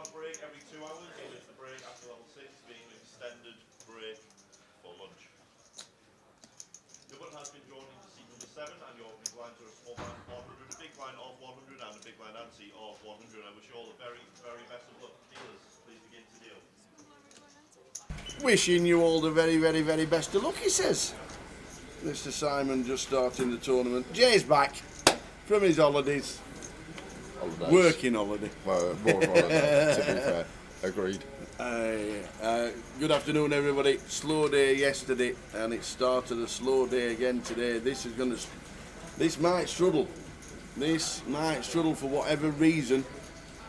1 break every 2 hours, with the break after level 6 being an extended break for lunch. Your button has been drawn into seat number 7, and your opening blinds are a small blind of 100, a big blind of 100, and a big blind ante of 100. I wish you all the very, very best of luck. Dealers, please begin to deal. Wishing you all the very, very, very best of luck, he says. Mr. Simon just starting the tournament. Jay's back from his holidays. Working holiday. Well, more holiday, to be fair. Agreed. Good afternoon, everybody. Slow day yesterday, and it started a slow day again today. This might struggle. This might struggle for whatever reason.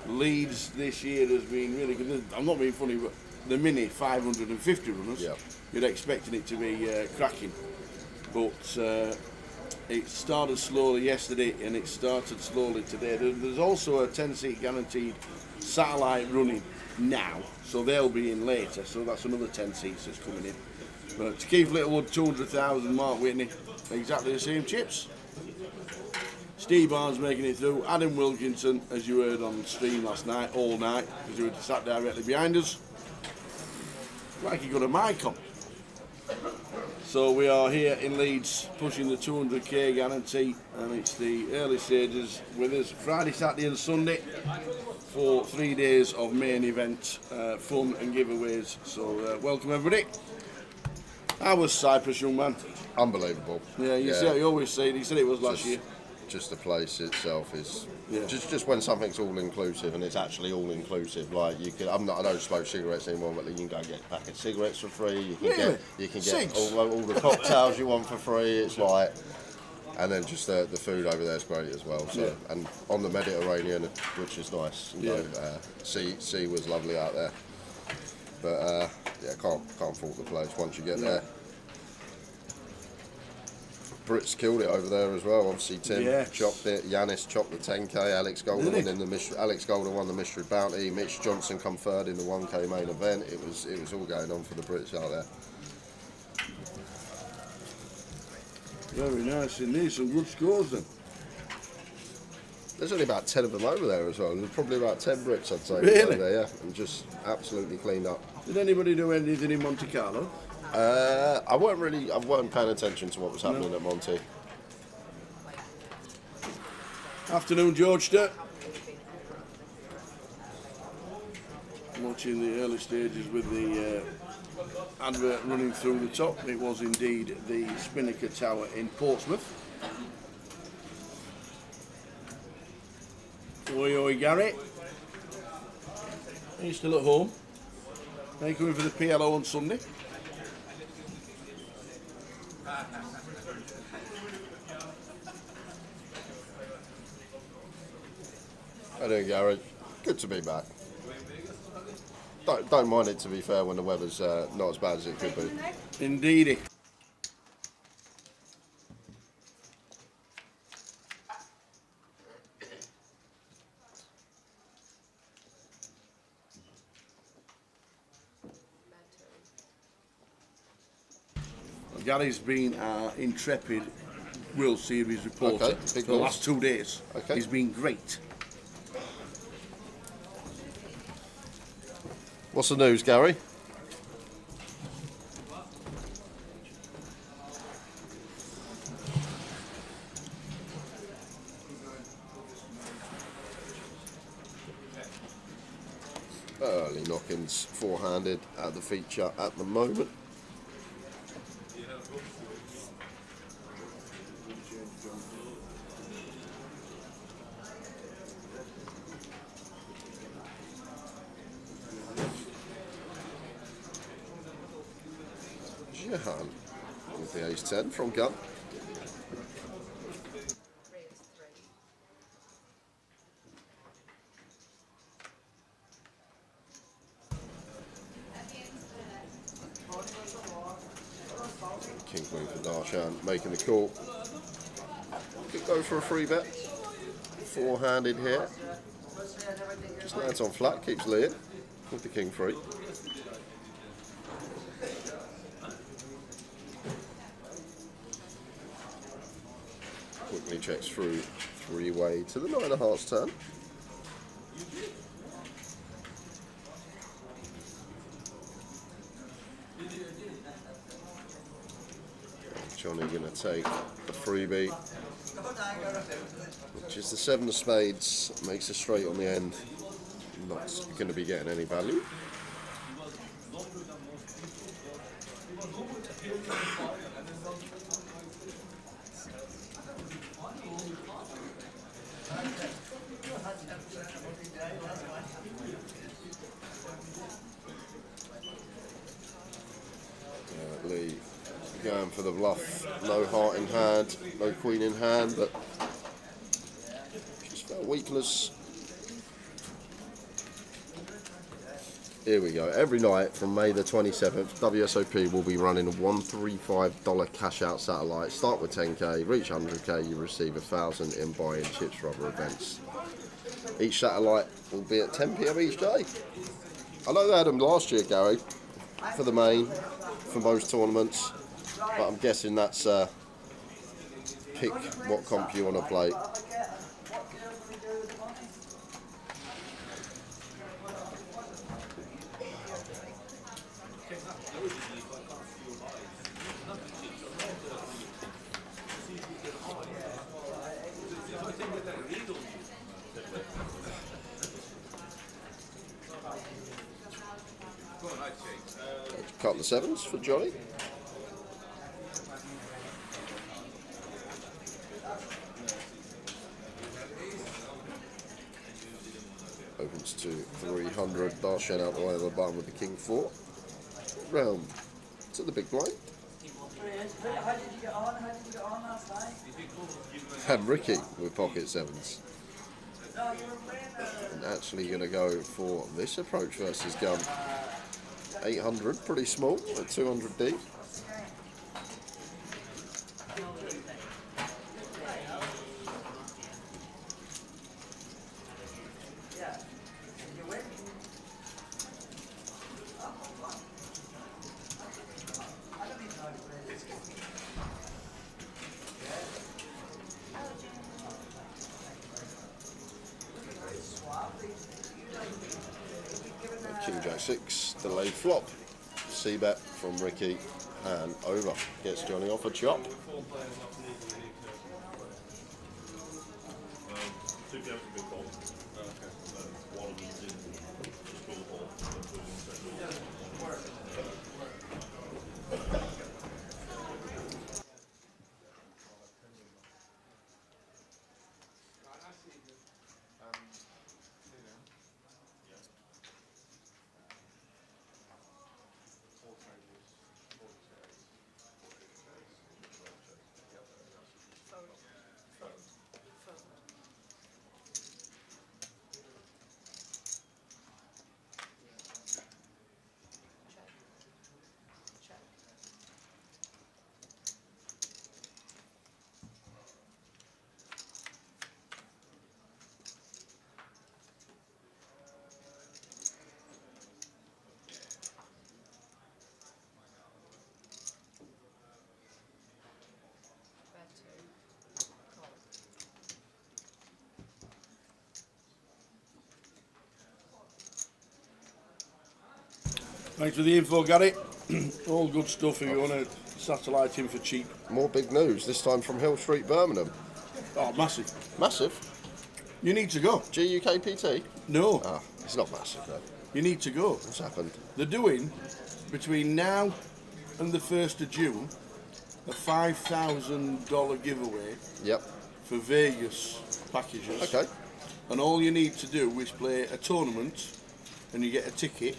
Leeds this year has been really good. I'm not being funny, but the mini 550 runners, yep. You're expecting it to be cracking. But it started slowly yesterday, and it started slowly today. There's also a 10-seat guaranteed satellite running now, so they'll be in later, so that's another 10 seats that's coming in. But Keith Littlewood, 200,000, Mark Whitney, exactly the same chips. Steve Barnes making it through, Adam Wilkinson, as you heard on stream last night, all night, because he was sat directly behind us. Like he got a mic on. So we are here in Leeds pushing the 200k guarantee, and it's the early stages with us Friday, Saturday and Sunday for 3 days of main event fun and giveaways. So welcome everybody. How was Cyprus, young man? Unbelievable. Yeah, you see how you always say it. He said it was last year. Just the place itself is just when something's all inclusive, and it's actually all inclusive. Like you could, I don't smoke cigarettes anymore, but you can go get a pack of cigarettes for free. You can get all the cocktails you want for free. It's like, and then just the food over there is great as well. So and on the Mediterranean, which is nice. You know, sea was lovely out there, but can't fault the place once you get there. Brits killed it over there as well. Obviously, Tim chopped it. Yanis chopped the 10k. Alex Golden won the mystery bounty. Mitch Johnson come third in the 1k main event. It was all going on for the Brits out there. Very nice indeed. Some good scores then. There's only about 10 of them over there as well. There's probably about 10 Brits, I'd say, over there. Yeah, and just absolutely cleaned up. Did anybody do anything in Monte Carlo? I wasn't paying attention to what was happening at Monty. Afternoon, George Sturt. Watching the early stages with the advert running through the top. It was indeed the Spinnaker Tower in Portsmouth. Oi, Gary. Are you still at home? Are you coming for the PLO on Sunday? How doing, Gary? Good to be back. Don't mind it, to be fair, when the weather's not as bad as it could be. Indeedy. Gary's been our intrepid World Series reporter for the last 2 days. He's been great. What's the news, Gary? Early knockings, four-handed at the feature at the moment. Jehan with the ace-10 from gun. King Queen for Darshan making the call. Could go for a free bet. Four-handed here. Just lands on flat, keeps leading with the King free. Quickly checks through three-way to the 9 of hearts turn. take the freebie, which is the 7 of spades, makes a straight on the end. Not going to be getting any value. Lee going for the bluff. No heart in hand, no queen in hand, but just felt weakless. Here we go. Every night from May the 27th, WSOP will be running a $135 cash out satellite. Start with 10k, reach 100k, you receive 1,000 in buy-in chips for other events. Each satellite will be at 10 PM each day. I know they had them last year, Gary, for the main, for most tournaments, but I'm guessing that's pick what comp you want to play. Couple of sevens for Johnny. Opens to 300. Darshan out the way of the bottom with the king 4. Round to the big blind. How did you get on? How did you get on last night? And Ricky with pocket sevens. No, you were playing And actually going to go for this approach versus gun. 800, pretty small, at 200 deep. King Jack 6, delayed flop. C-bet from Ricky and over. Gets Johnny off a chop. 2 PM for big ball. One of them's in just full ball. Thanks for the info, Gary. All good stuff if you want to satellite in for cheap. More big news, this time from Hill Street, Birmingham. Oh, massive. Massive. You need to go. GUKPT? No, Ah, it's not massive though. you need to go. What's happened? They're doing, between now and the 1st of June, a $5,000 giveaway Yep. for Vegas packages. Okay. And all you need to do is play a tournament and you get a ticket,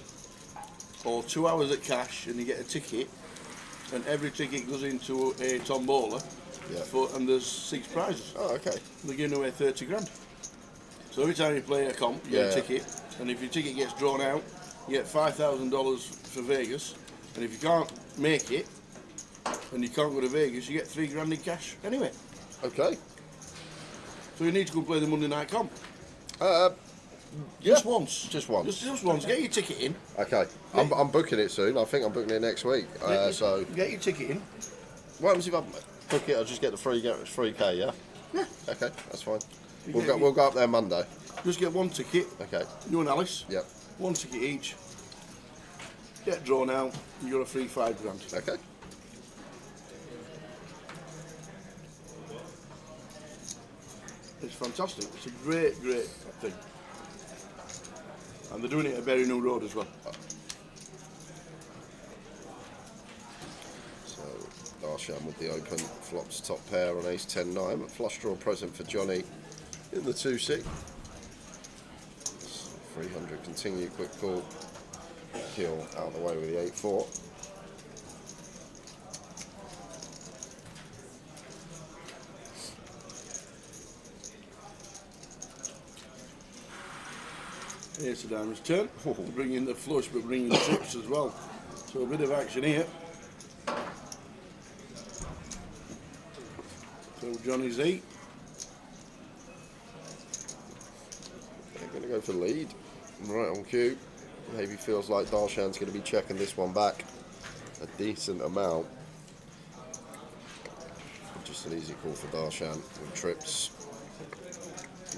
or 2 hours at cash and you get a ticket, and every ticket goes into a tombola. Yeah. And there's 6 prizes. Oh, okay. They're giving away 30 grand. So every time you play a comp, you get a Yeah. ticket, and if your ticket gets drawn out, you get $5,000 for Vegas, and if you can't make it, and you can't go to Vegas, you get 3 grand in cash anyway. Okay. So you need to go play the Monday night comp. Yeah. Just once. Just once. Just once. Get your ticket in. Okay. I'm booking it soon. I think I'm booking it next week. So Get your ticket in. what happens if I book it? I'll just get the free 3K, yeah? Yeah. Okay, that's fine. You We'll get- go up there Monday. Just get one ticket. Okay. You and Alice. Yep. One ticket each. Get drawn out. You got a free 5 grand. Okay. It's fantastic. It's a great, great thing. And they're doing it at Berry New Road as well. So Darshan with the open flops top pair on ace 10-9, but flush draw present for Johnny in the 2-6. 300 continue, quick call. Kill out of the way with the 8-4. Here's the diamond's turn. Bringing the flush, but bringing the trips as well. So a bit of action here. So Johnny's 8. They're going to go for lead. Right on cue. Maybe feels like Darshan's going to be checking this one back a decent amount. Just an easy call for Darshan with trips.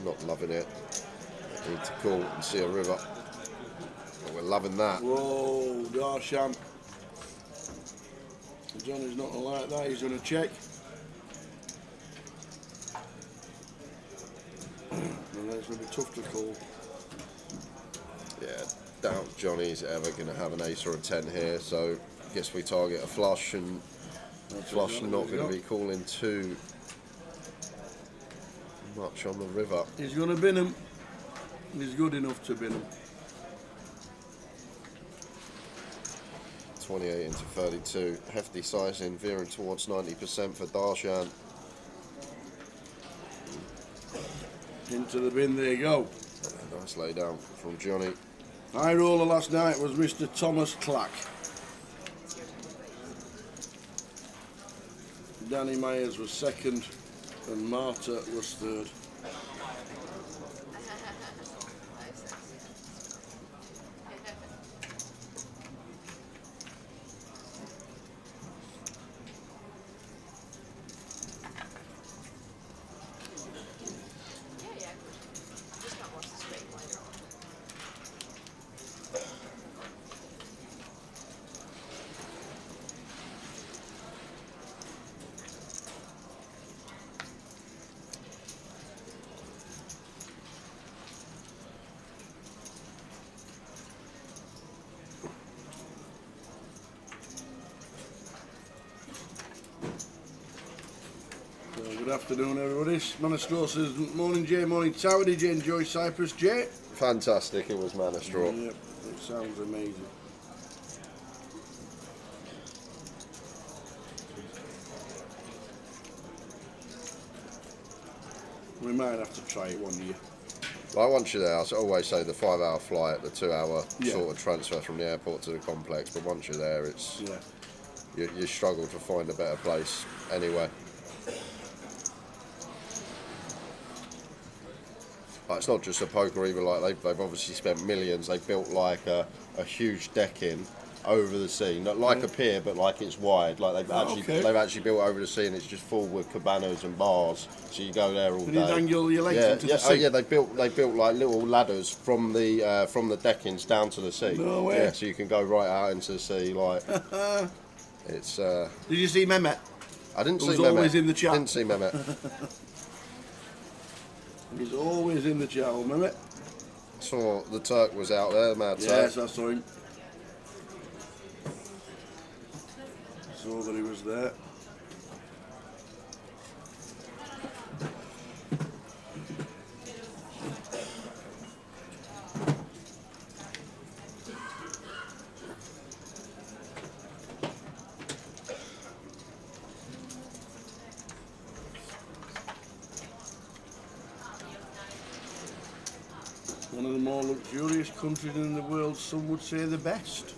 Not loving it. Need to call and see a river. But we're loving that. Whoa, Darshan. Johnny's not like that. He's going to check. And that's going to be tough to call. Yeah, doubt Johnny's ever going to have an ace or a 10 here, so I guess we target a flush, and flush not going to be calling too much on the river. He's going to bin him. He's good enough to bin him. 28 into 32, hefty sizing, veering towards 90% for Darshan. Into the bin, there you go. Nice lay down from Johnny. High roller last night was Mr. Thomas Clack. Danny Myers was second and Marta was third. Good afternoon, everybody. Manastro says, morning, Jay, morning, Tower. Did you enjoy Cyprus, Jay? Fantastic, it was Manastro. Yep, it sounds amazing. We might have to try it one year. Like once you're there, I always say the 5-hour flight, the 2-hour sort of transfer from the airport to the complex, but once you're there, it's you struggle to find a better place anyway. Like, it's not just a poker either, like they've obviously spent millions. They built like a huge decking over the sea, not like a pier, but like it's wide. Like they've actually built over the sea, and it's just full with cabanas and bars. So you go there all day. Can you dangle your legs into the sea? Oh yeah, they built like little ladders from the deckings down to the sea. No way. Yeah, so you can go right out into the sea. Like it's. Did you see Mehmet? I didn't see Who's Mehmet. always in the chat. Didn't see Mehmet. He's always in the chat, Mehmet. Saw the Turk was out there, Mad Turk. Yes, I saw him. Saw that he was there. One of the more luxurious countries in the world, some would say the best.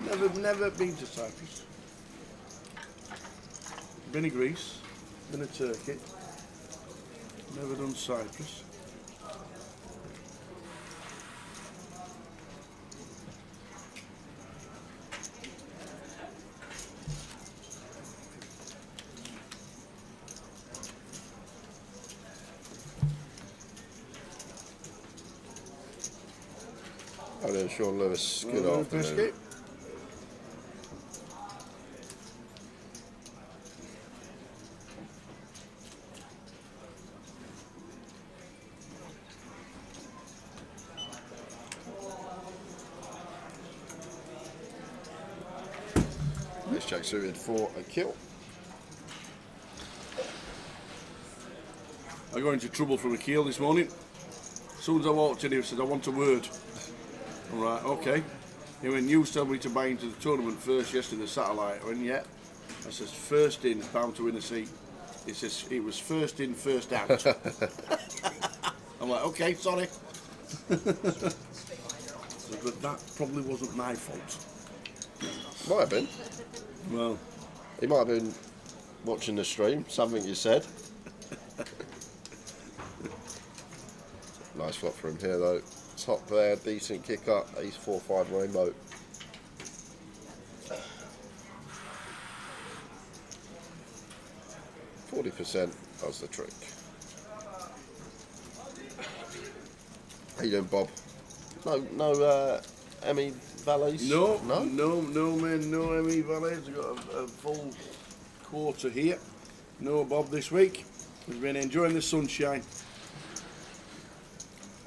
Never been to Cyprus. Been to Greece, been to Turkey, never done Cyprus. Oh, then Sean Lewis, good afternoon. Jack suited for a kill. I got into trouble from a keel this morning. As soon as I walked in, he said, I want a word. I'm like, okay. He went, you told me to buy into the tournament first yesterday, the satellite. I went, yeah. I says, first in, bound to win a seat. He says, it was first in, first out. I'm like, okay, sorry. But that probably wasn't my fault. Might have been. Well, He might have been watching the stream, something you said. Nice flop for him here though. Top there, decent kick up, ace 4-5 rainbow. %, that's the trick. How you doing, Bob? No Emmy Valleys? no, man, no Emmy Valleys. I've got a full quarter here. No Bob this week. We've been enjoying the sunshine.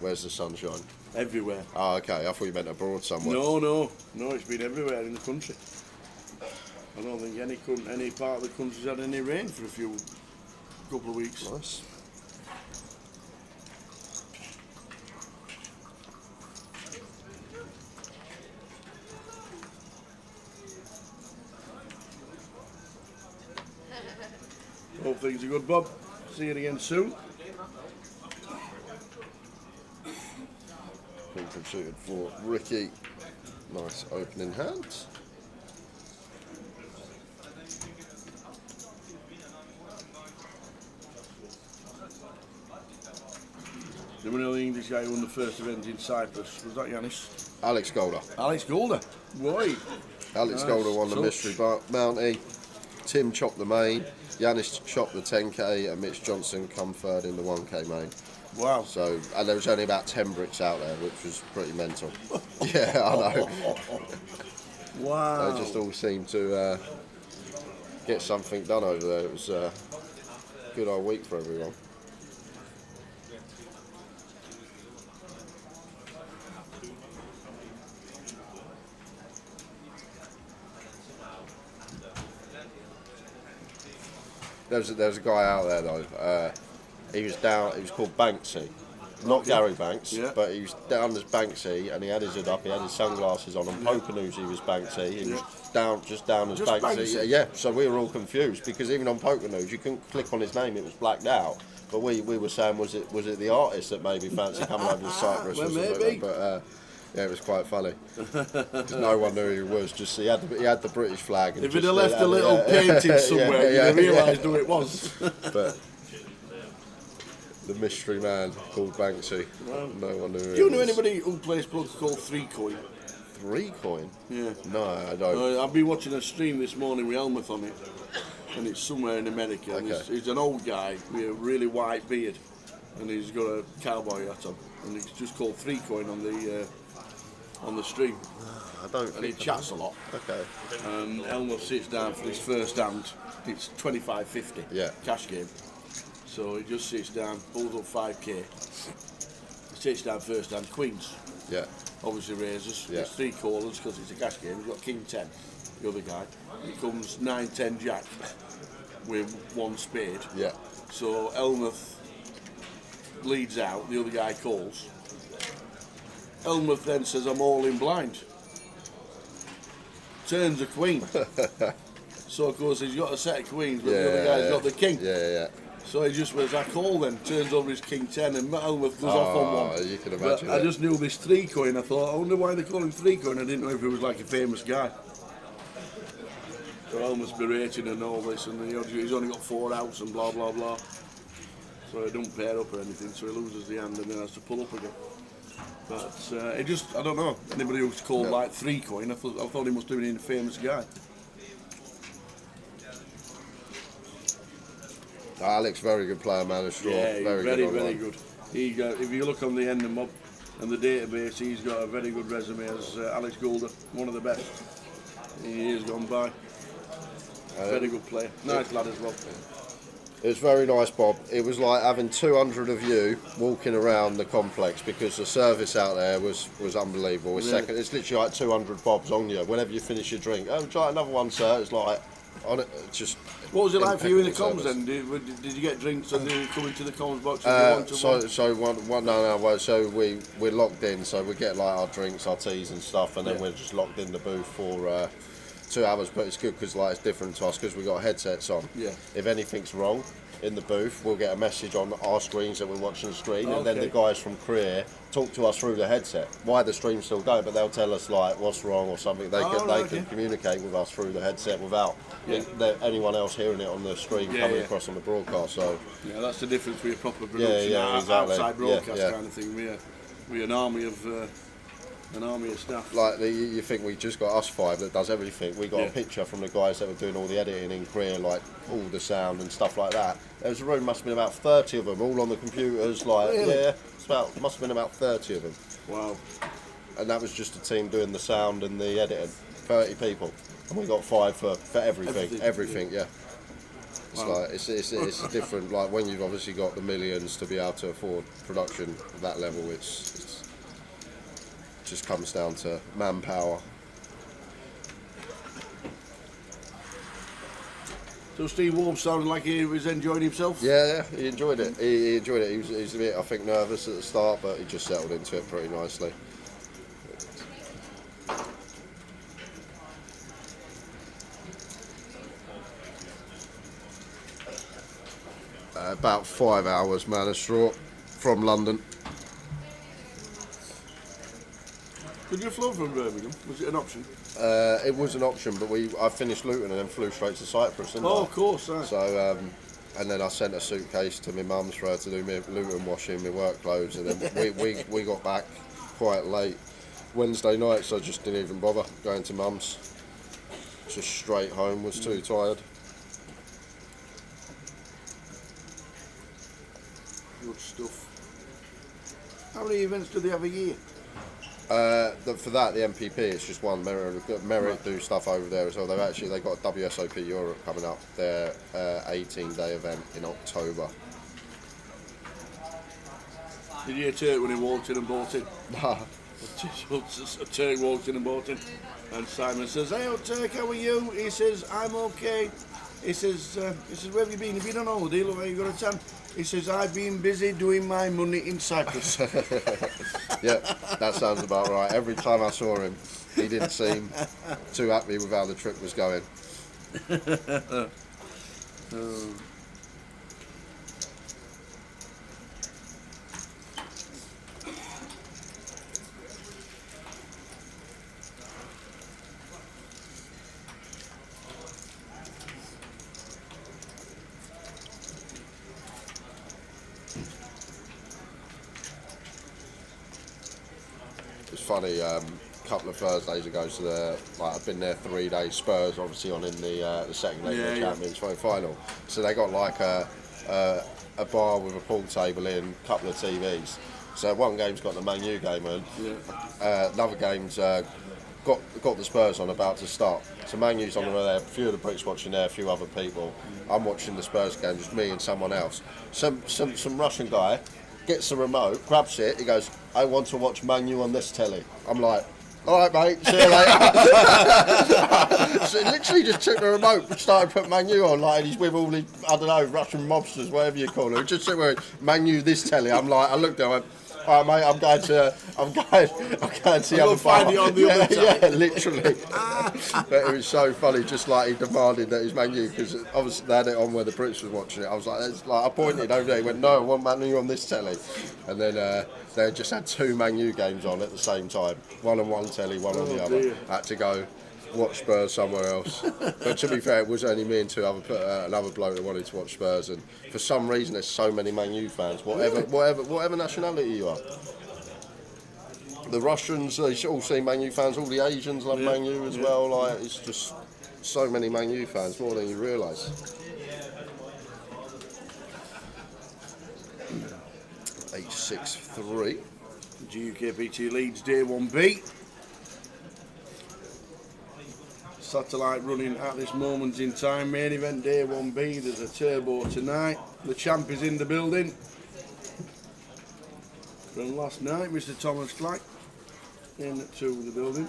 Where's the sunshine? Everywhere. Oh, okay. I thought you meant abroad somewhere. No, it's been everywhere in the country. I don't think any part of the country's had any rain for a couple of weeks. Nice. Hope things are good, Bob. See you again soon. People suited for Ricky. Nice opening hand. Do we know the English guy who won the first event in Cyprus? Was that Yanis? Alex Golder. Alex Golder. Boy. Alex Nice. Golder won the So- mystery bounty. Tim chopped the main. Yanis chopped the 10k, and Mitch Johnson come third in the 1k main. Wow. So, and there was only about 10 bricks out there, which was pretty mental. Yeah, I know. Wow. They just all seemed to get something done over there. It was a good old week for everyone. There was a guy out there though. He was down. He was called Banksy, not Gary Banks, Yeah. but he was down as Banksy, and he had his hood up. He had his sunglasses on. And Poker News, he was Banksy. He was down as Just Banksy. Banksy? Yeah. So we were all confused because even on Poker News, you couldn't click on his name; it was blacked out. But we were saying, was it the artist that maybe fancy coming over to Cyprus Well, or something? maybe. But yeah, it was quite funny. 'Cause no one knew who he was. Just he had the British flag. And If he'd just, have left a little painting somewhere, you'd have realised who it was. But the mystery man called Banksy. No one knew. Do you know anybody who plays poker called 3 Coin? 3 coin? Yeah. No, I don't. I've been watching a stream this morning with Helmuth on it, and it's somewhere in America. And Okay. he's an old guy with a really white beard, and he's got a cowboy hat on, and it's just called 3 Coin on the stream, I don't. and he chats a lot. Okay. And Helmuth sits down for his first hand. It's 25.50 Yeah. cash game. So he just sits down, pulls up 5k. He sits down first hand, queens. Yeah. Obviously raises. Yeah. It's 3 callers because it's a cash game. He's got king 10, the other guy. He comes 9-10 jack with 1 spade. Yeah. So Helmuth leads out, the other guy calls. Helmuth then says, I'm all in blind. Turns a queen. So of course he's got a set of queens, but the other guy's got the king. Yeah. So he just was, I call then, turns over his king 10 and Helmuth goes off on one. You can But imagine. I just knew this 3 coin. I thought, I wonder why they call him 3 coin. I didn't know if he was like a famous guy. So Helmuth's berating and all this, and he's only got 4 outs and blah blah blah. So he don't pair up or anything, so he loses the hand and then has to pull up again. But it just, I don't know, anybody who's called like 3 coin, I thought he must have been a famous guy. Alex, very good player, man. Of straw. Yeah, very very online. good. If you look on the end mob and the database, he's got a very good resume as Alex Golder, one of the best in years gone by. Very good player. Nice lad as well. It was very nice, Bob. It was like having 200 of you walking around the complex because the service out there was unbelievable. It's, Really? it's literally like 200 Bobs on you. Whenever you finish your drink, oh, try another one, sir. It's like, on it, just. What was it like for you in the comms service. then? Did you get drinks and did you come into the comms box and you wanted So we're locked in. So we get like our drinks, our teas and stuff, and then we're just locked in the booth for 2 hours. But it's good because like it's different to us because we got headsets on. Yeah. If anything's wrong in the booth, we'll get a message on our screens that we're watching the screen, and then the guys from Korea talk to us through the headset. Why the stream's still going, but they'll tell us like what's wrong or something. They can communicate with us through the headset without anyone else hearing it on the screen coming across on the broadcast. So yeah, that's the difference with a proper production outside broadcast kind of thing. We're an army of staff. Like you think we just got us five that does everything. We got a picture from the guys that were doing all the editing in Korea, like all the sound and stuff like that. There was a room, must have been about 30 of them, all on the computers. Like must have been about 30 of them. Wow. And that was just a team doing the sound and the editing. 30 people, and we got 5 for everything. Yeah. It's like it's different. Like when you've obviously got the millions to be able to afford production at that level, it's just comes down to manpower. So Steve Warm sounded like he was enjoying himself? Yeah, he enjoyed it. He enjoyed it. He was a bit, I think, nervous at the start, but he just settled into it pretty nicely. About 5 hours, man, of straw from London. Did you fly from Birmingham? Was it an option? It was an option, but I finished Luton and then flew straight to Cyprus. Didn't I? Of course. So, and then I sent a suitcase to my mum's for her to do my Luton washing, my work clothes, and then we got back quite late Wednesday night, so I just didn't even bother going to mum's. Just straight home, was too tired. Good stuff. How many events do they have a year? For that, the MPP, it's just one. Merit do stuff over there as well. They've got WSOP Europe coming up. Their 18-day event in October. Did you hear Turk when he walked in and bought it? Turk walked in and bought it, and Simon says, "Hey, Turk, how are you?" He says, "I'm okay." He says, "Where have you been? Have you been on holiday? Look, you got a tan." He says, "I've been busy doing my money in Cyprus." Yeah, that sounds about right. Every time I saw him, he didn't seem too happy with how the trip was going. It's funny, a couple of Thursdays ago, so I've been there 3 days. Spurs obviously on in the second leg of the Champions final. So they got like a bar with a pool table in, a couple of TVs. So one game's got the Man U game on, another game's got the Spurs on about to start. So Man U's on there, a few of the Brits watching there, a few other people. I'm watching the Spurs game, just me and someone else. Some Russian guy gets the remote, grabs it, he goes, "I want to watch Man U on this telly." I'm like, "All right, mate, see you later." So he literally just took the remote and started putting Man U on, like, and he's with all the, I don't know, Russian mobsters, whatever you call them. Just sitting there, "Man U this telly." I'm like, I looked at him, I went, "All right, mate, I'm going to the other find it on the other side." Yeah, literally. But it was so funny, just like he demanded that his Man U, because obviously they had it on where the Brits was watching it. I was like, I pointed over there, he went, "No, I want Man U on this telly." And then they just had 2 Man U games on at the same time, one on one telly, one on the other. I had to go watch Spurs somewhere else. But to be fair, it was only me and another bloke that wanted to watch Spurs, and for some reason there's so many Man U fans, whatever nationality you are. The Russians, they all seem Man U fans, all the Asians love Man U as well, like it's just so many Man U fans, more than you realise. H63. GUKPT Leeds Day 1B. satellite running at this moment in time. Main event day 1B. There's a turbo tonight. The champ is in the building. From last night, Mr. Thomas Clack into the building.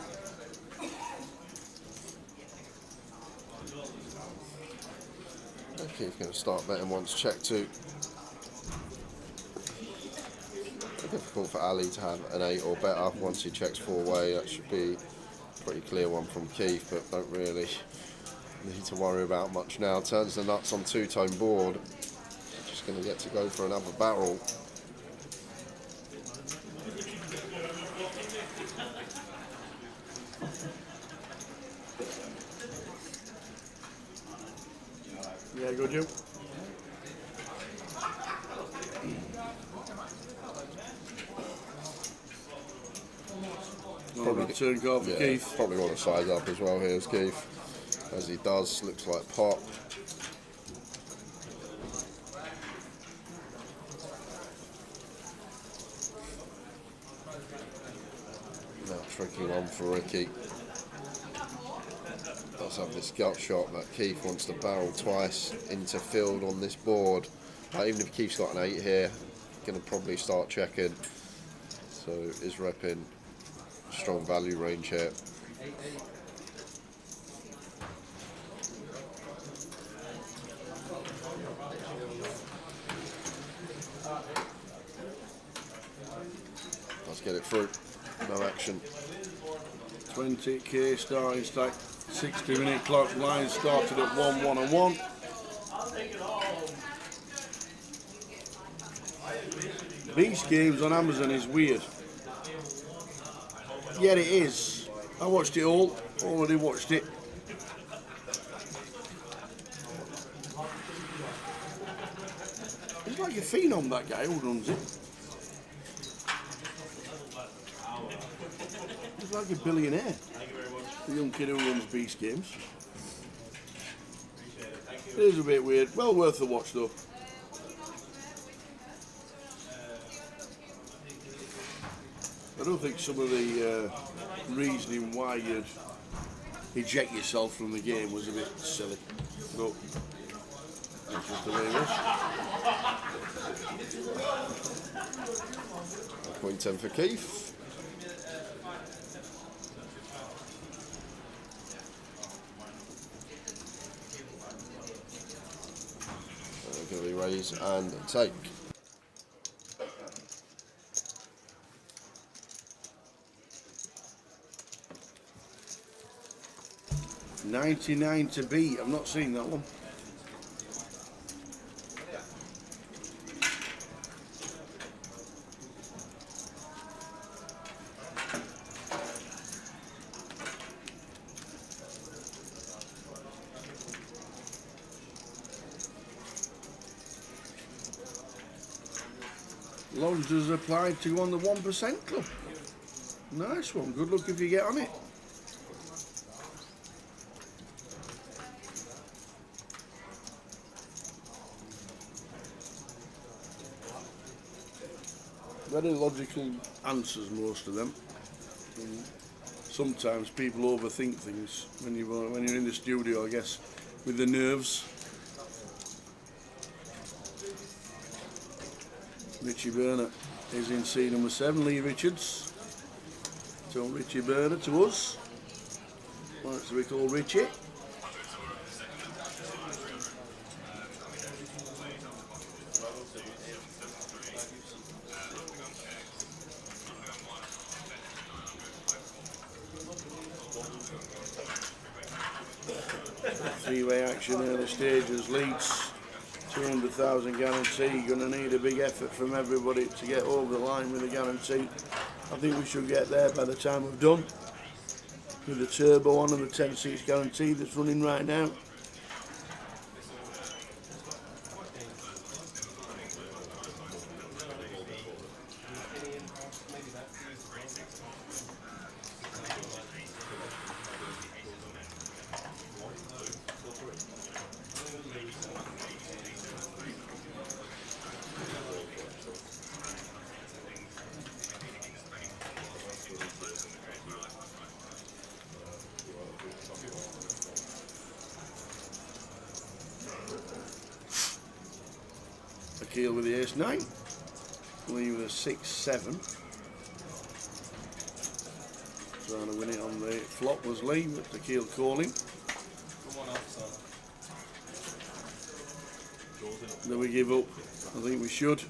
Keith's going to start betting once check 2. Difficult for Ali to have an 8 or better once he checks 4-way. That should be a pretty clear one from Keith, but don't really need to worry about much now. Turns the nuts on 2-tone board. Just going to get to go for another barrel. Yeah, good, you. Probably turn call for Keith. Probably want to size up as well. Here's Keith, as he does. Looks like pot. Now tricky one for Ricky. Does have this gut shot that Keith wants to barrel twice into field on this board. Even if Keith's got an 8 here, going to probably start checking. So is repping strong value range here. Let's get it through. No action. 20k starting stack. 60-minute clock. Line started at 1, 1 and 1. Beast Games on Amazon is weird. Yeah, it is. I watched it all. Already watched it. He's like a phenom, that guy who runs it. He's like a billionaire. The young kid who runs Beast Games. It is a bit weird. Well worth the watch though. I don't think some of the reasoning why you'd eject yourself from the game was a bit silly. But that's just the way it was. 0.10 for Keith. Going to be raise and take. $99 to beat. I've not seen that one. Lodgers applied to on the 1% club. Nice one. Good luck if you get on it. Very logical answers, most of them. And sometimes people overthink things when you're in the studio, I guess, with the nerves. Richie Burner is in seat number 7. Lee Richards. So Richie Burner to us. Likes to be called Richie. Three-way action early stages. Leeds 200,000 guarantee. Going to need a big effort from everybody to get over the line with the guarantee. I think we should get there by the time we've done. With the turbo on and the 10 seats guarantee that's running right now. Keel with the ace-9. Lee with a 6-7. Trying to win it on the flop was Lee, but the Keel calling. Do we give up? I think we should.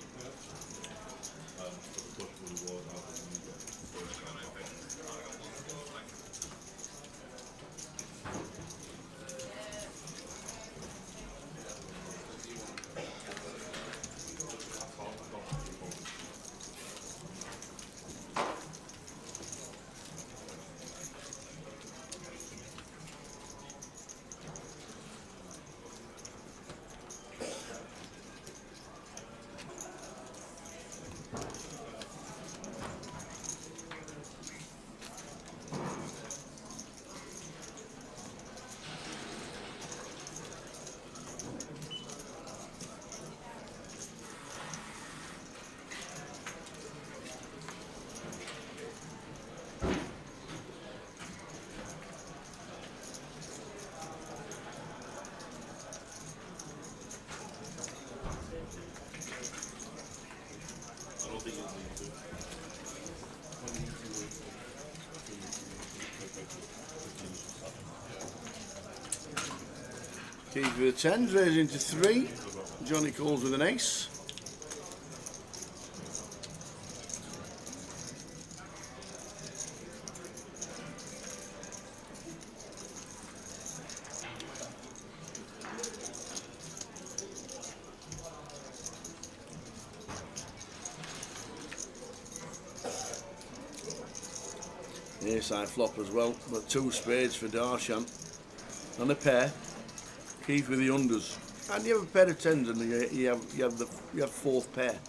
Keys with a 10, raising to 3. Johnny calls with an ace. Ace high flop as well, but 2 spades for Darshan and a pair. Keith with the unders. And you have a pair of 10s and you have 4th pair.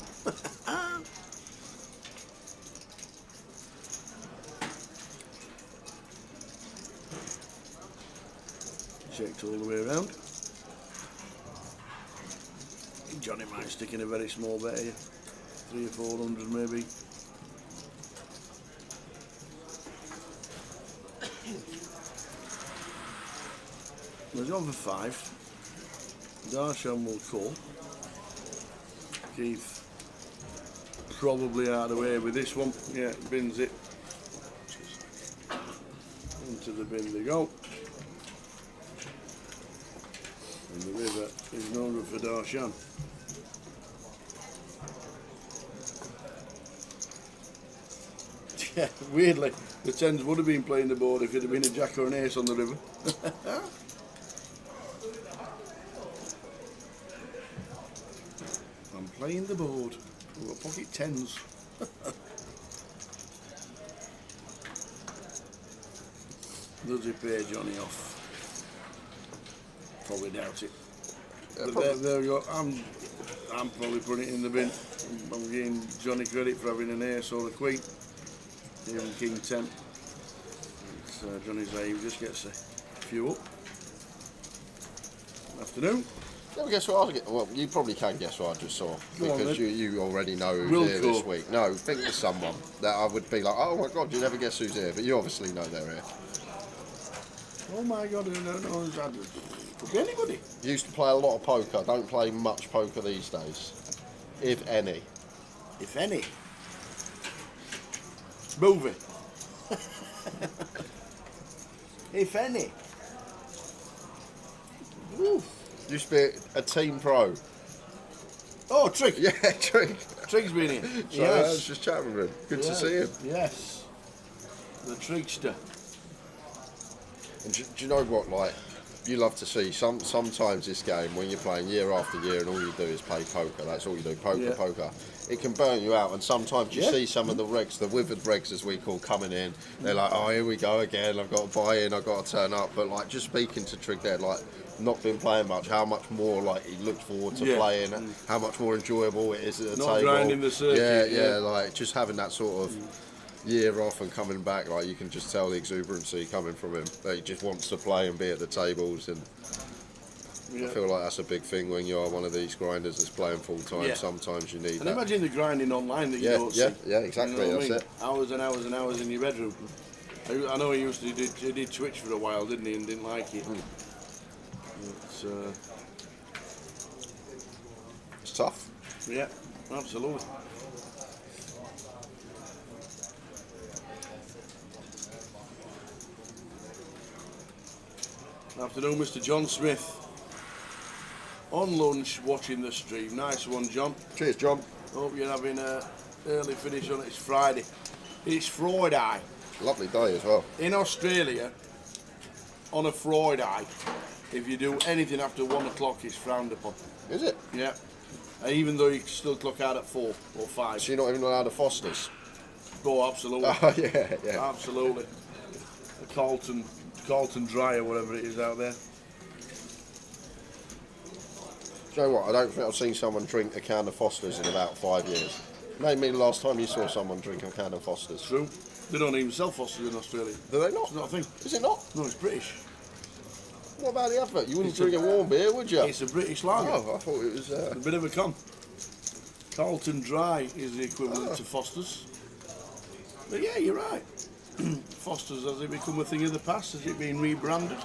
Checked all the way around. Johnny might stick in a very small bet here. 300 or 400 maybe. He's on for 5. Darshan will call. Keith probably out of the way with this one. Yeah, bins it. Into the bin they go. And the river is no good for Darshan. Yeah, weirdly, the 10s would have been playing the board if it had been a jack or an ace on the river. I'm playing the board. We've got pocket 10s. Does he pay Johnny off? Probably doubt it. Yeah, But there we go. I'm probably putting it in the bin. I'm giving Johnny credit for having an ace or a queen. Even king 10. It's, Johnny's aim just gets a few up. Afternoon. Yeah, guess what? Well, you probably can guess what I just saw Go because on, you already know who's Will here call. this week. No, think of someone that I would be like, oh my god, you never guess who's here, but you obviously know they're here. Oh my god, I don't know. Could be anybody. Used to play a lot of poker. Don't play much poker these days, if any. If any. Move it. If any. Oof. Used to be a team pro. Oh, Trig. Yeah, Trig. Trig's been here. So I was just chatting with him. Good to Yes. see him. Yes. The Trigster. And do you know what? Like, you love to see sometimes this game when you're playing year after year and all you do is play poker. That's all you do. Poker, Yeah. poker. It can burn you out, and sometimes you Yeah. see some of the regs, the withered regs as we call, coming in. They're like, oh, here we go again. I've got to buy in. I've got to turn up. But like, just speaking to Trig there, like, not been playing much. How much more like he looks forward to Yeah. playing. How much more enjoyable it is at the Not table. grinding the circuit, Yeah, yeah. like just having that sort of year off and coming back, like you can just tell the exuberancy coming from him. That he just wants to play and be at the tables, and Yeah. I feel like that's a big thing when you are one of these grinders that's playing full time. Yeah. Sometimes you need And that. imagine the grinding online that you Yeah, don't yeah, see. yeah, exactly, You know what that's I mean? it. Hours and hours and hours in your bedroom. I know he used to he did Twitch for a while, didn't he, and didn't like it. It's It's tough. Yeah, absolutely. Afternoon, Mr. John Smith. On lunch, watching the stream. Nice one, John. Cheers, John. Hope you're having an early finish on it. It's Friday. It's Friday. Lovely day as well. In Australia, on a Friday, if you do anything after 1 o'clock, it's frowned upon. Is it? Yeah. Even though you can still clock out at 4 or 5. So you're not even allowed to Fosters? Oh, absolutely. Oh, yeah, yeah. Absolutely. The Carlton Dry or whatever it is out there. Do you know what? I don't think I've seen someone drink a can of Fosters in about 5 years. Name me the last time you saw someone drink a can of Fosters. True. They don't even sell Fosters in Australia. Do they not? It's not a thing. Is it not? No, it's British. What about the advert? You wouldn't drink a warm beer, would you? It's a British lager. Oh, I thought it was... A bit of a con. Carlton Dry is the equivalent to Foster's. But yeah, you're right. Foster's, has it become a thing of the past? Has it been rebranded?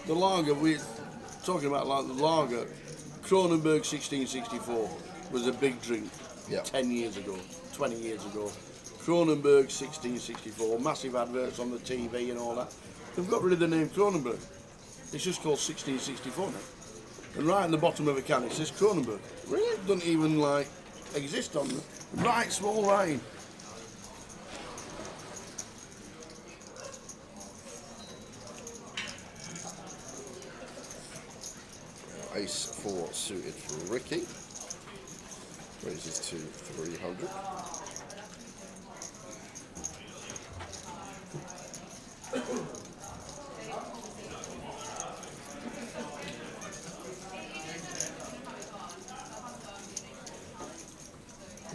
The lager, we're talking about like the lager, Kronenbourg 1664 was a big drink 10 years ago, 20 years ago. Kronenbourg 1664, massive adverts on the TV and all that. They've got rid of the name Kronenbourg. It's just called 1664 now. And right in the bottom of a can it says Kronenbourg. Really? It doesn't even like exist on the right small writing. Ace 4 suited for Ricky. Raises to 300.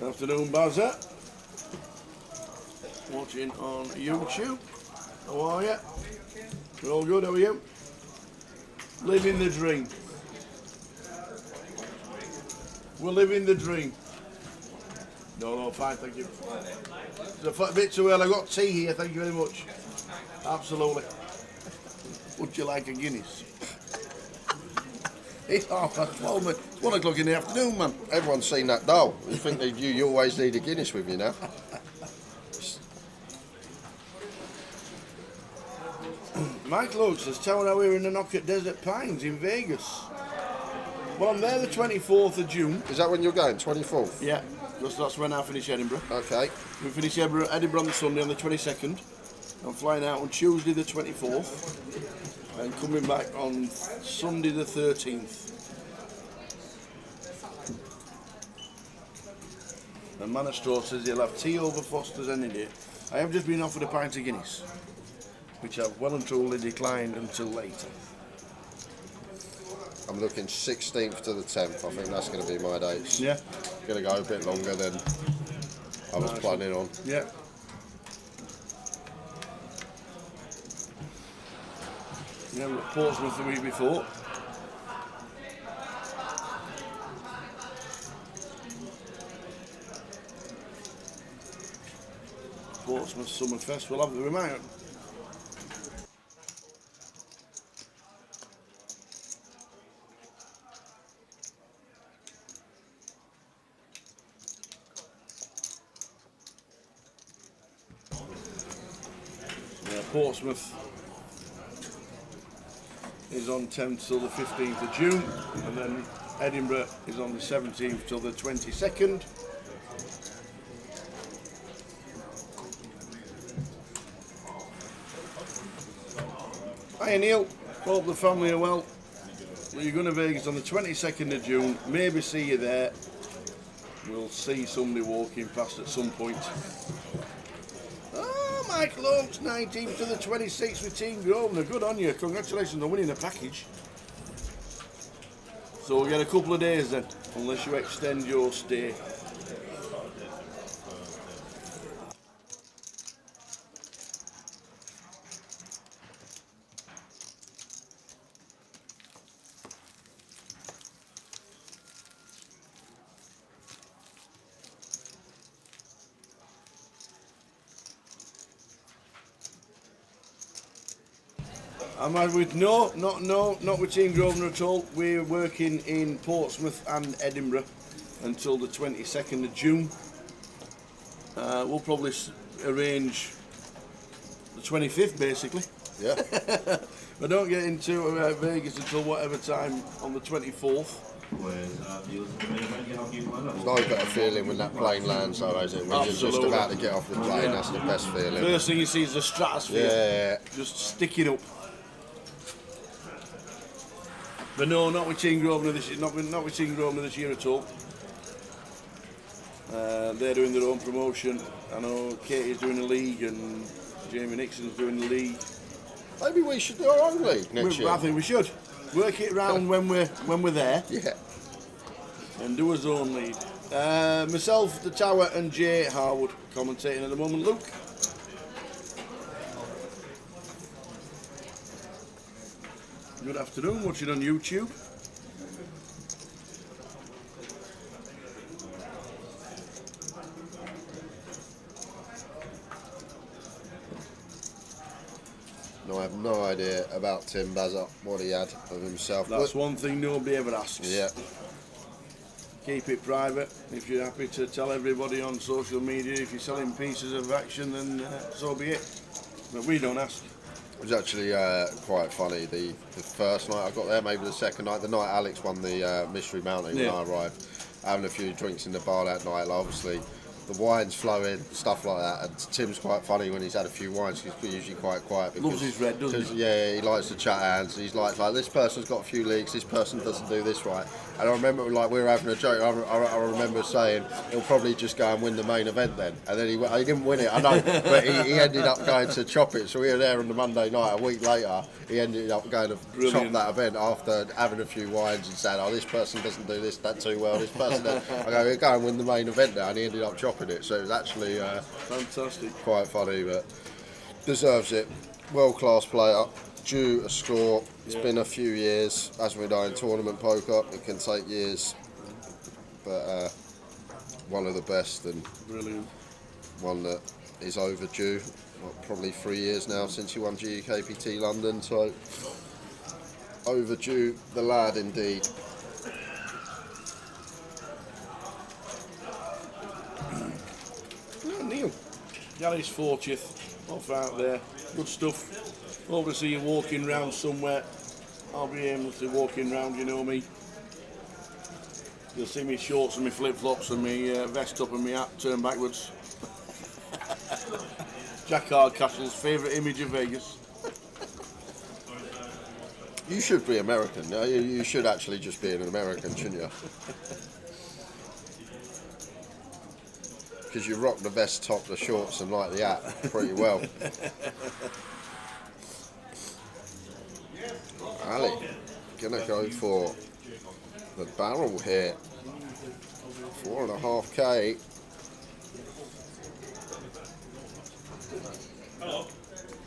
Good afternoon, Bazza. Watching on YouTube. How are you? We're all good, how are you? Living the dream. We're living the dream. No, fine, thank you. It's a bit too early. I've got tea here, thank you very much. Absolutely. Would you like a Guinness? It's 12:30, man. It's 1 o'clock in the afternoon, man. Everyone's seen that doll. You think that you always need a Guinness with you now? Mike Lux says, tell me how we're in the knock at Desert Pines in Vegas. Well, I'm there the 24th of June. Is that when you're going, 24th? Yeah, because that's when I finish Edinburgh. Okay. We finish Edinburgh on the Sunday on the 22nd. I'm flying out on Tuesday the 24th and coming back on Sunday the 13th. And Manastro says he'll have tea over Foster's any day. I have just been offered a pint of Guinness, which I've well and truly declined until later. I'm looking 16th to the 10th. I think that's going to be my dates. Yeah. Going to go a bit longer than I was planning on. Yeah. Yeah, we were at Portsmouth the week before. Portsmouth Summerfest. We'll have the reminder. Yeah, Portsmouth is on 10th till the 15th of June, and then Edinburgh is on the 17th till the 22nd. Hi Neil, hope the family are well. We're going to Vegas on the 22nd of June, maybe see you there. We'll see somebody walking past at some point. Oh, Michael Oakes, 19th to the 26th with Team Grosvenor. Good on you, congratulations on winning a package. So we'll get a couple of days then, unless you extend your stay. Am I with not with Team Grosvenor at all. We're working in Portsmouth and Edinburgh until the 22nd of June. We'll probably arrange the 25th basically. Yeah. But don't get into Vegas until whatever time on the 24th. No better feeling when that plane lands, though, is it? When you're just Absolutely. about to get off the plane, that's the best feeling. First thing you see is the stratosphere. Yeah. Just sticking up. But no, not with Team Grosvenor this year. Not with Team Grosvenor this year at all. They're doing their own promotion. I know Katie's doing a league and Jamie Nixon's doing the league. Maybe we should do our own league next year. I think we should work it round when we're there. Yeah. And do his own league. Myself, the Tower, and Jay Harwood commentating at the moment. Luke. Good afternoon. Watching on YouTube. No, I have no idea about Tim Bazza, what he had of himself. That's one thing nobody ever asks. Yeah. Keep it private. If you're happy to tell everybody on social media, if you're selling pieces of action, then so be it. But we don't ask. It was actually quite funny. The first night I got there, maybe the second night, the night Alex won the Mystery Mountain when I arrived, having a few drinks in the bar that night, like obviously the wine's flowing, stuff like that. And Tim's quite funny when he's had a few wines. He's usually quite quiet because Loves his red, doesn't he? Yeah, he likes to chat hands. He's like this person's got a few leagues, this person doesn't do this right. And I remember like we were having a joke. I remember saying he'll probably just go and win the main event then. And then he didn't win it, I know, but he ended up going to chop it. So we were there on the Monday night. A week later, he ended up going to chop that event after having a few wines and saying, "Oh, this person doesn't do that too well. This person." I go, "He'll go and win the main event now," and he ended up chopping it. So it was actually fantastic, quite funny, but deserves it. World-class player. Due a score. It's been a few years, as we know in tournament poker, it can take years, but one of the best and brilliant. One that is overdue. Probably 3 years now since he won GUKPT London, so overdue, the lad indeed. Neil, Gary's 40th, off out there, good stuff. Obviously you're walking round somewhere, I'll be aimlessly walking round, you know me. You'll see me shorts and my flip-flops and my vest up and my hat turned backwards. Jack Hardcastle's favourite image of Vegas. You should be American, no? You should actually just be an American, shouldn't you? Because you rock the vest top, the shorts and like the hat pretty well. Ali, gonna go for the barrel here. 4.5k.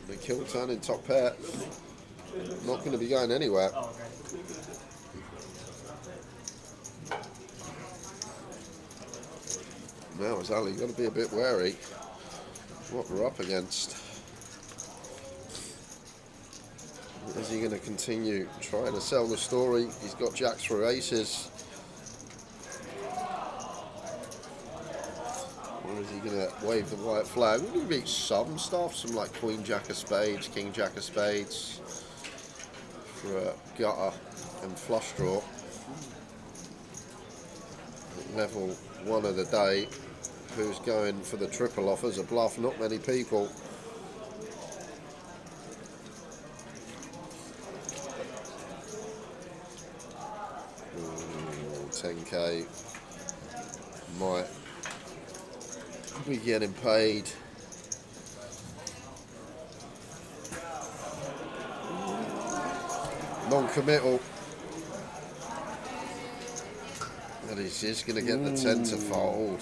The kill turn in top pair. Not going to be going anywhere. Now is Ali got to be a bit wary what we're up against. Is he going to continue trying to sell the story? He's got jacks through aces. Or is he going to wave the white flag? We're going to beat some stuff, some like Queen Jack of Spades, King Jack of Spades for a gutter and flush draw. Level 1 of the day. Who's going for the triple offers? A bluff, not many people. 10k might be getting paid. Non-committal. And he's just going to get the 10 to fold.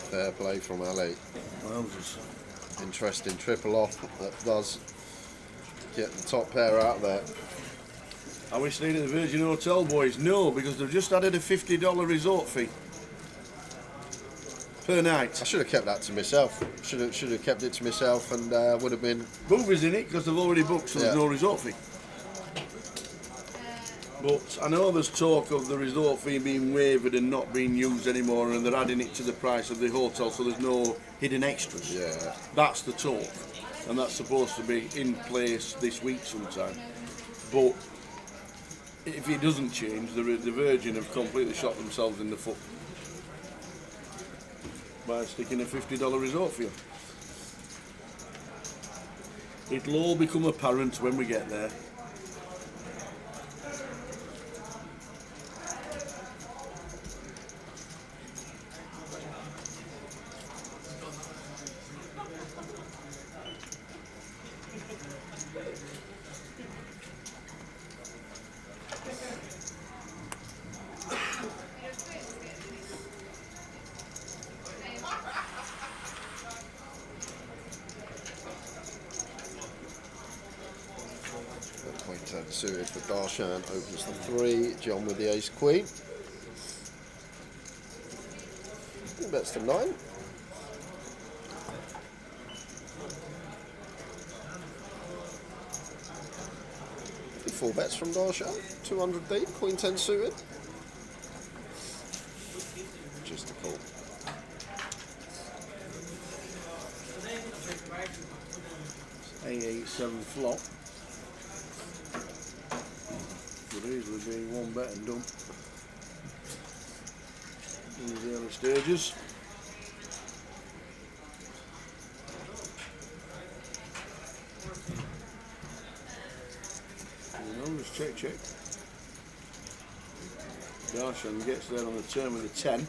Fair play from Ali. Interesting triple off. That does get the top pair out there. Are we staying at the Virgin Hotel, boys? No, because they've just added a $50 resort fee. per night. I should have kept that to myself. Should have kept it to myself, and would have been. Movies in it because they've already booked, so there's no resort fee. But I know there's talk of the resort fee being waived and not being used anymore, and they're adding it to the price of the hotel, so there's no hidden extras. Yeah. That's the talk, and that's supposed to be in place this week sometime. But if it doesn't change, the Virgin have completely shot themselves in the foot by sticking a $50 resort fee on. It'll all become apparent when we get there. Queen 10 suited for Darshan, opens the 3, John with the ace queen. Bets to 9. Four bets from Darshan, 200 deep, Queen 10 suited. Just a call. A87 flop. Could easily be one bet and done in the early stages. Just check. Darshan gets there on the turn with a 10.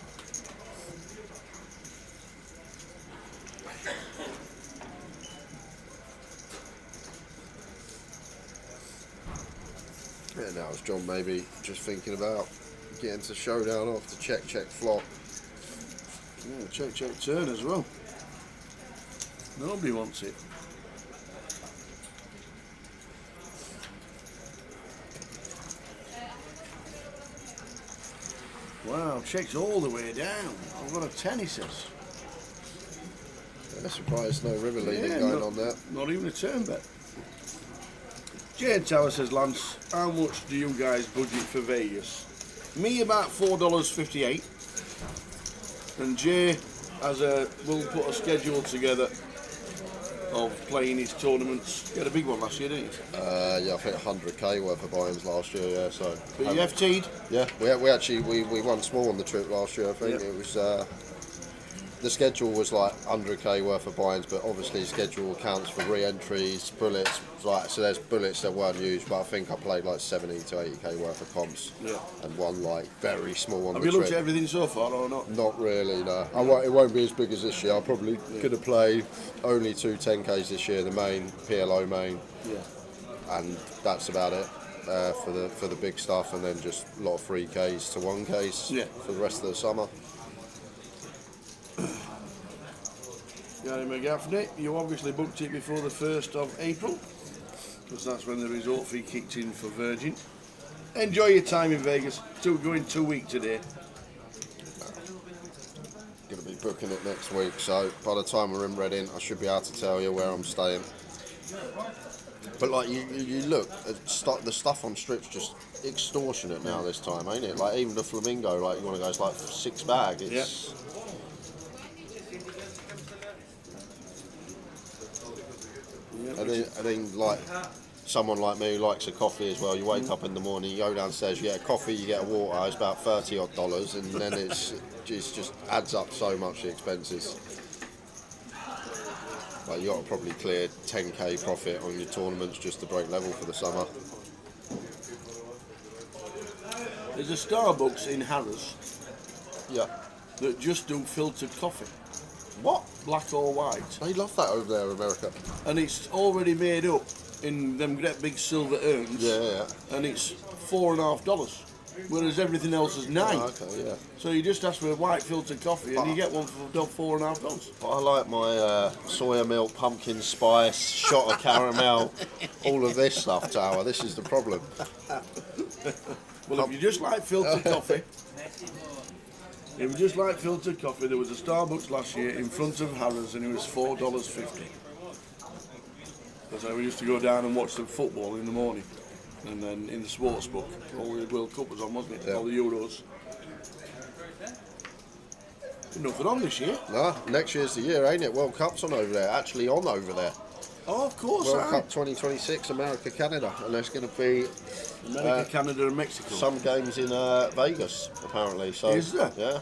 Yeah, now it's John maybe just thinking about getting to showdown off the check flop. Yeah, check turn as well. Nobody wants it. Wow, checks all the way down. I've got a 10, he says. Yeah, surprised no river leading going on there. Not even a turn bet. Jane Tower says, Lance, how much do you guys budget for Vegas? Me about $4.58. And Jay will put a schedule together of playing his tournaments. You had a big one last year, didn't you? Yeah, I think 100k worth of buy-ins last year. Yeah, so. But you FT'd? Yeah, we actually won small on the trip last year. I think it was. The schedule was like 100k worth of buy-ins, but obviously schedule counts for re-entries, bullets. So there's bullets that weren't used, but I think I played like 70 to 80k worth of comps, and won like very small on the trip. Have you looked at everything so far or not? Not really, no. It won't be as big as this year. I probably could have played only 2 10ks this year, the main PLO main, and that's about it for the big stuff, and then just a lot of 3ks to 1ks for the rest of the summer. Gary McGaffney, you obviously booked it before the 1st of April, because that's when the resort fee kicked in for Virgin. Enjoy your time in Vegas. Going 2 weeks today. Going to be booking it next week, so by the time we're in Reading, I should be able to tell you where I'm staying. But like you look, the stuff on strip's just extortionate now this time, ain't it? Like even the Flamingo, like you want to go, it's like 6 bag. It's I think like someone like me who likes a coffee as well, you wake up in the morning, you go downstairs, you get a coffee, you get a water, it's about $30 odd, and then it just adds up so much, the expenses. Like you got to probably clear 10k profit on your tournaments just to break level for the summer. There's a Starbucks in Harrods that just do filtered coffee. What? Black or white. They love that over there in America. And it's already made up in them great big silver urns. Yeah. And it's $4.50, whereas everything else is $9. Oh, okay, yeah. So you just ask for a white filtered coffee and you get one for $4.50. I like my soya milk, pumpkin spice, shot of caramel, all of this stuff, Tower. This is the problem. Well, if you just like filtered coffee, It was just like filtered coffee. There was a Starbucks last year in front of Harrods and it was $4.50. That's how we used to go down and watch the football in the morning. And then in the sports book, all the World Cup was on, wasn't it? Yeah. All the Euros. Nothing on this year. No, next year's the year, ain't it? World Cup's on over there. Actually on over there. Oh, of course. World Cup 2026, America, Canada. And there's going to be America, Canada and Mexico. some games in Vegas, apparently. So, Is there? Yeah.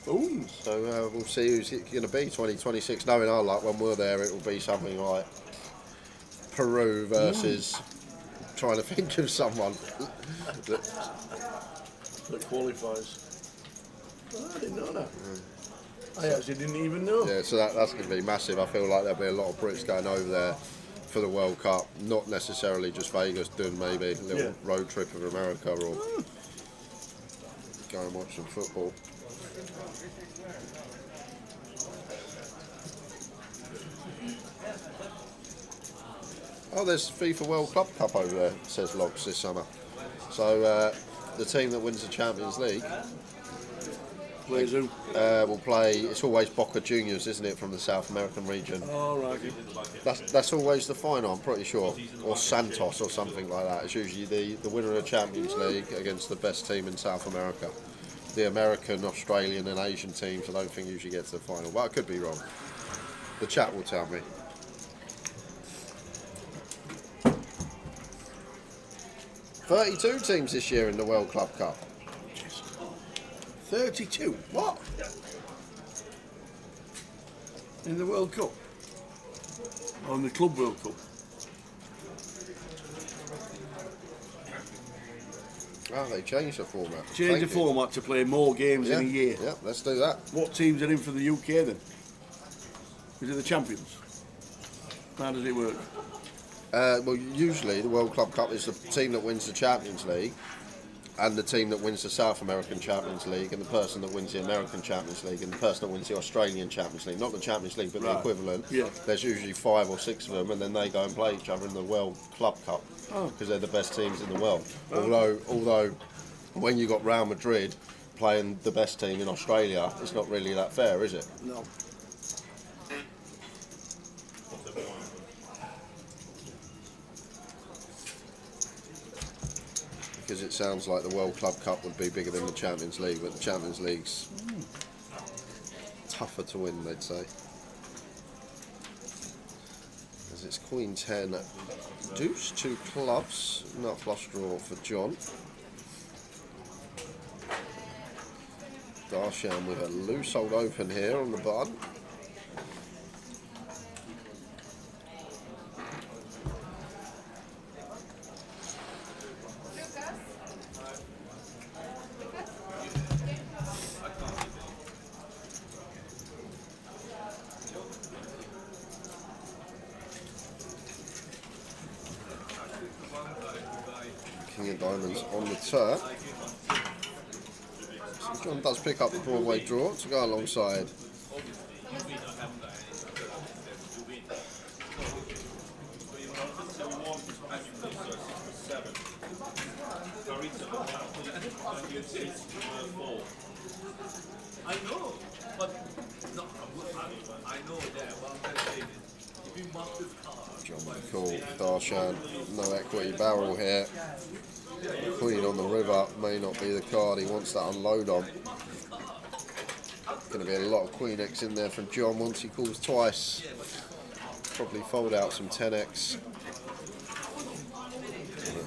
Boom. So we'll see who's it going to be 2026. Knowing our luck, when we're there, it will be something like Peru versus trying to think of someone. That qualifies. Oh, I didn't know that. I actually didn't even know. Yeah, so that's going to be massive. I feel like there'll be a lot of Brits going over there for the World Cup. Not necessarily just Vegas, doing maybe a little road trip of America or go and watch some football. Oh, there's FIFA World Club Cup over there, says Logs, this summer. So the team that wins the Champions League Plays who? will play. It's always Boca Juniors, isn't it, from the South American region? Oh, right. That's always the final, I'm pretty sure, or Santos or something like that. It's usually the winner of the Champions League against the best team in South America. The American, Australian, and Asian teams, I don't think usually get to the final, but I could be wrong. The chat will tell me. "32 teams this year in the World Club Cup." 32. What? In the World Cup? Or in the Club World Cup? Oh, they changed the format. Change the format to play more games in a year. Yeah, let's do that. What teams are in for the UK then? Is it the champions? How does it work? Well, usually the World Club Cup is the team that wins the Champions League and the team that wins the South American Champions League and the person that wins the American Champions League and the person that wins the Australian Champions League. Not the Champions League, but the equivalent. Yeah. There's usually 5 or 6 of them, and then they go and play each other in the World Club Cup because they're the best teams in the world. Although when you got Real Madrid playing the best team in Australia, it's not really that fair, is it? No. Because it sounds like the World Club Cup would be bigger than the Champions League, but the Champions League's tougher to win, they'd say. As it's Queen 10, Deuce, 2 clubs, nut flush draw for John. Darshan with a loose old open here on the button. King of Diamonds on the turn. So John does pick up the Broadway draw to go alongside. I know, but no, I know that. If you mark this card, John McCall, Darshan, no equity barrel here. Queen on the river may not be the card he wants to unload on. Going to be a lot of Queen X in there from John once he calls twice. Probably fold out some 10x.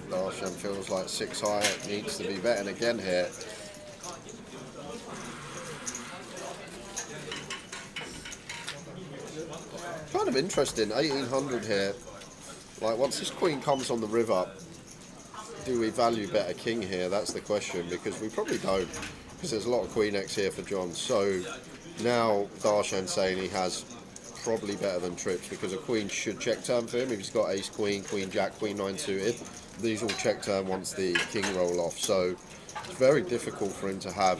Darshan feels like 6 high, needs to be betting again here. Kind of interesting, 1800 here. Like once this Queen comes on the river, do we value bet a king here? That's the question, because we probably don't, because there's a lot of Queen X here for John. So now Darshan saying he has probably better than trips, because a Queen should check turn for him if he's got Ace Queen, Queen Jack, Queen 9 suited. These all check turn once the king roll off, so it's very difficult for him to have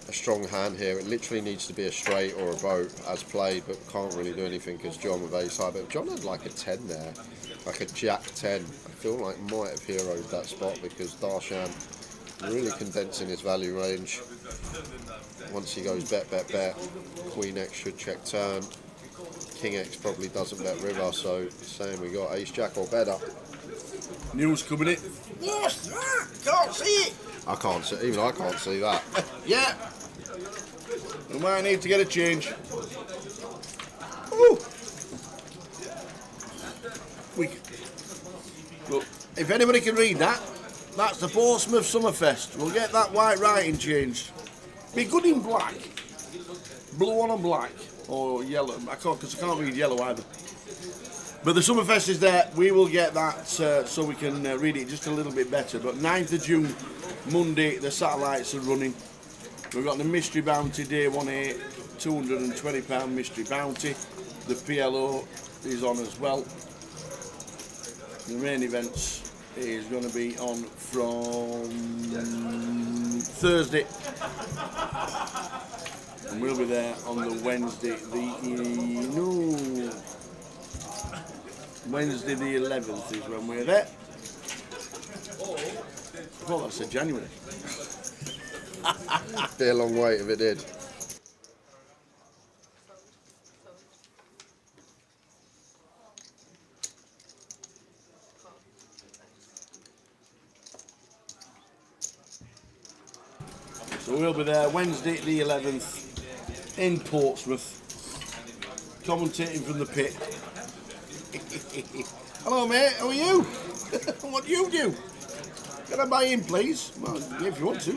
a strong hand here. It literally needs to be a straight or a vote as played, but can't really do anything because John with ace high. But John had like a 10 there, like a Jack 10. I feel like might have heroed that spot because Darshan really condensing his value range. Once he goes bet, bet, bet, Queen X should check turn. King X probably doesn't bet river, so saying we got Ace Jack or better. News coming in. What's that? Can't see it. I can't see, even I can't see that. Yeah. We might need to get a change. Ooh. Look, if anybody can read that, that's the Portsmouth Summerfest. We'll get that white writing changed. Be good in black. Blue on and black. Or yellow. Because I can't read yellow either. But the Summerfest is there. We will get that so we can read it just a little bit better. But 9th of June, Monday, the satellites are running. We've got the Mystery Bounty Day 1A, £220 Mystery Bounty. The PLO is on as well. The main events is going to be on from Thursday. And we'll be there on the Wednesday, Wednesday the 11th is when we're there. I thought that said January. Be a long wait if it did. So we'll be there Wednesday the 11th in Portsmouth, commentating from the pit. Hello mate, how are you? What do you do? Can I buy in please? Well, yeah, if you want to.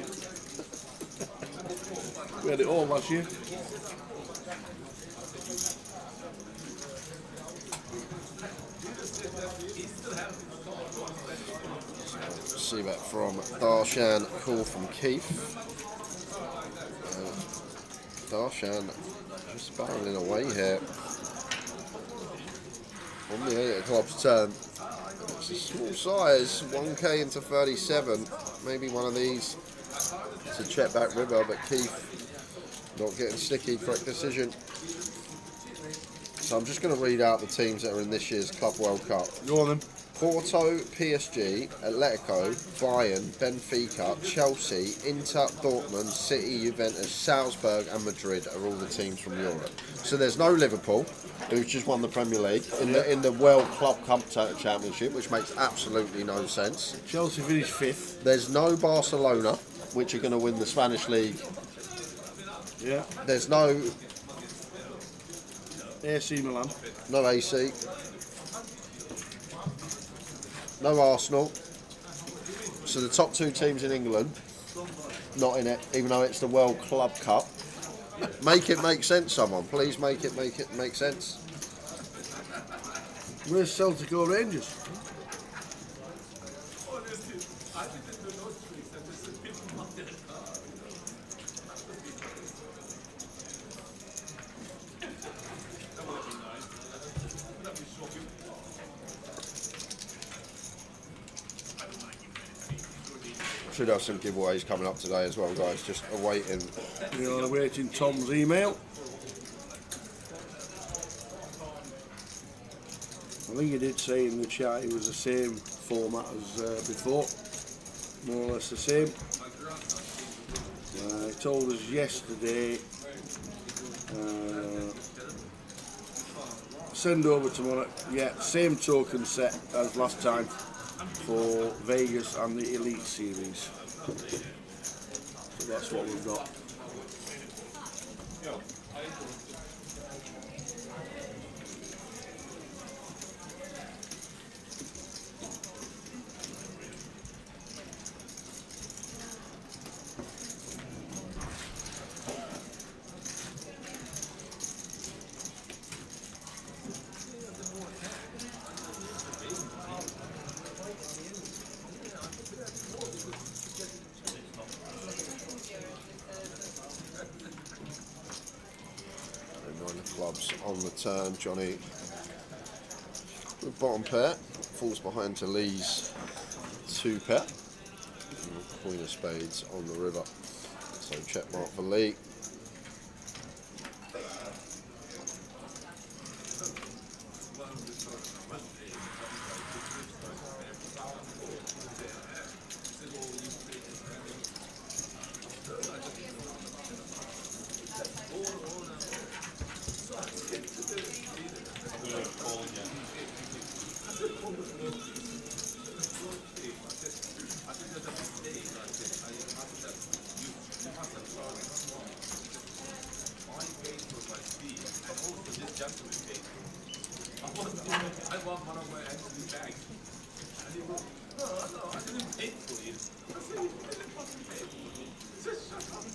We had it all last year. See that from Darshan, call from Keith. Darshan just barreling away here. On the 8 o'clock's turn. It's a small size, 1k into 37. Maybe one of these to check back river, but Keith not getting sticky, correct decision. So I'm just going to read out the teams that are in this year's Club World Cup. Go on then. Porto, PSG, Atletico, Bayern, Benfica, Chelsea, Inter, Dortmund, City, Juventus, Salzburg and Madrid are all the teams from Europe. So there's no Liverpool, who's just won the Premier League, in the World Club Cup Championship, which makes absolutely no sense. Chelsea finished 5th. There's no Barcelona, which are going to win the Spanish League. Yeah. There's no AC Milan. No AC. No Arsenal. So the top 2 teams in England, not in it, even though it's the World Club Cup. Make it make sense, someone. Please make it make sense. Where's Celtic or Rangers? Should have some giveaways coming up today as well, guys. Just awaiting. We are awaiting Tom's email. I think he did say in the chat it was the same format as before, more or less the same. He told us yesterday, send over tomorrow, yeah, same token set as last time for Vegas and the Elite Series. So that's what we've got. Clubs on the turn, Johnny with bottom pair, falls behind to Lee's 2 pair, and Queen of Spades on the river, so check mark for Lee.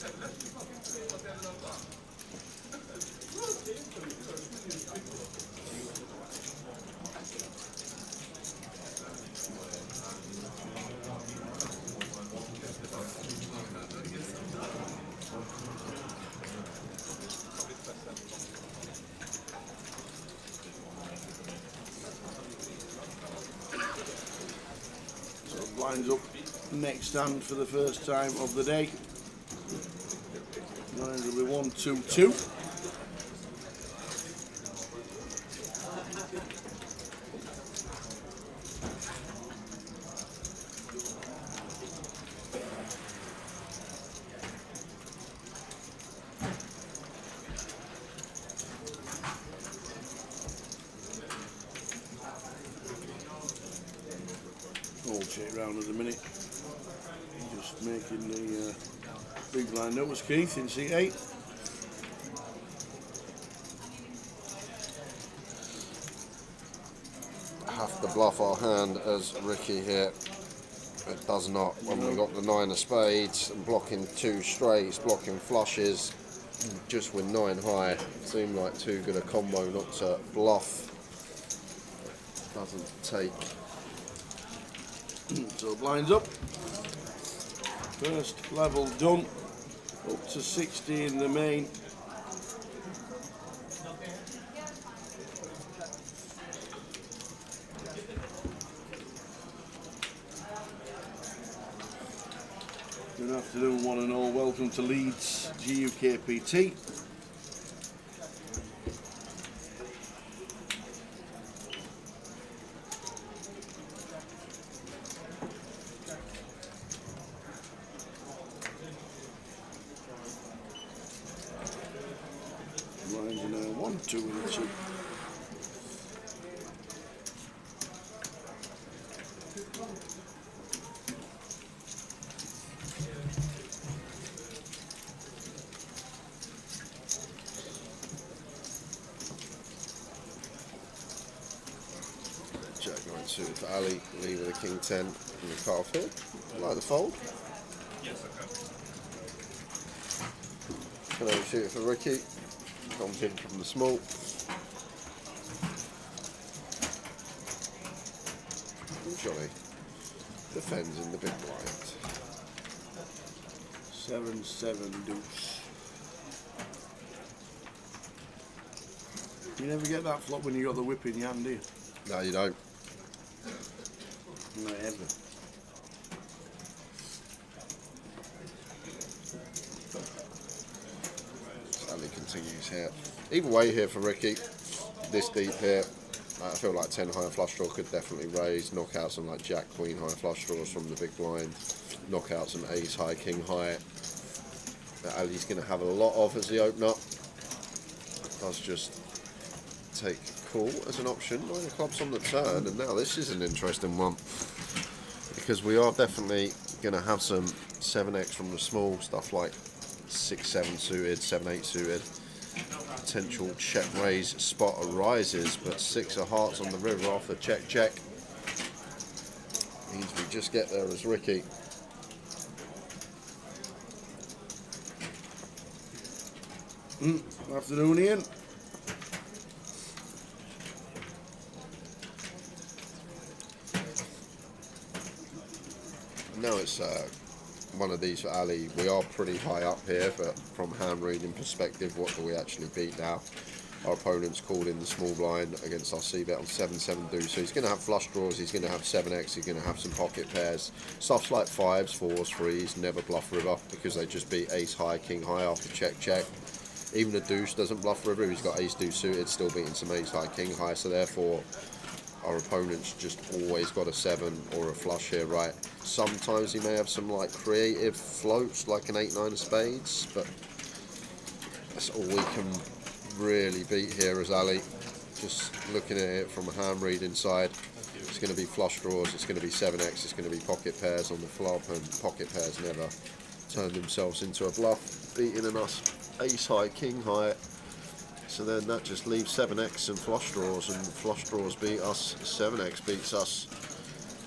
So blinds up next stand for the first time of the day. Blinds will be 1, 2, 2. All check round at the minute. Just making the big blind numbers, Keith, in seat 8. Have to bluff our hand as Ricky here. It does not. When we got the 9 of spades and blocking 2 straights, blocking flushes, just with 9 high, seemed like too good a combo not to bluff. Doesn't take. So blinds up. First level done. Up to 60 in the main. Good afternoon, one and all. Welcome to Leeds GUKPT. Lines are now 1, 2 and 2. Jack 9 suited for Ali, Lee with a king 10 and the cut off here. Like the fold. Yes, I can. Can I shoot it for Ricky? Comes in from the small. Johnny defends in the big blind. 7, 7 deuce. You never get that flop when you got the whip in your hand, do you? No, you don't. Not ever. Ali continues here. Either way here for Ricky. This deep here. I feel like 10 high flush draw could definitely raise. Knock out some like Jack, Queen high flush draws from the big blind. Knock out some Ace high, King high. That Ali's going to have a lot of as the opener. Does just take call as an option. 9 of clubs on the turn, and now this is an interesting one because we are definitely going to have some 7x from the small stuff like 6, 7 suited, 7, 8 suited. Potential check raise spot arises, but 6 of hearts on the river off the check check means we just get there as Ricky. Afternoon, Ian. Now it's one of these for Ali. We are pretty high up here, but from hand reading perspective, what do we actually beat now? Our opponent's called in the small blind against our C-bet on 7-7 deuce, so he's going to have flush draws, he's going to have 7x, he's going to have some pocket pairs. Stuffs like 5s, 4s, 3s, never bluff river because they just beat ace high, king high after check check. Even a deuce doesn't bluff river, he's got ace deuce suited, still beating some ace high, king high, so therefore our opponent's just always got a 7 or a flush here, right? Sometimes he may have some like creative floats like an 8-9 of spades, but that's all we can really beat here as Ali. Just looking at it from a hand reading side, it's going to be flush draws, it's going to be 7x, it's going to be pocket pairs on the flop, and pocket pairs never turn themselves into a bluff, beating an us ace high, king high. So then that just leaves 7x and flush draws, and flush draws beat us, 7x beats us.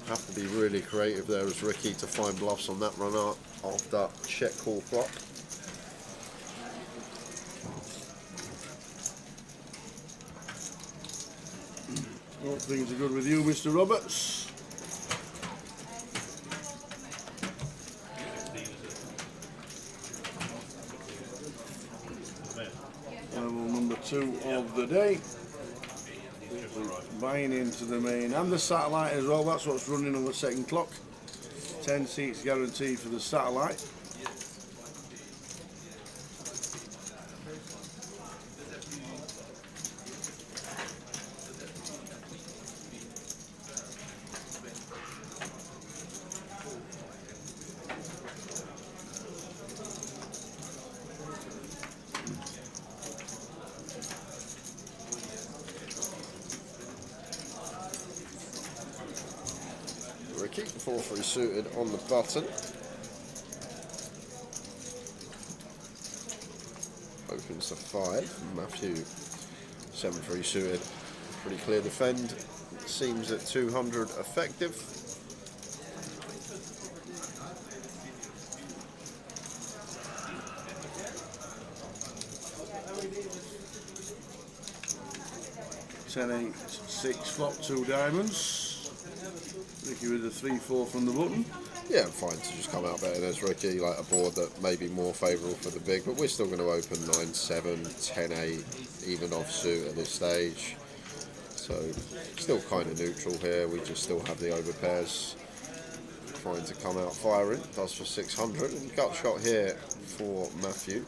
Have to be really creative there as Ricky to find bluffs on that run out after check call flop. Hope things are good with you, Mr. Roberts. Level number 2 of the day. Buying into the main and the satellite as well. That's what's running on the second clock. 10 seats guaranteed for the satellite. Ricky, 4-3 suited on the button. Opens to 5. Matthew, 7-3 suited. Pretty clear defend. Seems at 200 effective. Ten, 8, 6 flop, 2 diamonds. Ricky with a 3-4 from the button. Yeah, I'm fine to just come out better than Ricky, like a board that may be more favourable for the big, but we're still going to open 9-7, 10-8, even offsuit at this stage. So, still kind of neutral here. We just still have the overpairs trying to come out firing. Does for 600, and gut shot here for Matthew.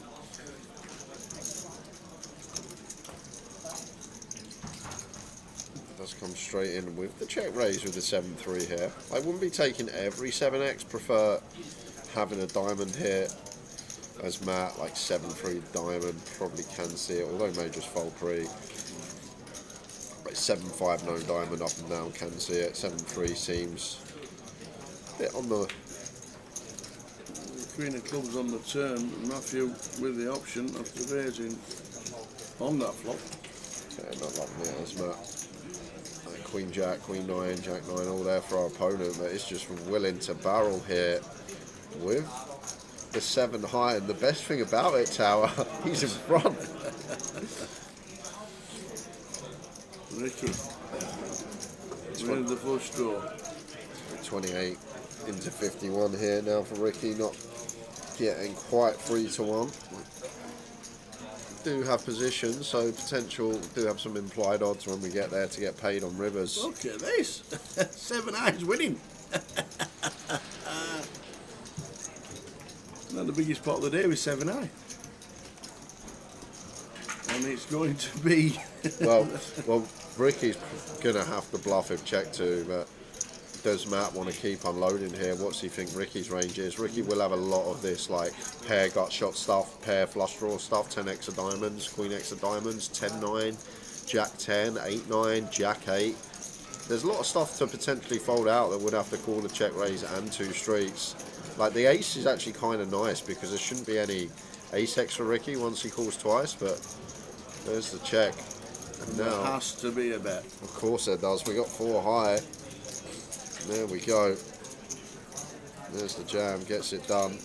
Does come straight in with the check raise with the 7-3 here. I wouldn't be taking every 7x, prefer having a diamond here as Matt, like 7-3 diamond, probably can see it, although may just fold pre. Like 7-5 no diamond up and down, can see it. 7-3 seems a bit on the... Queen of clubs on the turn, Matthew with the option after raising on that flop. Yeah, not loving it as Matt. Queen Jack, Queen 9, Jack 9, all there for our opponent, but it's just willing to barrel here with the 7 high. And the best thing about it, Tower, he's in front. Ricky with the flush draw. 28 into 51 here now for Ricky, not getting quite 3-1. Do have position, so potential, do have some implied odds when we get there to get paid on rivers. Look at this. 7 eyes winning. Not the biggest pot of the day with 7 eye. And it's going to be well, Ricky's gonna have to bluff if check 2, but does Matt want to keep unloading here? What's he think Ricky's range is? Ricky will have a lot of this like pair gut shot stuff, pair flush draw stuff, 10x of diamonds, queen x of diamonds, 10-9, jack 10, 8-9, jack 8. There's a lot of stuff to potentially fold out that would have to call the check raise and 2 streets. Like the ace is actually kind of nice because there shouldn't be any ace x for Ricky once he calls twice, but there's the check. And now, there has to be a bet. Of course there does. We got 4 high. There we go. There's the jam, gets it done,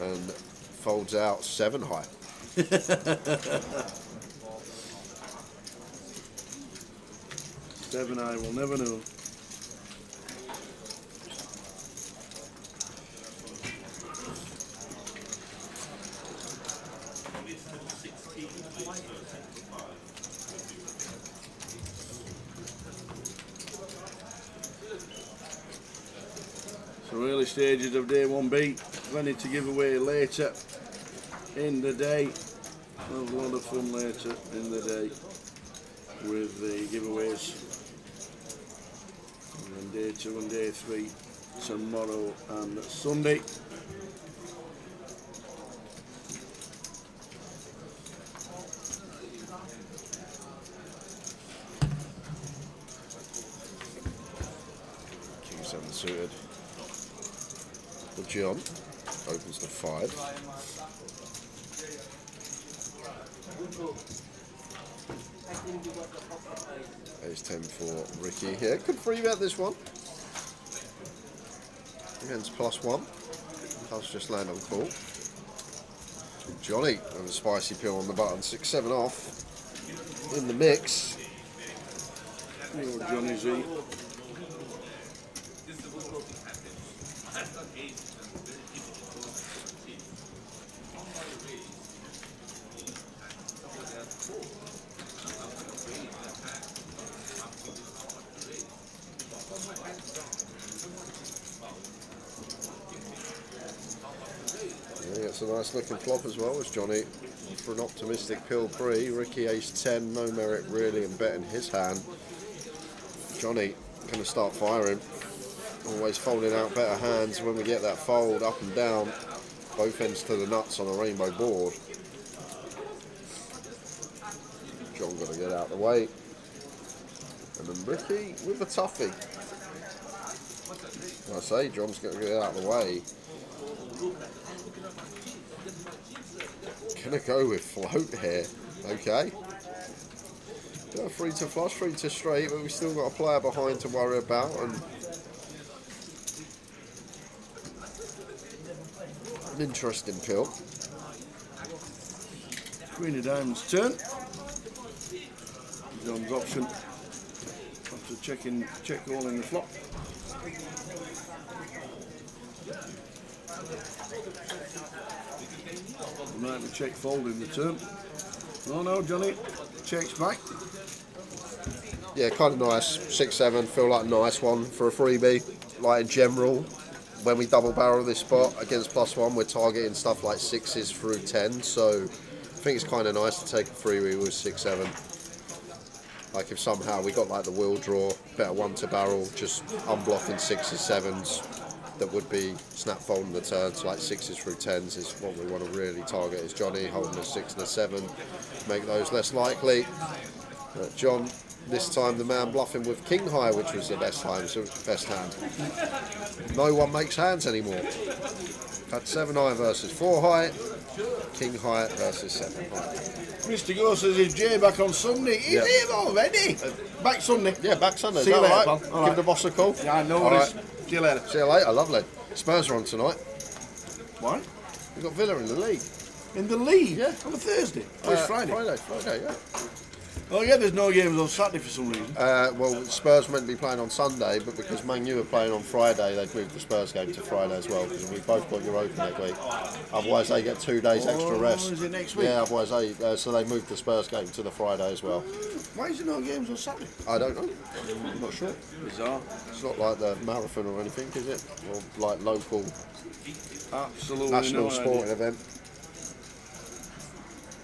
and folds out 7 high. 7 eye will never know. So early stages of day 1B, plenty to give away later in the day. A lot of fun later in the day with the giveaways. And then day 2 and day 3 tomorrow and Sunday. King 7 suited. The John opens to 5. Ace 10 for Ricky here. Could free bet this one. Against +1. Plus just land on call. Johnny with a spicy pill on the button. 6-7 off in the mix. Oh, Johnny Z. Yeah, it's a nice looking flop as well as Johnny. For an optimistic pill pre, Ricky ace 10, no merit really in betting his hand. Johnny going to start firing. Always folding out better hands when we get that fold up and down. Both ends to the nuts on a rainbow board. John got to get out of the way. And then Ricky with a toughie. I say John's got to get out of the way. Gonna go with float here. Okay. Got a 3 to flush, 3 to straight, but we still got a player behind to worry about. And an interesting pill. Queen of Diamonds turn. John's option. After check all in the flop. Might be check fold in the turn. Oh no, Johnny. Checks back. Yeah, kind of nice. 6-7, feel like a nice one for a freebie. Like in general, when we double barrel this spot against +1, we're targeting stuff like 6s through 10. So I think it's kind of nice to take a freebie with 6-7. Like if somehow we got like the wheel draw, better one to barrel, just unblocking 6s, 7s. That would be snap folding the turns, like 6s through 10s is what we want to really target. Is Johnny holding a 6 and a 7, make those less likely. John, this time the man bluffing with king high, which was the best time, so best hand. No one makes hands anymore. Had 7 high versus 4 high, king high versus 7 high. Mr. Go says is Jay back on Sunday. He's here already. Back Sunday. Yeah, back Sunday. See you later, right? pal. Give Right. the boss a call. Yeah, I know All what right. See you later. See you later, lovely. Spurs are on tonight. What? We've got Villa in the league. In the league? Yeah. On a Thursday? Oh, it's Friday. Friday, yeah. Oh yeah, there's no games on Saturday for some reason. Well, Spurs were meant to be playing on Sunday, but because Man U were playing on Friday, they've moved the Spurs game to Friday as well, because we've both got Europa next week. Otherwise, they get 2 days extra rest. Is it next week? Yeah, otherwise, so they moved the Spurs game to the Friday as well. Why is there no games on Saturday? I don't know. I'm not sure. Bizarre. It's not like the marathon or anything, is it? Or like local Absolutely national no sporting idea. event.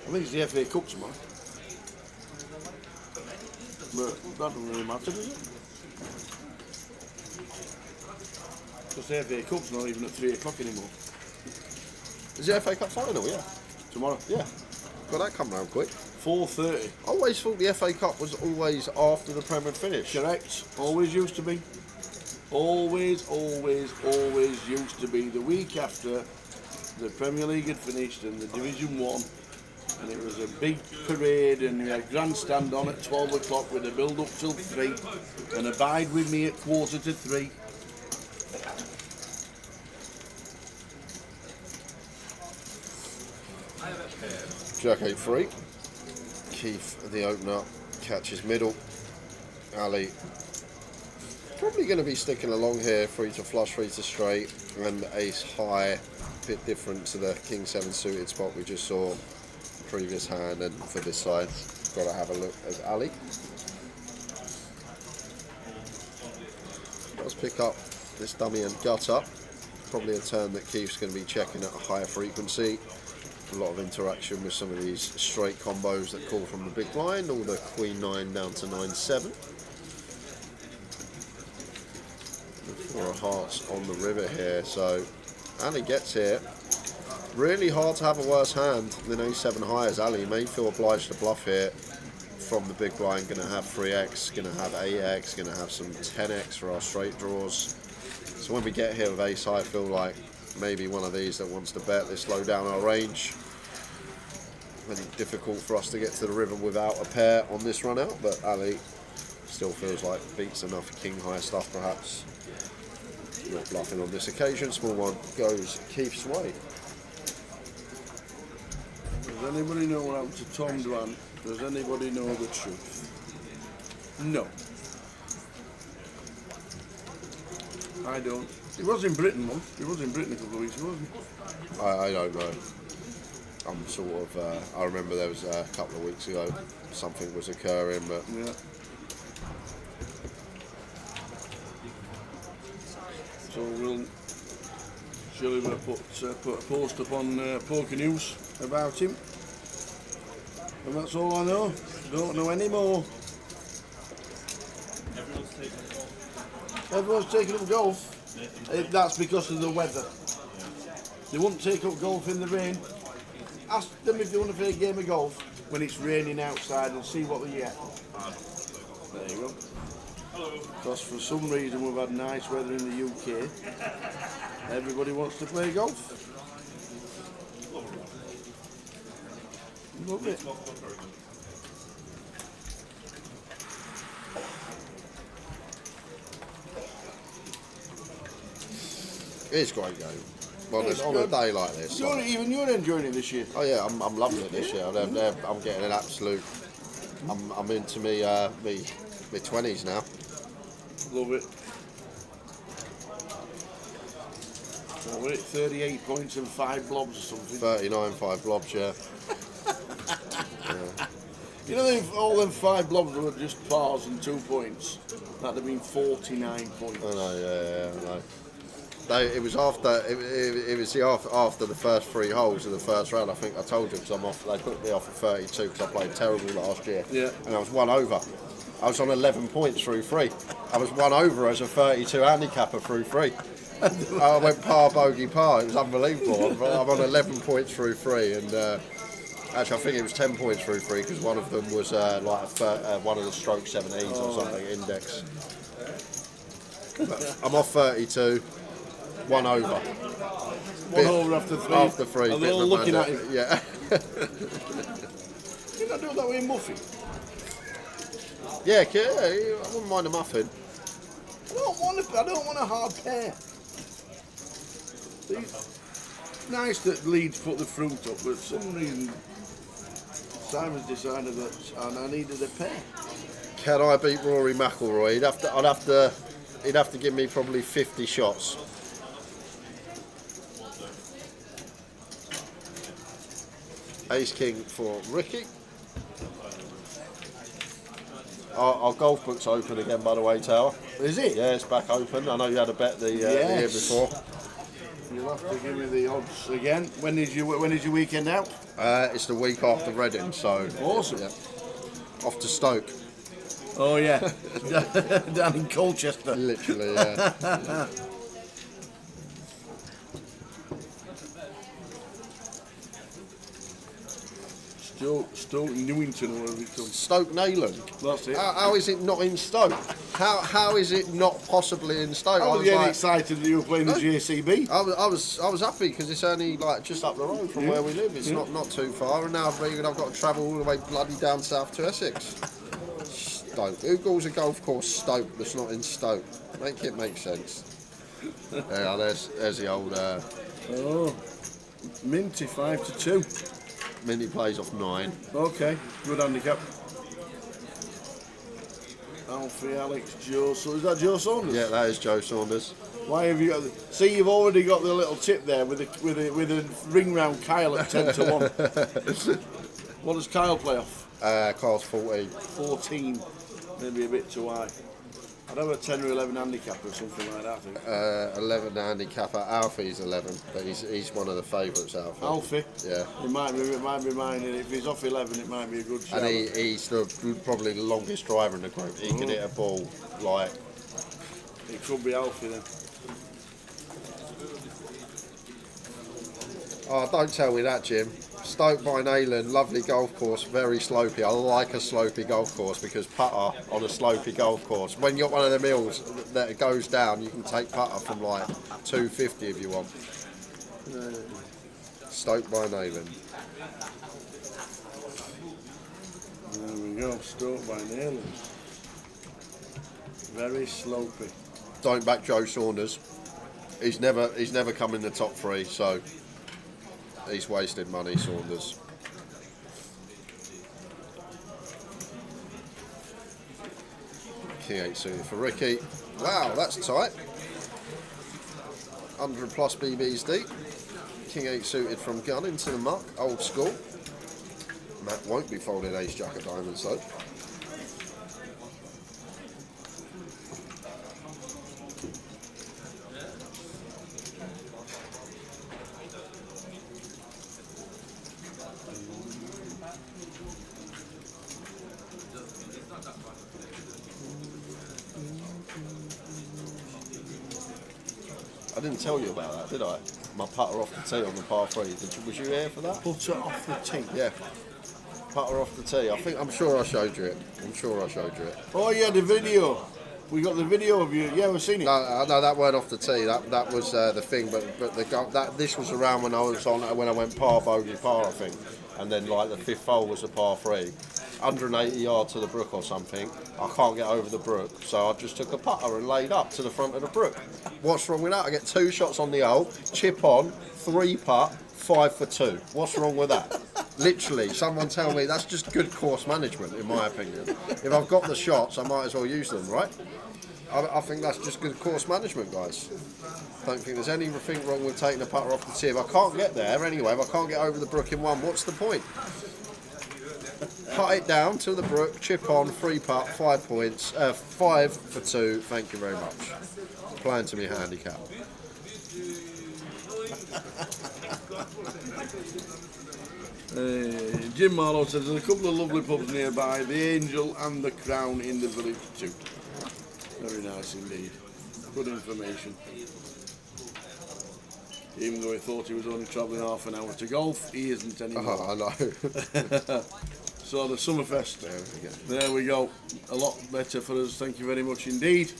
I think it's the FA Cup tomorrow. But that doesn't really matter, does it? Because the FA Cup's not even at 3 o'clock anymore. Is the FA Cup final? Yeah. Tomorrow. Yeah. Got that come round quick. 4:30. I always thought the FA Cup was always after the Premier finish. Correct. Always used to be. Always used to be the week after the Premier League had finished and the Division 1. And it was a big parade and we had grandstand on at 12 o'clock with a build up till 3 and abide with me at 2:45. Jack 8-3. Keith, the opener, catches middle. Ali probably going to be sticking along here. 3 to flush, 3 to straight, and ace high. Bit different to the king 7 suited spot we just saw previous hand, and for this side, got to have a look at Ali. Let's pick up this dummy and gutter. Probably a turn that Keith's going to be checking at a higher frequency. A lot of interaction with some of these straight combos that call from the big blind, all the queen 9 down to 9-7. 4 of hearts on the river here, so Ali gets here. Really hard to have a worse hand than a7 high as Ali. May feel obliged to bluff here from the big blind. Going to have 3x, going to have 8x, going to have some 10x for our straight draws. So when we get here with ace high, I feel like maybe one of these that wants to bet this slow down our range. And difficult for us to get to the river without a pair on this run out, but Ali still feels like beats enough king high stuff perhaps. Not bluffing on this occasion. Small one goes Keith's way. Does anybody know what happened to Tom Dwan? Does anybody know the truth? No. I don't. He was in Britain once. He was in Britain a couple of weeks ago, wasn't he? I don't know. I'm sort of. I remember there was a couple of weeks ago something was occurring, but Yeah. So surely we'll put a post up on Poker News about him. And that's all I know. Don't know any more. Everyone's taking up golf. That's because of the weather. They wouldn't take up golf in the rain. Ask them if they want to play a game of golf when it's raining outside and see what they get. There you go. Because for some reason we've had nice weather in the UK. Everybody wants to play golf. Love it. it's a great game. On a day like this. Even you're enjoying it this year. Oh yeah, I'm loving it this year. I'm getting an absolute. I'm into me 20s now. Love it. What were it? 38 points and 5 blobs or something. 39, 5 blobs, yeah. You know, if all them 5 blobs were just pars and 2 points, that'd have been 49 points. I know, yeah, I know. It was after after the first 3 holes of the first round. I think I told you because I'm off. They put me off at 32 because I played terrible last year. Yeah. And I was 1 over. I was on 11 points through 3. I was 1 over as a 32 handicapper through 3. I went par, bogey, par. It was unbelievable. I'm on 11 points through 3, and actually I think it was 10 points through 3 because one of them was one of the stroke 17s or something index. But I'm off 32. 1 over. 1 over after 3. After 3. And they're all looking at him. Yeah. You're not doing that with a muffin. Yeah, I wouldn't mind a muffin. I don't want a hard pear. It's nice that Leeds put the fruit up, but for some reason Simon's decided that I needed a pear. Can I beat Rory McIlroy? He'd have to give me probably 50 shots. Ace King for Ricky. Our golf book's open again, by the way, Tower. Is it? Yeah, it's back open. I know you had a bet the year before. You'll have to give me the odds again. When is your weekend out? It's the week after Reading, so Awesome. Yeah. Off to Stoke. Oh yeah, down in Colchester. Literally, yeah. Stoke Newington or whatever it's called. Stoke Nayland. That's it. How is it not in Stoke? How is it not possibly in Stoke? I was getting excited that you were playing the JCB. I was happy because it's only like just up the road from where we live. It's not too far, and now I've got to travel all the way bloody down south to Essex. Stoke. Who calls a golf course Stoke that's not in Stoke? Make it make sense. Yeah, there's the old. Minty 5-2. Minty plays off 9. Okay, good handicap. Alfie, Alex, Joe. So is that Joe Saunders? Yeah, that is Joe Saunders. Why have you got? See, you've already got the little tip there with a ring round Kyle at 10-1. What does Kyle play off? Kyle's 14. 14, maybe a bit too high. I'd have a 10 or 11 handicap or something like that, I think. 11 handicapper. Alfie's 11, but he's one of the favourites. Alfie. Yeah. It might be mine, and if he's off 11, it might be a good shot. And he's probably the longest driver in the group. He can hit a ball like. It could be Alfie then. Oh, don't tell me that, Jim. Stoke by Nayland, lovely golf course, very slopey. I like a slopey golf course because putter on a slopey golf course. When you're one of the hills that goes down, you can take putter from like 250 if you want. Stoke by Nayland. There we go, Stoke by Nayland. Very slopey. Don't back Joe Saunders. He's never come in the top 3, so. He's wasted money, Saunders. King 8 suited for Ricky. Wow, that's tight. 100 plus BBs deep. King 8 suited from gun into the muck, old school. Matt won't be folding ace jack of diamonds though. I didn't tell you about that, did I? My putter off the tee on the par 3. Was you here for that? Putter off the tee. Yeah. Putter off the tee. I'm sure I showed you it. Oh yeah, the video. We got the video of you. Yeah, we've seen it. No, that weren't off the tee. That was the thing. But this was around when I went par bogey par, I think. And then like the 5th hole was a par 3. 180 yards to the brook or something. I can't get over the brook, so I just took a putter and laid up to the front of the brook. What's wrong with that? I get 2 shots on the hole, chip on, 3 putt, 5 for 2. What's wrong with that? Literally, someone tell me that's just good course management, in my opinion. If I've got the shots, I might as well use them, right? I think that's just good course management, guys. Don't think there's anything wrong with taking a putter off the tee. If I can't get there anyway, if I can't get over the brook in one, what's the point? Putt it down to the brook, chip on, 3 putt, 5 points, 5 for 2. Thank you very much. Playing to me handicap. Jim Marlowe says there's a couple of lovely pubs nearby, the Angel and the Crown in the village too. Very nice indeed. Good information. Even though he thought he was only travelling half an hour to golf, he isn't anymore. I know. So the Summerfest, there we go. A lot better for us, thank you very much indeed.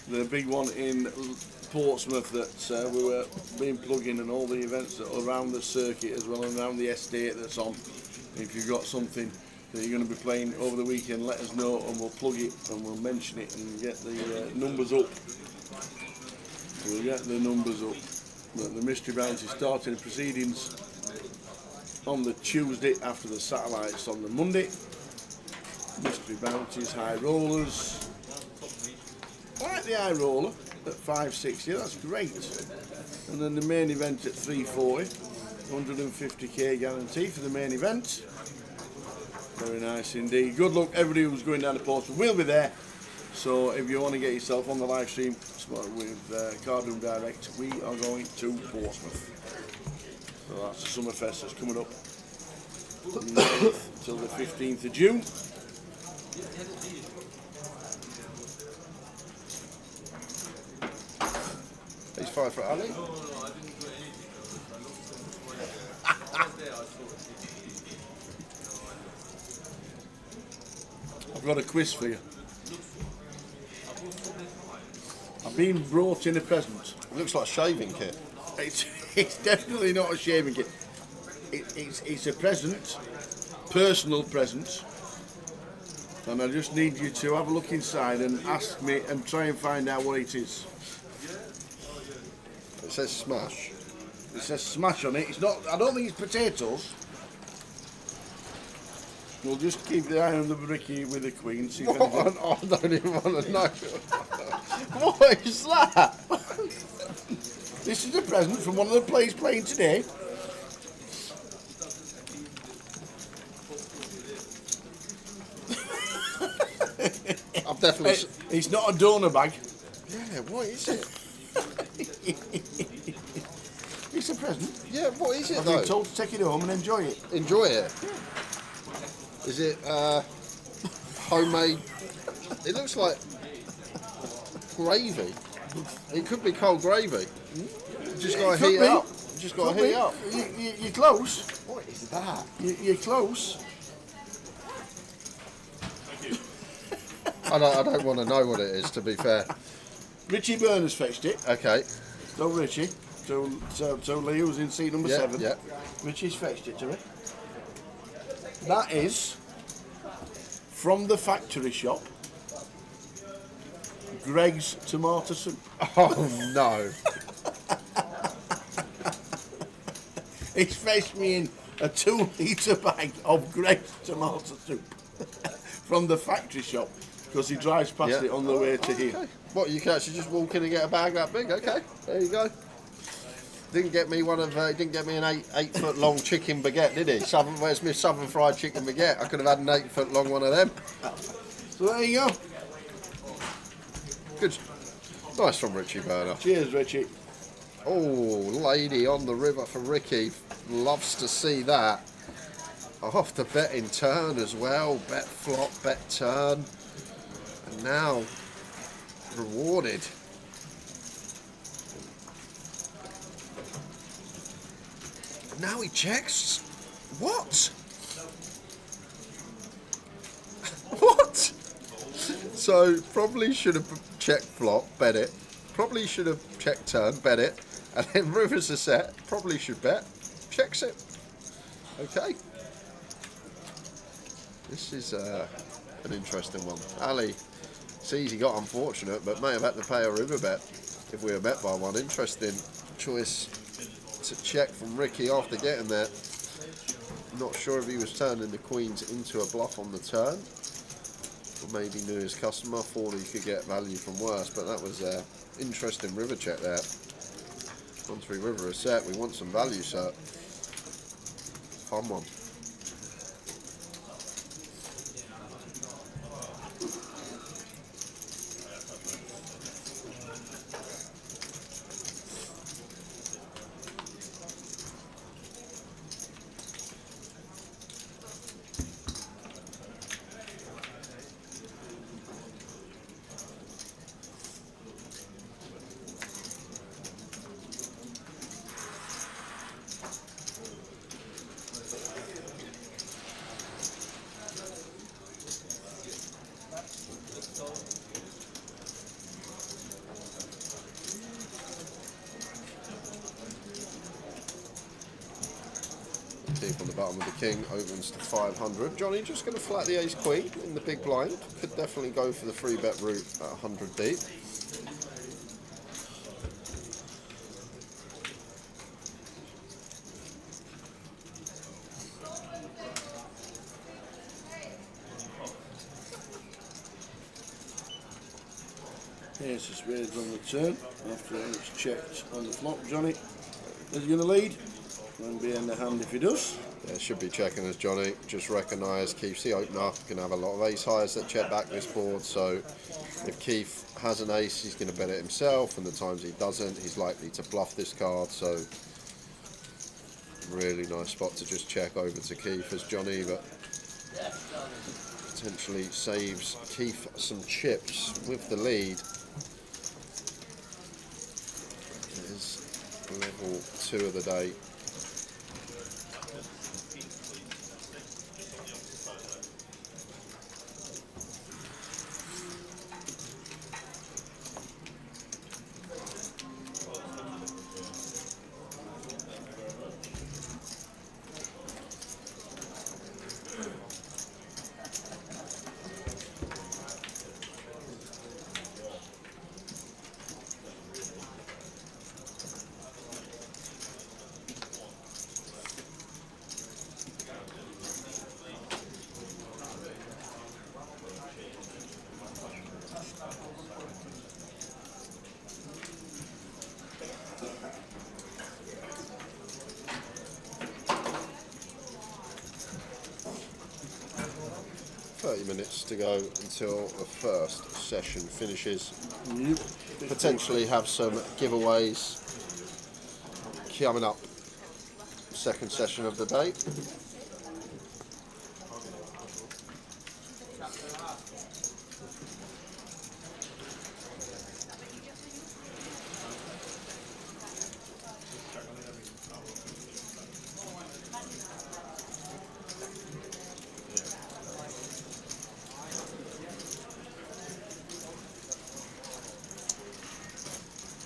The big one in Portsmouth that we were being plugging, and all the events that are around the circuit as well and around the estate that's on. If you've got something that you're going to be playing over the weekend, let us know and we'll plug it and we'll mention it and get the numbers up. We'll get the numbers up. But the Mystery Bounty starting proceedings on the Tuesday after the satellites on the Monday. Mystery Bounties, high rollers. I like the high roller at 560, that's great. And then the main event at 340, 150k guarantee for the main event. Very nice indeed. Good luck everybody who's going down to Portsmouth. We'll be there. So if you want to get yourself on the live stream with Cardroom Direct, we are going to Portsmouth. So that's the Summerfest that's coming up from the 9th till the 15th of June. He's 5 for Ali. I've got a quiz for you. I've been brought in a present. It looks like a shaving kit. It's definitely not a shaving kit. It's a present, personal present, and I just need you to have a look inside and ask me and try and find out what it is. It says smash. It says smash on it. It's not. I don't think it's potatoes. We'll just keep the eye on the bricky with the queen. See if anything... I don't even want to know. What is that? This is a present from one of the players playing today. I've definitely. It's not a donor bag. Yeah, what is it? It's a present. Yeah, what is it I've though? been told to take it home and enjoy it. Enjoy it. Is it homemade? It looks like gravy. It could be cold gravy. Just got to heat it up. Just got to heat it up. You're close. What is that? You're close. I don't want to know what it is, to be fair. Richie Byrne's fetched it. Okay. So Richie. So Lee, who's in seat number 7. Yeah. Richie's fetched it to me. That is from the factory shop. Greg's tomato soup. Oh no. He's fetched me in a 2-litre bag of Greg's tomato soup from the factory shop because he drives past it on the way to here. What, you can actually just walk in and get a bag that big? Okay, there you go. Didn't get me didn't get me an 8 foot long chicken baguette, did he? Where's my southern fried chicken baguette? I could have had an 8 foot long one of them. So there you go. Good. Nice from Richie Burner. Cheers, Richie. Oh, lady on the river for Ricky. Loves to see that. Off the betting turn as well. Bet flop, bet turn. And now rewarded. Now he checks. What? What? So probably should have checked flop, bet it. Probably should have checked turn, bet it. And then rivers are set. Probably should bet. Checks it. Okay. This is an interesting one. Ali sees he got unfortunate, but may have had to pay a river bet if we were bet by one. Interesting choice to check from Ricky after getting there. Not sure if he was turning the queens into a bluff on the turn, or maybe knew his customer, thought he could get value from worse, but that was an interesting river check there. Once we river is set, we want some value, sir. Fun one. Keep on the bottom of the king, opens to 500. Johnny just going to flat the ace queen in the big blind. Could definitely go for the free bet route at 100 deep. Here's the spades on the turn after it's checked on the flop. Johnny is going to lead. And be in the hand if he does. Yeah, should be checking as Johnny. Just recognise Keith's the opener. Going to have a lot of ace highs that check back this board. So if Keith has an ace, he's going to bet it himself. And the times he doesn't, he's likely to bluff this card. So really nice spot to just check over to Keith as Johnny, but potentially saves Keith some chips with the lead. It is level 2 of the day. Minutes to go until the first session finishes. Potentially have some giveaways coming up. Second session of the day.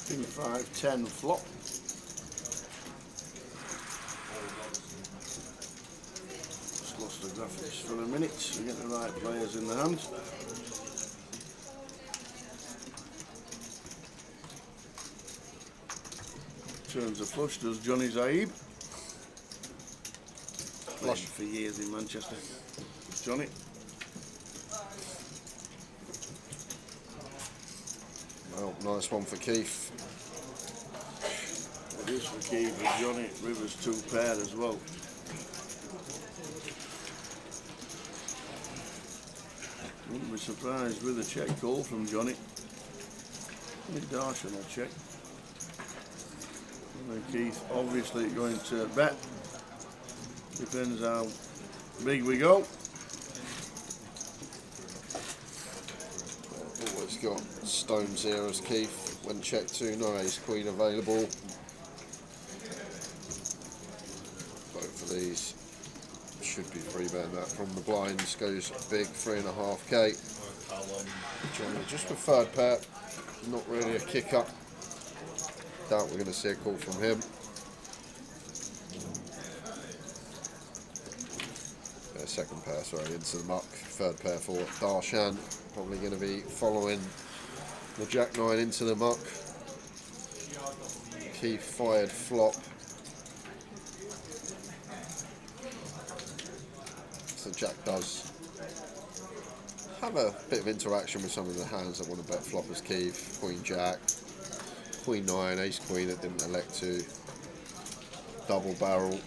King 5, 10 flop. Just lost the graphics for a minute to get the right players in the hand. Turns a flush, does Johnny Zaib. Played for years in Manchester. Johnny. Well, nice one for Keith. It is Rivers for keeper, Johnny Rivers 2 pair as well. Wouldn't be surprised with a check call from Johnny. I think Darshan will check. And then Keith obviously going to bet. Depends how big we go. Always got stones here as Keith. When check 2, no ace queen available. Both of these should be free betting that from the blinds. Goes big, 3.5k. Johnny just the third pair. Not really a kick up. Doubt we're going to see a call from him. Second pair, sorry, into the muck. Third pair for Darshan. Probably going to be following the Jack 9 into the muck. Keith fired flop. So Jack does have a bit of interaction with some of the hands that want to bet flop as Keith. Queen Jack, Queen 9, Ace Queen that didn't elect to. Double barrel.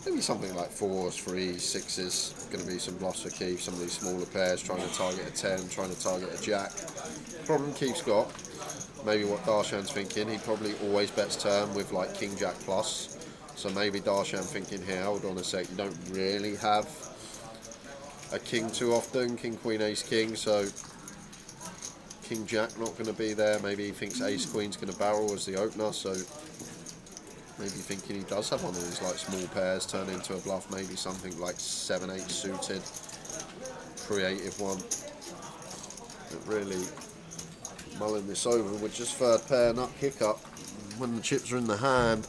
Maybe something like 4s, 3s, 6s. Going to be some bluffs for Keith. Some of these smaller pairs trying to target a 10, trying to target a Jack. Problem Keith's got, maybe what Darshan's thinking, he probably always bets turn with like King Jack plus. So maybe Darshan thinking here, hold on a sec, you don't really have a King too often, King, Queen, Ace, King, so King Jack not going to be there. Maybe he thinks Ace Queen's going to barrel as the opener, so maybe thinking he does have one of these like small pairs turn into a bluff, maybe something like 7-8 suited, creative one. But really mulling this over with just third pair nut kick up when the chips are in the hand.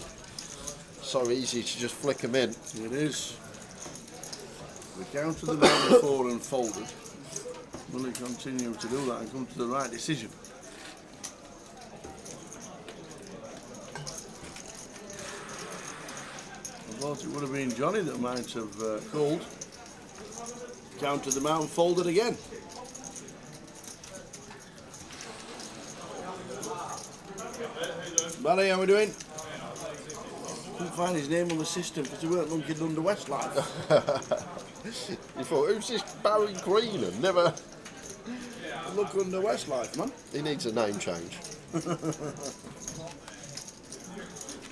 So easy to just flick them in. It is. We counted them down before and folded. Will he continue to do that and come to the right decision? I thought it would have been Johnny that might have called. Counted them out and folded again. Barry, how we doing? Couldn't find his name on the system because he weren't looking under Westlife. You thought, who's this Barry Green? And never. Look under Westlife, man. He needs a name change.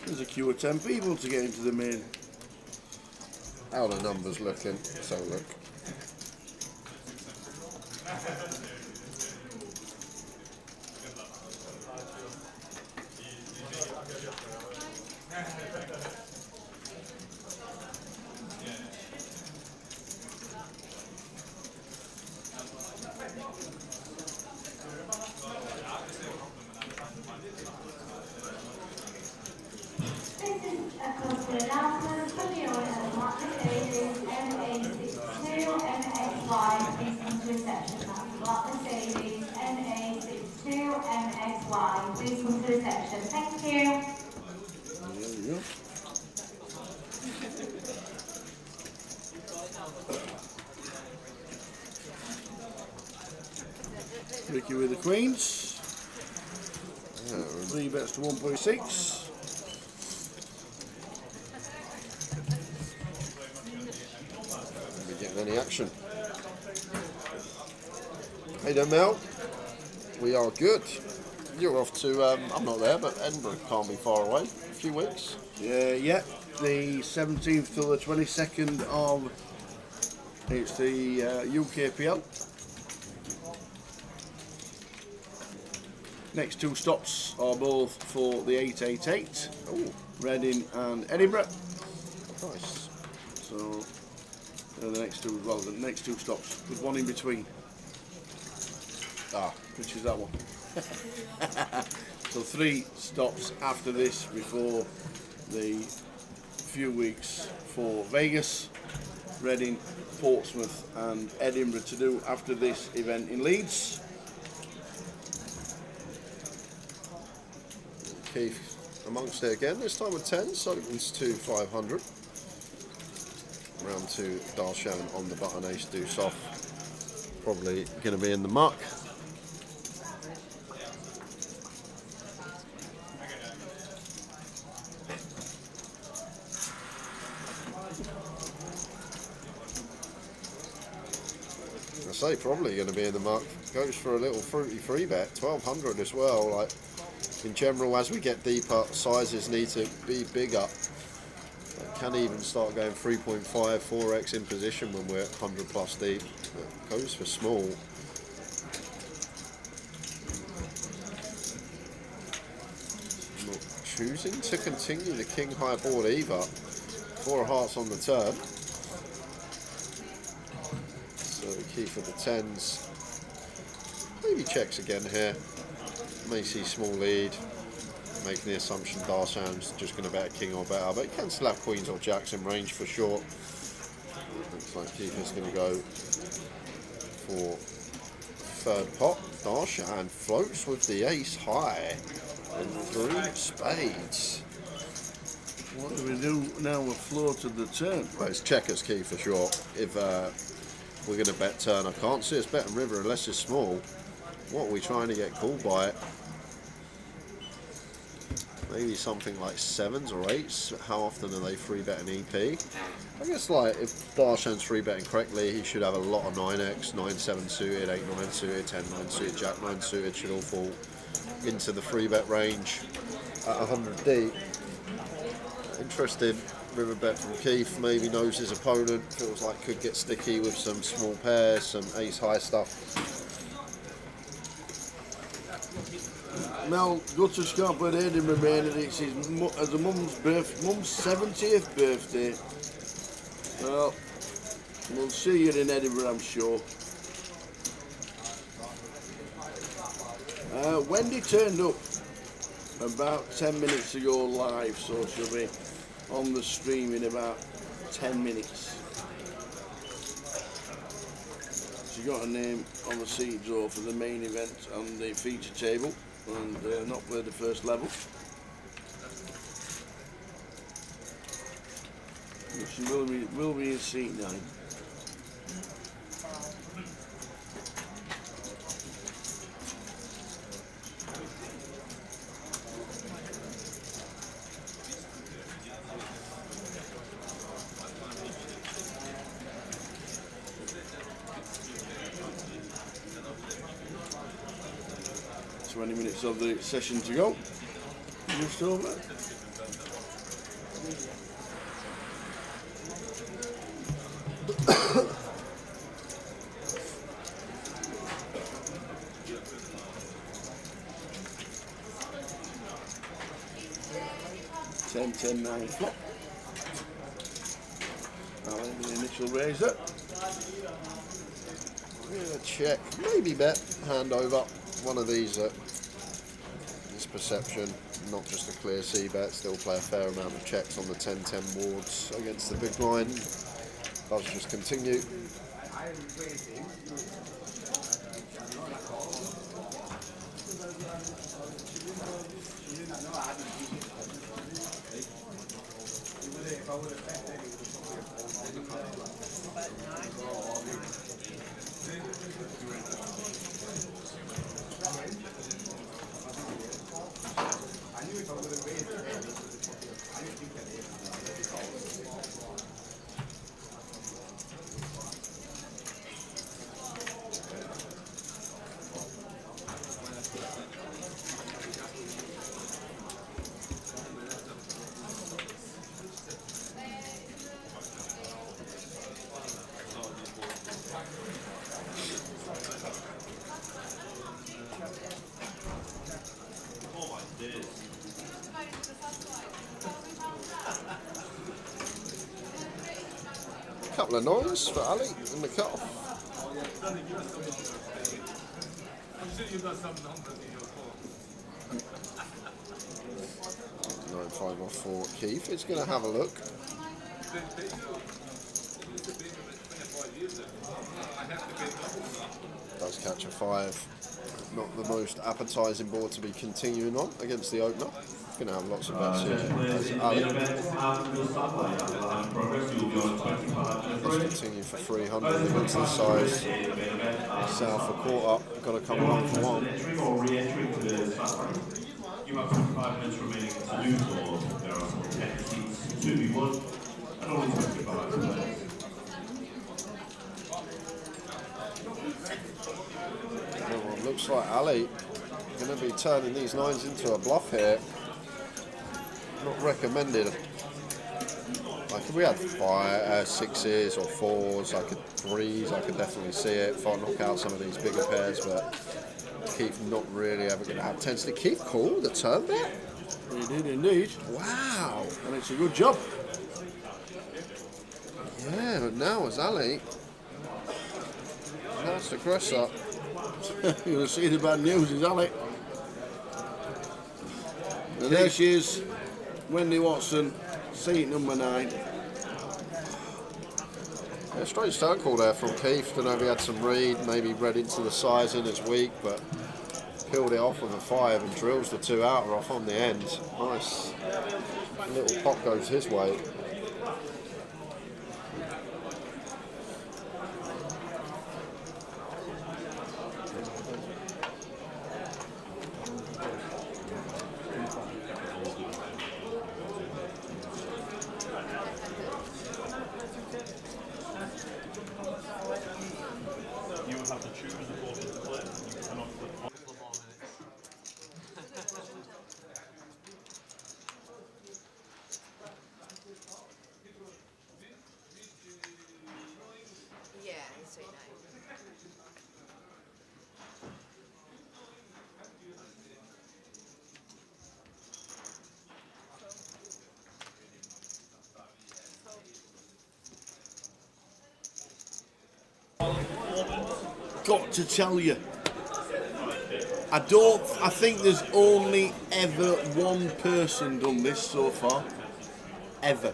There's a queue of 10 people to get into the main. How are the numbers looking? Let's have a look. Please come to reception. Thank you. There we go. Ricky with the queens. 3 bets to 1.6. Are we getting any action? Hey there, Mel. We are good. You're off to, I'm not there, but Edinburgh can't be far away. A few weeks. Yeah, the 17th till the 22nd of, it's the UKPL. Next 2 stops are both for the 888, Reading and Edinburgh. Nice. So the next 2 as well, the next 2 stops with 1 in between. Which is that one. So 3 stops after this before the few weeks for Vegas, Reading, Portsmouth and Edinburgh to do after this event in Leeds. Keith amongst it again, this time with 10, so it's to 500. Round 2, Darshan on the button, ace deuce off. Probably going to be in the muck. say probably going to be in the muck. Goes for a little fruity free bet, 1200 as well. Like in general, as we get deeper, sizes need to be bigger. It can even start going 3.5, 4x in position when we're 100 plus deep. It goes for small. Not choosing to continue the king high board either. 4 of hearts on the turn. So key for the 10s. Maybe checks again here. May see small lead. Making the assumption Darshan's just going to bet a king or better, but he can still have queens or jacks in range for sure. Looks like Keefer's going to go for third pot. Darshan floats with the ace high and 3 spades. What do we do now? We're floated the turn. Well, it's checkers key for sure. If we're going to bet turn, I can't see us betting river unless it's small. What are we trying to get called by? Maybe something like 7s or 8s. How often are they free betting EP? I guess like if Darshan's free betting correctly, he should have a lot of 9x, 9-7 suited, 8-9 suited, 10-9 suited, Jack-9 suited should all fall into the free bet range at 100 deep. Interesting river bet from Keith. Maybe knows his opponent. Feels like could get sticky with some small pairs, some ace high stuff. Mel Gutters can't put Ed in remaining. It's his as a mum's 70th birthday. Well, we'll see you in Edinburgh, I'm sure. Wendy turned up about 10 minutes ago live, so she'll be on the stream in about 10 minutes. She got her name on the seat draw for the main event on the feature table and not played the first level. But she will be in seat 9. Of the session to go. Just over. Ten, 9 flop. I'll end the initial raiser. Yeah, check. Maybe bet. Hand over. One of these perception, not just a clear C bet, still play a fair amount of checks on the 10-10 boards against the big blind. Does just continue. Couple of 9s for Ali in the cut-off. I'm sure you got some numbers in your phone. 9-5 off for Keith. He's going to have a look. Does catch a 5. Not the most appetising board to be continuing on against the opener. Going to have lots of bets here. Ali. Let's continue for 300 against the size. South for quarter. Got to come 1 for 1. You have 5 minutes remaining to do so. There are some 10 seats to be won and only 25 players. Ali going to be turning these 9s into a bluff here. Not recommended. Like if we had 6s or 4s, I could 3s, I could definitely see it if I knock out some of these bigger pairs, but Keith not really ever going to have 10s. Did Keith call the turn bet? He did indeed. Wow. And it's a good job. Yeah, but now as Ali, that's the cross up. You're going to see the bad news is Ali. And there she is, Wendy Watson, seat number 9. Yeah, strange turn call there from Keith. Don't know if he had some read, maybe read into the sizing as weak, but peeled it off with a 5 and drills the 2 outer off on the end. Nice. A little pop goes his way. You would have to choose the board to play. You cannot click on. Yeah, so you know. Got to tell you, I think there's only ever one person done this so far. Ever.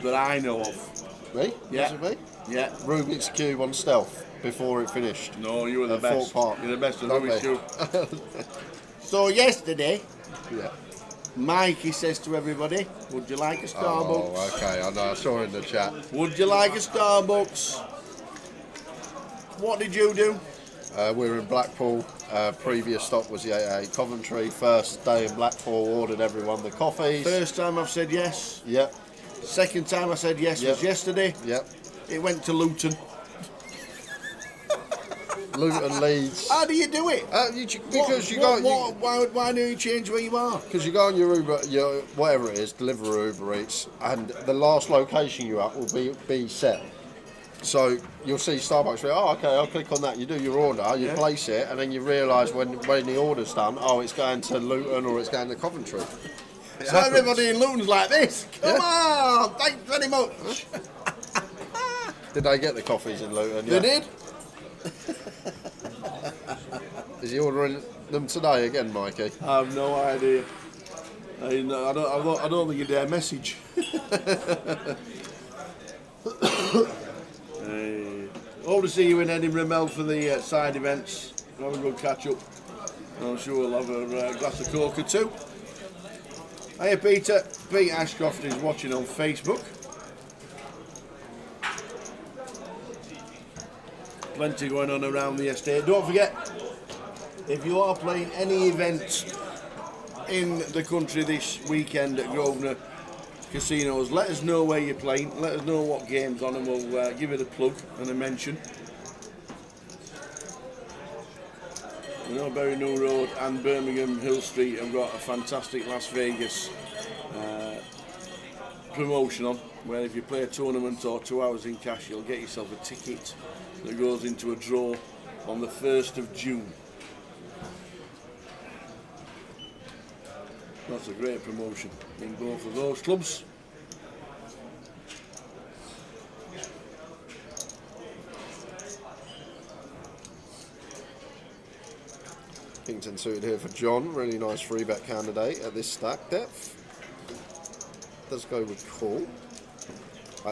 That I know of. Me? Yeah. Was it me? Yeah. Rubik's Cube on stealth before it finished. No, you were the At best. Thorpe Park. You're the best of Don't Rubik's we? Cube. So yesterday, Yeah. Mikey says to everybody, would you like a Starbucks? Oh, okay. I know. I saw it in the chat. Would you like a Starbucks? What did you do? We were in Blackpool. Previous stop was the Coventry. First day in Blackpool, ordered everyone the coffees. First time I've said yes. Yep. Second time I said yes was yesterday. Yep. It went to Luton. Luton Leeds. How do you do it? Why do you change where you are? Because you go on your Uber, your whatever it is, Deliveroo, Uber Eats, and the last location you're at will be set. So you'll see Starbucks. Oh, okay, I'll click on that. You do your order, you place it, and then you realise when the order's done, oh, it's going to Luton or it's going to Coventry. So everybody in Luton's like this. Come on, thanks very much. Did they get the coffees in Luton? They did. Is he ordering them today again, Mikey? I have no idea. I don't think you dare message. Hope to see you in Edinburgh, Mel, for the side events. Have a good catch up. I'm sure we'll have a glass of Coke or two. Hiya, Peter. Pete Ashcroft is watching on Facebook. Plenty going on around the estate. Don't forget, if you are playing any event in the country this weekend at Grosvenor Casinos, let us know where you're playing, let us know what game's on, and we'll give it a plug and a mention. You know, Berry New Road and Birmingham Hill Street have got a fantastic Las Vegas promotion on, where if you play a tournament or 2 hours in cash, you'll get yourself a ticket that goes into a draw on the 1st of June. That's a great promotion in both of those clubs. Kington suited here for John. Really nice free bet candidate at this stack depth. Does go with call.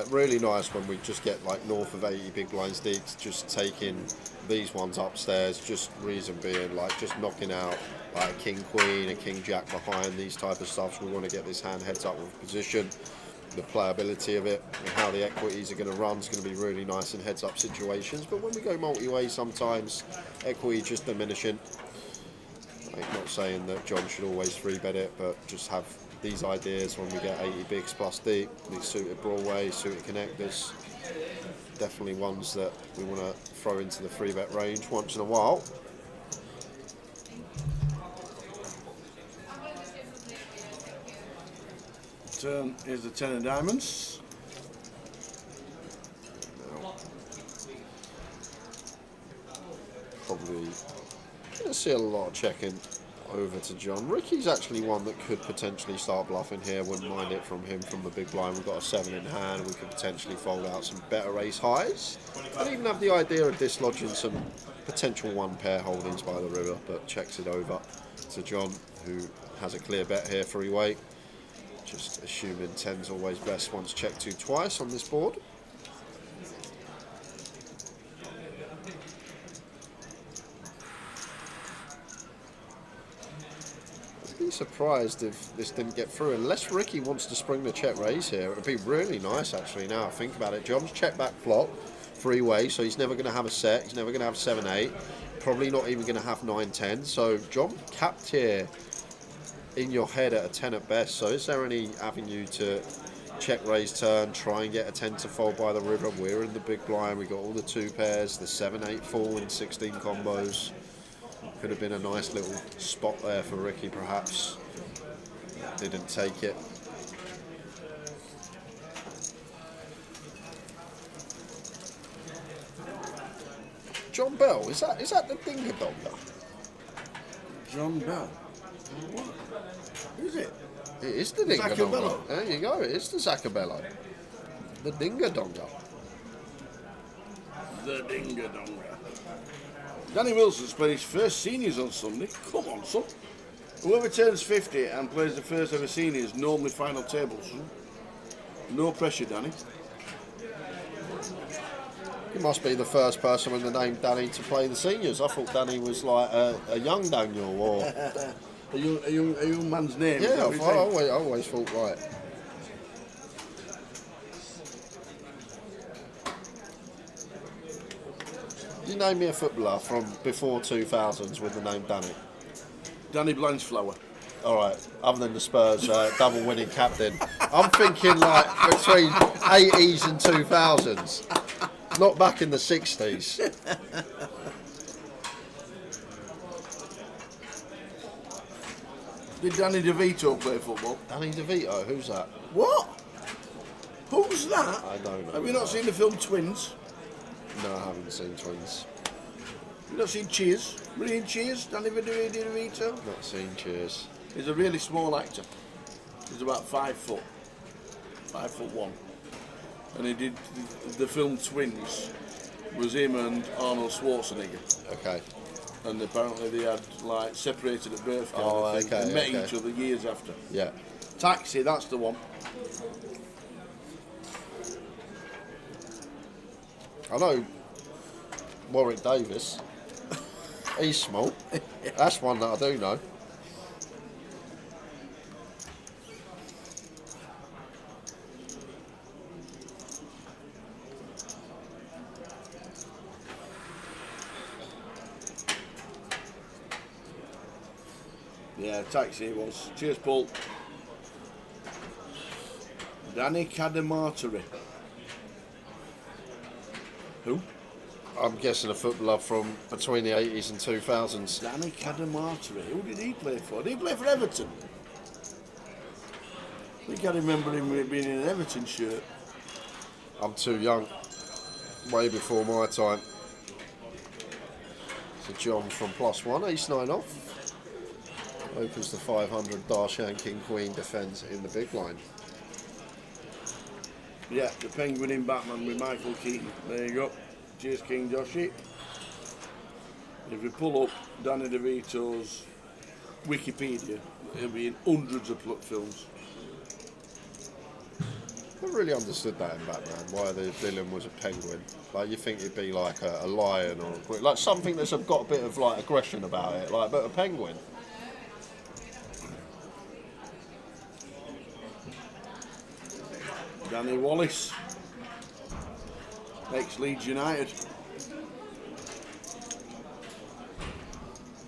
Really nice when we just get like north of 80 big blinds deep, just taking these ones upstairs, just reason being like just knocking out like a king queen, a king jack behind, these type of stuff. So we want to get this hand heads up with position, the playability of it, and how the equities are going to run is going to be really nice in heads up situations. But when we go multi-way, sometimes equity just diminishing. I'm not saying that John should always free bet it, but just have these ideas when we get 80 bigs plus deep, these suited broadways, suited connectors, definitely ones that we want to throw into the free bet range once in a while. turn is the 10 of diamonds. Probably going to see a lot of checking over to John. Ricky's actually one that could potentially start bluffing here. Wouldn't mind it from him from the big blind. We've got a 7 in hand. We could potentially fold out some better ace highs. I'd even have the idea of dislodging some potential 1 pair holdings by the river, but checks it over to John, who has a clear bet here, 3-way. Just assuming 10's always best once checked to twice on this board. I'd be surprised if this didn't get through, unless Ricky wants to spring the check raise here. It would be really nice actually now I think about it. John's check back flop, 3-way, so he's never going to have a set, he's never going to have 7-8, probably not even going to have 9-10, so John capped here in your head at a 10 at best. So is there any avenue to check raise turn, try and get a 10 to fold by the river? We're in the big blind, we got all the 2 pairs, the 7-8 full and 16 combos. Could have been a nice little spot there for Ricky perhaps. Didn't take it. John Bell, is that the Dinger Donga? John Bell. What? Who's it? It is the Dinger Donga. Zacabello. There you go, it is the Zacabello. The Dinger Donga. The Dinger Donga. Danny Wilson's playing his first seniors on Sunday. Come on, son. Whoever turns 50 and plays the first ever seniors normally final tables. No pressure, Danny. He must be the first person with the name Danny to play the seniors. I thought Danny was like a young Daniel or a young man's name. Yeah, I always thought right. You name me a footballer from before 2000s with the name Danny. Danny Blanchflower. All right, other than the Spurs double winning captain, I'm thinking like between 80s and 2000s, not back in the 60s. Did Danny DeVito play football? Danny DeVito, who's that? What? Who's that? I don't know. Have you not seen the film Twins? No, I haven't seen Twins. You've not seen Cheers? Were you in Cheers, Danny DeVito? Not seen Cheers. He's a really small actor. He's about 5 foot. 5'1". And he did the film Twins. Was him and Arnold Schwarzenegger. Okay. And apparently they had like separated at birth. Okay. They met each other years after. Yeah. Taxi, that's the one. I know Warwick Davis. He's small. That's one that I do know. Yeah, Taxi it was. Cheers, Paul. Danny Cadamarteri. Who? I'm guessing a footballer from between the 80s and 2000s. Danny Cadamarteri. Who did he play for? Did he play for Everton? I think I remember him being in an Everton shirt. I'm too young. Way before my time. So John from +1, ace-9 off. Opens the 500, Darshan, King, Queen, defends in the big line. Yeah, the Penguin in Batman with Michael Keaton. There you go. Cheers, King Joshy. If you pull up Danny DeVito's Wikipedia, it'll be in hundreds of films. I never really understood that in Batman, why the villain was a penguin. Like, you think it'd be like a lion or like something that's got a bit of like aggression about it, like, but a penguin. Danny Wallace, ex-Leeds United.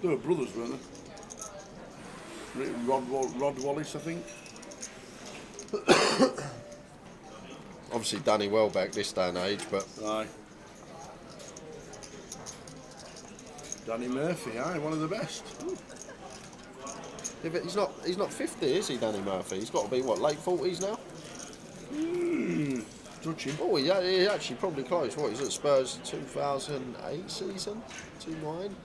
They were brothers, weren't they? Rod Wallace, I think. Obviously Danny Welbeck this day and age, but Aye. Danny Murphy, aye, one of the best. He's not 50, is he, Danny Murphy? He's got to be what, late 40s now? Touching. Oh, yeah, he's actually probably close. What, he's at Spurs 2008 season, 2009.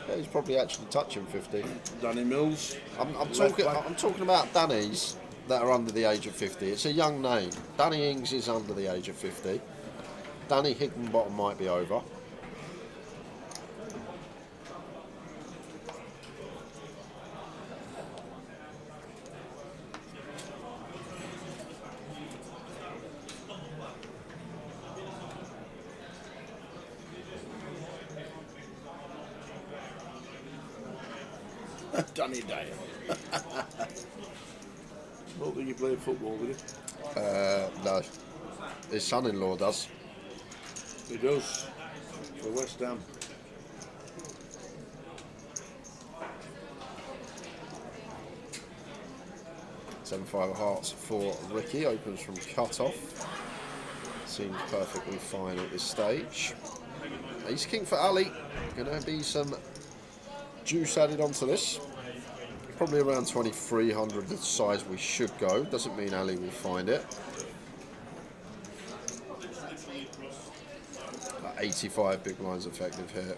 Yeah, he's probably actually touching 50. Danny Mills. I'm Left talking. back. I'm talking about Danny's that are under the age of 50. It's a young name. Danny Ings is under the age of 50. Danny Higginbottom might be over. Danny Dyer. Don't think you play football with him. No, his son-in-law does. He does. For West Ham. $7-5 hearts for Ricky. Opens from cut-off. Seems perfectly fine at this stage. Ace King for Ali. Gonna be some juice added onto this. Probably around 2,300 the size we should go. Doesn't mean Ali will find it. About 85 big blinds effective here.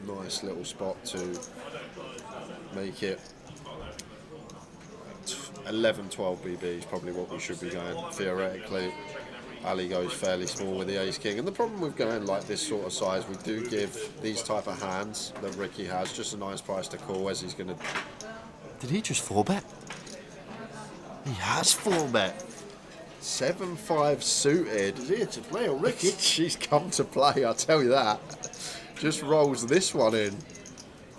Nice little spot to make it 11, 12 BB is probably what we should be going. Theoretically, Ali goes fairly small with the Ace King. And the problem with going like this sort of size, we do give these type of hands that Ricky has just a nice price to call as he's going to... Did he just 4-bet? He has 4-bet. 7-5 suited. He's here to play, or Ricky. She's come to play, I tell you that. Just rolls this one in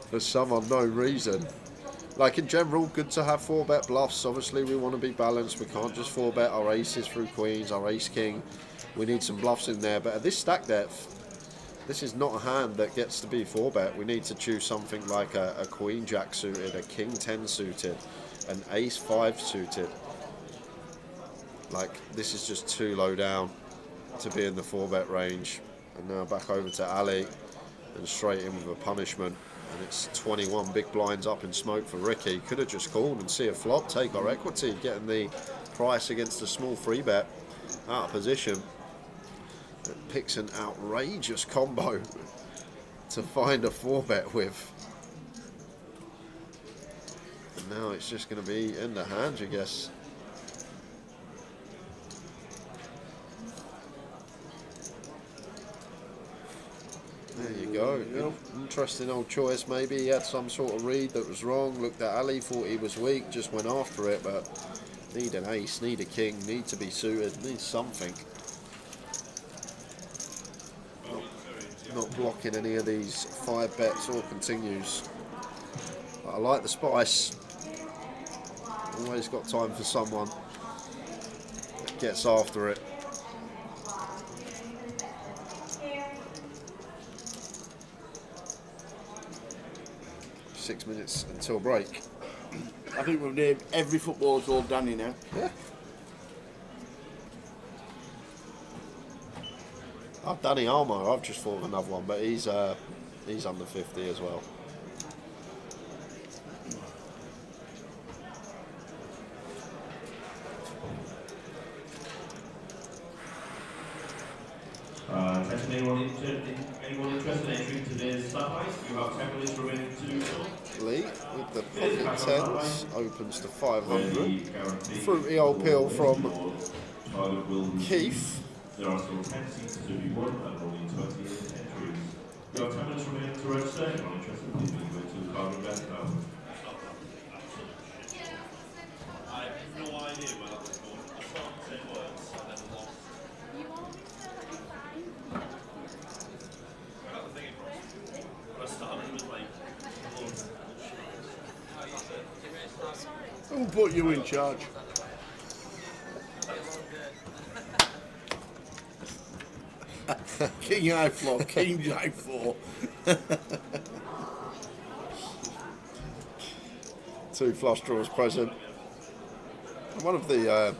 for some unknown reason. Like in general, good to have 4-bet bluffs. Obviously, we want to be balanced. We can't just 4-bet our aces through queens, our ace king. We need some bluffs in there. But at this stack depth, this is not a hand that gets to be 4-bet. We need to choose something like a queen jack suited, a king 10 suited, an ace 5 suited. Like, this is just too low down to be in the 4-bet range. And now back over to Ali and straight in with a punishment. And it's 21 big blinds up in smoke for Ricky. Could have just called and see a flop, take our equity, getting the price against a small 3-bet out of position. It picks an outrageous combo to find a 4-bet with. And now it's just going to be in the hands, I guess. There you go. Interesting old choice. Maybe he had some sort of read that was wrong. Looked at Ali, thought he was weak, just went after it. But need an ace, need a king, need to be suited, need something. Not blocking any of these 5-bets or continues. But I like the spice. Always got time for someone that gets after it. 6 minutes until break. I think we've named every footballer's all Danny now. Yeah. Danny Almo, I've just thought of another one, but he's under 50 as well. Attention, anyone interested in entering today's start price? You have 10 minutes remaining to do so. Lee with the pocket tens opens to 500. Fruity old peel from Keith. There are still 10 seats to be won and only 28 entries. You have 10 minutes remaining to register. If you're interested, please make your way to the card and best now. I have no idea where that was going. I started to say words and then lost. I got the thing across. But I started with like loads of Who put you in charge? King high floor, king jack 4. 2 flush draws present. One of the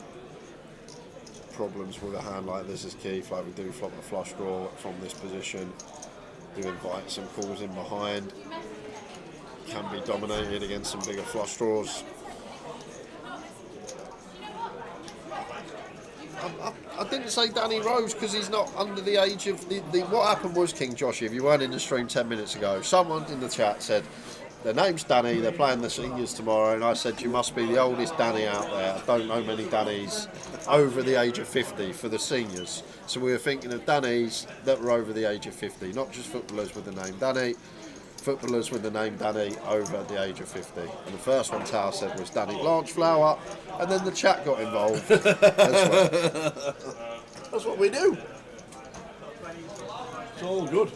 problems with a hand like this is Keith, like we do flop a flush draw from this position, do invite some calls in behind. can be dominated against some bigger flush draws. I didn't say Danny Rose because he's not under the age of the. What happened was, King Josh, if you weren't in the stream 10 minutes ago, someone in the chat said their name's Danny, they're playing the seniors tomorrow, and I said you must be the oldest Danny out there. I don't know many Dannys over the age of 50 for the seniors. So we were thinking of Dannys that were over the age of 50, not just footballers with the name Danny, footballers with the name Danny over the age of 50. And the first one Tao said was Danny Blanchflower, and then the chat got involved as well. That's what we do. It's all good.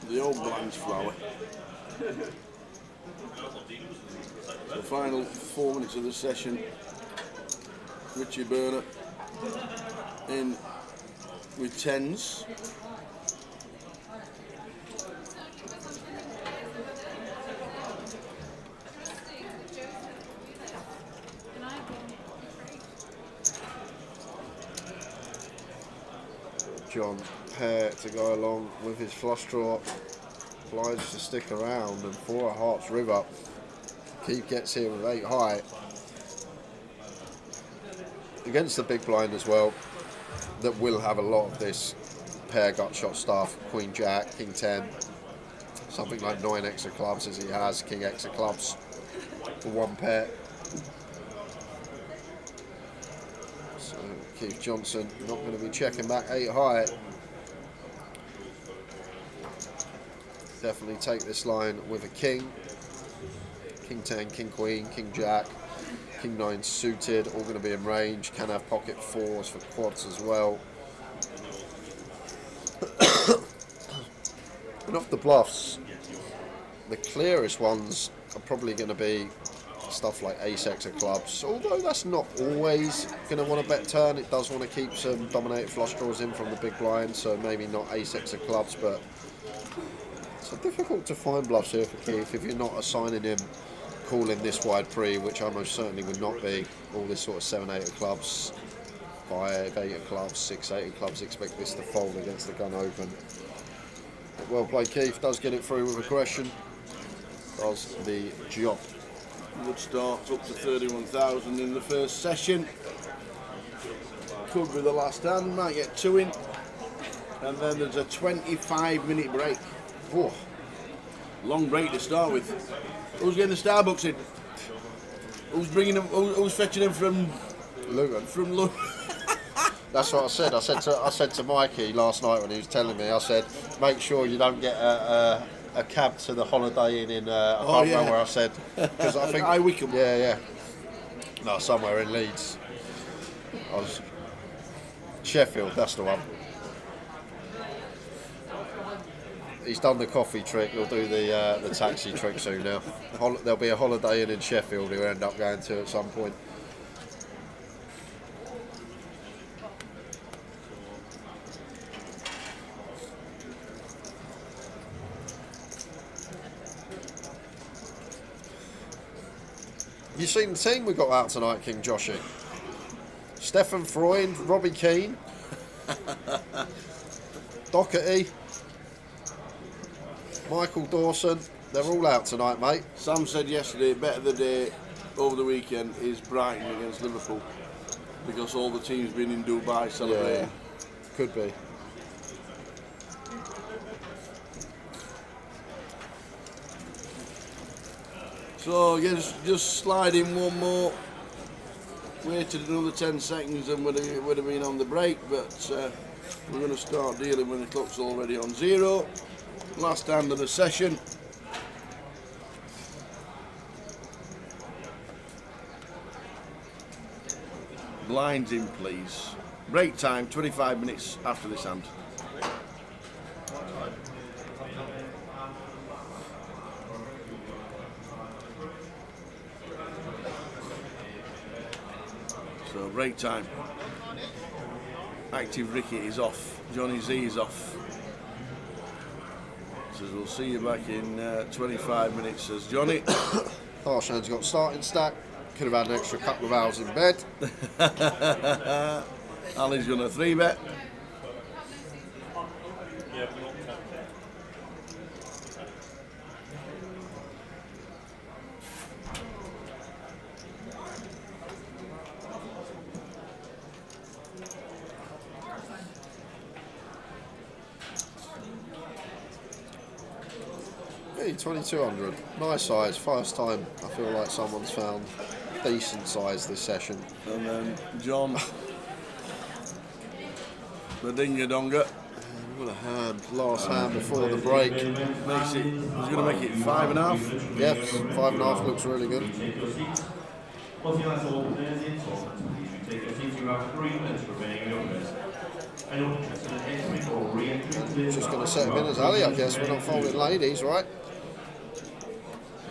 The old Blanchflower. The final 4 minutes of the session. Richie Burner in with 10s. John Pear to go along with his flush draw. Obliged to stick around, and 4 Hearts River. Keith gets here with 8 high. Against the big blind as well, that will have a lot of this pair gut shot stuff. Queen Jack, King 10, something like 9 extra clubs as he has, King extra clubs for 1 pair. So Keith Johnson not going to be checking back 8 high. Definitely take this line with a king. King 10, King Queen, King Jack, King 9 suited, all going to be in range. Can have pocket 4s for quads as well. And off the bluffs, the clearest ones are probably going to be stuff like ace X of clubs, although that's not always going to want to bet turn. It does want to keep some dominated flush draws in from the big blind, so maybe not ace X of clubs, but it's difficult to find bluffs here for Keith if you're not assigning him calling this wide pre, which I most certainly would not be. All this sort of 7-8 of clubs, 5-8 of clubs, 6-8 of clubs, expect this to fold against the gun open. But well played Keith, does get it through with aggression, does the job. Good start, up to 31,000 in the first session. Could be the last hand, might get 2 in. And then there's a 25-minute break. Oh, long break to start with. Who's getting the Starbucks in? Who's bringing them? Who's fetching them from Luton? From Luton. That's what I said. I said to Mikey last night when he was telling me. I said, make sure you don't get a cab to the Holiday Inn in. I can't remember where I said, because I think Wickham. Yeah. No, somewhere in Leeds. I was Sheffield. That's the one. He's done the coffee trick. He'll do the taxi trick soon now. There'll be a Holiday Inn in Sheffield he'll end up going to at some point. You seen the team we got out tonight, King Joshy? Stefan Freund, Robbie Keane, Doherty, Michael Dawson, they're all out tonight, mate. Sam said yesterday, bet of the day over the weekend is Brighton against Liverpool, because all the teams been in Dubai celebrating. Yeah, could be. So just slide in one more. Waited another 10 seconds and would have been on the break, but we're going to start dealing when the clock's already on 0. Last hand of the session. Blinds in, please. Break time, 25 minutes after this hand. So break time. Active Ricky is off. Johnny Z is off. Says we'll see you back in 25 minutes, says Johnny. Harshan's got starting stack. Could have had an extra couple of hours in bed. Ali's going to 3-bet. Hey, 2200. Nice size. First time I feel like someone's found decent size this session. And then John, the Dinga Donga. What a hand. Last hand before the break. Makes it, he's going to make it 5.5. Yes, 5.5 looks really good. Once the last all players in talk, please take your seats. You have 3 minutes remaining in your race. Anyone interested in entering or re-entering today's Just going to set him in as Ali, I guess. We're not folding ladies, right?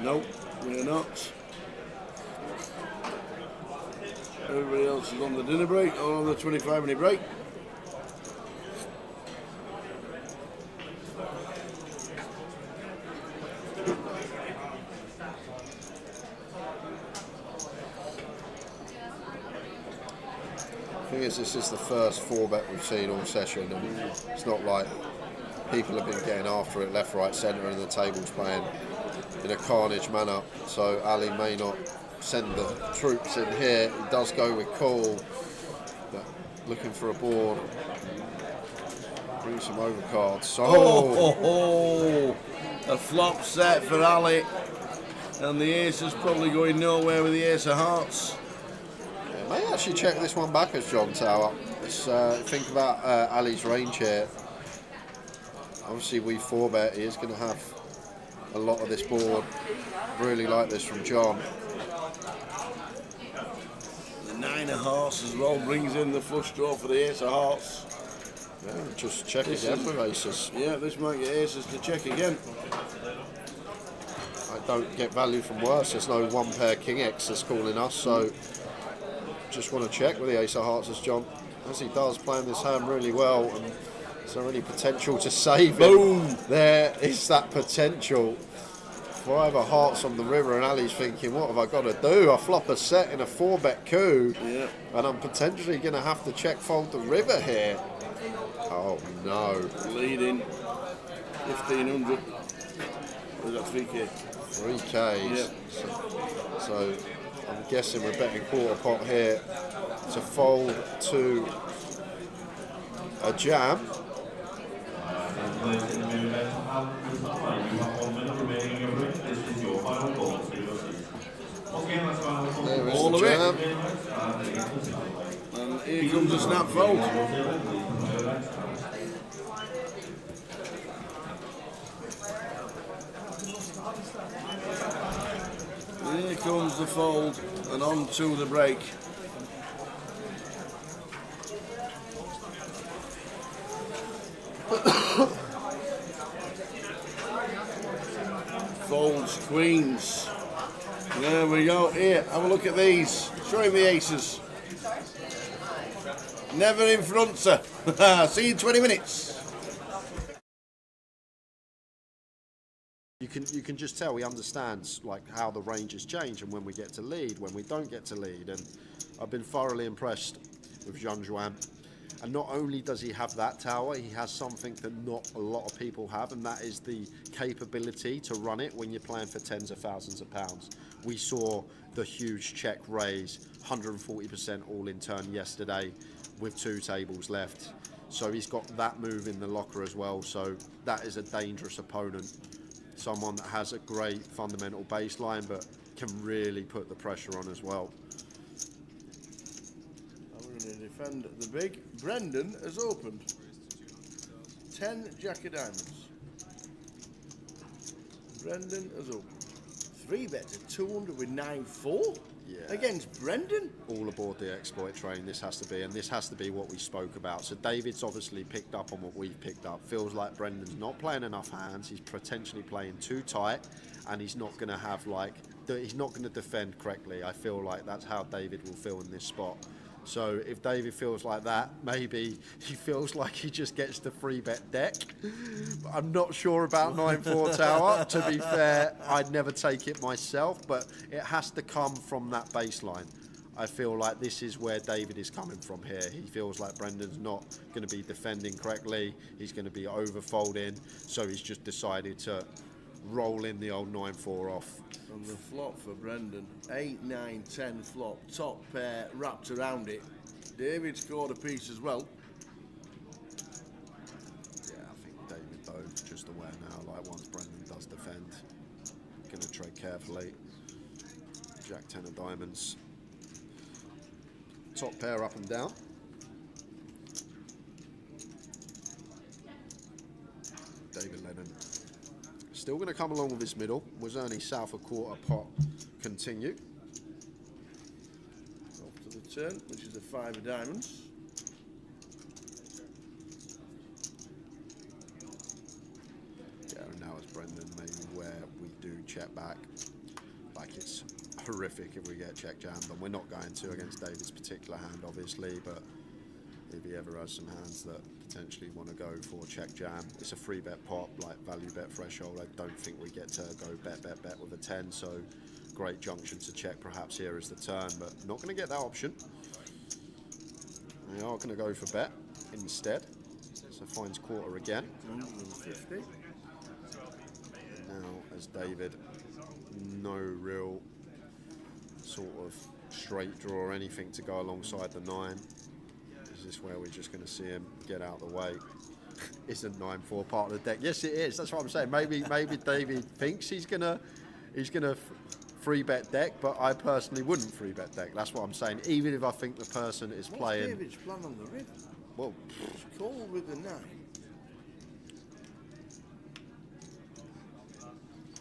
Nope, we're not. Everybody else is on the dinner break or on the 25-minute break. Thing is, this is the first 4-bet we've seen all session, and it's not like people have been getting after it left, right, centre, and the table's playing in a carnage manner. So Ali may not send the troops in here. He does go with call, but looking for a board. Bring some overcards. So A flop set for Ali, and the ace is probably going nowhere with the ace of hearts. may actually check this one back as John Tower. Let's think about Ali's range here. Obviously we 4-bet, he is going to have a lot of this board. Really like this from John. The 9 of hearts as well brings in the flush draw for the ace of hearts. Yeah, just check again with aces. Yeah, this might get aces to check again. I don't get value from worse. There's no 1 pair King X that's calling us, so just want to check with the ace of hearts as John, as he does, playing this hand really well. And is there any potential to save him? Boom! There is that potential. 5 of hearts on the river, and Ali's thinking, what have I got to do? I flop a set in a 4-bet coup, and I'm potentially going to have to check fold the river here. Oh no. Leading 1,500. Or is that 3K? 3Ks. Yep. So I'm guessing we're betting quarter pot here to fold to a jam. In the main event, you have 1 minute remaining in your race. This is your final call. So you'll see. Once again, that's final call. There is All the of it. jam. And here comes the snap fold. Here comes the fold and on to the break. Folds, queens. There we go. Here, have a look at these. Show him the aces. Never in front, sir. See you in 20 minutes. You can just tell he understands like how the ranges change and when we get to lead, when we don't get to lead, and I've been thoroughly impressed with Jean Juan. And not only does he have that tower, he has something that not a lot of people have, and that is the capability to run it when you're playing for tens of thousands of pounds. We saw the huge check raise, 140% all in turn yesterday with 2 tables left. So he's got that move in the locker as well, so that is a dangerous opponent. Someone that has a great fundamental baseline but can really put the pressure on as well. We're going to defend the big. Brendan has opened 10 Jack of Diamonds. Brendan has opened 3-bet to 200 with 9-4 against Brendan. All aboard the exploit train, this has to be, and this has to be what we spoke about. So David's obviously picked up on what we've picked up. Feels like Brendan's not playing enough hands, he's potentially playing too tight, and he's not going to have he's not going to defend correctly. I feel like that's how David will feel in this spot. So if David feels like that, maybe he feels like he just gets the 3-bet deck. But I'm not sure about 9-4 tower. To be fair, I'd never take it myself, but it has to come from that baseline. I feel like this is where David is coming from here. He feels like Brendan's not going to be defending correctly. He's going to be overfolding. So he's just decided to roll in the old 9-4 off. On the flop for Brendan, 8, 9, 10 flop, top pair wrapped around it. David scored a piece as well. Yeah, I think David though, just aware now, like once Brendan does defend, going to trade carefully. Jack 10 of diamonds. Top pair up and down. David Lennon. Still going to come along with his middle. Was only south a quarter pot. Continue. Off to the turn, which is a 5 of diamonds. Yeah, and now as Brendan, maybe where we do check back. Like it's horrific if we get check jammed, and we're not going to against David's particular hand, obviously, but if he ever has some hands that potentially want to go for check jam, it's a 3-bet pot, like value bet threshold. I don't think we get to go bet with a 10, so great junction to check perhaps here is the turn, but not going to get that option. We are going to go for bet instead, so finds quarter again. 150. Now as David, no real sort of straight draw or anything to go alongside the 9. Is this where we're just going to see him get out of the way? Isn't 9-4 part of the deck? Yes, it is. That's what I'm saying. Maybe David thinks he's gonna 3-bet deck, but I personally wouldn't 3-bet deck. That's what I'm saying. Even if I think the person is playing. What's David's plan on the river? Well, Call with the 9.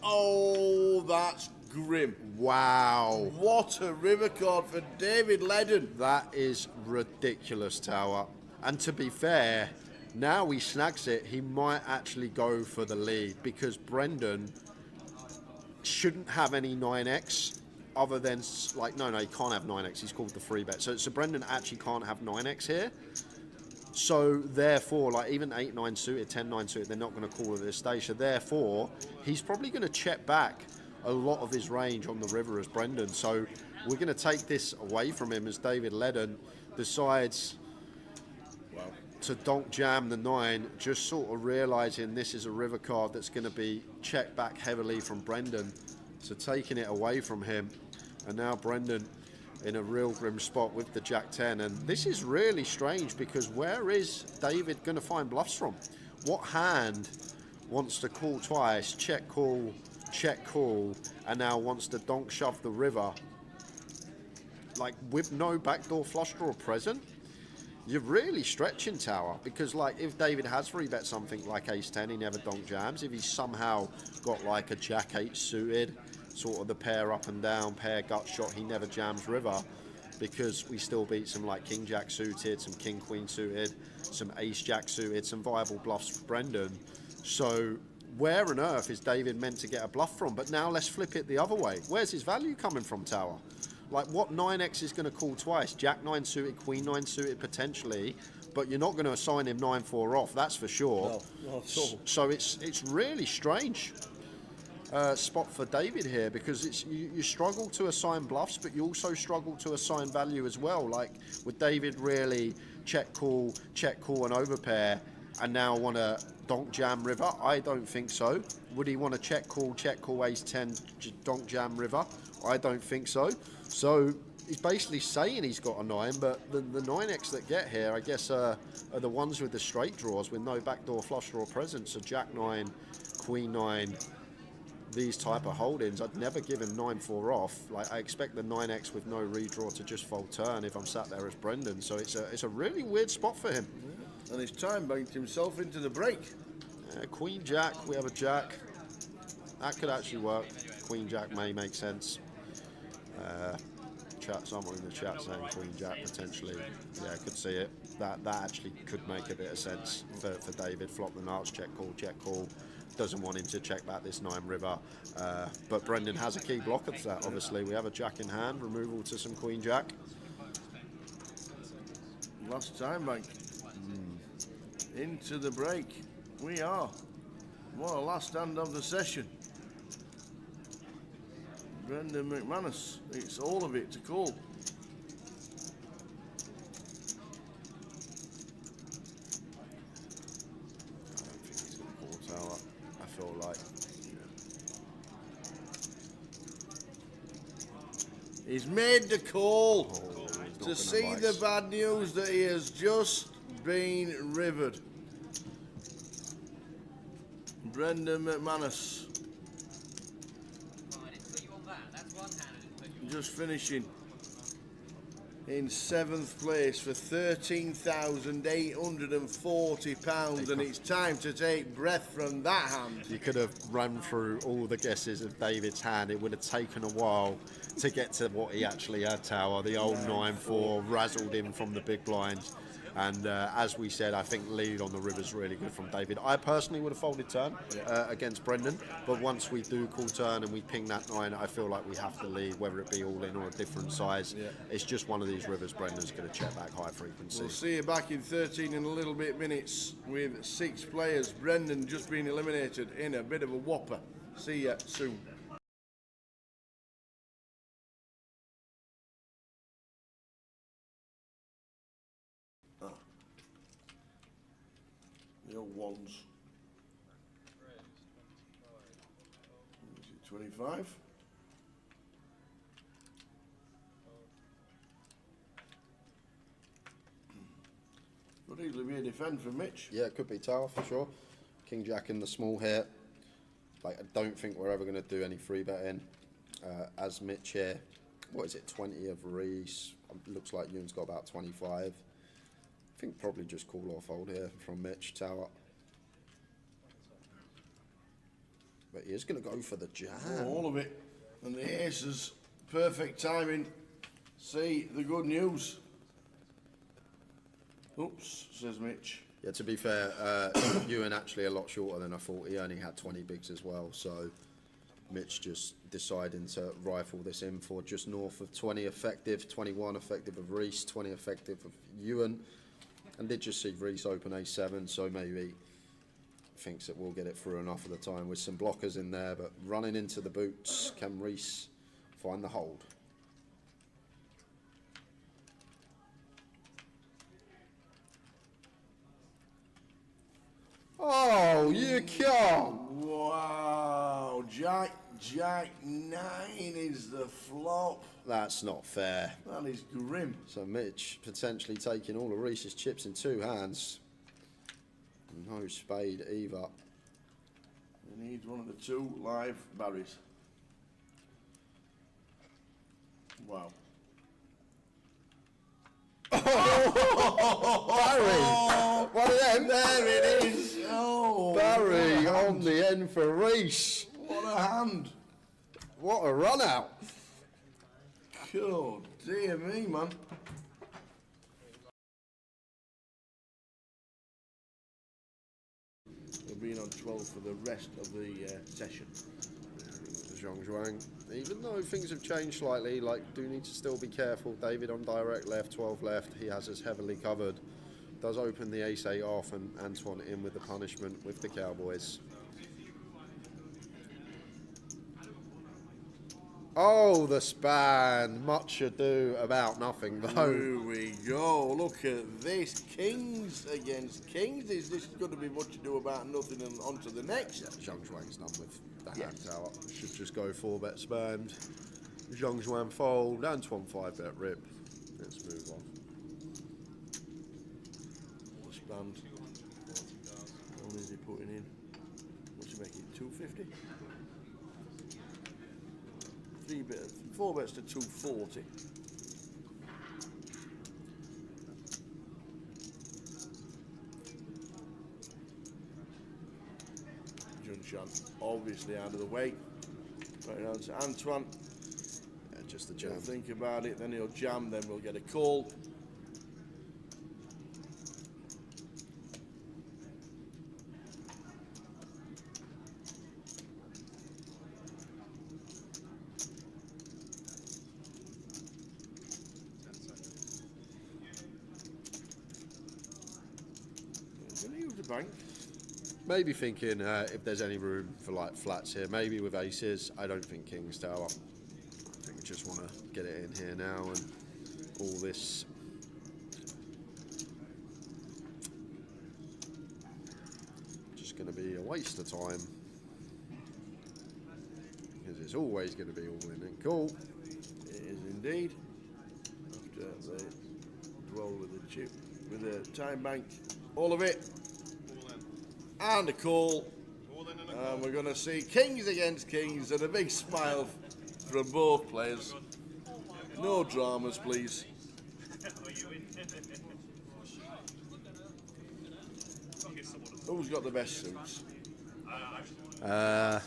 Oh, that's grim. Wow. What a river card for David Ledden. That is ridiculous, Tower. And to be fair, now he snags it, he might actually go for the lead, because Brendan shouldn't have any 9x other than, like, no, he can't have 9x. He's called the 3-bet. So Brendan actually can't have 9x here. So therefore, like even 8-9 suited, 10-9 suited, they're not going to call at this stage. So therefore, he's probably going to check back a lot of his range on the river as Brendan. So we're going to take this away from him as David Ledden decides to donk jam the 9, just sort of realising this is a river card that's going to be checked back heavily from Brendan. So taking it away from him. And now Brendan in a real grim spot with the Jack 10. And this is really strange, because where is David going to find bluffs from? What hand wants to call twice, check call, and now wants to donk shove the river? Like, with no backdoor flush draw present, you're really stretching, Tower, because like if David has 3-bet something like ace 10, he never donk jams. If he's somehow got like a Jack 8 suited, sort of the pair up and down, pair gut shot, he never jams river, because we still beat some like King Jack suited, some King Queen suited, some Ace Jack suited, some viable bluffs for Brendan. So where on earth is David meant to get a bluff from? But now let's flip it the other way. Where's his value coming from, Tower? Like, what 9x is going to call twice? Jack 9 suited, Queen 9 suited potentially, but you're not going to assign him 9-4 off, that's for sure. No, not at all. So it's really strange spot for David here, because it's you struggle to assign bluffs, but you also struggle to assign value as well. Like, would David really check call, and overpair, and now want to donk jam river? I don't think so. Would he want to check call ace 10, donk jam river? I don't think so. So he's basically saying he's got a 9, but the 9x that get here, I guess, are the ones with the straight draws with no backdoor flush draw present. So Jack 9, Queen 9, these type of holdings, I'd never give him 9-4 off. Like, I expect the 9x with no redraw to just fold turn if I'm sat there as Brendan. So it's a really weird spot for him. And he's time banked himself into the break. Queen Jack, we have a Jack. That could actually work. Queen Jack may make sense. Someone in the chat saying Queen Jack potentially. Yeah, I could see it. That actually could make a bit of sense for David. Flop the nuts, check call. Doesn't want him to check back this 9 river. But Brendan has a key blocker to that, obviously. We have a Jack in hand, removal to some Queen Jack. Last time bank. Into the break. We are. What a last stand of the session. Brendan McManus. It's all of it to call. I don't think he's going to call tower. I feel like. He's made the call He's to see the bad news that he has just been rivered. Brendan McManus. Just finishing in 7th place for £13,840, and it's time to take breath from that hand. You could have run through all the guesses of David's hand. It would have taken a while to get to what he actually had, Tower. The old 9-4 razzled him from the big blinds. And as we said, I think lead on the river's really good from David. I personally would have folded turn against Brendan, but once we do call turn and we ping that 9, I feel like we have to lead, whether it be all in or a different size. It's just one of these rivers Brendan's going to check back high frequency. We'll see you back in 13 in a little bit minutes with 6 players. Brendan just been eliminated in a bit of a whopper. See ya soon. The old ones. Is it 25? Could easily be a defend for Mitch. Yeah, it could be Tower for sure. King Jack in the small here. Like, I don't think we're ever going to do any free betting. As Mitch here, what is it, 20 of Reese? Looks like Ewan's got about 25. I think probably just call or fold here from Mitch, Tower. But he is going to go for the jam. All of it. And the aces, perfect timing. See the good news. Oops, says Mitch. Yeah, to be fair, Ewan actually a lot shorter than I thought. He only had 20 bigs as well, so Mitch just deciding to rifle this in for just north of 20 effective, 21 effective of Reese, 20 effective of Ewan. And did just see Reese open A7, so maybe thinks that we'll get it through enough of the time with some blockers in there, but running into the boots, can Reese find the hold? Oh, you can't! Wow, Jack 9 is the flop. That's not fair. That is grim. So Mitch potentially taking all of Reese's chips in 2 hands. No spade either. He needs one of the 2 live Barrys. Wow. Barry! One of them. There it is. Oh, Barry on the end for Reese. what a hand. What a run out. Oh, dear me, man. We'll be on 12 for the rest of the session. Zhang Zhuang. Even though things have changed slightly, like, do need to still be careful. David on direct left, 12 left. He has us heavily covered. Does open the ace-8 off, and Antoine in with the punishment with the Cowboys. Oh, the span. Much ado about nothing, though. Here we go. Look at this. Kings against Kings. Is this going to be much ado about nothing and on to the next? Zhang Zhuang's done with the hand tower. Should just go 4-bet spammed. Zhang Zhuang fold. Antoine 5-bet rip. Let's move on. Spammed. What is he putting in? What's he making? 250? 4 bets to 240. Junshan obviously out of the way. Right on to Antoine. Yeah, just the jam. He'll think about it, then he'll jam, then we'll get a call. bank. Maybe thinking if there's any room for like flats here, maybe with aces. I don't think King's Tower. I think we just want to get it in here now, and all this. Just going to be a waste of time. Because it's always going to be all in and cool. It is indeed. After they dwell with the chip, with the time bank, all of it. And a call. And we're going to see kings against kings and a big smile from both players. No dramas, please. Who's got the best suits? I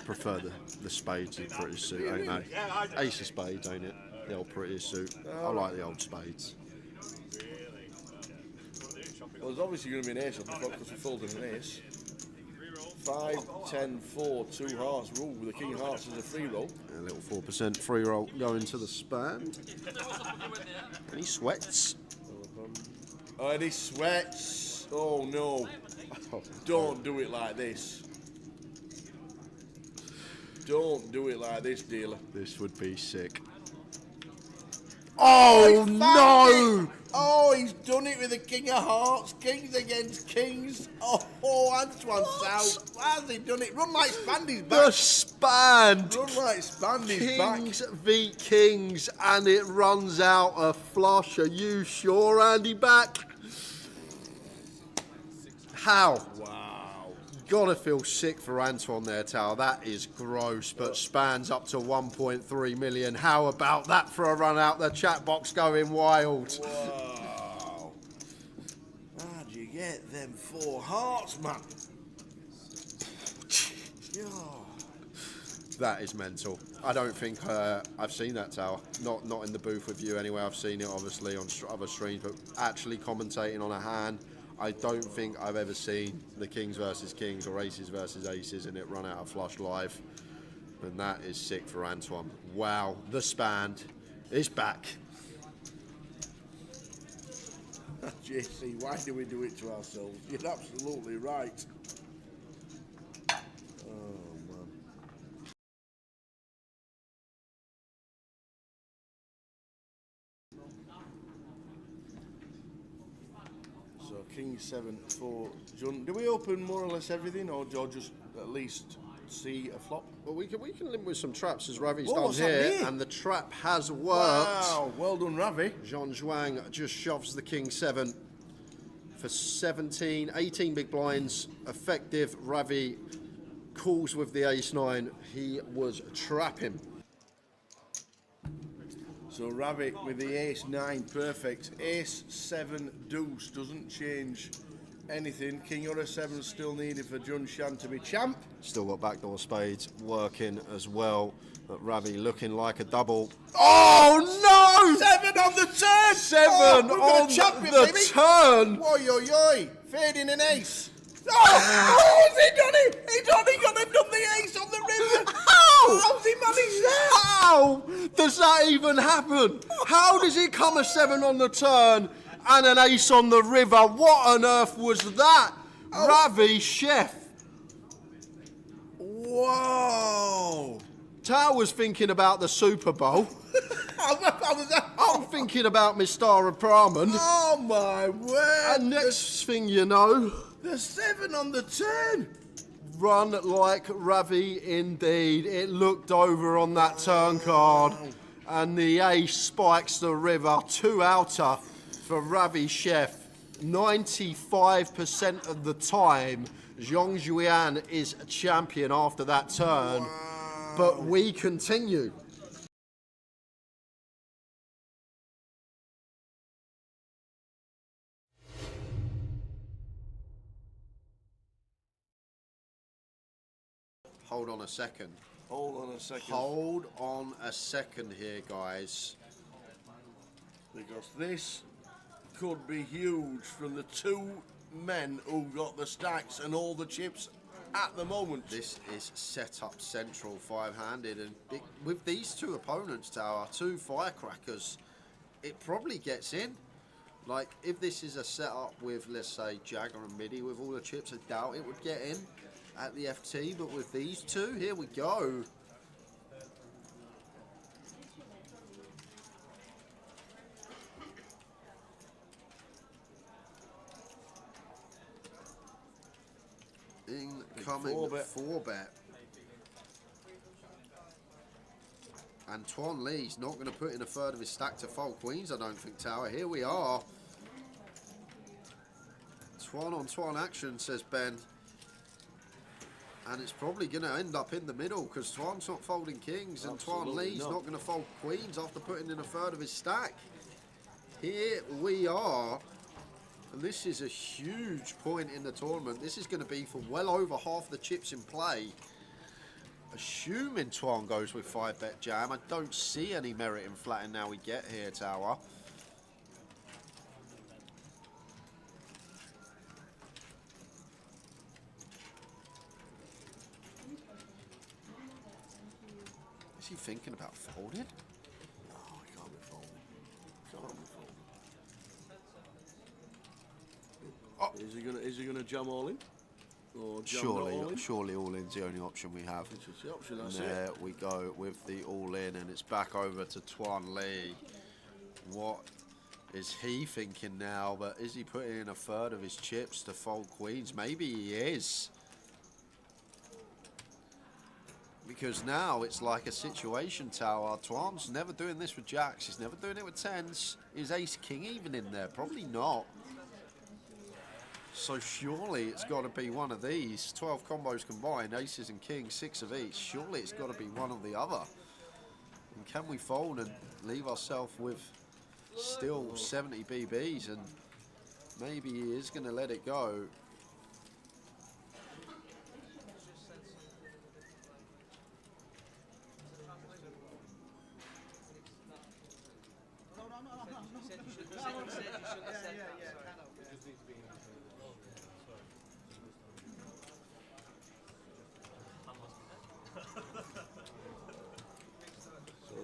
prefer the spades and pretty suit, ain't they? Ace of spades, ain't it? The old pretty suit. I like the old spades. Well, there's obviously going to be an ace on the clock because we folded an ace. 5, 10, 4, 2 hearts rule with the king of hearts as a free roll. A little 4% free roll going to the span. And he sweats. Oh, and he sweats. Oh no. Don't do it like this. Don't do it like this, dealer. This would be sick. Oh no! Oh, he's done it with the king of hearts. Kings against kings. Oh, Antoine's out. Why has he done it? Run like Spandy's back. The span! Run like Spandy's back. Kings v Kings, and it runs out a flush. Are you sure, Andy? Back? How? Wow. Gotta feel sick for Antoine there, Tower. That is gross, but spans up to 1.3 million. How about that for a run out? The chat box going wild. Wow. How'd you get them 4 hearts, man? That is mental. I don't think I've seen that, Tower. Not in the booth with you anyway. I've seen it obviously on other streams, but actually commentating on a hand, I don't think I've ever seen the kings versus kings or aces versus aces and it run out of flush live. And that is sick for Antoine. Wow, the span is back. JC, why do we do it to ourselves? You're absolutely right. Oh, man. So, King 7 for John. Do we open more or less everything, or just at least see a flop? Well, we can limp with some traps as Ravi's Whoa, done what's that here, mean? and the trap has worked. Wow, well done, Ravi. Jean Zhuang just shoves the king 7 for 17, 18 big blinds. Effective. Ravi calls with the ace 9. He was trapping. So Ravi with the ace 9, perfect. Ace 7 deuce doesn't change anything. King or a 7 still needed for Jun Shan to be champ. Still got backdoor spades working as well. But Ravi looking like a double. Oh no! 7 on the turn! 7 oh, on the the turn! Oi, oi, oi! Fading an ace. Oh, has he done it? He's only gonna done the ace on the river. How? How's he managed that? How does that even happen? How does it come a 7 on the turn and an ace on the river? What on earth was that? Ravi Chef. Whoa! Tao was thinking about the Super Bowl. I'm thinking about Miss Star of Brahman. Oh my word! And next thing you know, the 7 on the turn. Run like Ravi indeed. It looked over on that turn card. And the ace spikes the river. 2 outer for Ravi Chef. 95% of the time, Zhong Juan is a champion after that turn. Wow. But we continue. Hold on a second. Hold on a second. Hold on a second here, guys. Because this could be huge from the 2 men who got the stacks and all the chips at the moment. This is set up central 5-handed, and with these 2 opponents, Tower, 2 firecrackers, it probably gets in. Like, if this is a setup with, let's say, Jagger and Midi with all the chips, I doubt it would get in at the FT, but with these two, here we go. Incoming 4-bet. And Tuan Lee's not going to put in a third of his stack to fold queens, I don't think, Tower. Here we are. Tuan on Tuan action, says Ben. And it's probably going to end up in the middle because Tuan's not folding kings and Tuan Lee's not going to fold queens after putting in a third of his stack. Here we are. And this is a huge point in the tournament. This is going to be for well over half the chips in play. Assuming Tuan goes with 5-bet jam, I don't see any merit in flatting now we get here, Tower. Is he thinking about folding? No, he can't be folding. Can't be folding. Oh. Is he gonna jam all in? Or jam not all in? Surely all in's the only option we have. It's the option, that's and there it. we go with the all in, and it's back over to Tuan Lee. What is he thinking now? But is he putting in a third of his chips to fold queens? Maybe he is. Because now it's like a situation, Tower. Tuan's never doing this with jacks. He's never doing it with tens. Is ace king even in there? Probably not. So surely it's got to be one of these. 12 combos combined, aces and kings, 6 of each. Surely it's got to be one or the other. And can we fold and leave ourselves with still 70 BBs? And maybe he is going to let it go.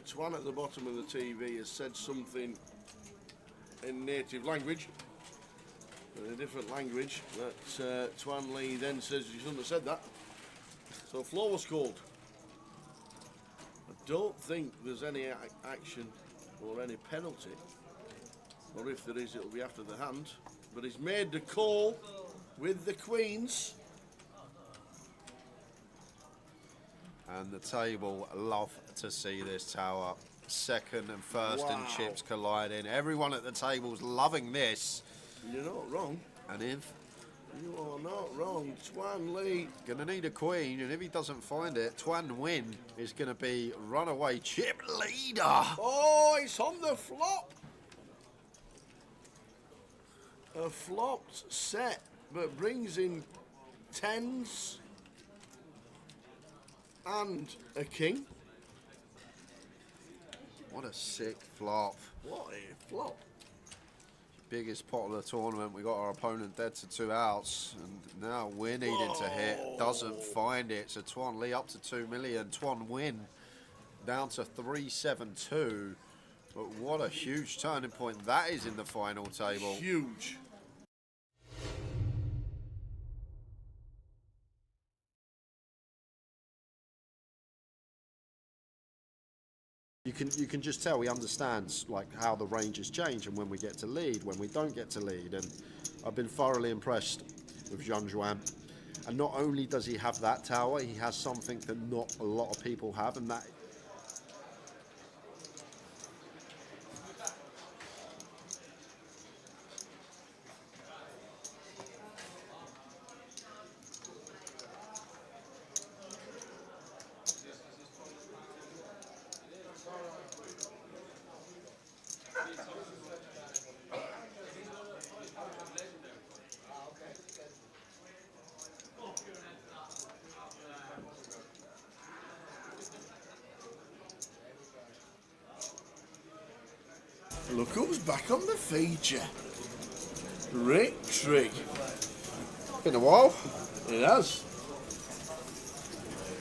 Tuan at the bottom of the TV has said something in native language, in a different language, that Tuan Lee then says you shouldn't have said that. So floor was called. I don't think there's any action or any penalty, or if there is, it'll be after the hand. But he's made the call with the queens. And the table love to see this, Tower. Second and first in chips colliding. Everyone at the table's loving this. You're not wrong. And if you are not wrong, Tuan Lee gonna need a queen, and if he doesn't find it, Tuan Win is gonna be runaway chip leader. Oh, it's on the flop. A flopped set, but brings in tens and a king. What a sick flop. What a flop. Biggest pot of the tournament. We got our opponent dead to 2 outs. And now we're needing to hit. Doesn't find it. So Tuan Lee up to 2 million. Tuan Win down to 372. But what a huge turning point that is in the final table. Huge. You can just tell he understands like how the ranges change and when we get to lead, when we don't get to lead. And I've been thoroughly impressed with Zhang Zhuan. And not only does he have that, Tower, he has something that not a lot of people have, and that Look who's back on the feature. Rick Trigg. been a while. It has.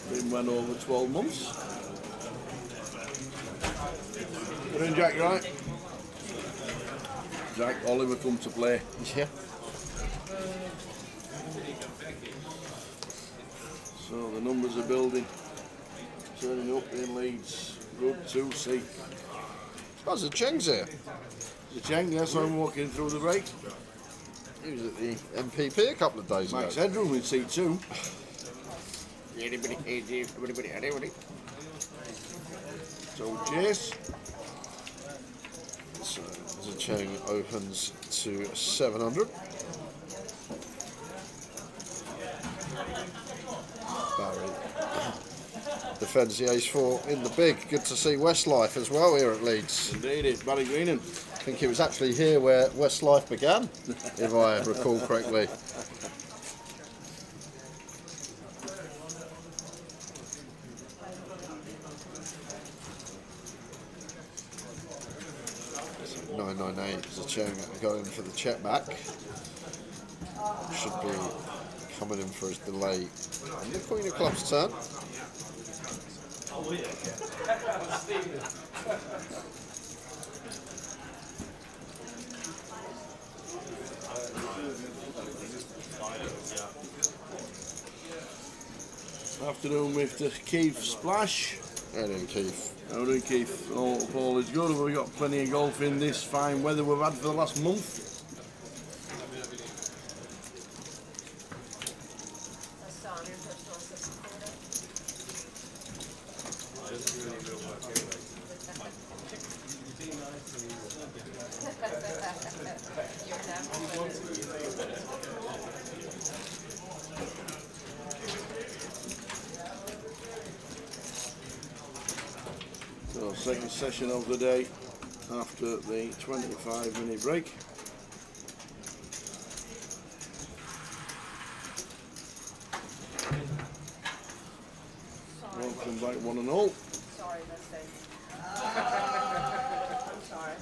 Been well over 12 months. We're in Jack, right? track. Oliver come to play. Yeah. So the numbers are building. Turning up in Leeds. Group 2C. Oh, the Cheng's here. The Cheng, yes, I'm walking through the break. He was at the MPP a couple of days Max ago. Headroom in C2. So Jace. So the Cheng opens to 700. Barry defends the ace-4 in the big. Good to see Westlife as well here at Leeds. Indeed, it's Barry Greenan. I think it was actually here where Westlife began, if I recall correctly. So 998 is a Cheng going for the check back. Should be coming in for his delay. And the Queen of Clubs turn. Afternoon with the Keith Splash. And then Keith. How do Keith? All is good. We've got plenty of golf in this fine weather we've had for the last month. So second session of the day after the 25-minute break. Welcome back one and all. Sorry, mistake. I'm sorry.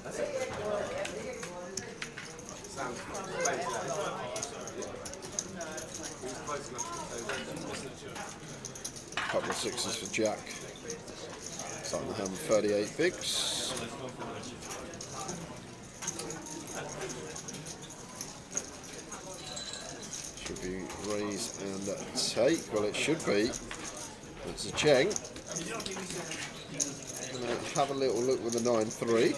Couple of sixes for Jack. Starting the hand with 38 bigs. Should be raise and take. Well, it should be. It's a Cheng. Gonna have a little look with the 9-3.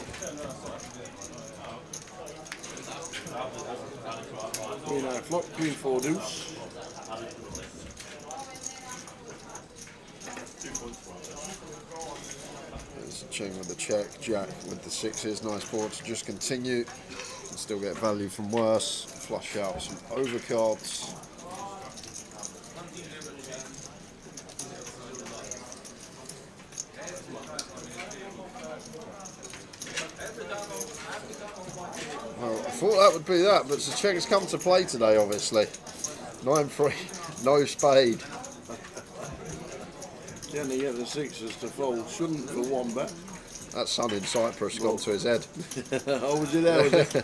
Queen high flop, Queen 4 deuce. There's a Cheng with the check, Jack with the sixes. Nice board to just continue. And still get value from worse. Flush out some overcards. Well, I thought that would be that, but the check has come to play today, obviously. 9-3, no spade. Can they get the sixes to fold? Shouldn't for one bet. That sun in Cyprus got to his head. Oh, was he there? Was he?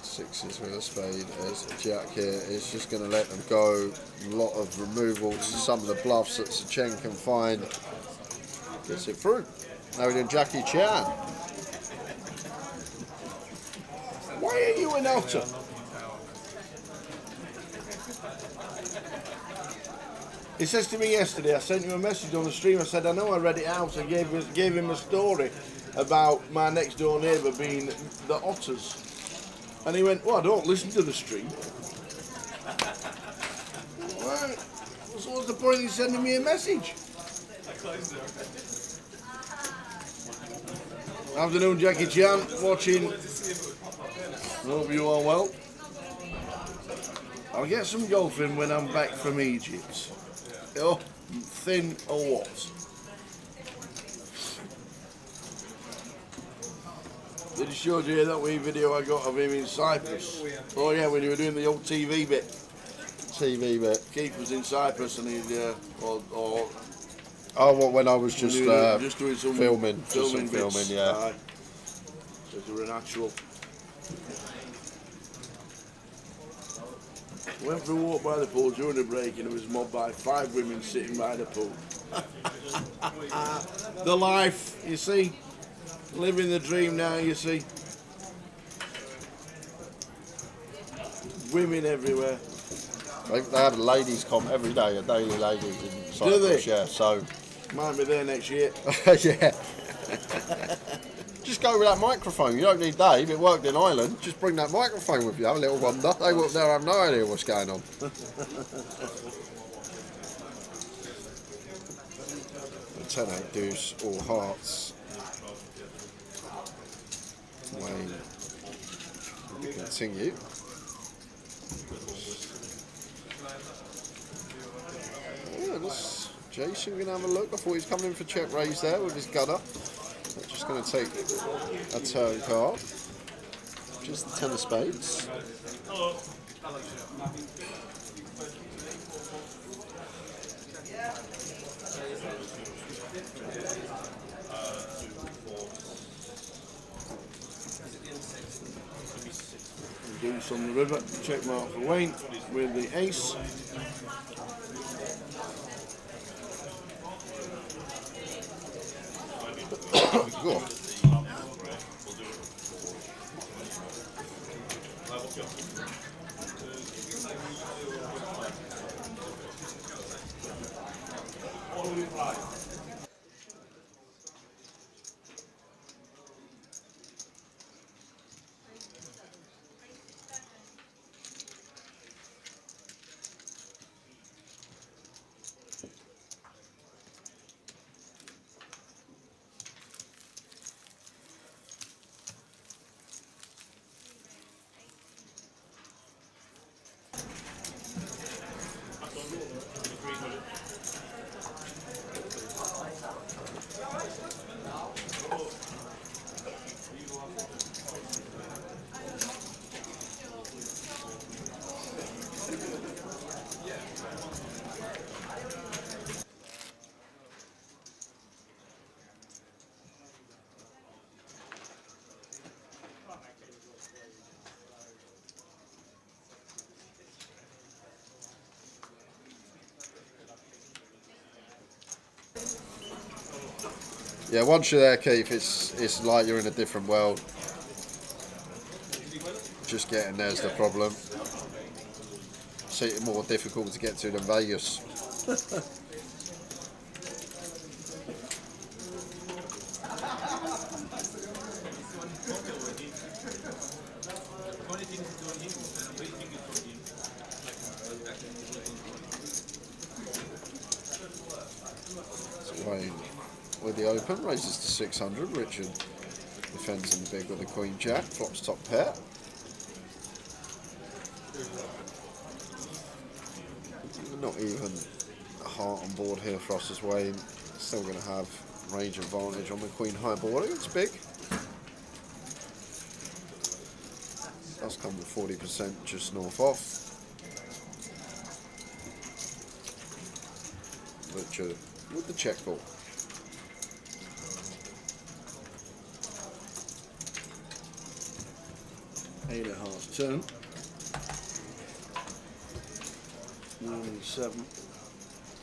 Sixes with a spade as Jack here is just going to let them go. A lot of removal to some of the bluffs that Chen can find. Gets it through. Now we're doing Jackie Chan. Why are you an outer? He says to me yesterday, I sent you a message on the stream, I said, I know I read it out, I gave him a story about my next door neighbour being the Otters. And he went, well, I don't listen to the stream. Well, so what's the point in sending me a message? Afternoon, Jackie Chan, watching. Hope you are well. I'll get some golf in when I'm back from Egypt. Oh, thin or what? Did he show you that wee video I got of him in Cyprus? Oh yeah, when you were doing the old TV bit. TV bit. Keith was in Cyprus and he'd, oh, what, when I was just doing some filming, bits. yeah. So they were natural. Went for a walk by the pool during the break and it was mobbed by 5 women sitting by the pool. The life, you see. Living the dream now, you see. Women everywhere. They have a ladies' comp every day, a daily ladies in Cyprus. Do they? Yeah, so Might be there next year. yeah. Just go with that microphone. You don't need Dave. It worked in Ireland. Just bring that microphone with you. Have a little wander. They'll have no idea what's going on. The 10-8 deuce, all hearts. Wayne will continue. Yeah, this Jason going to have a look. I thought he was coming in for check raise there with his gunner. Just going to take a turn card. Just the 10 of spades. Deuce on the river. Check mark for Wayne with the ace. Go. Yeah, once you're there, Keith, it's like you're in a different world. Just getting there's the problem. It's more difficult to get to than Vegas. Wayne with the open, raises to 600. Richard defends in the big with the Queen Jack, flops top pair. Not even a heart on board here for us as Wayne. Still going to have range advantage on the Queen high board. It's big. Does come with 40% just north off. Richard with the check ball. Eight of hearts turn. 97.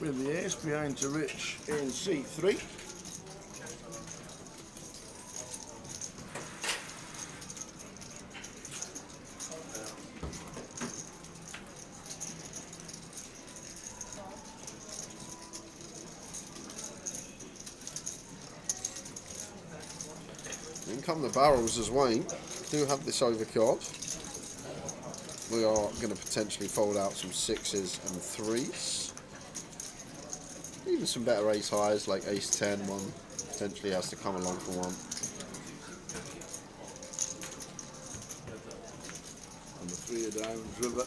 With the ace behind to Rich in C3. In come the barrels as Wayne. Do have this overcard. We are going to potentially fold out some 6s and 3s. Even some better ace highs like ace 10, one potentially has to come along for one. And the 3 of diamonds river.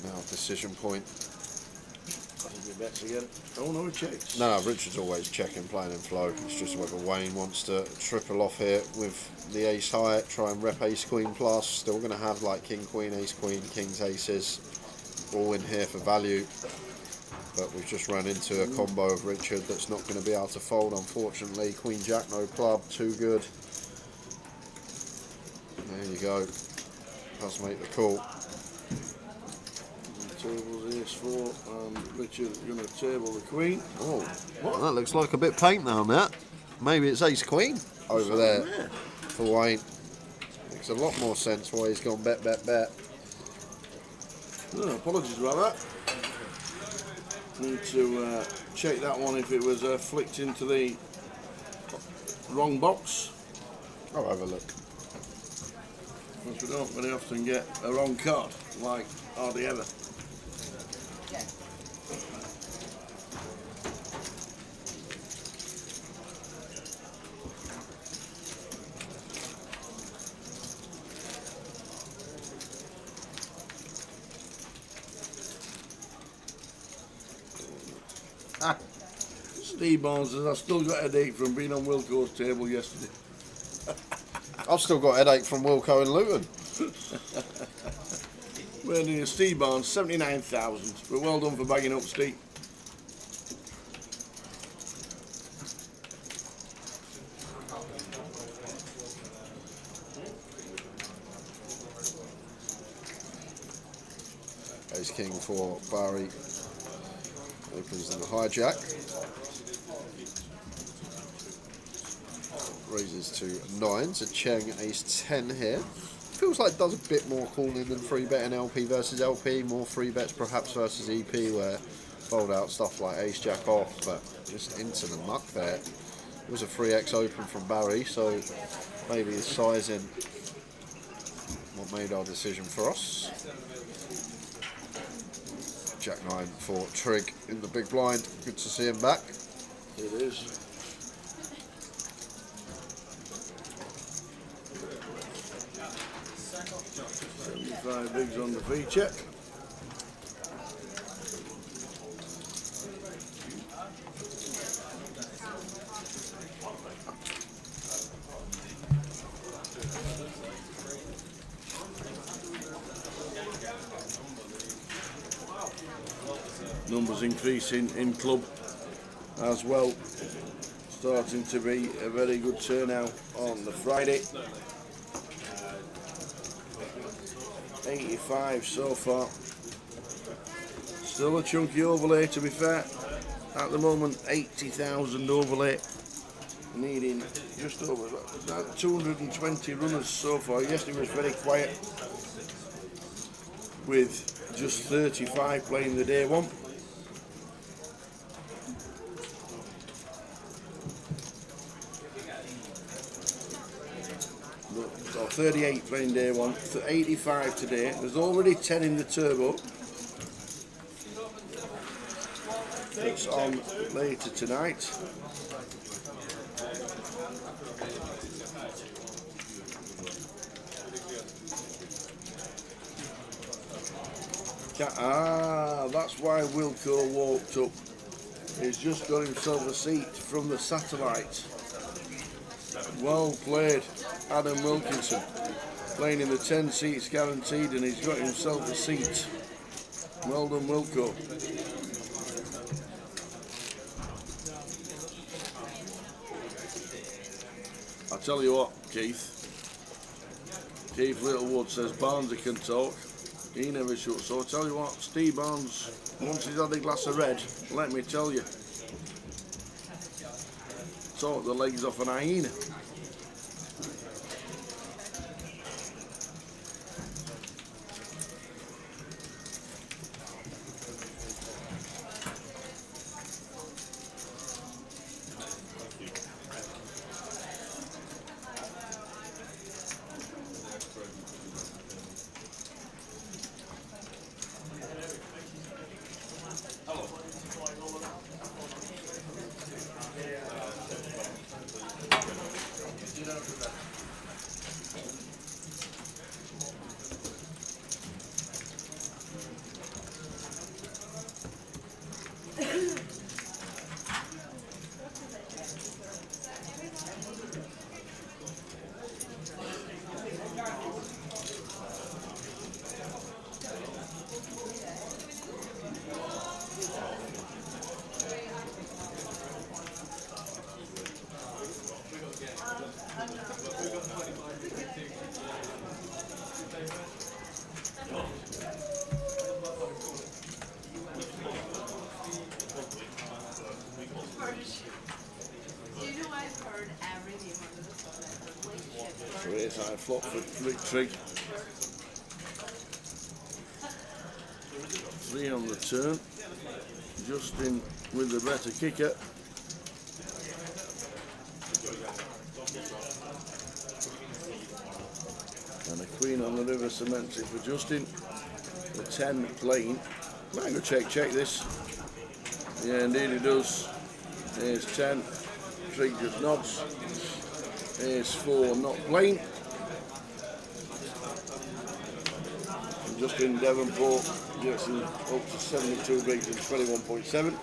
Now decision point. That'll be better again. Oh no, it checks. No, Richard's always checking, playing in flow. It's just whether Wayne wants to triple off here with the ace high, try and rep ace queen plus. Still going to have like king queen, ace queen, kings aces, all in here for value. But we've just run into a combo of Richard that's not going to be able to fold, unfortunately. Queen jack, no club, too good. There you go. Does make the call. Tables ace-4, and Richard's going to table the queen. Oh, that looks like a bit paint now, Matt. Maybe it's ace queen over there for Wayne. Makes a lot more sense why he's gone bet, bet, bet. Oh, apologies about that. Need to check that one if it was flicked into the wrong box. I'll have a look. Because we don't very often get a wrong card, like hardly ever. Steve Barnes says, I've still got a headache from being on Wilco's table yesterday. I've still got a headache from Wilco and Luton. We're doing Steve Barnes, 79,000. But well done for bagging up, Steve. Ace king for Barry. Opens in the hijack. Raises to 9. So Cheng ace 10 here. Feels like does a bit more calling than free betting LP versus LP. More free bets perhaps versus EP, where fold out stuff like ace jack off, but just into the muck there. It was a 3x open from Barry, so maybe his sizing what made our decision for us. Jack 9 for Trig in the big blind. Good to see him back. It is. $75 bigs on the fee check. Numbers increasing in club as well. Starting to be a very good turnout on the Friday. 85 so far. Still a chunky overlay, to be fair. At the moment, 80,000 overlay. Needing just over 220 runners so far. Yesterday was very quiet, with just 35 playing the day one. Or 38 playing day one, 85 today. There's already 10 in the turbo. It's on later tonight. That's why Wilco walked up. He's just got himself a seat from the satellite. Well played, Adam Wilkinson. Playing in the 10 seats guaranteed, and he's got himself a seat. Well done, Wilco. I tell you what, Keith Littlewood says Barnes can talk. He never shuts. So I tell you what, Steve Barnes, once he's had a glass of red, let me tell you, talk the legs off an hyena. stateside flop for victory. 3 on the turn. Justin with the better kicker. And a queen on the river cements it for Justin. The 10 playing. Might go check this. Yeah, indeed it does. Here's 10. Trig just nods. Here's 4 not playing. And Justin Devonport gets him up to 72 bigs and 21.7.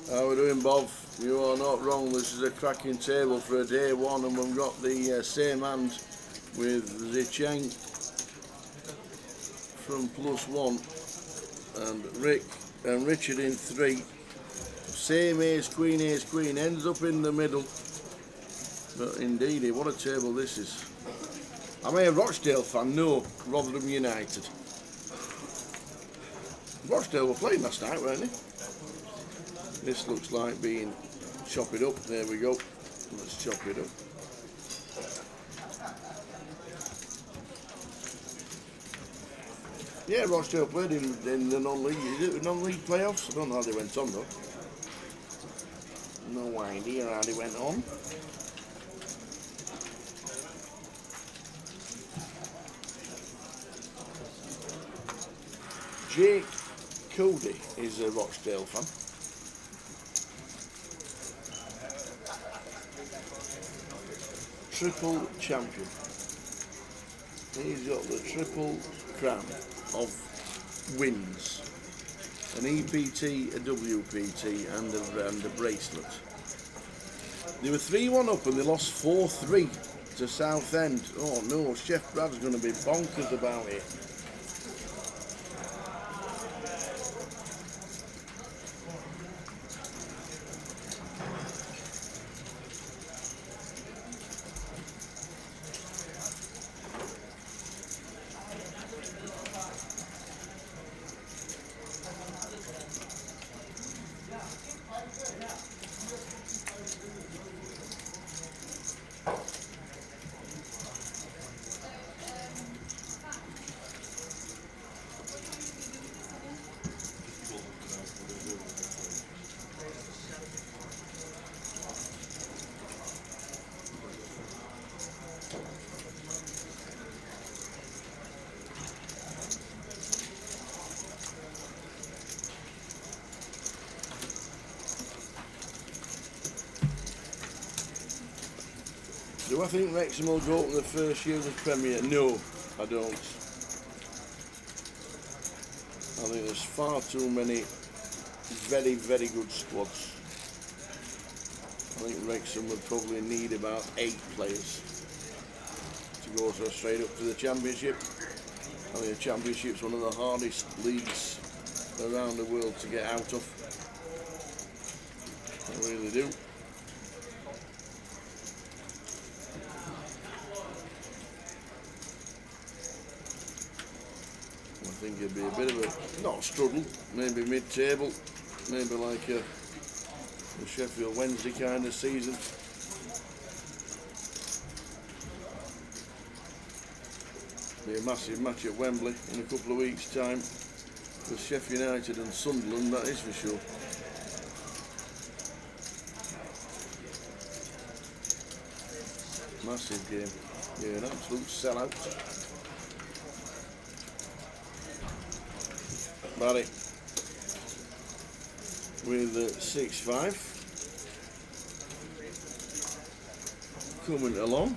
How are we doing, Bob? You are not wrong. This is a cracking table for a day one, and we've got the same hand with Zicheng from +1 and Rick and Richard in 3. Same ace queen, ends up in the middle. But indeed, what a table this is. Am I a Rochdale fan? No, Rotherham United. Rochdale were playing last night, weren't they? This looks like being chop it up. There we go. Let's chop it up. Yeah, Rochdale played in the non-league. Is it non-league playoffs? I don't know how they went on though. No idea how they went on. Jake Cody is a Rochdale fan. Triple champion. He's got the triple crown of wins. An EPT, a WPT and a bracelet. They were 3-1 up and they lost 4-3 to Southend. Oh no, Chef Brad's going to be bonkers about it. Do I think Wrexham will go up in the first year of the Premier? No, I don't. I think there's far too many very, very good squads. I think Wrexham would probably need about 8 players to goes straight up to the championship. I mean, the championship's one of the hardest leagues around the world to get out of. I really do. I think it'd be a bit of a, not a struggle, maybe mid-table, maybe like a Sheffield Wednesday kind of season. Be a massive match at Wembley in a couple of weeks' time with Sheffield United and Sunderland, that is for sure. Massive game. Yeah, an absolute sellout. Barry with 6-5 coming along.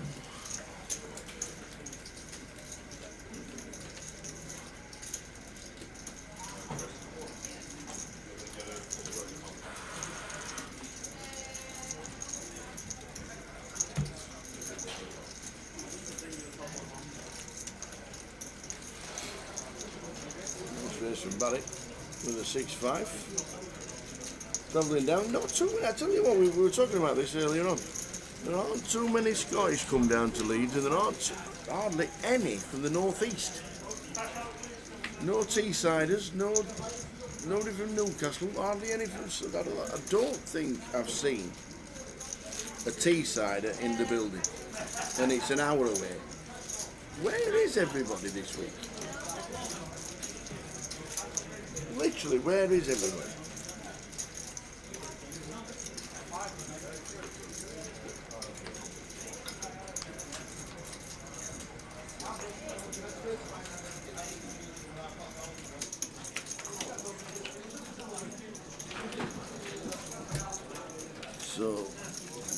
From Barry with a 6-5. Travelling down, not too many. I tell you what, we were talking about this earlier on. There aren't too many Scottish come down to Leeds, and there aren't hardly any from the northeast. No Teessiders, nobody from Newcastle, hardly any from. I don't think I've seen a Teessider in the building, and it's an hour away. Where is everybody this week? Literally, where is everybody? So,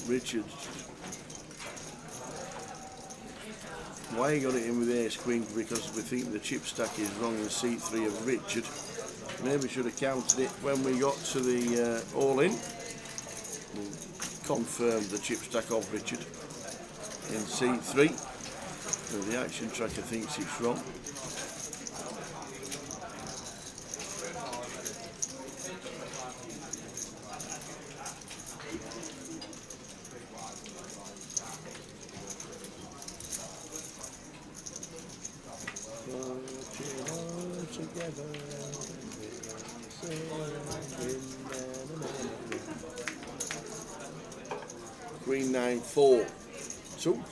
Richard, why you got it in with Ace Queen? Because we think the chip stack is wrong in seat 3 of Richard. Maybe should have counted it when we got to the all-in. We'll confirm the chip stack of Richard in seat 3. So the action tracker thinks it's wrong. Queen 9-4, 2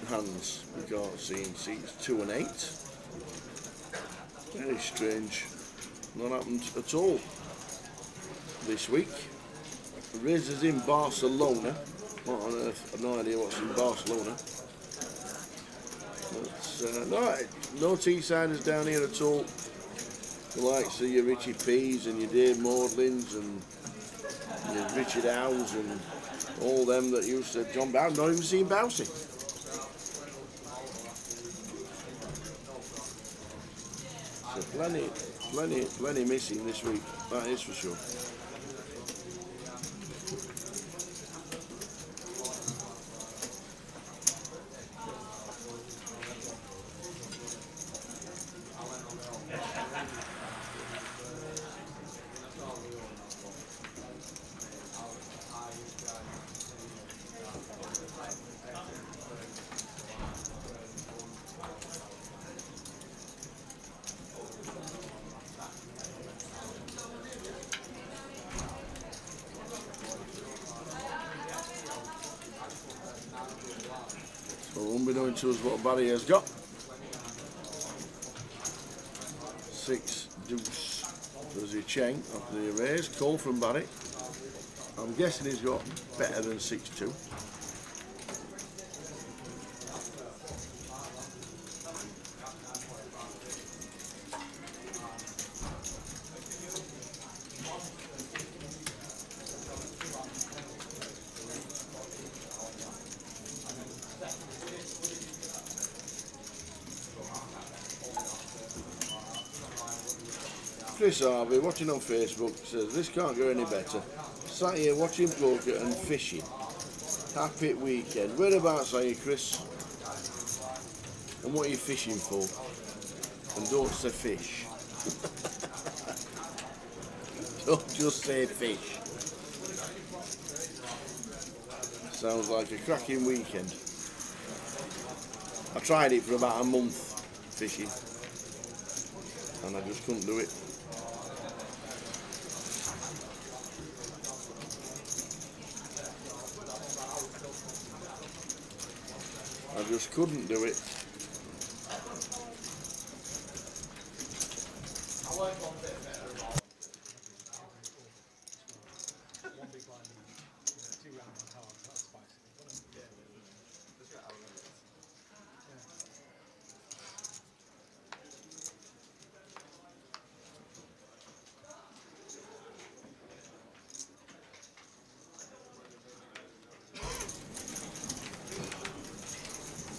hands we got seeing seats 2 and 8. Very strange, not happened at all this week. Riz is in Barcelona. What on earth? I've no idea what's in Barcelona. But, no Teessiders down here at all. The likes of your Richie Pease and your Dave Maudlins and your Richard Howes and all them that used to John Bow. Not even seen Bousey. So plenty missing this week. That is for sure. Unbeknown to us what Barry has got. 6 deuce for Zicheng after the raise. Call from Barry. I'm guessing he's got better than 6-2. Chris Harvey, watching on Facebook, says this can't go any better. Sat here watching poker and fishing. Happy weekend. Whereabouts are you, Chris? and what are you fishing for? And don't say fish. Don't just say fish. Sounds like a cracking weekend. I tried it for about a month fishing and I just couldn't do it. I just couldn't do it.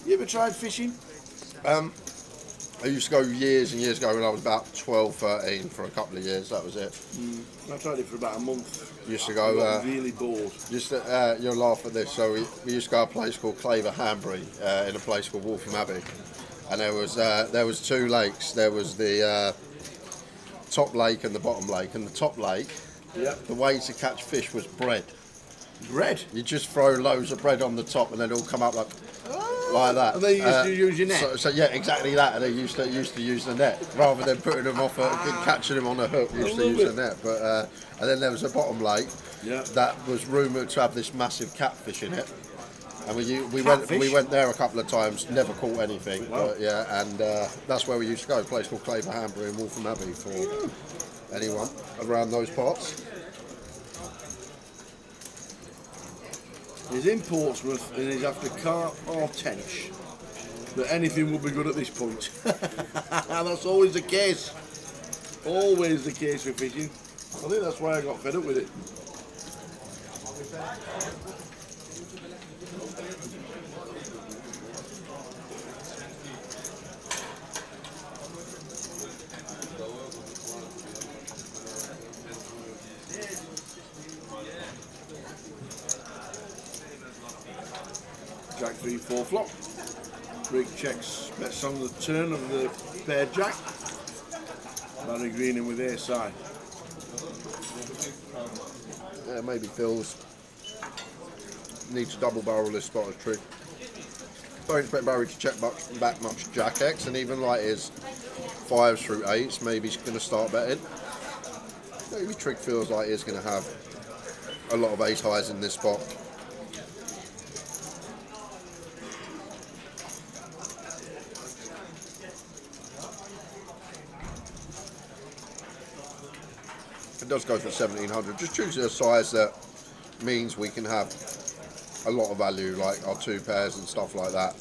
You ever tried fishing? I used to go years and years ago when I was about 12, 13 for a couple of years. That was it. I tried it for about a month. Used to I go. got really bored. You'll laugh at this. So we used to go to a place called Claver Hanbury in a place called Waltham Abbey, and there was two lakes. There was the top lake and the bottom lake. And the top lake, the way to catch fish was bread. Bread? You just throw loads of bread on the top, and then it'll come up like that. And then you used to use your net. So yeah, exactly that. And they used to use the net rather than putting them off, catching them on a hook. Used to use the net. But and then there was a bottom lake that was rumoured to have this massive catfish in it. And we went there a couple of times, never caught anything. Wow. But yeah, and that's where we used to go. A place called Claver Hanbury in Waltham Abbey for anyone around those parts. He's in Portsmouth and he's after carp or tench. But anything will be good at this point. That's always the case. Always the case with fishing. I think that's why I got fed up with it. Jack 3-4 flop. Rick checks bets on the turn of the pair jack. Barry Greening with air side. Yeah, maybe Phil's needs to double barrel this spot of trig. Don't expect Barry to check back much Jack X, and even like his 5s through 8s, maybe he's going to start betting. Maybe Trig feels like he's going to have a lot of ace highs in this spot. It does go for 1700. Just choosing a size that means we can have a lot of value, like our 2 pairs and stuff like that.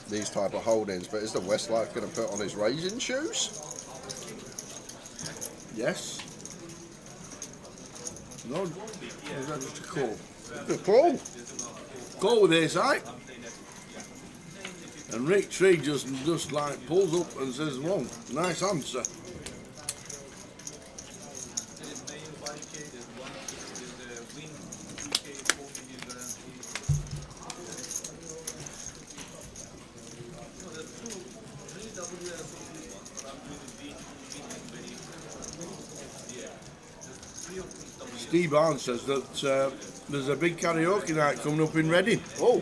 These type of holdings. But is the Westlife going to put on his racing shoes? Yes. No. Is that just a call? Good call. Call with ace high. And Rick Tree just like pulls up and says, "Whoa, nice answer." Steve Barnes says that there's a big karaoke night coming up in Reading. Oh,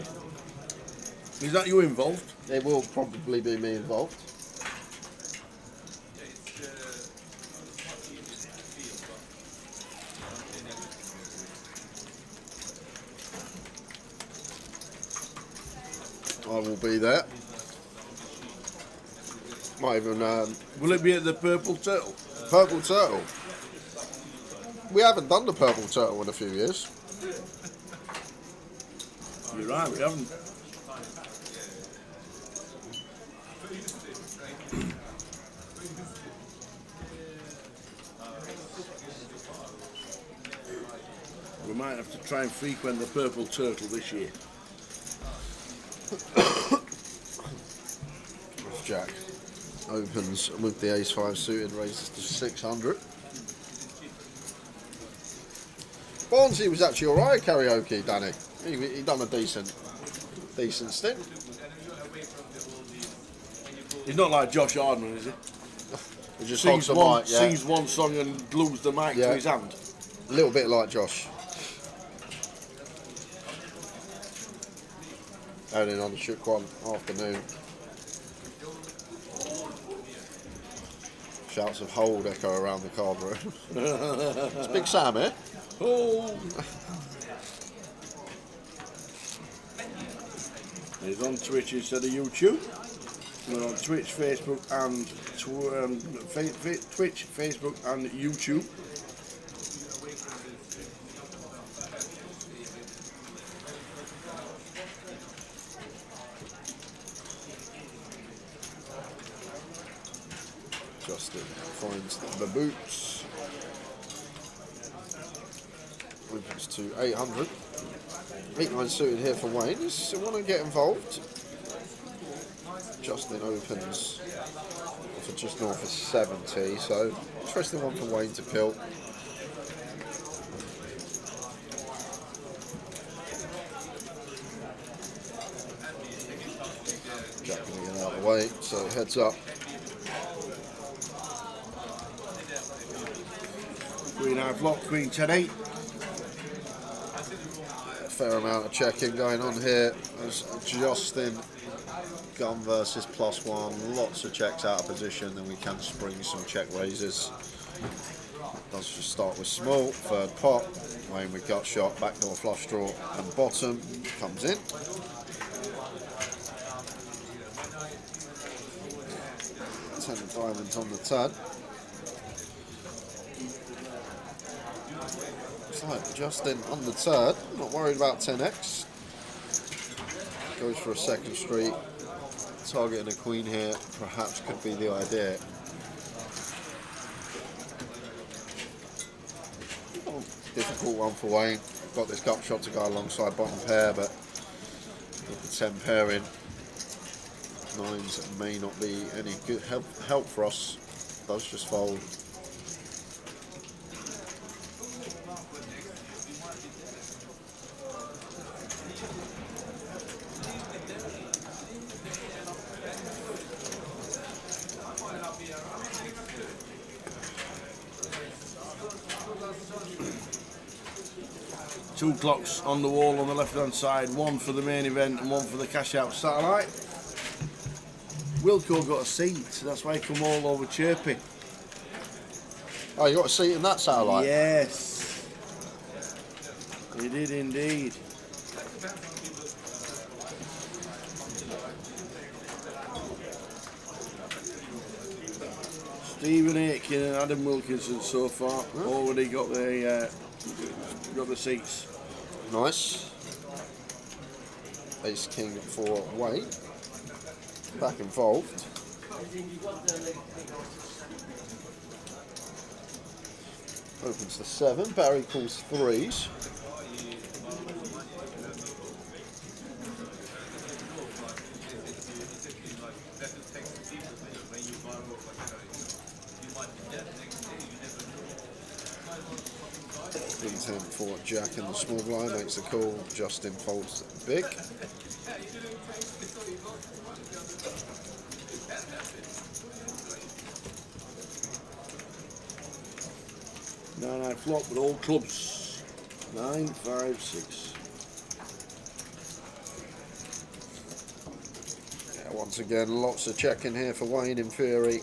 is that you involved? It will probably be me involved. I will be there. Might even. Will it be at the Purple Turtle? Purple Turtle. We haven't done the Purple Turtle in a few years. You're right, we haven't. We might have to try and frequent the Purple Turtle this year. Jack opens with the ace-5 suited, raises to 600. Barnsley was actually alright at karaoke, Danny. He done a decent stint. He's not like Josh Hardman, is he? He just hogs the mic, yeah. Sings one song and glues the mic to his hand. A little bit like Josh. And then on the shook one afternoon. Shouts of hold echo around the card room. It's Big Sam here. Oh! He's on Twitch instead of YouTube. We're on Twitch, Facebook, and Twitch, Facebook, and YouTube. Justin finds the boots. Opens to 800. 8-9 suited here for Wayne. He's want to get involved. Justin opens for just north of 70, so interesting one for Wayne to kill. Jack going to get out of the way, so heads up. Queen Eye block, Queen 10-8. Fair amount of checking going on here. There's Justin gun versus +1. Lots of checks out of position, then we can spring some check raises. Let's just start with small. Third pot. Wayne with gut shot, backdoor flush draw, and bottom comes in. Ten of diamonds on the turn. So Justin on the turn, not worried about 10x. Goes for a second street. Targeting a queen here perhaps could be the idea. Oh, difficult one for Wayne. Got this gut shot to go alongside bottom pair, but with the 10 pairing, nines may not be any good help for us. Does just fold. Two clocks on the wall on the left hand side, one for the main event and one for the cash out satellite. Wilco got a seat, that's why he come all over chirpy. Oh, you got a seat in that satellite? Yes, he did indeed. Stephen Aitken and Adam Wilkinson so far already got the seats. Nice. Ace King for Wayne. Back involved. Opens to 7. Barry calls threes. Intent for Jack in the small blind, makes the call. Justin folds big. Nine flop with all clubs. 9, 5, 6. Yeah, once again, lots of checking here for Wayne in theory.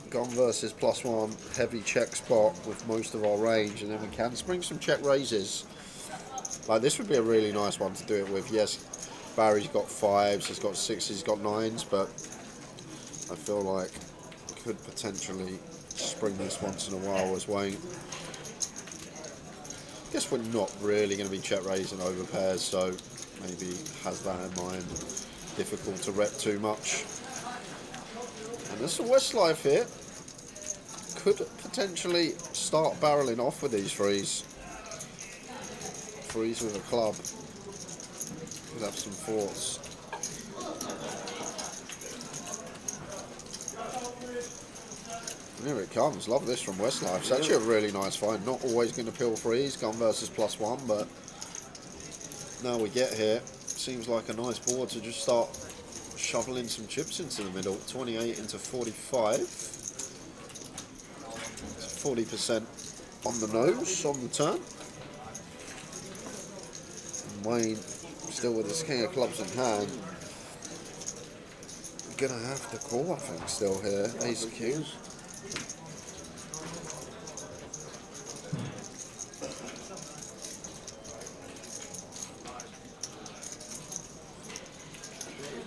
Gone versus +1, heavy check spot with most of our range, and then we can spring some check raises. Like this would be a really nice one to do it with. Yes, Barry's got 5s, he's got 6s, he's got 9s, but I feel like we could potentially spring this once in a while as Wayne. Guess we're not really going to be check raising over pairs, so maybe has that in mind. Difficult to rep too much. And there's a Westlife here. Could potentially start barreling off with these threes. Threes with a club. Could have some fours. And here it comes. Love this from Westlife. It's actually a really nice find. Not always going to pill threes. Gone versus +1, but now we get here. Seems like a nice board to just start shoveling some chips into the middle. 28 into 45. It's 40% on the nose on the turn. And Wayne still with his king of clubs in hand. Gonna have to call, I think, still here. Ace of kings.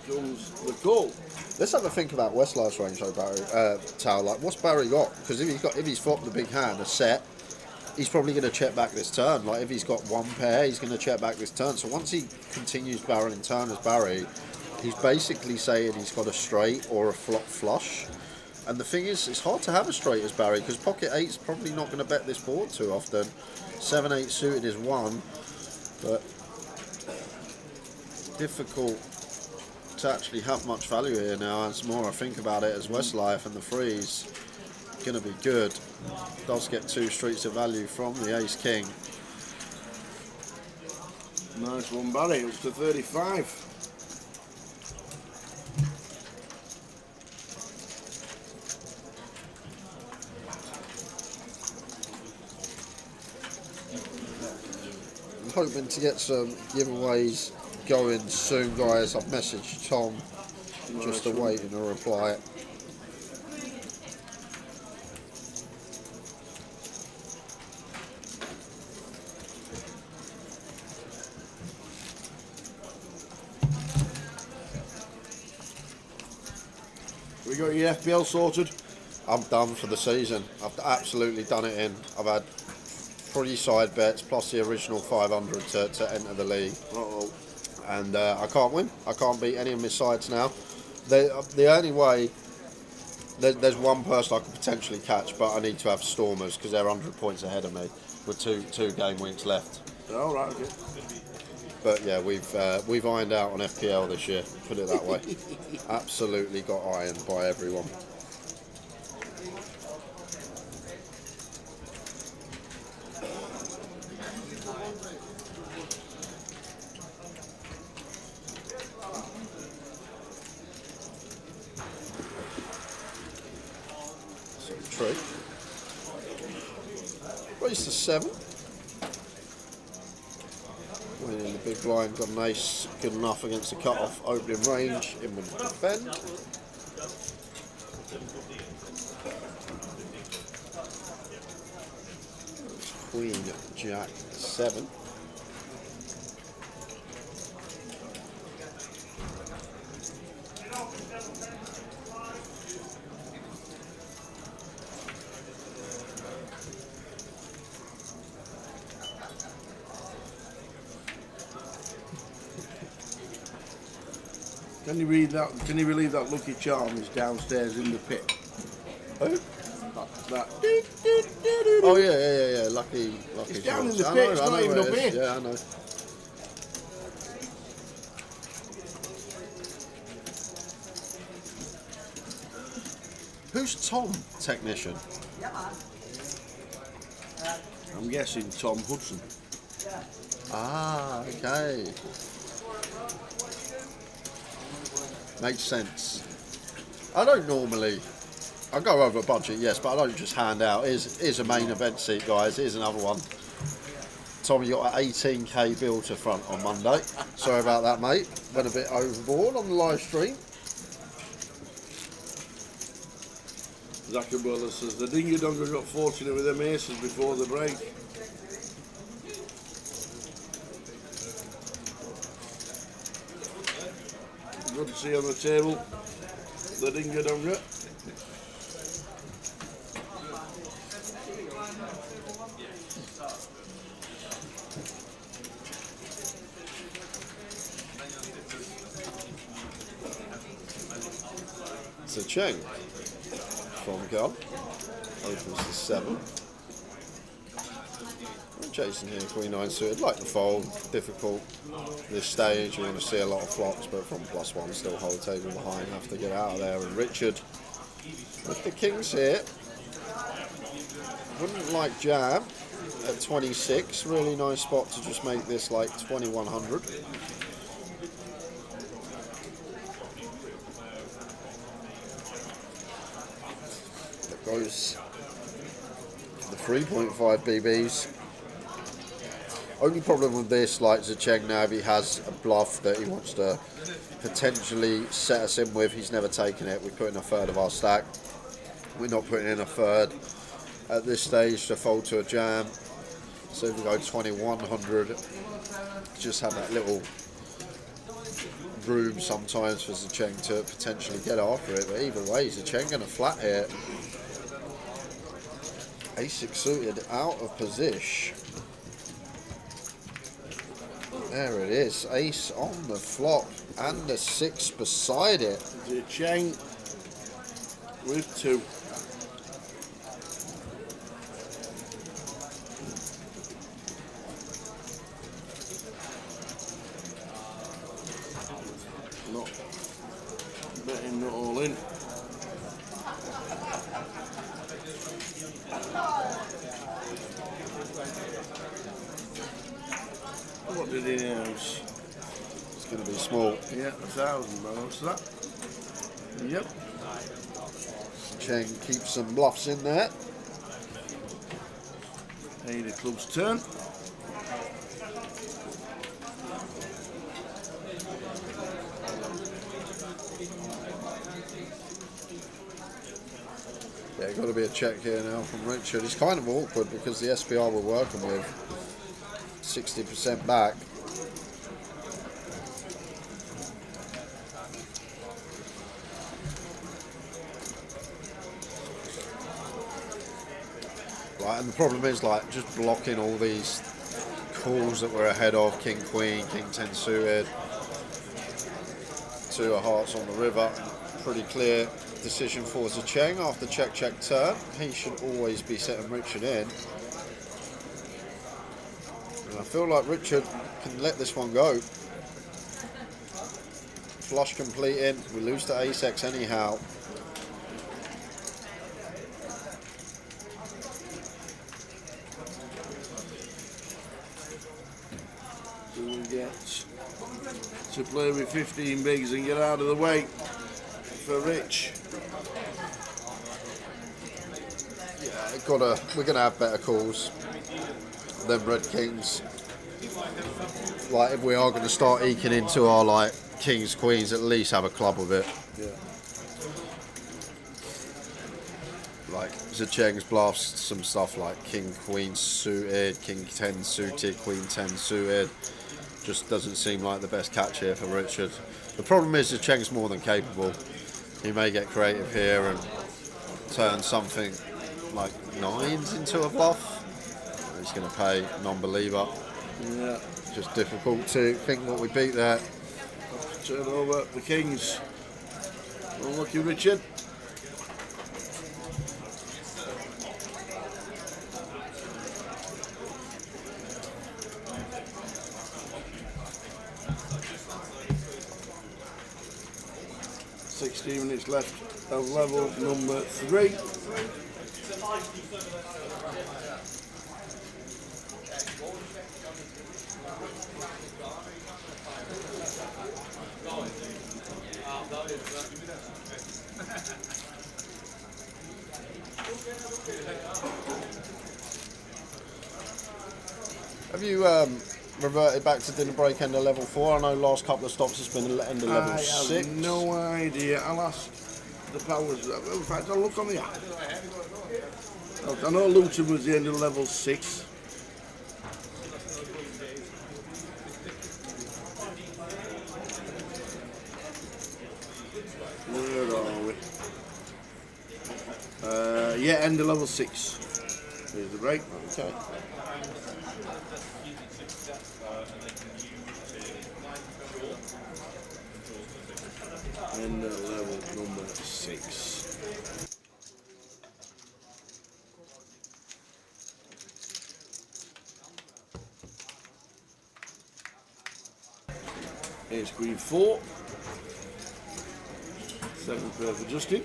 Comes the call. Let's have a think about Westlife's range though, Barry. Tao, like, what's Barry got? Because if he's flopped the big hand, a set, he's probably going to check back this turn. Like, if he's got one pair, he's going to check back this turn. So once he continues barreling turn as Barry, he's basically saying he's got a straight or a flop flush. And the thing is, it's hard to have a straight as Barry because pocket eight's probably not going to bet this board too often. 7-8 suited is one, but difficult to actually have much value here now. As more I think about it, as Westlife and the freeze going to be good. Does get 2 streets of value from the ace king. Nice one, Barry. Up to 35. I'm hoping to get some giveaways going soon, guys. I've messaged Tom, just awaiting a reply. We got your FPL sorted? I'm done for the season. I've absolutely done it in. I've had 3 side bets plus the original 500 to enter the league. Uh-oh. And I can't win. I can't beat any of my sides now. The only way, there's one person I could potentially catch, but I need to have Stormers because they're 100 points ahead of me with two game weeks left. All right, okay. But yeah, we've ironed out on FPL this year, put it that way. Absolutely got ironed by everyone. True. Raised to 7. Winning the big blind, got an ace, good enough against the cut-off, opening range, in with the defend. Queen, Jack, 7. Can you read that? Can you believe that Lucky Charm is downstairs in the pit? Who? That. Oh yeah. Lucky. It's down in the I pit. know, It's I not know even where up it is. here. Yeah, I know. Who's Tom, technician? Yeah, man. I'm guessing Tom Hudson. Ah, okay. Makes sense. I don't normally. I go over budget, yes, but I don't just hand out. Here's a main event seat, guys. Here's another one. Tom, you got an 18k bill to front on Monday. Sorry about that, mate. Went a bit overboard on the live stream. Zuckerberg says the Dingy Donger got fortunate with them aces before the break. Good to see on the table the Dingy Donger. It's a Cheng from Gun. Opens to 7. Jason here, Queen 9 suited, like the fold, difficult this stage. You want to see a lot of flops, but from +1 still hold table behind, have to get out of there. And Richard with the kings here, wouldn't like jam at 26. Really nice spot to just make this like 2100. Goes for the 3.5 BBs. Only problem with this, like Zecheng now, if he has a bluff that he wants to potentially set us in with, he's never taken it. We put in a third of our stack. We're not putting in a third at this stage to fold to a jam. So if we go 2100, just have that little room sometimes for Zecheng to potentially get after it. But either way, Zecheng going to flat here. Ace-6 suited out of position. There it is, ace on the flop and the 6 beside it. Zecheng with 2. Not betting, not all in. What did he announce? It's going to be small. Yeah, 1,000 balance that. Yep. Zecheng keeps some bluffs in there. 8 of clubs turn. Yeah, got to be a check here now from Richard. It's kind of awkward because the SPR we're working with 60% back. Right, and the problem is like just blocking all these calls that we're ahead of. King Queen, King 10 suited, 2 of hearts on the river. Pretty clear decision for Zecheng after check turn. He should always be setting Richard in. And I feel like Richard can let this one go. Flush completing, we lose to ace-X anyhow. Do we get to play with 15 bigs and get out of the way for Rich? Yeah, we're gonna have better calls than Red Kings. Like if we are going to start eking into our like Kings, Queens, at least have a club with it. Yeah. Like Zecheng's bluffs, some stuff like King, Queen suited, King 10 suited, Queen 10 suited. Just doesn't seem like the best catch here for Richard. The problem is Zecheng's more than capable. He may get creative here and turn something like 9s into a bluff. He's going to pay non-believer. Yeah. Just difficult to think what we beat there. Turn over the Kings. Unlucky Richard. Minutes left of level number 3. Have you reverted back to dinner break end of level 4? I know last couple of stops has been end of level 6. I have no idea. I'll ask the powers. In fact, I'll look on the app. I know Luton was the end of level 6. Where are we? Yeah, end of level 6. There's the break. Okay. And level number 6. Here's Queen 4. 7 pair for Justin.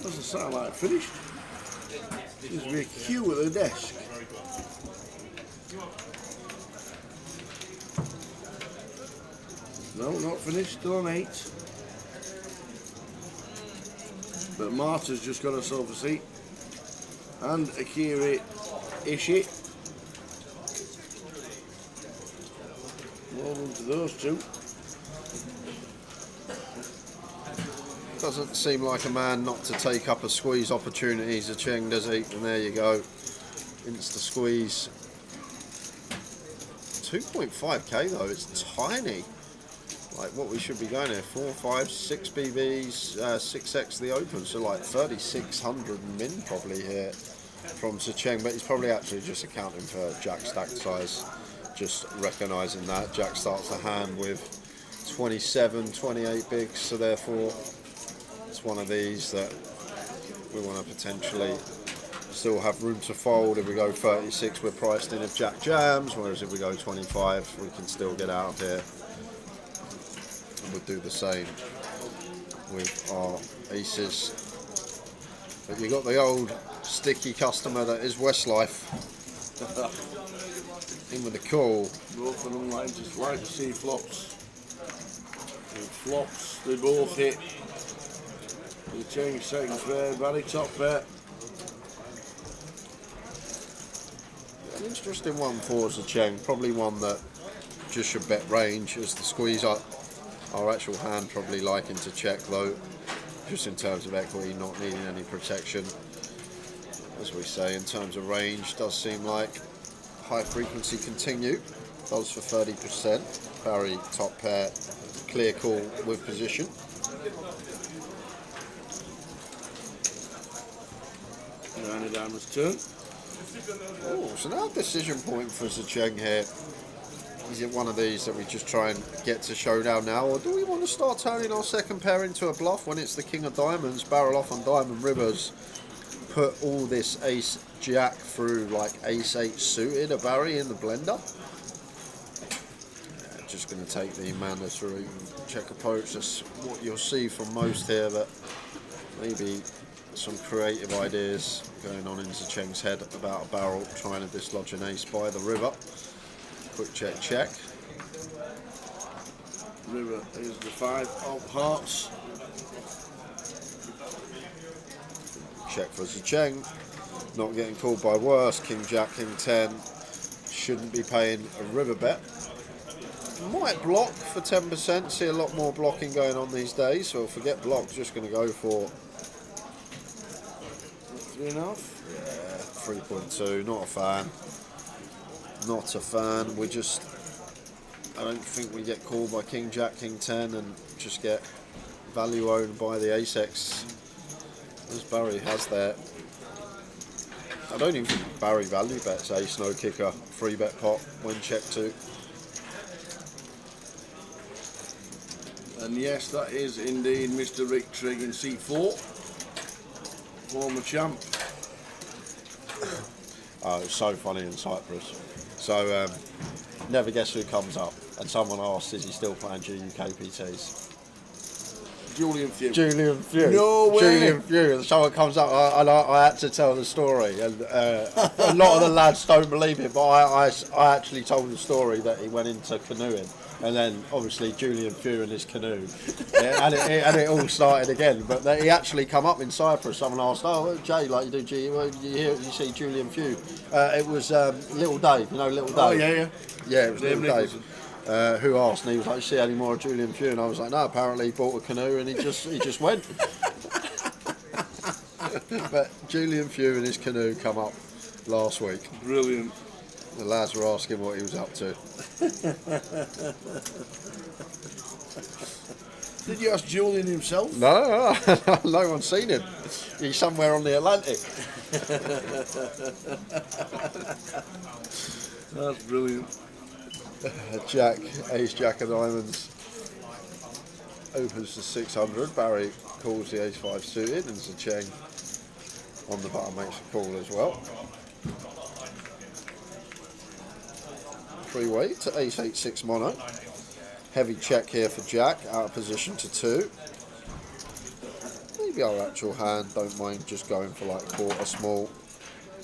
That's the satellite finished. Seems to be a queue at the desk. No, not finished, still on 8. But Marta's just got herself a seat. And Akira Ishii. Well done to those two. Doesn't seem like a man not to take up a squeeze opportunity, Zheng, does he? And there you go. Insta squeeze. 2.5k though, it's tiny. Like what we should be going here, 4, 5, 6 BBs, 6x the open, so like 3,600 min probably here from Zheng, but he's probably actually just accounting for Jack stack size, just recognising that. Jack starts the hand with 27, 28 bigs, so therefore it's one of these that we want to potentially still have room to fold. If we go 36, we're priced in if Jack jams, whereas if we go 25, we can still get out of here. And we'll do the same with our aces. But you got the old sticky customer that is Westlife. In with the call. Both of them just like to see flops. And flops, they both hit. They change second pair, Barry top pair. An interesting one for Zheng, probably one that just should bet range as the squeeze up. Our actual hand probably liking to check though, just in terms of equity, not needing any protection. As we say, in terms of range, does seem like high frequency continue, does for 30%. Barry top pair, clear call with position. Nine of diamonds turn. Oh, so now decision point for Zheng here. Is it one of these that we just try and get to showdown now, or do we want to start turning our second pair into a bluff when it's the king of diamonds, barrel off on diamond rivers, put all this ace jack through like ace 8 suited a Barry in the blender? Yeah, just going to take the mandatory check approach. That's what you'll see from most here, but maybe some creative ideas going on in Zheng's head about a barrel trying to dislodge an ace by the river. Quick check, check. River is the 5 of hearts. Check for Zheng. Not getting called by worse. King Jack, King 10. Shouldn't be paying a river bet. Might block for 10%. See a lot more blocking going on these days. So forget block. Just going to go for 3.5. Yeah, 3.2. Not a fan. Not a fan. We just, I don't think we get called by King Jack, King 10 and just get value owned by the ace X as Barry has there. I don't even think Barry value bets ace no kicker, 3 bet pot when check 2. And yes, that is indeed Mr. Rick Trigg in seat 4. Former champ. Oh, it's so funny in Cyprus. So, never guess who comes up. And someone asks, is he still playing GUKPTs? Julian Few. Julian Few. No way. Julian Few. And someone comes up, and I had to tell the story. And a lot of the lads don't believe it, but I actually told the story that he went into canoeing. And then, obviously, Julian Few in his canoe. Yeah, and it all started again. But he actually come up in Cyprus. Someone asked, oh, Jay, like you do G, well, you see Julian Few. It was Little Dave, you know Little Dave? Oh, yeah. Yeah, it was Little Dave. Who asked, and he was like, you see any more of Julian Few? And I was like, no, apparently he bought a canoe and he just went. But Julian Few and his canoe come up last week. Brilliant. The lads were asking what he was up to. Did you ask Julian himself? No, no one's seen him. He's somewhere on the Atlantic. That's brilliant. Jack, ace jack of diamonds, opens to 600. Barry calls the ace 5 suited, and Zheng on the button makes a call as well. Freeway to ace 8-6 mono. Heavy check here for Jack, out of position to 2. maybe our actual hand. Don't mind just going for like quarter small.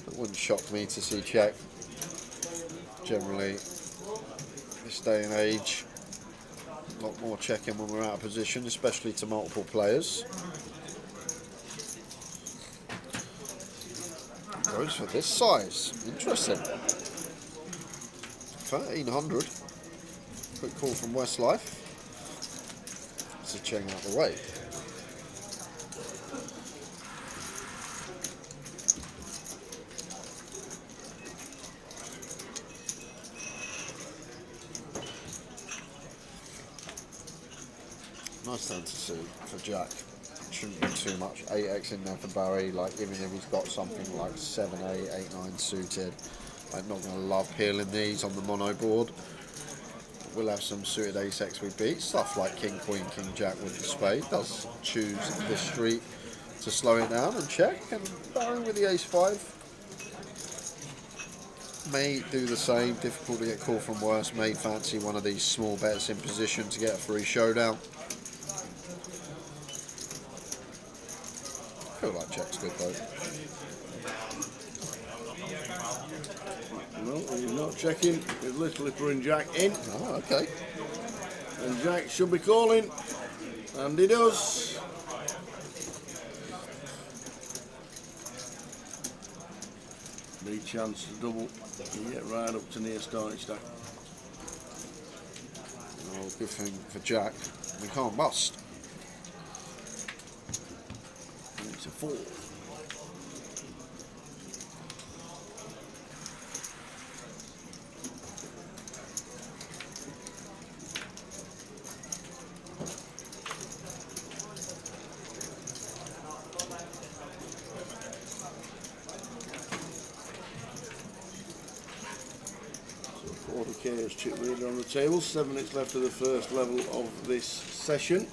It wouldn't shock me to see check. Generally, this day and age, a lot more checking when we're out of position, especially to multiple players. Goes for this size. Interesting. 1300. Quick call from Westlife. It's a Cheng out the way. Nice turn to see for Jack. Shouldn't be too much. 8x in there for Barry. Like, even if he's got something like 7, 8, 8, 9 suited, I'm not going to love peeling these on the mono board. We'll have some suited ace-x we beat. Stuff like king, queen, king, jack with the spade. Does choose this street to slow it down and check. And Barry with the ace-5 may do the same. Difficult to get called from worse. May fancy one of these small bets in position to get a free showdown. I feel like check's good though. No, he's not checking with Little Lipper and Jack in. Oh, okay. And Jack should be calling. And he does. Big chance to double and get right up to near starting stack. Oh, good thing for Jack. We can't bust. And it's a 4. So 40k is chip leader on the table. 7 minutes left of the first level of this session.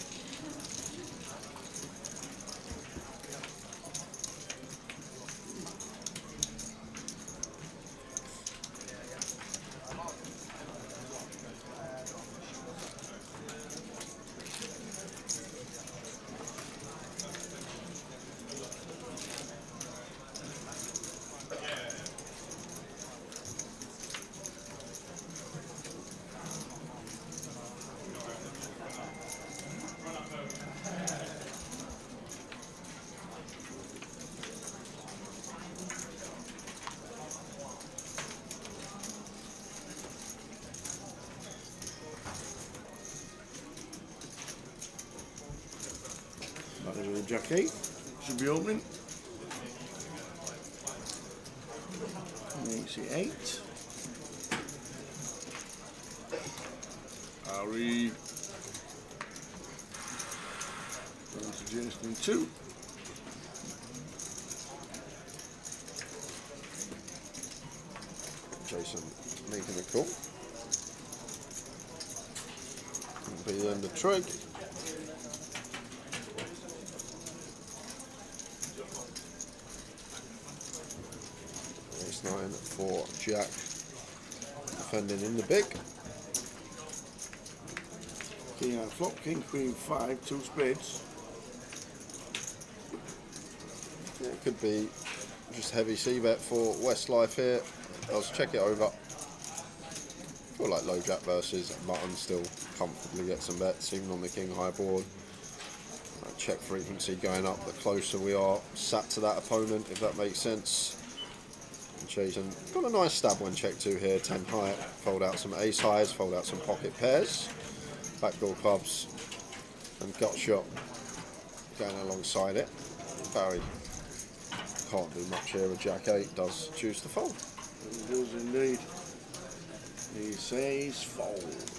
Jack 8 should be opening. Makes it 8. Harry. Down to Jason 2. Jason making a call. Be the end of trig. Ace 9 for Jack, defending in the big. King out flop, king, queen 5, 2 spades. Yeah, it could be just heavy c-bet for Westlife here. Let's check it over. Feel like low jack versus mutton still comfortably get some bets, even on the king high board. Check frequency going up the closer we are sat to that opponent, if that makes sense. And Jason got a nice stab when check 2 here, 10 high. Fold out some ace highs, fold out some pocket pairs. Backdoor clubs and gut shot going alongside it. Barry can't do much here with Jack 8, does choose to fold. He does indeed. He says fold.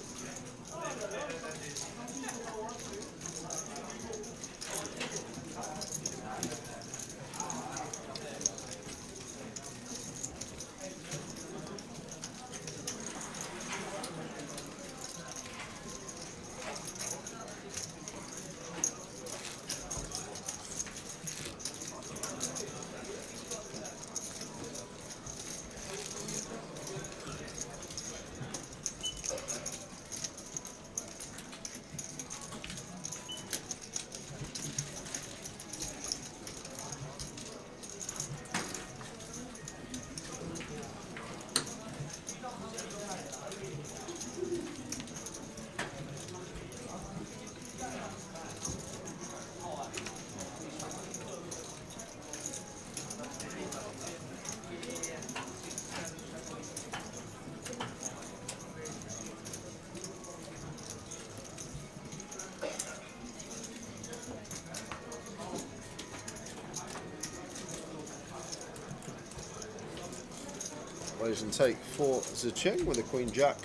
Raise and take for Zicheng with a Queen Jack.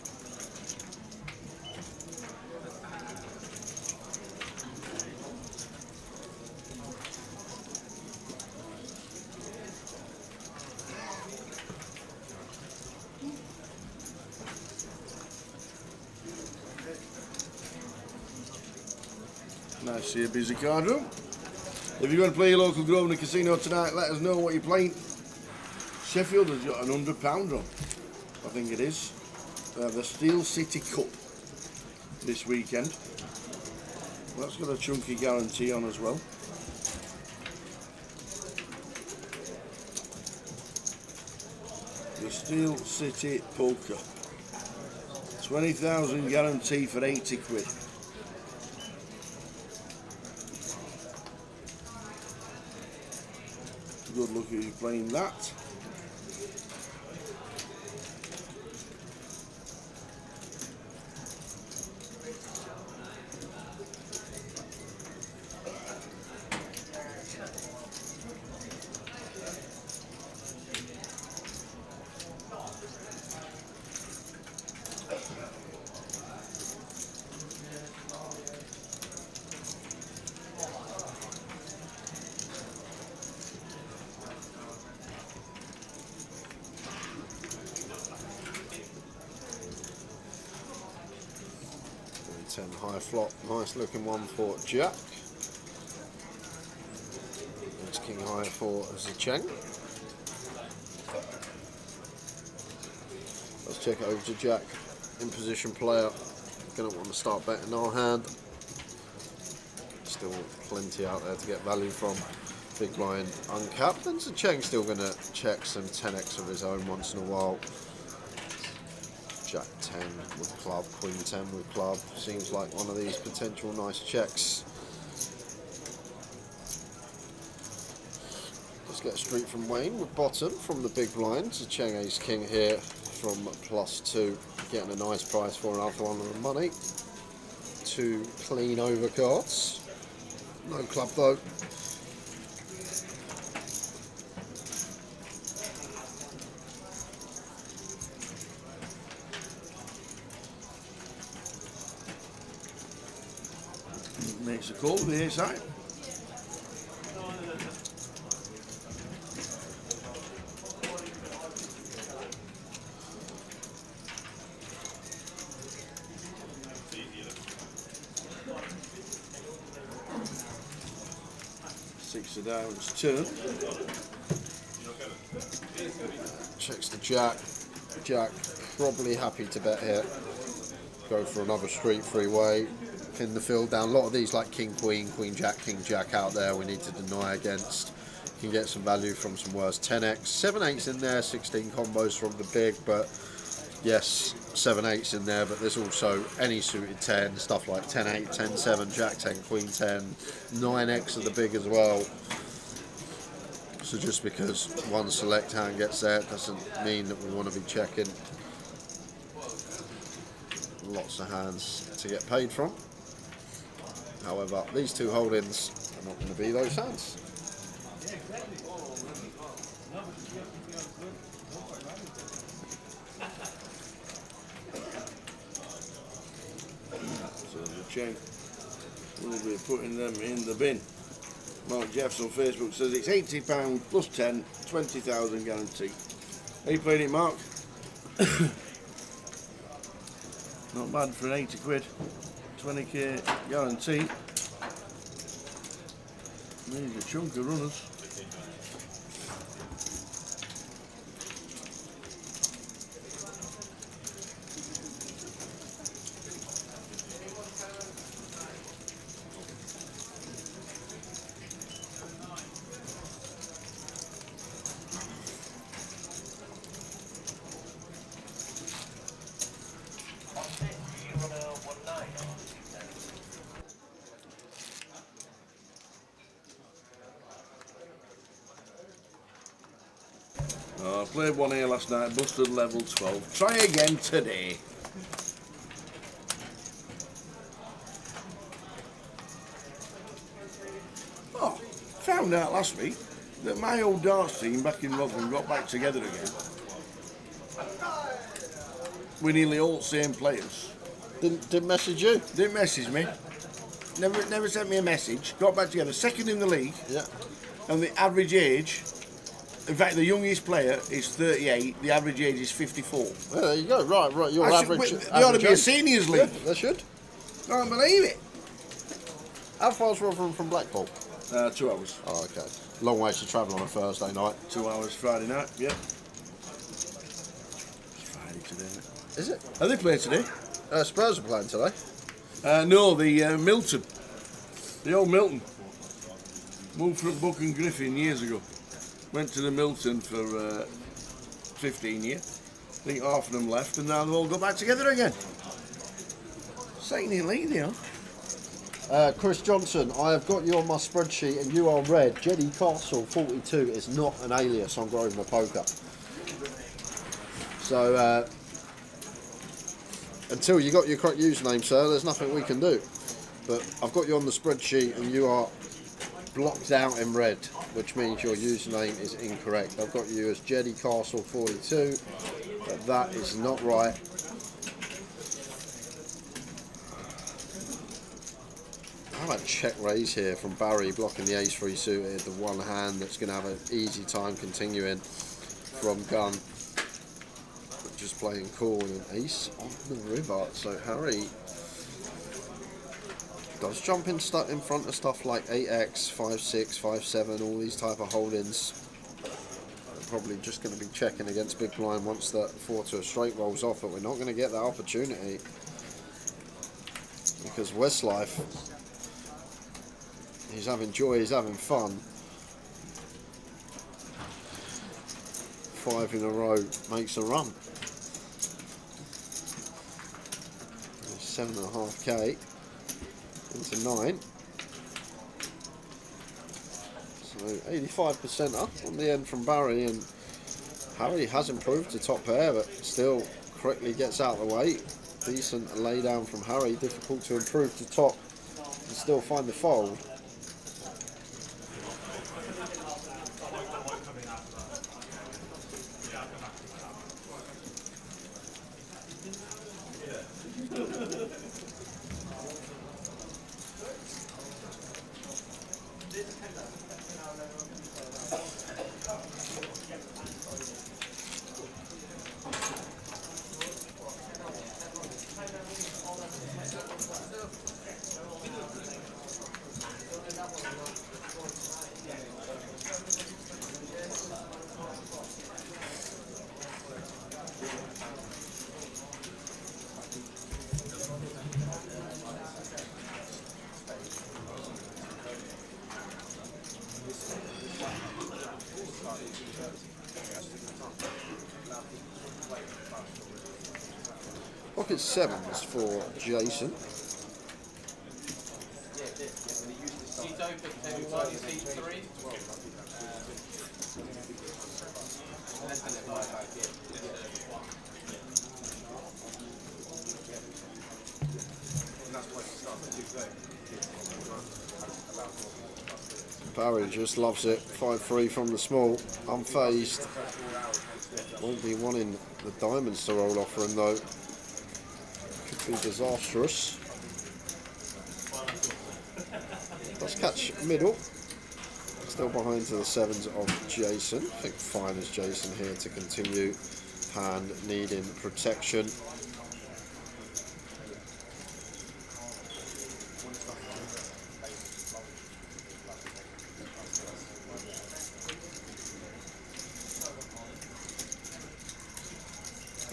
Nice to see a busy card room. If you're going to play your local Grosvenor Casino tonight, let us know what you're playing. Sheffield has got an £100 on, I think it is. The Steel City Cup this weekend. That's got a chunky guarantee on as well. The Steel City Poker. 20,000 guarantee for 80 quid. Good look at you playing that. High flop, nice looking one for Jack. It's King High for Zicheng. Let's check it over to Jack. In position player. Gonna want to start betting our hand. Still plenty out there to get value from. Big blind uncapped. And Zicheng's still gonna check some 10x of his own once in a while. Jack 10 with club, Queen 10 with club. Seems like one of these potential nice checks. Let's get a street from Wayne with bottom from the big blind. Zicheng Ace King here from +2. Getting a nice price for another one of the money. 2 clean overcards. No club though. Makes a call to the A side. Six of diamonds turn. Checks the Jack. Jack probably happy to bet here. Go for another street freeway. Pin the field down. A lot of these like King Queen, Queen Jack, King Jack out there we need to deny against. Can get some value from some worse 10x. 7-8s in there, 16 combos from the big, but yes, 7-8s in there, but there's also any suited 10, stuff like 10-8, 10-7, Jack 10, Queen 10, 9x of the big as well. So just because one select hand gets there doesn't mean that we want to be checking lots of hands to get paid from. However, these two holdings are not going to be those hands. So the check. We'll be putting them in the bin. Mark Jeffs on Facebook says it's £80 plus 10, 20,000 guarantee. How you played it, Mark? Not bad for an 80 quid. 20k guarantee. Needs a chunk of runners. I played one here last night, busted level 12. Try again today. Oh, found out last week that my old darts team back in Rotherham got back together again. with nearly all the same players. Didn't message you? Didn't message me. Never sent me a message. Got back together. Second in the league. Yeah. And the average age, in fact, the youngest player is 38. The average age is 54. Yeah, there you go. Right. Your average. They ought to be a seniors league. Yeah, they should. Can't believe it. How far's Rotherham from Blackpool? 2 hours. Oh, okay. Long way to travel on a Thursday night. 2 hours Friday night. Yeah. It's Friday today, isn't it? Is it? Are they playing today? Spurs are playing today. No, the Milton. The old Milton. Moved from Buck and Griffin years ago. Went to the Milton for 15 years. I think half of them left, and now they've all got back together again. Second in league, they are. Chris Johnson, I have got you on my spreadsheet and you are red. Jeddy Castle 42 is not an alias on Grosvenor Poker. So, until you got your correct username, sir, there's nothing we can do. But I've got you on the spreadsheet and you are blocked out in red, which means your username is incorrect. I've got you as Jeddy Castle 42, but that is not right. How about check raise here from Barry, blocking the ace-3 suited, the one hand that's going to have an easy time continuing from gun. Just playing cool with an ace on the river. So Harry does jump in front of stuff like 8x, 5-6, 5-7, all these type of holdings. Probably just going to be checking against big blind once the 4 to a straight rolls off, but we're not going to get that opportunity because Westlife, he's having joy, he's having fun. 5 in a row makes a run. 7.5k into 9. So 85% up on the end from Barry, and Harry has improved to top pair, but still correctly gets out of the way. Decent lay down from Harry, difficult to improve to top and still find the fold. Pocket 7s for Jason. Seat open, everybody, seat 3. Barry just loves it. 5-3 from the small, unfazed. Won't be wanting the diamonds to roll off for him though. Could be disastrous. Let's catch middle. Still behind to the 7s of Jason. I think fine as Jason here to continue. Hand needing protection.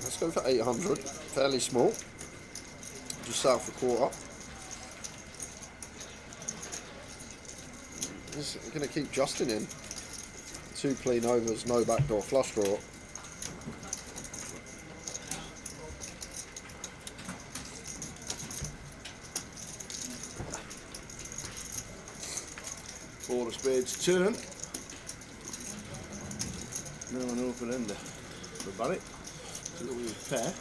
Let's go for 800. Fairly small. Just south of quarter. Just going to keep Justin in. 2 clean overs, no backdoor flush draw. Four of spades turn. Now an open ender for Barry. To go with pair.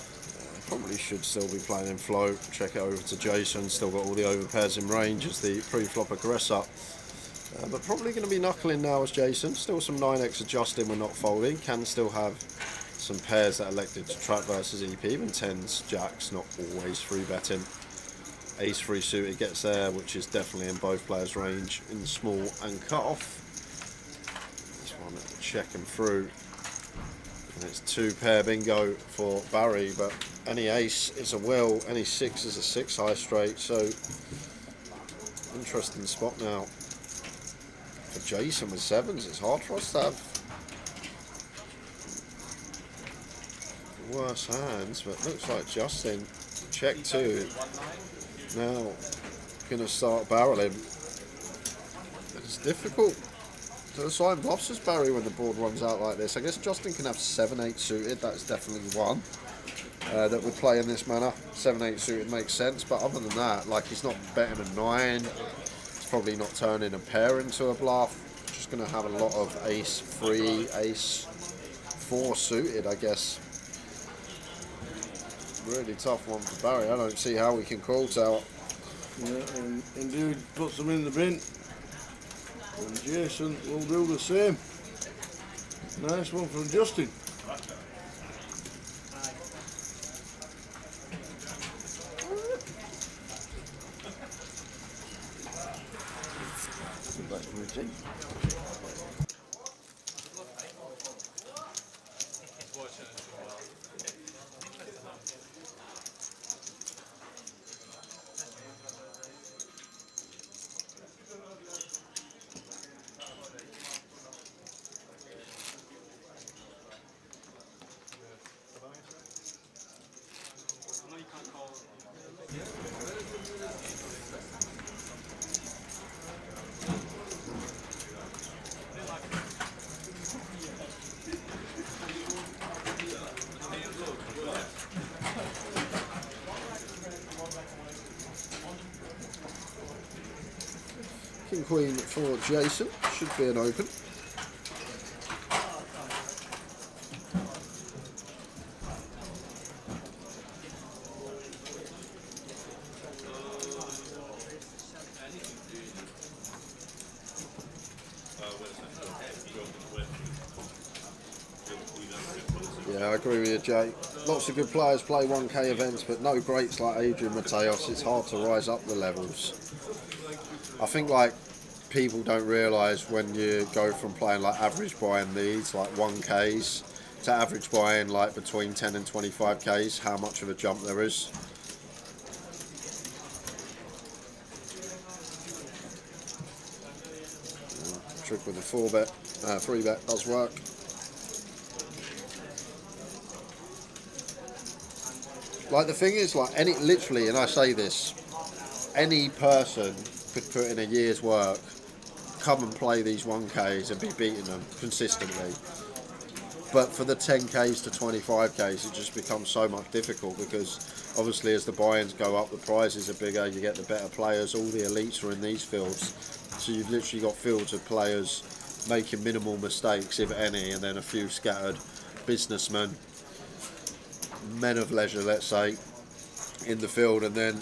Probably should still be playing in flow. Check it over to Jason. Still got all the over pairs in range as the pre-flop aggress up. But probably going to be knuckling now as Jason. Still some 9x adjusting, we're not folding. Can still have some pairs that elected to trap versus EP, even 10s, jacks, not always free betting. Ace free suited gets there, which is definitely in both players' range in small and cut off. This one checking through. And it's 2 pair bingo for Barry, but any ace is a will, any 6 is a 6 high straight, so interesting spot now. For Jason with 7s, it's hard for us to have worse hands, but looks like Justin check 2 now gonna start barreling. It's difficult to assign bluffs as Barry when the board runs out like this. I guess Justin can have 7-8 suited, that's definitely one that would play in this manner. 7-8 suited makes sense, but other than that, like, he's not betting a 9, he's probably not turning a pair into a bluff. Just gonna have a lot of ace 3, ace 4 suited, I guess. Really tough one for Barry. I don't see how we can call tower. Yeah, and indeed puts them in the bin. And Jason will do the same. Nice one from Justin. Back to routine. King Queen for Jason, should be an open. Yeah, I agree with you, Jay. Lots of good players play 1K events, but no greats like Adrian Mateos. It's hard to rise up the levels. I think, like, people don't realise when you go from playing like average buy-in leads, like 1Ks, to average buy-in like between 10 and 25Ks, how much of a jump there is. Trick with the 4-bet, 3-bet does work. Like, the thing is, like, literally, and I say this, any person could put in a year's work, come and play these 1Ks and be beating them consistently. But for the 10Ks to 25Ks, it just becomes so much difficult because obviously as the buy-ins go up, the prizes are bigger, you get the better players, all the elites are in these fields. So you've literally got fields of players making minimal mistakes, if any, and then a few scattered businessmen, men of leisure, let's say, in the field, and then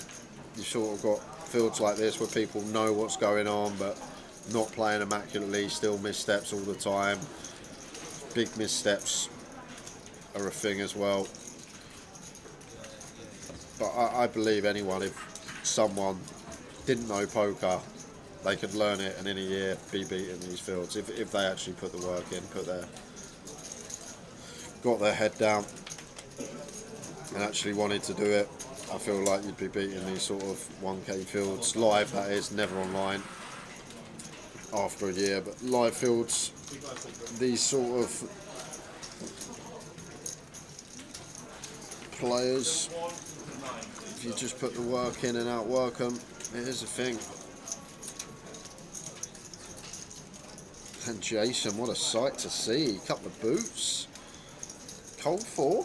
you sort of got fields like this where people know what's going on but not playing immaculately, still missteps all the time. Big missteps are a thing as well. But I believe anyone, if someone didn't know poker, they could learn it and in a year be beating these fields if they actually put the work in, got their head down and actually wanted to do it. I feel like you'd be beating these sort of 1K fields, live that is, never online, after a year, but live fields, these sort of players, if you just put the work in and outwork them, it is a thing. And Jason, what a sight to see, couple of boots, cold 4.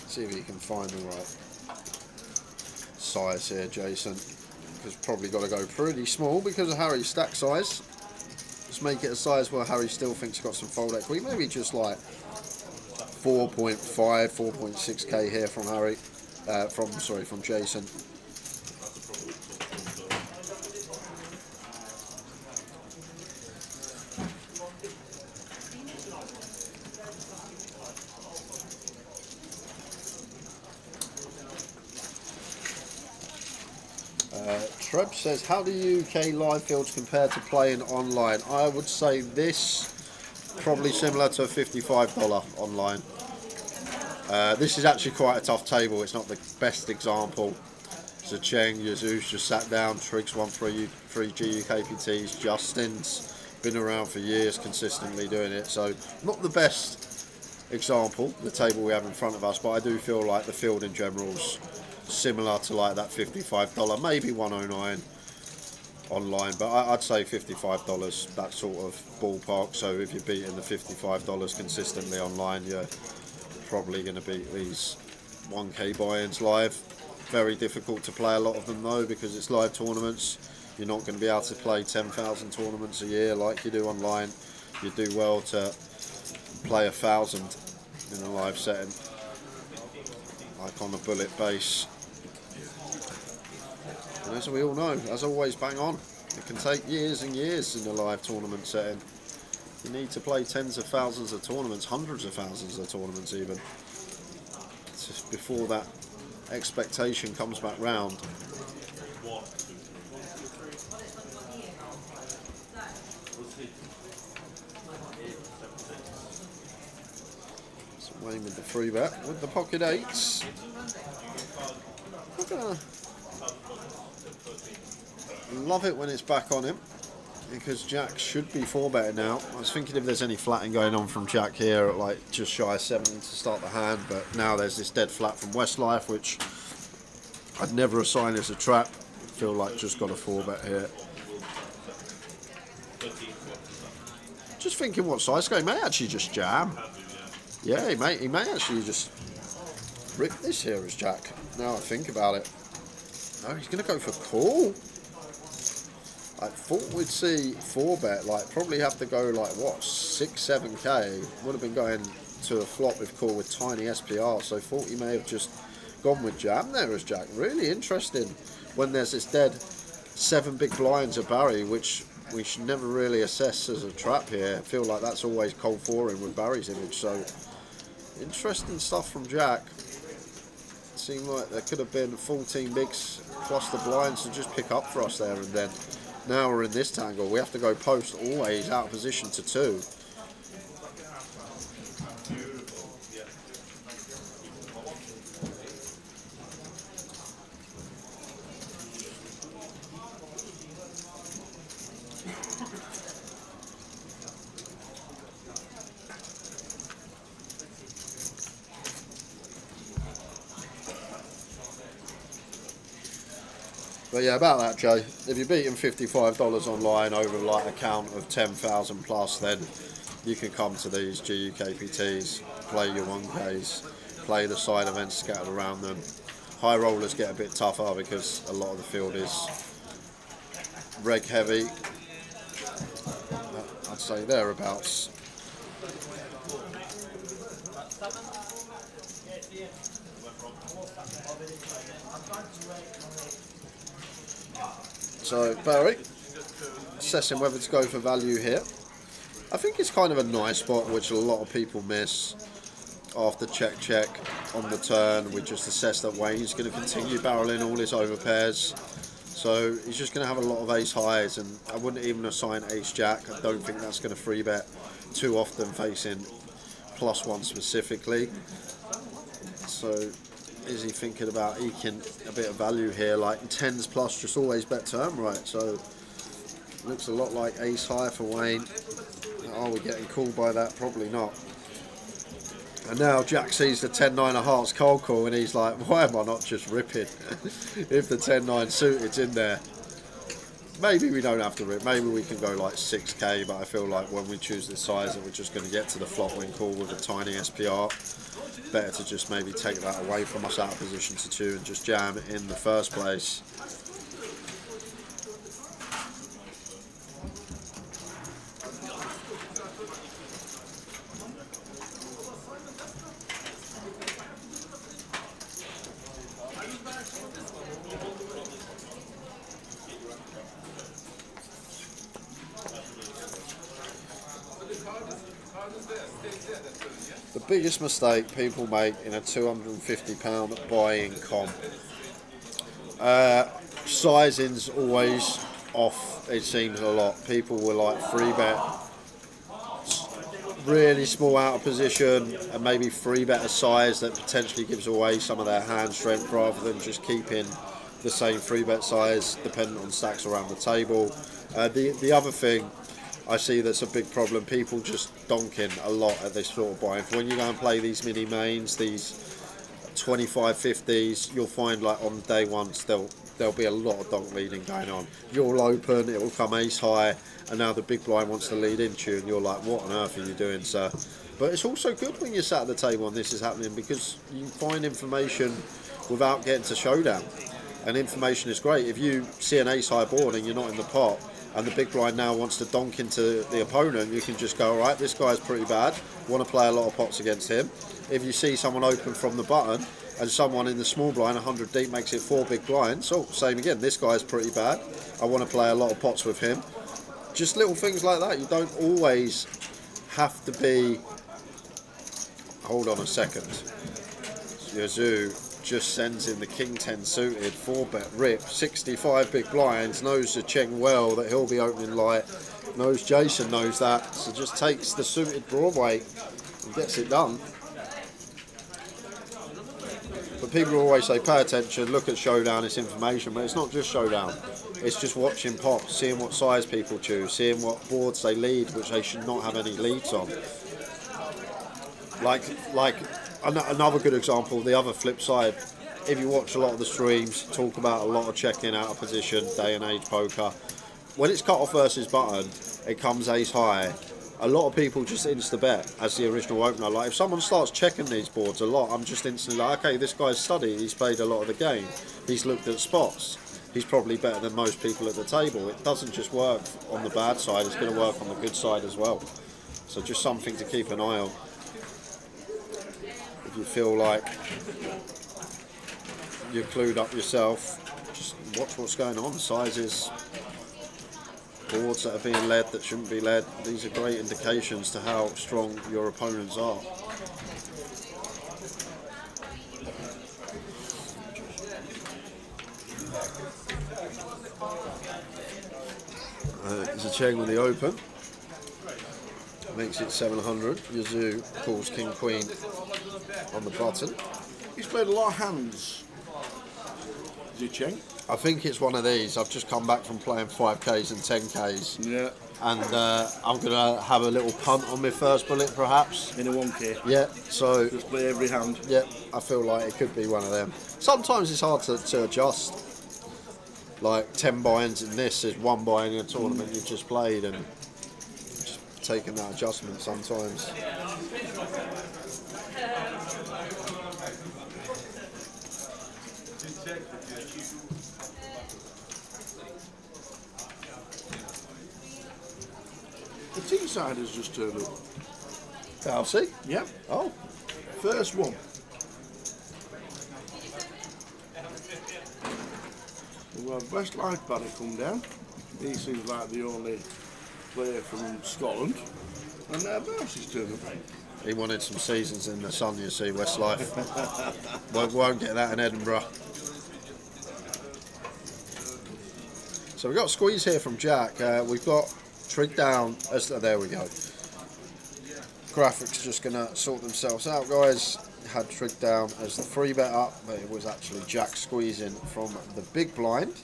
See if you can find the right size here, Jason, because probably got to go pretty small because of Harry's stack size. Just make it a size where Harry still thinks he's got some fold equity, maybe just like 4.5, 4.6k here from Harry, from Jason. Treb says, how do UK live fields compare to playing online? I would say this probably similar to a $55 online. This is actually quite a tough table. It's not the best example. So Cheng, Jesus just sat down. Triggs won three GUKPTs. Justin's been around for years consistently doing it. So not the best example, the table we have in front of us, but I do feel like the field in general's similar to like that $55, maybe 109 online, but I'd say $55, that sort of ballpark. So if you're beating the $55 consistently online, you're probably going to beat these 1k buy-ins live. Very difficult to play a lot of them though, because it's live tournaments. You're not going to be able to play 10,000 tournaments a year like you do online. You do well to play 1,000 in a live setting, like on a bullet base. And as we all know, as always, bang on. It can take years and years in a live tournament setting. You need to play tens of thousands of tournaments, hundreds of thousands of tournaments even, just before that expectation comes back round. So Wayne with the free bet, with the pocket eights. We're gonna love it when it's back on him, because Jack should be 4-betting now. I was thinking if there's any flatting going on from Jack here at like just shy of 7 to start the hand, but now there's this dead flat from Westlife, which I'd never assign as a trap. Feel like just got a 4-bet here. Just thinking what size guy, he may actually just jam. Yeah, he may actually just rip this here as Jack. Now I think about it. No, he's going to go for call. I thought we'd see 4-bet, like probably have to go like what, 6-7k. Would have been going to a flop with call with tiny SPR, so thought he may have just gone with jam there as Jack. Really interesting when there's this dead 7 big blinds of Barry, which we should never really assess as a trap here. I feel like that's always cold 4-ing with Barry's image, so interesting stuff from Jack. Seemed like there could have been 14 bigs plus the blinds to just pick up for us there and then. Now we're in this tangle, we have to go post always out of position to 2. But yeah, about that, Joe. If you're beating $55 online over like a count of 10,000 plus, then you can come to these GUKPTs, play your 1Ks, play the side events scattered around them. High rollers get a bit tougher because a lot of the field is reg heavy. I'd say thereabouts. So Barry, assessing whether to go for value here. I think it's kind of a nice spot which a lot of people miss. After check on the turn, we just assess that Wayne's going to continue barreling all his overpairs. So he's just going to have a lot of ace highs, and I wouldn't even assign ace jack. I don't think that's going to 3-bet too often facing +1 specifically. So is he thinking about eking a bit of value here, like 10s plus just always bet turn right? So looks a lot like ace high for Wayne. Are we getting called by that? Probably not. And now Jack sees the 10-9 of hearts cold call and he's like, why am I not just ripping? If the 10-9 suited's in there, maybe we don't have to rip. Maybe we can go like 6k, but I feel like when we choose this size that we're just going to get to the flop win call with a tiny SPR. Better to just maybe take that away from us out of position to 2 and just jam it in the first place. The biggest mistake people make in a £250 buy-in comp. Sizing's always off, it seems a lot. People will like 3-bet really small out of position and maybe 3-bet a size that potentially gives away some of their hand strength rather than just keeping the same 3-bet size dependent on stacks around the table. The other thing I see that's a big problem, people just donking a lot at this sort of buy-in. When you go and play these mini mains, these 25-50s, you'll find like on day ones there'll be a lot of donk leading going on. You'll open, it will come ace high, and now the big blind wants to lead into you, and you're like, what on earth are you doing, sir? But it's also good when you're sat at the table and this is happening, because you can find information without getting to showdown. And information is great. If you see an ace high board and you're not in the pot, and the big blind now wants to donk into the opponent, you can just go, all right, this guy's pretty bad, want to play a lot of pots against him. If you see someone open from the button and someone in the small blind 100 deep makes it 4 big blinds, oh, same again, this guy's pretty bad, I want to play a lot of pots with him. Just little things like that. You don't always have to be, hold on a second, Yazoo just sends in the king 10 suited, 4-bet rip, 65 big blinds, knows the Cheng well that he'll be opening light, knows Jason knows that, so just takes the suited Broadway and gets it done. But people always say pay attention, look at showdown, it's information, but it's not just showdown, it's just watching pots, seeing what size people choose, seeing what boards they lead, which they should not have any leads on. Like another good example, the other flip side, if you watch a lot of the streams, talk about a lot of checking out of position, day and age poker. When it's cut off versus button, it comes ace high. A lot of people just insta-bet as the original opener. Like if someone starts checking these boards a lot, I'm just instantly like, okay, this guy's studied, he's played a lot of the game, he's looked at spots, he's probably better than most people at the table. It doesn't just work on the bad side, it's going to work on the good side as well. So just something to keep an eye on. If you feel like you're clued up yourself, just watch what's going on. Sizes, boards that are being led that shouldn't be led. These are great indications to how strong your opponents are. There's a Cheng with the open. Makes it 700. Yazoo calls King Queen on the button. He's played a lot of hands. Is he Cheng? I think it's one of these. I've just come back from playing 5Ks and 10Ks. Yeah. And I'm going to have a little punt on my first bullet, perhaps. In a 1K. Yeah, so... Just play every hand. Yeah, I feel like it could be one of them. Sometimes it's hard to adjust. Like 10 buy-ins in this is 1 buy-in in a tournament you've just played, and just taking that adjustment sometimes. The T-side has just turned up. Kelsey? Yep. Oh. First one. We've had West Life Barry come down. He seems like the only player from Scotland. And Bowsey's turned up. He wanted some seasons in the sun, you see, Westlife. won't get that in Edinburgh. So we've got a squeeze here from Jack. We've got Trig down. There we go. Graphics just going to sort themselves out, guys. Had Trig down as the 3-bet up, but it was actually Jack squeezing from the big blind.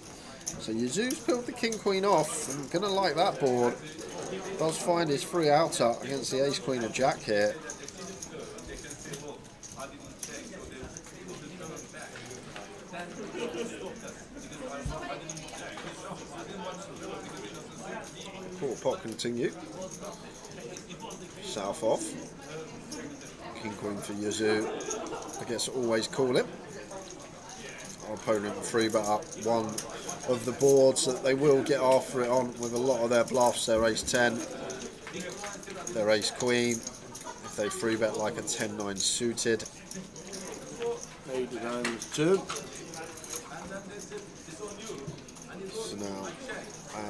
So Yazoo's peeled the King Queen off. I'm going to like that board. Does find his free outer against the Ace Queen of Jack here. Quarter pot continue. South off. King Queen for Yazoo. I guess always call it. Our opponent 3-bet up one of the boards that they will get after it on with a lot of their bluffs. Their Ace 10, their Ace Queen. If they 3-bet like a 10-9 suited. 8-9's turn. So now,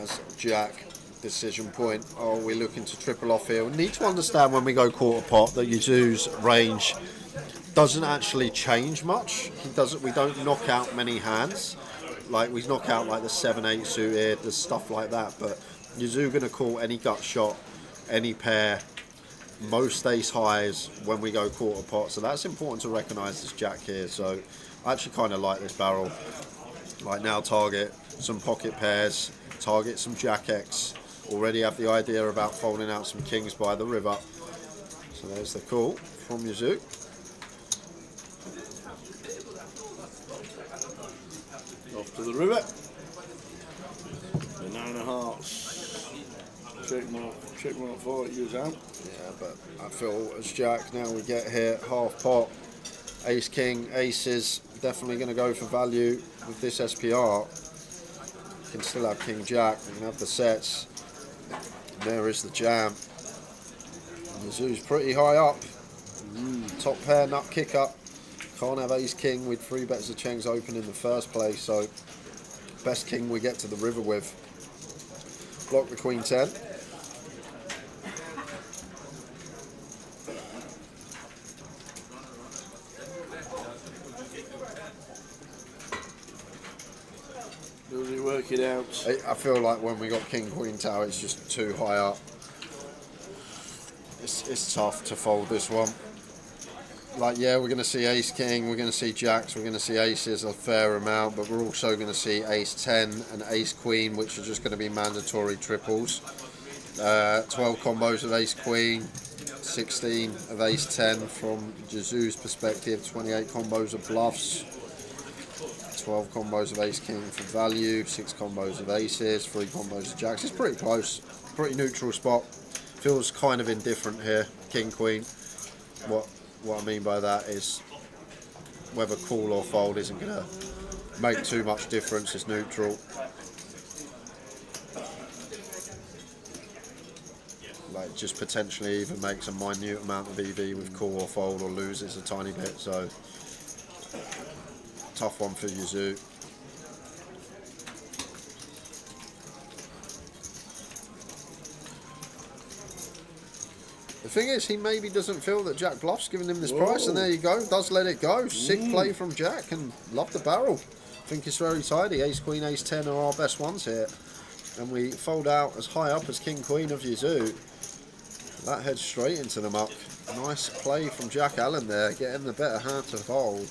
as Jack, decision point. Are we looking to triple off here? We need to understand when we go quarter pot that Yazoo's range doesn't actually change much. We don't knock out many hands. like we knock out like the 7-8 suited, the stuff like that. But Yazoo gonna call any gut shot, any pair, most ace highs when we go quarter pot. So that's important to recognise this jack here. So I actually kind of like this barrel. Like now target some pocket pairs, target some jack X. Already have the idea about folding out some kings by the river. So there's the call from Yazoo. Off to the river. The 9 of hearts. Check more for it, use out. Yeah, but I feel as jack now we get here half pot. Ace king, aces, definitely going to go for value with this SPR. You can still have king jack, you can have the sets. There is the jam. Yazoo's pretty high up. Top pair, nut kick up. Can't have ace king with 3 bets of Cheng's open in the first place, so best king we get to the river with. Block the queen 10. Does he work it out? I feel like when we got king queen tower, it's just too high up. It's tough to fold this one. Like, yeah, we're going to see ace king, we're going to see jacks, we're going to see aces a fair amount, but we're also going to see ace 10 and ace queen, which are just going to be mandatory triples. 12 combos of ace queen, 16 of ace 10 from Yazoo's perspective, 28 combos of bluffs, 12 combos of ace king for value, 6 combos of aces, 3 combos of jacks. It's pretty close, pretty neutral spot. Feels kind of indifferent here, king queen. What I mean by that is whether call or fold isn't going to make too much difference. It's neutral. Like, just potentially even makes a minute amount of EV with call or fold, or loses a tiny bit. So tough one for Yazoo. The thing is, he maybe doesn't feel that Jack bluff's giving him this price, and there you go, does let it go. Sick play from Jack, and love the barrel. I think it's very tidy. Ace Queen, Ace 10 are our best ones here, and we fold out as high up as King Queen of Yazoo. That heads straight into the muck. Nice play from Jack Allen there, getting the better hand to fold.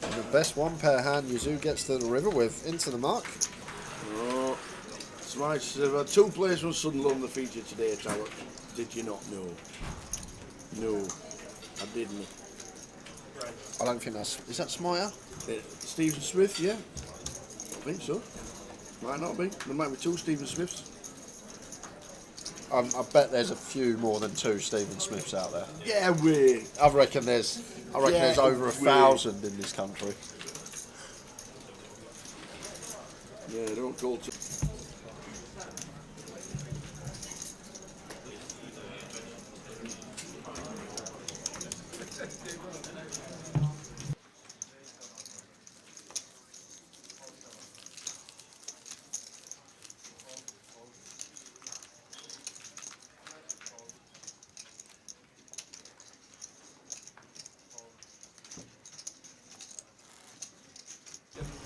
And the best one pair hand Yazoo gets to the river with, into the muck. Oh, that's right. There are 2 players from Sunderland the feature today, Tower. Did you not know? No, I didn't. I don't think that's... Is that Smyer? Stephen Smith, yeah. I think so. Might not be. There might be 2 Stephen Smiths. I bet there's a few more than 2 Stephen Smiths out there. Yeah, we. I reckon there's over 1,000 in this country. Yeah, don't call to.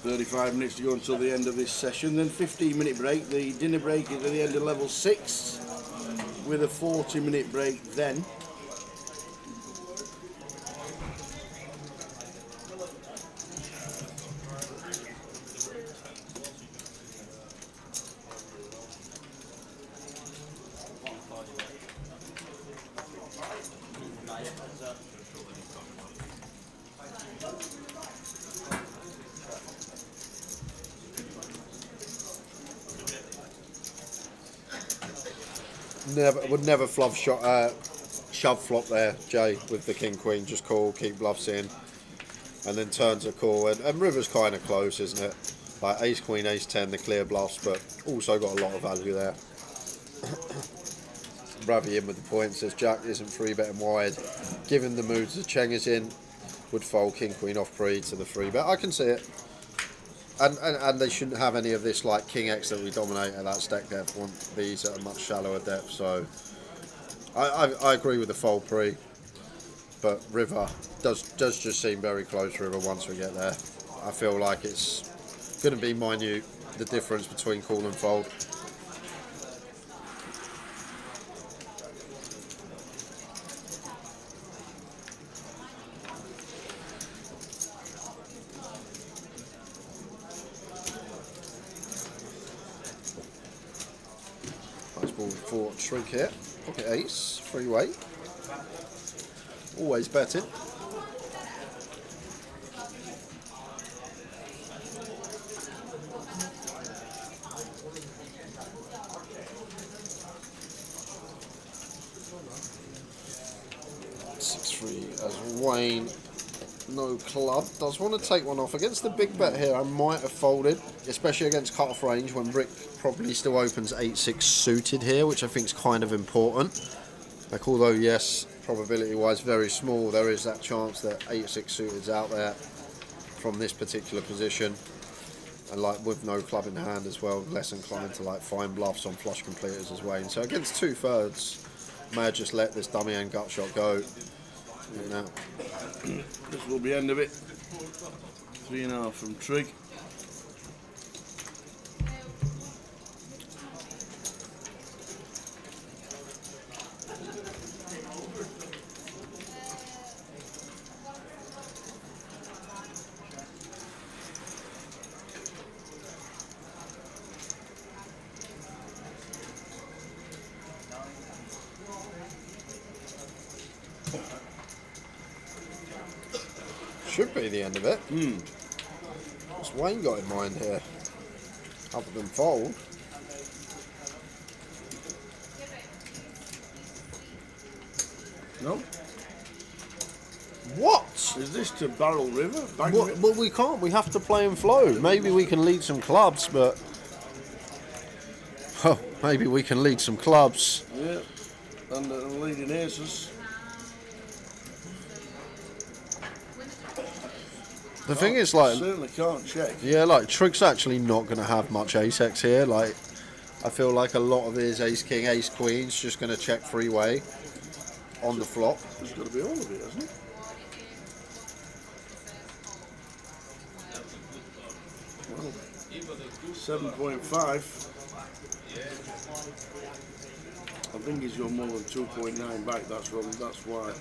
$35 minutes to go until the end of this session, then 15-minute break. The dinner break is at the end of level 6 with a 40-minute break then. Would never shove flop there, Jay, with the king queen. Just call, keep bluffs in, and then turns a call. And river's kind of close, isn't it? Like ace queen, ace 10, the clear bluffs, but also got a lot of value there. Ravi in with the point, says Jack isn't free betting wide. Given the moods that Cheng is in, would fold king queen off pre to the free bet. I can see it. And they shouldn't have any of this like king X that we dominate at that stack depth. Want these at a much shallower depth. So I agree with the fold pre, but river does just seem very close river once we get there. I feel like it's Going to be minute, the difference between call and fold. Nice ball for Trig here. Pocket ace, free weight. Always betting. As Wayne, no club, does want to take one off. Against the big bet here, I might have folded, especially against cut-off range when Rick probably still opens 8-6 suited here, which I think is kind of important. Like, although, yes, probability-wise very small, there is that chance that 8-6 suited's out there from this particular position. And like with no club in hand as well, less inclined to like find bluffs on flush completers as Wayne. So against 2/3, may have just let this dummy hand gut shot go. You know. This will be the end of it. 3.5 from Trig. Should be the end of it. What's Wayne got in mind here? Other than fold. No? What? Is this to Barrel River? Well, we can't. We have to play and flow. Maybe we can lead some clubs, but... Oh, maybe we can lead some clubs. Yeah. And the leading aces. The thing is, like... Certainly can't check. Yeah, like, Trig's actually not going to have much ace-x here. Like, I feel like a lot of his ace-king, ace-queen's just going to check three-way on the flop. There's got to be all of it, hasn't it? Well, 7.5. I think he's got more than 2.9 back, that's why.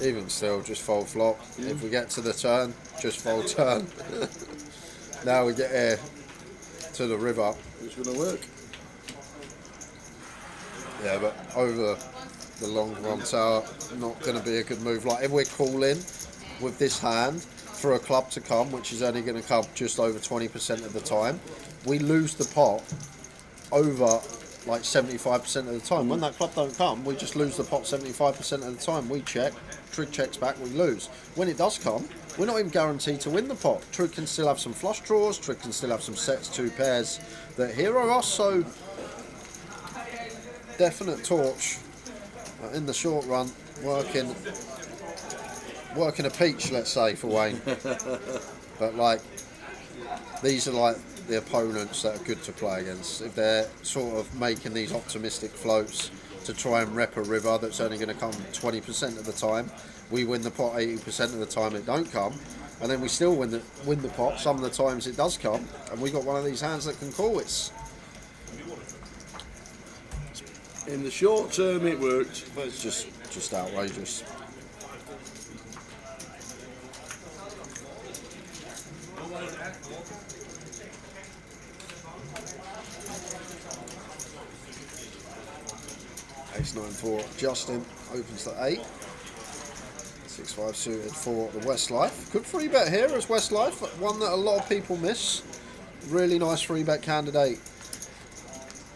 Even still, just fold flop. If we get to the turn, just fold turn. Now we get here to the river. It's going to work. Yeah, but over the long run tower, not going to be a good move. Like, if we're calling with this hand for a club to come, which is only going to come just over 20% of the time, we lose the pot over like 75% of the time. When that club don't come, we just lose the pot 75% of the time. We check, Trig checks back, we lose. When it does come, we're not even guaranteed to win the pot. Trig can still have some flush draws, Trig can still have some sets, two pairs that hero us, so definite torch in the short run, working a peach, let's say, for Wayne. But like, these are like the opponents that are good to play against. If they're sort of making these optimistic floats to try and rep a river that's only going to come 20% of the time, we win the pot 80% of the time it don't come, and then we still win the pot some of the times it does come, and we got one of these hands that can call it. In the short term it worked. But it's just outrageous. Ace-9 for Justin, opens to 8. 6-5 suited for the Westlife. Good free bet here as Westlife, one that a lot of people miss. Really nice free bet candidate.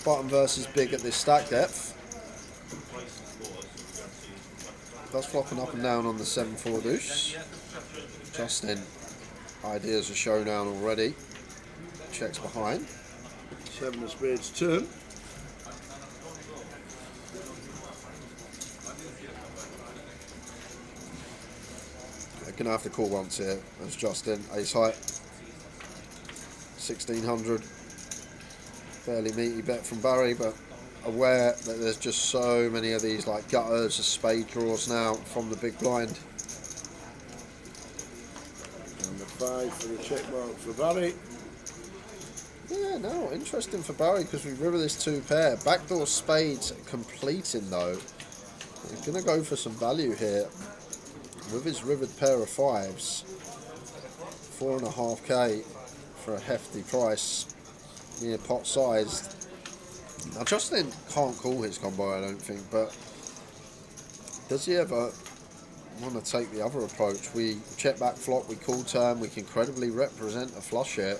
Button versus big at this stack depth. Does flopping up and down on the 7-4 deuce. Justin, ideas are shown down already. Checks behind. 7 of spades turn. Gonna have to call once here as Justin, ace height, 1600, fairly meaty bet from Barry, but aware that there's just so many of these like gutters, spade draws now from the big blind. And the 5 for the check mark for Barry. Yeah, no, interesting for Barry because we river this 2 pair. Backdoor spades completing though. He's going to go for some value here with his rivered pair of 5s. 4.5k for a hefty price, near pot sized. Now Justin can't call his combo, I don't think, but does he ever want to take the other approach? We check back flop, we call turn, we can credibly represent a flush here.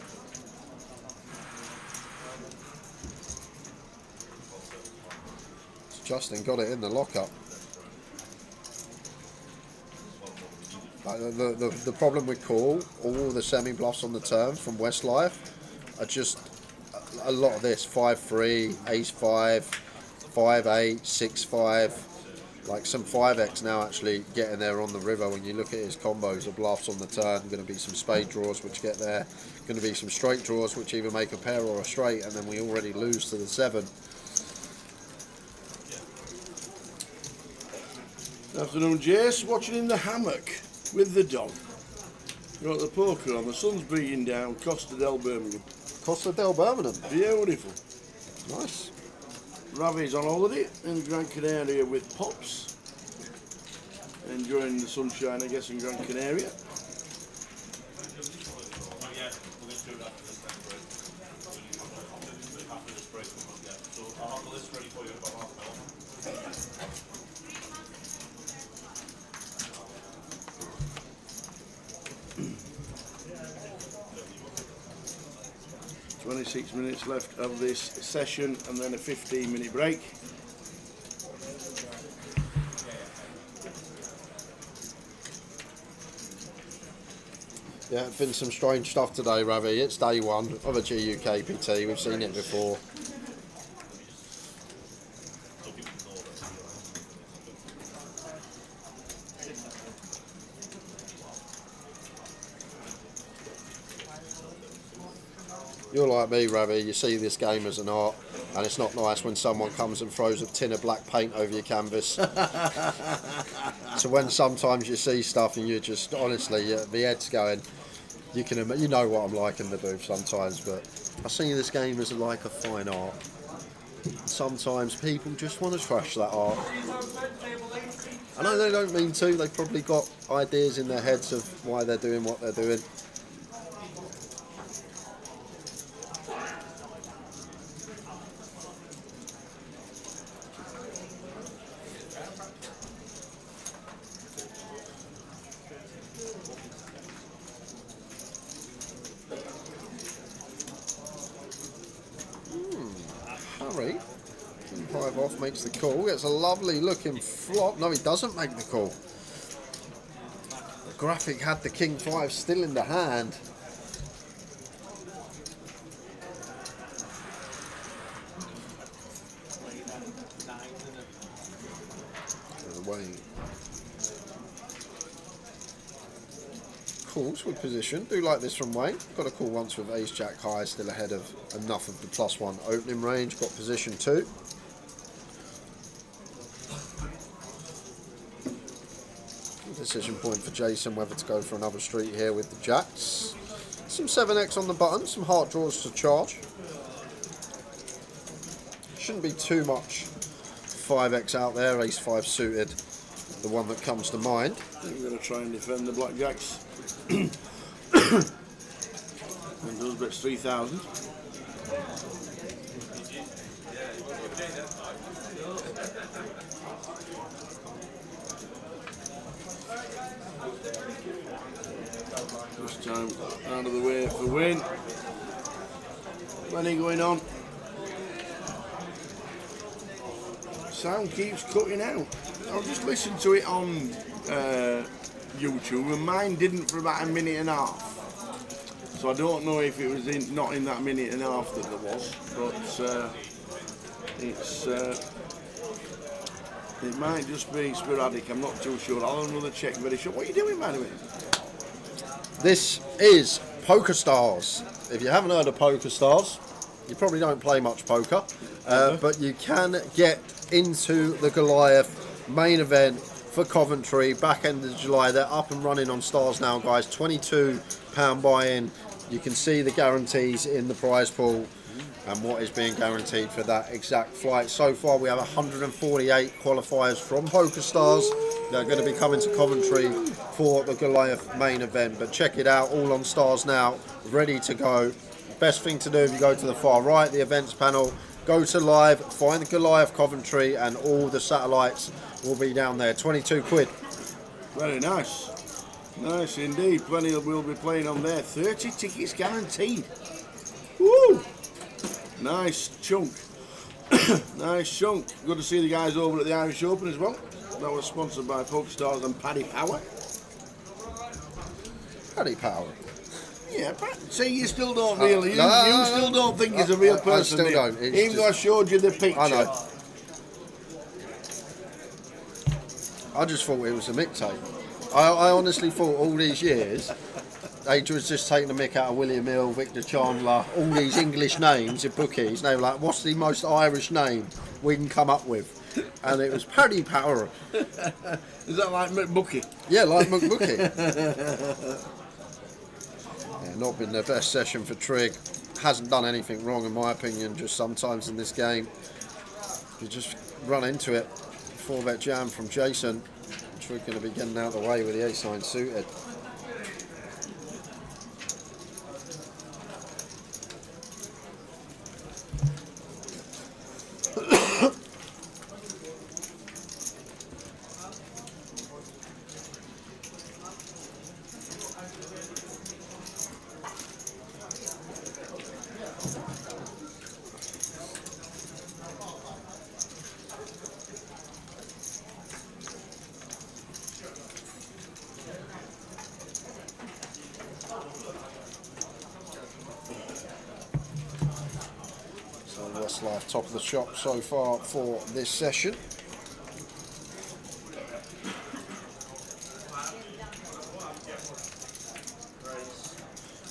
So Justin got it in the lockup. The problem with call, all the semi-bluffs on the turn from Westlife are just a lot of this, 5-3, ace-5, 5-8, 6-5, like some 5x now actually getting there on the river. When you look at his combos of bluffs on the turn, going to be some spade draws which get there, going to be some straight draws which either make a pair or a straight, and then we already lose to the 7. Good afternoon, Jace. Watching in the hammock with the dog. You're at the poker on, the sun's beating down, Costa del Birmingham. Costa del Birmingham. Beautiful. Nice. Ravi's on holiday in Gran Canaria with Pops. Enjoying the sunshine, I guess, in Gran Canaria. So I'll have the list ready for you in about half an hour. 26 minutes left of this session and then a 15-minute break. Yeah, it's been some strange stuff today, Ravi. It's day 1 of a GUKPT. We've seen it before. You're like me, Ravi, you see this game as an art, and it's not nice when someone comes and throws a tin of black paint over your canvas. So when sometimes you see stuff and you just, honestly, the head's going, you know what I'm like in the booth sometimes, but I see this game as like a fine art. Sometimes people just want to trash that art. I know they don't mean to, they've probably got ideas in their heads of why they're doing what they're doing. Harry, 5 off, makes the call, gets a lovely looking flop. No, he doesn't make the call. The graphic had the king 5 still in the hand. Away. Calls with position. Do like this from Wayne. Got a call once with ace jack high, still ahead of enough of the +1 opening range. Got position 2. Decision point for Jason whether to go for another street here with the jacks. Some 7x on the button, some heart draws to charge. Shouldn't be too much 5x out there. Ace 5 suited, the one that comes to mind. I think we're going to try and defend the blackjacks. And those bets 3,000. This time out of the way for win. Plenty going on. Sound keeps cutting out. I'll just listen to it on YouTube, and mine didn't for about a minute and a half. So I don't know if it was not in that minute and a half that there was, but it might just be sporadic. I'm not too sure. I'll have another check very sure. What are you doing, by the way? This is Poker Stars. If you haven't heard of Poker Stars, you probably don't play much poker, but you can get into the Goliath main event for Coventry back end of July. They're up and running on Stars now, guys. £22 buy-in, You can see the guarantees in the prize pool and what is being guaranteed for that exact flight. So far we have 148 qualifiers from PokerStars that are going to be coming to Coventry for the Goliath main event. But check it out, all on Stars now, ready to go. Best thing to do if you go to the far right, the events panel, go to live, find the Goliath Coventry, and all the satellites will be down there. 22 quid. Very nice. Nice indeed. Plenty will be playing on there. 30 tickets guaranteed. Woo! Nice chunk. Nice chunk. Good to see the guys over at the Irish Open as well. That was sponsored by PokerStars and Paddy Power. Paddy Power. Yeah, see, you still don't really. You still don't think he's a real person. I still don't. Even though I showed you the picture. I know. I just thought it was a mixtape. I honestly thought all these years they was just taking the mick out of William Hill, Victor Chandler, all these English names in bookies. They were like, what's the most Irish name we can come up with? And it was Paddy Power. Is that like McBookie? Yeah, like McBookie. Yeah, not been the best session for Trig. Hasn't done anything wrong in my opinion, just sometimes in this game you just run into it. 4-bet jam from Jason. Trig going to be getting out of the way with the ace-9 suited. Westlife top of the shop so far for this session.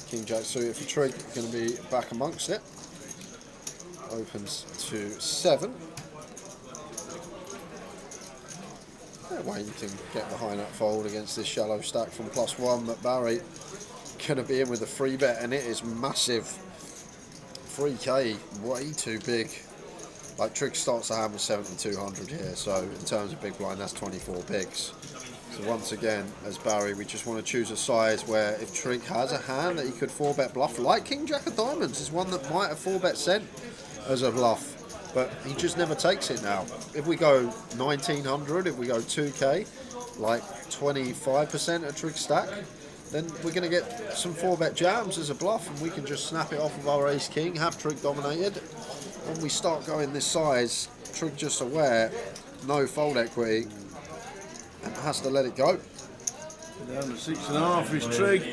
King Jack suited for Trig, going to be back amongst it. Opens to 7. Waiting to get behind that fold against this shallow stack from +1, but Barry going to be in with a 3-bet, and it is massive. 3k, way too big. Like Trig starts the hand with 7,200 here, so in terms of big blind, that's 24 bigs. So once again, as Barry, we just want to choose a size where if Trig has a hand that he could 4-bet bluff, like King Jack of Diamonds is one that might have 4-bet sent as a bluff, but he just never takes it now. If we go 1,900, if we go 2k, like 25% of Trig stack, then we're going to get some 4-bet jams as a bluff, and we can just snap it off of our ace king, have Trig dominated. When we start going this size, Trig just aware, no fold equity, and has to let it go. Down to 6.5 is Trig.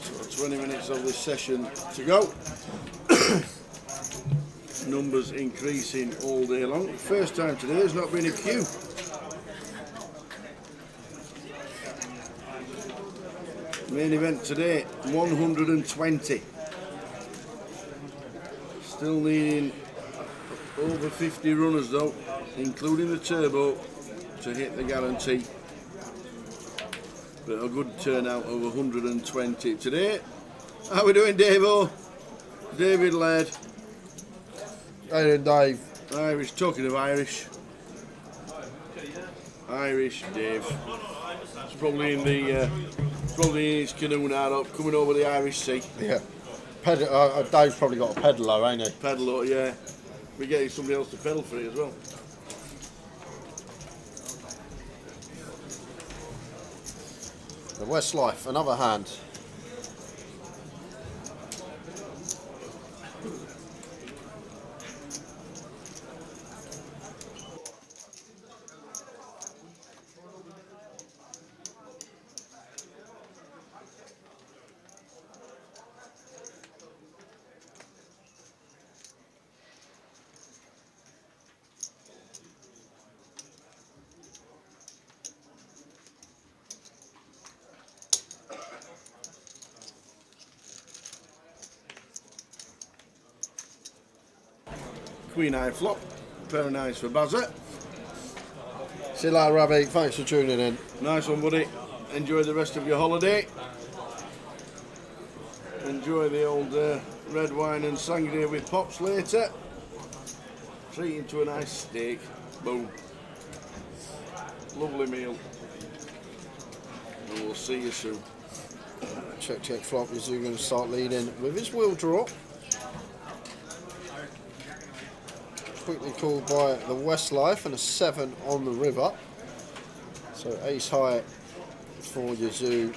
So 20 minutes of this session to go. Numbers increasing all day long. First time today has not been a queue. Main event today, 120. Still needing over 50 runners though, including the turbo, to hit the guarantee. But a good turnout of 120 today. How are we doing, Davo? David Laird. How you doing, Dave? Irish, talking of Irish. Irish Dave. It's probably in the probably in his canoe now, coming over the Irish Sea. Yeah. Dave's probably got a pedalo, ain't he? Pedalo, yeah. We're getting somebody else to pedal for it as well. The Westlife, another hand. Queen High flop. Pair of nines for Bazza. See you later, Ravi. Thanks for tuning in. Nice one, buddy. Enjoy the rest of your holiday. Enjoy the old red wine and sangria with Pops later. Treat him to a nice steak. Boom. Lovely meal. And we'll see you soon. Check flop. Yazoo going to start leading with his wheel draw. Quickly called by the Westlife and a 7 on the river. So ace high for Yazoo.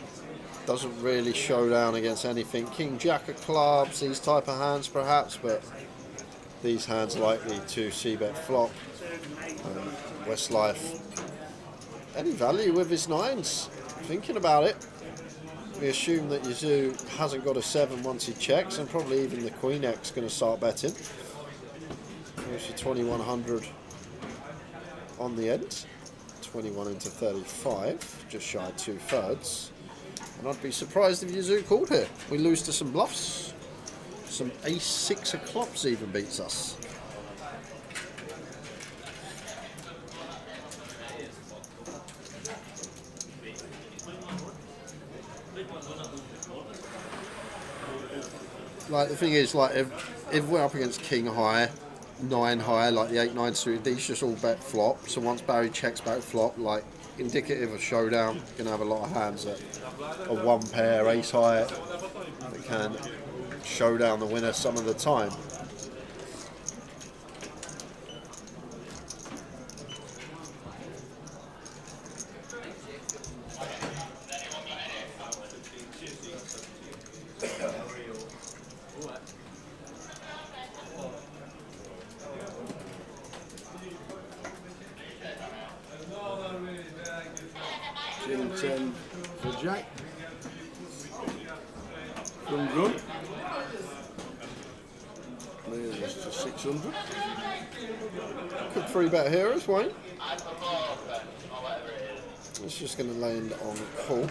Doesn't really show down against anything. King Jack of clubs, these type of hands perhaps, but these hands likely to c-bet flop. Westlife, any value with his nines? Thinking about it. We assume that Yazoo hasn't got a 7 once he checks, and probably even the Queen X going to start betting. There's 2100 on the end. 21 into 35, just shy of 2/3. And I'd be surprised if Yazoo called here. We lose to some bluffs. Some ace-6 of clubs even beats us. Like, the thing is, like, if we're up against King high, 9 high, like the 8-9 suited, these just all bet flop. So once Barry checks back flop, like, indicative of showdown, gonna have a lot of hands that are 1 pair, ace high, that can show down the winner some of the time. King 10 for Jack. Run. There's just to 600. Good 3-bet here as well. It's just going to land on a call.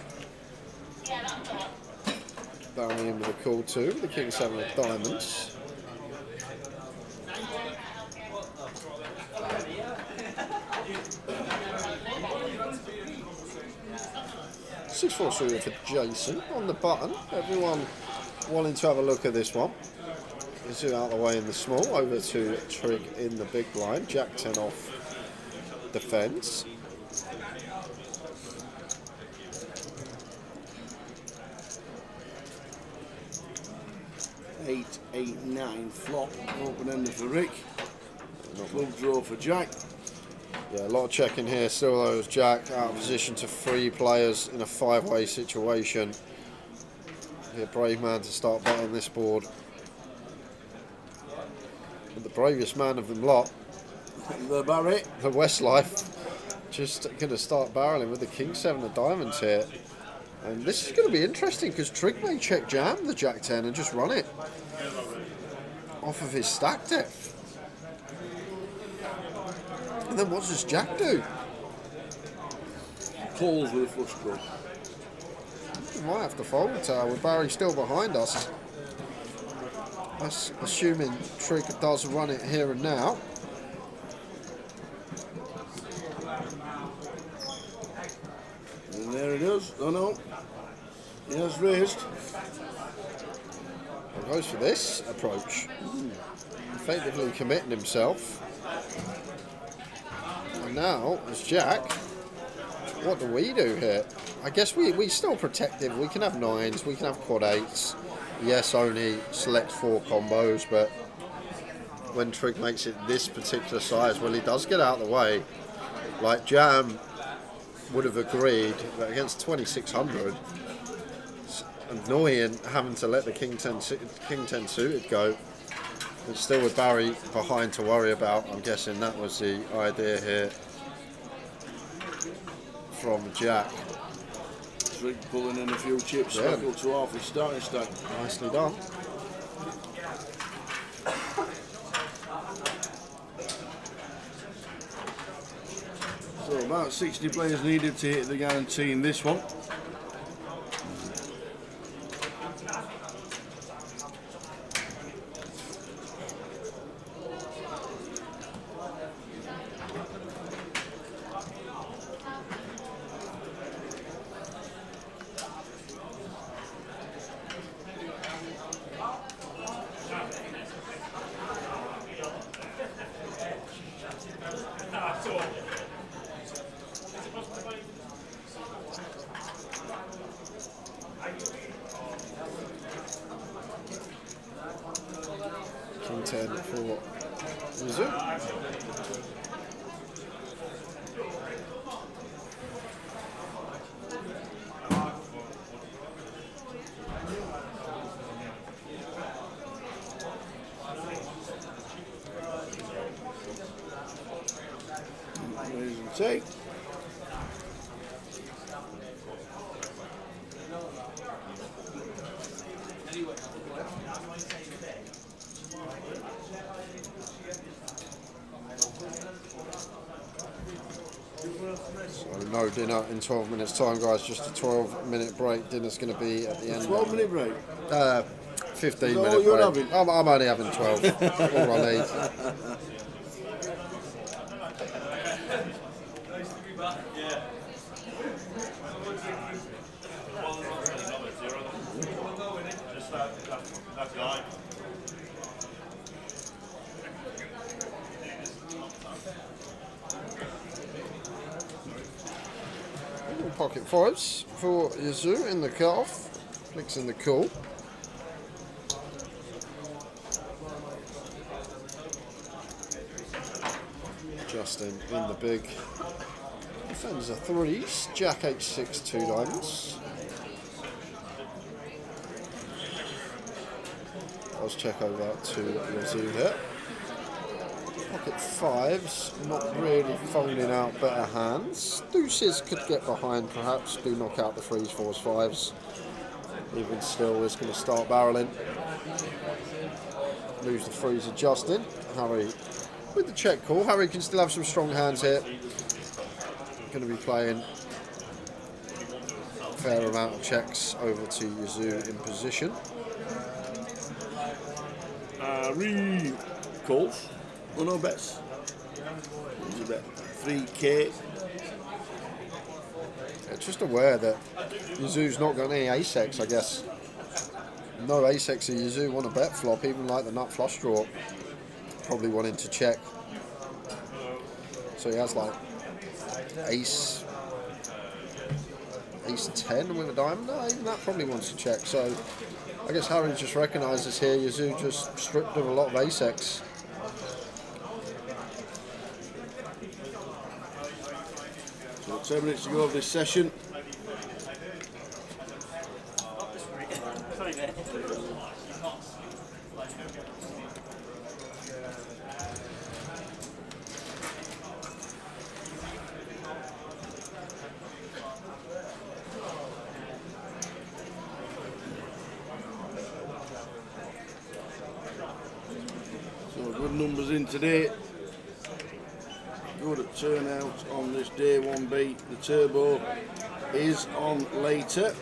Barry in with a call too. The King 7 of diamonds. Six four suited for Jason on the button. Everyone wanting to have a look at this one. Zoo out of the way in the small, over to Trig in the big blind. Jack 10 off defence. Eight, 9 flop. Open ended for Rick. Club draw for Jack. Yeah, a lot of checking here. Still though, as Jack out of position to 3 players in a 5-way situation. Here, brave man to start betting this board. But the bravest man of them lot, The Barry. the Westlife, just going to start barreling with the King 7 of diamonds here. And this is going to be interesting because Trig may check jam the Jack 10 and just run it off of his stack depth. And then what does Jack do? Calls with a flush draw. We might have to fold the tower with Barry still behind us. That's assuming Trig does run it here and now. And there it is. Oh no. He has raised. He goes for this approach. Effectively committing himself. And now, as Jack, what do we do here? I guess we still protective. We can have 9s, we can have quad 8s. Yes, only select 4 combos, but when Trig makes it this particular size, well, he does get out of the way. Like Jam would have agreed that against 2600, it's annoying having to let the King 10 suited go. But still with Barry behind to worry about, I'm guessing that was the idea here from Jack. Trig pulling in a few chips, Yeah. circle to half his starting stack. Nicely done. So about 60 players needed to hit the guarantee in this one. contend for Yazoo. Take. So no dinner in 12 minutes time, guys, just a 12-minute break. Dinner's going to be at the end. 12-minute break? 15-minute you're break. having? I'm only having 12, all I need. Pocket fives for Yazoo in the calf, mixing the cool. Justin in the big. Defends the threes. Jack H6, 2 diamonds. Let's check over to Yazoo there. Pocket fives, not really folding out better hands. Deuces could get behind perhaps, do knock out the threes, fours, fives. Even still is going to start barreling. Lose the threes of Justin. Harry with the check call. Harry can still have some strong hands here. Going to be playing a fair amount of checks over to Yazoo in position. Harry calls. Oh no, bets. He's a bet 3K. Yeah, just aware that Yazoo's not got any ace-X, I guess. No ace-X of Yazoo want a bet flop, even like the nut flush draw. Probably wanting to check. So he has like ace 10 with a diamond. No, even that probably wants to check. So I guess Harry just recognises here Yazoo just stripped of a lot of ace-X. So 10 minutes to go of this session. So good numbers in today. Good at turnout on this day 1B. The turbo is on later.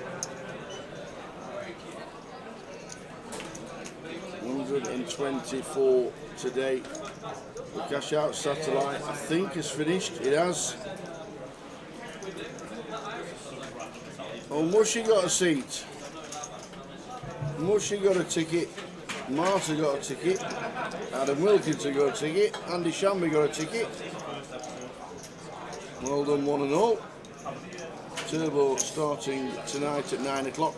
124 today. The cash out satellite I think has finished. It has. Oh, Mushy got a seat. Mushy got a ticket. Marta got a ticket. Adam Wilkinson got a ticket. Andy Shamby got a ticket. Well done, one and all. Turbo starting tonight at 9 o'clock.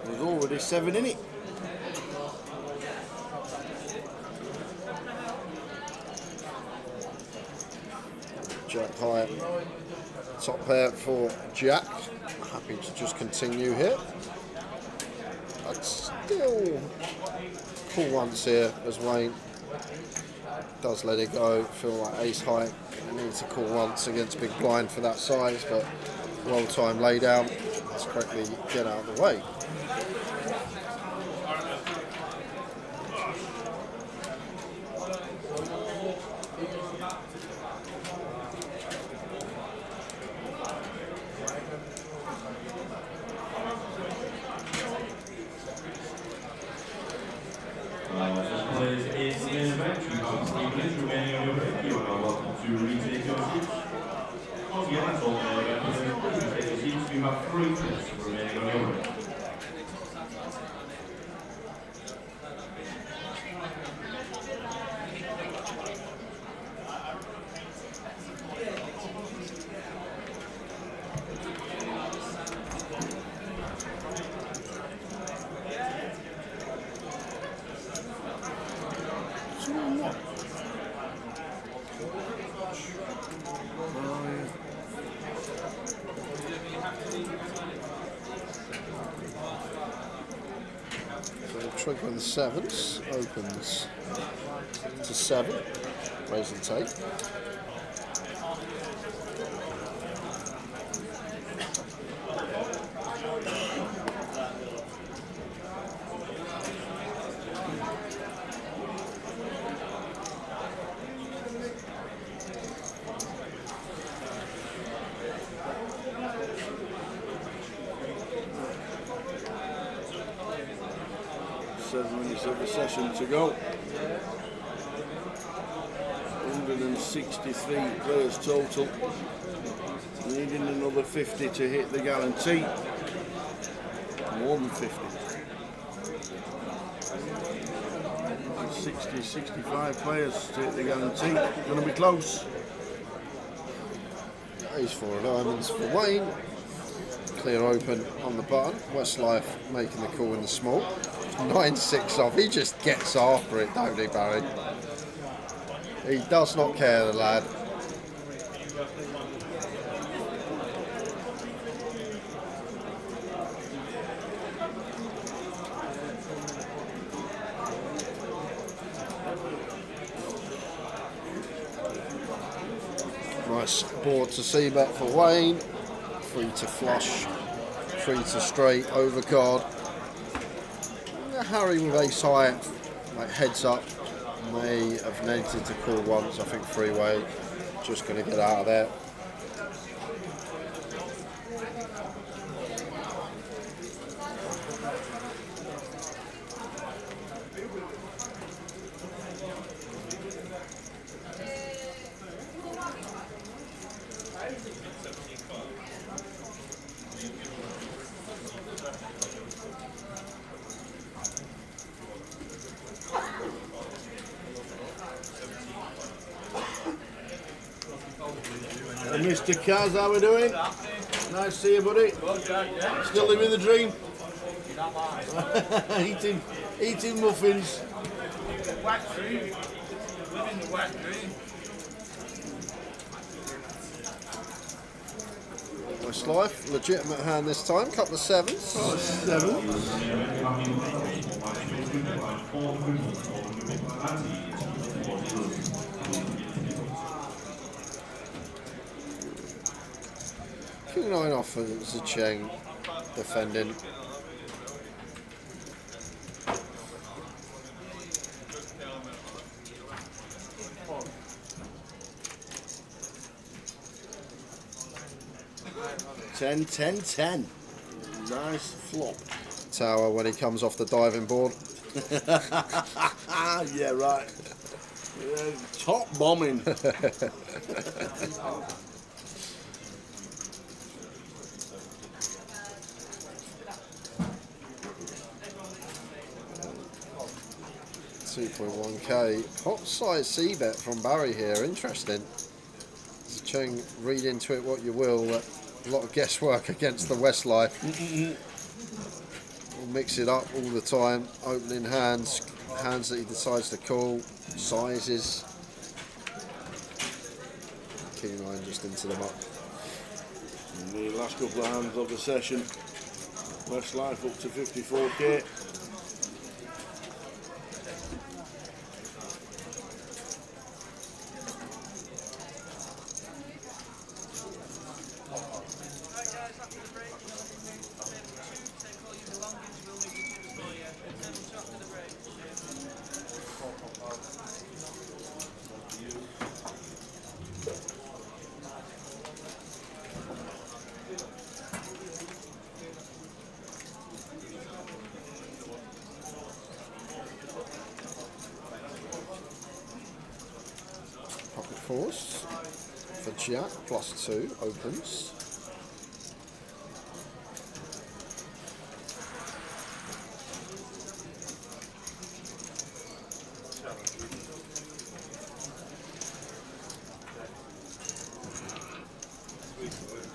There's already 7 in it. Jack high, top pair for Jack. Happy to just continue here. I'd still call once here as Wayne does let it go. Feel like ace high. I need to call once against big blind for that size, but well timed lay down. Let's correctly get out of the way. This place is the main event. You have 3 minutes remaining on your break. You are now welcome to retake your seats. Once again, that's all main event. Please take your seats. You have 3 minutes remaining on your break. Trigger of the sevens opens to 7. Raise and take. Of the session to go. 163 players total. Needing another 50 to hit the guarantee. More than 50. 60, 65 players to hit the guarantee. Going to be close. Ace 4 of diamonds for Wayne. Clear open on the button. Westlife making the call in the small. 9-6 off. He just gets after it, don't he, Barry? He does not care, the lad. Nice board to c-bet for Wayne. 3 to flush. 3 to straight, overcard. Harry with ace high, like heads up, may have needed to call once. I think 3-way, just going to get out of there. Mr. Kaz, how we doing? Nice to see you, buddy. Still living the dream? eating muffins. Wet dream. Living the wet dream. Westlife, legitimate hand this time. Couple of sevens. 7. King 9 off for Zicheng defending. Ten. Nice flop. Tower when he comes off the diving board. Yeah, right. Top bombing. 2.1k. Hot size c-bet from Barry here. Interesting. Cheng, read into it what you will. A lot of guesswork against the Westlife. We'll mix it up all the time. Opening hands, hands that he decides to call, sizes. King 9 just into them up. And the last couple of hands of the session. Westlife up to 54k. Pocket fours for Jack, +2 opens.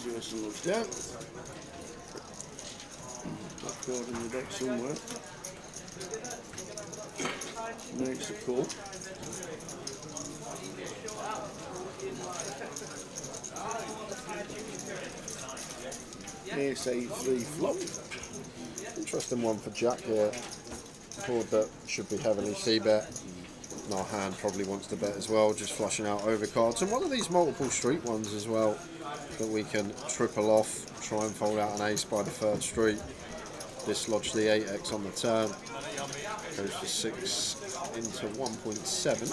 Jason looks down. Black card in the deck somewhere. Makes a call. Ace 8-3 flop. Interesting one for Jack here. board that should be heavily c-bet. And our hand probably wants to bet as well, just flushing out overcards. And one of these multiple street ones as well that we can triple off, try and fold out an ace by the third street. Dislodge the 8x on the turn. Goes for 6 into 1.7.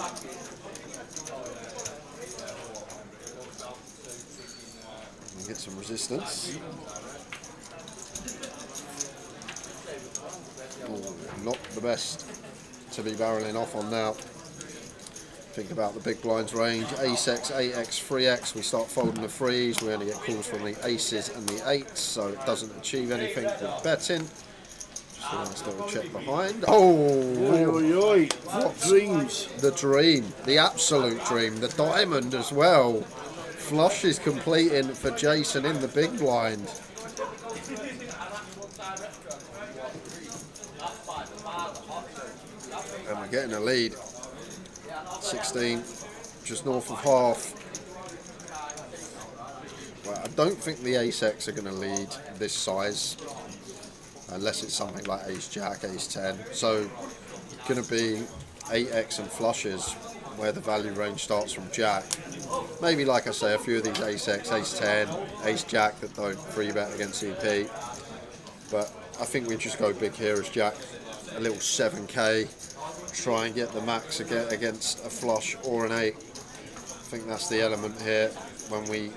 And get some resistance. Ooh, not the best to be barreling off on now. Think about the big blinds range. Ace X, 8x, 3x. We start folding the threes. We only get calls from the aces and the eights, so it doesn't achieve anything with betting. Just a nice little check behind. Oi, what dreams? The dream, the absolute dream. The diamond as well. Flush is completing for Jason in the big blind. And we're getting a lead. 16, just north of half. Well, I don't think the ace X are going to lead this size, unless it's something like ace jack, ace 10. So, going to be 8x and flushes, where the value range starts from jack. Maybe, like I say, a few of these ace X, ace 10, ace jack that don't free bet against CP. But I think we just go big here as jack, a little 7k. Try and get the max against a flush or an 8. I think that's the element here when we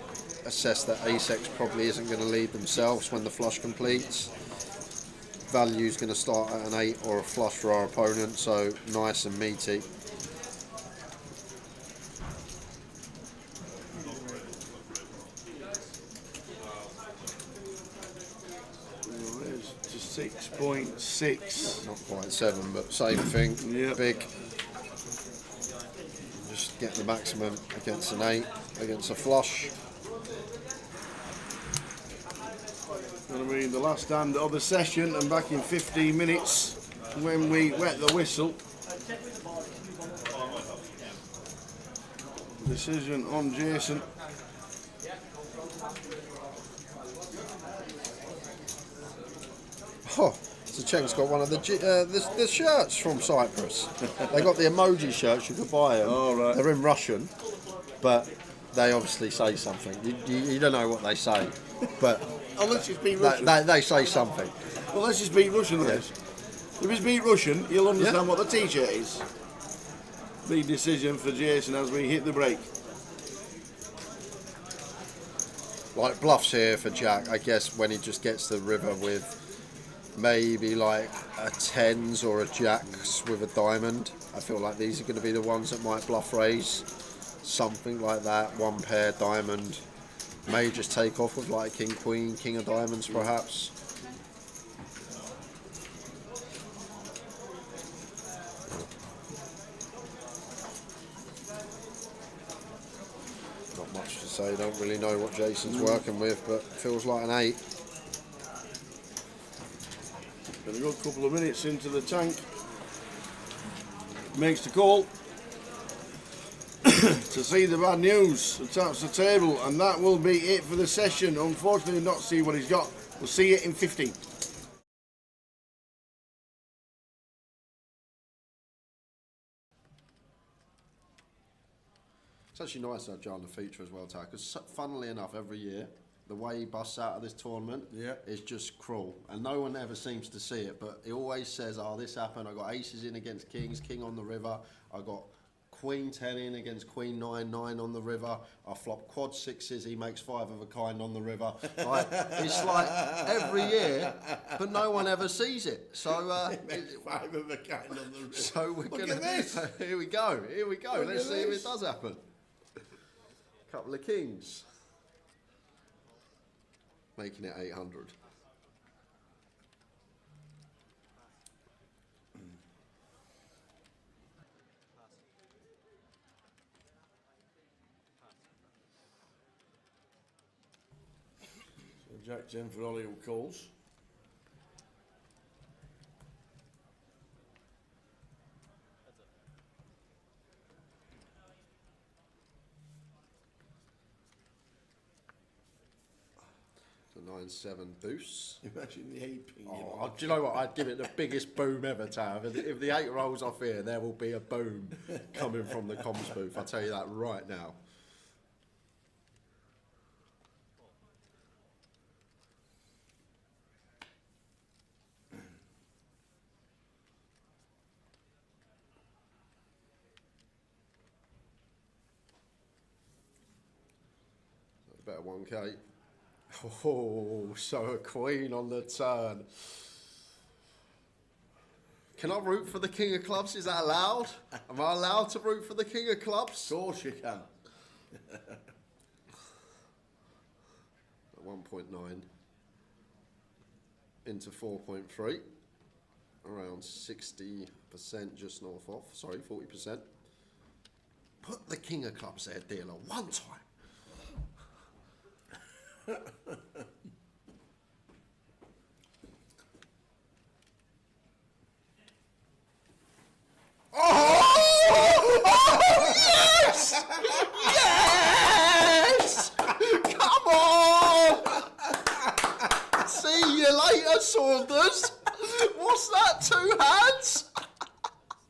assess that ace X probably isn't going to lead themselves when the flush completes. Value's going to start at an 8 or a flush for our opponent, so nice and meaty. To 6.6. Not quite 7, but same thing. Yep. Big. Just get the maximum against an 8, against a flush. Going to be the last hand of the session, and back in 15 minutes when we wet the whistle. Decision on Jason. Oh, Zacheng's got one of the shirts from Cyprus. They got the emoji shirts, you could buy them. Oh, right. They're in Russian, but they obviously say something. You don't know what they say, but Unless you speak Russian. they say something. Well, let's just speak Russian then. If you speak Russian, you'll understand what the t-shirt is. Big decision for Jason as we hit the break. Like bluffs here for Jack, I guess, when he just gets the river with maybe like a 10s or a jacks with a diamond. I feel like these are going to be the ones that might bluff raise. Something like that, one pair diamond. May just take off with like king, queen, king of diamonds perhaps. Not much to say, don't really know what Jason's working with, but feels like an 8. Been a good couple of minutes into the tank. Makes the call to see the bad news, taps the table, and that will be it for the session. Unfortunately, not see what he's got. We'll see you in 15. It's actually nice to have John the feature as well, Ty, because funnily enough, every year, the way he busts out of this tournament is just cruel. And no one ever seems to see it, but he always says, oh, this happened, I got aces in against kings, king on the river, I got queen 10 in against queen 9, 9 on the river, I flop quad 6s, he makes 5 of a kind on the river. Like, it's like every year, but no one ever sees it. So, 5 of a kind on the river. So we're Look gonna. at this. Here we go. Here we go. Look Let's at see if this. it does happen. Couple of kings, making it 800. So Jack 10 for Ollie who calls. 1.97 boost. Imagine the aping. Oh, do you know what? I'd give it the biggest boom ever, Tav. If the 8 rolls off here, there will be a boom coming from the comms booth. I'll tell you that right now. Better 1K. Oh, so a queen on the turn. Can I root for the king of clubs? Is that allowed? Am I allowed to root for the king of clubs? Of course you can. At 1.9 into 4.3. Around 60%, just north of. Sorry, 40%. Put the king of clubs there, dealer, one time. Oh, yes! Yes! Come on! See you later, Saunders. What's that, 2 hands?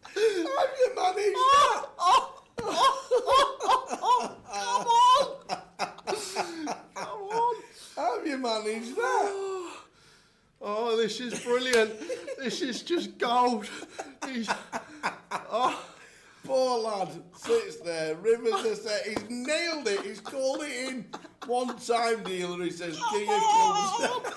Have you managed that? Come on! Come on! Have you managed that? Oh, this is brilliant. This is just gold. Poor lad sits there, rivers are set. He's nailed it. He's called it in. One time, dealer, he says, King of Clubs.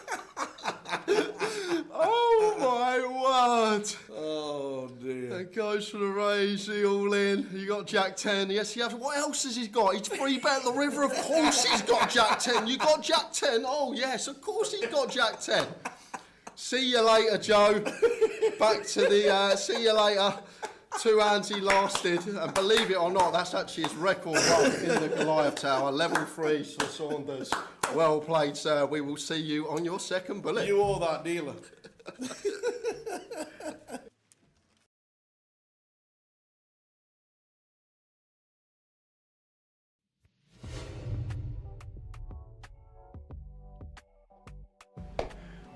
Oh my word! Oh dear. It goes for the raise, the all in. You got Jack 10. Yes, he has. What else has he got? He's free bet the river. Of course he's got Jack 10. You got Jack 10. Oh yes, of course he's got Jack 10. See you later, Joe. Back to the. See you later. 2 hands he lasted, and believe it or not, that's actually his record run in the Goliath Tower. Level 3 for Saunders. Well played, sir. We will see you on your second bullet. You owe that dealer.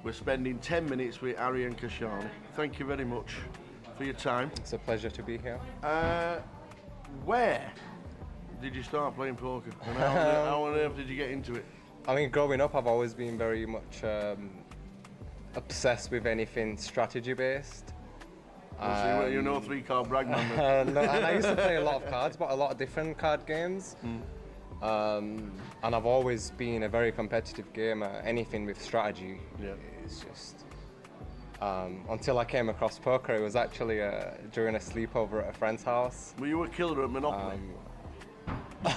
We're spending 10 minutes with Ari and Kashani. Thank you very much for your time. It's a pleasure to be here. Where did you start playing poker? And how on earth did you get into it? I mean, growing up, I've always been very much obsessed with anything strategy-based. So you're no 3-card brag man. No, and I used to play a lot of cards, but a lot of different card games. And I've always been a very competitive gamer. Anything with strategy is just... until I came across poker, it was actually during a sleepover at a friend's house. Were you a killer at Monopoly?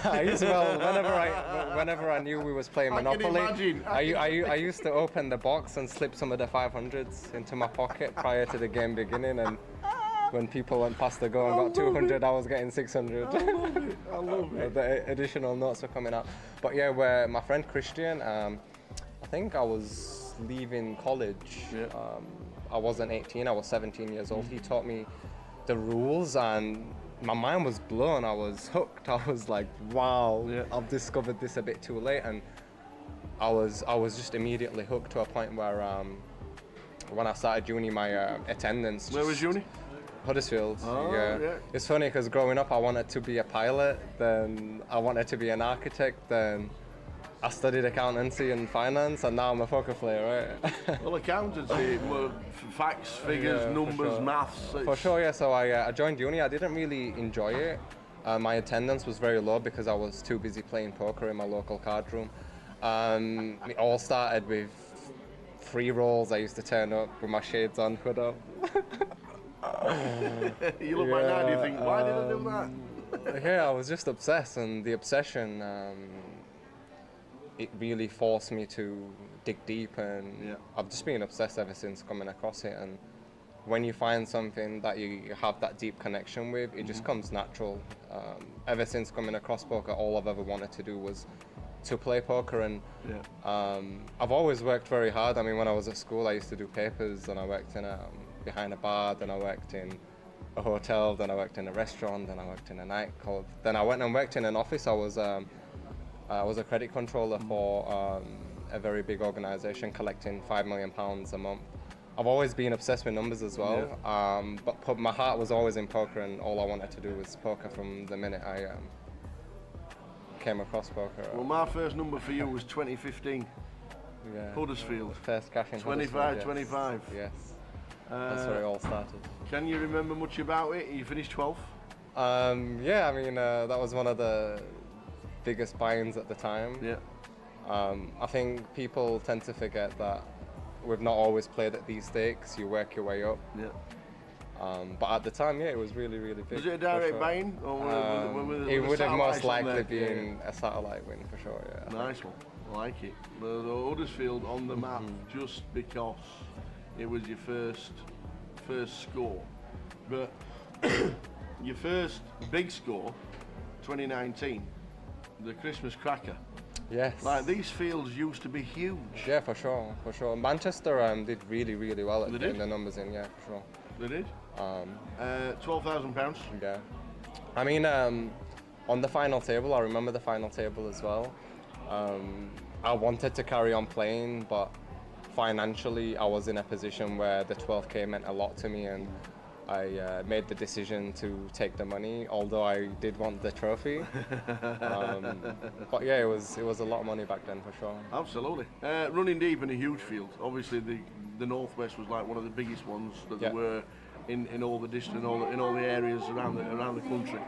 I used to, well, whenever I knew we was playing Monopoly, I used to open the box and slip some of the 500s into my pocket prior to the game beginning, and when people went past the go and got 200, I was getting 600. I love it. The additional notes were coming out. But yeah, where my friend Christian, I think I was leaving college. I wasn't 18, I was 17 years old. He taught me the rules and my mind was blown. I was hooked. I was like, wow, I've discovered this a bit too late. And I was just immediately hooked to a point where when I started uni, my attendance... Where was uni? Huddersfield. Oh, yeah. It's funny because growing up I wanted to be a pilot, then I wanted to be an architect, then I studied accountancy and finance, and now I'm a poker player, right? Well, accountancy, facts, figures, numbers, maths. For sure, yeah. So I joined uni. I didn't really enjoy it. My attendance was very low because I was too busy playing poker in my local card room. It all started with free rolls. I used to turn up with my shades on, hood up. You look like now and you think, why did I do that? Yeah, I was just obsessed, and the obsession, it really forced me to dig deep, and I've just been obsessed ever since coming across it. And when you find something that you have that deep connection with, it just comes natural. Ever since coming across poker, all I've ever wanted to do was to play poker, and I've always worked very hard. I mean, when I was at school, I used to do papers, and I worked in behind a bar, then I worked in a hotel, then I worked in a restaurant, then I worked in a nightclub, then I went and worked in an office. I was a credit controller for a very big organisation collecting £5 million a month. I've always been obsessed with numbers as well, but my heart was always in poker, and all I wanted to do was poker from the minute I came across poker. Well, my first number for you was 2015. Yeah. Huddersfield. First cash in 25, Huddersfield, yes. 25. Yes. That's where it all started. Can you remember much about it? You finished 12th? Yeah, I mean, that was one of the biggest buy-ins at the time. Yeah. I think people tend to forget that we've not always played at these stakes. You work your way up. Yeah. But at the time, yeah, it was really, really big. Was it a direct buy-in? Or it would have most likely there? been a satellite win for sure, yeah. Nice one. I like it. The Huddersfield on the map just because it was your first score. But your first big score, 2019, the Christmas cracker. Yes. Like, these fields used to be huge. Yeah, for sure, for sure. Manchester did really, really well at getting the numbers in, yeah, for sure. They did? £12,000. Yeah. I mean, on the final table, I remember the final table as well. I wanted to carry on playing, but financially I was in a position where the 12k meant a lot to me, and I made the decision to take the money, although I did want the trophy. But yeah, it was a lot of money back then for sure. Absolutely. Running deep in a huge field. Obviously, the Northwest was like one of the biggest ones that there were in all the districts, in all the areas around the country.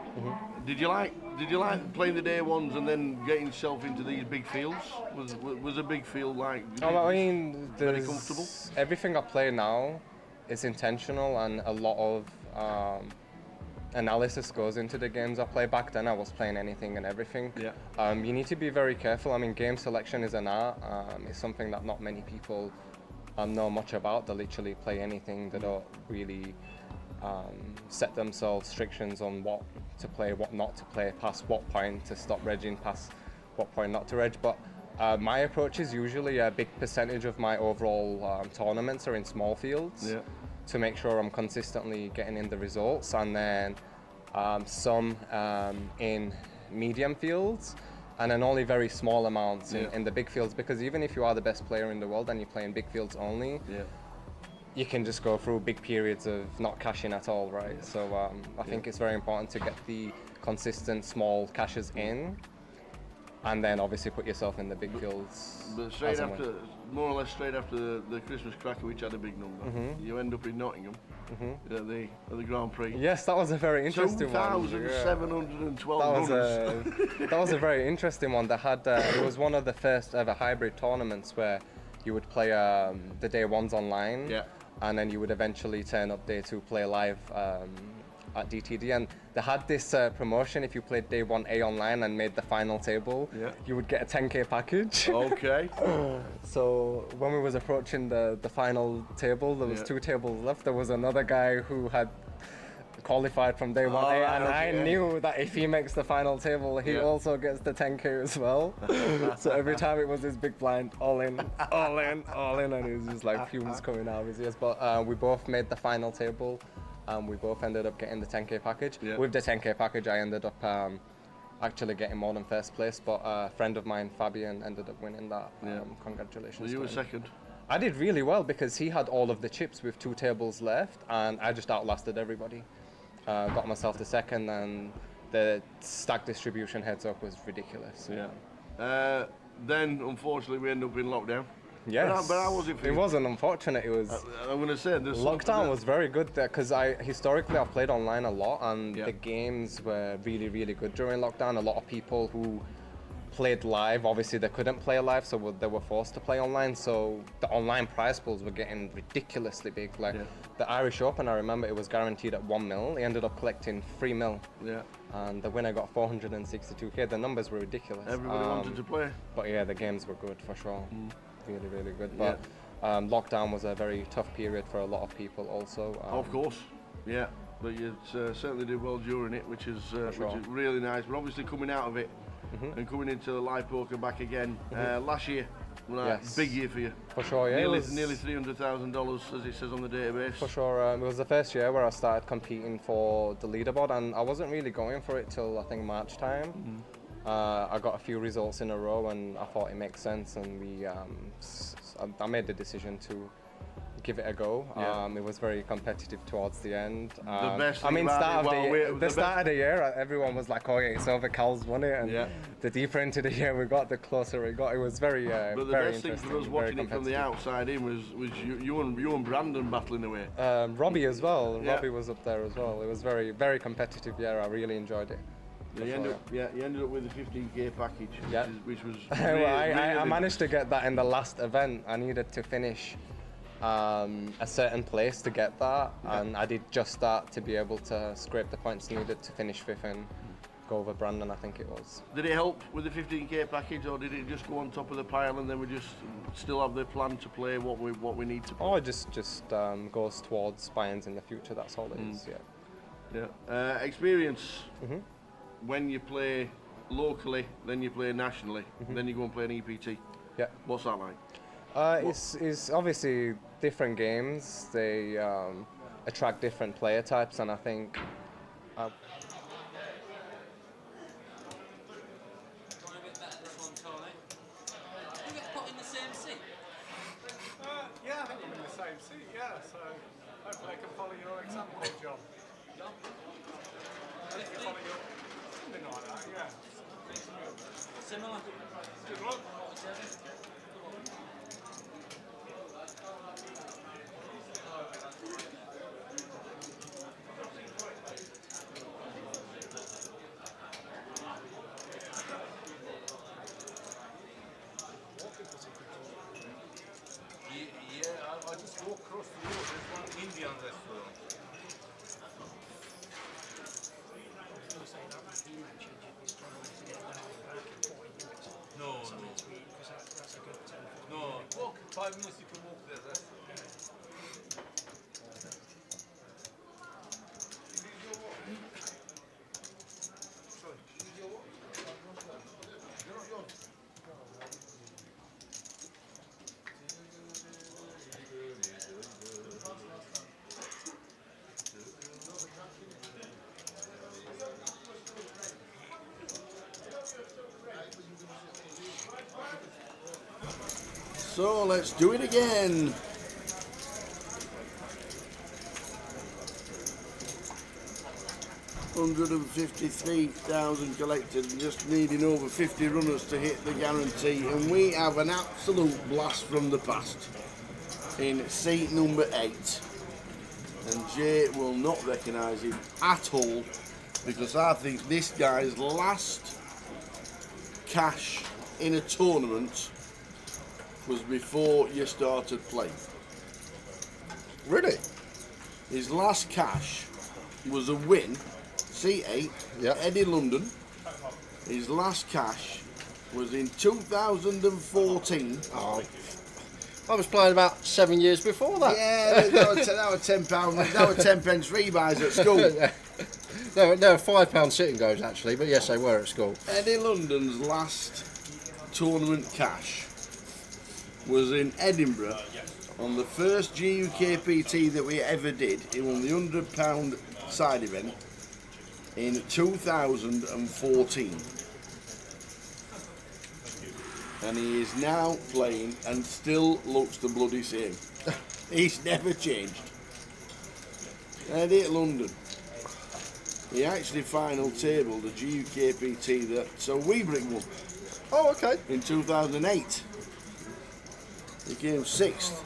Did you like playing the day ones and then getting yourself into these big fields? Was a big field like? I mean, very comfortable. Everything I play now is intentional, and a lot of analysis goes into the games I play. Back then I was playing anything and everything. Yeah. You need to be very careful. I mean, game selection is an art. It's something that not many people know much about. They literally play anything. They don't really set themselves restrictions on what to play, what not to play, past what point to stop regging, past what point not to reg. But my approach is usually a big percentage of my overall tournaments are in small fields. Yeah. To make sure I'm consistently getting in the results, and then some in medium fields, and then only very small amounts in the big fields, because even if you are the best player in the world and you play in big fields only, you can just go through big periods of not cashing at all, right? So I think it's very important to get the consistent small cashes in, and then obviously put yourself in the big fields. But straight after, more or less straight after the Christmas cracker, which had a big number, you end up in Nottingham at the Grand Prix. Yes, that was a very interesting one. 2,712 runners. That was a very interesting one. They had it was one of the first ever hybrid tournaments where you would play the day ones online, and then you would eventually turn up day two, play live at DTD, and they had this promotion. If you played day 1A online and made the final table, you would get a 10k package. Okay. So when we was approaching the final table, there was 2 tables left. There was another guy who had qualified from day 1A, and I knew that if he makes the final table, he also gets the 10k as well. So every time it was this big blind, all in, all in, all in, and it was just like fumes coming out of his ears. But we both made the final table. We both ended up getting the 10k package. With the 10k package, I ended up actually getting more than first place, but a friend of mine, Fabian, ended up winning that. Congratulations. So you were second? I did really well because he had all of the chips with 2 tables left, and I just outlasted everybody. Got myself the second, and the stack distribution heads up was ridiculous. Then, unfortunately, we ended up in lockdown. Yes, but how was it for you? It wasn't unfortunate. It was. I'm going to say lockdown was very good there because historically I've played online a lot, and the games were really, really good during lockdown. A lot of people who played live, obviously they couldn't play live, so they were forced to play online. So the online prize pools were getting ridiculously big. Like the Irish Open, I remember it was guaranteed at 1 mil. He ended up collecting 3 mil. And the winner got 462k. The numbers were ridiculous. Everybody wanted to play. But yeah, the games were good for sure. Really, really good. But lockdown was a very tough period for a lot of people also. Of course, but you certainly did well during it, which is really nice. But obviously coming out of it and coming into live poker back again last year, big year for you. For sure, nearly $300,000 as it says on the database. For sure, it was the first year where I started competing for the leaderboard, and I wasn't really going for it till I think March time. I got a few results in a row, and I thought it makes sense, and I made the decision to give it a go. It was very competitive towards the end. The best I mean, thing start about of the start of the year, everyone was like, "Oh, yeah, it's over. Cal's won it." And the deeper into the year we got, the closer we got. It was very, but the very best thing interesting. for us watching it from the outside in was you and Brandon battling away. Robbie as well. Robbie was up there as well. It was very, very competitive year. I really enjoyed it. You ended up with the 15k package, which was Well, really, I managed to get that in the last event. I needed to finish a certain place to get that, and I did just that to be able to scrape the points needed to finish 5th and go over Brandon, I think it was. Did it help with the 15k package, or did it just go on top of the pile and then we just still have the plan to play what we need to play? Oh, it just goes towards buy-ins in the future, that's all it is, Experience, when you play locally, then you play nationally, then you go and play an EPT. Yeah. What's that like? It's obviously different games. They attract different player types, and I think. Yeah, I think I'm in the same seat, so hopefully I can follow your example, John. Follow your, something like that, Similar. Good luck. I just walked across the road. There's one Indian restaurant. No. Walk 5 minutes. You can walk there. That's So let's do it again. $153,000 collected, just needing over 50 runners to hit the guarantee, and we have an absolute blast from the past in seat number 8, and Jay will not recognise him at all, because I think this guy's last cash in a tournament was before you started playing. Really? His last cash was a win, C8, Eddie London. His last cash was in 2014. Oh, I was playing about 7 years before that. Yeah, that was £10. That were 10 pence rebuys at school. They were £5 sitting goes actually, but yes, they were at school. Eddie London's last tournament cash was in Edinburgh on the first GUKPT that we ever did. He won the £100 side event in 2014. And he is now playing and still looks the bloody same. He's never changed. Eddie at London. He actually final tabled the GUKPT that Weebrick won. Oh, okay. In 2008. He came 6th.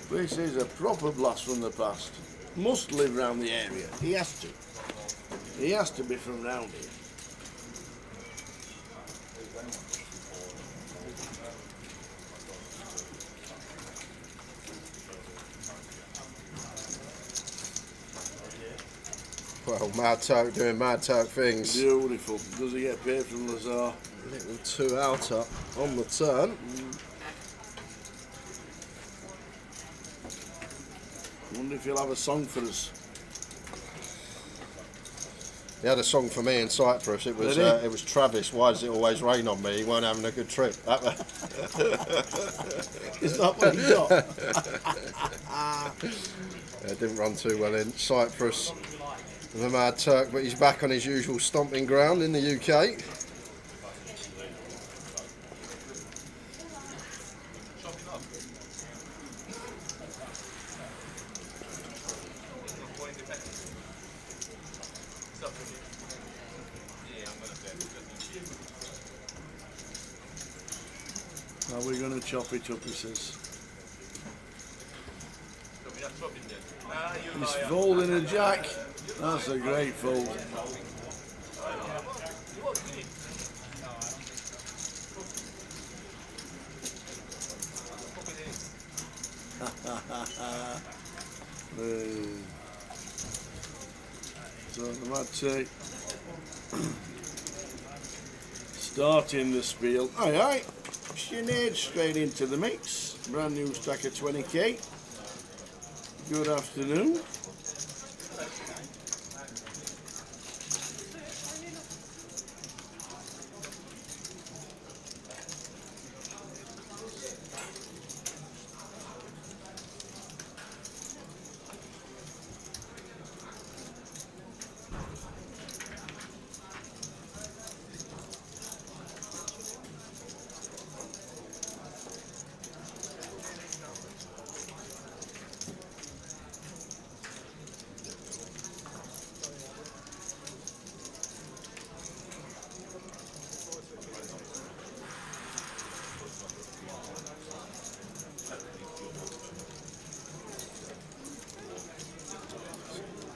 This is a proper blast from the past. Must live round the area. He has to. He has to be from round here. Well, Mad Turk doing Mad Turk things. Beautiful. Does he get paid from Lazar? Little 2 outer on the turn. Wonder if he'll have a song for us. He had a song for me in Cyprus. It was Travis. Why does it always rain on me? He weren't having a good trip. Is that what he got? It didn't run too well in Cyprus. The Mad Turk, but he's back on his usual stomping ground in the UK. How are we going to chop it up, he says. He's folding a jack. That's a great fold. So the Mad Turk starting the spiel. Aye aye. Sinead straight into the mix. Brand new stack of 20k. Good afternoon.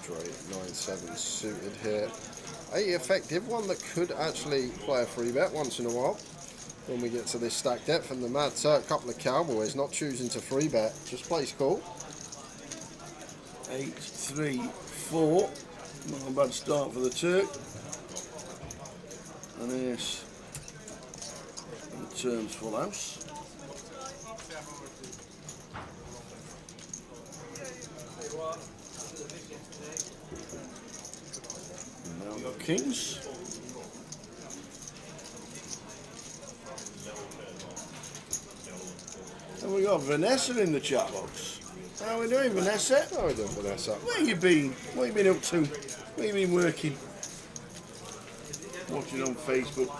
Drake 9-7 suited here. A effective one that could actually play a free bet once in a while when we get to this stack depth. And the Mad Turk, couple of Cowboys not choosing to free bet, just plays cool. 8, 3, 4. Not a bad start for the Turk. An ace. And turns full house. And now we've got kings. And we got Vanessa in the chat box. How are we doing, Vanessa? How are we doing, Vanessa? Where you been? What you been up to? Where you been working? Watching on Facebook.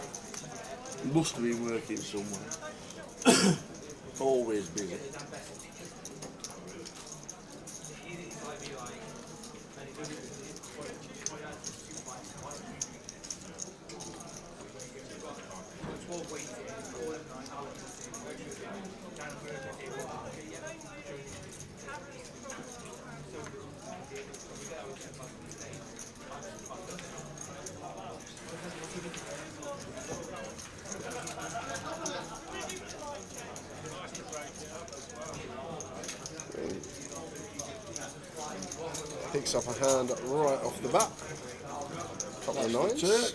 Must have been working somewhere. Always busy. Picks up a hand right off the bat. Couple of nines. Turk.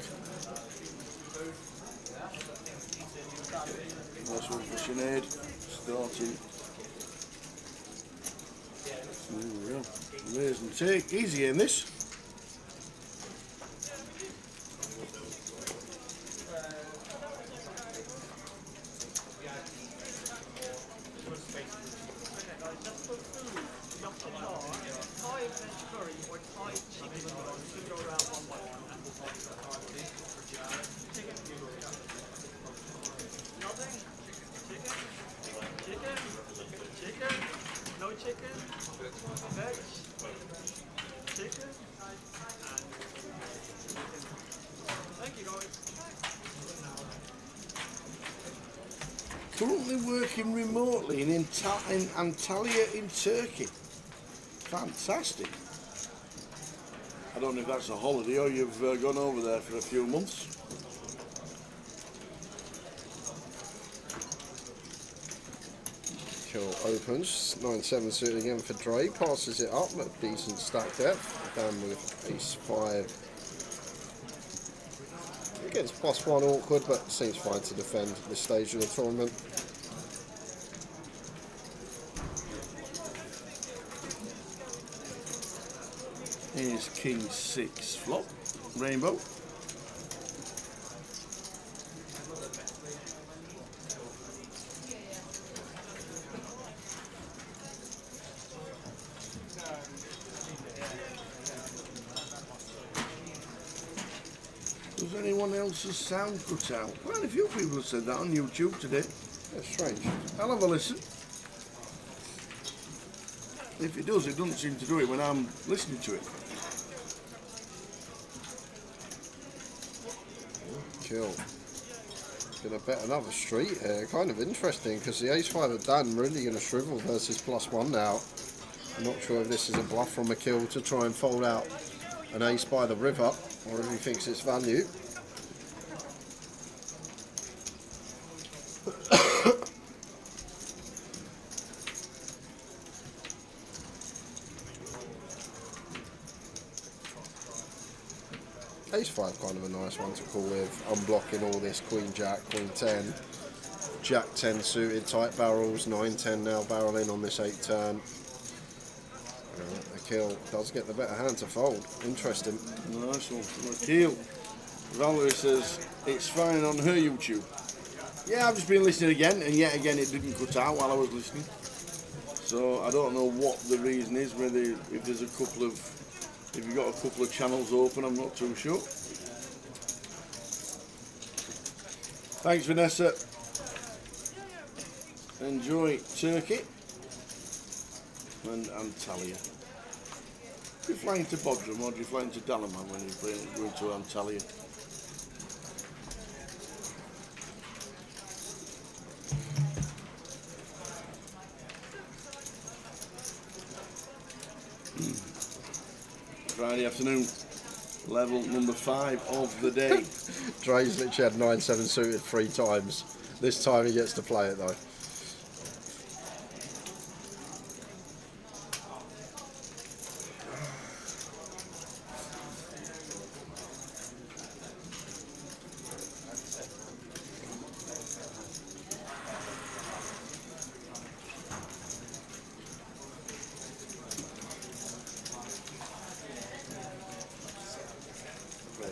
Nice one for Sinead. Starting. There we go. Raise and take. Easy in this. Currently working remotely in Antalya in Turkey. Fantastic. I don't know if that's a holiday or you've gone over there for a few months. Cool. Opens 9-7 suited again for Dre. Passes it up at decent stack depth. Down with ace 5. It gets +1 awkward, but seems fine to defend at this stage of the tournament. Here's King 6 flop, rainbow. Was anyone else's sound cut out? Quite a few people have said that on YouTube today. That's strange. I'll have a listen. If it does, it doesn't seem to do it when I'm listening to it. Cool. Gonna bet another street here. Kind of interesting because the ace-5 of Dan really gonna shrivel versus +1 now. I'm not sure if this is a bluff from Akil to try and fold out an ace by the river, or if he thinks it's value. Ace-5 kind of a nice one to call with, unblocking all this Queen Jack, Queen 10, Jack 10 suited tight barrels, 9-10 now barreling on this 8 turn. Akil does get the better hand to fold. Interesting. Nice one from Akil. Valerie says it's fine on her YouTube. Yeah, I've just been listening again, and yet again it didn't cut out while I was listening. So I don't know what the reason is. Whether if there's a couple of, if you've got a couple of channels open, I'm not too sure. Thanks, Vanessa. Enjoy Turkey and Antalya. Do you flying to Bodrum or do you flying to Dalaman when you're going to Antalya? Friday afternoon, level number 5 of the day. Dre's literally had 9-7 suited 3 times. This time he gets to play it though.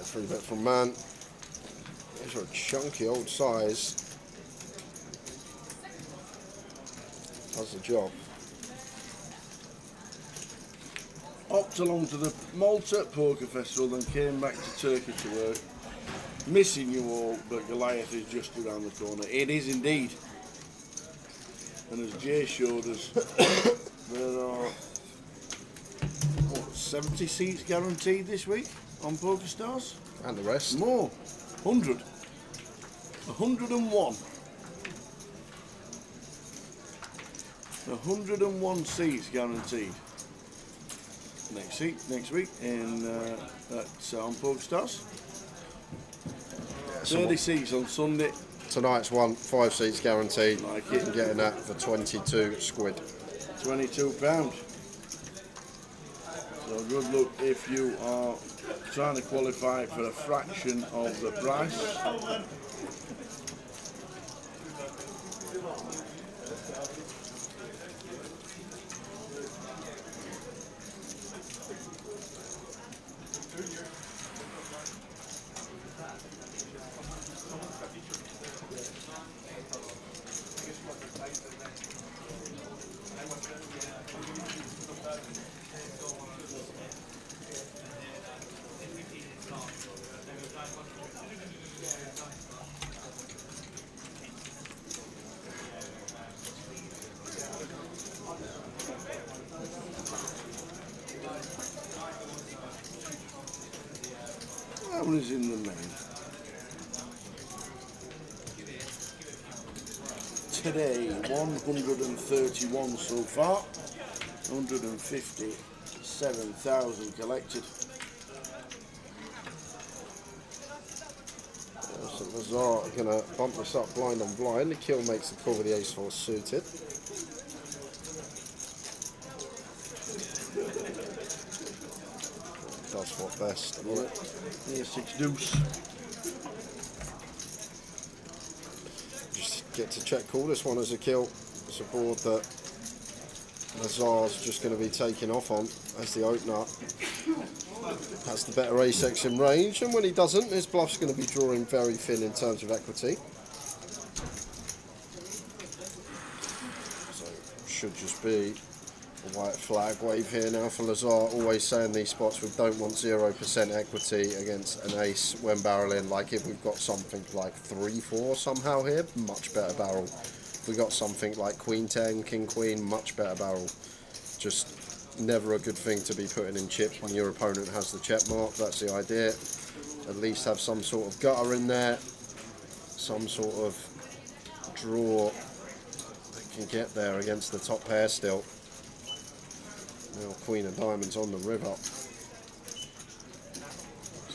Free bet from Man. These are a chunky old size. Does the job. Hopped along to the Malta Poker Festival, then came back to Turkey to work. Missing you all, but Goliath is just around the corner. It is indeed. And as Jay showed us, there are 70 seats guaranteed this week on PokerStars? And the rest? More. 100. 101. 101 seats guaranteed. Next week on PokerStars. 30 seats on Sunday. Tonight's one, 5 seats guaranteed. Like You it. can get that for 22 squid. £22. So good luck if you are trying to qualify for a fraction of the price. That one is in the main. Today, 131 so far, 157,000 collected. So Lazar are going to bump this up blind on blind. The kill makes the call with the ace-4 suited. Does what best. Here's 6 deuce. Just get to check call this one as a kill. It's a board that Lazar's just going to be taking off on as the opener. Has the better ace-X in range, and when he doesn't, his bluff's going to be drawing very thin in terms of equity. So should just be White flag wave here now for Lazar. Always saying these spots we don't want 0% equity against an ace when barreling. Like if we've got something like 3-4 somehow here, much better barrel. If we got something like Queen 10, King Queen, much better barrel. Just never a good thing to be putting in chips when your opponent has the check mark. That's the idea. At least have some sort of gutter in there, some sort of draw that can get there against the top pair still. Now Queen of Diamonds on the river. Looks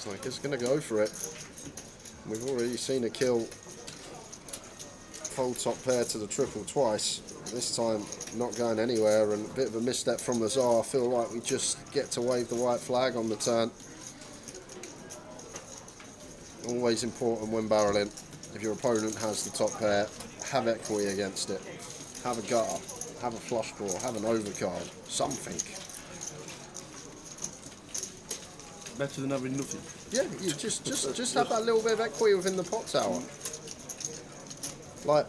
like it's going to go for it. We've already seen a kill fold top pair to the triple twice. This time not going anywhere, and a bit of a misstep from Lazar. I feel like we just get to wave the white flag on the turn. Always important when barreling. If your opponent has the top pair, have equity against it. Have a gutter. Have a flush draw, have an overcard, something. Better than having nothing. Yeah, you just have that little bit of equity within the pot tower. Like,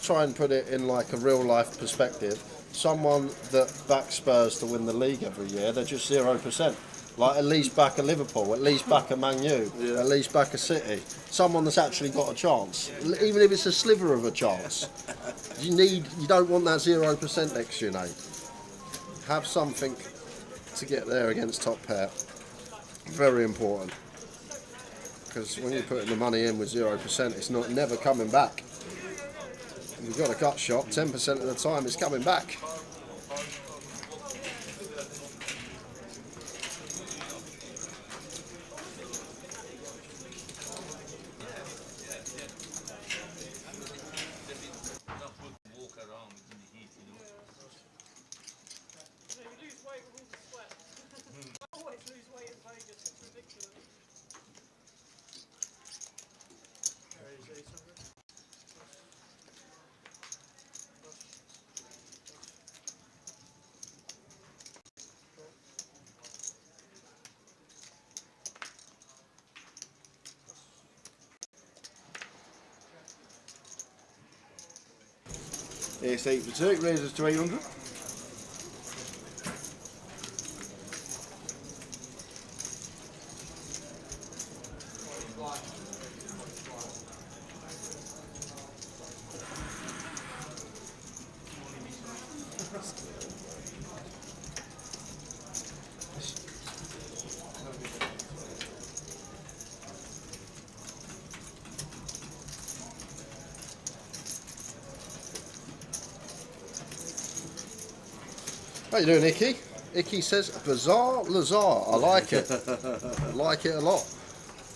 try and put it in like a real life perspective. Someone that backs Spurs to win the league every year, they're just 0%. Like, at least back a Liverpool, at least back a Man U, at least back a City. Someone that's actually got a chance, even if it's a sliver of a chance. You don't want that 0% extra, Have something to get there against top pair. Very important. Because when you're putting the money in with 0%, it's never coming back. If you've got a gut shot, 10% of the time it's coming back. Ace 8 for 2, raises to 800. How you doing, Icky? Icky says, bizarre Lazar. I like it. I like it a lot.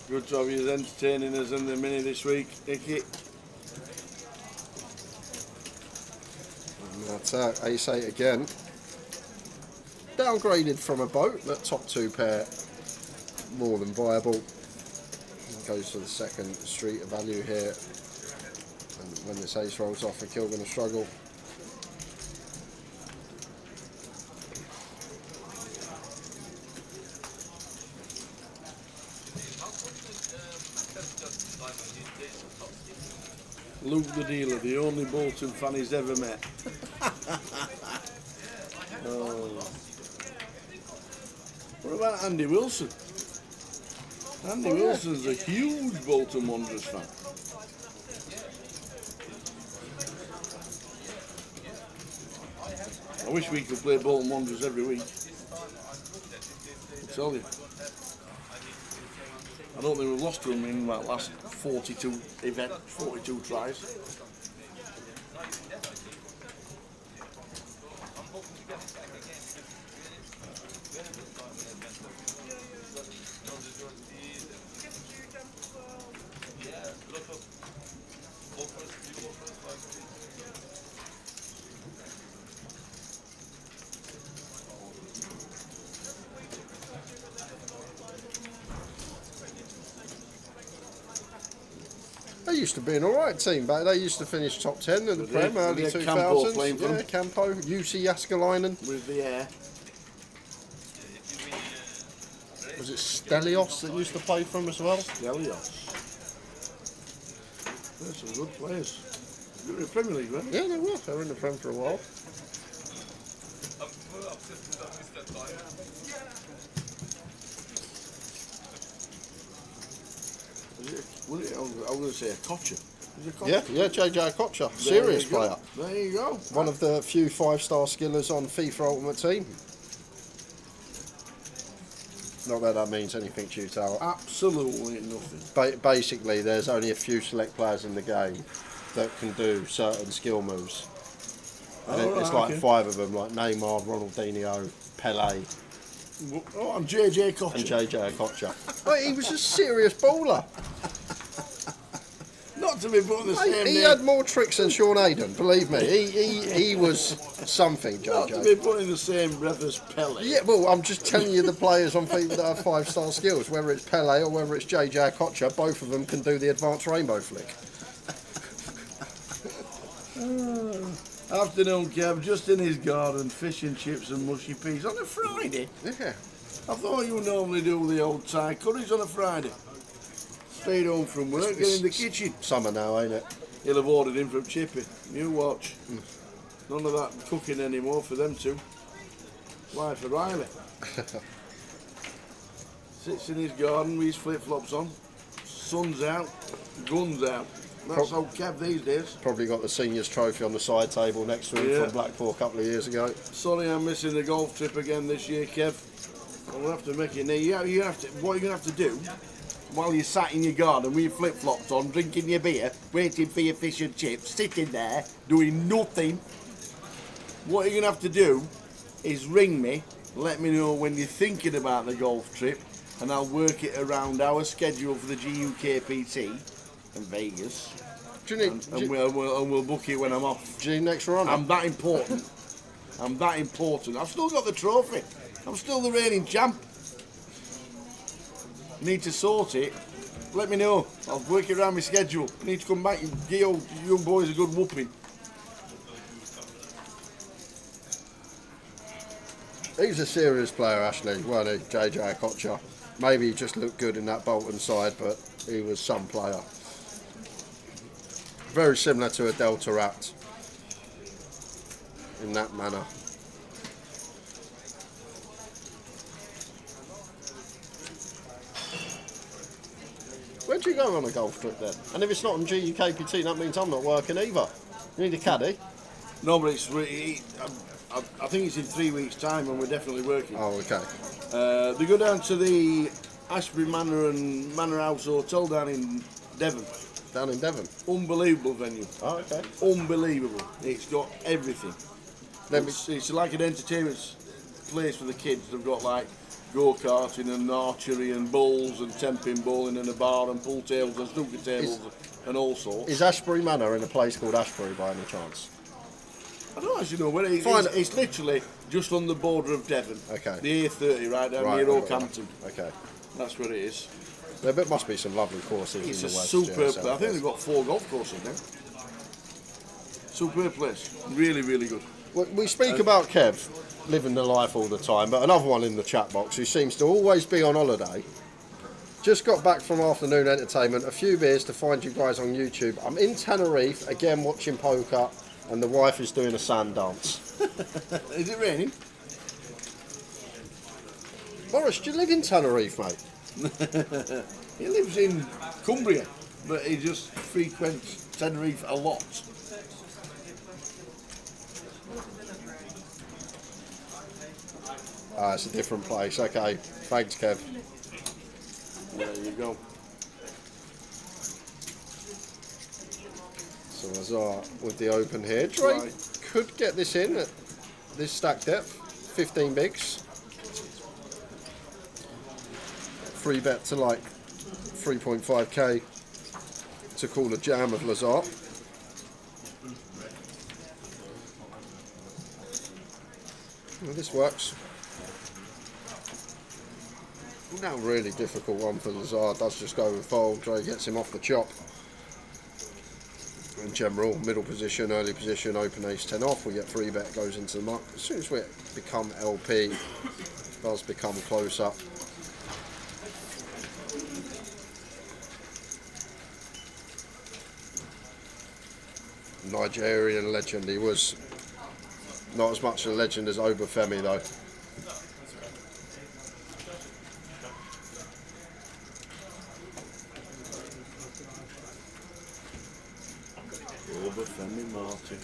Good job, you're entertaining us in the mini this week, Icky. That's Ace 8 again. Downgraded from a boat, but top two pair more than viable. Goes to the second street of value here. And when this ace rolls off, a kill going to struggle. Luke the dealer, the only Bolton fan he's ever met. Oh. What about Andy Wilson? Andy Wilson's a huge Bolton Wanderers fan. I wish we could play Bolton Wanderers every week. I tell you. I don't think we've lost to them in that last 42 tries. They used to be an alright team back. They used to finish top 10 in the Prem early 2000s. Yeah, Campo, UC Jaskalainen. With the air. Was it Stelios that used to play for them as well? Stelios. They're some good players. They were in the Premier League, weren't they? Yeah, they were. They were in the Prem for a while. I was going to say a Kocher. Yeah, JJ Kocher, serious player. There you go. One of the few 5-star skillers on FIFA Ultimate Team. Not that means anything to you, Tower. Absolutely nothing. Basically, there's only a few select players in the game that can do certain skill moves. And it's like 5 of them, like Neymar, Ronaldinho, Pele. Oh, I'm JJ Kocher. And JJ Kocher. Well, he was a serious baller. Not to be put in the same He name. had more tricks than Sean Hayden, believe me. He was something, JJ. Not to be put in the same breath as Pele. Yeah, well, I'm just telling you the players on FIFA that have 5-star skills, whether it's Pele or whether it's JJ Kocher, both of them can do the advanced rainbow flick. Afternoon, Kev, just in his garden, fish and chips and mushy peas on a Friday. Yeah. I thought you normally do the old Thai curries on a Friday. Stayed home from work, get in the kitchen. Summer now, ain't it? He'll have ordered in from Chippy. You watch. None of that cooking anymore for them two. Wife of Riley. Sits in his garden with his flip-flops on. Sun's out, guns out. That's how Kev these days. Probably got the seniors trophy on the side table next to him from Blackpool a couple of years ago. Sorry I'm missing the golf trip again this year, Kev. I'll have to make it near. What are you going to have to do while you're sat in your garden with your flip-flops on, drinking your beer, waiting for your fish and chips, sitting there, doing nothing. What you're going to have to do is ring me, let me know when you're thinking about the golf trip, and I'll work it around our schedule for the GUKPT in Vegas. Do you need, and we'll book it when I'm off. Do you need next run? I'm that important. I'm that important. I've still got the trophy. I'm still the reigning champ. Need to sort it. Let me know. I'll work it around my schedule. Need to come back and give you young boys a good whooping. He's a serious player, Ashley, weren't he? JJ Kocher. Maybe he just looked good in that Bolton side, but he was some player. Very similar to a Delta Rat in that manner. Where do you go on a golf trip then? And if it's not on GUKPT, that means I'm not working either. You need a caddy? No, but it's I think it's in 3 weeks' time and we're definitely working. Oh, okay. They go down to the Ashbury Manor and Manor House Hotel down in Devon. Down in Devon? Unbelievable venue. Oh, okay. Unbelievable. It's got everything. It's like an entertainment place for the kids. They've got like go-karting and archery and bowls and temping bowling and a bar and pool tables and snooker tables and all sorts. Is Ashbury Manor in a place called Ashbury by any chance? I don't actually know where it is. It's literally just on the border of Devon. Okay. The A30 right down near Oakhampton. Okay. That's where it is. There must be some lovely courses It's in the a West. superb place. I think South they've got 4 golf courses now. Superb place. Really, really good. Well, we speak about Kev living the life all the time, but another one in the chat box who seems to always be on holiday. Just got back from afternoon entertainment, a few beers to find you guys on YouTube. I'm in Tenerife, again watching poker, and the wife is doing a sand dance. Is it raining? Boris, do you live in Tenerife, mate? He lives in Cumbria, but he just frequents Tenerife a lot. Ah, it's a different place. Okay, thanks, Kev. There you go. So Azar with the open here. Drake could get this in at this stack depth. 15 bigs. Free bet to like 3.5k to call a jam of Lazar. Well, this works. Now really difficult one for Lazar. Does just go with fold. Dre gets him off the chop. In general, middle position, early position, open ace 10 off. We get free bet, goes into the mark. As soon as we become LP, it does become close up. Nigerian legend, he was Not as much a legend as Obafemi though. Obafemi Martin.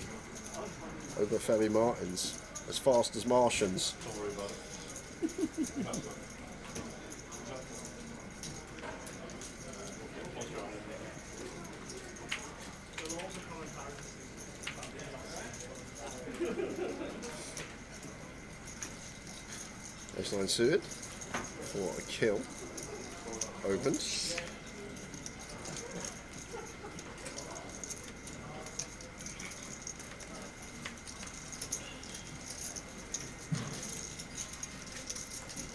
Obafemi Martins. As fast as Martians. Don't worry about it. Baseline suited for a kill. Opens.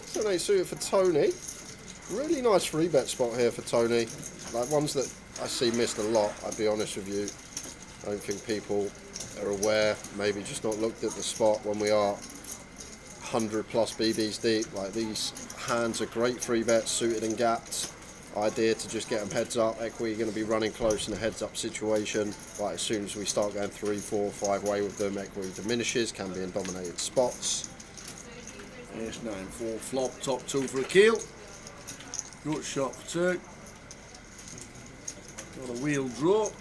So they suited for Tony. Really nice free bet spot here for Tony. Like ones that I see missed a lot, I'll be honest with you. I don't think people are aware, maybe just not looked at the spot when we are 100 plus BBs deep. Like these hands are great free bets, suited and gapped. Idea to just get them heads up. Equity going to be running close in a heads up situation. Like as soon as we start going 3, 4, 5 way with them, equity diminishes, can be in dominated spots. Ace 9-4 flop, top 2 for a kill. Gut shot for Turk. Got a wheel draw.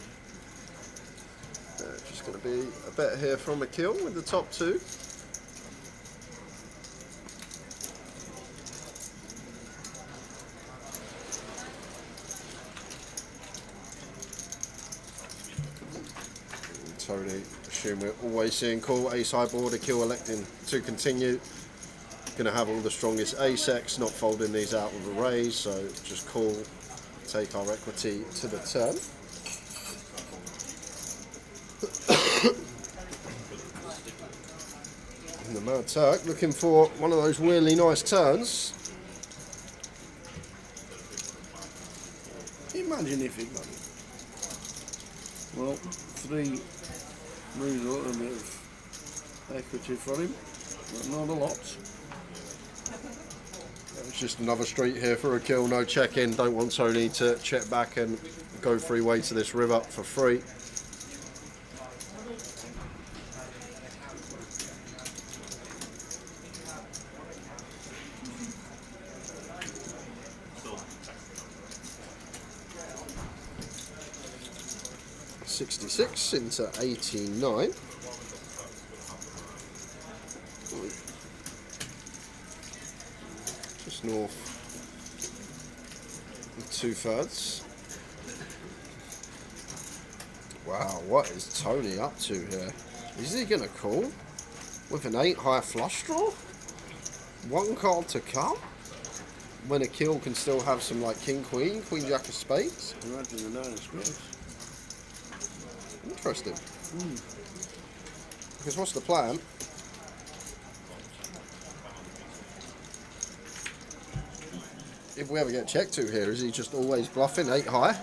Just going to be a bet here from a kill with the top 2. Tony, assume we're always seeing call, ace high board, a kill electing to continue. Going to have all the strongest ace-X, not folding these out with a raise, so just call, take our equity to the turn. And the Mad Turk looking for one of those really nice turns. Imagine if it got it. Well, 3 moves a little bit of equity for him, but not a lot. It's just another street here for a kill, no check-in. Don't want Tony to check back and go freeway to this river for free. $66 into 89. Just north 2/3. Wow, what is Tony up to here? Is he gonna call with an 8 high flush draw? 1 card to come? When a kill can still have some like king queen, queen jack of spades? Imagine the 9 of spades. Interesting. Because what's the plan? If we ever get checked to here, is he just always bluffing 8 high?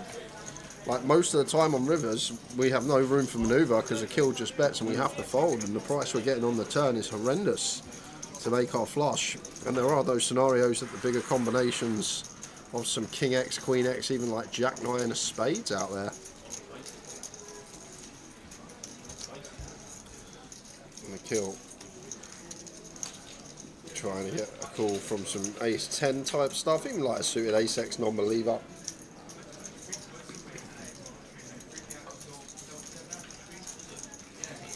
Like most of the time on rivers, we have no room for manoeuvre because the kill just bets and we have to fold, and the price we're getting on the turn is horrendous to make our flush. And there are those scenarios that the bigger combinations of some king X, queen X, even like jack 9 of spades out there. And the kill, trying to get a call from some ace 10 type stuff, even like a suited ace X non-believer.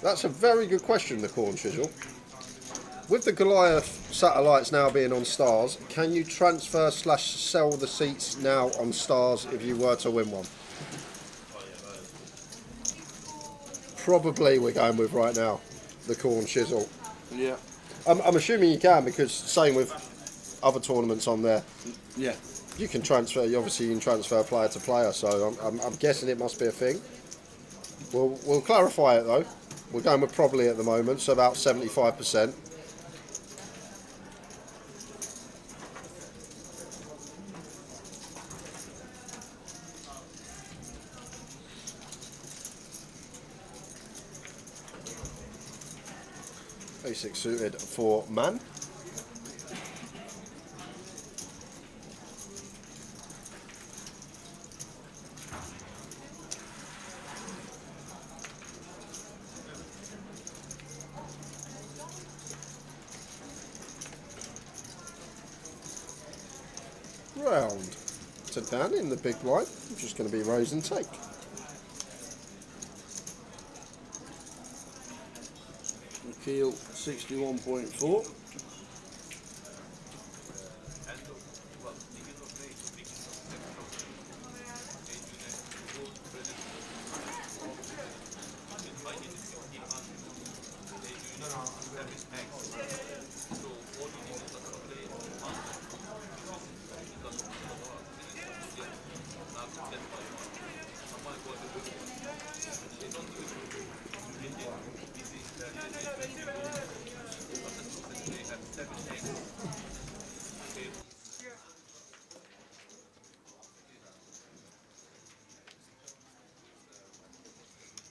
That's a very good question, the Corn Chisel. With the Goliath satellites now being on stars, can you transfer / sell the seats now on stars if you were to win one? Probably we're going with right now, the Corn Chisel. Yeah. I'm assuming you can, because same with other tournaments on there. Yeah. You can transfer, obviously you can transfer player to player, so I'm guessing it must be a thing. We'll clarify it though. We're going with probably at the moment, so about 75%. Basic suited for man. round to Dan in the big blind, which is going to be raise and take. Keel 61.4.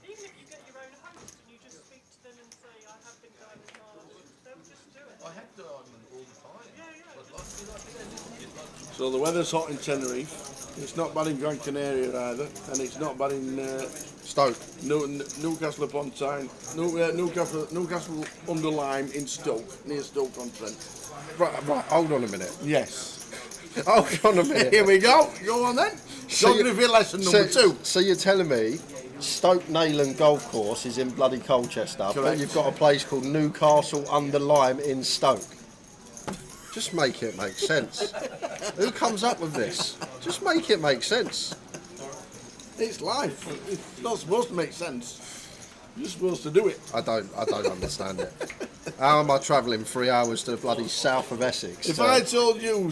Even if you get your own host and you just speak to them and say, I have been going as March, they'll just do it. I have to on all the time. So the weather's hot in Tenerife. It's not bad in Gran Canaria either, and it's not bad in Stoke. Newcastle upon Tyne, Newcastle under Lyme in Stoke, near Stoke-on-Trent. Right, hold on a minute. Yes. Hold on a minute. Here we go. Go on then. Geography lesson number 2. So you're telling me Stoke Nayland Golf Course is in bloody Colchester, but Correct. you've got a place called Newcastle under Lyme in Stoke. Just make it make sense. Who comes up with this? Just make it make sense. It's life. It's not supposed to make sense. You're supposed to do it. I don't understand it. How am I travelling 3 hours to the bloody south of Essex? If I told you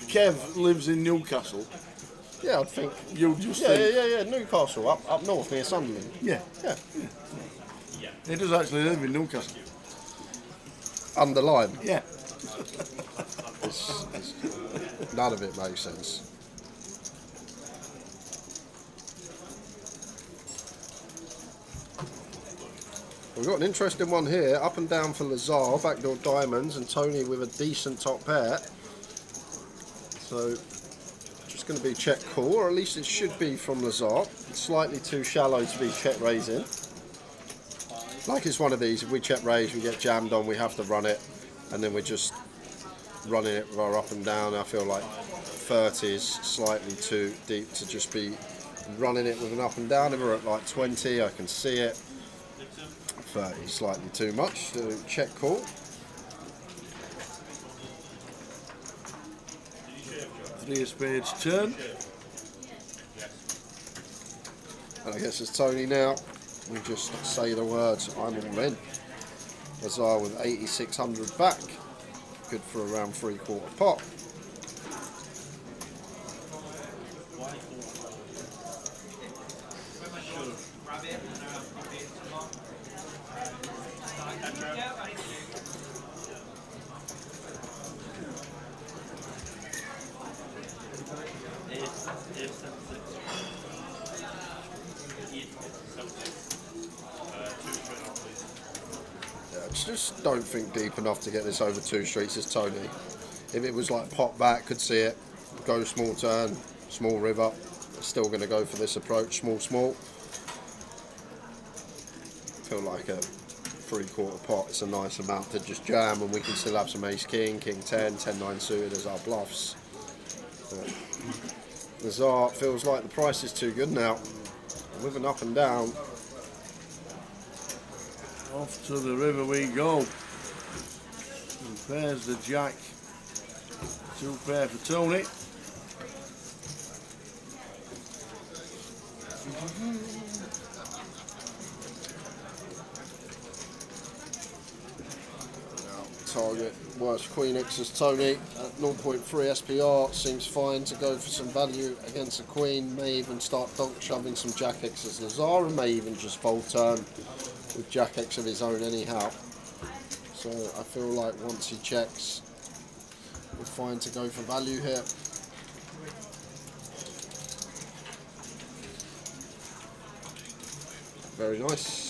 Kev lives in Newcastle, yeah, I'd think. you'd just think, Yeah. Newcastle, up north near Sunderland. yeah. He does actually live in Newcastle. Under Lyme. Yeah. None of it makes sense. We've got an interesting one here, up and down for Lazar, backdoor diamonds, and Tony with a decent top pair. So, just going to be check call, or at least it should be from Lazar. It's slightly too shallow to be check raising. Like it's one of these, if we check raise, we get jammed on, we have to run it, and then we're just running it with our up and down. I feel like 30 is slightly too deep to just be running it with an up and down. If we're at like 20, I can see it. 30 is slightly too much, so check call. Three of spades turn. And I guess it's Tony now. We just say the words, I'm all in. Lazar with 8,600 back. Good for around 3/4 pot. I just don't think deep enough to get this over 2 streets as Tony. If it was like pot back, could see it, go small turn, small river, still going to go for this approach, small. Feel like a 3/4 pot, it's a nice amount to just jam, and we can still have some ace king, king 10, 10-9 suited as our bluffs. Lazar feels like the price is too good now. With an up and down. Off to the river we go. And pairs the jack. 2 pair for Tony. Target worst Queen X as Tony at 0.3 SPR, seems fine to go for some value against a Queen, may even start donk shoving some Jack X as Lazar, and may even just fold turn with Jack X of his own anyhow. So I feel like once he checks, we're fine to go for value here. Very nice.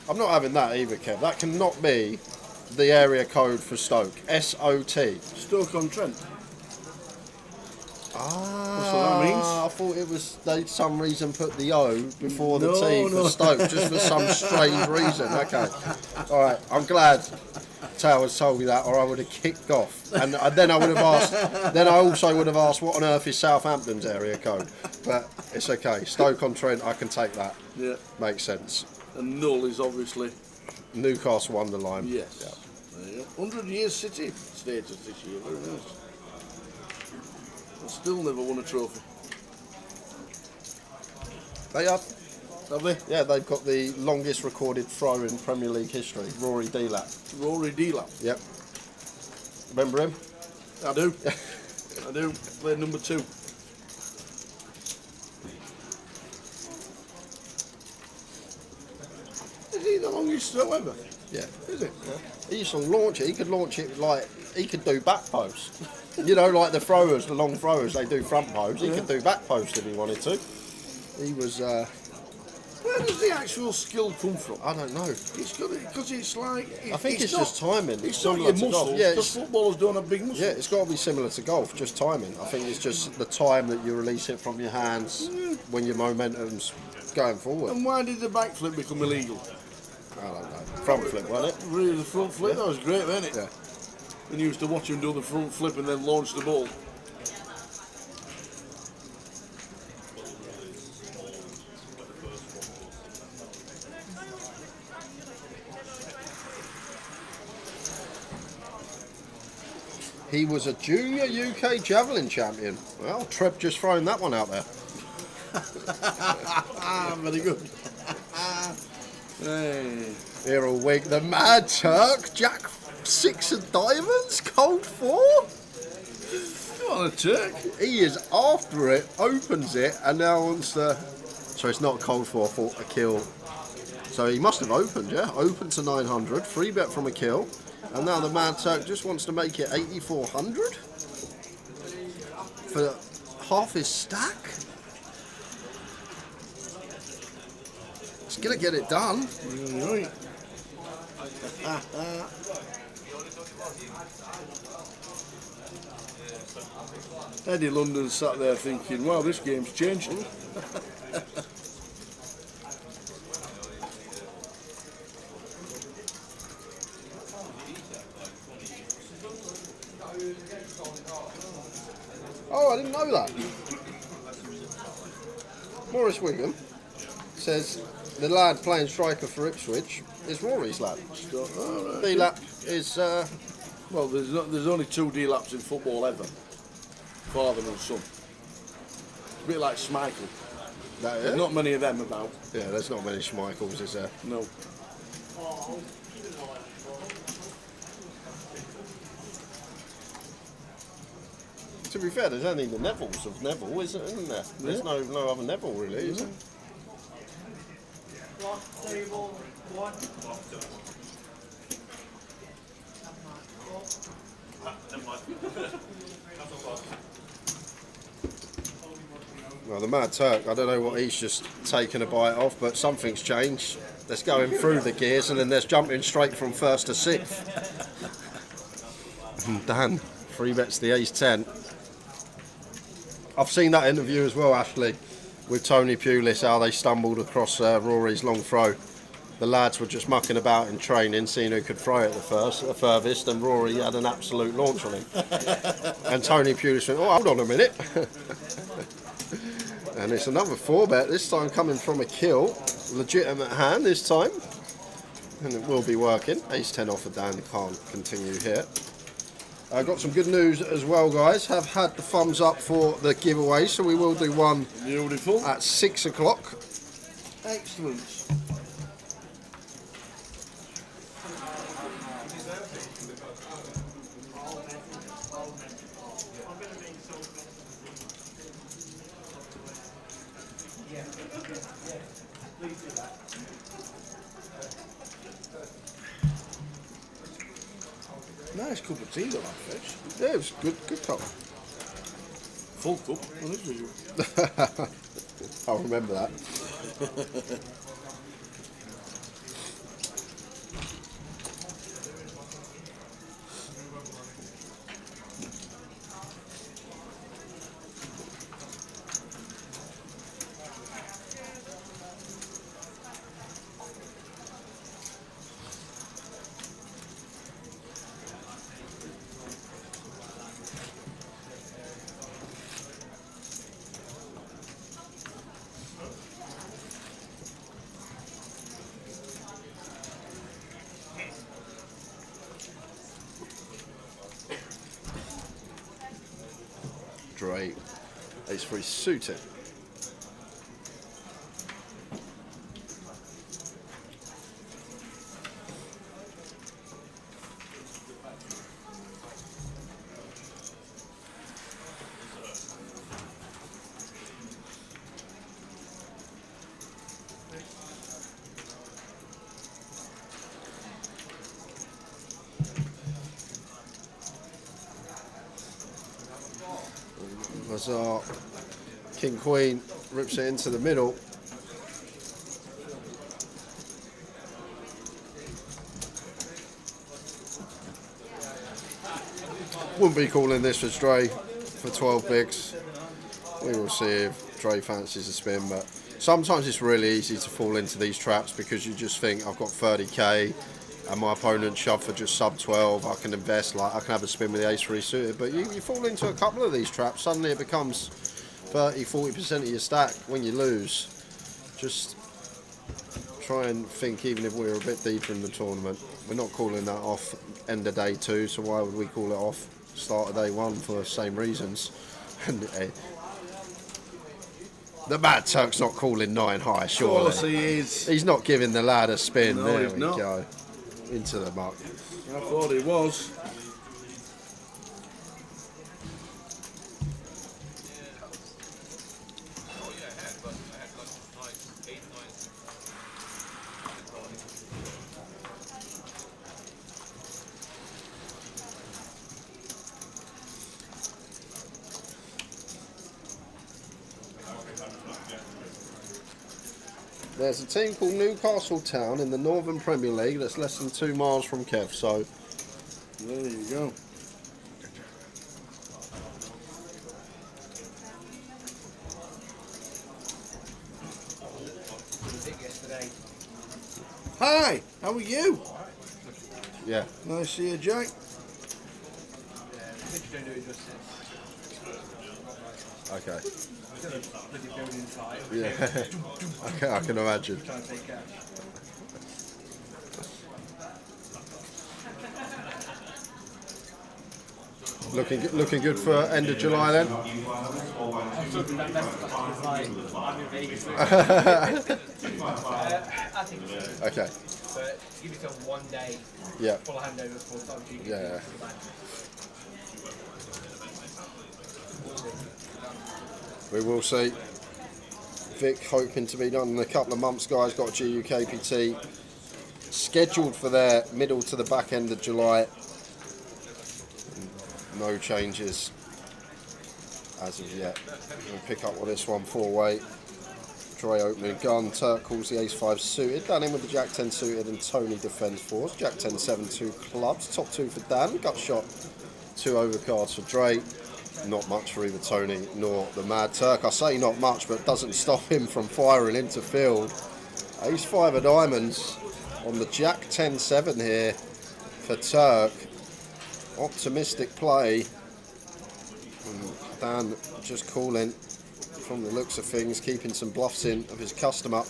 I'm not having that either, Kev. That cannot be the area code for Stoke. SOT. Stoke-on-Trent. That's what that means. I thought it was they some reason put the O before the No, T for no. Stoke, just for some strange reason. Okay, all right. I'm glad Towers told me that, or I would have kicked off, and then I would have asked. Then I also would have asked, what on earth is Southampton's area code? But it's okay. Stoke-on-Trent, I can take that. Yeah. Makes sense. And Null is obviously. Newcastle won the line. Yes. Yeah. There you go. 100 years City status this year. Very nice. And still never won a trophy. They have. Have they? Yeah, they've got the longest recorded throw in Premier League history, Rory Delap. Rory Delap. Yep. Remember him? I do. I do. Played number 2. Is he the longest throw ever? Yeah. Is it? Yeah. He used to launch it. He could launch it like he could do back post. You know, like the throwers, the long throwers, they do front post. He could do back post if he wanted to. He was. Where does the actual skill come from? I don't know. It's got because it's like. I think it's not, just timing. It's Similar not your to golf. muscles. Yeah, because footballers don't have big muscles. Yeah, it's got to be similar to golf, just timing. I think it's just the time that you release it from your hands when your momentum's going forward. And why did the backflip become illegal? I don't know. Front flip, wasn't it? Really, the front flip? That was great, wasn't it? Yeah. And you used to watch him do the front flip and then launch the ball. Yeah. He was a junior UK javelin champion. Well, Treb just thrown that one out there. Very good. Hey. Here a wig. The Mad Turk, Jack 6 of diamonds, cold 4. Come on, a Turk. He is after it, opens it, and now wants to. So it's not cold 4, for a kill. So he must have opened, yeah. Opened to 900, free bet from a kill, and now the Mad Turk just wants to make it 8,400 for half his stack. He's gonna get it done. Right. Eddie London sat there thinking, wow, this game's changed. Oh, I didn't know that. Maurice Wigham says the lad playing striker for Ipswich is Rory's lad. Oh, right. D-Lap is. Well, there's only 2 D-laps in football ever. Father and son. A bit like Schmeichel. There's not many of them about. Yeah, there's not many Schmeichels, is there? No. To be fair, there's only the Nevilles of Neville, isn't there? There's no other Neville really, is there? Table 1. Well, the Mad Turk, I don't know what he's just taken a bite off, but something's changed. There's going through the gears and then there's jumping straight from 1st to 6th. Dan, 3 bets the ace 10. I've seen that interview as well, Ashley, with Tony Pulis, how they stumbled across Rory's long throw. The lads were just mucking about in training, seeing who could throw it the furthest, and Rory had an absolute launch on him. And Tony Pulis went, oh, hold on a minute. And it's another 4 bet, this time coming from a kill. Legitimate hand this time. And it will be working. Ace 10 off of Dan, can't continue here. I got some good news as well, guys. Have had the thumbs up for the giveaway, so we will do one Beautiful. at 6 o'clock. Excellent. Nice cup of tea, though, that fish. Yeah, it was good cup. Full cup, on this visual. I'll remember that. straight, ace-3 suited. Lazar, King Queen, rips it into the middle. Wouldn't be calling this for Dre for 12 bigs. We will see if Dre fancies a spin, but sometimes it's really easy to fall into these traps because you just think, I've got 30k and my opponent shoved for just sub 12, I can invest, like I can have a spin with the ace-3 suited, but you fall into a couple of these traps, suddenly it becomes 30-40% of your stack when you lose. Just try and think, even if we're a bit deeper in the tournament, we're not calling that off end of day 2, so why would we call it off start of day 1 for the same reasons? And the Mad Turk's not calling 9 high, surely. Of course he is. He's not giving the lad a spin. No, there he's we not. go. Into the muck. I thought he was. There's a team called Newcastle Town in the Northern Premier League that's less than 2 miles from Kev, so there you go. Hi, how are you? Yeah. Nice to see you, Jack. Okay. Yeah. Okay, I can imagine. Looking good for end of July then. I think so. Okay. But give yourself 1 day. Yeah. Full handover before time to Yeah. We will see. Vic hoping to be done in a couple of months, guys. Got GUKPT scheduled for their middle to the back end of July. No changes as of yet. We'll pick up with this one 4-way. Dre opening gun. Turk calls the ace-5 suited. Dan in with the jack-10 suited and Tony defends fours. Jack-10, 7, 2 clubs. Top 2 for Dan. Gut shot, 2 overcards for Dre. Not much for either Tony nor the Mad Turk. I say not much, but it doesn't stop him from firing into field. Ace-5 of diamonds on the Jack-10, 7 here for Turk. Optimistic play. And Dan just calling from the looks of things, keeping some bluffs in of his customer.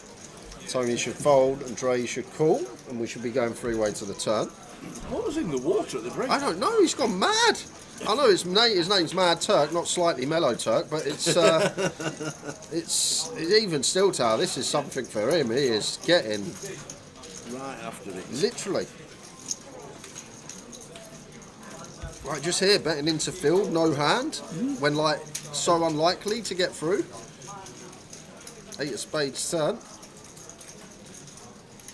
Tony should fold and Dre should call, and we should be going 3-way to the turn. What was in the water at the break? I don't know, he's gone mad. I know his name's Mad Turk, not Slightly Mellow Turk, but it's even still, Tower. This is something for him. He is getting right after it. Literally. Right, just here, betting into field, no hand, when like so unlikely to get through. 8 of spades turn.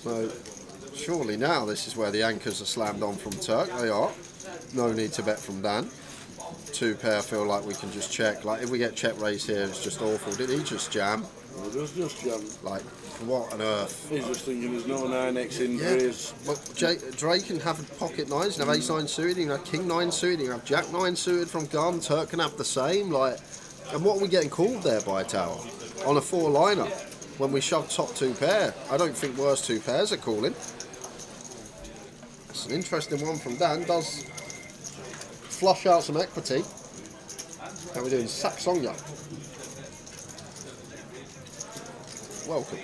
So surely now this is where the anchors are slammed on from Turk. They are. No need to bet from Dan. 2 pair feel like we can just check. Like if we get check raise here, it's just awful. Did he just jam? He does just jam. Like what on earth? He's just thinking there's no 9x in his. But Dre can have pocket 9s, can have ace-9 suited, you can have king-9 suited, you can have jack-9 suited from gun. Turk can have the same. Like, and what are we getting called there by Tower? On a 4-liner when we shove top 2 pair. I don't think worst 2 pairs are calling. It's an interesting one from Dan. Does flush out some equity. How are we doing? Saxonia. Welcome.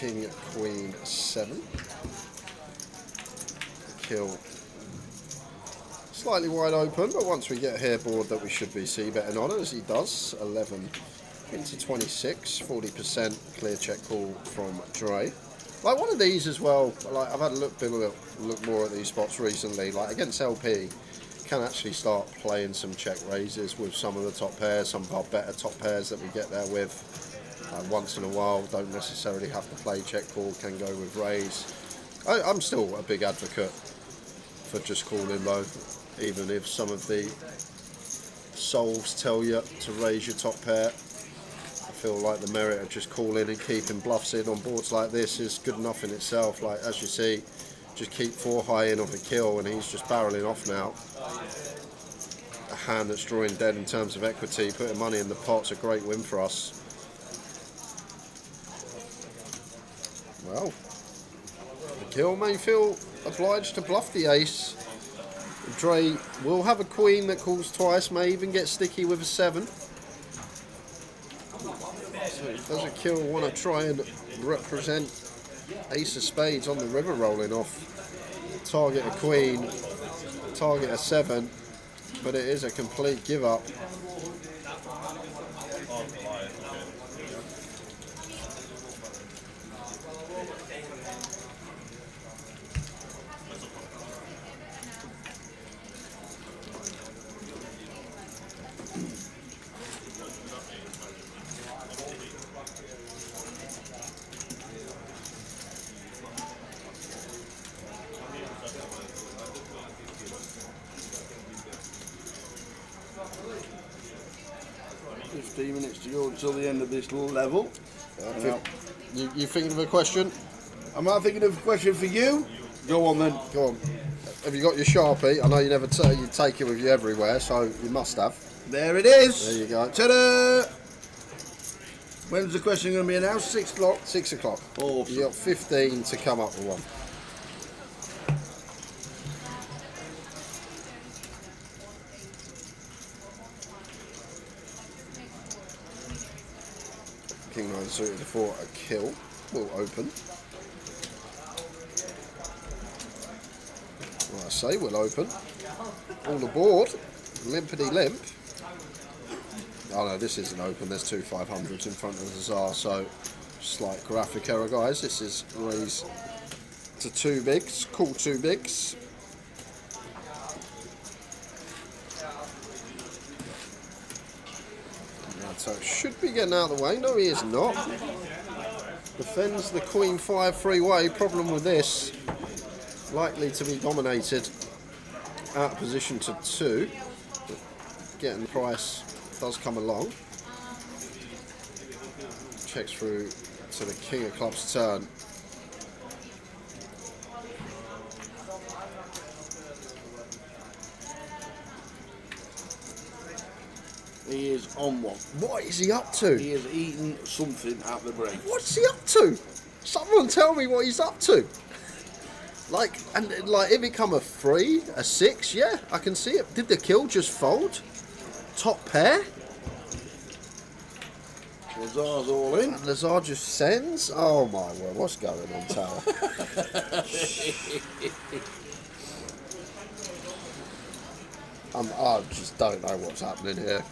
King, Queen, 7. Kill slightly wide open, but once we get here board that we should be c-betting on, as he does. 11 into 26, 40% clear check call from Dre. Like one of these as well, like I've had a look more at these spots recently, like against LP, can actually start playing some check raises with some of the top pairs, some of our better top pairs that we get there with. Once in a while, don't necessarily have to play check call, can go with raise. I'm still a big advocate for just calling low, even if some of the solves tell you to raise your top pair. I feel like the merit of just calling and keeping bluffs in on boards like this is good enough in itself. Like as you see, just keep 4 high in of a kill and he's just barreling off now. A hand that's drawing dead in terms of equity, putting money in the pot's a great win for us. Well, the kill may feel obliged to bluff the ace. Dre will have a queen that calls twice, may even get sticky with a 7. So he does a kill, want to try and represent ace of spades on the river rolling off. Target a queen, target a 7, but it is a complete give up. Minutes to go until the end of this little level. You thinking of a question? Am I thinking of a question for you? Go on then. Go on. Have you got your Sharpie? I know you never you take it with you everywhere, so you must have. There it is. There you go. Ta-da! When's the question going to be announced? 6 o'clock? 6 o'clock. Awesome. You've got 15 to come up with one. King 9 suited for a kill will open. Well, I say will open. All aboard. Limpity limp. Oh no, this isn't open. There's 2 500s in front of the Tsar, so slight graphic error, guys. This is raise to 2 bigs. Call 2 bigs. So should be getting out of the way. No, he is not. Defends the Queen 5 3-way. Problem with this, likely to be dominated out of position to 2. But getting the price does come along. Checks through to the King of Clubs turn. He is on one. What is he up to? He is eating something at the break. What's he up to? Someone tell me what he's up to. Like, and like, if it come a 3, a 6, yeah, I can see it. Did the kill just fold? Top pair? Lazar's all in. And Lazar just sends? Oh my word, what's going on, Tower? I just don't know what's happening here.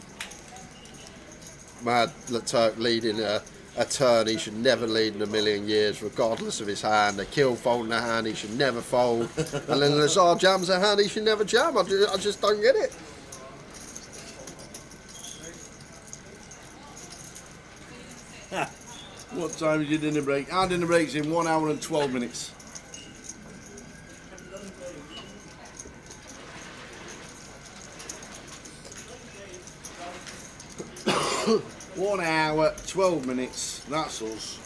Mad Turk leading a turn he should never lead in a million years, regardless of his hand. A kill folding a hand he should never fold. And then Lazar jams a hand he should never jam. I just don't get it. What time is your dinner break? Our dinner break's in 1 hour and 12 minutes. One hour, 12 minutes, that's us.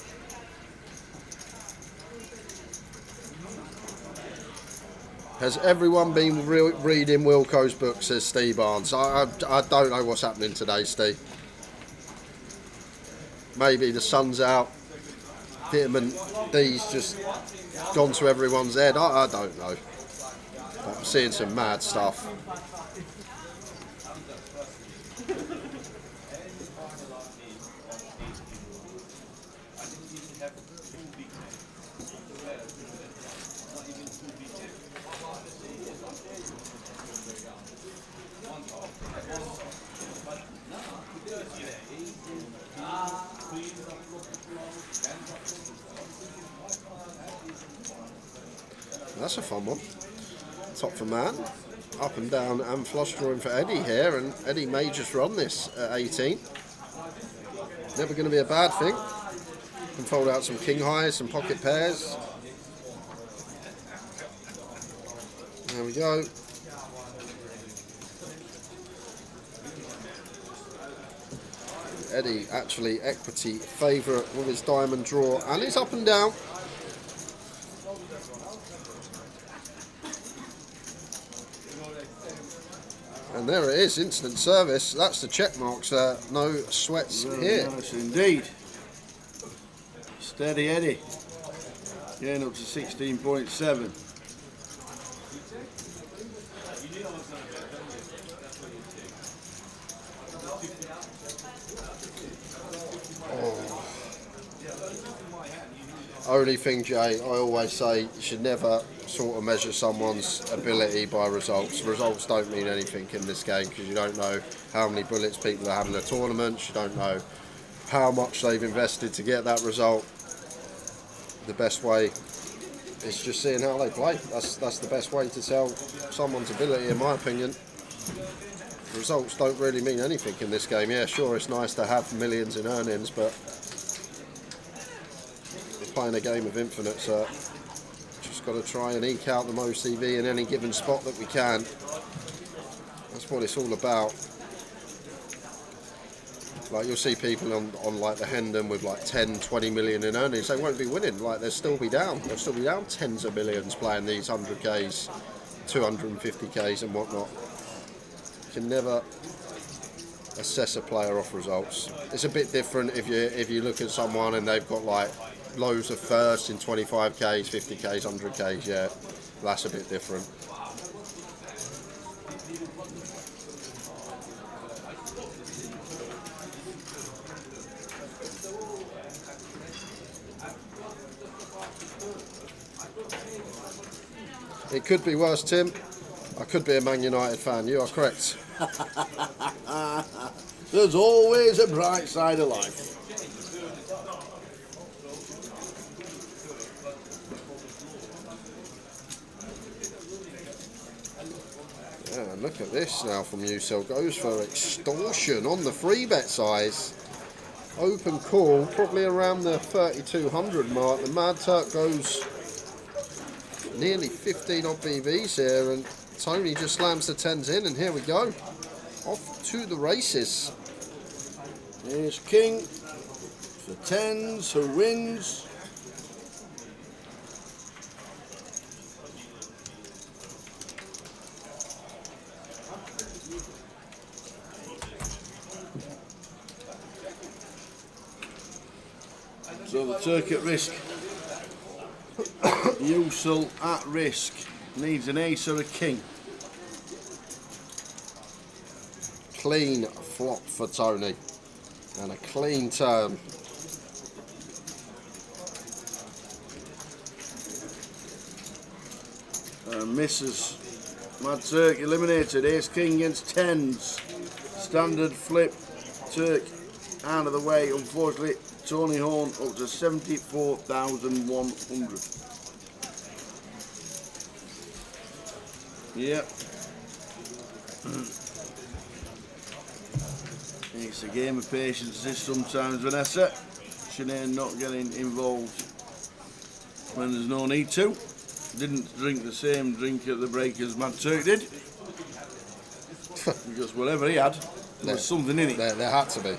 Has everyone been reading Wilco's book, says Steve Barnes. I don't know what's happening today, Steve. Maybe the sun's out, vitamin D's just gone to everyone's head. I don't know. But I'm seeing some mad stuff. That's a fun one. Top for man. Up and down and flush drawing for Eddie here, and Eddie may just run this at 18. Never going to be a bad thing. Can fold out some king highs, some pocket pairs. There we go. Eddie actually equity favourite with his diamond draw, and it's up and down. And there it is, instant service. That's the check marks. No sweats here. Nice indeed. Steady Eddie. Getting up to 16.7. Only thing, Jay, I always say you should never sort of measure someone's ability by results. Results don't mean anything in this game because you don't know how many bullets people are having in a tournament. You don't know how much they've invested to get that result. The best way is just seeing how they play. That's the best way to tell someone's ability, in my opinion. Results don't really mean anything in this game. Yeah, sure, it's nice to have millions in earnings, but playing a game of infinite, so just got to try and eke out the most EV in any given spot that we can. That's what it's all about. Like, you'll see people on like the Hendon with like 10, 20 million in earnings. They won't be winning. Like, they'll still be down. They'll still be down tens of millions playing these 100Ks, 250Ks and whatnot. You can never assess a player off results. It's a bit different if you look at someone and they've got like loads of firsts in 25Ks, 50Ks, 100Ks, yeah, that's a bit different. It could be worse, Tim. I could be a Man United fan, you are correct. There's always a bright side of life. Yeah, look at this now from UCell. Goes for extortion on the free bet size. Open call, probably around the 3,200 mark. The Mad Turk goes nearly 15 odd BVs here, and Tony just slams the 10s in, and here we go. Off to the races. Here's King for 10s, who wins. So the Turk at risk. Usul at risk. Needs an ace or a king. Clean flop for Tony. And a clean turn. Misses. Mad Turk eliminated. Ace King against 10s. Standard flip. Turk out of the way. Unfortunately, Tony Horn up to 74,100. Yep. It's a game of patience this sometimes, Vanessa. Sinead not getting involved when there's no need to. Didn't drink the same drink at the break as Mad Turk did. Because whatever he had, there was something in it. There had to be.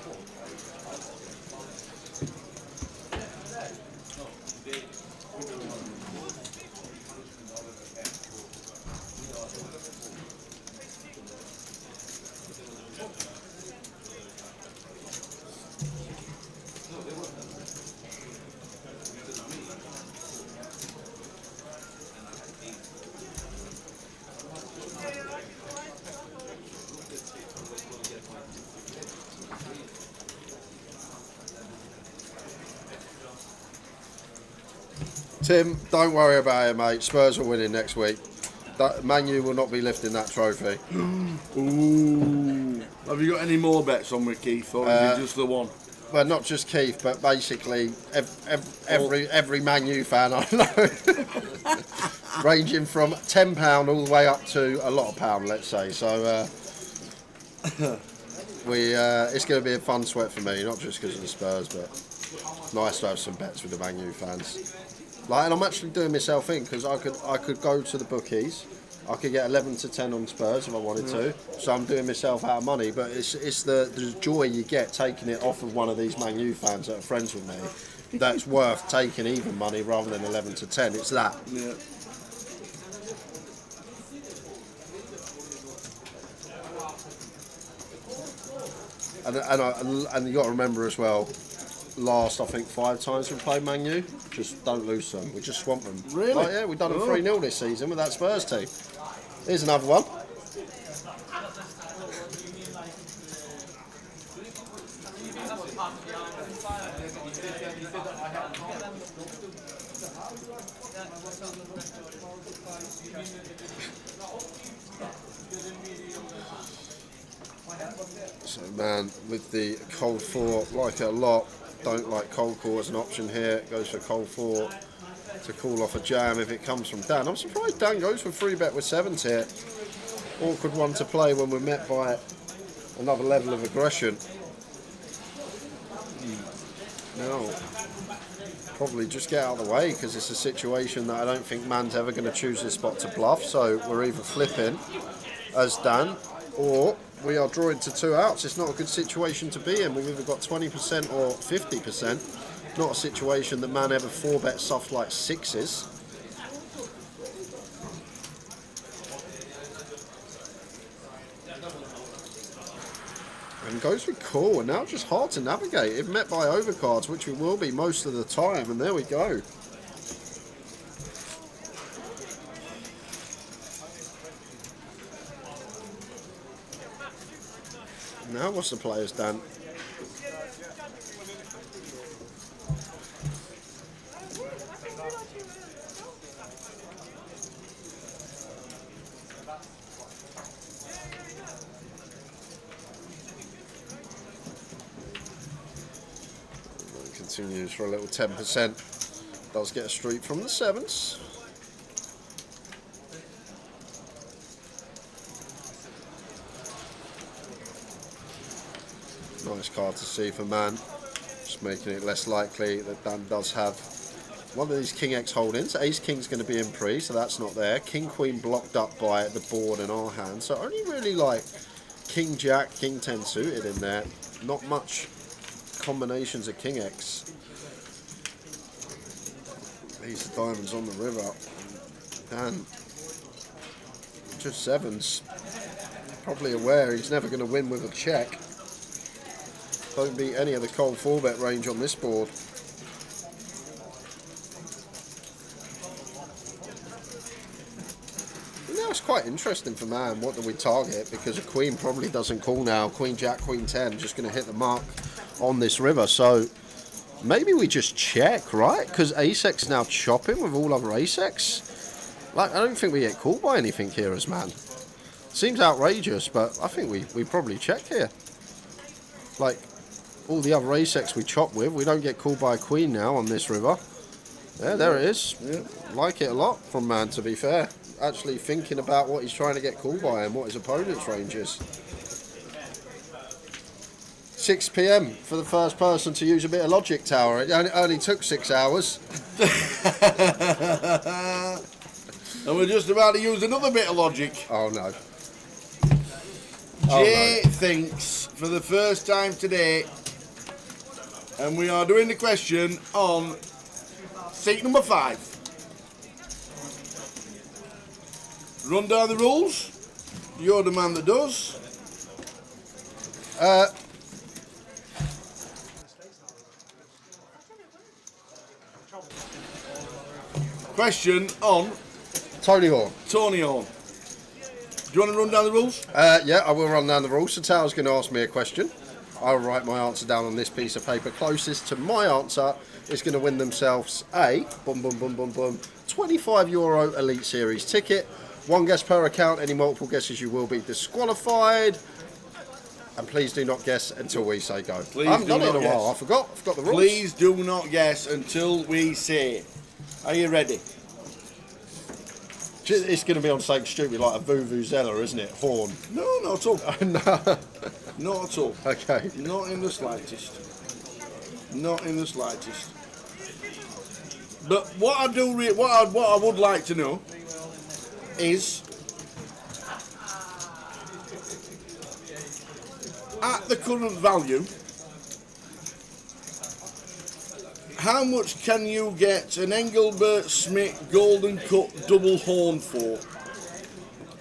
Tim, don't worry about it, mate. Spurs are winning next week. Man U will not be lifting that trophy. Ooh. Have you got any more bets on with Keith, or is it just the one? Well, not just Keith, but basically every Man U fan I know. ranging from £10 all the way up to a lot of pound, let's say. So it's going to be a fun sweat for me, not just because of the Spurs, but nice to have some bets with the Man U fans. And I'm actually doing myself in because I could go to the bookies. I could get 11 to 10 on Spurs if I wanted to. So I'm doing myself out of money, but it's the joy you get taking it off of one of these Man U fans that are friends with me. That's worth taking even money rather than 11 to 10. It's that. Yeah. And you got to remember as well, last I think 5 times we played Man U, just don't lose them. We just swamp them. Really? Yeah, we've done them 3-0 this season with that Spurs team. Here's another one. So man, with the cold 4, like it a lot. Don't like cold call as an option here. Goes for cold 4 to call off a jam if it comes from Dan. I'm surprised Dan goes for 3-bet with 7s here. Awkward one to play when we're met by another level of aggression. Now, probably just get out of the way because it's a situation that I don't think Man's ever going to choose this spot to bluff. So we're either flipping as Dan or we are drawing to 2 outs. It's not a good situation to be in. We've either got 20% or 50%. Not a situation that Man ever 4-bet soft like 6s. And goes with call, and now just hard to navigate. If met by overcards, which we will be most of the time, and there we go. Now what's the players done? Continues for a little 10%. Does get a streak from the 7s. Nice card to see for Man. Just making it less likely that Dan does have one of these King X holdings. Ace King's going to be in pre, so that's not there. King Queen blocked up by the board in our hand. So only really like King Jack, King 10 suited in there. Not much combinations of King X. These are diamonds on the river. And just 7s. Probably aware he's never going to win with a check. Don't beat any of the cold 4-bet range on this board. Now it's quite interesting for Man. What do we target? Because a queen probably doesn't call now. Queen Jack, Queen 10, just going to hit the mark on this river. So maybe we just check, right? Because Ace-X now chopping with all other Ace-X. Like, I don't think we get called by anything here as Man. Seems outrageous, but I think we probably check here. Like, all the other Ace-X we chop with, we don't get called by a queen now on this river. Yeah, there it is. Yeah. Like it a lot from Man, to be fair. Actually thinking about what he's trying to get called by and what his opponent's range is. 6 PM for the first person to use a bit of logic, Tower. It only took 6 hours. And we're just about to use another bit of logic. Oh no. Jay thinks for the first time today, and we are doing the question on seat number 5. Run down the rules. You're the man that does. Question on Tony Horn. Tony Horn. Do you want to run down the rules? Yeah, I will run down the rules. So Tao's going to ask me a question. I'll write my answer down on this piece of paper. Closest to my answer is going to win themselves a €25 Elite Series ticket. 1 guess per account. Any multiple guesses you will be disqualified. And please do not guess until we say go. Please I haven't do done it not in a while. guess. I forgot the rules. Please do not guess until we say. Are you ready? It's going to be on something stupid like a vuvuzela, isn't it? Horn. No, not at all. No. Not at all. Okay. Not in the slightest. Not in the slightest. But what I do, what I would like to know is, at the current value, how much can you get an Engelbert Smith Golden Cut double horn for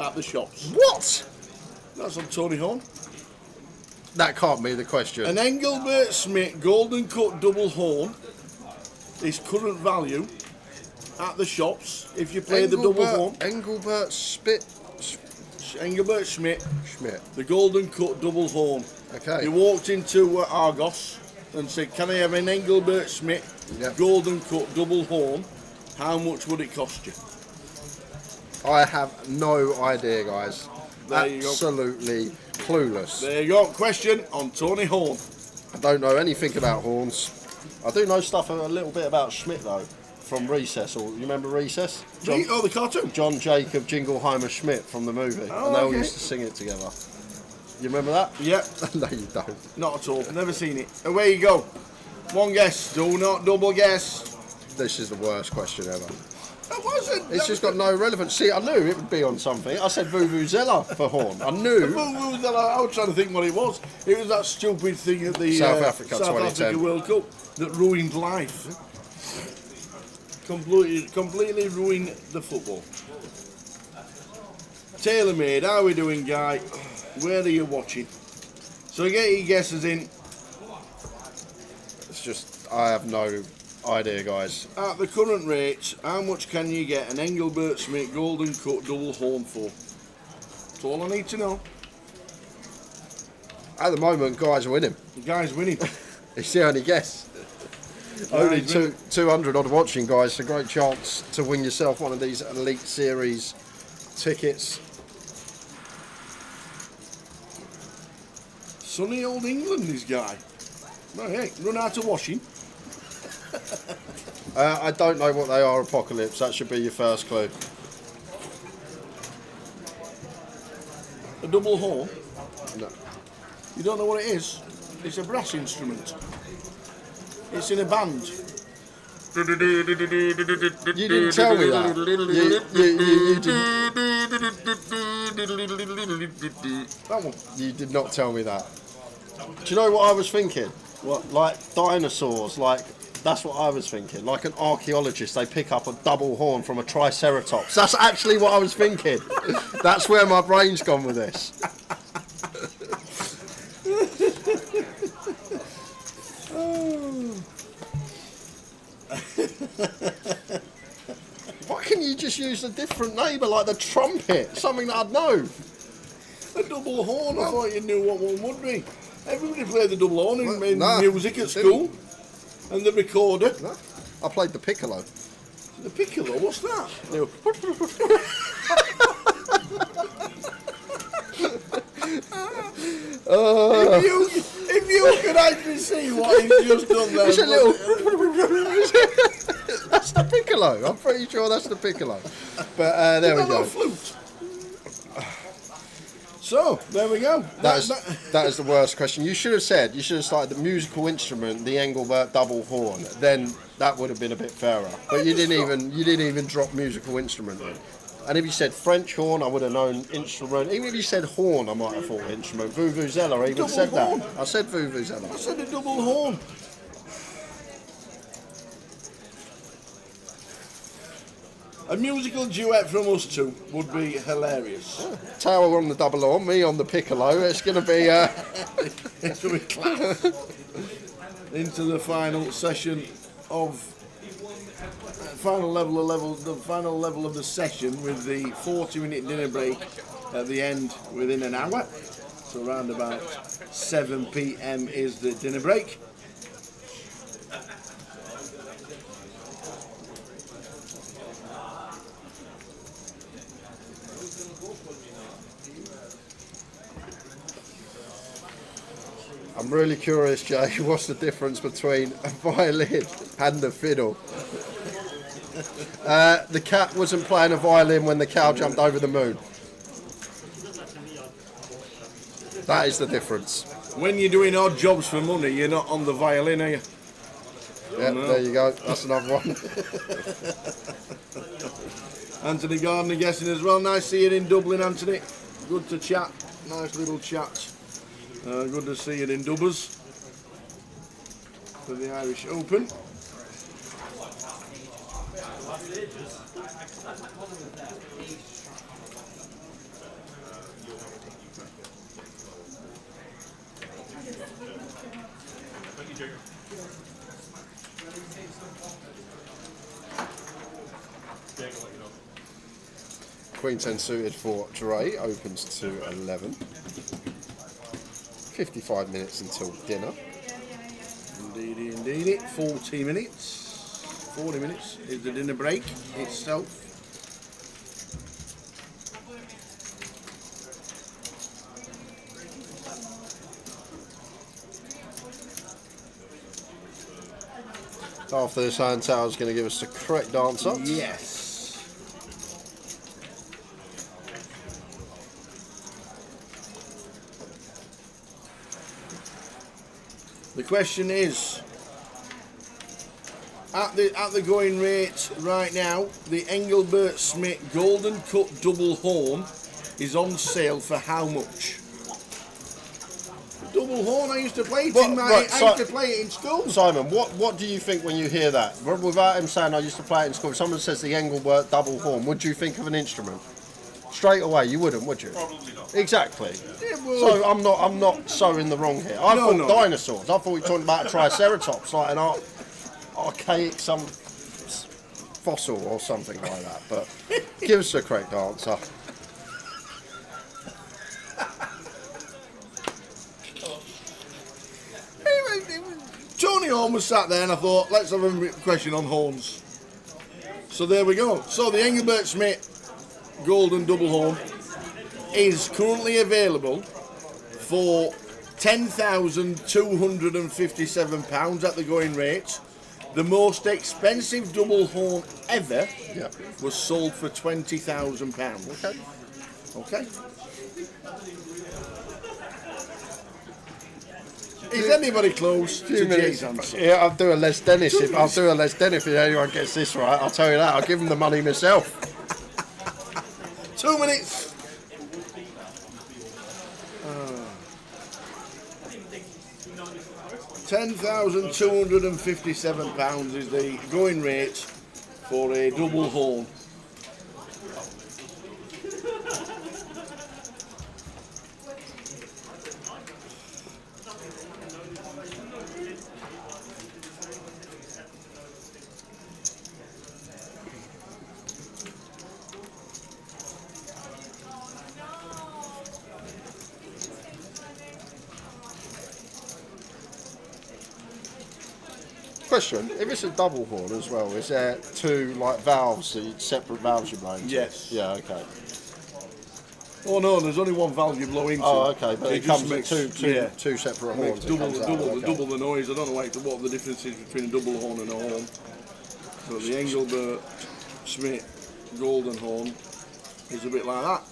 at the shops? What? That's on Tony Horn. That can't be the question. An Engelbert Smith Golden Cut double horn is current value at the shops if you play the double horn. Engelbert Schmidt, Schmidt. the Golden Cut double horn. Okay. You walked into Argos and said, "Can I have an Engelbert Schmidt Golden Cut double horn? How much would it cost you?" I have no idea, guys. There you go. Absolutely clueless. There you go. Question on Tony Horn. I don't know anything about horns. I do know stuff a little bit about Schmidt though, from Recess. Or you remember Recess? Oh, the cartoon. John Jacob Jingleheimer Schmidt from the movie, Oh, and they all okay. used to sing it together. You remember that? Yep. No, you don't. Not at all. Never seen it. Away you go. One guess. Do not double guess. This is the worst question ever. That wasn't. It's just got no relevance. See, I knew it would be on something. I said vuvuzela for horn. I knew. I was trying to think what it was. It was that stupid thing at the South Africa South 2010 Africa World Cup that ruined life. Completely ruined the football. TaylorMade, how are we doing, Guy? Where are you watching? So get your guesses in. It's just, I have no idea, guys. At the current rates, how much can you get an Engelbert Smith Golden Cut double horn for? That's all I need to know. At the moment, guys are winning. The guy's winning. It's the only guess. Only 200 odd watching, guys. It's a great chance to win yourself one of these Elite Series tickets. Sunny old England, this guy. Well, hey, run out of washing. I don't know what they are, Apocalypse. That should be your first clue. A double horn? No. You don't know what it is? It's a brass instrument. It's in a band. You didn't tell me that. That one. You did not tell me that. Do you know what I was thinking? What? Like dinosaurs, like that's what I was thinking. Like an archaeologist, they pick up a double horn from a triceratops. That's actually what I was thinking. That's where my brain's gone with this. Why can't you just use a different neighbour like the trumpet? Something that I'd know. A double horn? I thought you knew what one would be. Everybody played the double horn in Nah, music at school. And the recorder. No, I played the piccolo. The piccolo? What's that? If you could actually see what he's just done there. It's a little. That's the piccolo. I'm pretty sure that's the piccolo. But there we go. Flute. So there we go. That is the worst question. You should have started the musical instrument, the Engelbert double horn. Then that would have been a bit fairer. But you didn't even drop musical instrument in. And if you said French horn, I would have known instrument. Even if you said horn, I might have thought instrument. Vuvuzela, I even Double said horn. that. I said vuvuzela. I said a double horn. A musical duet from us two would be hilarious. Tower on the double horn, me on the piccolo. It's going to be. It's going to be class. Into the final session of the final level of the session with the 40-minute dinner break at the end within an hour. So around about 7 p.m. is the dinner break. I'm really curious, Jay, what's the difference between a violin and a fiddle? The cat wasn't playing a violin when the cow jumped over the moon. That is the difference. When you're doing odd jobs for money, you're not on the violin, are you? Yeah, No. there you go. That's another one. Anthony Gardner guessing as well. Nice to see you in Dublin, Anthony. Good to chat. Nice little chat. Good to see you in Dubbers for the Irish Open. Queen 10 suited for Dre opens to 11. 55 minutes until dinner. Indeedy, indeedy. 40 minutes. 40 minutes is the dinner break itself. After this, Iron Tower's going to give us the correct answer. Yes. The question is, at the going rate right now, the Engelbert Smith Golden Cut Double Horn is on sale for how much? Double horn, I used to play it I used to play it in school. Simon, what do you think when you hear that? Without him saying I used to play it in school, if someone says the Engelbert double horn, would you think of an instrument? Straight away, you wouldn't, would you? Probably not. Exactly. Yeah, well, So I'm not so in the wrong here. I thought dinosaurs. I thought we were talking about a triceratops, like an archaic some fossil or something like that. But give us the correct answer. Tony almost sat there and I thought, let's have a question on horns. So there we go. So the Engelbert Smith Golden Double Horn is currently available for £10,257 at the going rate. The most expensive double horn ever was sold for £20,000. Okay. Okay. Is anybody close to Jay's answer? Yeah, I'll do a Les Dennis. If anyone gets this right, I'll tell you that. I'll give him the money myself. 2 minutes. £10,257 is the going rate for a double horn. Question: if it's a double horn as well, is there two like valves, separate valves you blow into? Yes. Yeah. Okay. Oh no, there's only one valve you blow into. Oh, okay, but it just comes with two separate horns. Double the noise. I don't know what the difference is between a double horn and a horn. So the Engelbert Smith Golden Horn is a bit like that.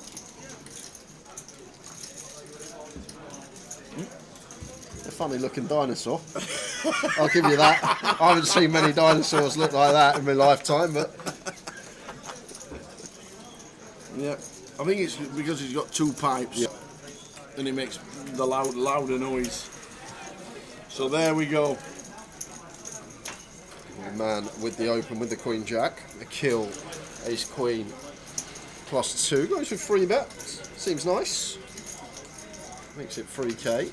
A funny looking dinosaur. I'll give you that. I haven't seen many dinosaurs look like that in my lifetime, but yeah, I think it's because he's got two pipes, and it makes the louder noise. So there we go. the man with the open with the Queen Jack, a kill, Ace Queen +2 goes with 3 bets. Seems nice. Makes it 3k.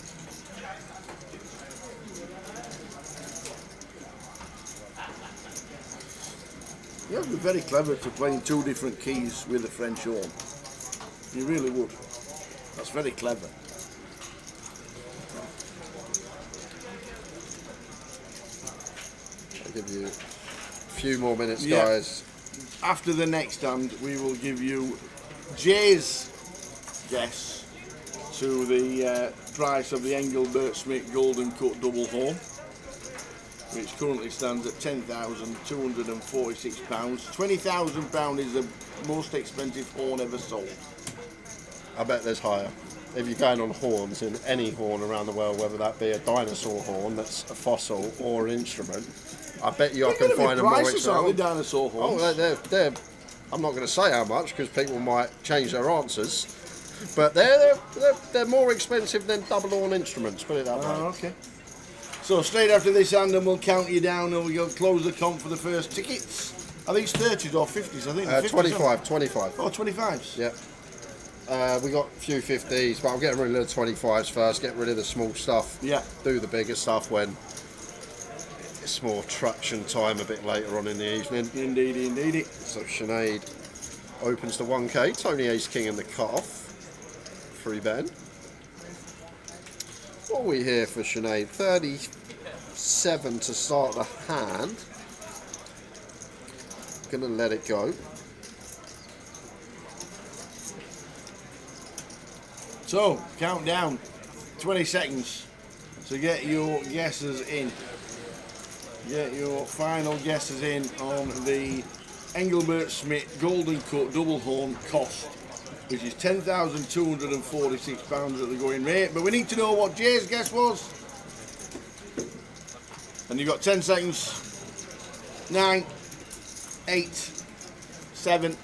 You have to be very clever to playing 2 different keys with a French horn. You really would. That's very clever. I'll give you a few more minutes, guys. After the next hand, we will give you Jay's guess to the price of the Engelbert Smith Golden Cut Double Horn. which currently stands at £10,246. £20,000 is the most expensive horn ever sold. I bet there's higher. If you're going on horns, in any horn around the world, whether that be a dinosaur horn that's a fossil or an instrument, I bet you I can find a more expensive dinosaur horns. Oh, they're I'm not going to say how much because people might change their answers, but they're more expensive than double horn instruments. Put it that way. Oh, okay. So straight after this, Andon, we'll count you down and we'll close the comp for the first tickets. Are these 30s or 50s? I think 50s, 25. Oh, 25s. Yeah. We got a few 50s, but I'm getting rid of the 25s first, get rid of the small stuff. Yeah. Do the bigger stuff when it's more traction time a bit later on in the evening. Indeed. So Sinead opens the 1K, Tony Ace King in the cut-off. Free Ben. What are we here for Sinead? 37 to start the hand. Gonna let it go. So, countdown, 20 seconds to get your guesses in. Get your final guesses in on the Engelbert Smith Golden Cut Double Horn cost, which is £10,246 at the going rate. But we need to know what Jay's guess was. And you've got 10 seconds. 9, 8, 7,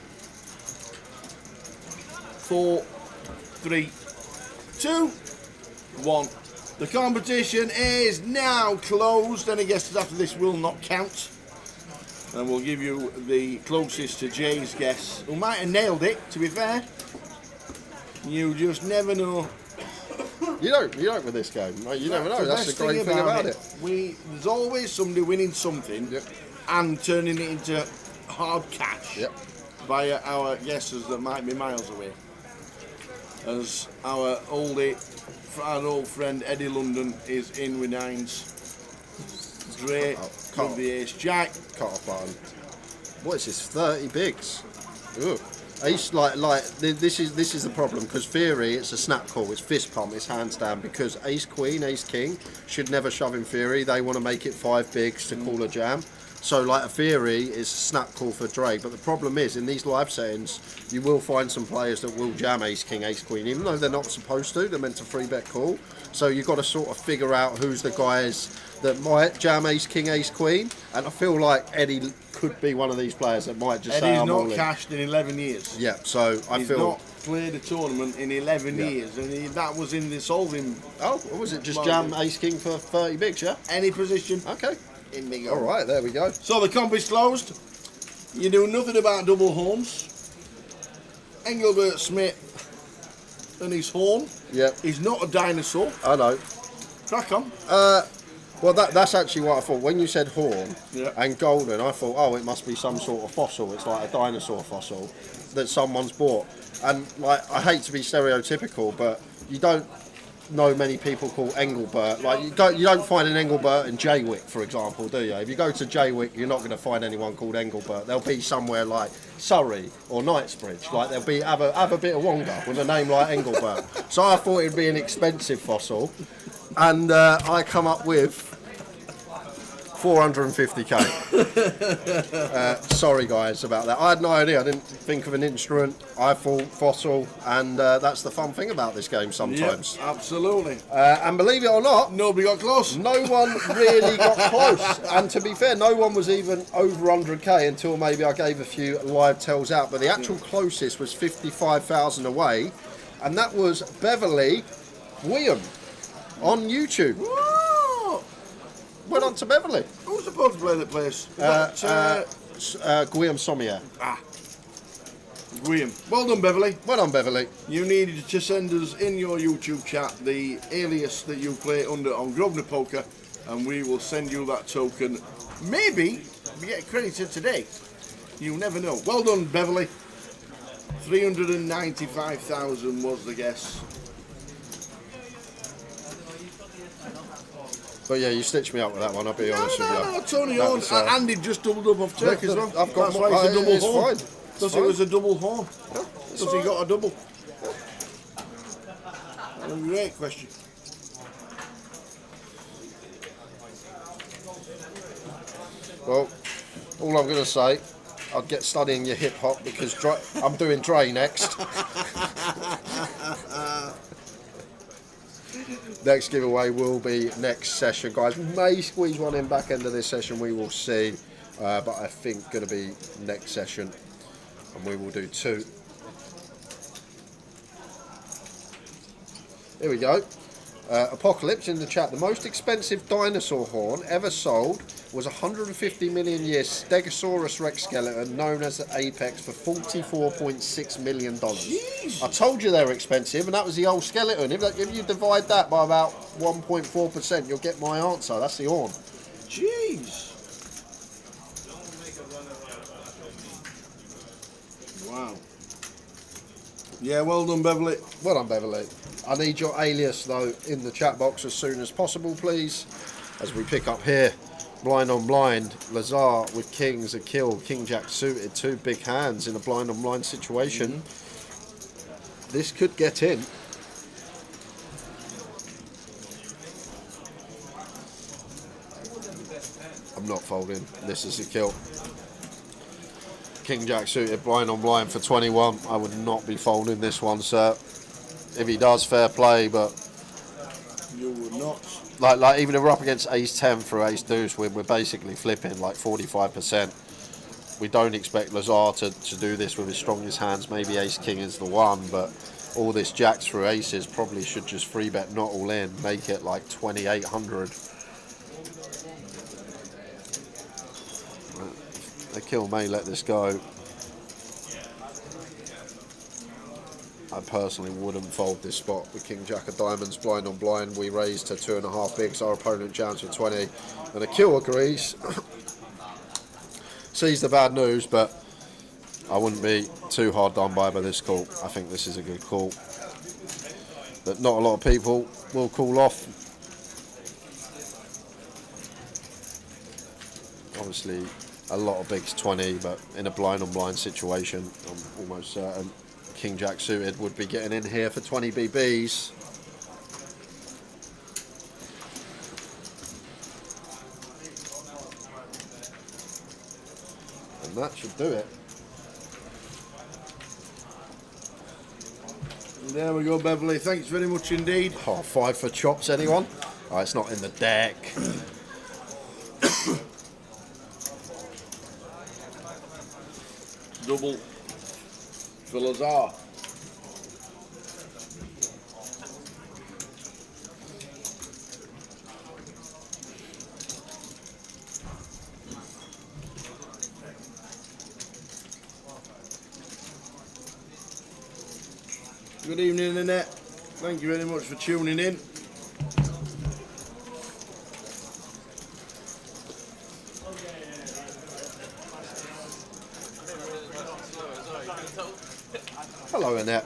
4, 3, 2, 1. The competition is now closed. Any guesses after this will not count. And we'll give you the closest to Jay's guess, who might have nailed it, to be fair. You just never know. You don't with this game. You never know. That's the great thing about it. There's always somebody winning something and turning it into hard cash via our guesses that might be miles away. As our old friend Eddie London is in with nines. Dre, cut the ace, Jack. Cut off button. What is this? 30 bigs. Ooh. Ace this is the problem, because Theory, it's a snap call, it's fist pump, it's hands down, because Ace Queen, Ace King should never shove in Theory. They want to make it 5 bigs to call a jam. So like a Theory is a snap call for Drake, but the problem is in these live settings you will find some players that will jam Ace King, Ace Queen, even though they're not supposed to. They're meant to 3-bet call. So you've got to sort of figure out who's the guys that might jam Ace King, Ace Queen, and I feel like Eddie could be one of these players that might just say I'm all in. Eddie's not cashed in 11 years. Yeah, so He's not played a tournament in 11 years, and that was in the solving. Oh, what was it? Just jam Ace King for 30 bigs, yeah? Any position. Okay. In we go. All right, there we go. So the comp is closed. You do nothing about double horns. Engelbert Smith and his horn. Yeah. He's not a dinosaur. I know. Crack on. Well, that's actually what I thought. When you said horn and golden, I thought, oh, it must be some sort of fossil. It's like a dinosaur fossil that someone's bought. And like, I hate to be stereotypical, but you don't know many people called Engelbert. Like you don't find an Engelbert in Jaywick, for example, do you? If you go to Jaywick, you're not going to find anyone called Engelbert. They'll be somewhere like Surrey or Knightsbridge. Like they'll be have a bit of Wonga with a name like Engelbert. So I thought it'd be an expensive fossil, and I come up with 450k. Sorry guys about that. I had no idea. I didn't think of an instrument. I thought fossil, and that's the fun thing about this game sometimes. Yep, absolutely. And believe it or not, nobody got close. No one really got close. And to be fair, no one was even over 100k until maybe I gave a few live tells out. But the actual closest was 55,000 away, and that was Beverly William on YouTube. Went on to Beverly. Who's supposed to play that place? Guillaume Sommier. Guillaume. Well done, Beverly. Well done, Beverly. You needed to send us in your YouTube chat the alias that you play under on Grosvenor Poker, and we will send you that token. Maybe we get credited today. You never know. Well done, Beverly. 395,000 was the guess. But yeah, you stitched me up with that one, I'll be honest with you. No, Tony Horn. Andy just doubled up off Turk as well. I've got That's why it's a double horn. Fine. Because it was a double horn. Yeah, because he got a double. A great question. Well, all I'm going to say, I'd get studying your hip hop because I'm doing Dre next. Next giveaway will be next session, guys. We may squeeze one in back end of this session, we will see. But I think going to be next session, and we will do 2. Here we go. Apocalypse in the chat. The most expensive dinosaur horn ever sold was 150 million year Stegosaurus Rex skeleton known as the Apex for $44.6 million. Jeez. I told you they were expensive, and that was the old skeleton. If you divide that by about 1.4%, you'll get my answer. That's the horn. Jeez. Wow. Yeah, well done, Beverly. Well done, Beverly. I need your alias, though, in the chat box as soon as possible, please. As we pick up here, blind on blind, Lazar with kings, a kill, King Jack suited, 2 big hands in a blind on blind situation. This could get in. I'm not folding. This is a kill. King Jack suited, blind on blind for 21. I would not be folding this one, sir. If he does, fair play, but you would not. Like even if we're up against ace 10 through ace deuce, we're basically flipping like 45%. We don't expect Lazar to do this with his strongest hands. Maybe ace king is the one, but all this jacks through aces probably should just free bet not all in, make it like 2,800. The kill may let this go. I personally wouldn't fold this spot with King Jack of diamonds, blind on blind. We raise to 2.5 bigs. Our opponent jams with 20, and a kill agrees. Sees the bad news, but I wouldn't be too hard done by this call. I think this is a good call that not a lot of people will call off. Obviously, a lot of bigs 20, but in a blind on blind situation, I'm almost certain King Jack suited would be getting in here for 20 BBs. And that should do it. There we go, Beverly. Thanks very much indeed. Oh, 5 for chops, anyone? Oh, it's not in the deck. Double for Lazar. Good evening, Annette. Thank you very much for tuning in. Hello, Annette.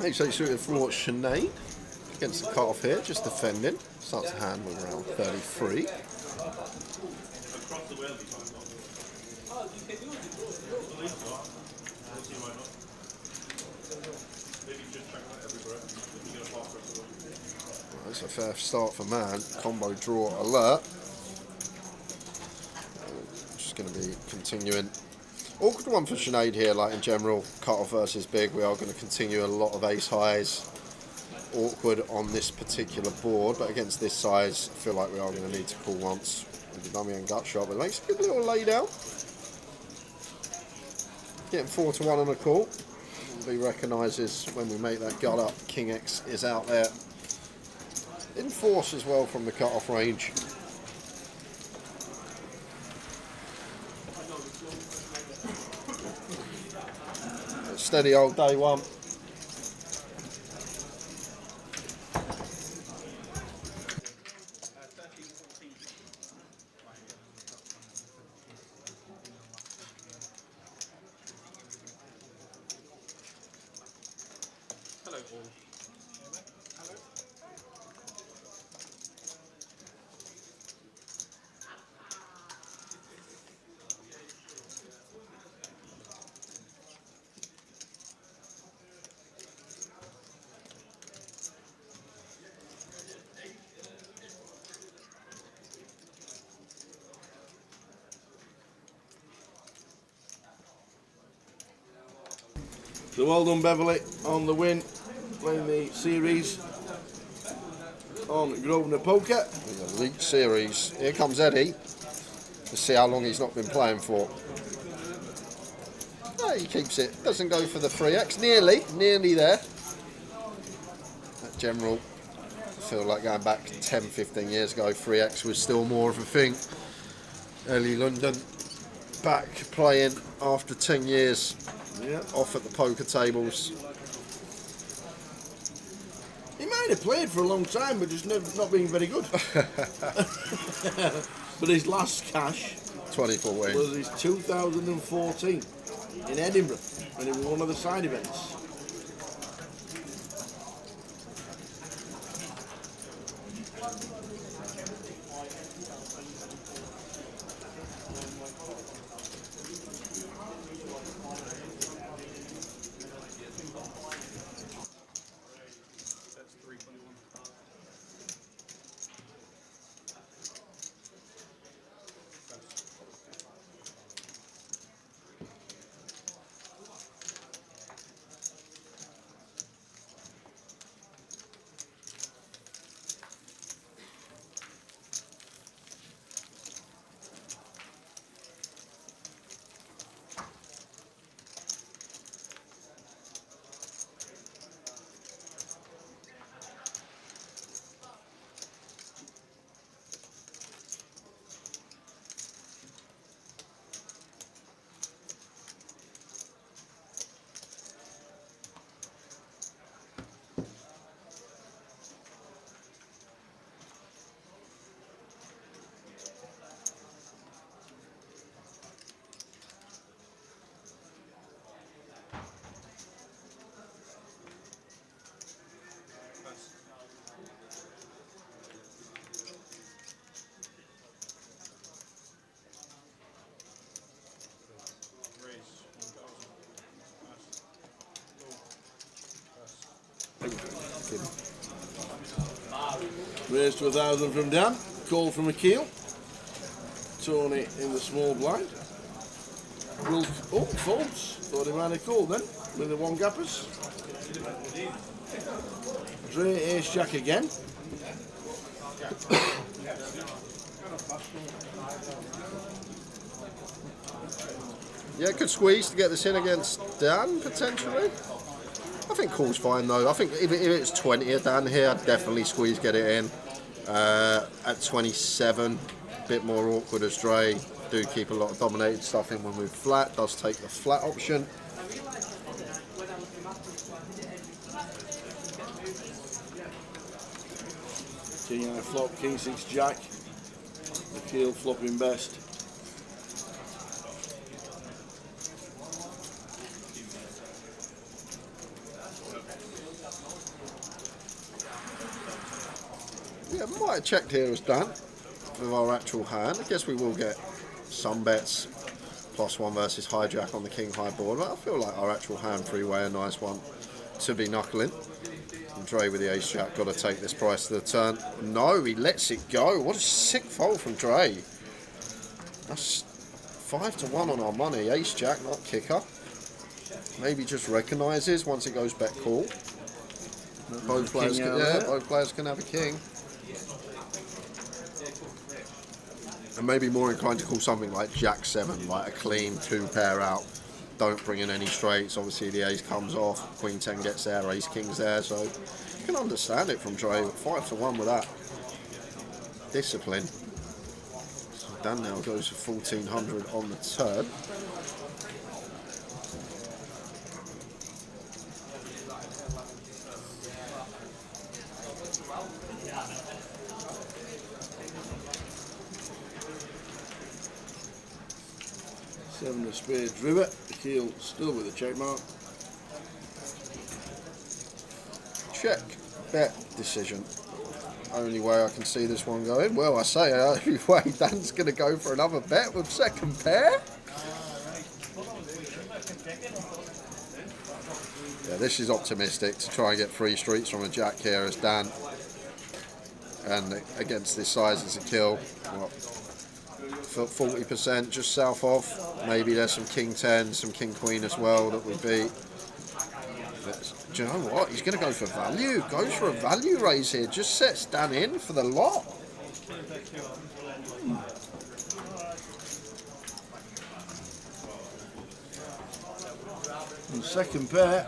H8 suited for Sinead against the cut-off here, just defending. Starts the hand with around 33. Well, that's a fair start for man. Combo draw alert. Just going to be continuing. Awkward one for Sinead here, like in general, cut-off versus big. We are going to continue a lot of ace highs. Awkward on this particular board, but against this size, I feel like we are going to need to call once with the dummy and gut shot. But it makes a good little lay down. Getting 4 to 1 on a call. He recognises when we make that gut up, King X is out there. In force as well from the cut-off range. Steady old day one. Hello all. So well done, Beverly, on the win, playing the series on Grosvenor Poker. The Leeds Series. Here comes Eddie. Let's see how long he's not been playing for. No, he keeps it. Doesn't go for the 3x. Nearly there. That general, I feel like going back 10, 15 years ago, 3x was still more of a thing. Early London, back playing after 10 years. Yeah. Off at the poker tables. He might have played for a long time, but just not being very good. But his last cash 24 wins. was his 2014 in Edinburgh, when it was one of the side events. That's 321. Raised to 1,000 from Dan. Call from Akil. Tony in the small blind. Will, oh, folds. Thought he might have called then with the one gappers. Dre ace jack again. Yeah, good squeeze to get this in against Dan, potentially. I think call's fine though. I think if it's 20 Dan here, I'd definitely squeeze, get it in. At 27, a bit more awkward as Dre. Do keep a lot of dominated stuff in when we're flat. Does take the flat option. King high flop, king 6 jack. Akil flopping best. Yeah, might have checked here as Dan with our actual hand. I guess we will get some bets. +1 versus hijack on the king high board. But I feel like our actual hand three-way a nice one to be knuckling. And Dre with the ace jack, got to take this price to the turn. No, he lets it go. What a sick fold from Dre. That's 5-1 on our money. Ace jack, not kicker. Maybe just recognises once it goes bet call. Both players can have a king. And maybe more inclined to call something like Jack 7, like a clean 2 pair out. Don't bring in any straights. Obviously the ace comes off, Queen 10 gets there, ace king's there. So you can understand it from Dre. 5-1 with that. Discipline. So Dan now goes for 1,400 on the turn. 7 of spades rivet. The keel still with a check mark. Check bet decision. Only way I can see this one going. Well, I say only way Dan's going to go for another bet with second pair. Yeah, this is optimistic to try and get 3 streets from a jack here as Dan. And against this size, it's a kill. Well, 40% just south of. Maybe there's some king 10, some king queen as well that we beat. But do you know what? He's going to go for value. Goes for a value raise here. Just sets Dan in for the lot. And second pair,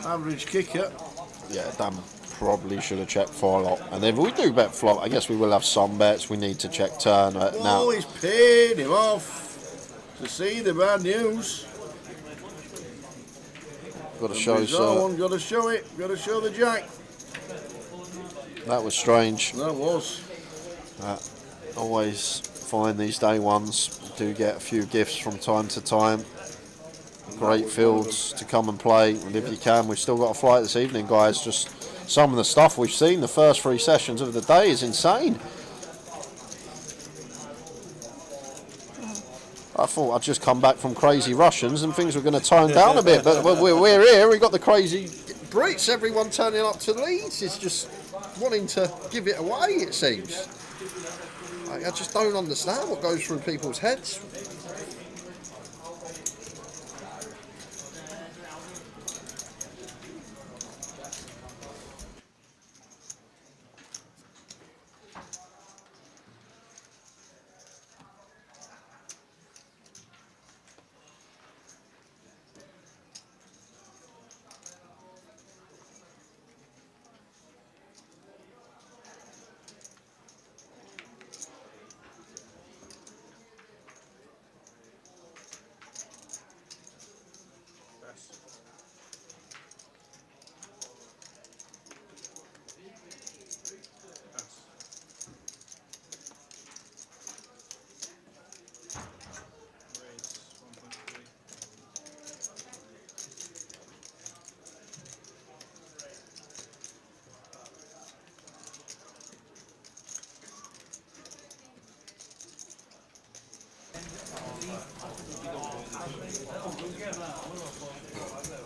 average kicker. Yeah, Dan probably should have checked flop. And if we do bet flop, I guess we will have some bets. We need to check turn. Now He's paid him off to see the bad news. got to show. Got to show it. Got to show the jack. That was strange. That was. Always find these day ones do get a few gifts from time to time. Great fields to come and play, and if you can, we've still got a flight this evening, guys. Just some of the stuff we've seen the first 3 sessions of the day is insane. I thought I'd just come back from Crazy Russians and things were going to tone down a bit, but we're here. We've got the crazy Brits. Everyone turning up to Leeds is just wanting to give it away, it seems. I just don't understand what goes through people's heads.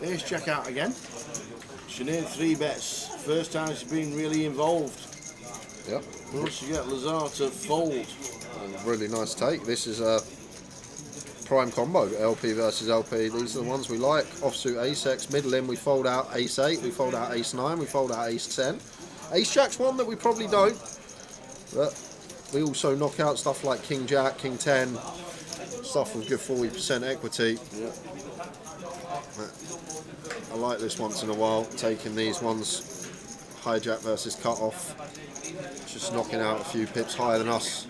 Ace jack out again. Sinead 3 bets. First time she's been really involved. Yep. Once you get Lazar to fold. Really nice take. This is a prime combo. LP versus LP. These are the ones we like. Offsuit ace X. Middle in we fold out ace 8. We fold out ace 9. We fold out ace 10. Ace jack's one that we probably don't. But we also knock out stuff like king jack, king 10. Stuff with good 40% equity. Yep. I like this once in a while, taking these ones, hijack versus cut off, just knocking out a few pips higher than us.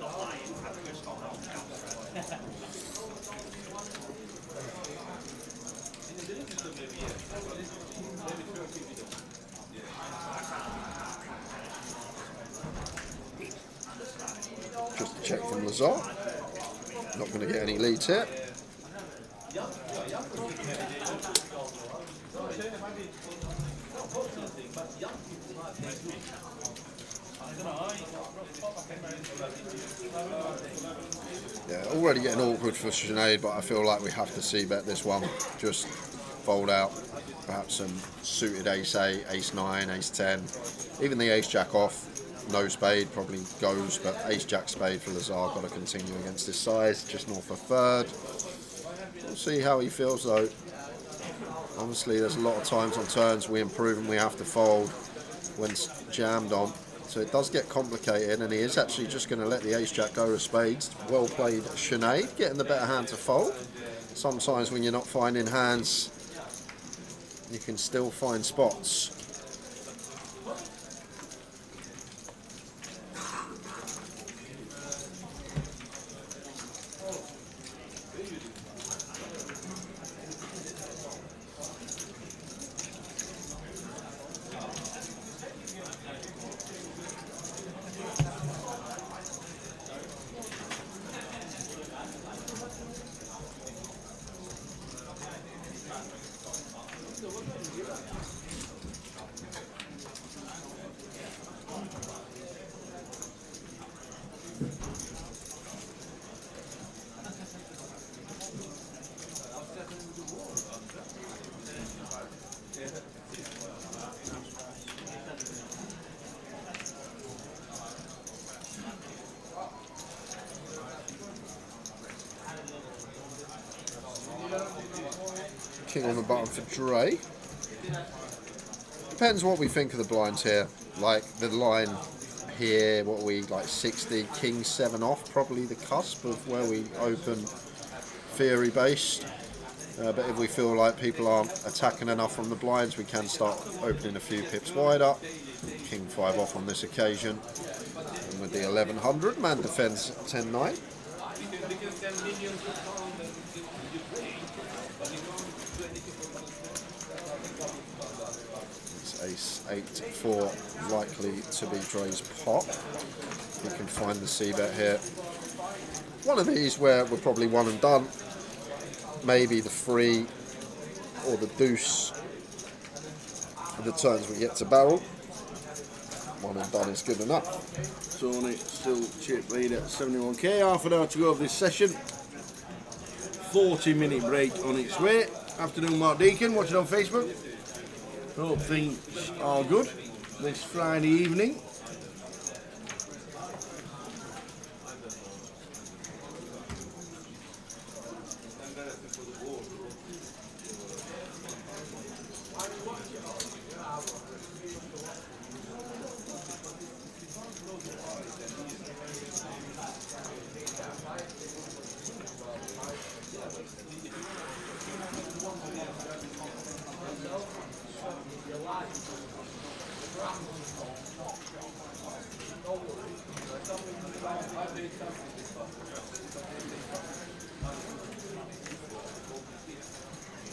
Just a check from Lazar, not going to get any leads here. Yeah, already getting awkward for Sinead, but I feel like we have to c-bet this one. Just fold out, perhaps some suited ace 8, ace 9, ace 10. Even the ace jack off, no spade probably goes, but ace jack spade for Lazar, got to continue against this size, just north of third. We'll see how he feels though. Obviously there's a lot of times on turns we improve and we have to fold when it's jammed on. So it does get complicated, and he is actually just going to let the ace jack go with spades. Well played, Sinead, getting the better hand to fold. Sometimes when you're not finding hands, you can still find spots. King on the button for Dre. Depends what we think of the blinds here. Like the line here, what are we, like 60, King 7 off, probably the cusp of where we open theory based. But if we feel like people aren't attacking enough from the blinds, we can start opening a few pips wider. King 5 off on this occasion. And with the 1100, man defends 10-9. It's ace 8-4 likely to be Dre's pot. You can find the c-bet here. One of these where we're probably one and done. Maybe the 3 or the deuce for the turns we get to barrel. One and done is good enough. Tony still chip lead at 71k. Half an hour to go of this session. 40-minute break on its way. Afternoon, Mark Deacon, watching on Facebook. Hope things are good this Friday evening.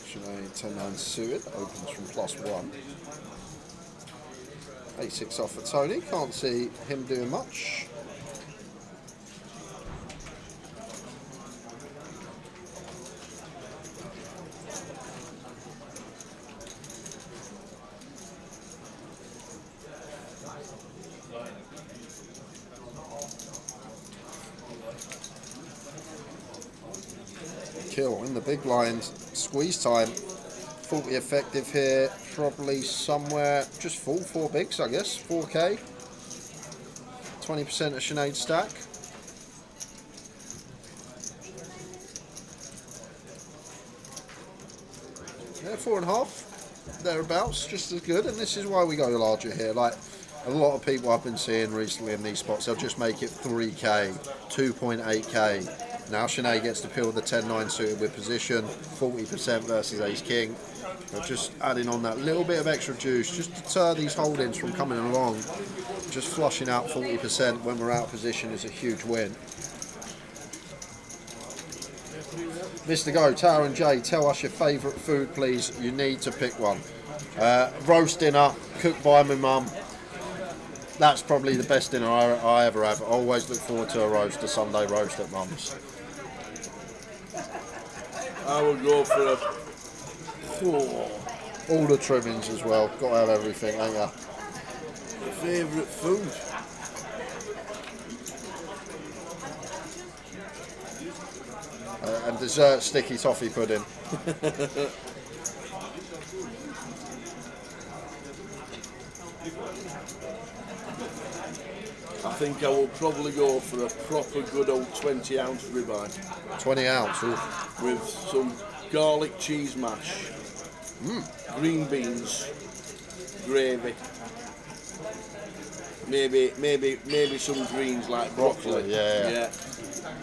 Sinead 10-9 suited, opens from +1. A6 off for Tony, can't see him doing much. Kill in the big blind, squeeze time, 40 effective here, probably somewhere just full, 4 bigs I guess, 4k, 20% of Sinead's stack. Yeah, 4.5, thereabouts, just as good, and this is why we go larger here. Like a lot of people I've been seeing recently in these spots, they'll just make it 3k, 2.8k. Now Sinead gets to peel the 10-9 suited with position, 40% versus ace-king. But just adding on that little bit of extra juice, just to deter these holdings from coming along. Just flushing out 40% when we're out of position is a huge win. Mr. Go, Tower and Jay, tell us your favourite food, please. You need to pick one. Roast dinner, cooked by my mum. That's probably the best dinner I ever have. I always look forward to a Sunday roast at mum's. I would go for a... all the trimmings as well. Got to have everything, ain't ya? Favourite food? And dessert, sticky toffee pudding. I think I will probably go for a proper good old 20-ounce ribeye. 20 ounce, ooh. With some garlic cheese mash, green beans, gravy, maybe some greens like broccoli. Yeah.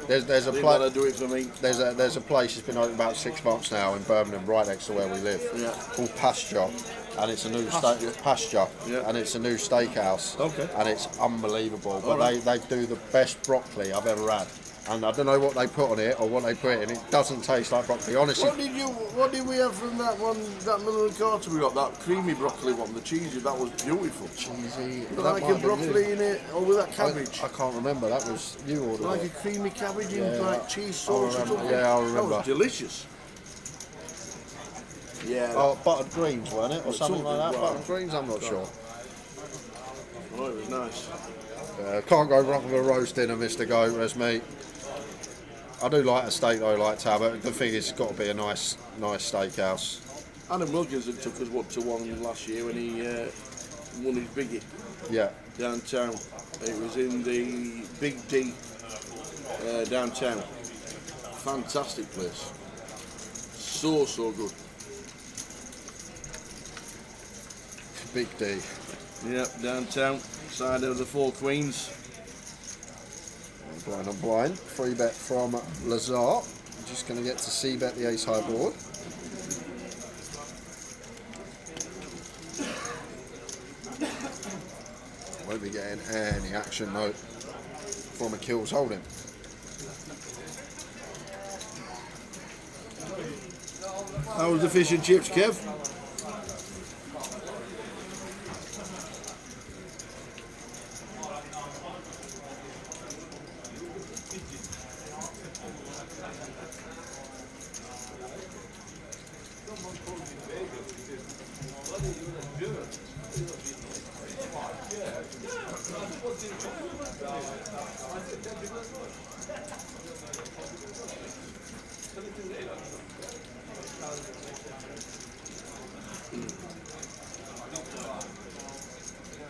There's a place. Do it for me. There's a place that's been open about 6 months now in Birmingham, right next to where we live, called Pasture, and it's a new Pasture, and it's a new steakhouse. Okay. And it's unbelievable. But they do the best broccoli I've ever had. And I don't know what they put on it or what they put in. It doesn't taste like broccoli, honestly. What did we have from that one? That middle and quarter we got, that creamy broccoli one, the cheesy. That was beautiful. Cheesy. Like a broccoli in it, or with that cabbage. I can't remember. That was you ordered. Like it. a creamy cabbage in like cheese sauce or something. Yeah, I remember. That was delicious. Yeah. Oh, buttered greens, weren't it, or something like that? Wow. Buttered greens. I'm not sure. Oh, it was nice. Can't go wrong with a roast dinner, Mr. Go. There's me. I do like a steak though, like to have it. The thing is, it's got to be a nice steakhouse. Adam Wilkinson took us to one last year when he won his biggie. Yeah. Downtown. It was in the Big D downtown. Fantastic place. So good. Big D. Yep, downtown, side of the Four Queens. Blind on blind. Free bet from Lazar. Just going to get to C bet the ace high board. Won't be getting any action though from a kills holding. How was the fish and chips, Kev?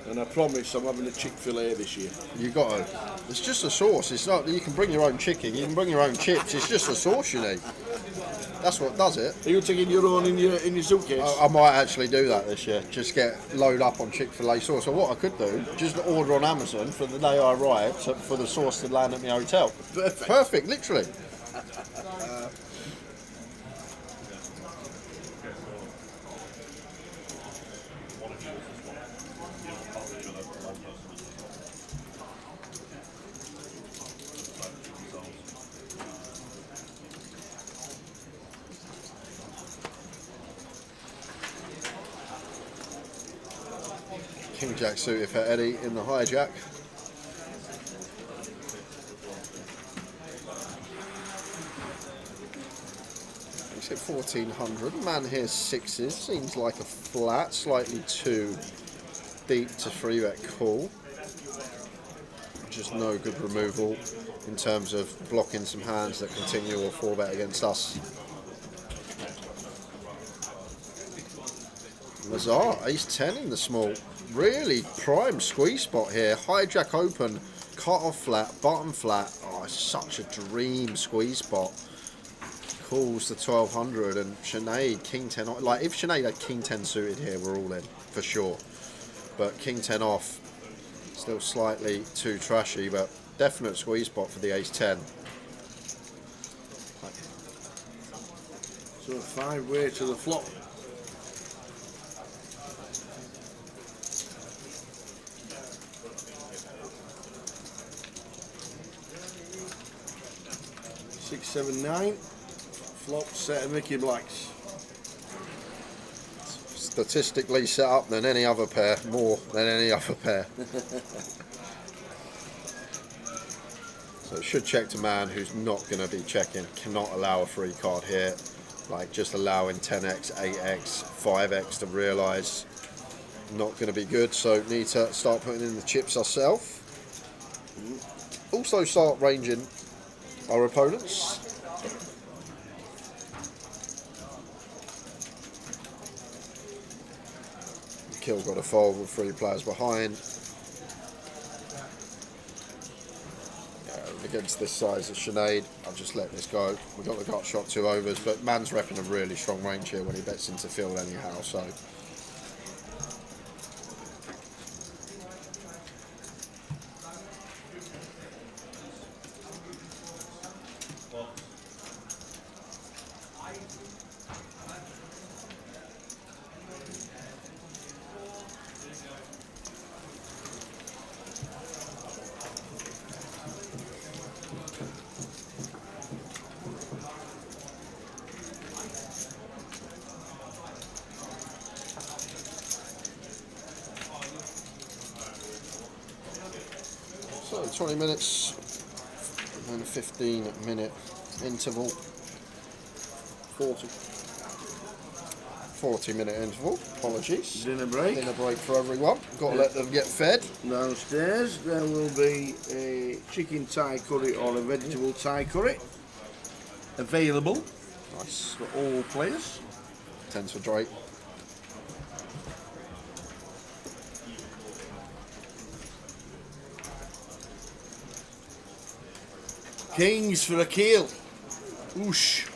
And I promise I'm having a Chick-fil-A this year. You got to. It's just a sauce. It's not. You can bring your own chicken. You can bring your own chips. It's just a sauce you need. That's what does it. Are you taking your own in your suitcase? I might actually do that this year. Just load up on Chick-fil-A sauce. So what I could do, just order on Amazon for the day I arrive for the sauce to land at my hotel. Perfect. Perfect, literally. King Jack suited for Eddie in the hijack. He's hit 1400. Man here sixes. Seems like a flat, slightly too deep to free bet call. Just no good removal in terms of blocking some hands that continue or 4-bet against us. Lazar, ace-10 in the small. Really prime squeeze spot here. Hijack open, cut off flat, bottom flat. Oh, it's such a dream squeeze spot. Calls the 1200 and Sinead, King 10 off. Like, if Sinead had King 10 suited here, we're all in, for sure. But King 10 off, still slightly too trashy, but definite squeeze spot for the ace-10. So 5-way to the flop. Six, 7, 9. Flop set of Mickey Blacks. Statistically set up than any other pair, more than any other pair. So it should check to man who's not going to be checking. Cannot allow a free card here. Like just allowing 10x, 8x, 5x to realise. Not going to be good, so need to start putting in the chips ourselves. Also start ranging our opponents. Kill got a fold with 3 players behind. Yeah, against this size of Sinead, I'll just let this go. We got the gut shot 2 overs, but man's repping a really strong range here when he bets into field anyhow, so. So 20 minutes and a 15-minute interval. 40-minute interval. Apologies. Dinner break. Dinner break for everyone. Got to let them get fed. Downstairs there will be a chicken Thai curry or a vegetable Thai curry available. Nice. For all players. 10s for Drake. Kings for a keel. Oosh.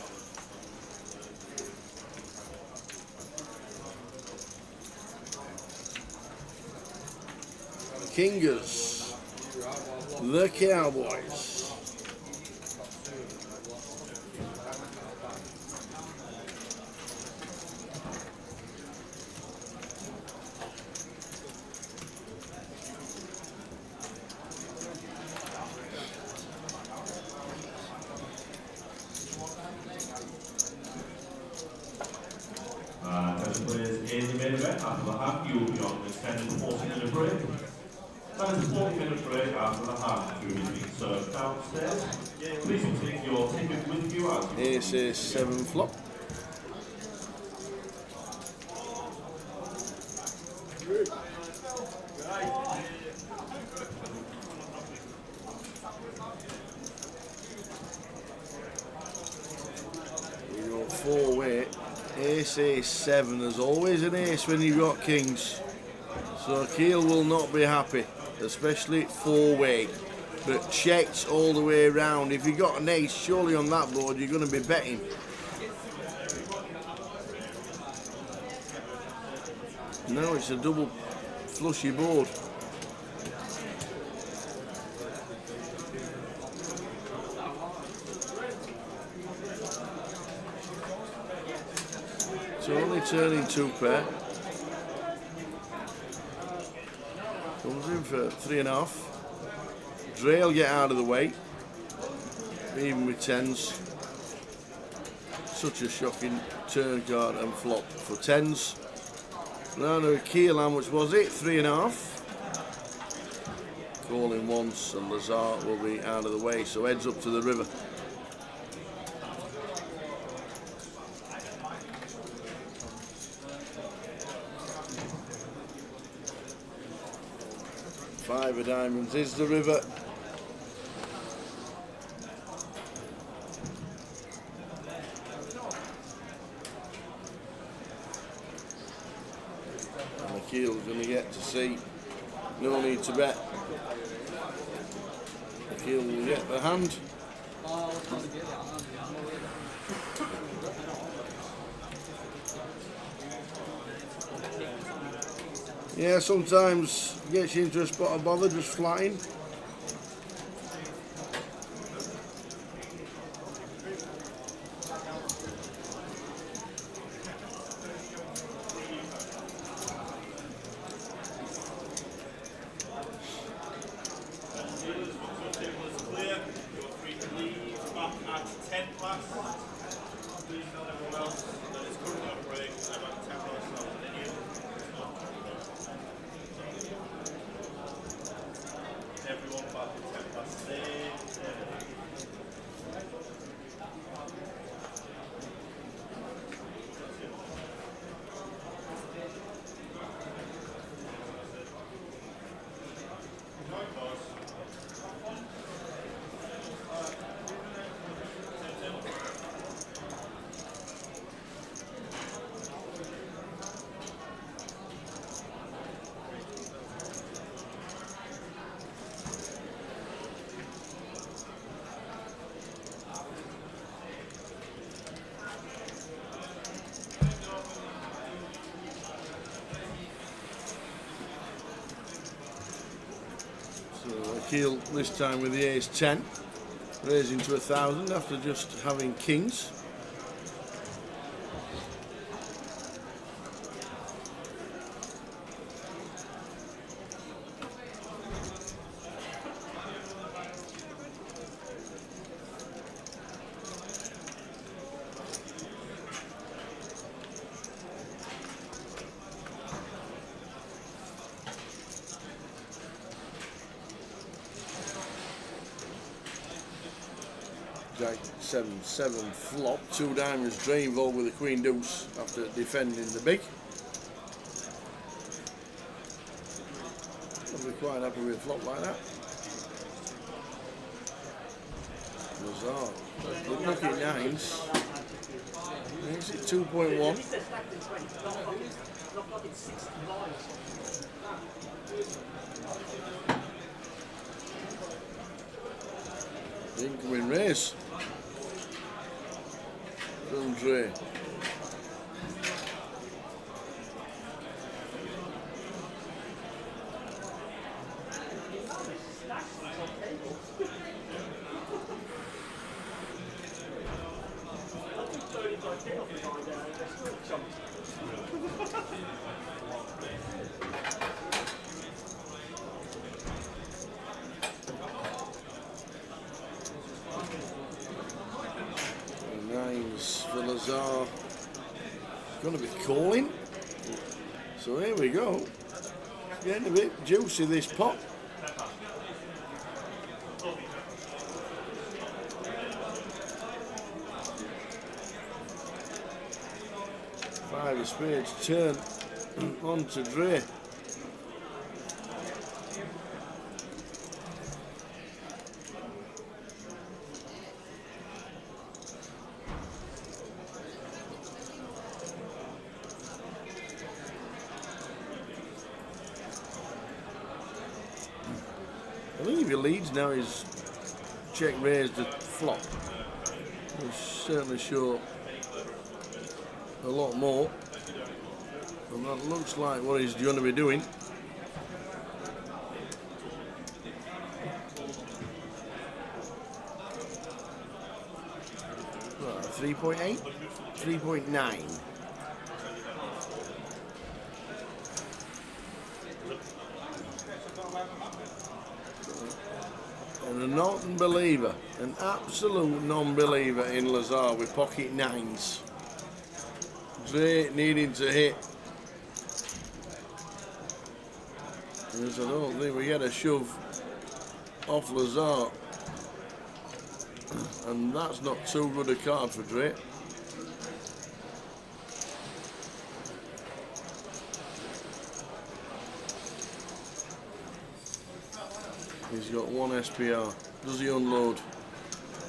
Kingers, the Cowboys. As the players in the main event, after the half, you will be on an extended 40-minute break. That is a 40-minute break after the half. Food is being served downstairs. Please take your ticket with you as you This is 7 flop. You got 4-way. Ace, ace, 7. There's always an ace when you've got kings. So Keel will not be happy, especially 4-way. But checks all the way around. If you got an ace, surely on that board you're going to be betting. No, it's a double flushy board. It's only turning 2 pair. Comes in for 3.5. Dre will get out of the way. Even with 10s. Such a shocking turn card and flop for 10s. Now to Keel, how much was it? 3.5. Calling once and Lazar will be out of the way, so heads up to the river. Five of diamonds is the river. And Keel's going to get to see. No need to bet. Keel will get the hand. Yeah, sometimes gets you into a spot of bother just flying. Keel this time with the ace 10, raising to 1,000 after just having kings. Jack 7-7 flop, 2 diamonds, Dre involved with the Queen Deuce after defending the big. I'll be quite happy with a flop like that. Lazar, look at 9s. Makes it 2.1. Incoming race. From Dre. Nines for Lazar. Going to be calling. So here we go. Getting a bit juicy, this pot. Five of spades turn on to Dre. I think if your leads now is check raised to flop, will certainly show a lot more, and that looks like what he's going to be doing. Well, 3.8, 3.9. And a non-believer, an absolute non-believer in Lazar with pocket nines. Dre needing to hit. Yes, I don't think we get a shove off Lazar. And that's not too good a card for Dre. He's got one SPR. Does he unload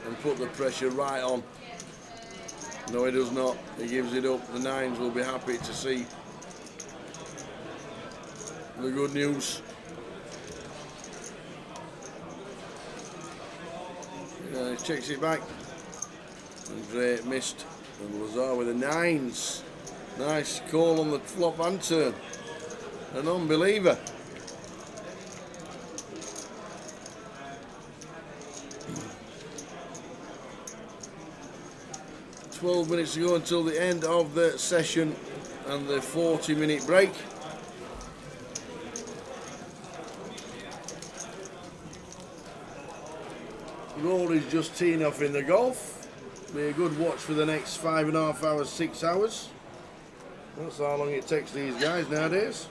and put the pressure right on? No, he does not. He gives it up. The nines will be happy to see the good news. He checks it back. And Dre missed. And Lazar with the nines. Nice call on the flop and turn. An unbeliever. 12 minutes to go until the end of the session and the 40-minute break. Rory's just teeing off in the golf. Be a good watch for the next 5.5 hours, 6 hours. That's how long it takes these guys nowadays.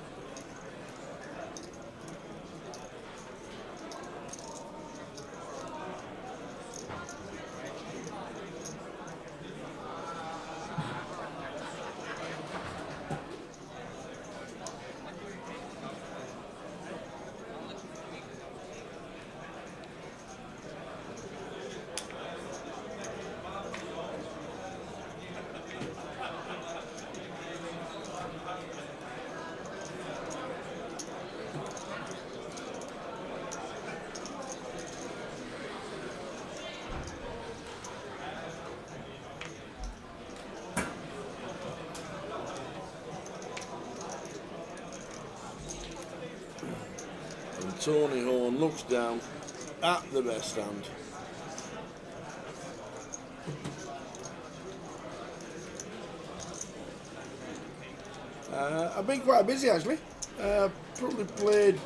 Tony Horn looks down at the best hand. I've been quite busy actually. Probably played,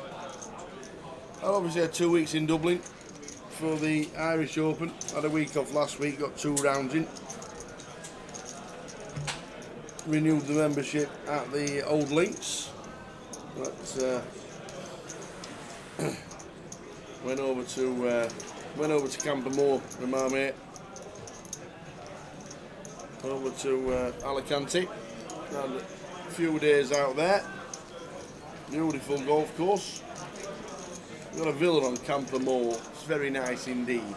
I obviously had 2 weeks in Dublin for the Irish Open. Had a week off last week, got 2 rounds in. Renewed the membership at the Old Links. But, went over to Campermore with my mate. Over to Alicante. Had a few days out there. Beautiful golf course. We've got a villa on Campermore. It's very nice indeed.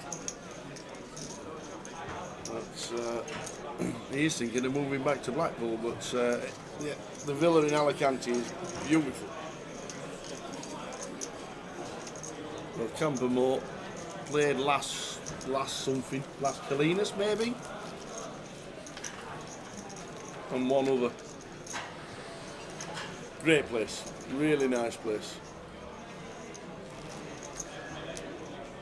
But he is thinking of moving back to Blackpool, but yeah, the villa in Alicante is beautiful. Well, Campermore played last Calinas maybe, and one other. Great place, really nice place.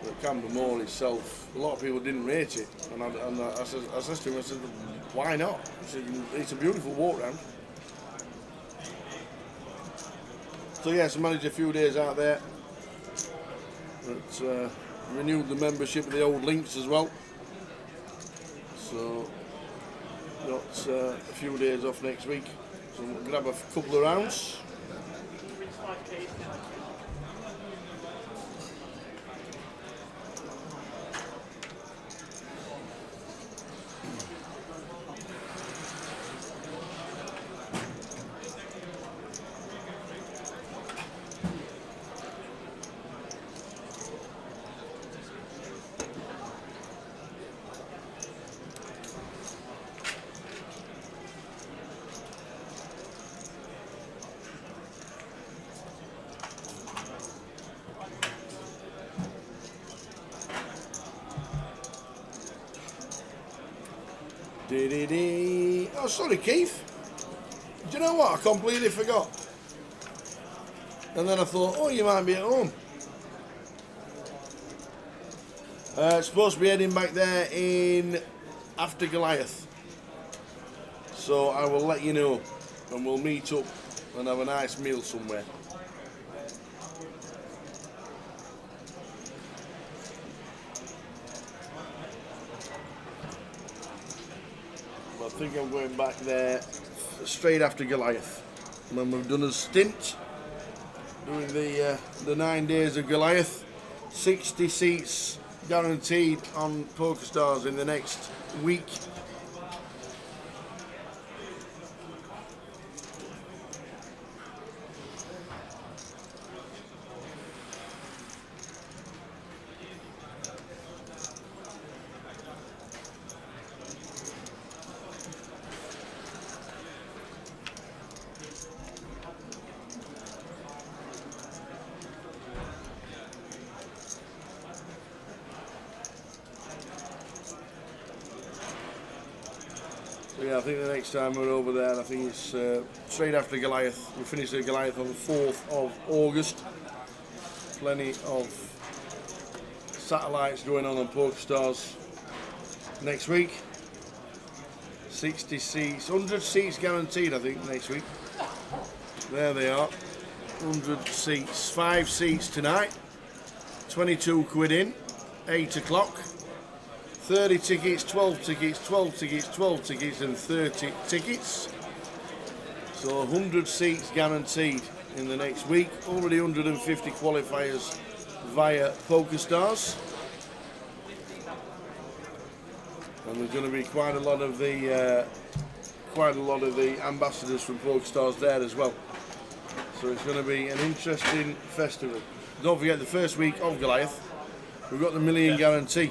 But Camden Moor itself, a lot of people didn't rate it, and I said to him, I said, why not? I said, it's a beautiful walk round. So yes, I managed a few days out there. But, renewed the membership of the old links as well. So got a few days off next week. So we'll grab a couple of rounds. Oh, sorry, Keith. Do you know what? I completely forgot. And then I thought, oh, you might be at home. Supposed to be heading back there in after Goliath. So I will let you know, and we'll meet up and have a nice meal somewhere. I think I'm going back there straight after Goliath. When we've done a stint doing the 9 days of Goliath, 60 seats guaranteed on PokerStars in the next week. Yeah, I think the next time we're over there, I think it's straight after Goliath. We finish the Goliath on the 4th of August. Plenty of satellites going on PokerStars next week. 60 seats, 100 seats guaranteed, I think, next week. There they are, 100 seats. 5 seats tonight, 22 quid in, 8 o'clock. 30 tickets, 12 tickets, 12 tickets, 12 tickets and 30 tickets. So 100 seats guaranteed in the next week. Already 150 qualifiers via PokerStars. And there's going to be quite a lot of the ambassadors from PokerStars there as well. So it's going to be an interesting festival. Don't forget the first week of Goliath, we've got the $1 million guarantee.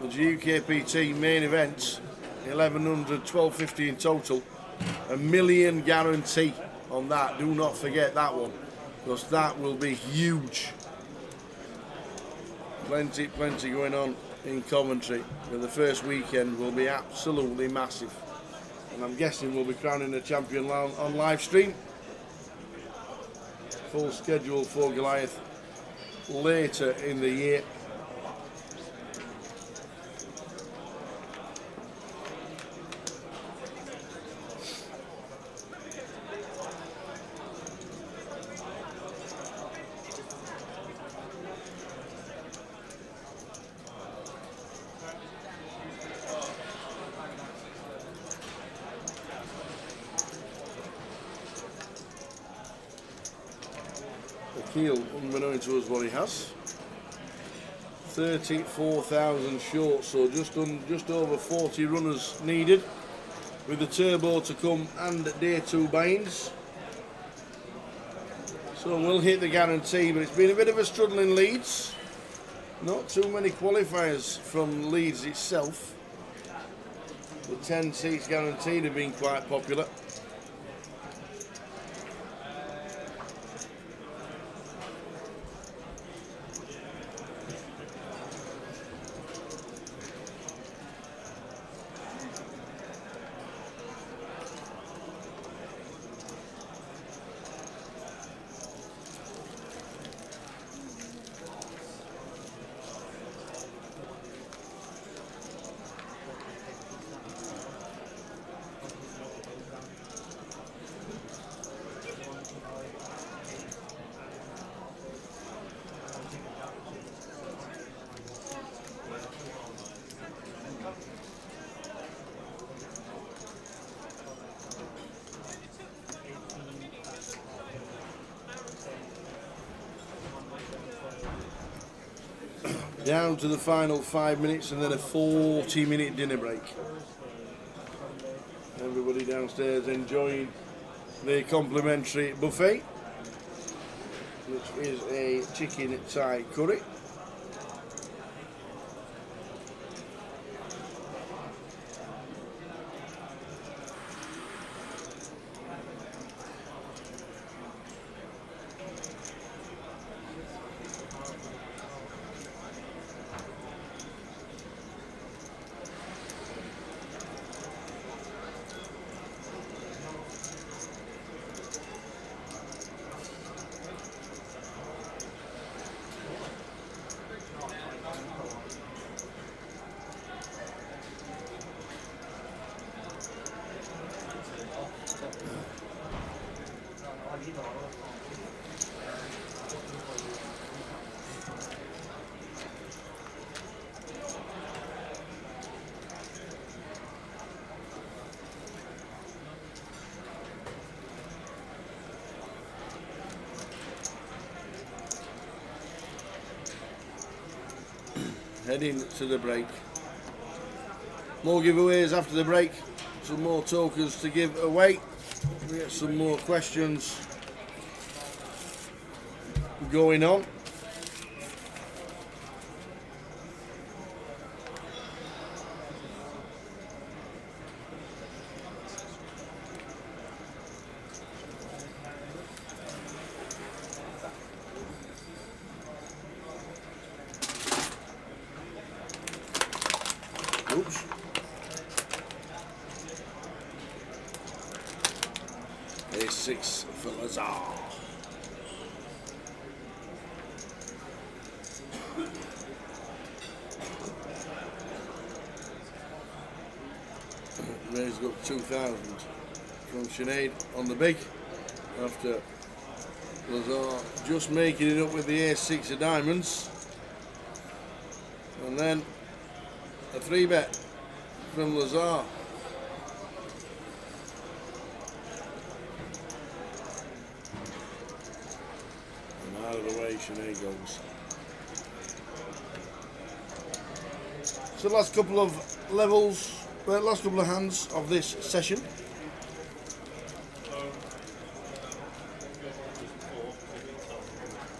The GUKPT Main Event, 1100, 1250 in total. $1 million guarantee on that. Do not forget that one, because that will be huge. Plenty going on in Coventry. But the first weekend will be absolutely massive. And I'm guessing we'll be crowning a champion on live stream. Full schedule for Goliath later in the year. Keel, unbeknown to us what he has, 34,000 short, so just over 40 runners needed, with the turbo to come and day 2 buy-ins. So we'll hit the guarantee, but it's been a bit of a struggle in Leeds. Not too many qualifiers from Leeds itself. The 10 seats guaranteed have been quite popular. Down to the final 5 minutes and then a 40-minute dinner break. Everybody downstairs enjoying the complimentary buffet, which is a chicken Thai curry. Heading to the break. More giveaways after the break. Some more tokens to give away. We get some more questions going on. Oops. A6 for Lazar. Ray's got 2,000 from Sinead on the big after Lazar just making it up with the A6 of diamonds. And then a 3-bet from Lazar. And out of the way, Sinead goes. So the last couple of levels, last couple of hands of this session.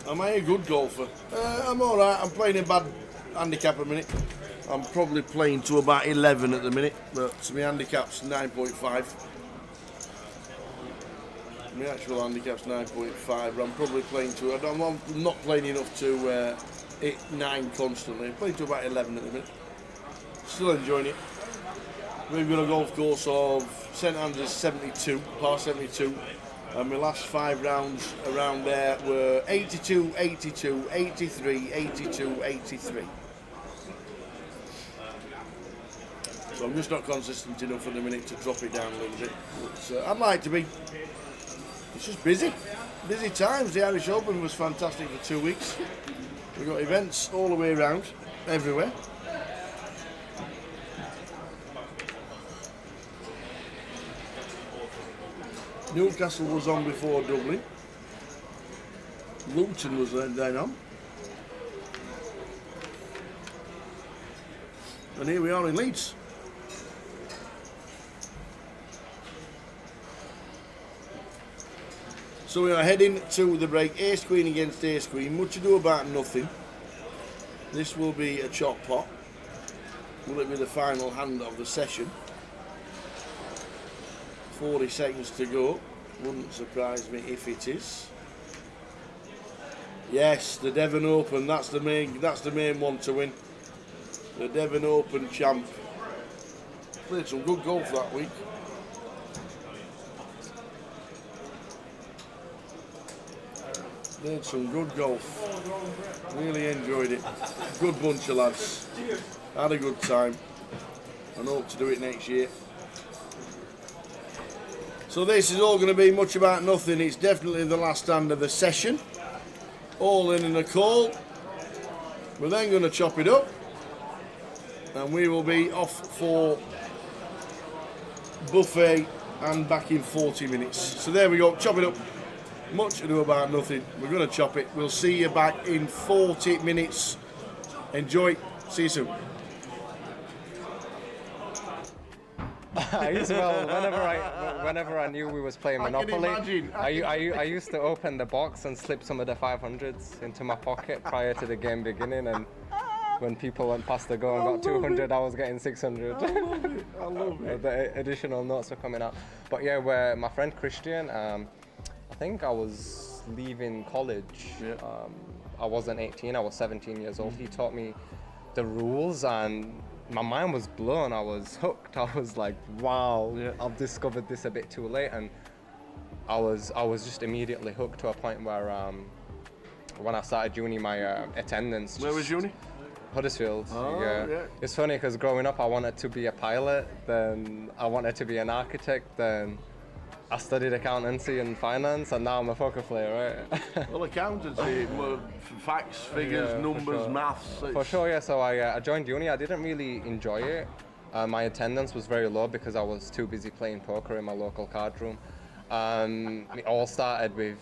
Am I a good golfer? I'm alright. I'm playing a bad handicap a minute. I'm probably playing to about 11 at the minute, but my handicap's 9.5. My actual handicap's 9.5, but I'm probably playing to, I'm not playing enough to hit 9 constantly. I'm playing to about 11 at the minute. Still enjoying it. We've got a golf course of St Andrews 72, par 72, and my last 5 rounds around there were 82, 82, 83, 82, 83. So I'm just not consistent enough at the minute to drop it down a little bit. But I'd like to be. It's just busy. Busy times. The Irish Open was fantastic for 2 weeks. We've got events all the way around, everywhere. Newcastle was on before Dublin. Luton was then on. And here we are in Leeds. So we are heading to the break. Ace Queen against Ace Queen. Much ado about nothing. This will be a chop pot. Will it be the final hand of the session? 40 seconds to go. Wouldn't surprise me if it is. Yes, the Devon Open. That's the main one to win. The Devon Open champ. Played some good golf that week. Played some good golf. Really enjoyed it. Good bunch of lads. Had a good time. And hope to do it next year. So this is all going to be much about nothing. It's definitely the last hand of the session. All in a call. We're then going to chop it up. And we will be off for buffet and back in 40 minutes. So there we go, chop it up. Much ado about nothing. We're going to chop it. We'll see you back in 40 minutes Enjoy. See you soon. I used to, well, whenever I knew we was playing I can Monopoly, imagine. I used to open the box and slip some of the 500s into my pocket prior to the game beginning, and when people went past the goal and got 200, I was getting 600. I love it. The additional notes were coming out. But yeah, where my friend Christian, I think I was leaving college. Yeah. I wasn't 18, I was 17 years old. He taught me the rules and my mind was blown. I was hooked. I was like, wow, I've discovered this a bit too late. And I was just immediately hooked to a point where when I started uni, my attendance. Where was uni? Huddersfield. Oh, yeah. It's funny because growing up I wanted to be a pilot, then I wanted to be an architect, then I studied accountancy and finance, and now I'm a poker player, right? Well, accountancy, facts, figures, Yeah, for numbers, sure. maths. For sure, yeah. So I joined uni. I didn't really enjoy it. My attendance was very low because I was too busy playing poker in my local card room. It all started with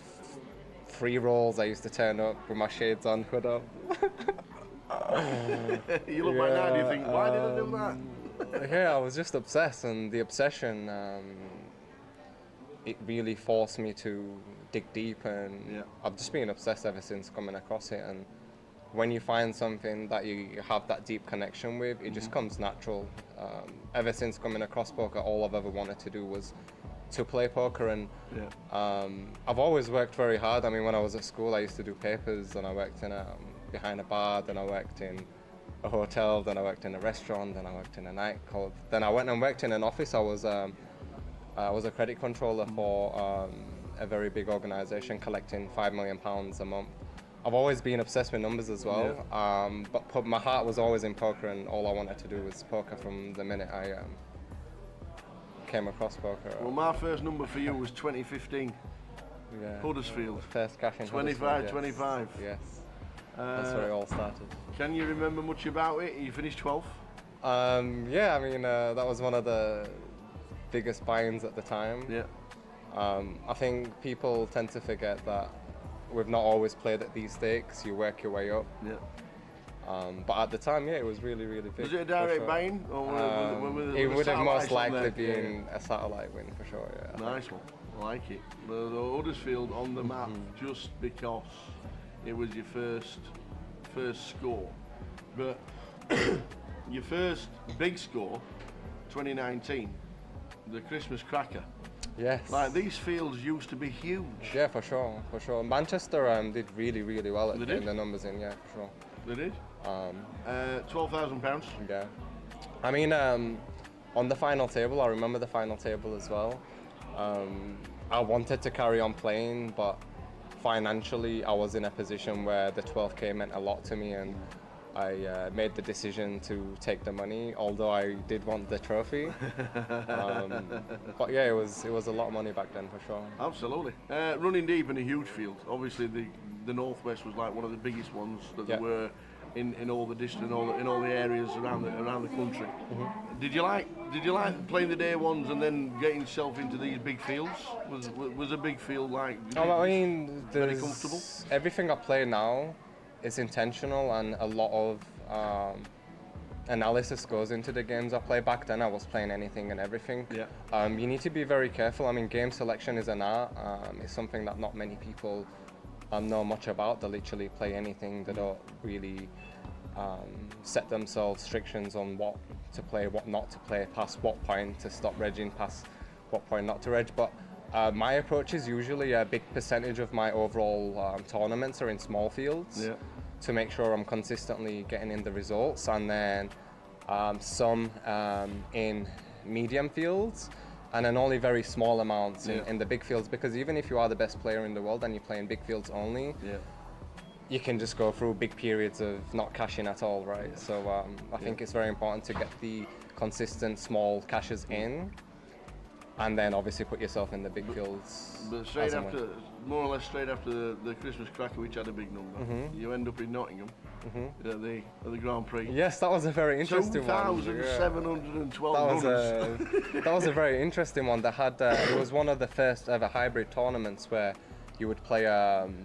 free rolls. I used to turn up with my shades on, hood up. You look like now and you think, why did I do that? Yeah, I was just obsessed, and the obsession, it really forced me to dig deep, and I've just been obsessed ever since coming across it. And when you find something that you have that deep connection with, it just comes natural. Ever since coming across poker, all I've ever wanted to do was to play poker, and I've always worked very hard. I mean, when I was at school, I used to do papers, and I worked in behind a bar, then I worked in a hotel, then I worked in a restaurant, then I worked in a nightclub, then I went and worked in an office. I was a credit controller for a very big organisation, collecting £5 million a month. I've always been obsessed with numbers as well, but my heart was always in poker, and all I wanted to do was poker from the minute I came across poker. Well, my first number for you was 2015. Yeah. Huddersfield. First cash in 25, Huddersfield, yes. 25. Yes. That's where it all started. Can you remember much about it? You finished 12th? Yeah, I mean, that was one of the biggest buy-ins at the time. Yeah. I think people tend to forget that we've not always played at these stakes. You work your way up. Yeah. But at the time, yeah, it was really, really big. Was it a direct buy-in? Or it would have most likely there? been a satellite win for sure, yeah. Nice one. I like it. The Huddersfield on the map just because it was your first score. But your first big score, 2019, the Christmas cracker. Yes. Like, these fields used to be huge. Yeah, for sure, for sure. Manchester did really, really well at getting the numbers in, yeah, for sure. They did? £12,000. Yeah. I mean, on the final table, I remember the final table as well. I wanted to carry on playing, but financially, I was in a position where the 12K meant a lot to me, and I made the decision to take the money, although I did want the trophy. But yeah, it was a lot of money back then for sure. Absolutely. Running deep in a huge field. Obviously, the Northwest was like one of the biggest ones that there were in all the districts, in all the areas around the country. Did you like playing the day ones and then getting yourself into these big fields? Was a big field like? I mean, very comfortable. Everything I play now is intentional, and a lot of analysis goes into the games I play. Back then I was playing anything and everything. Yeah. You need to be very careful. I mean, game selection is an art. It's something that not many people know much about. They literally play anything. They don't really set themselves restrictions on what to play, what not to play, past what point to stop regging, past what point not to reg. But my approach is usually a big percentage of my overall tournaments are in small fields. Yeah. To make sure I'm consistently getting in the results, and then some in medium fields, and then only very small amounts in the big fields, because even if you are the best player in the world and you play in big fields only, you can just go through big periods of not cashing at all, right? So I think it's very important to get the consistent small cashes in, and then obviously put yourself in the big fields. But straight after, more or less straight after the Christmas cracker, which had a big number, you end up in Nottingham at the Grand Prix. Yes, that was a very interesting one. 2,712 that was a very interesting one. That had it was one of the first ever hybrid tournaments where you would play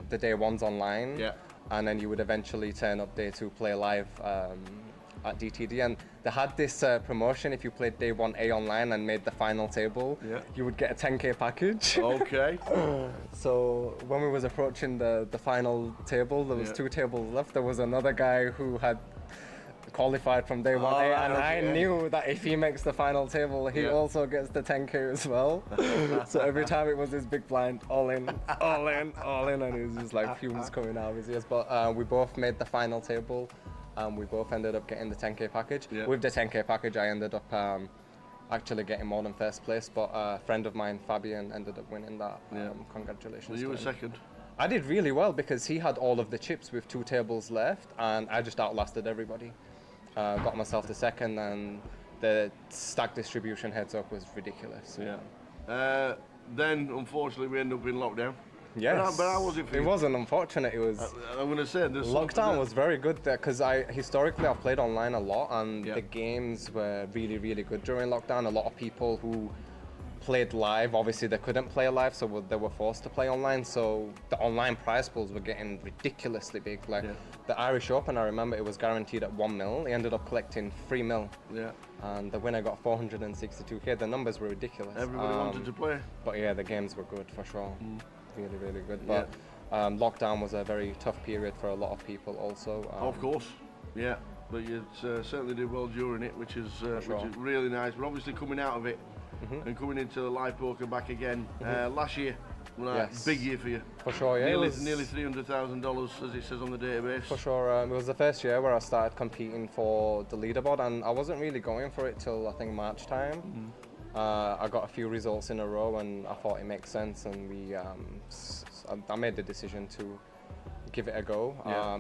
the day ones online. Yeah. and then you would eventually turn up day 2, play live at DTD, and they had this promotion. If you played day 1A online and made the final table, you would get a 10k package. Okay. So when we was approaching the final table, there was 2 tables left. There was another guy who had qualified from day 1A, and I knew that if he makes the final table, he also gets the 10k as well. So every time it was this big blind, all in, all in, all in, and it was just like fumes coming out of his ears. But we both made the final table, and we both ended up getting the 10k package. With the 10k package, I ended up actually getting more than first place, but a friend of mine, Fabian, ended up winning that. Congratulations. So you were second? I did really well because he had all of the chips with 2 tables left, and I just outlasted everybody. Got myself the second, and the stack distribution heads up was ridiculous. Then, unfortunately, we ended up in lockdown. Yes. But how was it for you? It wasn't unfortunate. It was. I'm going to say lockdown was very good there because historically I've played online a lot, and the games were really, really good during lockdown. A lot of people who played live, obviously they couldn't play live, so they were forced to play online. So the online prize pools were getting ridiculously big. Like the Irish Open, I remember it was guaranteed at 1 mil. He ended up collecting 3 mil. And the winner got 462k. The numbers were ridiculous. Everybody wanted to play. But yeah, the games were good for sure. Really, really good. But lockdown was a very tough period for a lot of people also. Of course, but you certainly did well during it, which is really nice. But obviously coming out of it and coming into the live poker back again, last year, big year for you. For sure, yeah. Nearly $300,000 as it says on the database. For sure, it was the first year where I started competing for the leaderboard, and I wasn't really going for it till I think March time. I got a few results in a row, and I thought it makes sense, and I made the decision to give it a go.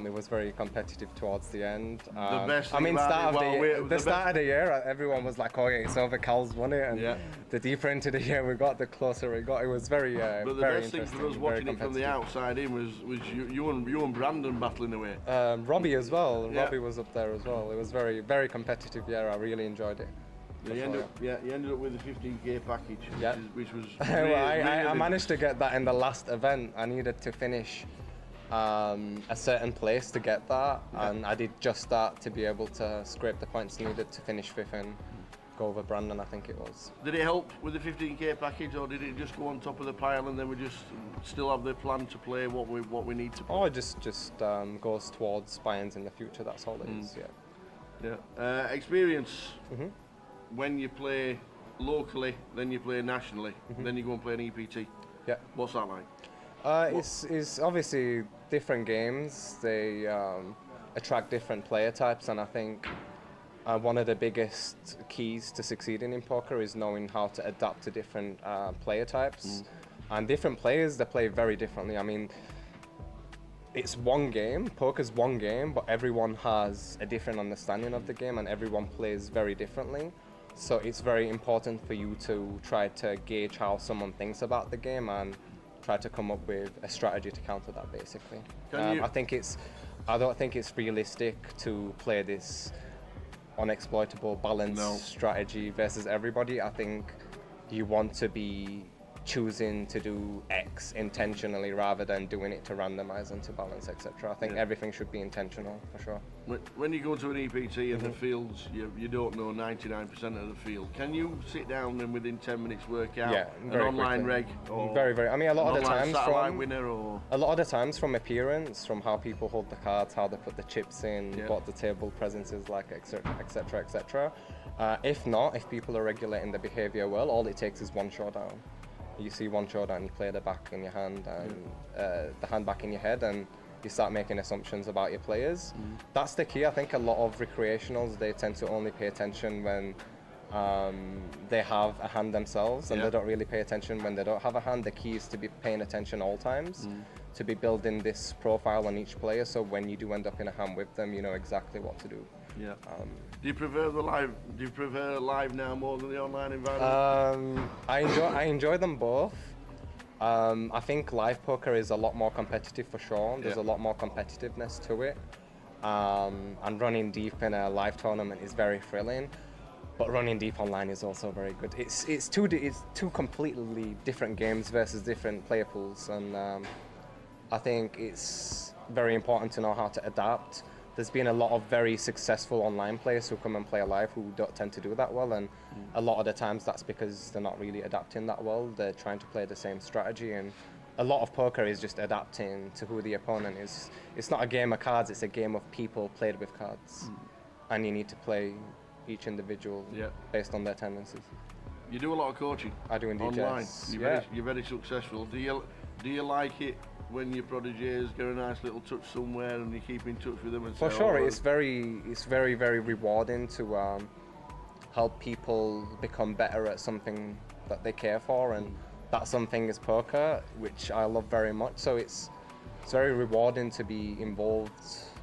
It was very competitive towards the end. The best I mean, start of the year, everyone was like, "Oh yeah, it's over. Cal's won it." And the deeper into the year we got, the closer it got. It was very, but the very best thing for us watching it from the outside in was you and Brandon battling away. Robbie as well. Robbie was up there as well. It was very, very competitive year. I really enjoyed it. You ended up with the 15k package, which was really, I managed to get that in the last event. I needed to finish a certain place to get that, and I did just that to be able to scrape the points needed to finish 5th and go over Brandon, I think it was. Did it help with the 15k package, or did it just go on top of the pile and then we just still have the plan to play what we need to play? Oh, it just goes towards buy-ins in the future, that's all it is, experience. When you play locally, then you play nationally, then you go and play an EPT. What's that like? It's obviously different games. They attract different player types, and I think one of the biggest keys to succeeding in poker is knowing how to adapt to different player types. And different players, they play very differently. I mean, it's one game, poker's one game, but everyone has a different understanding of the game, and everyone plays very differently. So it's very important for you to try to gauge how someone thinks about the game and try to come up with a strategy to counter that, basically. I don't think it's realistic to play this unexploitable balanced strategy versus everybody. I think you want to be choosing to do X intentionally rather than doing it to randomize and to balance, etc. I think everything should be intentional, for sure. When you go to an EPT and the fields, you don't know 99% of the field. Can you sit down and within 10 minutes work out an online quickly. reg? Or very. I mean, a lot of the times from appearance, from how people hold the cards, how they put the chips in, what the table presence is like, etc., etc. If people are regulating the behavior well, all it takes is one showdown. You see one showdown, you play the back in your hand and the hand back in your head, and you start making assumptions about your players. That's the key. I think a lot of recreationals, they tend to only pay attention when they have a hand themselves, and they don't really pay attention when they don't have a hand. The key is to be paying attention all times, to be building this profile on each player, so when you do end up in a hand with them, you know exactly what to do. Do you prefer the live? Do you prefer live now more than the online environment? I enjoy them both. I think live poker is a lot more competitive for sure. There's a lot more competitiveness to it, and running deep in a live tournament is very thrilling. But running deep online is also very good. It's two completely different games versus different player pools, and I think it's very important to know how to adapt. There's been a lot of very successful online players who come and play live who don't tend to do that well, and a lot of the times that's because they're not really adapting that well. They're trying to play the same strategy, and a lot of poker is just adapting to who the opponent is. It's not a game of cards, it's a game of people played with cards. And you need to play each individual based on their tendencies. You do a lot of coaching. I do indeed, online. yes. You're very successful. Do you like it when your prodigies get a nice little touch somewhere and you keep in touch with them? And For say, sure, oh, it's very rewarding to help people become better at something that they care for, and that something is poker, which I love very much. So it's very rewarding to be involved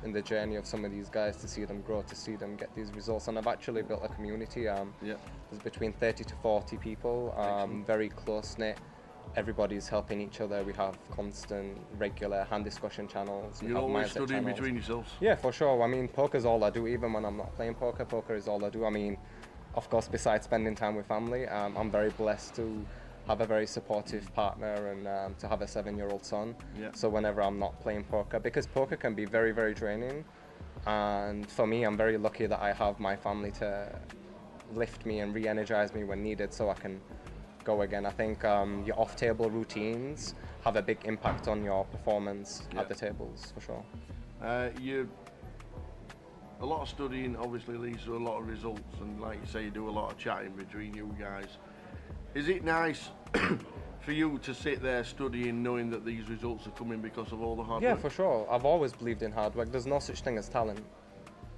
in the journey of some of these guys, to see them grow, to see them get these results. And I've actually built a community. There's between 30 to 40 people, very close knit. Everybody's helping each other. We have constant, regular hand discussion channels. You're always studying between yourselves? Yeah, for sure. I mean, poker's all I do. Even when I'm not playing poker, poker is all I do. I mean, of course, besides spending time with family, I'm very blessed to have a very supportive partner and to have a 7-year-old son. So whenever I'm not playing poker, because poker can be very, very draining, and for me, I'm very lucky that I have my family to lift me and re-energize me when needed, so I can go again. I think your off-table routines have a big impact on your performance at the tables, for sure. A lot of studying obviously leads to a lot of results, and like you say, you do a lot of chatting between you guys. Is it nice for you to sit there studying, knowing that these results are coming because of all the hard work? Yeah, for sure. I've always believed in hard work. There's no such thing as talent.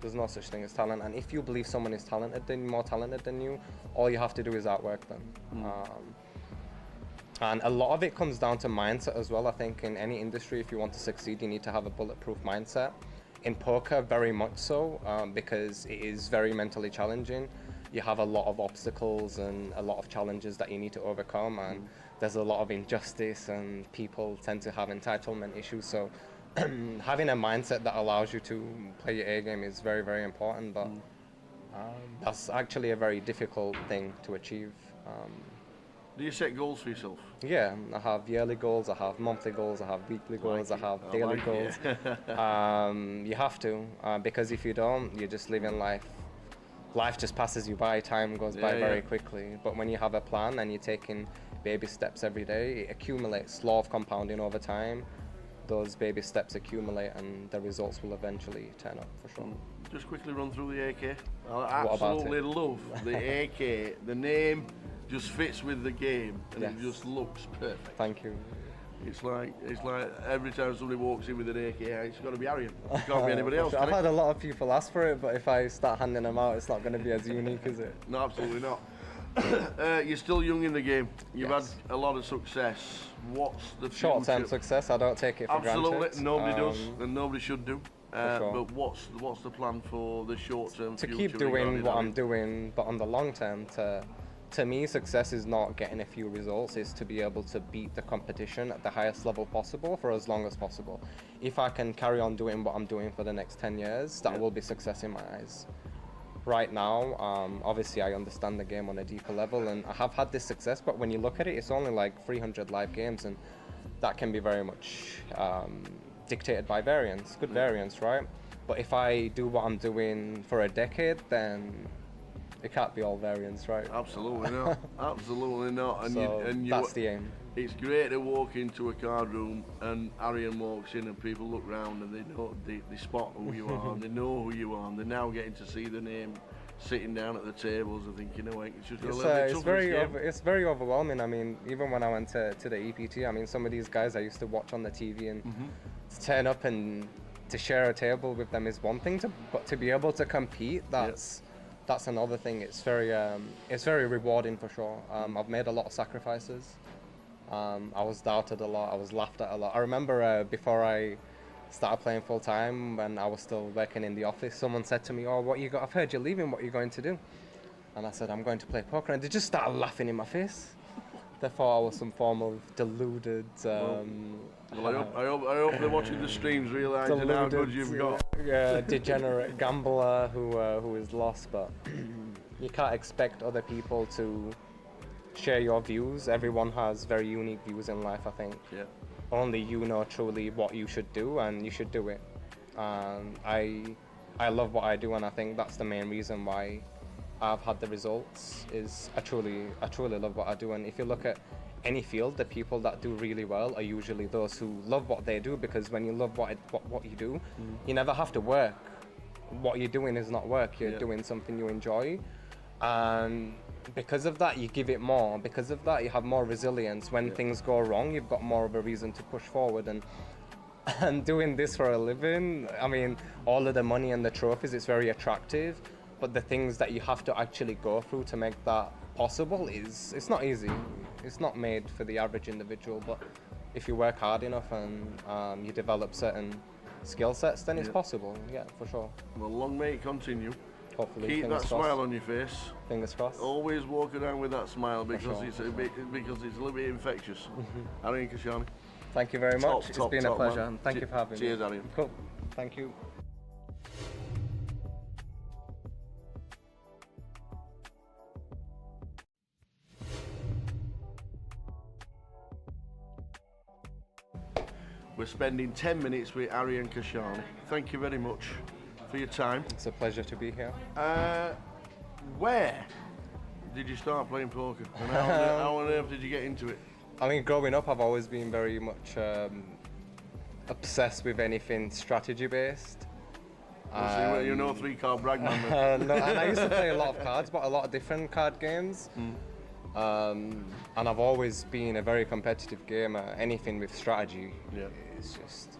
There's no such thing as talent. And if you believe someone is more talented than you, all you have to do is outwork them. And a lot of it comes down to mindset as well. I think in any industry, if you want to succeed, you need to have a bulletproof mindset. In poker, very much so, because it is very mentally challenging. You have a lot of obstacles and a lot of challenges that you need to overcome, and there's a lot of injustice, and people tend to have entitlement issues. So having a mindset that allows you to play your A game is very, very important, but that's actually a very difficult thing to achieve. Do you set goals for yourself? Yeah, I have yearly goals, I have monthly goals, I have weekly goals, I have daily goals. You have to, because if you don't, you're just living life. Life just passes you by, time goes by very quickly. But when you have a plan and you're taking baby steps every day, it accumulates. Law of compounding over time. Those baby steps accumulate and the results will eventually turn up, for sure. Just quickly run through the AK. I absolutely love the AK. The name just fits with the game, and it just looks perfect. Thank you. It's like every time somebody walks in with an AK, it's got to be Arian. It can't be anybody else. I've had a lot of people ask for it, but if I start handing them out, it's not going to be as unique, is it? No, absolutely not. You're still young in the game. You've had a lot of success. What's the future? Short-term success, I don't take it for granted. Absolutely, nobody does, and nobody should do. Sure. But what's the plan for the short-term future? To keep doing what I'm doing, but on the long term, to me, success is not getting a few results, it's to be able to beat the competition at the highest level possible for as long as possible. If I can carry on doing what I'm doing for the next 10 years, that will be success in my eyes. Right now, obviously I understand the game on a deeper level, and I have had this success, but when you look at it, it's only like 300 live games, and that can be very much dictated by variance, good variance, right? But if I do what I'm doing for a decade, then it can't be all variance, right? Absolutely not. Absolutely not. And, so that's the aim. It's great to walk into a card room and Arian walks in and people look round and they spot who you are and they know who you are and they're now getting to see the name sitting down at the tables and think, you know, it's just a little bit tougher. It's very overwhelming. I mean, even when I went to the EPT, I mean, some of these guys I used to watch on the TV and to turn up and to share a table with them is one thing, but to be able to compete, that's another thing. It's very rewarding for sure. I've made a lot of sacrifices. I was doubted a lot. I was laughed at a lot. I remember before I started playing full time, when I was still working in the office, someone said to me, "Oh, what you got? I've heard you're leaving. What are you going to do?" And I said, "I'm going to play poker." And they just started laughing in my face. They thought I was some form of deluded. Well, I hope they're watching the streams, realising how good you've got. Degenerate gambler who is lost, but you can't expect other people to share your views. Everyone has very unique views in life, I think. Yeah. only you know truly what you should do, and you should do it. I love what I do, and I think that's the main reason why I've had the results. Is I truly love what I do. And if you look at any field, the people that do really well are usually those who love what they do, because when you love what you do, you never have to work. What you're doing is not work. You're doing something you enjoy, and because of that, you give it more. Because of that, you have more resilience. When things go wrong, you've got more of a reason to push forward. And doing this for a living, I mean, all of the money and the trophies, it's very attractive, but the things that you have to actually go through to make that possible it's not easy. It's not made for the average individual, but if you work hard enough and you develop certain skill sets, then it's possible, for sure. Well, long may it continue. Hopefully. Keep that smile on your face. Fingers crossed. Always walk around with that smile, because it's a little bit infectious. Arian Kashani. Thank you very much. Top, it's been a pleasure, man. and thank you for having me. Cheers, Arian. Cool. Thank you. We're spending 10 minutes with Arian Kashani. Thank you very much for your time. It's a pleasure to be here. Where did you start playing poker? And how on earth did you get into it? I mean, growing up, I've always been very much obsessed with anything strategy-based. So you're no three-card brag man. No, and I used to play a lot of cards, but a lot of different card games. And I've always been a very competitive gamer. Anything with strategy is just...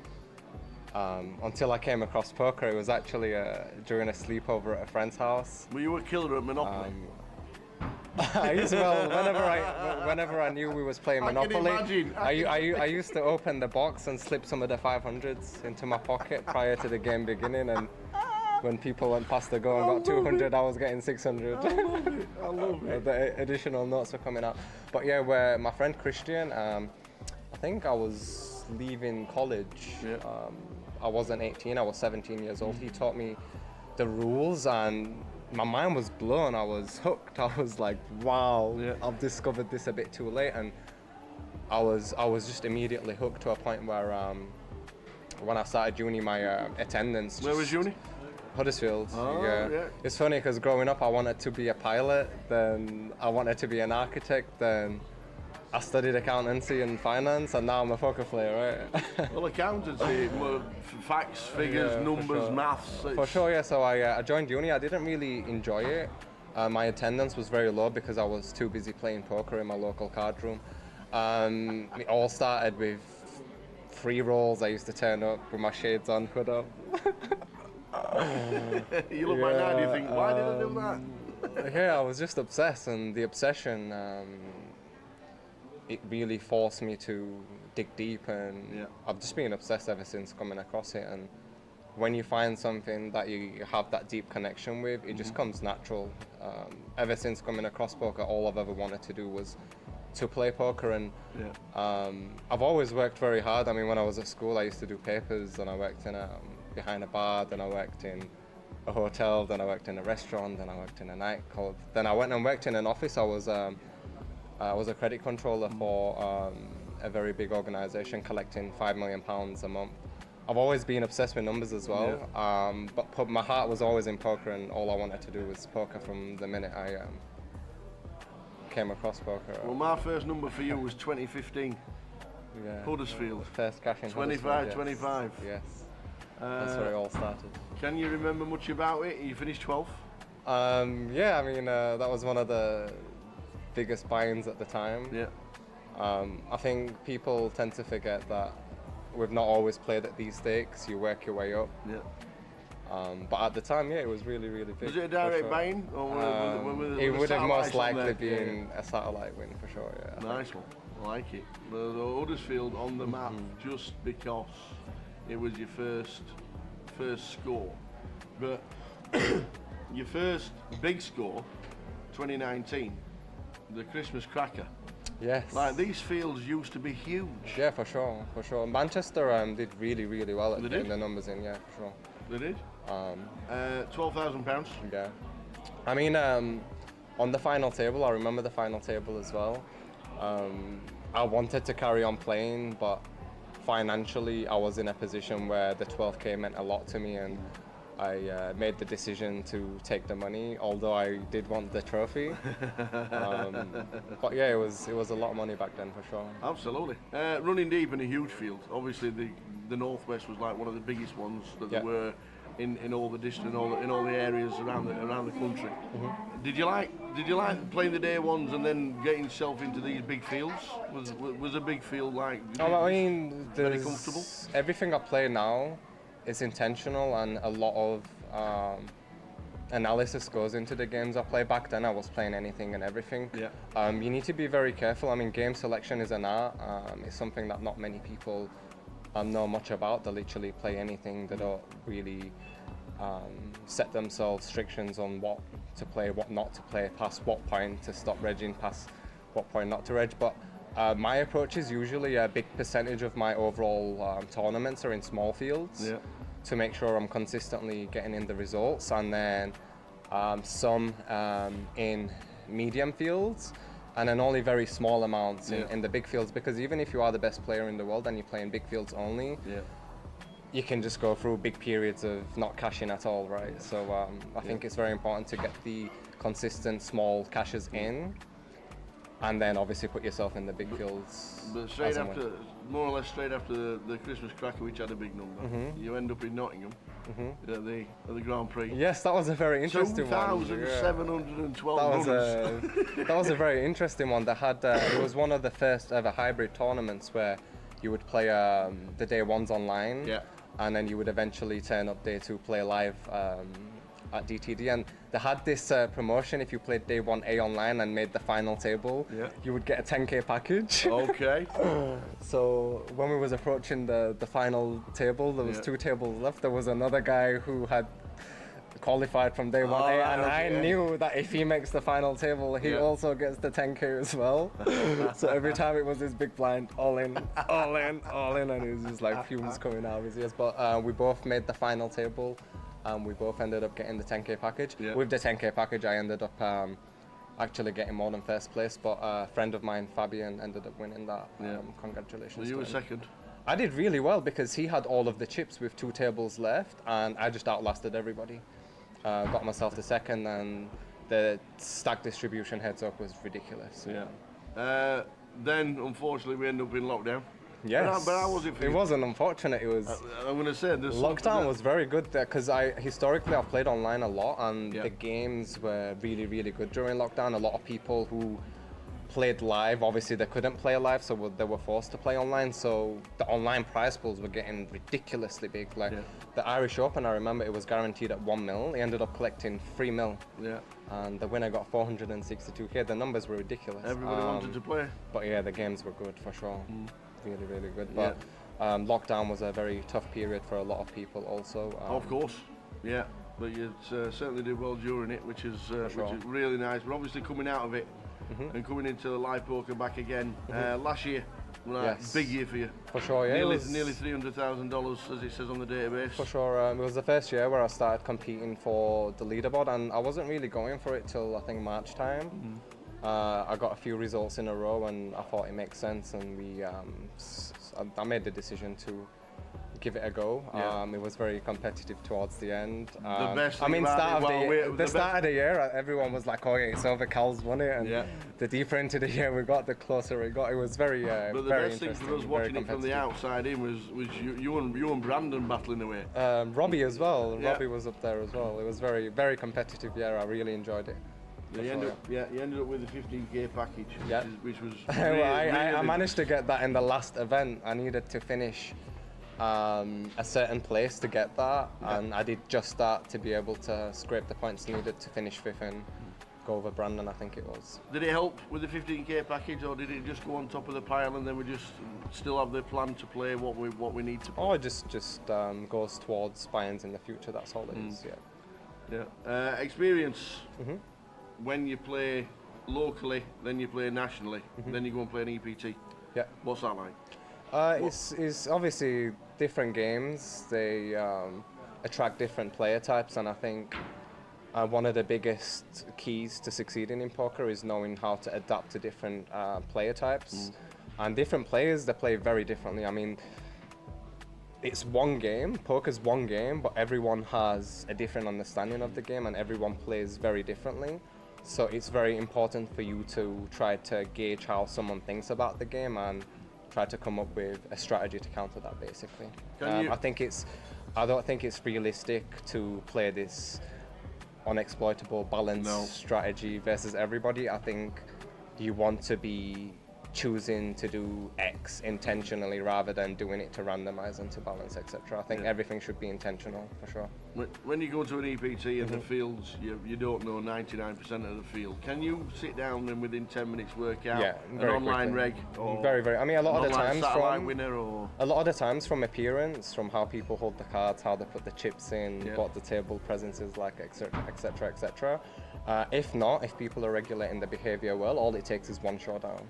until I came across poker, it was actually during a sleepover at a friend's house. Were you a killer at Monopoly? I used to, whenever I knew we was playing Monopoly, I used to open the box and slip some of the 500s into my pocket prior to the game beginning, and when people went past the go and got 200, I was getting 600. I love it. The additional notes were coming out. But yeah, where my friend Christian, I think I was leaving college. I wasn't 18, I was 17 years old. He taught me the rules, and my mind was blown. I was hooked. I was like, wow, I've discovered this a bit too late. And I was just immediately hooked to a point where when I started uni, my attendance... Where was uni? Huddersfield. Yeah. It's funny because growing up I wanted to be a pilot, then I wanted to be an architect, then I studied accountancy and finance, and now I'm a poker player, right? Well, accountancy, facts, figures, numbers, maths. For sure, yeah. So I joined uni. I didn't really enjoy it. My attendance was very low because I was too busy playing poker in my local card room. It all started with free rolls. I used to turn up with my shades on, hood up. You look like now and you think, why did I do that? Yeah, I was just obsessed, and the obsession, it really forced me to dig deep, and I've just been obsessed ever since coming across it. And when you find something that you have that deep connection with, it just comes natural. Ever since coming across poker, all I've ever wanted to do was to play poker, and I've always worked very hard. I mean, when I was at school, I used to do papers, and I worked in behind a bar, then I worked in a hotel, then I worked in a restaurant, then I worked in a nightclub, then I went and worked in an office. I was a credit controller for a very big organisation, collecting £5 million a month. I've always been obsessed with numbers as well, but my heart was always in poker, and all I wanted to do was poker from the minute I came across poker. Well, my first number for you was 2015. Huddersfield. First cash in 25, 25. Yes. That's where it all started. Can you remember much about it? You finished 12th? Yeah, I mean, that was one of the biggest buy-ins at the time. Yeah. I think people tend to forget that we've not always played at these stakes. You work your way up. Yeah. But at the time, yeah, it was really, really big. Was it a direct buy-in? It would have most likely been a satellite win for sure, yeah. Nice one. I like it. The Huddersfield on the map just because it was your first score. But your first big score, 2019, the Christmas cracker. Yes. Like, these fields used to be huge. Yeah, for sure, for sure. Manchester did really, really well at getting the numbers in, yeah, for sure. They did? £12,000. Yeah. I mean, on the final table, I remember the final table as well. I wanted to carry on playing, but financially, I was in a position where the 12K meant a lot to me, and I made the decision to take the money, although I did want the trophy. But yeah, it was a lot of money back then for sure. Absolutely. Running deep in a huge field. Obviously, the Northwest was like one of the biggest ones that there were in all the district, in all the areas around the country. Did you like playing the day ones and then getting yourself into these big fields? Was a big field like? I mean, very comfortable. Everything I play now is intentional, and a lot of analysis goes into the games I play. Back then I was playing anything and everything. Yeah. You need to be very careful. I mean, game selection is an art. It's something that not many people know much about. They literally play anything. They don't really set themselves restrictions on what to play, what not to play, past what point to stop regging, past what point not to reg. But my approach is usually a big percentage of my overall tournaments are in small fields. Yeah. To make sure I'm consistently getting in the results, and then some in medium fields, and then only very small amounts in the big fields, because even if you are the best player in the world and you play in big fields only, you can just go through big periods of not cashing at all, right? So I think it's very important to get the consistent small cashes in, and then obviously put yourself in the big fields. But more or less straight after the Christmas cracker, which had a big number, you end up in Nottingham at the Grand Prix. Yes, that was a very interesting one. 2,712 runners. That was a very interesting one. They had it was one of the first ever hybrid tournaments where you would play the day ones online, and then you would eventually turn up day two, play live at DTD, and they had this promotion. If you played day 1A online and made the final table, you would get a 10K package. Okay. So when we was approaching the final table, there was 2 tables left. There was another guy who had qualified from day 1A, and I knew that if he makes the final table, he also gets the 10K as well. So every time it was this big blind, all in, all in, all in, and it was just like fumes coming out of his ears. But we both made the final table. We both ended up getting the 10K package. With the 10K package, I ended up actually getting more than first place, but a friend of mine, Fabian, ended up winning that. Congratulations. Well, you were second. I did really well because he had all of the chips with 2 tables left, and I just outlasted everybody. Got myself the second, and the stack distribution heads up was ridiculous. Then, unfortunately, we ended up in lockdown. Yes, but how was it for you? It wasn't unfortunate. It was. I'm going to say lockdown was very good there because historically I've played online a lot, and the games were really, really good during lockdown. A lot of people who played live, obviously they couldn't play live, so they were forced to play online. So the online prize pools were getting ridiculously big. Like the Irish Open, I remember it was guaranteed at 1 mil. He ended up collecting 3 mil. And the winner got 462K. The numbers were ridiculous. Everybody wanted to play. But yeah, the games were good for sure. Really, really good. But lockdown was a very tough period for a lot of people also. Of course, but you certainly did well during it, which is really nice. But obviously coming out of it and coming into the live poker back again, last year, big year for you. For sure, nearly $300,000 as it says on the database. For sure, it was the first year where I started competing for the leaderboard, and I wasn't really going for it till I think March time. I got a few results in a row, and I thought it makes sense, and I made the decision to give it a go. It was very competitive towards the end. The best thing the start of the year, everyone was like, "Oh yeah, it's over. Cal's won it." And the deeper into the year we got, the closer we got. It was very, but the very best thing interesting. for us watching it from the outside in was you and Brandon battling away. Robbie as well. Robbie was up there as well. It was very, very competitive year. I really enjoyed it. You ended up with the 15K package, which was really, I managed to get that in the last event. I needed to finish a certain place to get that, and I did just that to be able to scrape the points needed to finish 5th and go over Brandon, I think it was. Did it help with the 15K package, or did it just go on top of the pile and then we just still have the plan to play what we need to play? Oh, it just goes towards buy-ins in the future, that's all it is, experience. When you play locally, then you play nationally, then you go and play an EPT. What's that like? It's obviously different games. They attract different player types, and I think one of the biggest keys to succeeding in poker is knowing how to adapt to different player types. And different players, they play very differently. I mean, it's one game. Poker's one game, but everyone has a different understanding of the game, and everyone plays very differently. So it's very important for you to try to gauge how someone thinks about the game and try to come up with a strategy to counter that, basically. I don't think it's realistic to play this unexploitable balance strategy versus everybody. I think you want to be choosing to do X intentionally rather than doing it to randomize and to balance, etc. I think everything should be intentional, for sure. When you go to an EPT and the fields, you don't know 99% of the field. Can you sit down and within 10 minutes work out an online quickly. reg? Or very. I mean, a lot of the times from appearance, from how people hold the cards, how they put the chips in, what the table presence is like, etc. If people are regulating the behavior well, all it takes is one showdown.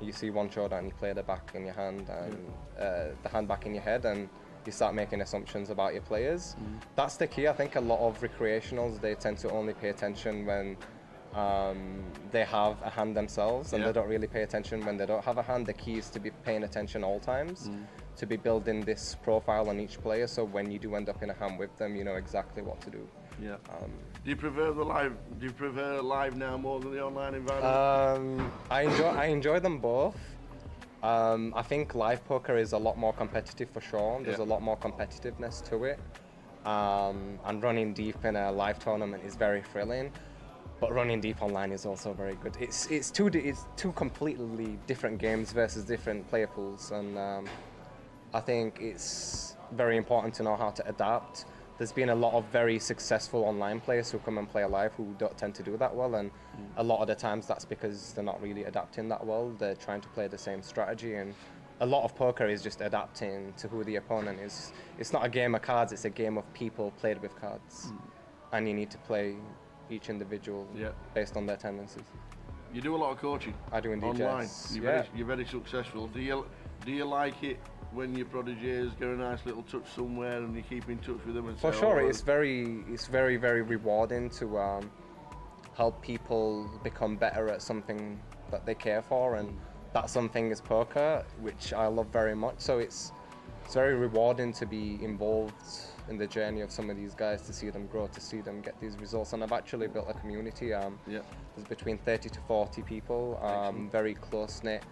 You see one showdown, you play the back in your hand and the hand back in your head, and you start making assumptions about your players. That's the key. I think a lot of recreationals, they tend to only pay attention when they have a hand themselves, and they don't really pay attention when they don't have a hand. The key is to be paying attention all times, to be building this profile on each player, so when you do end up in a hand with them, you know exactly what to do. Yeah. Do you prefer the live? Do you prefer live now more than the online environment? I enjoy them both. I think live poker is a lot more competitive, for sure. There's a lot more competitiveness to it, and running deep in a live tournament is very thrilling. But running deep online is also very good. It's two completely different games versus different player pools, and I think it's very important to know how to adapt. There's been a lot of very successful online players who come and play live who don't tend to do that well, and a lot of the times that's because they're not really adapting that well. They're trying to play the same strategy, and a lot of poker is just adapting to who the opponent is. It's not a game of cards, it's a game of people played with cards, and you need to play each individual based on their tendencies. You do a lot of coaching. I do indeed. Online. Yes. You're very successful. Do you like it when your proteges get a nice little touch somewhere and you keep in touch with them? And for sure, it's very rewarding to help people become better at something that they care for, and that something is poker, which I love very much. So it's very rewarding to be involved in the journey of some of these guys, to see them grow, to see them get these results. And I've actually built a community. There's between 30 to 40 people, very close knit.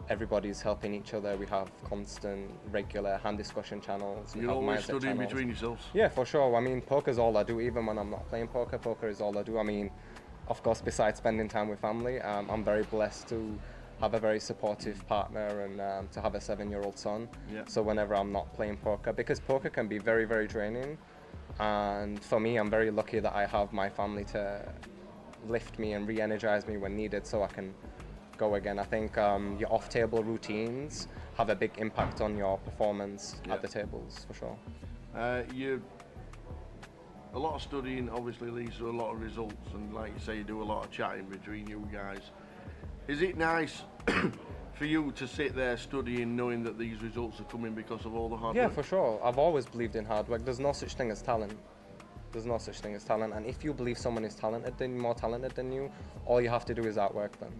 Everybody's helping each other. We have constant, regular hand discussion channels. You're always studying between yourselves? Yeah, for sure. I mean, poker's all I do. Even when I'm not playing poker, poker is all I do. I mean, of course, besides spending time with family, I'm very blessed to have a very supportive partner and to have a 7-year-old son. So whenever I'm not playing poker, because poker can be very, very draining, and for me, I'm very lucky that I have my family to lift me and re-energize me when needed, so I can go again. I think your off-table routines have a big impact on your performance at the tables, for sure. A lot of studying obviously leads to a lot of results, and like you say, you do a lot of chatting between you guys. Is it nice for you to sit there studying, knowing that these results are coming because of all the hard work? Yeah, for sure. I've always believed in hard work. There's no such thing as talent. There's no such thing as talent, and if you believe someone is more talented than you, all you have to do is outwork them.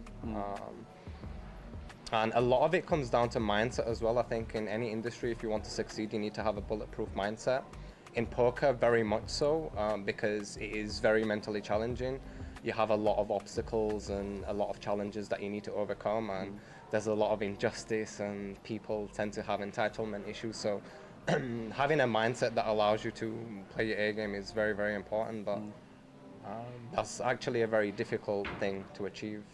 And a lot of it comes down to mindset as well. I think in any industry, if you want to succeed, you need to have a bulletproof mindset. In poker, very much so, because it is very mentally challenging. You have a lot of obstacles and a lot of challenges that you need to overcome, and there's a lot of injustice, and people tend to have entitlement issues. So having a mindset that allows you to play your A game is very, very important, but that's actually a very difficult thing to achieve.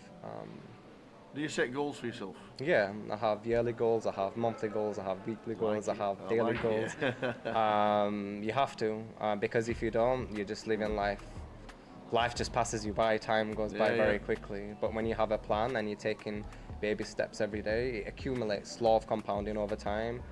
Do you set goals for yourself? Yeah, I have yearly goals, I have monthly goals, I have weekly goals, I have daily goals. You have to, because if you don't, you're just living life. Life just passes you by, time goes by very quickly. But when you have a plan and you're taking baby steps every day, it accumulates. Law of compounding over time.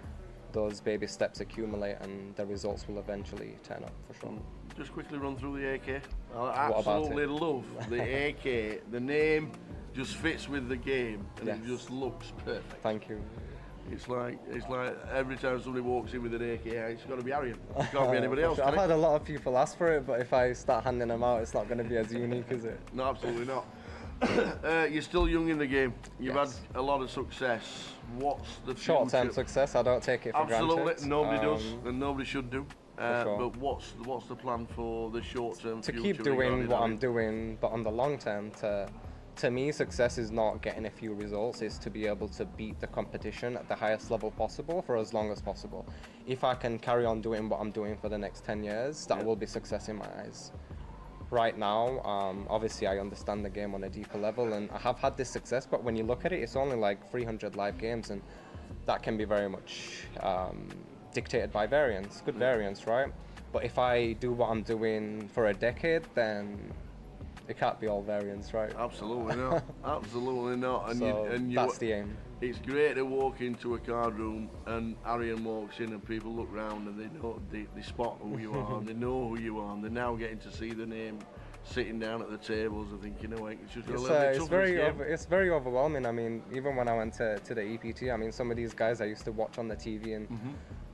Those baby steps accumulate, and the results will eventually turn up, for sure. Just quickly run through the AK. I absolutely love the AK. The name just fits with the game, and it just looks perfect. Thank you. It's like every time somebody walks in with an AK, it's got to be Arian. It can't be anybody else. I've had a lot of people ask for it, but if I start handing them out, it's not going to be as unique, is it? No, absolutely not. You're still young in the game. You've Yes. had a lot of success. What's the Short-term future? success, I don't take it for Absolutely, granted. nobody does, and nobody should do. sure. But what's the plan for the short-term To future? keep doing regarding what that? I'm doing, but on the long term, to me, success is not getting a few results. It's to be able to beat the competition at the highest level possible for as long as possible. If I can carry on doing what I'm doing for the next 10 years, that will be success in my eyes. Right now, obviously I understand the game on a deeper level, and I have had this success, but when you look at it, it's only like 300 live games, and that can be very much dictated by variance, good variance, right? But if I do what I'm doing for a decade, then it can't be all variance, right? Absolutely not. Absolutely not. And So you that's the aim. It's great to walk into a card room and Arian walks in and people look round and they spot who you are and they know who you are and they're now getting to see the name sitting down at the tables and thinking, you know, it's just a little bit tougher. It's very overwhelming. I mean, even when I went to the EPT, I mean, some of these guys I used to watch on the TV and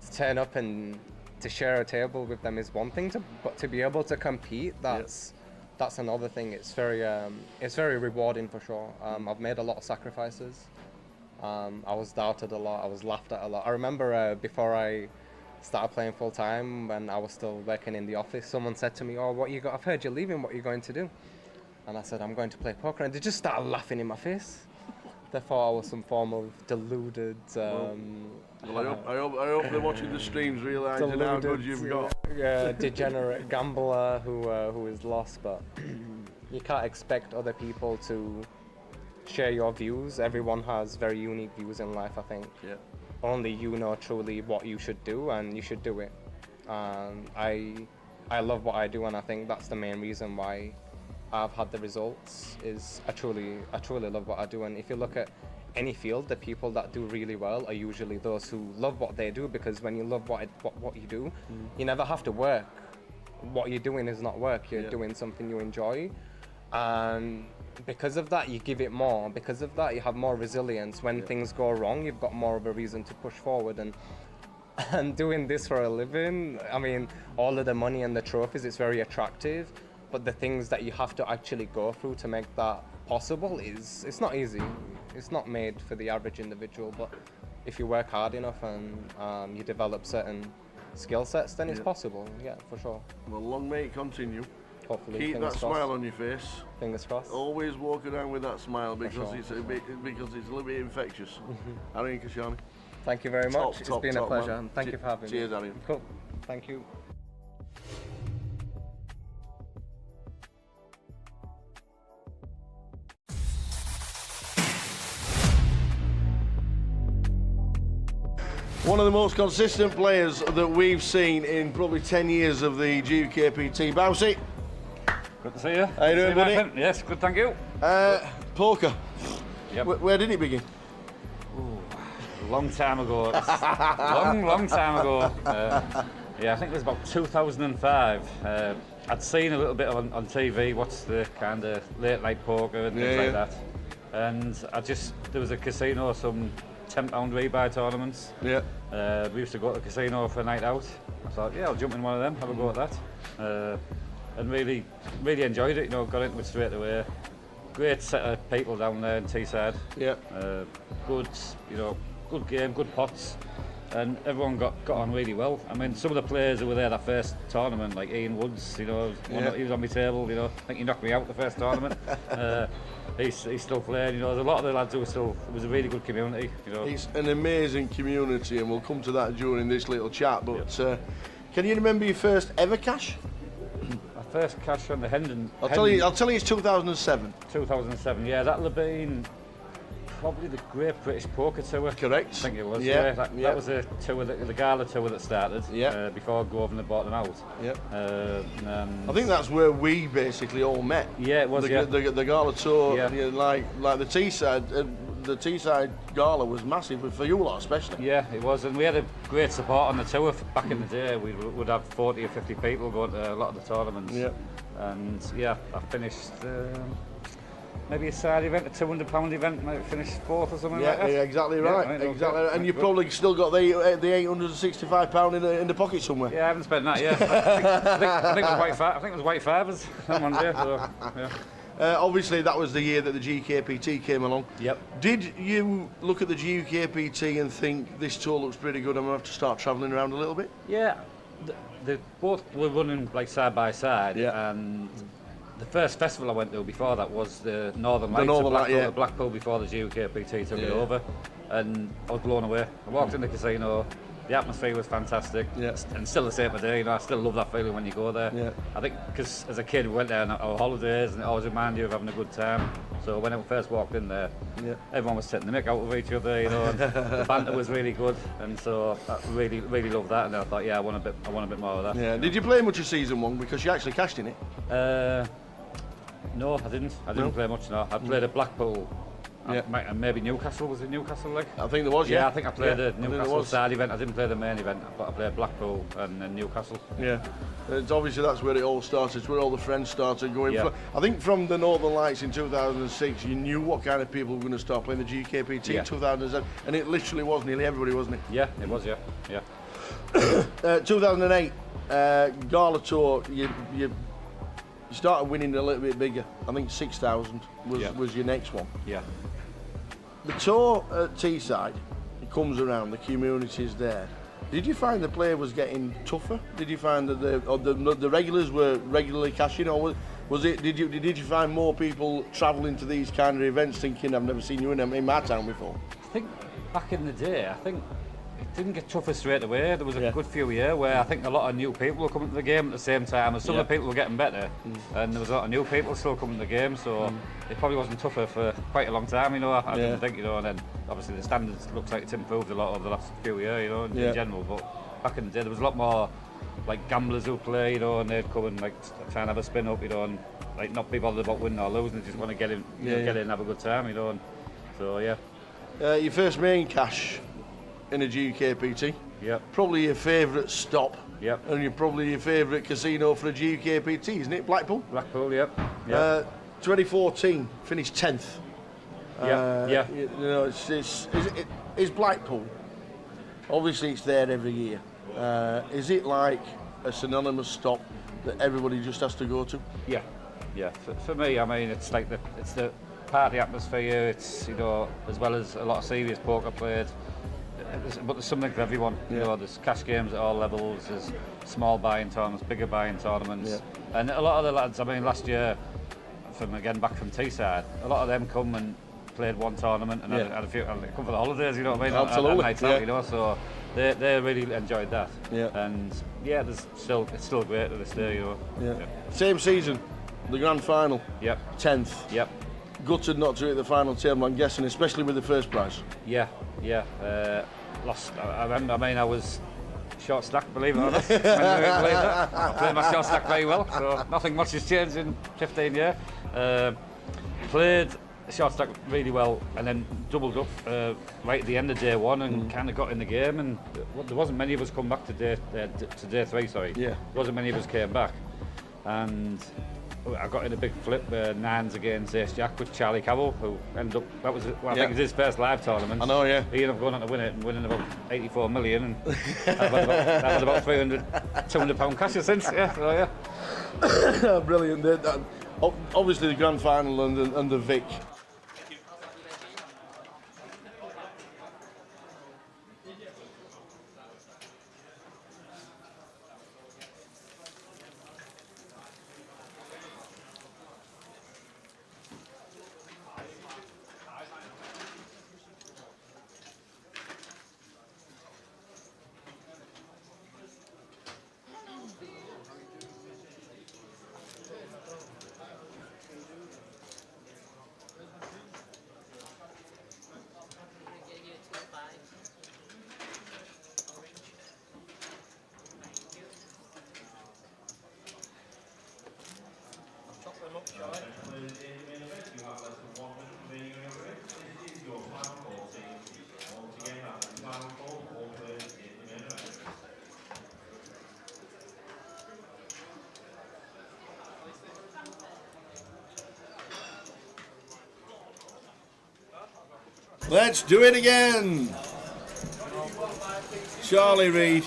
to turn up and to share a table with them is one thing, but to be able to compete, that's another thing. It's very rewarding for sure. I've made a lot of sacrifices. I was doubted a lot. I was laughed at a lot. I remember before I started playing full time, when I was still working in the office, someone said to me, "Oh, what you got? I've heard you're leaving. What are you going to do?" And I said, "I'm going to play poker." And they just started laughing in my face. They thought I was some form of deluded. Well, I hope they're watching the streams, realising how good you've got. Degenerate gambler who is lost, but you can't expect other people to share your views. Everyone has very unique views in life, I think. Yeah. Only you know truly what you should do, and you should do it. I love what I do, and I think that's the main reason why I've had the results. Is I truly love what I do. And if you look at any field, the people that do really well are usually those who love what they do, because when you love what you do, you never have to work. What you're doing is not work. You're doing something you enjoy, and because of that, you give it more. Because of that, you have more resilience. When things go wrong, you've got more of a reason to push forward. And doing this for a living, I mean, all of the money and the trophies, it's very attractive. But the things that you have to actually go through to make that possible it's not easy. It's not made for the average individual. But if you work hard enough and you develop certain skill sets, then it's possible. Yeah, for sure. Well, long may it continue. Hopefully, keep that crossed. smile on your face. Fingers crossed. Always walk around with that smile because sure. it's a little bit infectious. Arian Kashani. Thank you very much. Top, it's been a pleasure, man. and thank you for having me. Cheers, Arian. Cool. Thank you. One of the most consistent players that we've seen in probably 10 years of the GUKPT. Bouncy. Good to see you. How you doing, buddy? Yes, good, thank you. Poker. Yep. Where did it begin? Long time ago. long time ago. Yeah, I think it was about 2005. I'd seen a little bit on TV, what's the kind of late night poker and things like that. And there was a casino, some £10 rebuy tournaments. Yeah. We used to go to the casino for a night out. I thought, yeah, I'll jump in one of them, have a go at that. And really enjoyed it, got into it straight away. Great set of people down there in Teesside. Yeah. Good game, good pots. And everyone got on really well. I mean, some of the players who were there that first tournament, like Ian Woods, he was on my table, I think he knocked me out the first tournament. He's still playing, there's a lot of the lads who are still, it was a really good community, It's an amazing community, and we'll come to that during this little chat, but can you remember your first ever cash? My first cash on the Hendon. I'll tell you it's 2007. 2007, yeah, that'll have been probably the Great British Poker Tour. Correct. I think it was. Yeah. That was a tour, the gala tour that started. Yeah. Before Govan had bought them out. Yeah. I think that's where we basically all met. Yeah, it was. The gala tour. Yeah. Like the Teesside. The Teesside gala was massive for you lot, especially. Yeah, it was, and we had a great support on the tour back in the day. We would have 40 or 50 people going to a lot of the tournaments. Yeah. And I finished. Maybe a side event, a £200 event, might finish fourth or something like that. Yeah, exactly right. Exactly. And you've probably still got the £865 in the pocket somewhere. Yeah, I haven't spent that yet. I think it was white fivers on one day. So, yeah. Obviously, that was the year that the GUKPT came along. Yep. Did you look at the GUKPT and think this tour looks pretty good? I'm gonna have to start travelling around a little bit. Yeah, they both were running like side by side. Yeah. And the first festival I went to before that was the Northern Lights. Northern Light, yeah. Blackpool before the GUKPT took it Yeah. over, and I was blown away. I walked in the casino. The atmosphere was fantastic, and still the same today. You know, I still love that feeling when you go there. Yeah. I think because as a kid we went there on our holidays, and it always reminded you of having a good time. So when I first walked in there, everyone was taking the mick out of each other. You know, and the banter was really good, and so I really loved that. And I thought, yeah, I want a bit more of that. Yeah. Did you play much of season 1 because you actually cashed in it? No, I didn't. I didn't play much. No, I played at Blackpool. Yeah. And maybe Newcastle. Was it Newcastle like? I think there was. Yeah, I think I played the I think there Newcastle was. side event. I didn't play the main event, but I played Blackpool and then Newcastle. Yeah, it's obviously that's where it all started. It's where all the friends started going. Yeah. I think from the Northern Lights in 2006, you knew what kind of people were going to start playing the GUKPT in 2007, and it literally was nearly everybody, wasn't it? Yeah, it was. Yeah. 2008 Gala Tour. You started winning a little bit bigger. I think 6,000 was your next one. Yeah. The tour at Teesside, it comes around, the community's there. Did you find the player was getting tougher? Did you find that the regulars were regularly cashing, or was it? Did you find more people travelling to these kind of events thinking, I've never seen you in my town before? I think back in the day, it didn't get tougher straight away. There was a good few years where I think a lot of new people were coming to the game at the same time, and some of the people were getting better, and there was a lot of new people still coming to the game, so it probably wasn't tougher for quite a long time, you know. I didn't think, you know, and then obviously the standards looks like it's improved a lot over the last few years, you know, in general, but back in the day there was a lot more like gamblers who play, you know, and they'd come and like try and have a spin up, you know, and like not be bothered about winning or losing, they just want to get in, get in and have a good time, you know, and so your first main cash in a GUKPT. Yep. Probably your favourite stop. Yep. And you're probably your favourite casino for a GUKPT, isn't it? Blackpool? Blackpool, yep. 2014, finished 10th. Yeah. You know, is Blackpool, obviously it's there every year. Is it like a synonymous stop that everybody just has to go to? Yeah. For me, I mean, it's like it's the party atmosphere. It's, you know, as well as a lot of serious poker played. But there's something for everyone. You know, there's cash games at all levels. There's small buy-in tournaments, bigger buy-in tournaments, and a lot of the lads. I mean, last year, back from Teesside, a lot of them come and played one tournament and had a few. And they come for the holidays. You know what I mean? Absolutely. Nights out, you know, so they really enjoyed that. Yeah. And it's still great to this day. You know. Yeah. Same season, the grand final. Yep. 10th. Yep. Gutted not to hit the final table, I'm guessing, especially with the first prize. Yeah. Lost. I remember. I mean, I was short stack, believe it or not. I played my short stack very well, so nothing much has changed in 15 years. Played short stack really well, and then doubled up right at the end of day one, and kind of got in the game. And there wasn't many of us come back to day three. Sorry. Yeah. Wasn't many of us came back, and I got in a big flip, nines against Ace Jack with Charlie Cowell, who ended up, I think it was his first live tournament. I know, yeah. He ended up going on to win it and winning about 84 million, and I've had about 200 pound cash since, so yeah. Brilliant. Obviously the grand final and the Vic. Let's do it again. Charlie Reid.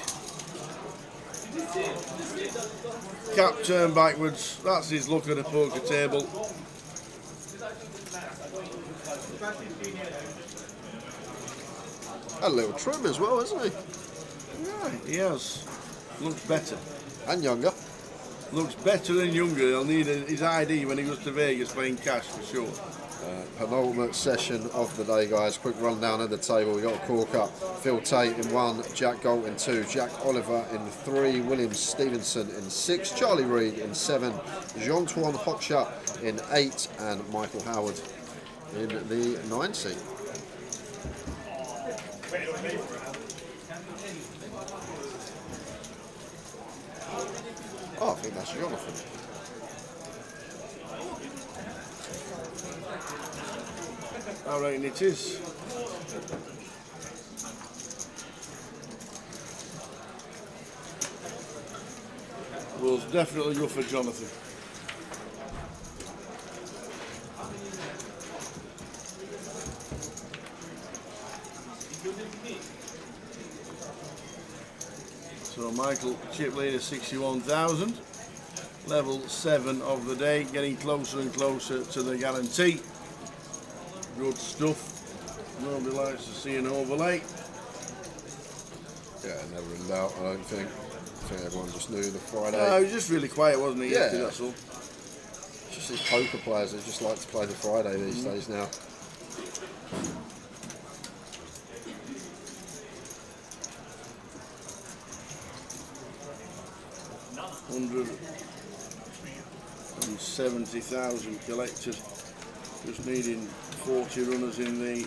Cap turned backwards. That's his look at the poker table. A little trim as well, isn't he? Yeah, he has. Looks better. And younger. Looks better and younger. He'll need his ID when he goes to Vegas playing cash for sure. Penultimate session of the day, guys. Quick rundown of the table. We got a cork up. Phil Tate in 1, Jack Galt in 2, Jack Oliver in 3, William Stevenson in 6, Charlie Reid in 7, Jean-Antoine Hochscher in 8, and Michael Howard in the 9 seat. Oh, I think that's Jonathan. I reckon it is. We'll definitely go for Jonathan. So Michael, chip leader 61,000. Level 7 of the day, getting closer and closer to the guarantee. Good stuff. Nobody likes to see an overlay. Yeah, never in doubt, I don't think. I think everyone just knew the Friday. No, he was just really quiet, wasn't he? Yeah. Yesterday, that's all. It's just these poker players that just like to play the Friday these days now. $170,000 collected. Just needing 40 runners in the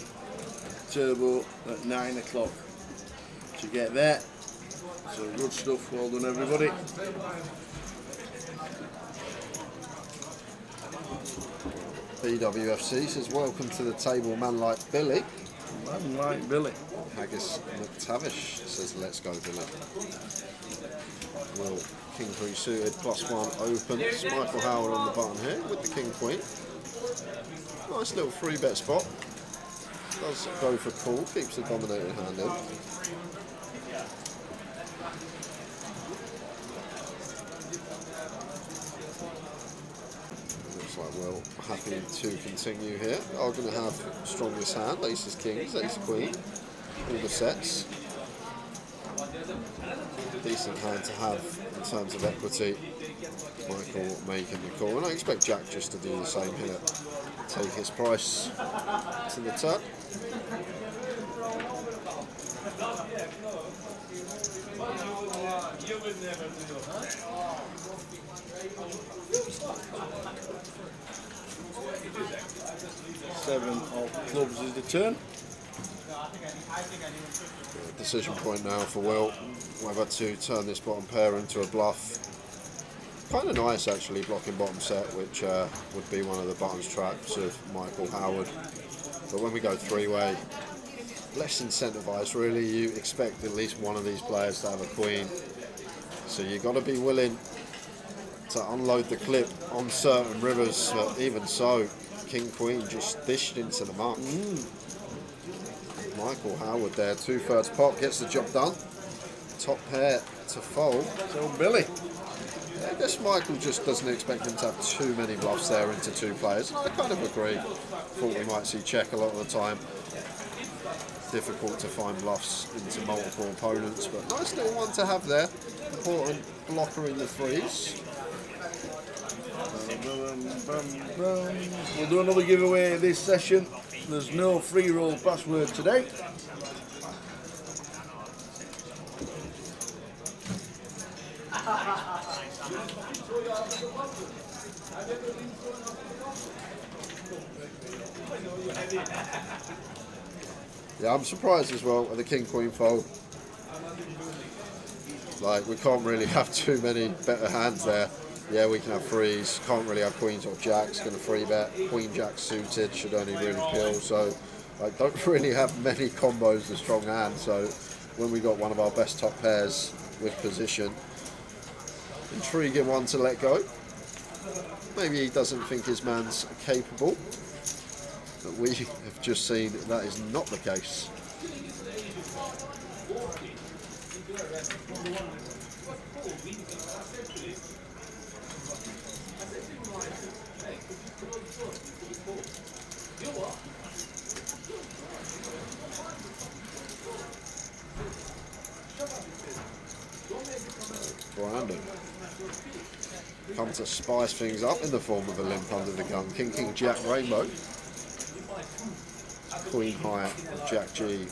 turbo at 9 o'clock to get there. So good stuff, well done everybody. BWFC says, welcome to the table, man like Billy. Man like Billy. Haggis McTavish says, let's go Billy. Will King Queen suited, +1 opens. Michael Howard on the button here with the King Queen. Nice little 3-bet spot. Does go for call, keeps the dominated hand in. Looks like we're happy to continue here. Are going to have strongest hand, aces, kings, ace, queen, all the sets. Decent hand to have in terms of equity. Michael making the call, and I expect Jack just to do the same here. Take his price to the turn. Seven of clubs is the turn. Decision point now for Will, whether to turn this bottom pair into a bluff. Kind of nice actually, blocking bottom set, which would be one of the buttons traps of Michael Howard. But when we go three-way, less incentivised really. You expect at least one of these players to have a queen. So you've got to be willing to unload the clip on certain rivers. But even so, King Queen just dished into the mark. Michael Howard there, 2/3 pot, gets the job done. Top pair to fold. So Billy. I guess Michael just doesn't expect him to have too many bluffs there into two players. I kind of agree. Thought we might see check a lot of the time. Difficult to find bluffs into multiple opponents, but nice little one to have there. Important blocker in the threes. We'll do another giveaway this session. There's no free roll password today. Yeah, I'm surprised as well at the King Queen fold. Like, we can't really have too many better hands there. Yeah, we can have threes, can't really have queens or jacks, going to free bet. Queen jack suited should only really kill, so I don't really have many combos of strong hands. So when we got one of our best top pairs with position, intriguing one to let go. Maybe he doesn't think his man's capable, but we have just seen that is not the case. Brandon. Come to spice things up in the form of a limp under the gun. King Jack Rainbow. Queen High Jack G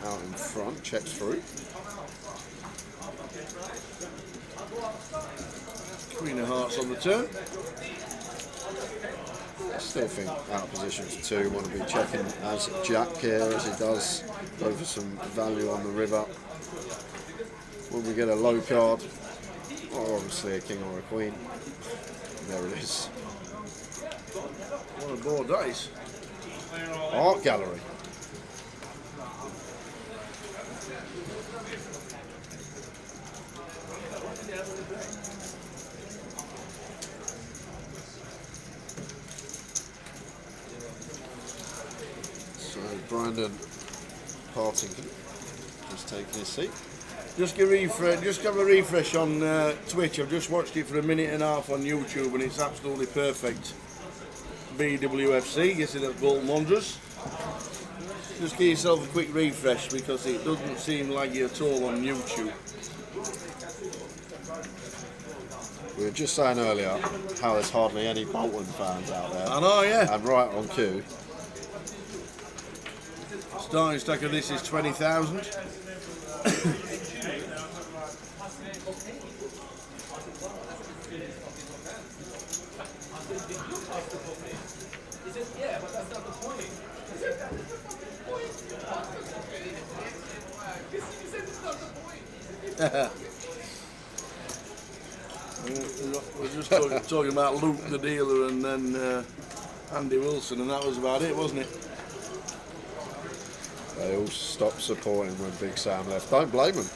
out in front, checks through. Queen of Hearts on the turn. I still think out of position for 2. Want to be checking as Jack here as he does go for some value on the river. When we get a low card, or obviously a king or a queen, there it is. What a board that is. Art gallery. So Brandon Partington just taking his seat. Just give a refresh on Twitch. I've just watched it for a minute and a half on YouTube and it's absolutely perfect. BWFC, gets it at Bolton Wanderers. Just give yourself a quick refresh because it doesn't seem like you at all on YouTube. We were just saying earlier how there's hardly any Bolton fans out there. I know, yeah. And right on cue. Starting stack of this is 20,000. We're just talking about Luke the dealer and then Andy Wilson, and that was about it, wasn't it? They all stopped supporting when Big Sam left. Don't blame them.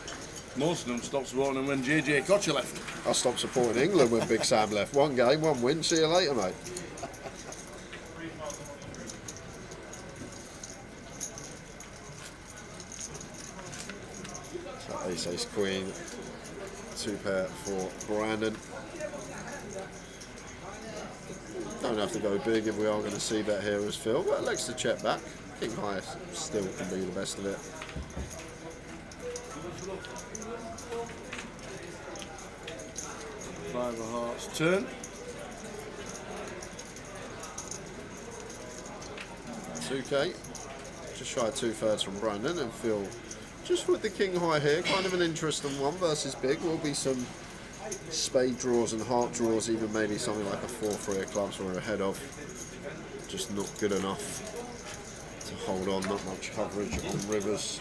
Most of them stopped supporting him when JJ Kocher left. I stopped supporting England when Big Sam left. 1 game, 1 win. See you later, mate. So Ace Queen. 2 pair for Brandon. Don't have to go big if we are going to see that here as Phil, but likes to check back. King High still can be the best of it. Five of Hearts turn. 2K. Just shy of 2/3 from Brandon, and Phil just with the King High here. Kind of an interesting one versus big. Will be some spade draws and heart draws, even maybe something like a 4-3 of clubs we're ahead of. Just not good enough to hold on, not much coverage on rivers.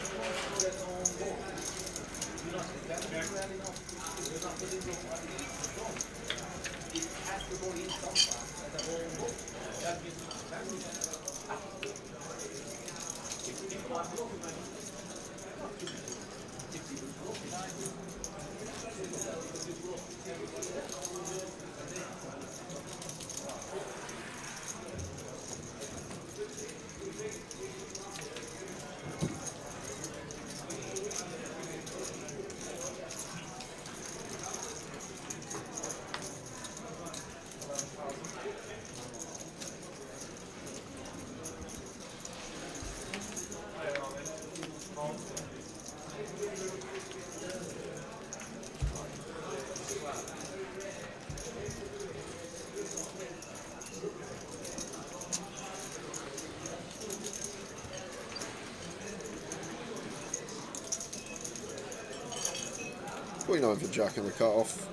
Queen 9 for Jack in the cut-off.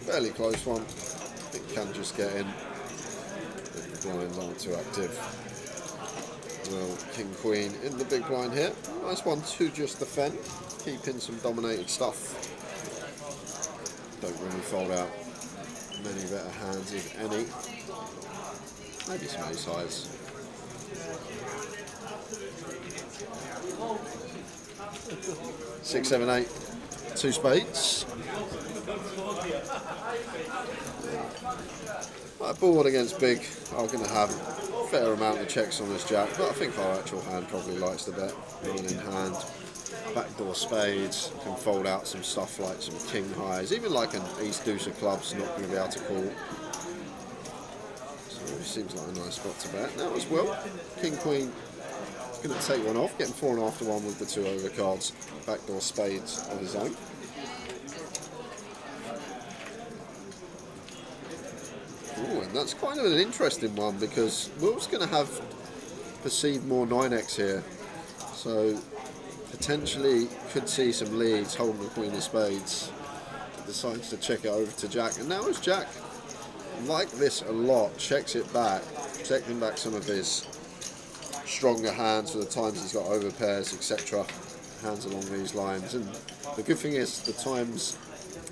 Fairly close one. I think can just get in. The blinds aren't too active. Well, King Queen in the big blind here. Nice one to just defend. Keeping some dominated stuff. Don't really fold out many better hands, if any. Maybe some ace highs. Six, 7, 8, 2 spades. Board against big, I'm going to have a fair amount of checks on this jack, but I think our actual hand probably likes the bet. 9 in hand, backdoor spades, can fold out some stuff like some king highs, even like an ace deuce of clubs, not going to be able to call. So it seems like a nice spot to bet. Now as well, king queen going to take one off, getting 4.5 to 1 with the 2 overcards. Backdoor spades of his own. Ooh, and that's kind of an interesting one because Will's going to have perceived more 9x here. So potentially could see some leads holding the Queen of Spades. Decides to check it over to Jack. And now as Jack, like this a lot, checks it back, checking back some of his stronger hands for the times he's got over pairs, etc. Hands along these lines. And the good thing is the times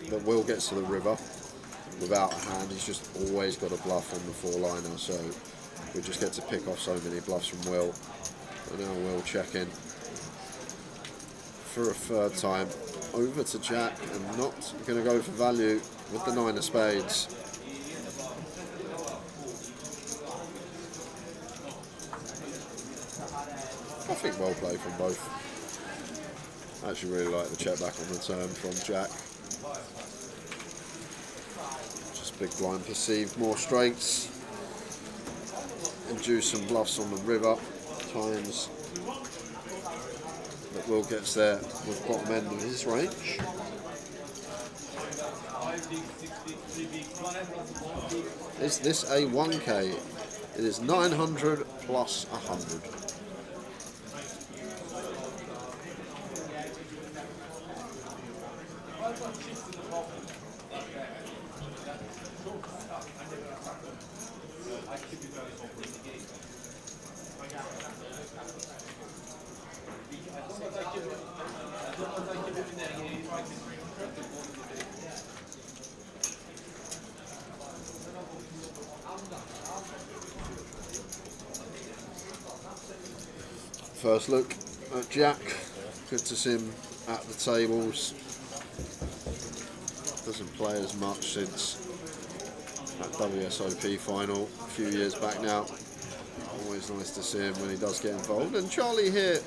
that Will gets to the river without a hand, he's just always got a bluff on the 4-liner, so we just get to pick off so many bluffs from Will. And now Will checking for a third time over to Jack, and not going to go for value with the 9 of spades. I think well played from both. I actually really like the check back on the turn from Jack. Just big blind perceived more straights. Induce some bluffs on the river times. But Will gets there with bottom end of his range. Is this a 1K? It is 900 plus 100. First look at Jack. Good to see him at the tables. Doesn't play as much since that WSOP final a few years back now. Always nice to see him when he does get involved. And Charlie here,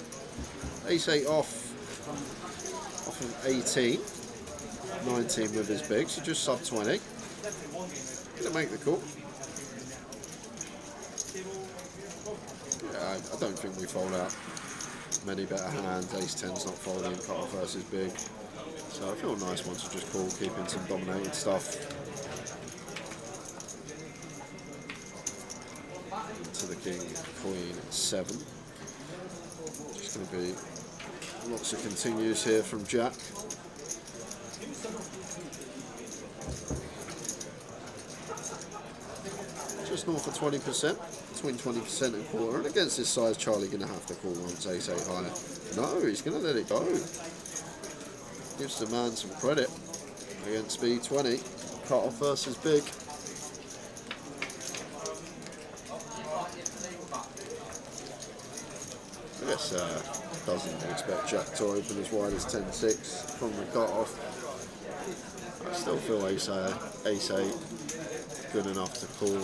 ace-8 off of 18. 19 with his big, so just sub 20. Gonna make the call. Yeah, I don't think we fold out many better hands. Ace-10's not folding, cut-off versus big. So I feel a nice one to just call, keeping some dominated stuff. To the king, queen, 7. Just going to be lots of continues here from Jack. Just north of 20%, between 20% and quarter. And against this size, Charlie going to have to call once ace-8 higher. No, he's going to let it go. Gives the man some credit against B20. Cut off versus big. I guess doesn't expect Jack to open as wide as 10-6 from the cut off. I still feel ace-8 good enough to call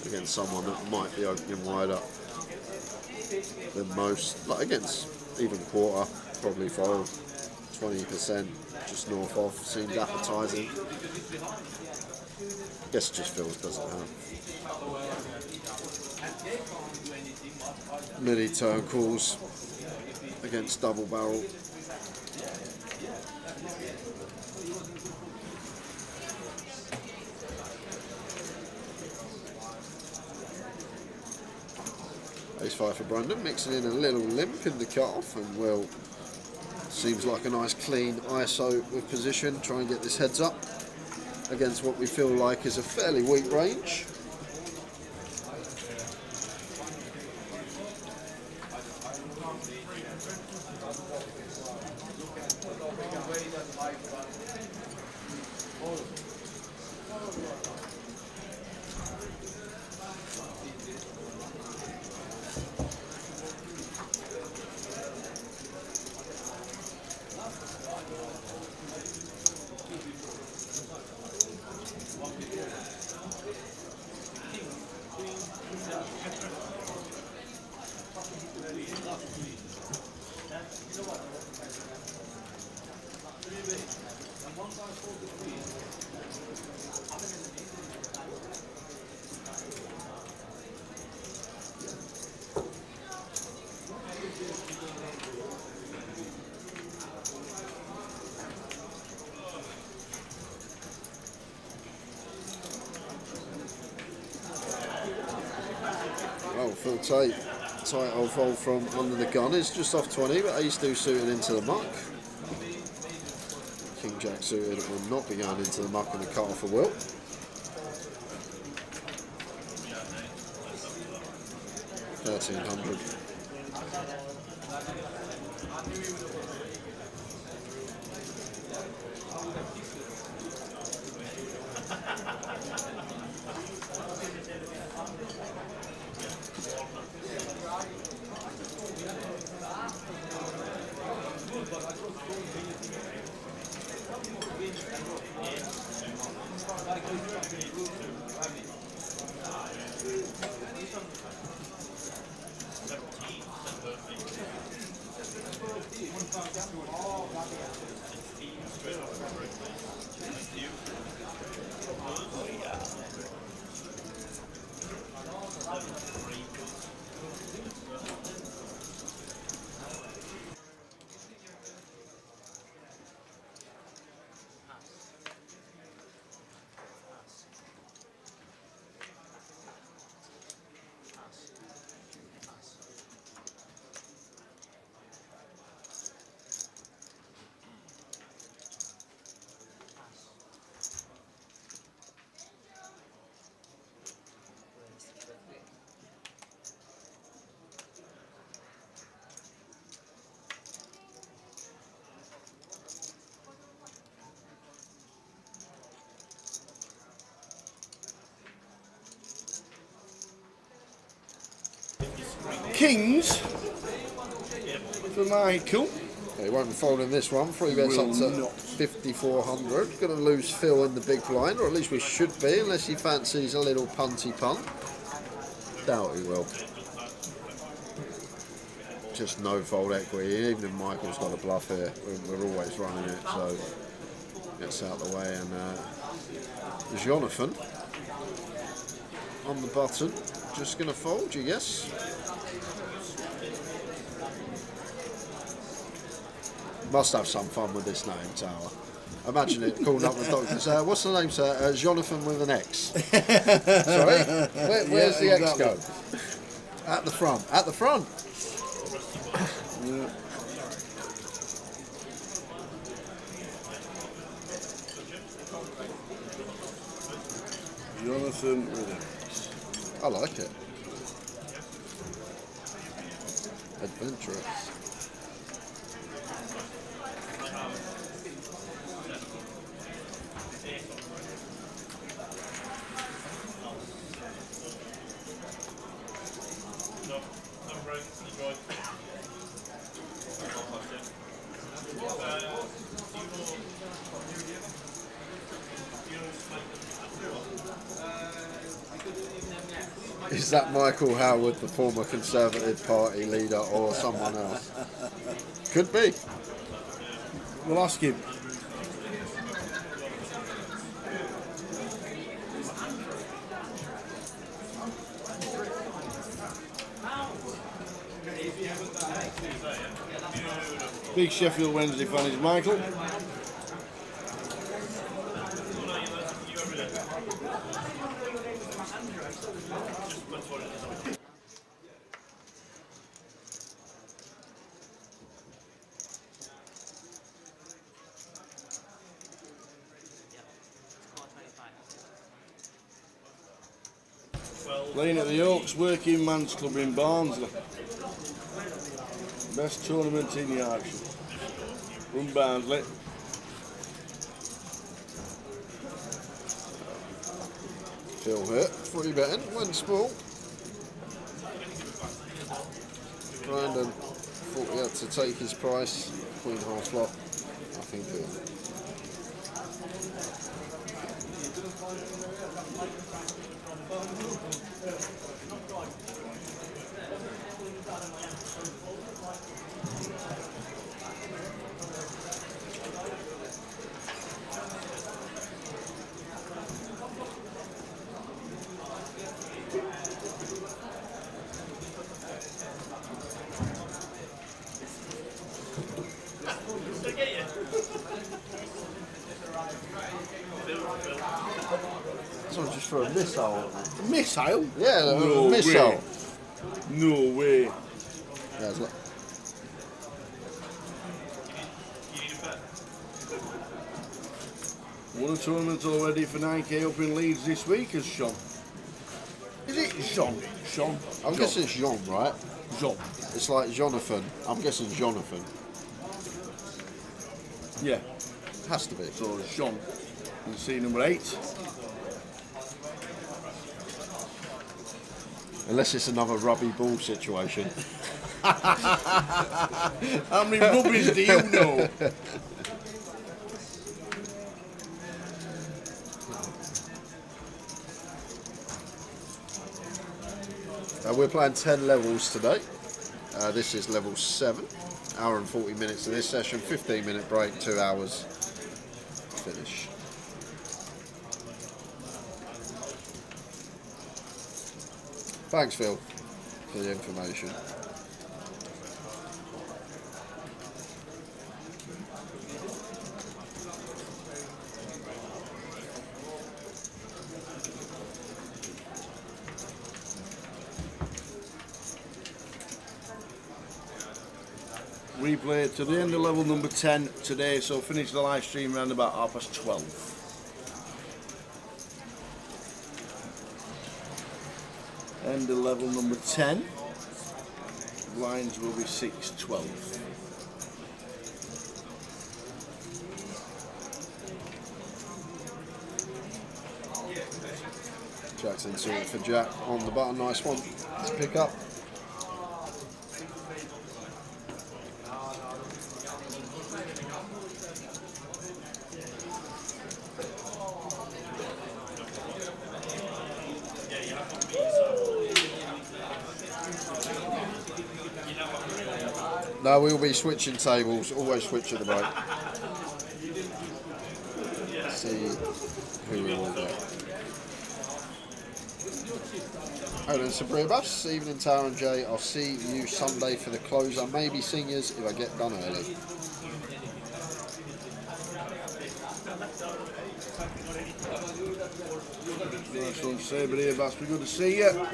against someone that might be opening wider than most. Like against even quarter, probably fold. 20% just north of seems appetizing. Guess it just feels doesn't have many turn calls against double barrel. Ace-5 for Brandon, mixing in a little limp in the cut-off, and Will seems like a nice clean ISO with position. Try and get this heads up against what we feel like is a fairly weak range. tight old fold from under the gun is just off 20, but ace deuce suited into the muck. King jack suited will not be going into the muck and a cut off a will. 1300. Kings for Michael. He won't be folding this one. 3 bets up to 5,400. Going to lose Phil in the big blind, or at least we should be, unless he fancies a little punty punt. Doubt he will. Just no fold equity. Even if Michael's got a bluff here, we're always running it, so gets out the way. And Jonathan on the button, just going to fold, you guess? Must have some fun with this name, Tower. Imagine it called up the doctors. What's the name, sir? Jonathan with an X. Sorry? Where's the X go? At the front. At the front. Yeah. Jonathan with an X. I like it. Adventurous. Is that Michael Howard, the former Conservative Party leader, or someone else? Could be. We'll ask him. Big Sheffield Wednesday fan is Michael. Playing at the Oaks Working Man's Club in Barnsley. Best tournament in Yorkshire. From Barnsley. Phil hurt. 3 betting. Went small. Brandon thought he had to take his price. Queen half flop. I think good. Someone just threw a missile. A missile? Yeah, no, a missile. Really? No way. Yeah, it's like, Won a tournament already for 9K up in Leeds this week, has Sean. Is it Jean? Sean? I'm guessing it's Jean, right? Jean. It's like Jonathan. I'm guessing Jonathan. Yeah. Has to be. So Jean in seat number 8. Unless it's another rubby ball situation. How many rubbies do you know? We're playing 10 levels today. This is level 7. Hour and 40 minutes of this session. 15-minute break. 2 hours. Finish. Thanks, Phil, for the information. Replay to the end of level number 10 today, so finish the live stream around about 12:30. End of level number 10. Blinds will be 6:12. Jackson sorted for Jack on the button. Nice one to pick up. No, we'll be switching tables. Always switch at the break. See who we will get. Oh, then Sabria Bus, evening Tower and Jay. I'll see you Sunday for the closer. Maybe seniors if I get done early. Nice one, Sabria Bass. We're good to see you.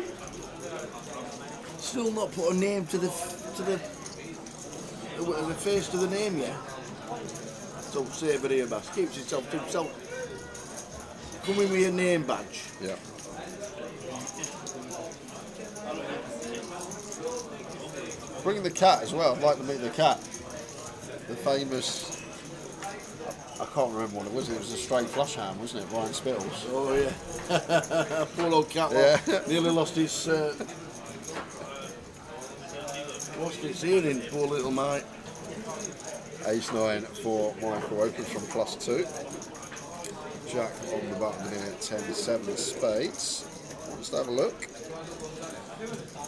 Still not put a name to the face to the name yet. So Sabria Bass keeps himself to himself. Come in with your name badge. Yeah. Bring the cat as well. I'd like to meet the cat. The famous. I can't remember what it was. It was a straight flush hand, wasn't it? Ryan Spittles. Oh yeah. Poor old cat. Yeah. Nearly lost his hearing. Poor little mate. Ace 9 for Michael opens from +2. Jack on the button here, 10-7 spades. Let's have a look.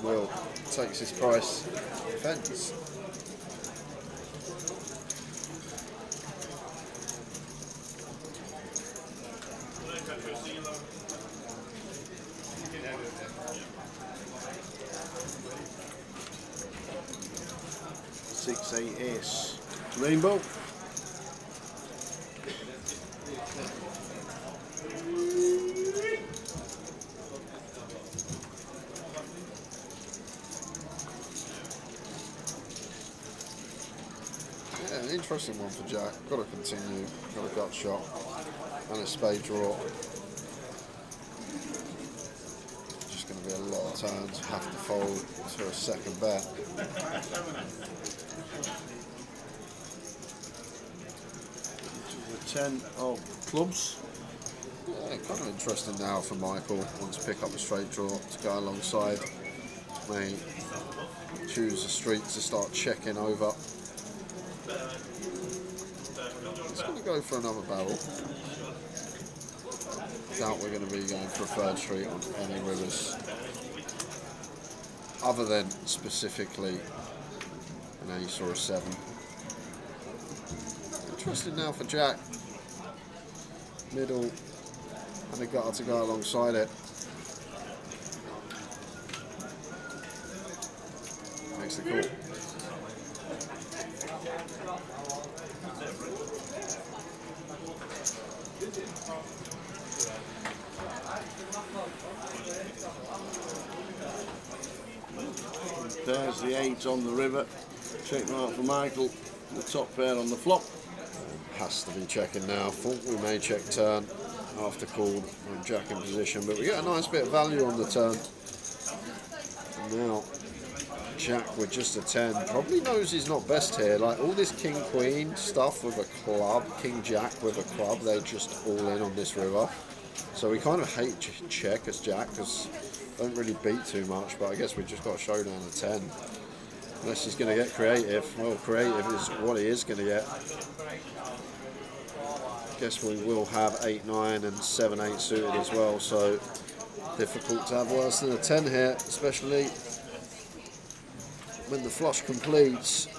Will takes his price defence. Six, eight, ace. Rainbow. Yeah, an interesting one for Jack. Got to continue. Got a gut shot and a spade draw. Just going to be a lot of turns. Have to fold to a second bet. The 10 of clubs. Yeah, kind of interesting now for Michael. Wants to pick up a straight draw to go alongside. May choose the street to start checking over. He's going to go for another barrel. Doubt we're going to be going for a third street on any rivers. Other than specifically an ace or a 7. Interesting now for Jack. Middle and a gutter to go alongside it. Makes the call. There's the 8 on the river. Check mark for Michael. The top pair on the flop. Has to be checking now. Thought we may check turn after called on Jack in position, but we get a nice bit of value on the turn. And now Jack with just a 10 probably knows he's not best here. Like all this king queen stuff with a club, king jack with a club, they're just all in on this river. So we kind of hate check as Jack because don't really beat too much, but I guess we just got a showdown at 10. Unless he's going to get creative. Well, creative is what he is going to get. Guess we will have 8, 9 and 7, 8 suited as well, so difficult to have worse than a 10 here, especially when the flush completes.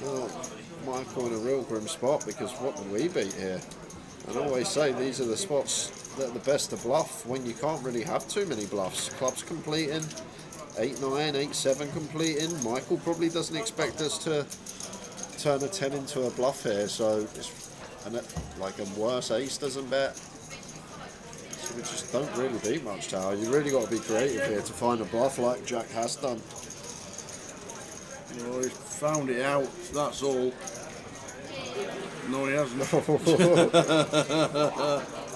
Well, Michael in a real grim spot because what do we beat here? And I always say these are the spots that are the best to bluff when you can't really have too many bluffs. Clubs completing, 8, 9, 8, 7 completing. Michael probably doesn't expect us to turn a 10 into a bluff here, so it's like a worse ace doesn't bet. So we just don't really beat much tower. You really got to be creative here to find a bluff like Jack has done. No, he's found it out, that's all. No, he hasn't.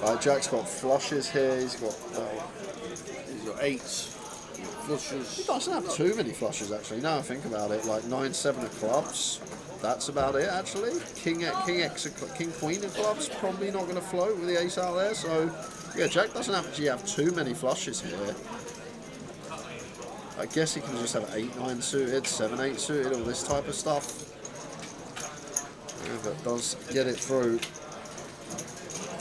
Right, Jack's got flushes here, he's got 8s, flushes. He doesn't have too many flushes actually, now I think about it, like 9, 7 of clubs. That's about it actually. King queen of clubs, probably not going to float with the ace out there, so yeah, Jack doesn't actually have too many flushes here. I guess he can just have 8, 9 suited, 7, 8 suited, all this type of stuff. Yeah, but does get it through.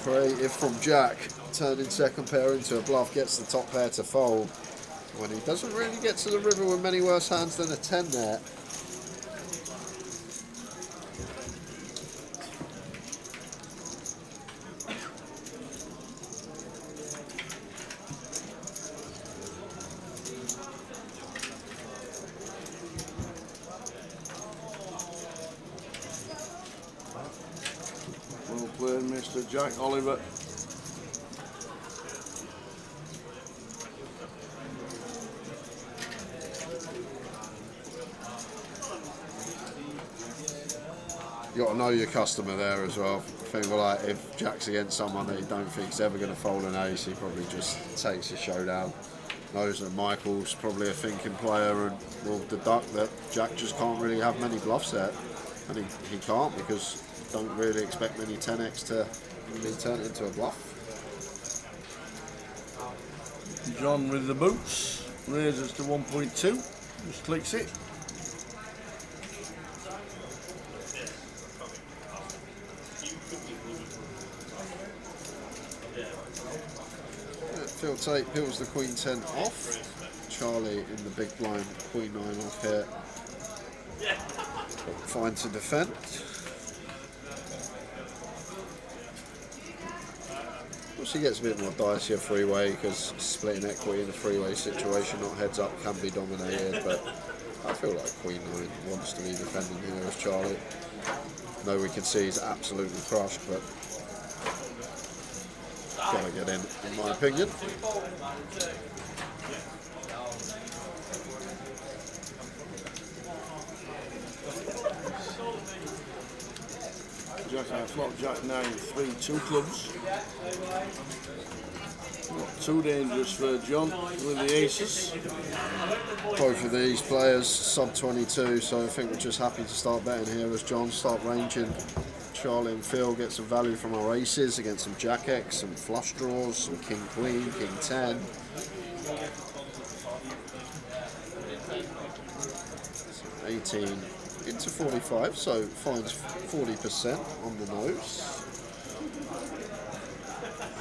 Creative from Jack, turning second pair into a bluff, gets the top pair to fold. When he doesn't really get to the river with many worse hands than a 10 there. Well played, Mr. Jack Oliver. You got to know your customer there as well. I think like if Jack's against someone that you don't think's ever going to fold an ace, he probably just takes his showdown. Knows that Michael's probably a thinking player and will deduct that Jack just can't really have many bluffs there. And he can't because don't really expect many 10x to be turned into a bluff. John with the boots, raises to 1.2, just clicks it. Phil Tate peels the queen 10 off. Charlie in the big blind, queen 9 off here. Fine to defend. She gets a bit more dicey a three-way because splitting equity in a three-way situation, not heads up, can be dominated. But I feel like Queen 9 wants to be defending here as Charlie. No, we can see he's absolutely crushed, but gotta get in my opinion. Jack out flop, Jack 9, 3, 2 clubs. Not too dangerous for John with the aces. Both of these players sub 22, so I think we're just happy to start betting here as John start ranging. Charlie and Phil get some value from our aces against some Jack X, some flush draws, some King Queen, King 10. 18 into 45, so finds 40% on the nose.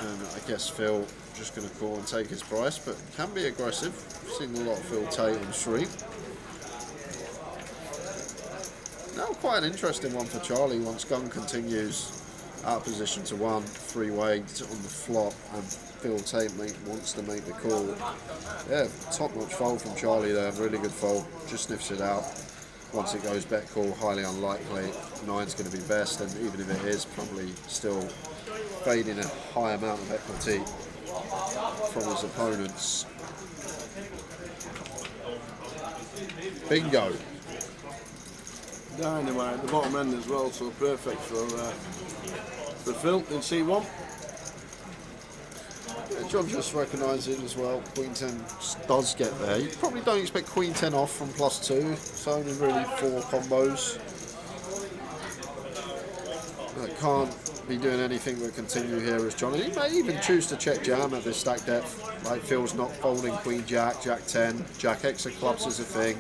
And I guess Phil just going to call and take his price, but can be aggressive. Seen a lot of Phil Tate on stream. Now quite an interesting one for Charlie once gun continues out of position to 1, 3-way on the flop, and Phil Tate wants to make the call. Yeah, top-notch fold from Charlie there, really good fold, just sniffs it out. Once it goes bet call, highly unlikely. 9's going to be best, and even if it is, probably still fading a high amount of equity from his opponents. Bingo. Dynamite at the bottom end as well, so perfect for Phil in C1. Yeah, John just recognising as well, Queen 10 does get there. You probably don't expect Queen 10 off from +2, it's only really 4 combos. That can't be doing anything but continue here as John. And he may even choose to check jam at this stack depth. Like Phil's not folding Queen Jack, Jack 10, Jack X of clubs is a thing.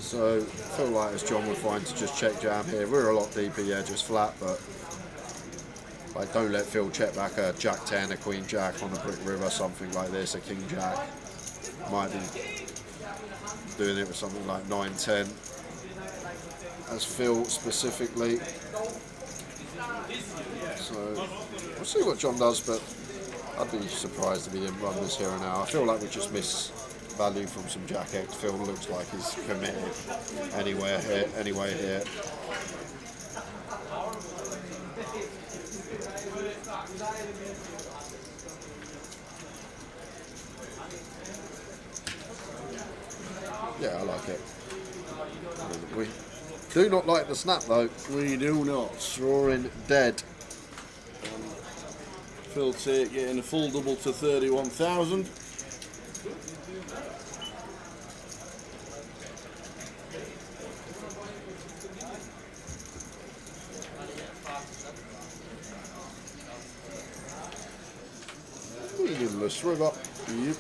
So I feel like as John would find to just check jam here. We're a lot deeper, yeah, just flat, but like don't let Phil check back a Jack 10, a Queen Jack on a brick river, something like this, a King Jack. Might be doing it with something like 9-10 as Phil specifically. So we'll see what John does, but I'd be surprised if he didn't run this here and now. I feel like we just miss value from some Jack X. Phil looks like he's committed anyway here. Yeah, I like it. We do not like the snap though. We do not. Drawing dead. Phil Tate getting a full double to 31,000. Meaningless river. Yep.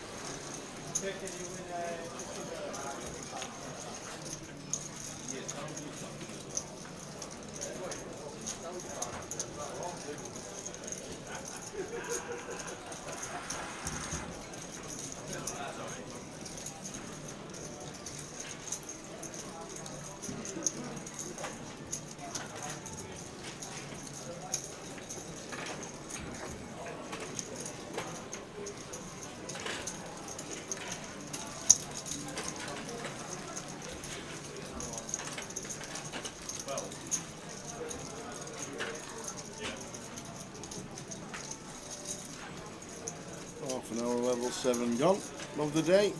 Half an hour, level 7 gone of the day.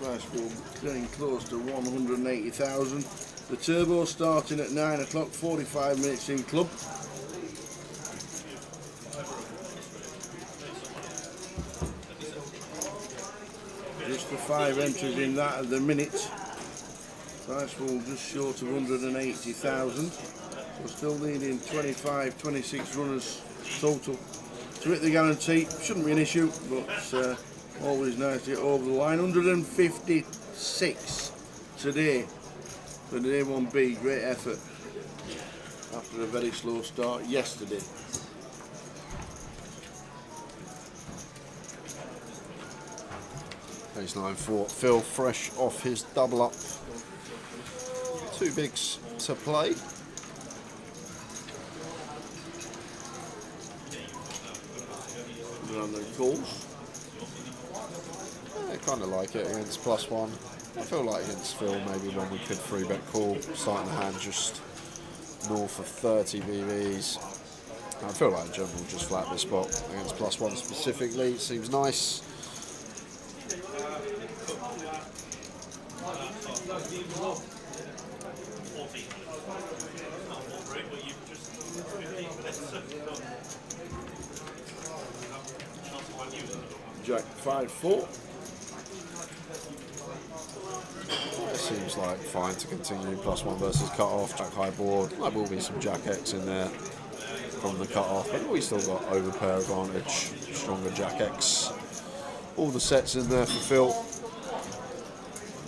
Price will getting close to 180,000. The turbo starting at 9 o'clock, 45 minutes in club. Just the 5 entries in that at the minute. Price will just short of 180,000. We're still needing 25, 26 runners total to hit the guarantee. Shouldn't be an issue, but always nice to get over the line. 156 today for the day 1B. Great effort after a very slow start yesterday. Baseline for Phil, fresh off his double up. 2 bigs to play. On the calls. I kind of like it against +1. I feel like against Phil, maybe one we could 3-bet call, starting the hand just north of 30 VVs. I feel like in general just flat this spot against +1 specifically. It seems nice. Jack 5-4. It seems like fine to continue +1 versus cut off. Jack high board. There will be some Jack X in there from the cut off, but we still got overpair advantage. Stronger Jack X. All the sets in there for Phil.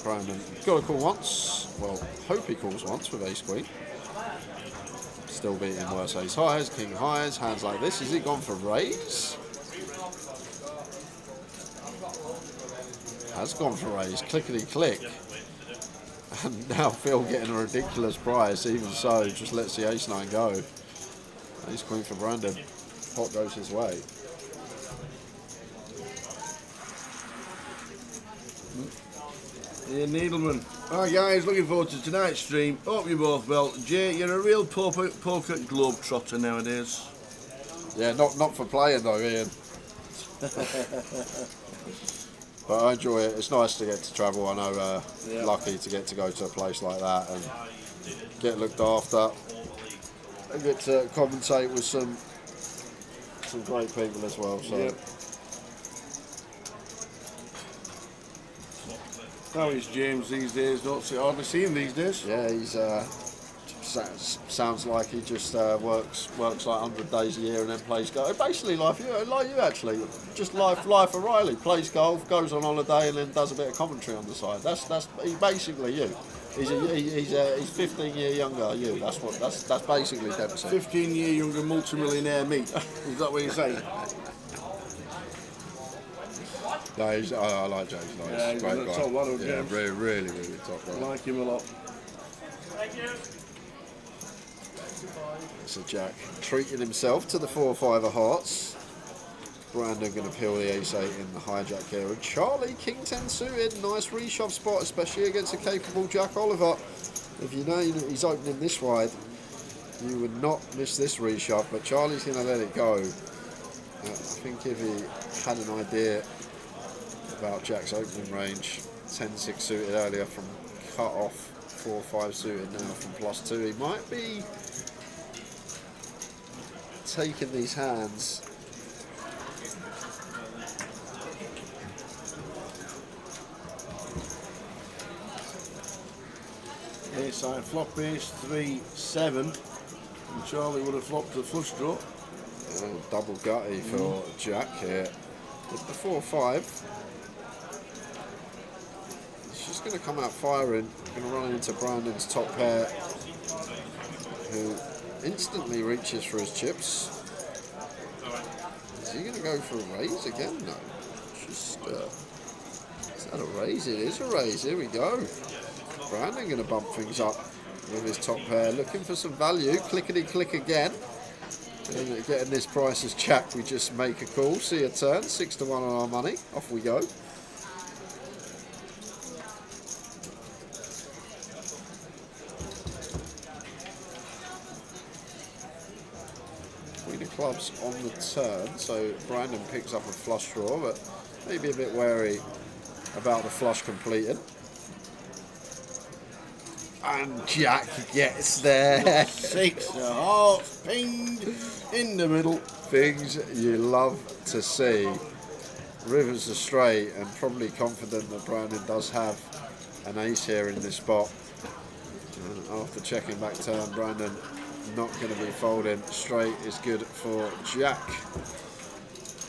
Brandon got a call once. Well, hope he calls once with ace queen. Still beating worse ace highs, king highs, hands like this. Has he gone for raise? Has gone for raise, clickety click. And now Phil getting a ridiculous price, even so, just lets the ace-9 go. Ace queen for Brandon. Pot goes his way. Ian Needleman. Alright guys, looking forward to tonight's stream. Hope you're both well. Jay, you're a real poker globetrotter nowadays. Yeah, not for playing though, Ian. But I enjoy it. It's nice to get to travel. I know, lucky to get to go to a place like that and get looked after. And get to commentate with some great people as well. So. Yep. How is James these days? Don't hardly see him these days. Yeah, he's sounds like he just works like 100 days a year and then plays golf. Basically, like you actually, just life of Riley. Plays golf, goes on holiday, and then does a bit of commentary on the side. That's basically you. He's 15 years younger than you. That's basically Dempsey. 15-year younger multimillionaire me. Is that what you're saying? No, I like James. Yeah, he's a top one of James. Really top one. I like him a lot. Thank you. So Jack treating himself to the 4-5 of hearts. Brandon going to peel the ace-8 in the hijack here. And Charlie, King 10 suited. Nice reshove spot, especially against a capable Jack Oliver. If you know he's opening this wide, you would not miss this reshove. But Charlie's going to let it go. I think if he had an idea about Jack's opening range, 10-6 suited earlier from cut off, 4-5 suited now from +2, he might be taking these hands. A-side flop ace 3-7, and Charlie would have flopped the flush draw. Double gutty for Jack here. With the 4-5. He's just going to come out firing. Going to run into Brandon's top pair, who instantly reaches for his chips. Is he going to go for a raise again? No. Just, is that a raise? It is a raise. Here we go. Brandon going to bump things up with his top pair. Looking for some value. Clickety-click again. And getting this price as Jack, we just make a call. See a turn. 6-1 on our money. Off we go. Queen of clubs on the turn, so Brandon picks up a flush draw, but maybe a bit wary about the flush completed. And Jack gets there. 6 hearts pinged in the middle. Things you love to see. Rivers are straight and probably confident that Brandon does have an ace here in this spot. And after checking back turn, Brandon not going to be folding. Straight is good for Jack.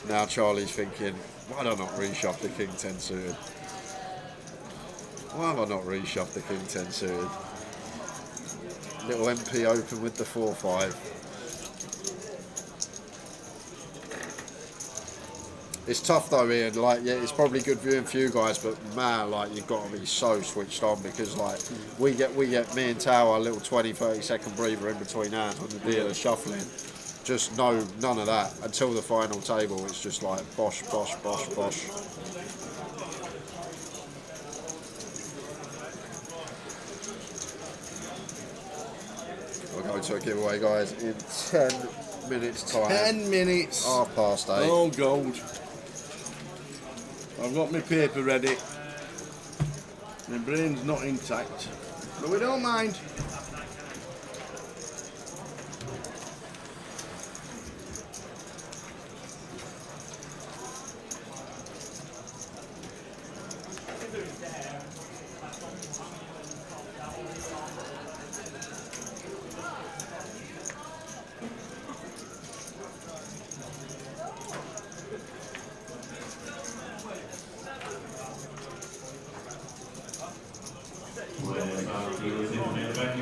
Now Charlie's thinking, why don't I not reshove the King 10 suited? Why have I not reshoved the King 10 suited? Little MP open with the 4-5. It's tough though, Ian. Like, yeah, it's probably good viewing for you guys, but man, like, you've got to be so switched on because, like, we get me and Tao a little 20-30 second breather in between hands when the dealer's shuffling. Just none of that until the final table. It's just like bosh, bosh, bosh, bosh. We're going to a giveaway, guys, in 10 minutes time. 10 minutes. 8:30. Oh, gold. I've got my paper ready. My brain's not intact, but we don't mind.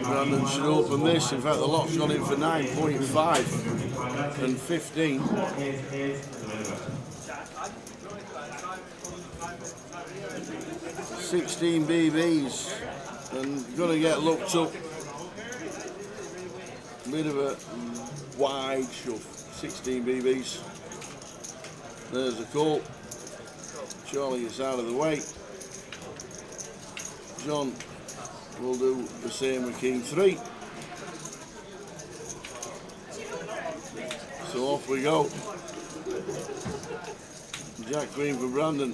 Brandon should open this. In fact, the lot's gone in for 9.5 and 15. 16 BBs and going to get looked up. Bit of a wide shove. 16 BBs. There's a call. Charlie is out of the way. John will do the same with King 3. So off we go. Jack Green for Brandon.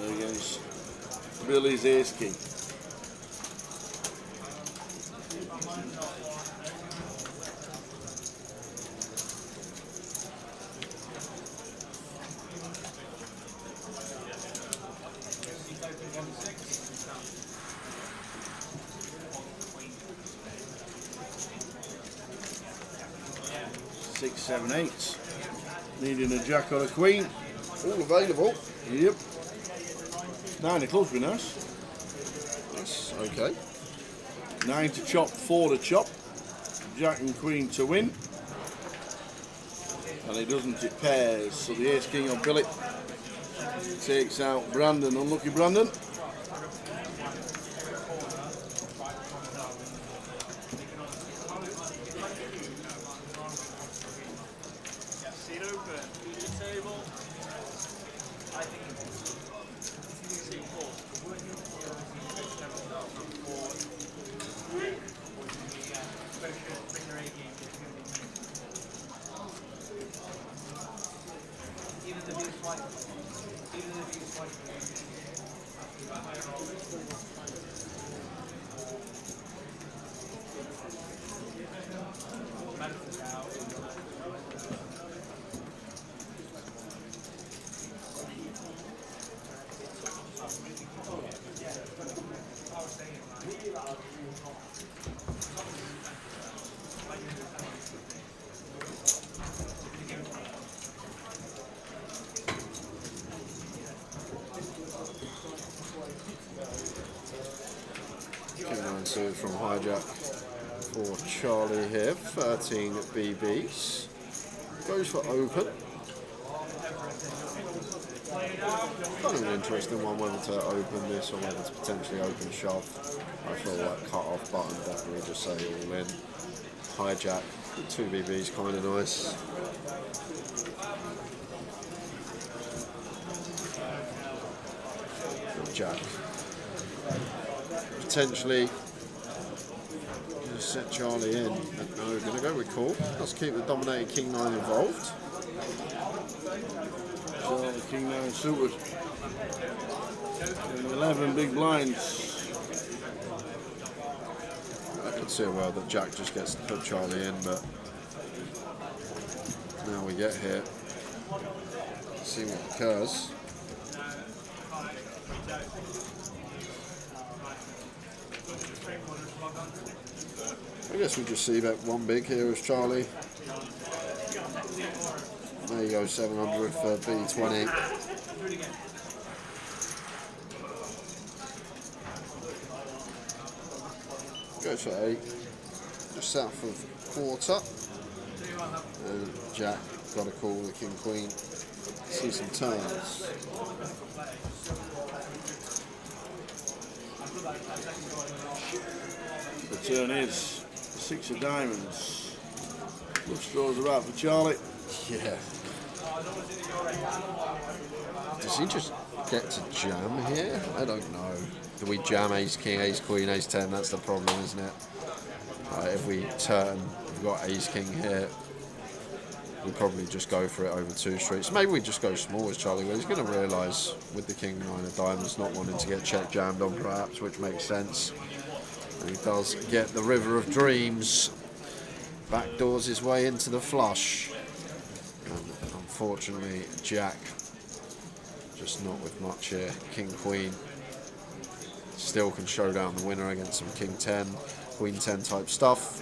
against Billy's Ace King. Six, seven, eight. Needing a jack or a queen. All available. Yep. 9 of clubs would be nice. That's okay. 9 to chop, 4 to chop. Jack and queen to win. And it doesn't, it pairs. So the ace king on Billy takes out Brandon. Unlucky Brandon. Seat open. Seat table. I think seat 4. Even the view swipe. Even the view swipe. King 9 from hijack for Charlie here. 13 BBs. Goes for open. Kind of an interesting one whether to open this or whether to potentially open shove. I feel like cut off button definitely just say all in. Hijack, 2 BBs, kind of nice. Jack. Potentially just set Charlie in. But no, we're going to go with call. Let's keep the dominating King 9 involved. So the King 9 suited. And 11 big blinds. I could see a world that Jack just gets to put Charlie in, but now we get here. See what occurs. I guess we just see that one big here is Charlie. There you go, 700 for B20. Goes for 8. Just south of quarter. And Jack got a call the King Queen. See some turns. The turn is 6 of diamonds. Good straws are out for Charlie. Yeah. Does he just get to jam here? I don't know. Do we jam ace king, ace queen, ace 10? That's the problem, isn't it? If we turn, we've got ace king here. We probably just go for it over 2 streets. Maybe we just go small as Charlie. Well, he's going to realise with the King 9 of diamonds not wanting to get check jammed on, perhaps, which makes sense. And he does get the River of Dreams. Backdoors his way into the flush. And unfortunately, Jack just not with much here. King Queen still can show down the winner against some King 10, Queen 10 type stuff.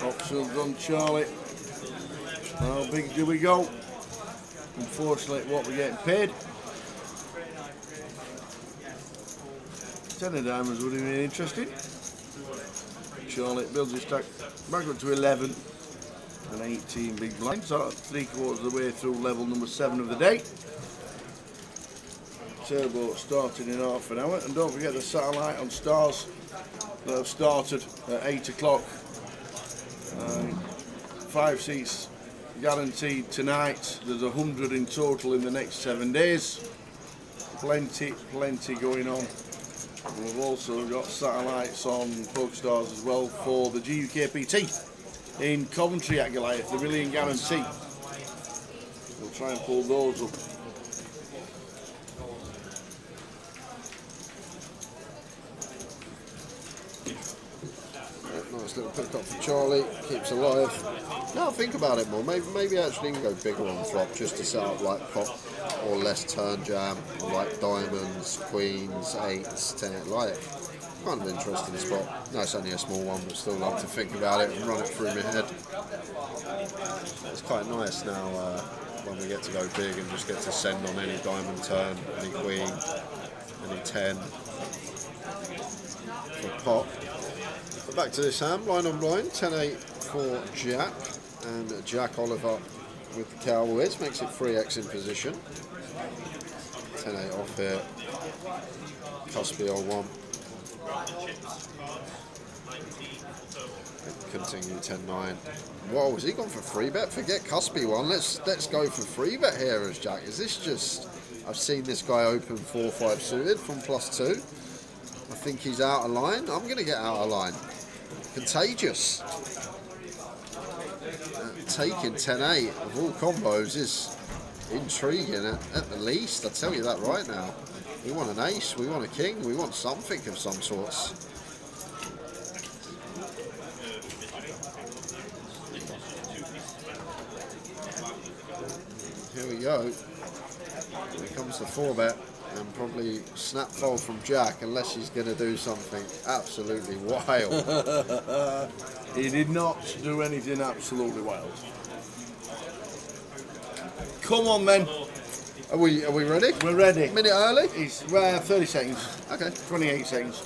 Options on Charlie. How big do we go? Unfortunately, what we're getting paid. 10 of diamonds would have been interesting. Charlie builds his stack back up to 11 and 18 big blinds. So 3/4 of the way through level number 7 of the day. Turbo starting in half an hour. And don't forget the satellite on stars that have started at 8 o'clock. 5 seats guaranteed tonight. There's 100 in total in the next 7 days. plenty going on. And we've also got satellites on PokerStars as well for the GUKPT in Coventry at Goliath, the $1 million guarantee. We'll try and pull those up. Nice little pick up for Charlie, keeps alive. Now think about it more, maybe actually you can go bigger on flop just to set up like pop or less turn jam, or like diamonds, queens, eights, 10, like kind of interesting spot. No, it's only a small one, but still like to think about it and run it through my head. It's quite nice now when we get to go big and just get to send on any diamond turn, any queen, any 10 for pop. But back to this hand, line on blind, 10-8 for Jack, and Jack Oliver with the Cowboys makes it 3x in position. 10-8 off here, Cuspy on one. Continue 10-9. Whoa, has he gone for free bet? Forget Cuspy one. Let's go for free bet here as Jack. Is this just? I've seen this guy open 4-5 suited from +2. I think he's out of line. I'm going to get out of line. Contagious. Taking 10-8 of all combos is intriguing at the least. I tell you that right now. We want an ace, we want a king, we want something of some sorts. Here we go. Here comes the 4-bet. And probably snap fold from Jack unless he's going to do something absolutely wild. He did not do anything absolutely wild. Come on then. Are we ready? We're ready. Minute early? It's 30 seconds. Okay. 28 seconds.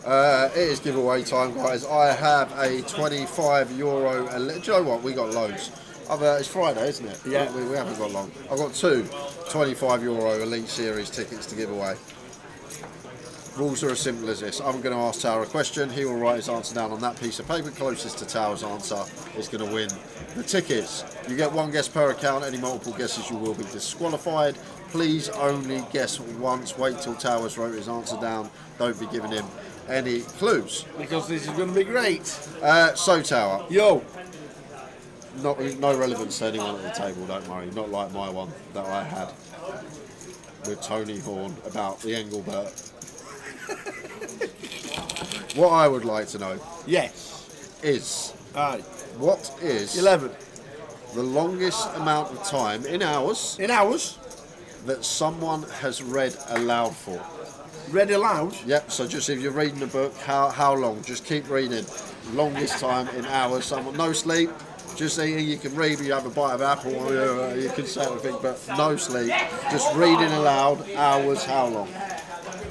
It is giveaway time, guys. I have a €25. Do you know what? We got loads. It's Friday, isn't it? Yeah. We haven't got long. I've got two €25 Elite Series tickets to give away. Rules are as simple as this. I'm going to ask Tower a question. He will write his answer down on that piece of paper. Closest to Tower's answer is going to win the tickets. You get one guess per account. Any multiple guesses, you will be disqualified. Please only guess once. Wait till Tower's wrote his answer down. Don't be giving him any clues. Because this is going to be great. So, Tower. Yo. No relevance to anyone at the table, don't worry. Not like my one that I had with Tony Horn about the Engelbert. What I would like to know, is what is 11 the longest amount of time in hours that someone has read aloud for? Read aloud? Yep. So just if you're reading a book, how long? Just keep reading. Longest time in hours. Someone no sleep. Just eating, you can read, you have a bite of apple, you can say anything, but no sleep. Just reading aloud, hours, how long?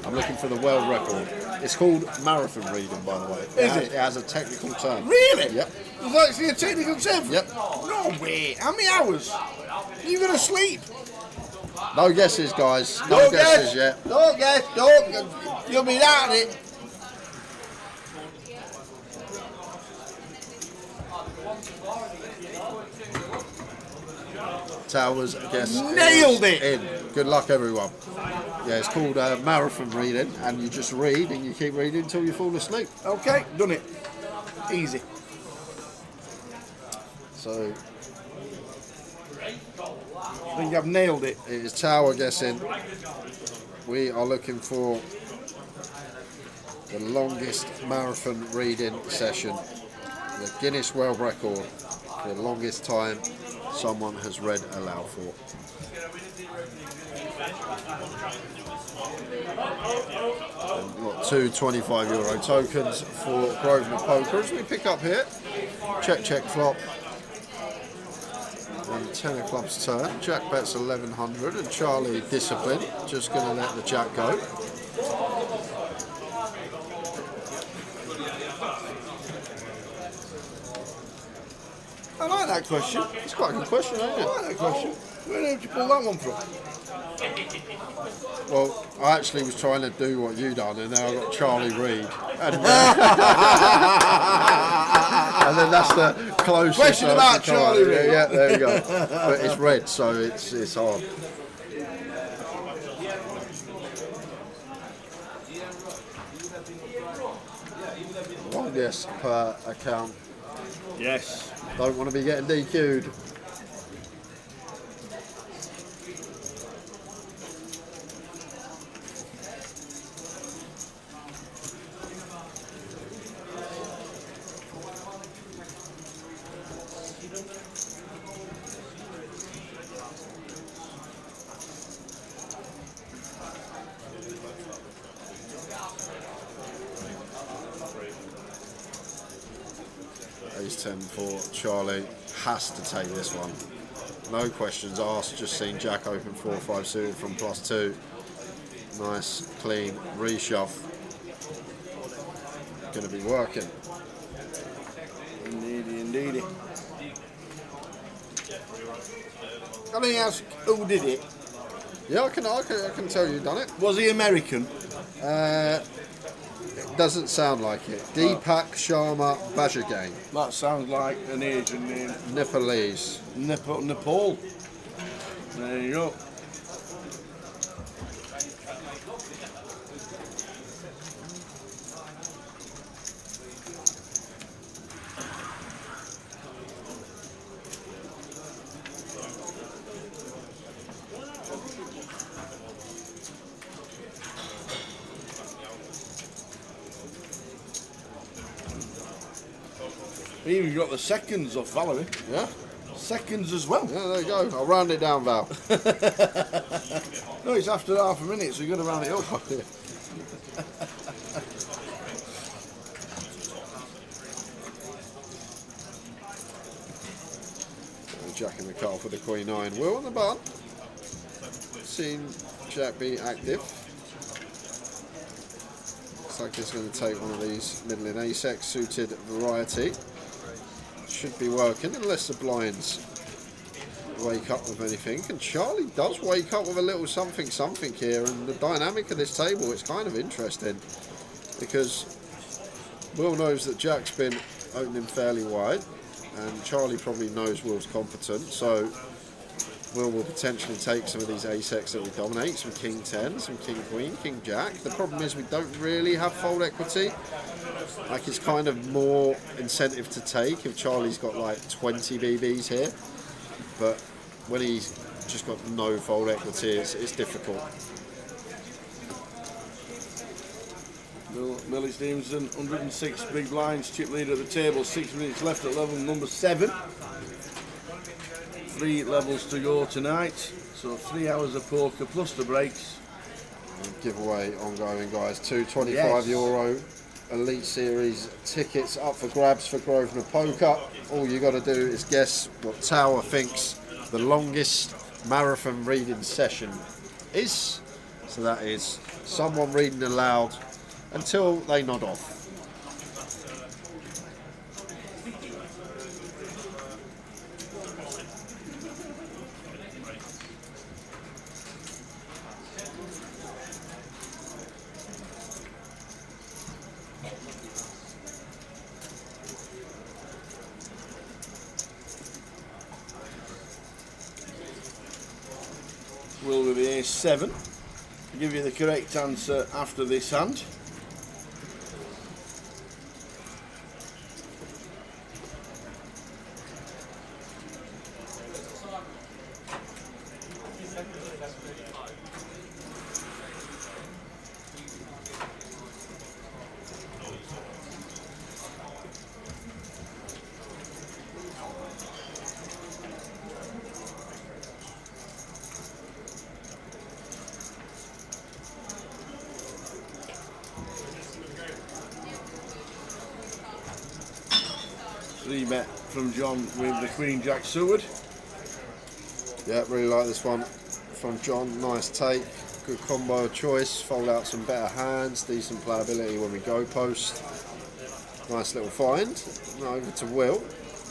I'm looking for the world record. It's called marathon reading, by the way. It has a technical term. Really? Yep. There's actually a technical term? Yep. No way. How many hours? Are you going to sleep? No guesses, guys. No guesses yet. Don't guess. Don't. You'll be out of it. Towers guess nailed it. In. Good luck, everyone. Yeah, it's called marathon reading, and you just read and you keep reading until you fall asleep. Okay, done it. Easy. So I think I've nailed it. It is Tower guessing. We are looking for the longest marathon reading session, the Guinness World Record for the longest time someone has read aloud for. And we've got two €25 tokens for Grosvenor Poker as we pick up here. Check flop. And 10 of clubs turn. Jack bets 1100 and Charlie discipline. Just going to let the Jack go. I like that question. It's quite a good question, isn't it? I like that question. Where did you pull that one from? Well, I actually was trying to do what you done, and now I got Charlie Reid, and then that's the closest question about Charlie Reid. Yeah, there you go. But it's red, so it's hard. Longest per account. Yes. Don't want to be getting DQ'd. Ace 10 for Charlie. Has to take this one. No questions asked. Just seen Jack open 4-5 suited from +2. Nice, clean reshove. Going to be working. Indeedy, indeedy. Can I ask who did it? Yeah, I can tell you done it. Was he American? It doesn't sound like it. Deepak Sharma Bajagane. That sounds like an Asian name. Nepalese. Nepal. There you go. He even got the seconds off Valerie. Yeah. Seconds as well. Yeah, there you go. I'll round it down, Val. No, it's after half a minute, so you've got to round it up. Jack in the car for the Queen 9. Will on the button. Seen Jack be active. Looks like he's going to take one of these middling ace-X suited variety. Should be working unless the blinds wake up with anything. And Charlie does wake up with a little something here. And the dynamic of this table is kind of interesting because Will knows that Jack's been opening fairly wide. And Charlie probably knows Will's competent, so Will potentially take some of these ace-X that we dominate, some king 10, some king queen, king jack. The problem is we don't really have fold equity. Like, it's kind of more incentive to take if Charlie's got like 20 BBs here, but when he's just got no fold equity, it's difficult. Millie Stevenson, 106 big blinds, chip leader at the table, 6 minutes left at level number 7. 3 levels to go tonight, so 3 hours of poker plus the breaks. And giveaway ongoing, guys. 2 €25 Elite Series tickets up for grabs for Grosvenor Poker. All you got to do is guess what Tower thinks the longest marathon reading session is. So that is someone reading aloud until they nod off. Will with the ace 7. I'll give you the correct answer after this hand. Bet from John with the Queen Jack suited. Yeah, really like this one from John. Nice take, good combo choice. Fold out some better hands, decent playability when we go post. Nice little find. Now over to Will.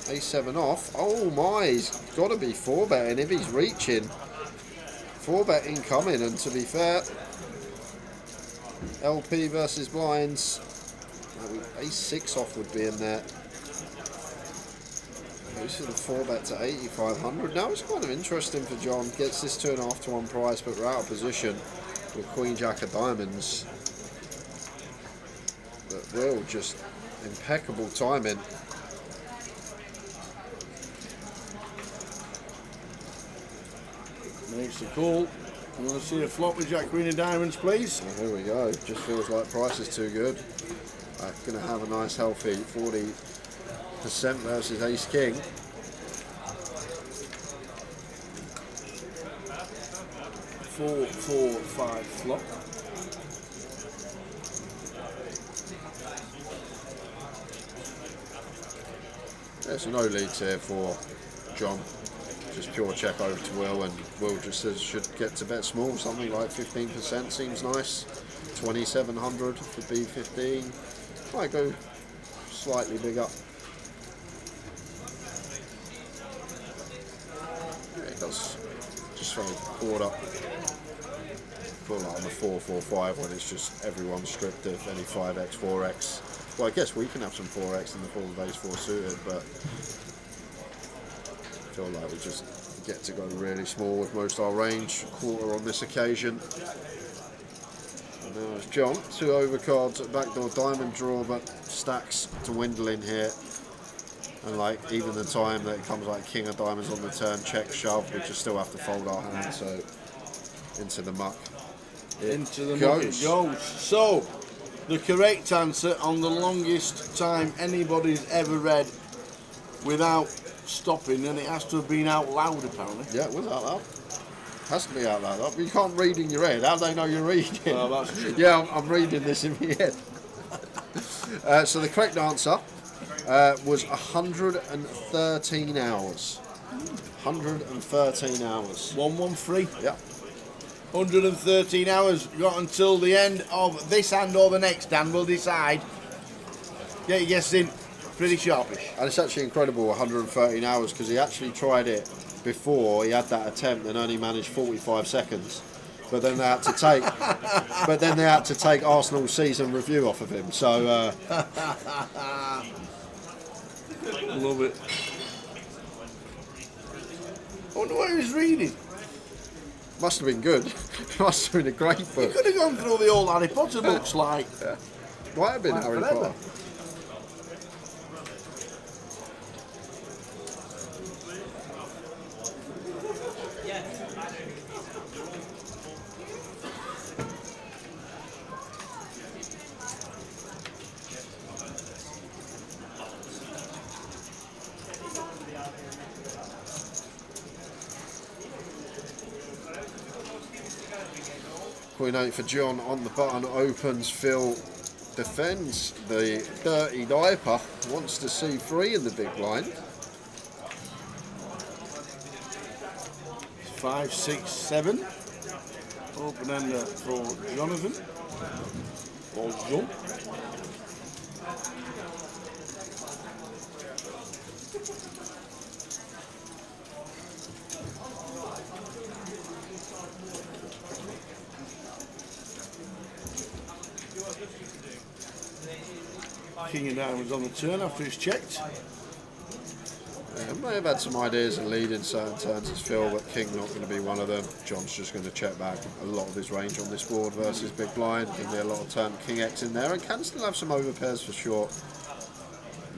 A7 off. Oh my, he's got to be 4-betting if he's reaching. 4-bet incoming, and to be fair, LP versus blinds. A6 off would be in there. This is the 4-bet to 8,500. Now it's kind of interesting for John. Gets this 2.5 to 1 price, but we're out of position with Queen Jack of Diamonds. But Will, just impeccable timing. Makes the call. You want to see a flop with Jack Queen of Diamonds, please? Well, here we go. Just feels like price is too good. I'm going to have a nice healthy 40% versus Ace King. 4-4-5 flop. There's no leads here for John. Just pure check over to Will, and Will just says should get to bet small, something like 15% seems nice. 2,700 for B15. Might go slightly bigger. Yeah, it does just very quarter. Feel like on a 4-4-5 when it's just everyone stripped of any 5x, 4x. Well, I guess we can have some 4x in the full of Ace 4 suited, but I feel like we just get to go really small with most of our range. Quarter on this occasion. And now it's John. 2 overcards at backdoor diamond draw, but stacks dwindling here. And like even the time that it comes like king of diamonds on the turn, check, shove, we just still have to fold our hand. So into the muck. Into the muck it goes. So the correct answer on the longest time anybody's ever read without stopping, and it has to have been out loud apparently. Yeah, it was out loud. Has to be out loud. You can't read in your head. How do they know you're reading? Oh, that's true. Yeah, I'm reading this in my head. So the correct answer was 113 hours. 113 hours. 113. Yeah. 113 hours. We've got until the end of this hand or the next hand. We'll decide. Get your guesses in. Pretty sharpish. And it's actually incredible, 113 hours, because he actually tried it before he had that attempt and only managed 45 seconds. But then they had to take, Arsenal's season review off of him. So love it. I wonder what he was reading. Must have been good. Must have been a great book. He could have gone through the old Harry Potter books, like. Yeah. Might have been Harry forever. Potter. Queen 8 for John on the button, opens, Phil defends the dirty diaper, wants to see 3 in the big blind. 5, 6, 7. Open ender for Jonathan. Or John. King of Diamonds on the turn after it's checked. Yeah, may have had some ideas and lead in certain turns as Phil, but King not going to be one of them. John's just going to check back a lot of his range on this board versus big blind. Going to be a lot of turn King X in there, and can still have some overpairs for sure.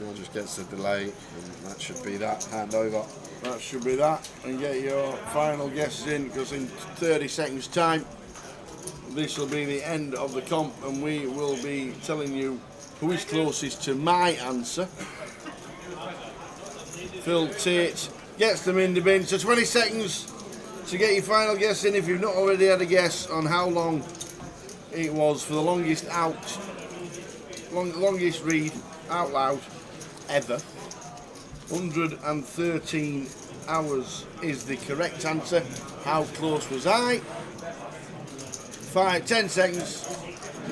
Now just gets the delay, and that should be that hand over. That should be that, and get your final guesses in, because in 30 seconds time this will be the end of the comp, and we will be telling you who is closest to my answer. Phil Tate gets them in the bin. So 20 seconds to get your final guess in if you've not already had a guess on how long it was for the longest longest read out loud ever. 113 hours is the correct answer. How close was I? 10 seconds.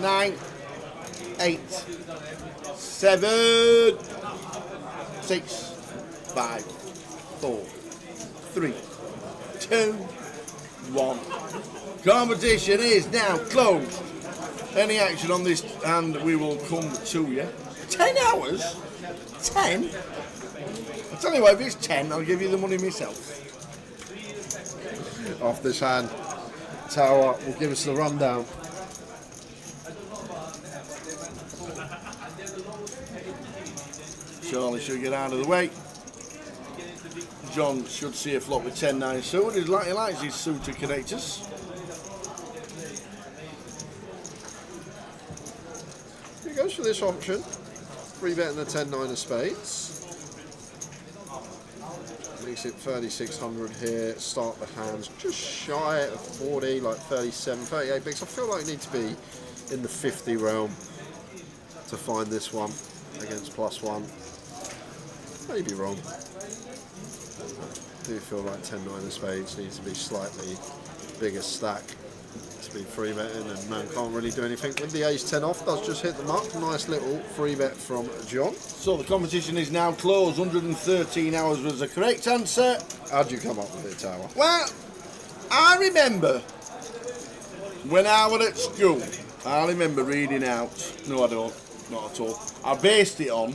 9, 8, 7, 6, 5, 4, 3, 2, 1. Competition is now closed. Any action on this hand, we will come to you. 10 hours? 10? I'll tell you what, if it's 10, I'll give you the money myself. Off this hand, Tower will give us the rundown. Charlie should get out of the way. John should see a flop with 10-9 suited. He likes his suited connectors. He goes for this option. 3-betting the 10-9 of spades. Makes it 3,600 here. Start the hands just shy of 40, like 37, 38 bigs. I feel like you need to be in the 50 realm to find this one against +1. Maybe wrong. I do feel like 10-9 of spades needs to be slightly bigger stack to be 3-betting, and man can't really do anything with the ace-10 off. Does just hit them up. Nice little 3-bet from John. So the competition is now closed. 113 hours was the correct answer. How'd you come up with it, Tower? Well, I remember when I was at school, I remember reading out, no I don't, not at all. I based it on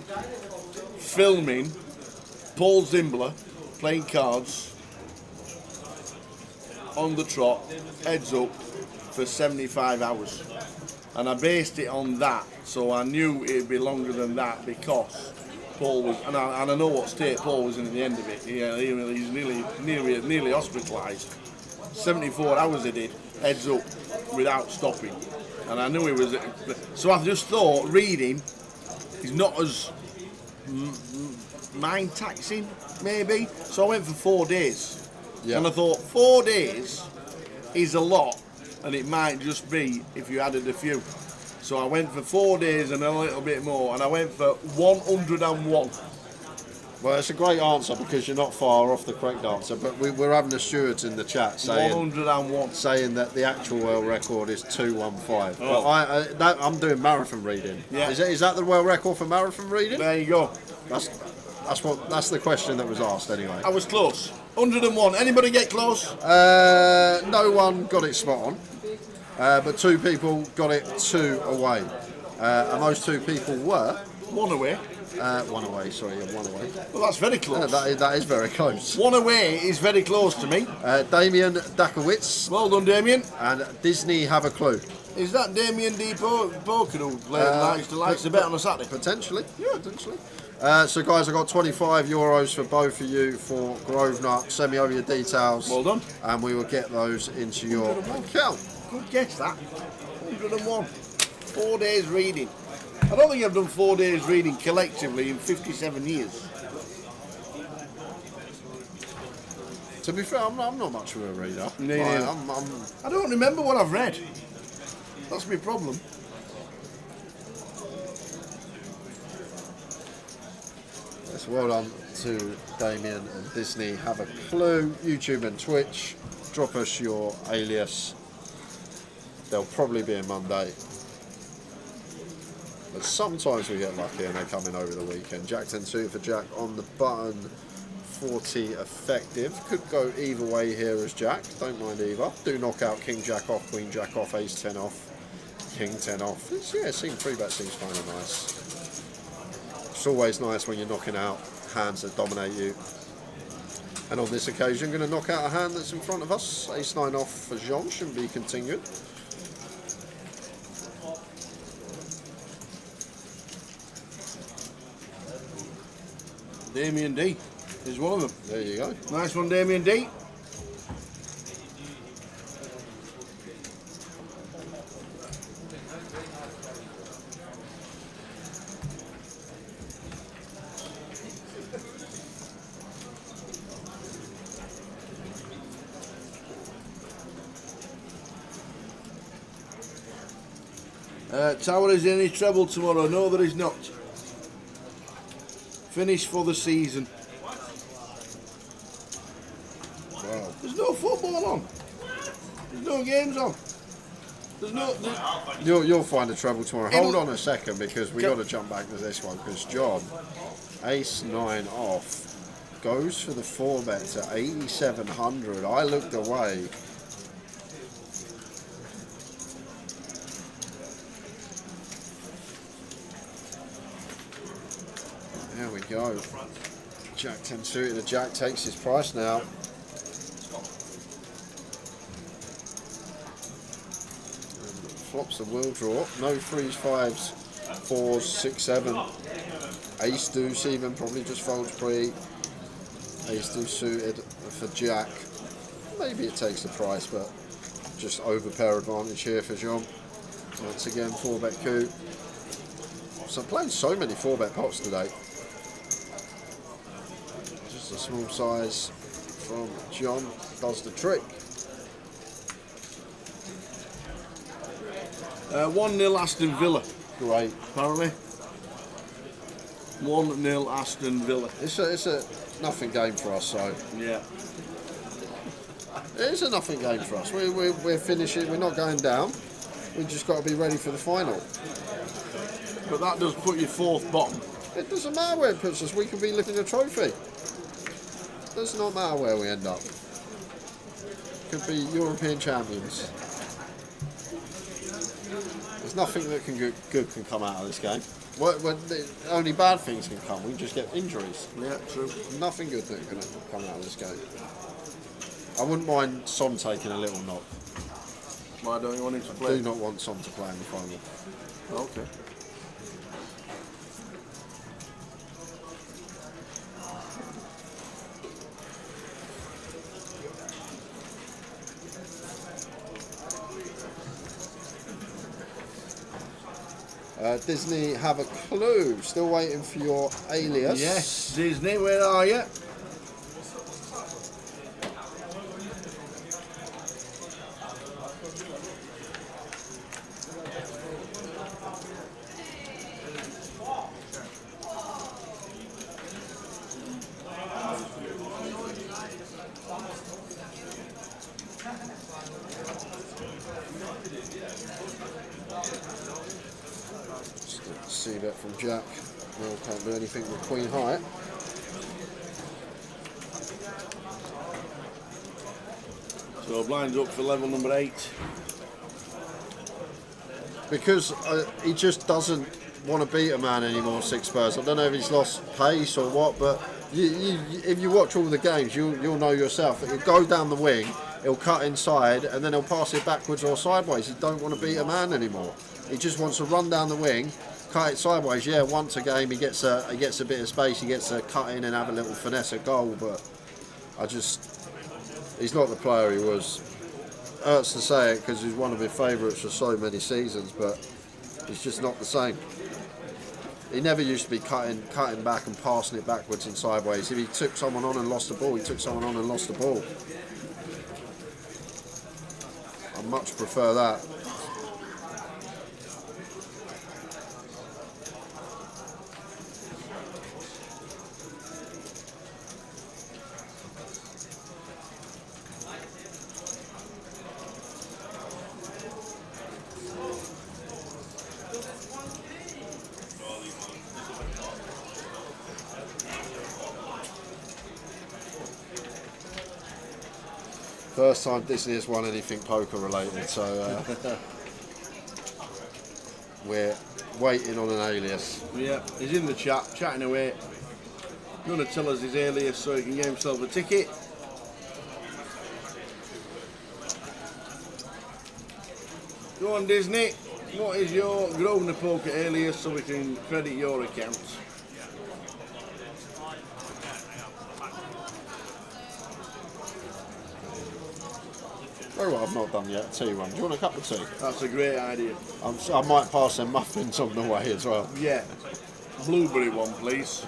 filming Paul Zimbler playing cards on the trot, heads up, for 75 hours. And I based it on that, so I knew it'd be longer than that because Paul was, and I know what state Paul was in at the end of it. Yeah, he's nearly hospitalised. 74 hours he did, heads up, without stopping. And I knew he was, so I just thought reading is not as mind taxing, maybe. So I went for 4 days. Yeah. And I thought 4 days is a lot, and it might just be if you added a few. So I went for 4 days and a little bit more, and I went for 101. Well, it's a great answer because you're not far off the correct answer, but we're having the stewards in the chat saying 101. Saying that the actual world record is 2:15. Oh. But I'm doing marathon reading. Yeah. Is that the world record for marathon reading? There you go. That's the question that was asked anyway. I was close. 101. Anybody get close? No one got it spot on, but 2 people got it 2 away, and those 2 people were 1 away. 1 away. Sorry, 1 away. Well, that's very close. That is very close. 1 away is very close to me. Damien Dakowitz. Well done, Damien. And Disney Have a Clue. Is that Damien D. Poker who likes to bet on a Saturday? Potentially. Yeah, potentially. So guys, I got €25 for both of you for Grosvenor. Send me over your details. Well done. And we will get those into your account. Good guess that. 101. 4 days reading. I don't think I've done 4 days reading collectively in 57 years. To be fair, I'm not much of a reader. No. I don't remember what I've read. That's my problem. Yes, well done to Damien and Disney Have a Clue. YouTube and Twitch. Drop us your alias. They'll probably be a Monday. But sometimes we get lucky and they come in over the weekend. Jack 10 suited for Jack on the button. 40 effective. Could go either way here as Jack. Don't mind either. Do knock out King Jack off, Queen Jack off, Ace 10 off, King 10 off. It seems 3-bet seems kind of nice. It's always nice when you're knocking out hands that dominate you. And on this occasion, going to knock out a hand that's in front of us. Ace 9 off for Jean. Shouldn't be continued. Damien D is one of them. There you go. Nice one, Damien D. Tower is in any trouble tomorrow? No, there is not. Finish for the season. Wow. There's no football on. There's no games on. There's no. You'll find the trouble tomorrow. Hold on a second because we got to jump back to this one because John, Ace 9 off, goes for the 4-bet to 8,700. I looked away. There we go. Jack 10 suited. The Jack takes his price now. Flops the wheel draw. No 3s, 5s, 4s, 6, 7. Ace deuce even probably just folds pre. Ace deuce suited for Jack. Maybe it takes the price, but just overpair advantage here for John. Once again, 4-bet coup. So I'm playing so many 4-bet pots today. Just a small size from John does the trick. 1-0 Aston Villa. Great. Apparently. 1-0 Aston Villa. It's a nothing game for us, so. Yeah. It is a nothing game for us. We're finishing, we're not going down. We've just got to be ready for the final. But that does put you 4th bottom. It doesn't matter where it puts us, we could be lifting a trophy. Does not matter where we end up. Could be European champions. There's nothing that good can come out of this game. Only bad things can come. We just get injuries. Yeah, true. Nothing good that can come out of this game. I wouldn't mind Son taking a little knock. Why don't you want him to play? I do not want Son to play in the final. Okay. Disney have a clue. Still waiting for your alias. Yes, Disney, where are you? C-bet from Jack. Well, can't do anything with Queen High. So blinds up for level number 8. Because he just doesn't want to beat a man anymore, 6 Spurs. I don't know if he's lost pace or what, but if you watch all the games, you'll know yourself that he'll go down the wing, he'll cut inside, and then he'll pass it backwards or sideways. He don't want to beat a man anymore. He just wants to run down the wing, cut it sideways. Yeah, once a game he gets a bit of space, he gets a cut in and have a little finesse at goal, but he's not the player he was. Hurts to say it because he's one of my favourites for so many seasons, but he's just not the same. He never used to be cutting back and passing it backwards and sideways. If he took someone on and lost the ball, he took someone on and lost the ball. I much prefer that. First time Disney has won anything poker related, so we're waiting on an alias. Yeah, he's in the chat, chatting away. Going to tell us his alias so he can get himself a ticket. Go on, Disney. What is your Grosvenor Poker alias so we can credit your account? Very well, I've not done yet. Tea one. Do you want a cup of tea? That's a great idea. I might pass them muffins on the way as well. Yeah. Blueberry one, please.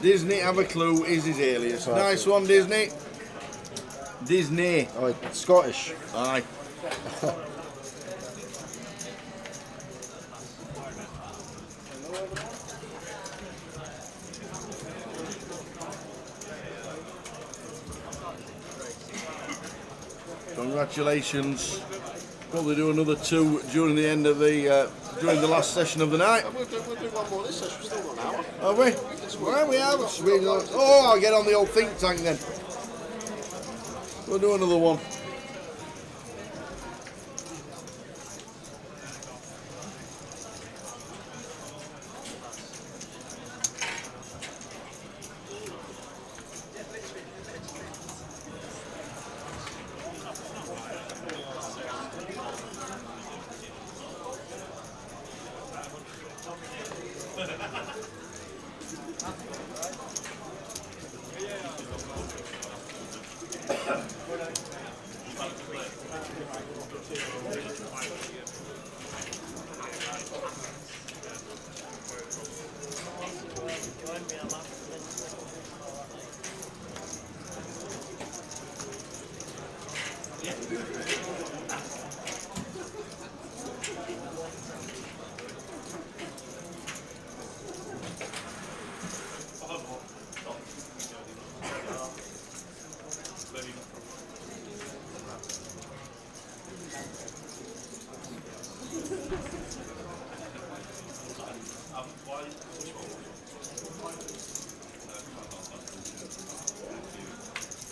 Disney, have a clue, is his alias. Perfect. Nice one, Disney. Disney. Oh, Scottish. Aye. Congratulations. Probably do another 2 during the end of the during the last session of the night. We'll do one more this session. We've still got an hour. Are we? Where are we out? Oh, I'll get on the old think tank then. We'll do another one.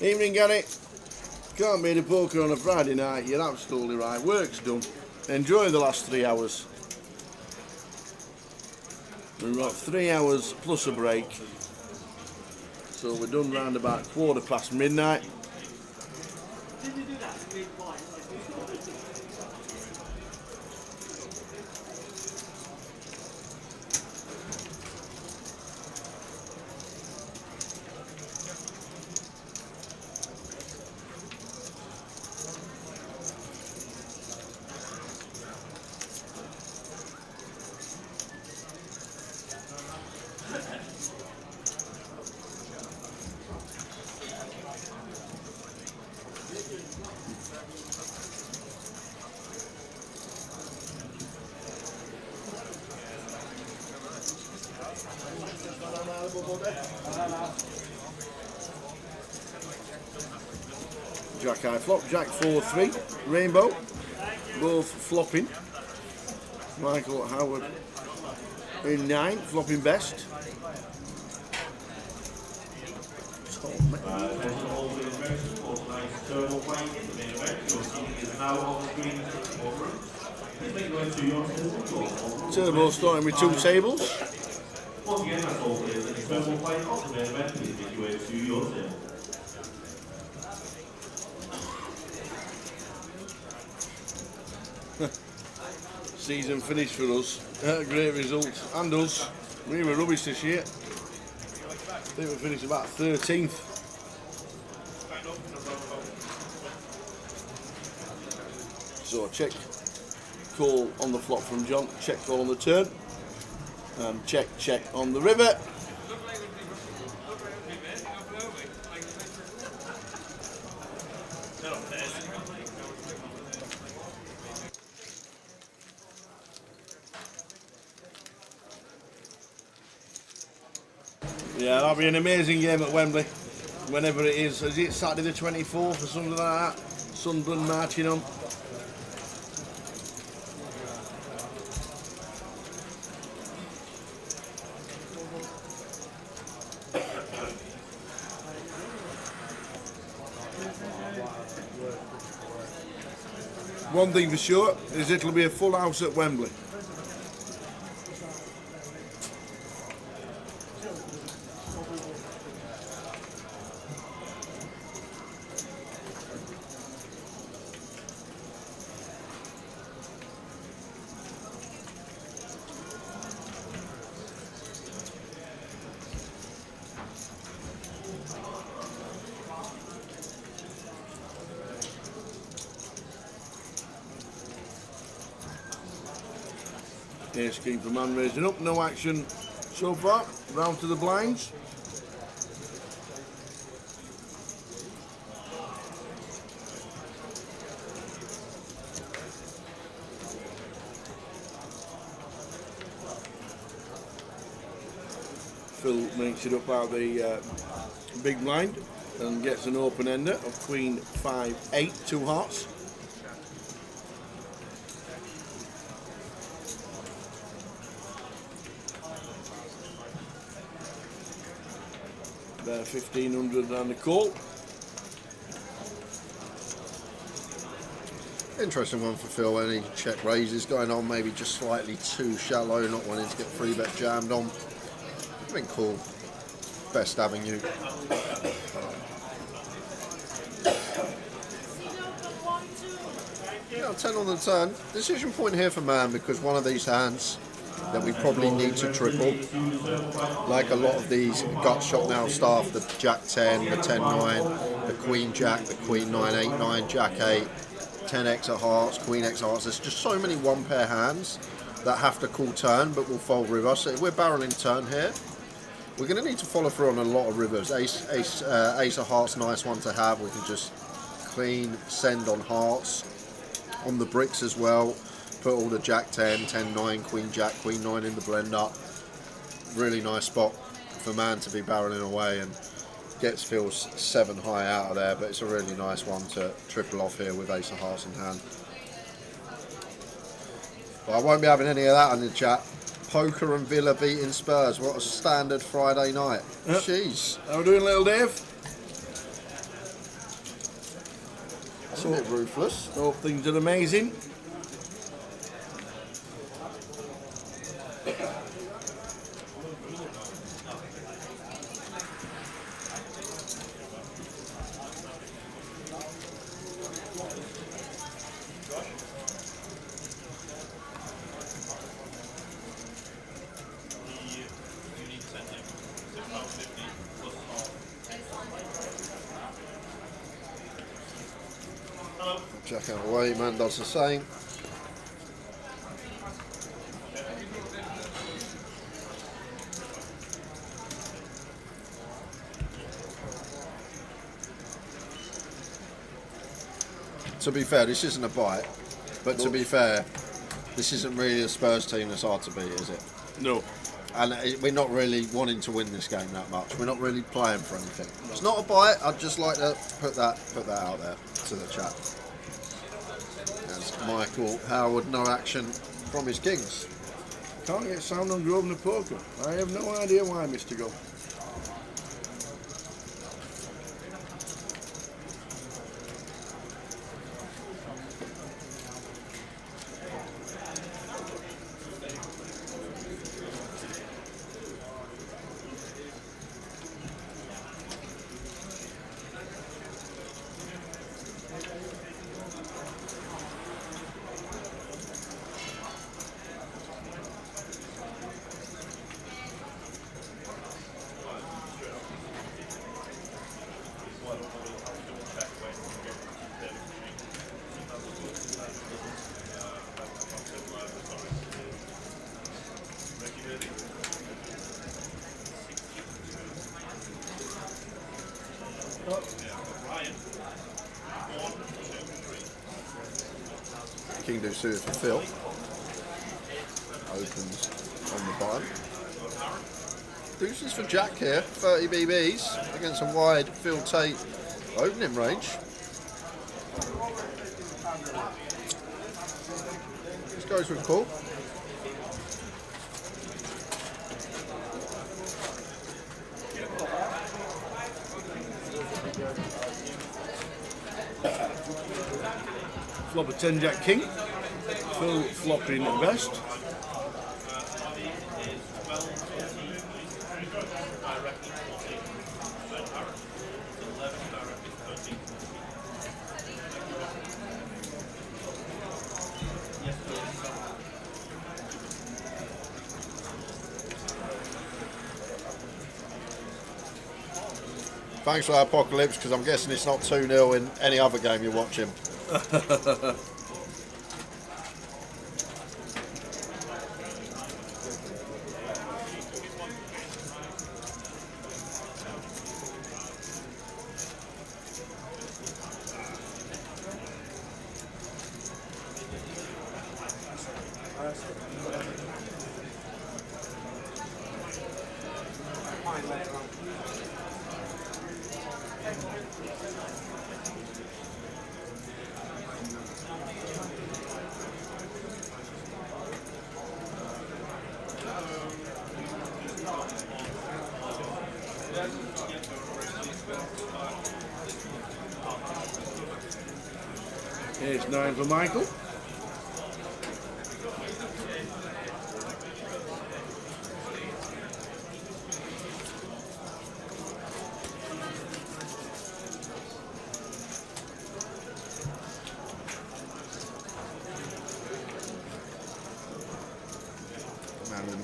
Evening, Gary. Can't be the poker on a Friday night. You're absolutely right. Work's done. Enjoy the last 3 hours. We've got 3 hours plus a break. So we're done round about midnight. Jack high flop, Jack 4-3, Rainbow, both flopping. Michael Howard in 9, flopping best. Turbo starting with 2 tables. Once again, that's all players in the turbo fight of the main event. Please make your way to your table. Season finished for us. Great result. And us. We were rubbish this year. I think we finished about 13th. So check call on the flop from John. Check call on the turn. And check on the river. Yeah, that'll be an amazing game at Wembley, whenever it is. Is it Saturday the 24th or something like that? Sunderland marching on. One thing for sure is it'll be a full house at Wembley. Ace King for man raising up, no action so far. Round to the blinds. Phil makes it up out of the big blind and gets an open ender of Queen 5-8, 2 hearts. There, 1500 and a call. Interesting one for Phil. Any check raises going on, maybe just slightly too shallow, not wanting to get 3-bet jammed on. I think cool. Best avenue. Yeah, 10 on the turn. Decision point here for man because one of these hands that we probably need to triple. Like a lot of these gut shot now staff, the Jack 10, the 10-9, the Queen Jack, the Queen 9, 8-9, Jack 8, 10x of hearts, Queen X of hearts. There's just so many one pair hands that have to call turn but will fold river. So if we're barreling turn here, we're going to need to follow through on a lot of rivers. Ace of hearts, nice one to have. We can just clean send on hearts, on the bricks as well. Put all the Jack 10, 10-9, Queen Jack, Queen 9 in the blender. Really nice spot for man to be barreling away, and gets feels 7 high out of there, but it's a really nice one to triple off here with Ace of Hearts in hand. But I won't be having any of that on the chat. Poker and Villa beating Spurs. What a standard Friday night. Yep. Jeez. How we doing, little Dave? That's a bit ruthless. Hope things are amazing. Jack out of the way, man does the same. To be fair, this isn't a bite, but to be fair, this isn't really a Spurs team that's hard to beat, is it? No. And we're not really wanting to win this game that much. We're not really playing for anything. It's not a bite. I'd just like to put that out there to the chat. As Michael Howard, no action from his Kings. Can't get sound on Grosvenor Poker. I have no idea why, Mr. Go. King do suited for Phil. Opens on the bottom. Deuces for Jack here. 30 BBs against a wide Phil Tate opening range. This goes with call. Flop a 10 Jack King. Full flopping at best. Thanks for that, Apocalypse, because I'm guessing it's not 2-0 in any other game you're watching. Here's 9 for Michael.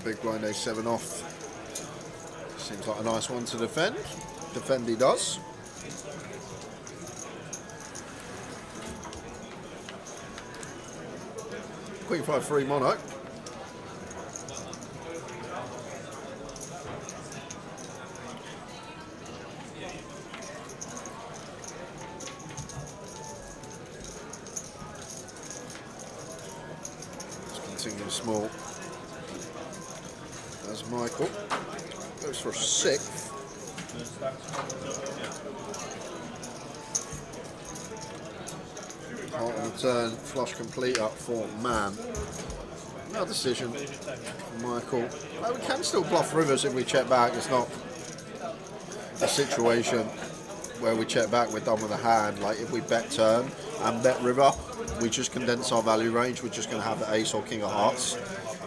big blind A7 off. Seems like a nice one to defend. Defend he does. Queen 5-3 mono. Continue small as Michael goes for a 6th. Heart on the turn, flush complete up for man. No decision from Michael. We can still bluff rivers if we check back. It's not a situation where we check back, we're done with a hand. Like if we bet turn and bet river, we just condense our value range. We're just going to have the ace or king of hearts.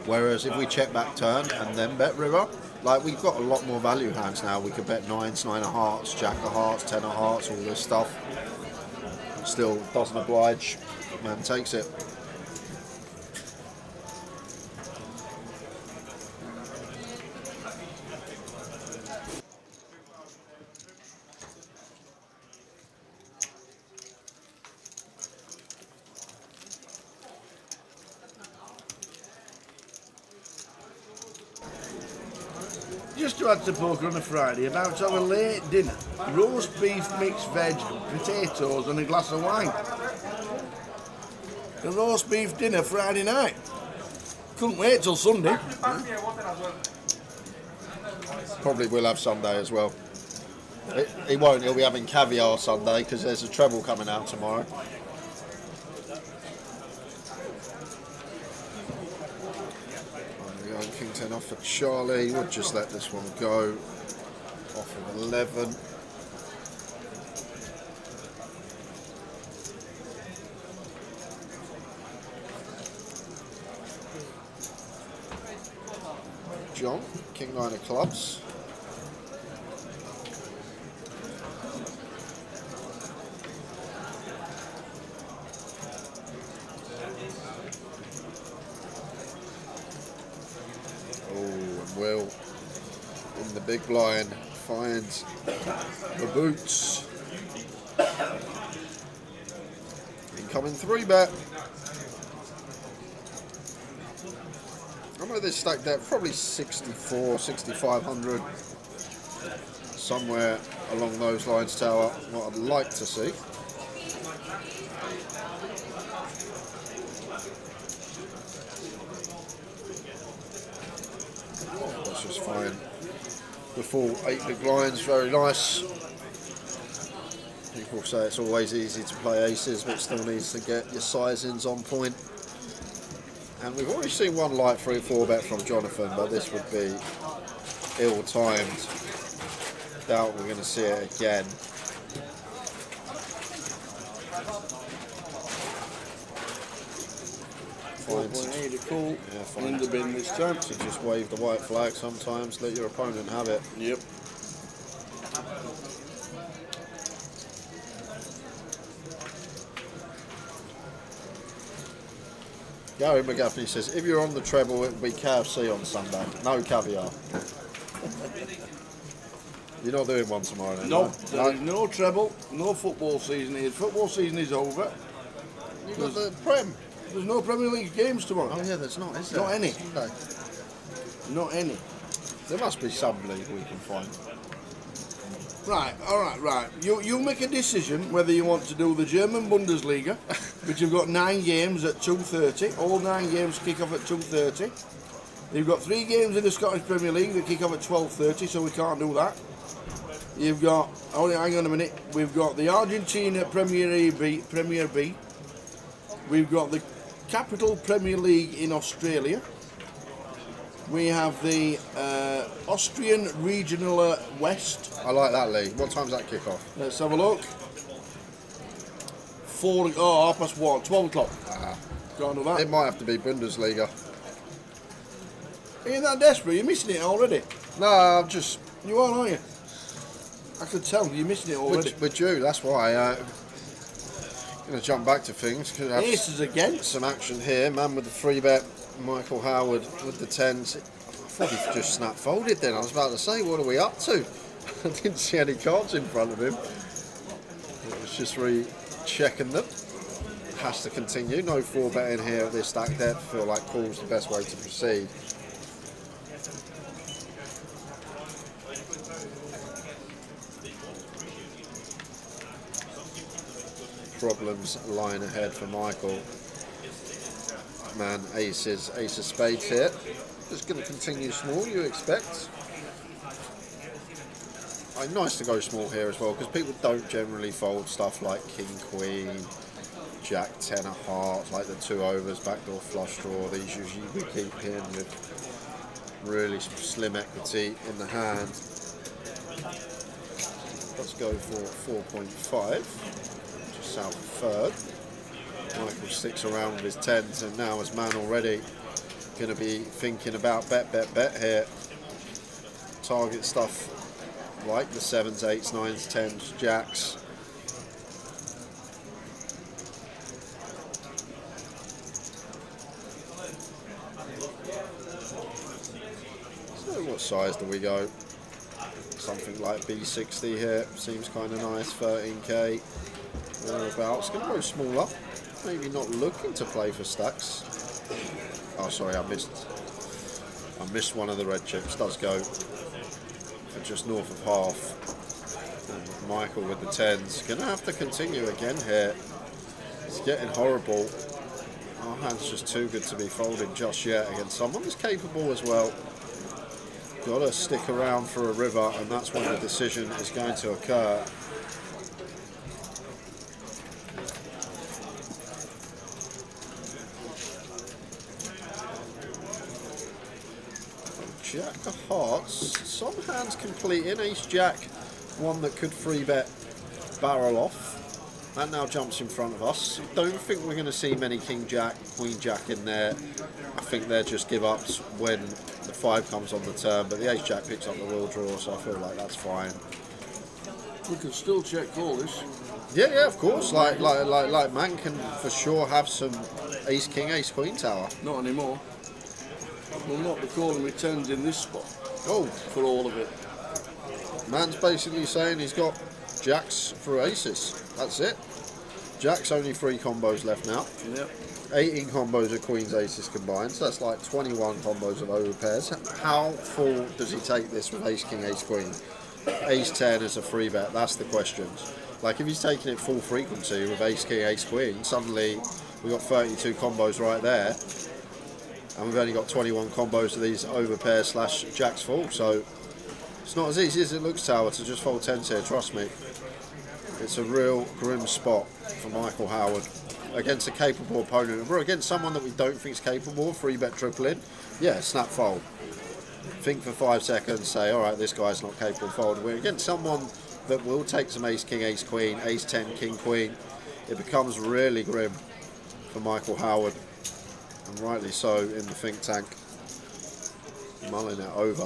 Whereas if we check back turn and then bet river, like we've got a lot more value hands now. We could bet 9s, 9 of hearts, jack of hearts, 10 of hearts, all this stuff. Still doesn't oblige. Man takes it. Just to add to poker on a Friday, about to have a late dinner, roast beef, mixed veg, potatoes and a glass of wine. A roast beef dinner Friday night. Couldn't wait till Sunday. Probably will have Sunday as well. He won't, he'll be having caviar Sunday because there's a treble coming out tomorrow. King 10 off for Charlie. We'll just let this one go. Off of 11. John, King 9 of clubs. Will in the big blind finds the boots. Incoming 3-bet. I know this stacked out probably 64, 6,500, somewhere along those lines. Tower, what I'd like to see. That's just fine. The full 8 big blinds, very nice. People say it's always easy to play aces, but it still needs to get your sizings on point. And we've already seen one light 3-4 bet from Jonathan, but this would be ill-timed. Doubt we're going to see it again. Cool. Yeah, fine. In the bin this time. So just wave the white flag sometimes, let your opponent have it. Yep. Gary McGaffney says, if you're on the treble, it will be KFC on Sunday. No caviar. You're not doing one tomorrow then? No, there is no treble, no football season here. Football season is over. You've got the Prem. There's no Premier League games tomorrow. Oh yeah, there's not, is there? Not any. Sunday. Not any. There must be some league we can find. Right, right. You make a decision whether you want to do the German Bundesliga, which have got 9 games at 2:30. All 9 games kick off at 2:30. You've got 3 games in the Scottish Premier League that kick off at 12:30, so we can't do that. You've got, hang on a minute, we've got the Argentina Premier B. We've got the Capital Premier League in Australia. We have the Austrian Regional West. I like that league. What time's that kick off? Let's have a look. 1:30, 12 o'clock. Can't do that. It might have to be Bundesliga. Are you that desperate? You're missing it already. No, I'm just... You are, aren't you? I could tell you're missing it already. We're due, that's why. Going to jump back to things. Could have Aces again. Some action here. Man with the 3-bet. Michael Howard with the 10s. thought he just snap folded then. I was about to say, what are we up to? I didn't see any cards in front of him. It was just re-checking them. Has to continue. No 4-betting here at this stack depth. Feel like call's the best way to proceed. Problems lying ahead for Michael. Man, ace of spades here. Just going to continue small, you expect. Nice to go small here as well, because people don't generally fold stuff like king, queen, jack, 10 of hearts, like the 2 overs, backdoor flush draw. These usually we keep in with really slim equity in the hand. Let's go for 4.5, just south of third. Michael sticks around with his 10s, and now as man already going to be thinking about bet here. Target stuff like the 7s, 8s, 9s, 10s, jacks. So what size do we go? Something like B60 here, seems kind of nice, 13k, thereabouts. Going to go smaller, maybe not looking to play for stacks. Oh sorry, I missed one of the red chips, does go for just north of half. And Michael with the 10s, going to have to continue again here. It's getting horrible. Our hand's just too good to be folded just yet against someone who's capable as well. Got to stick around for a river, and that's when the decision is going to occur. Jack of hearts, some hands completing, ace jack, one that could 3-bet barrel off. That now jumps in front of us. Don't think we're going to see many king jack, queen jack in there. I think they're just give ups when the 5 comes on the turn, but the ace jack picks up the wheel draw, so I feel like that's fine. We can still check call this. Yeah, of course. Like man can for sure have some ace king, ace queen tower. Not anymore. We'll not be calling with 10s in this spot. Oh, for all of it. Man's basically saying he's got jacks for aces. That's it. Jack's only 3 combos left now. Yep. 18 combos of queens, aces combined. So that's like 21 combos of over pairs. How full does he take this with ace king, ace queen? Ace 10 is a 3-bet. That's the question. Like if he's taking it full frequency with ace king, ace queen, suddenly we've got 32 combos right there. And we've only got 21 combos of these over pairs / jacks full, so it's not as easy as it looks, Tower, to just fold 10s here, trust me. It's a real grim spot for Michael Howard against a capable opponent. We're against someone that we don't think is capable, 3-bet tripling. Yeah, snap fold. Think for 5 seconds, say, all right, this guy's not capable of folding. We're against someone that will take some ace king, ace queen, ace 10, king queen. It becomes really grim for Michael Howard. And rightly so in the think tank, mulling it over.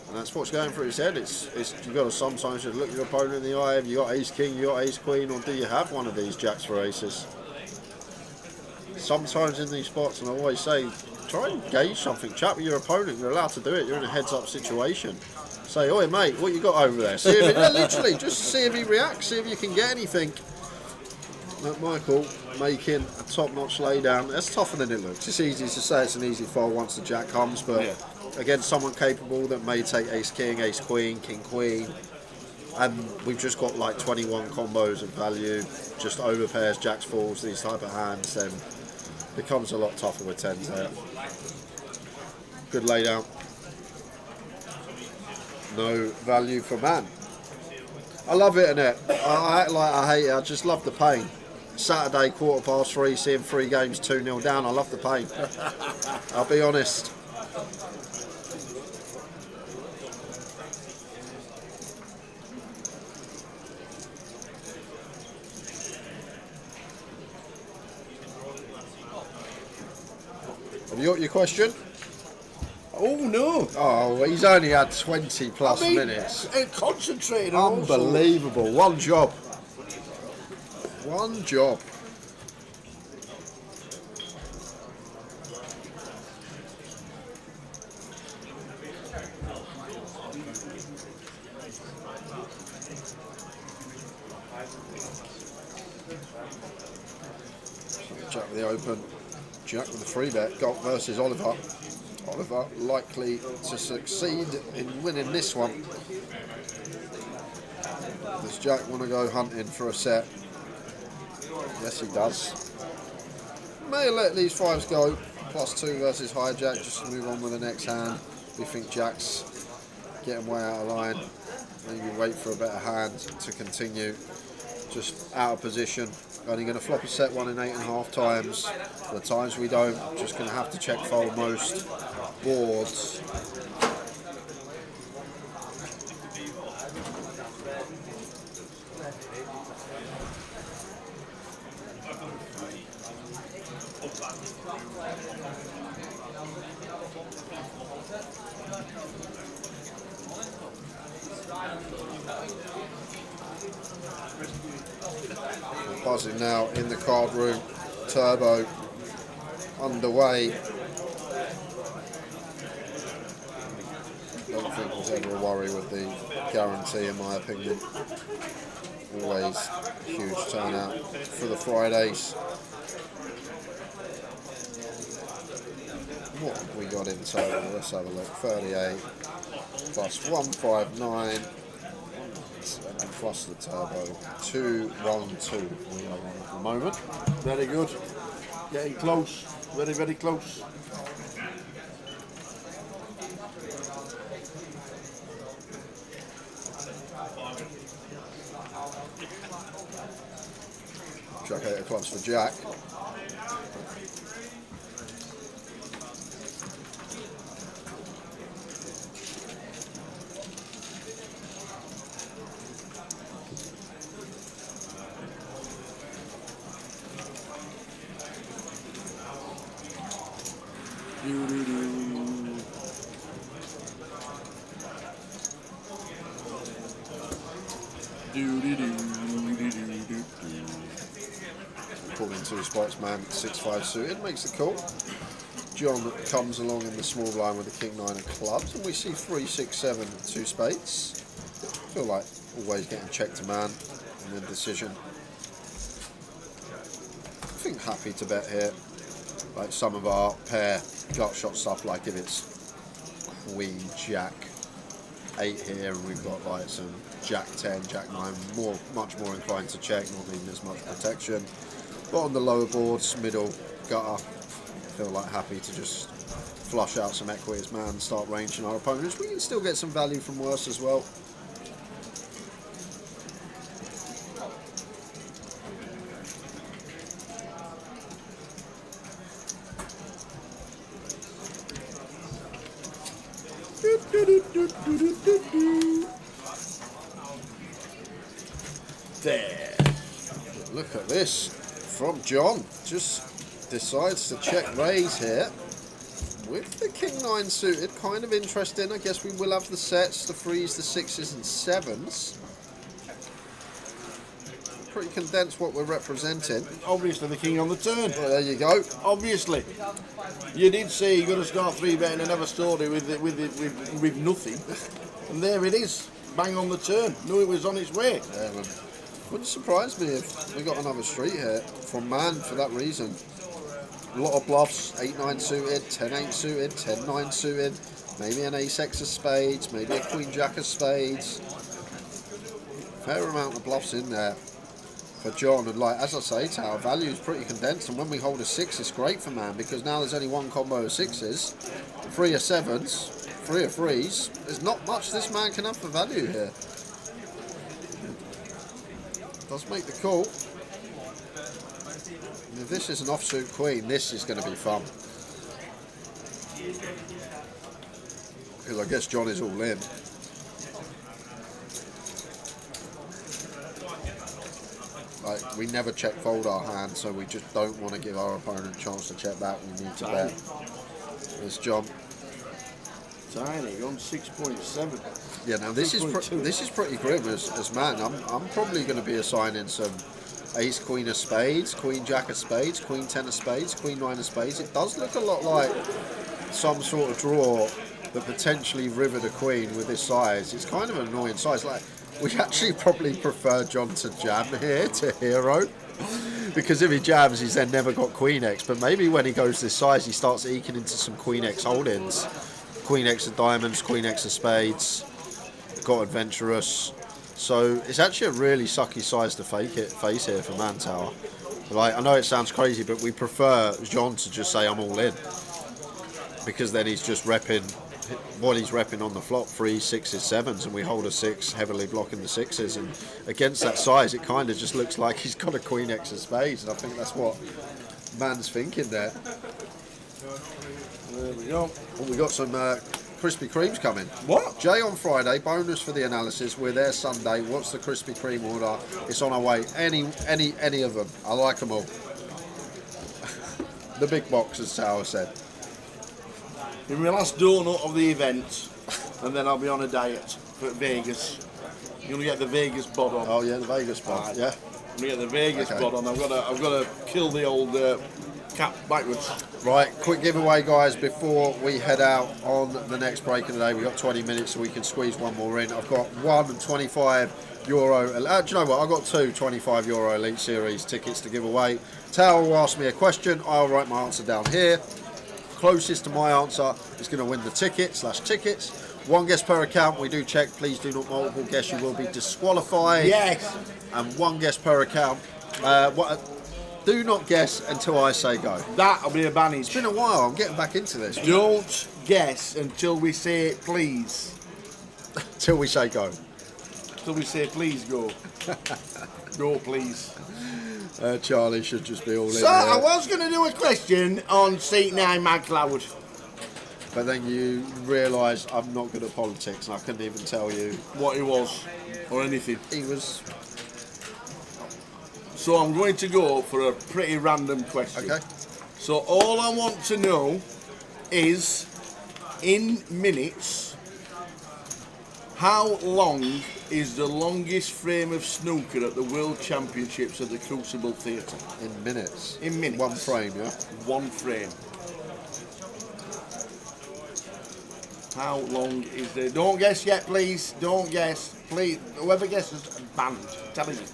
And that's what's going through his head. It's you've got to sometimes just look your opponent in the eye. Have you got ace king, you got ace queen, or do you have one of these jacks for aces? Sometimes in these spots, and I always say, try and gauge something. Chat with your opponent. You're allowed to do it. You're in a heads-up situation. Say, oi mate, what you got over there? See if literally, just see if he reacts, see if you can get anything. Michael making a top-notch laydown. That's tougher than it looks. It's easy to say it's an easy fold once the jack comes, but again, someone capable that may take ace king, ace queen, king queen, and we've just got like 21 combos of value, just over pairs, jacks, falls, these type of hands, then becomes a lot tougher with 10s there. Good laydown. No value for man. I love it, innit? I act like I hate it. I just love the pain. Saturday, 3:15, seeing 3 games 2-0 down. I love the pain. I'll be honest. Have you got your question? Oh no! Oh, he's only had 20 plus minutes. Concentrated. Unbelievable. One job. One job. Jack with the open. Jack with the free bet. Gulp versus Oliver. Oliver likely to succeed in winning this one. Does Jack want to go hunting for a set? Yes, he does. May let these fives go. +2 versus hijack. Just to move on with the next hand. We think Jack's getting way out of line. Maybe wait for a better hand to continue. Just out of position. Only going to flop a set 1 in 8.5 times. The times we don't, just going to have to check fold most boards. Buzzing now in the card room. Turbo underway. Don't think there's ever a worry with the guarantee, in my opinion. Always huge turnout for the Fridays. What have we got in total? Let's have a look. 38 plus 159. And plus the turbo, 212 we are on at the moment. Very good. Getting close. Very, very close. Jack 8 of clubs for Jack. Calling two spots, man. 6-5 suited makes the call. John comes along in the small blind with the king 9 of clubs, and we see 3, 6, 7, 2 spades. Feel like always getting checked to man and then decision. I think happy to bet here. Like some of our pair gut shot stuff, like if it's queen jack 8 here and we've got like some jack 10, jack 9, much more inclined to check, not needing as much protection. But on the lower boards, middle, gutter, feel like happy to just flush out some equity as man and start ranging our opponents. We can still get some value from worse as well. There. Look at this from John. Just decides to check raise here with the king 9 suited. Kind of interesting. I guess we will have the sets, the 3s, the 6s and 7s. Pretty condensed what we're representing. Obviously the king on the turn. Well, there you go. Obviously. You did say you're going to start 3-betting another story with nothing. And there it is. Bang on the turn. Knew it was on its way. Yeah, wouldn't surprise me if we got another street here from man for that reason. A lot of bluffs, 8-9 suited, 10-8 suited, 10-9 suited, maybe an ace-x of spades, maybe a queen-jack of spades. Fair amount of bluffs in there for John, and like as I say, tower value is pretty condensed, and when we hold a 6 it's great for man because now there's only one combo of 6s, 3 of 7s, 3 of 3s. There's not much this man can have for value here. Does make the call. And if this is an offsuit queen, this is going to be fun. Because I guess John is all in. Like, we never check fold our hand, so we just don't want to give our opponent a chance to check back. We need to bet. There's John. Tiny, on 6.7. Yeah, now this is pretty grim as man. I'm probably going to be assigning some ace, queen of spades, queen, jack of spades, queen, 10 of spades, queen, 9 of spades. It does look a lot like some sort of draw that potentially rivered a queen with this size. It's kind of an annoying size. Like, we actually probably prefer John to jam here to hero, because if he jams, he's then never got queen X. But maybe when he goes this size, he starts eking into some queen X holdings. Queen X of diamonds, queen X of spades, got adventurous. So it's actually a really sucky size to face here for Man Tower. Like, I know it sounds crazy, but we prefer John to just say I'm all in, because then he's just repping what he's repping on the flop, 3s, 6s, 7s, and we hold a 6, heavily blocking the 6s, and against that size it kind of just looks like he's got a queen X of spades, and I think that's what Man's thinking there. There we go. Oh, we got some Krispy Kremes coming. What? Jay on Friday, bonus for the analysis. We're there Sunday. What's the Krispy Kreme order? It's on our way. Any of them. I like them all. The big box, as Tower said. In my last donut of the event, and then I'll be on a diet for Vegas. You're gonna get the Vegas bod on. Oh yeah, the Vegas bod. Right. Yeah. I'm gonna get the Vegas bod on. I've got to kill the old cap backwards. Right, quick giveaway, guys, before we head out on the next break of the day. We've got 20 minutes, so we can squeeze one more in. I've got one €25. Do you know what? I've got two €25 Elite Series tickets to give away. Tower will ask me a question. I'll write my answer down here. Closest to my answer is going to win the tickets. One guess per account. We do check. Please do not multiple guess. You will be disqualified. Yes. And one guess per account. Do not guess until I say go. That'll be a banage. It's been a while. I'm getting back into this. Don't guess until we say please. Till we say go. Till we say please go. Go please. Charlie should just be all in. So I was going to do a question on seat 9 McLeod. But then you realise I'm not good at politics, and I couldn't even tell you what he was or anything. He was. So I'm going to go for a pretty random question. Okay. So all I want to know is, in minutes, how long is the longest frame of snooker at the World Championships at the Crucible Theatre? In minutes. In minutes. One frame, yeah? One frame. How long is there? Don't guess yet, please. Don't guess. Please. Whoever guesses, banned. I'm telling you.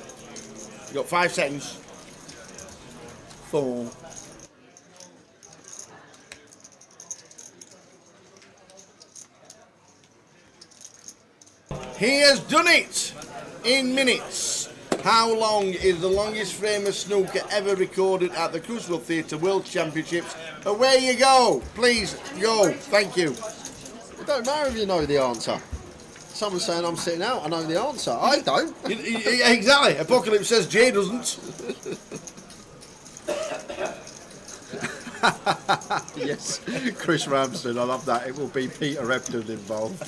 You've got 5 seconds. 4. He has done it in minutes. How long is the longest frame of snooker ever recorded at the Crucible Theatre World Championships? Away you go. Please go. Thank you. It don't matter if you know the answer. Someone's saying I'm sitting out. I know the answer. I don't. Exactly. Apocalypse says Jay doesn't. Yes, Chris Ramsden. I love that. It will be Peter Ebdon involved.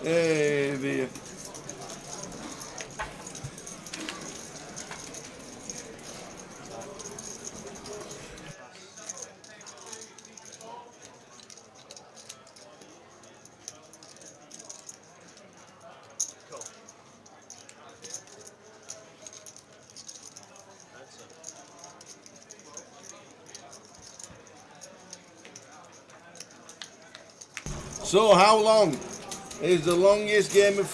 Hey dear. So how long is the longest game of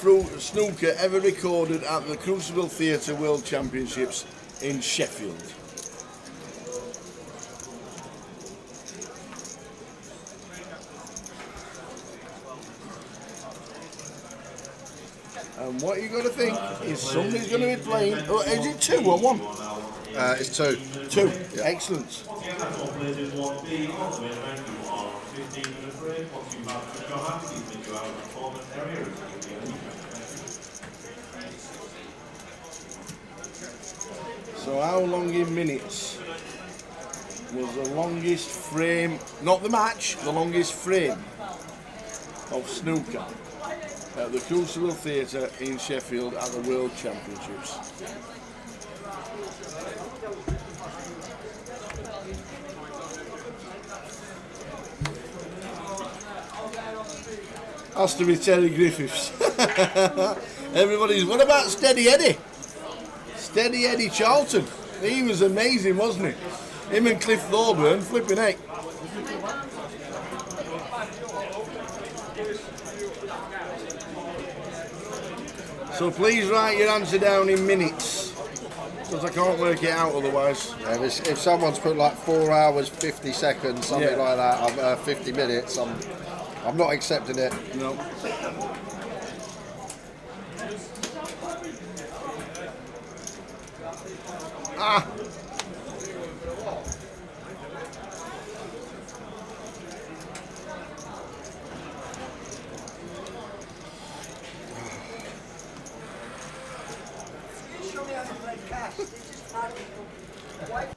snooker ever recorded at the Crucible Theatre World Championships in Sheffield? And what you got to think is somebody's going to be playing. Oh, is it 2 or 1? It's 2. 2. Yeah. Excellent. So how long in minutes was the longest frame, not the match, the longest frame of snooker at the Crucible Theatre in Sheffield at the World Championships? Has to be Terry Griffiths. Everybody's, what about Steady Eddie? Steady Eddie Charlton. He was amazing, wasn't he? Him and Cliff Thorburn, flipping heck. So please write your answer down in minutes, because I can't work it out otherwise. Yeah, if someone's put like 4 hours 50 seconds, something like that, 50 minutes, I'm not accepting it. No. Ah. Show me how to play cash. They just had it. Why?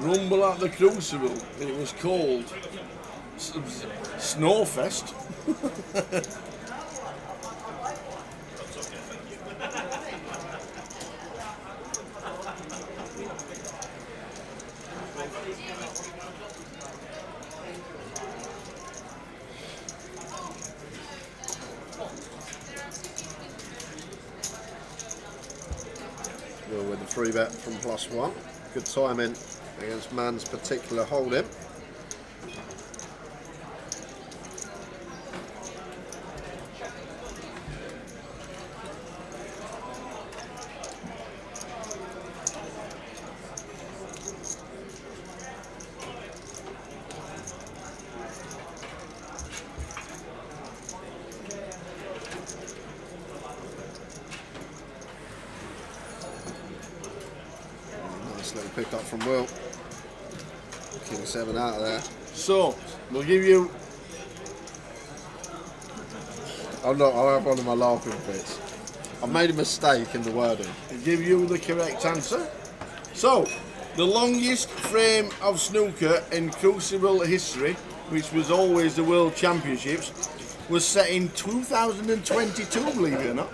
Rumble at the Crucible. It was called Snowfest. Well, with the free bet from +1. Good timing against Man's particular hold'em. Nice little pick up from Will. King 7 out of there. So, we'll give you... I'll have one of my laughing fits. I made a mistake in the wording. Give you the correct answer. So, the longest frame of snooker in Crucible history, which was always the World Championships, was set in 2022, believe it or not.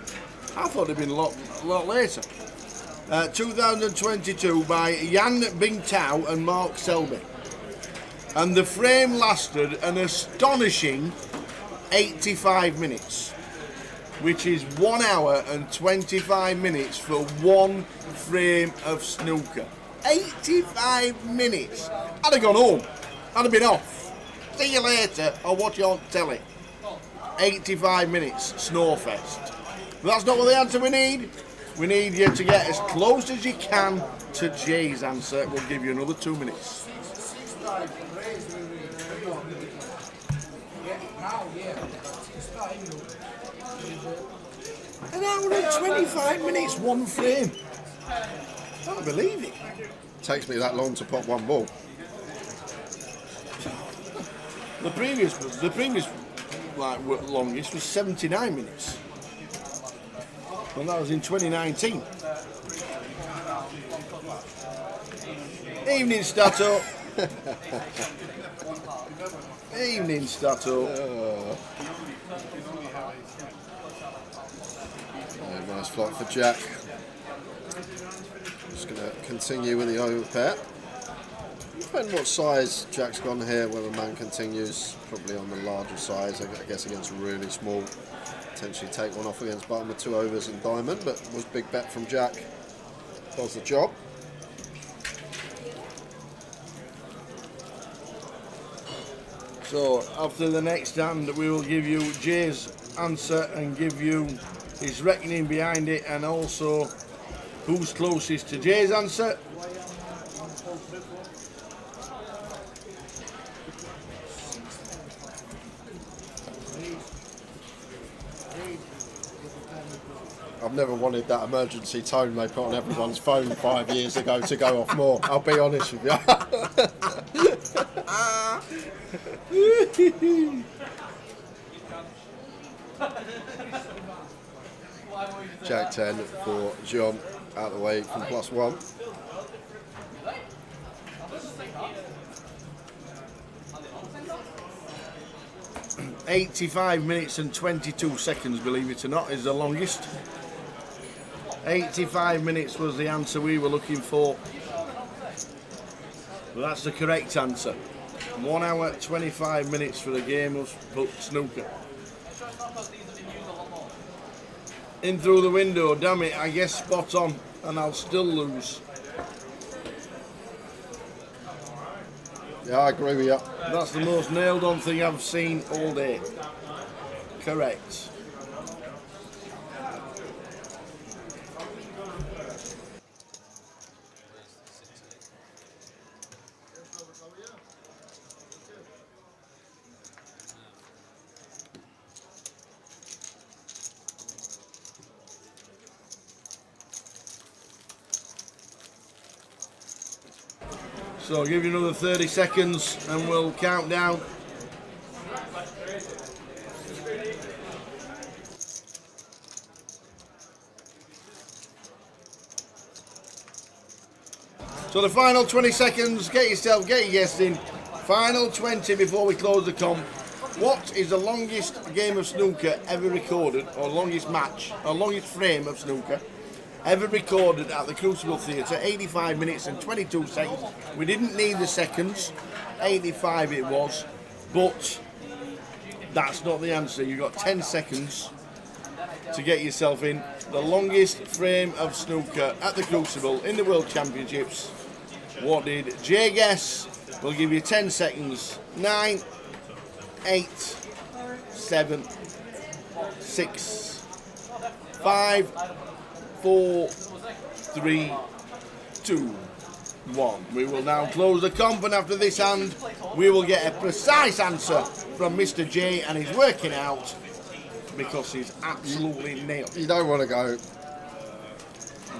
I thought it'd been a lot later. 2022 by Yan Bingtao and Mark Selby. And the frame lasted an astonishing 85 minutes, which is 1 hour and 25 minutes for one frame of snooker. 85 minutes. I'd have gone home. I'd have been off. See you later, or watch you on telly. 85 minutes, Snowfest. But that's not what the answer we need. We need you to get as close as you can to Jay's answer. We'll give you another 2 minutes. An hour and 25 minutes, one frame. I can't believe it. Takes me that long to pop one ball. The previous like longest was 79 minutes. And that was in 2019. Evening, Stato. Evening, Stato. Nice flight for Jack. Just going to continue with the over pair. Depending what size Jack's gone here, whether man continues, probably on the larger size, I guess against really small. Potentially take one off against button with 2 overs and diamond, but was big bet from Jack. Does the job. So after the next hand, we will give you Jay's answer and give you his reckoning behind it, and also who's closest to Jay's answer. I've never wanted that emergency tone they put on everyone's phone 5 years ago to go off more. I'll be honest with you. Jack 10 for John, out of the way from +1. ...85 minutes and 22 seconds, believe it or not, is the longest. 85 minutes was the answer we were looking for. But that's the correct answer. 1 hour 25 minutes for a game of snooker. In through the window, damn it, I guess spot on, and I'll still lose. Yeah, I agree with you. That's the most nailed on thing I've seen all day. Correct. So I'll give you another 30 seconds and we'll count down. So the final 20 seconds, get your guess in. Final 20 before we close the comp. What is the longest game of snooker ever recorded, or longest match, or longest frame of snooker ever recorded at the Crucible Theatre? 85 minutes and 22 seconds. We didn't need the seconds. 85 it was, but that's not the answer. You've got 10 seconds to get yourself in. The longest frame of snooker at the Crucible in the World Championships. What did Jay guess? We'll give you 10 seconds. 9, 8, 7, 6, 5, 4, 3, 2, 1. We will now close the comp, and after this hand, we will get a precise answer from Mr. J, and he's working out because he's absolutely nailed. You don't want to go. You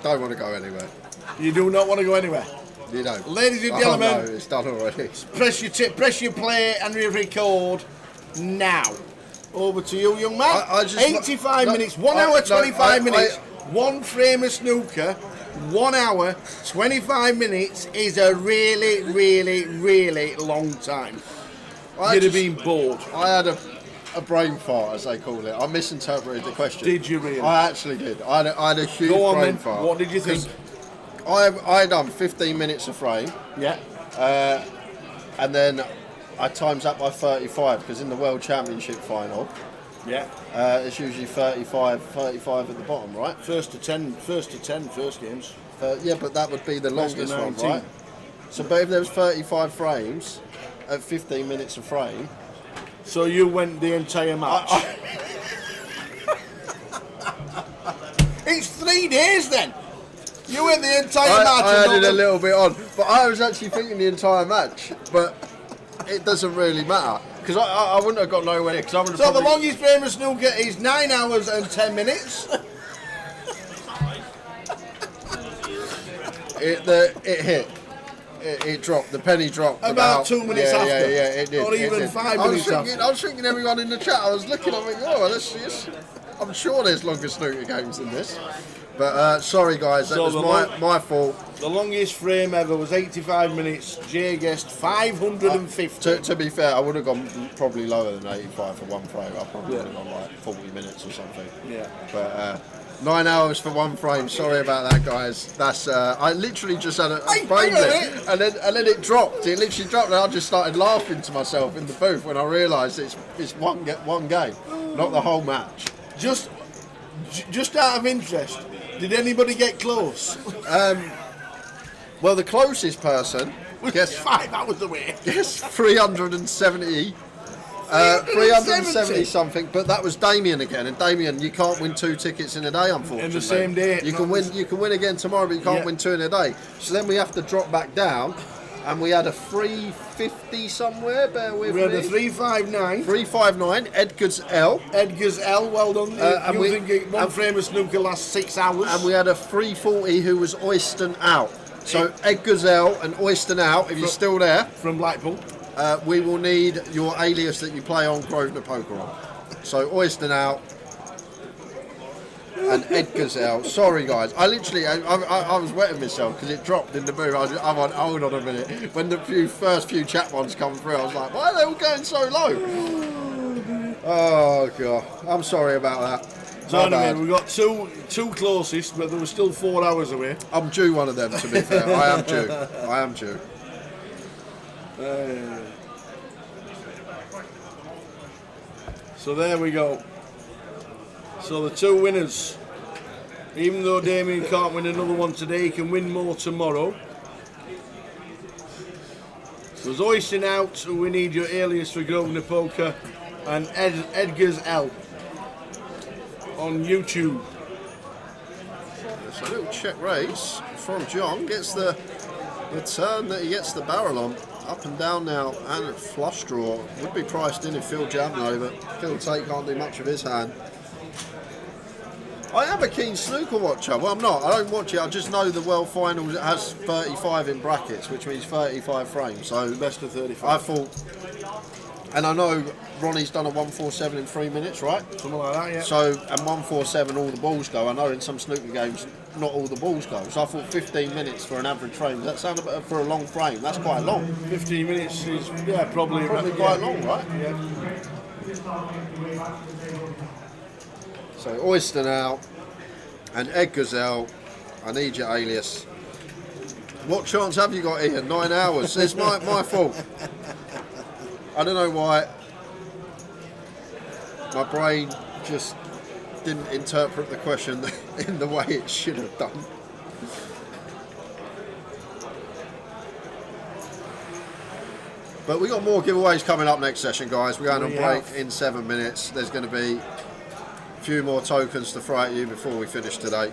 don't want to go anywhere. You do not want to go anywhere. You don't. Ladies and gentlemen, no, it's done already. Press your play and record now. Over to you, young man. 85 minutes, 1 hour 25 minutes, one frame of snooker. 1 hour 25 minutes is a really, really, really long time. You'd have been bored. I had a brain fart, as they call it. I misinterpreted the question. Did you really? I actually did. I had a huge brain fart. What did you think? I done 15 minutes a frame. Yeah. And then I times that by 35 because in the World Championship final, yeah, it's usually 35 at the bottom, right? First to 10 first games. Yeah, but that would be the longest one, right? So, but if there was 35 frames at 15 minutes a frame, so you went the entire match. It's 3 days then. You went the entire match. I added a little bit on, but I was actually thinking the entire match. But it doesn't really matter because I wouldn't have got nowhere. Because I would have. So the longest frame of snooker is 9 hours and 10 minutes. It hit. It dropped. The penny dropped. About 2 minutes after. Yeah, it did. Or even 5 minutes after. I was thinking everyone in the chat. I was looking. I'm like, oh, let's see. I'm sure there's longer snooker games than this. But sorry guys, that was my fault. The longest frame ever was 85 minutes. Jay guessed 550. To be fair, I would have gone probably lower than 85 for one frame. I probably would have gone like 40 minutes or something. Yeah. But 9 hours for one frame. Sorry about that, guys. That's I literally just had a frame lit, and then it dropped. It literally dropped, and I just started laughing to myself in the booth when I realised it's one game, not the whole match. Just out of interest, did anybody get close? Well, the closest person guessed 5 hours away. Yes, 370. 370 something, but that was Damien again. And Damien, you can't win 2 tickets in a day, unfortunately. In the same day. You can win again tomorrow, but you can't win 2 in a day. So then we have to drop back down, and we had a 350 somewhere. Bear with me. We had a 359. 359. Edgar's L. Edgar's L. Well done. And we think one frame of snooker lasts 6 hours. And we had a 340 who was Oyston out. So Edgar's L and Oyston out. If you're still there from Blackpool. We will need your alias that you play on Grosvenor Poker on. So Oyston out and Edgar's out. Sorry guys, I literally I was wetting myself because it dropped in the booth. I went, hold on a minute. When the first few chat ones come through, I was like, why are they all going so low? Oh god, I'm sorry about that. So anyway, we've got two closest, but there were still 4 hours away. I'm due one of them, to be fair. I am due. I am due. So there we go. So the two winners. Even though Damien can't win another one today, he can win more tomorrow. There's Oyston Out, who we need your alias for Grosvenor Poker, and Edgar's L on YouTube. So a little check raise from John. Gets the turn that he gets the barrel on. Up and down now, and a flush draw. Would be priced in if Phil jammed though, but Phil Tate can't do much of his hand. I am a keen snooker watcher. Well, I'm not. I don't watch it. I just know the World Finals has 35 in brackets, which means 35 frames. So best of 35. I thought, and I know Ronnie's done a 147 in 3 minutes, right? Something like that, yeah. So, and 147 all the balls go. I know in some snooker games not all the balls go. So I thought 15 minutes for an average frame. Does that sound about for a long frame? That's quite long. 15 minutes is probably quite long, right? Yeah. So Oyston Out and Ed Gazelle. I need your alias. What chance have you got here? 9 hours. It's my fault. I don't know why. My brain just didn't interpret the question in the way it should have done. But we got more giveaways coming up next session, guys. We're going on break in 7 minutes. There's going to be a few more tokens to throw at you before we finish today.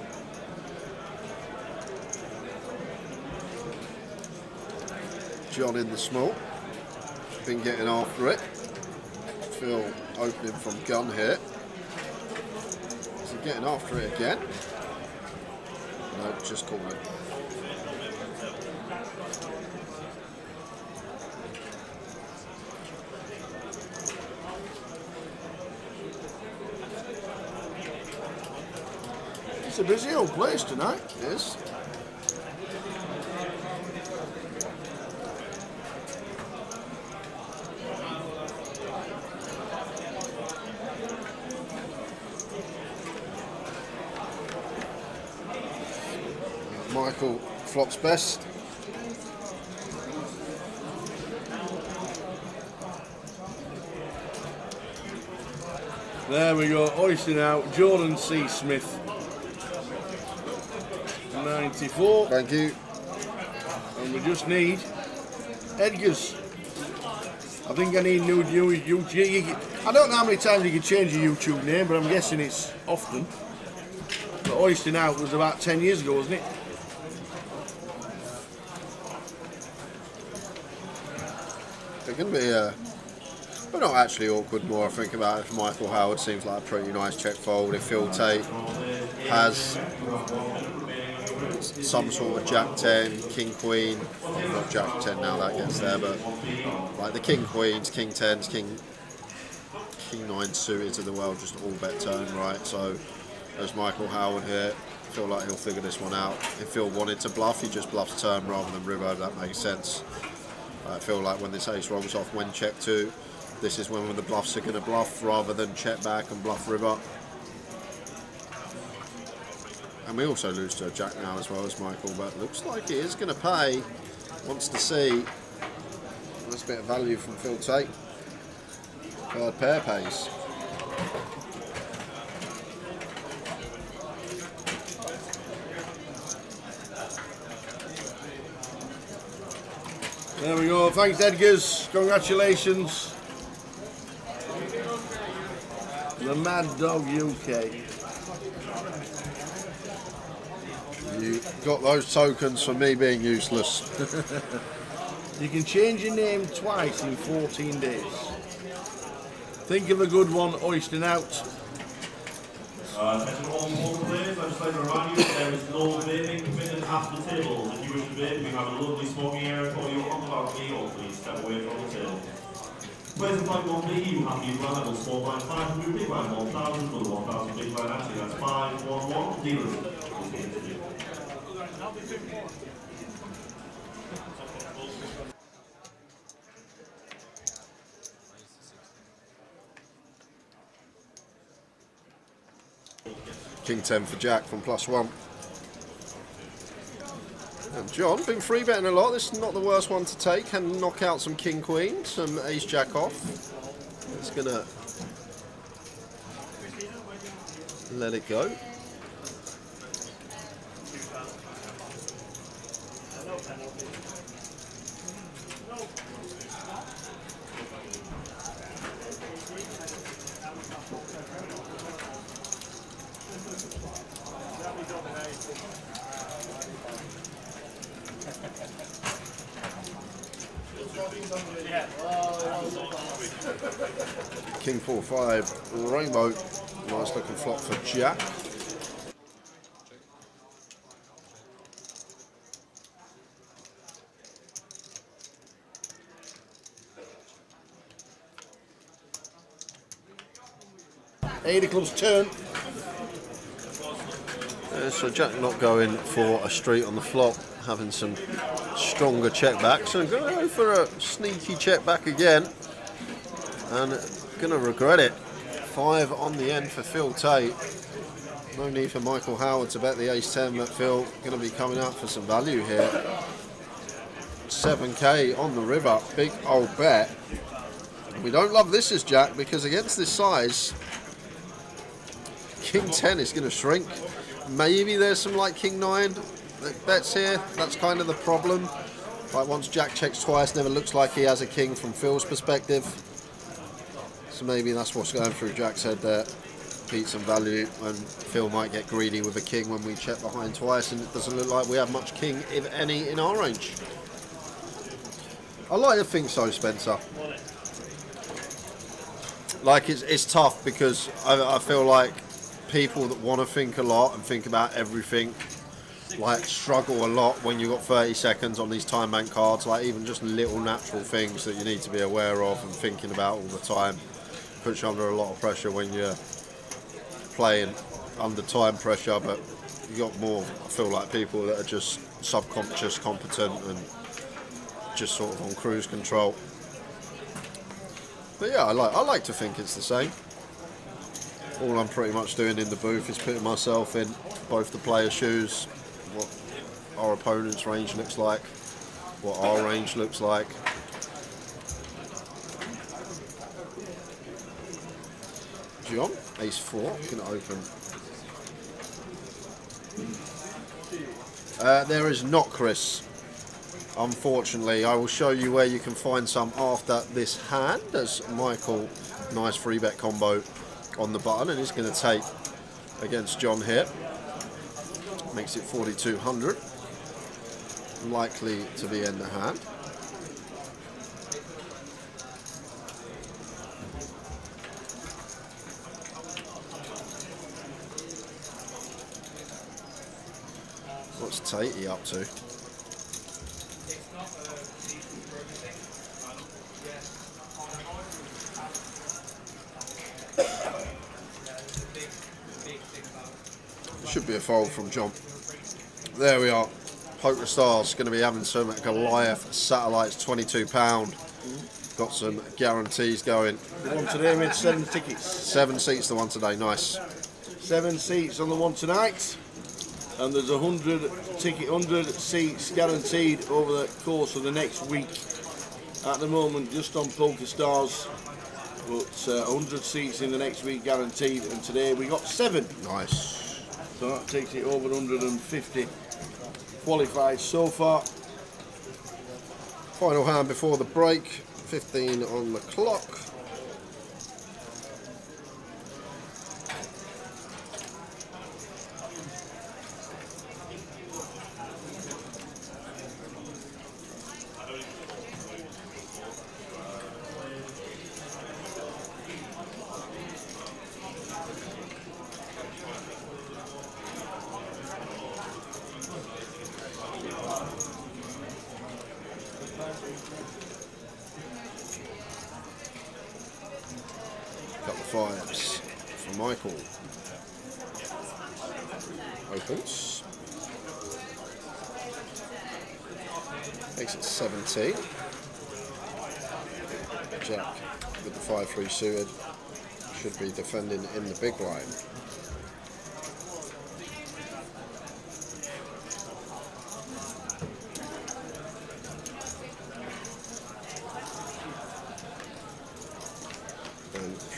John in the small. Been getting after it. Phil opening from gun here. Is he getting after it again? No, just called it. It's a busy old place tonight. It is. Michael flops best. There we go, Oyston Out, Jordan C. Smith. 94. Thank you. And we just need Edgar's. I think I need new YouTube. I don't know how many times you can change your YouTube name, but I'm guessing it's often. But Oyston Out was about 10 years ago, wasn't it? They're going to be but not actually awkward more I think about it. Michael Howard seems like a pretty nice check fold. If Phil Tate has some sort of Jack 10, King Queen, not Jack 10 now that gets there, but like the King Queens, King 10s, King 9 suited of the world just all bet turn, right? So there's Michael Howard here. I feel like he'll figure this one out. If Phil wanted to bluff, he just bluffs turn rather than river, that makes sense. I feel like when this ace rolls off when check 2, this is when the bluffs are going to bluff rather than check back and bluff river. And we also lose to a jack now as well as Michael, but looks like he is going to pay. Wants to see. Nice bit of value from Phil Tate. Third pair pays. There we go. Thanks, Edgars. Congratulations. The Mad Dog UK. You got those tokens for me being useless. You can change your name twice in 14 days. Think of a good one, Oyston Out. Attention all the players, I'd just like to remind you that there is no vaping permitted at the table. If you wish to vape, we have a lovely smoking area for you on the balcony, or please step away from the table. Players in flight 1B, you have the blind level small blind 500, big blind 1000, for the 1000 big blind actually that's 511, dealers. King 10 for Jack from +1. And John, been free betting a lot. This is not the worst one to take. Can knock out some King Queen, some Ace Jack off. It's gonna let it go. King 4-5 Rainbow, nice looking flop for Jack. Eight of clubs turn. So Jack not going for a straight on the flop, having some stronger check backs, and going to go for a sneaky check back again, and going to regret it. 5 on the end for Phil Tate. No need for Michael Howard to bet the ace 10, but Phil going to be coming out for some value here. 7k on the river, big old bet. We don't love this as Jack, because against this size, King 10 is going to shrink. Maybe there's some like King 9 bets here. That's kind of the problem. Like once Jack checks twice, never looks like he has a king from Phil's perspective. So maybe that's what's going through Jack's head there. Beat some value, and Phil might get greedy with a king when we check behind twice, and it doesn't look like we have much king, if any, in our range. I like to think so, Spencer. Like it's tough because I feel like people that want to think a lot and think about everything like struggle a lot when you've got 30 seconds on these time bank cards. Like even just little natural things that you need to be aware of and thinking about all the time puts you under a lot of pressure when you're playing under time pressure. But you got more, I feel like, people that are just subconscious competent and just sort of on cruise control. But yeah, I like to think it's the same. All I'm pretty much doing in the booth is putting myself in both the players' shoes, what our opponent's range looks like, what our range looks like. John, ace 4, going to open. There is not, Chris. Unfortunately, I will show you where you can find some after this hand, as Michael, nice free bet combo on the button, and he's going to take against John here. Makes it 4,200. Likely to be in the hand. What's Tatey up to? Should be a fold from John. There we are. Poker Stars going to be having some Goliath satellites, £22. Got some guarantees going. The one today with 7 tickets. 7 seats, the one today, nice. 7 seats on the one tonight. And there's 100 seats guaranteed over the course of the next week. At the moment, just on Poker Stars, but 100 seats in the next week guaranteed. And today we got 7. Nice. So that takes it over 150 qualified so far. Final hand before the break, 15 on the clock. Couple of 5s for Michael. Opens. Makes it 17. Jack with the 5-3 suited should be defending in the big line.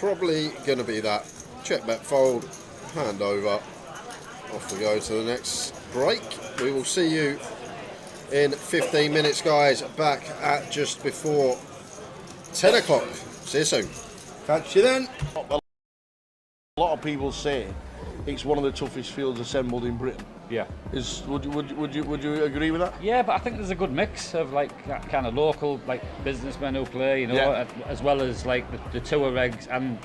probably going to be that. Check back, fold, hand over. Off we go to the next break. We will see you in 15 minutes, guys. Back at just before 10 o'clock. See you soon. Catch you then. A lot of people say it's one of the toughest fields assembled in Britain. Yeah. Would you agree with that? Yeah, but I think there's a good mix of like kind of local like businessmen who play, you know, as well as like the tour regs, and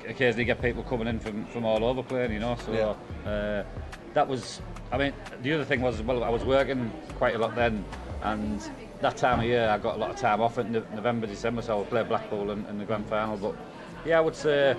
occasionally get people coming in from all over playing, you know. So that was. I mean, the other thing was, well, I was working quite a lot then, and that time of year I got a lot of time off in November, December, so I would play Blackpool in the grand final. But yeah, I would say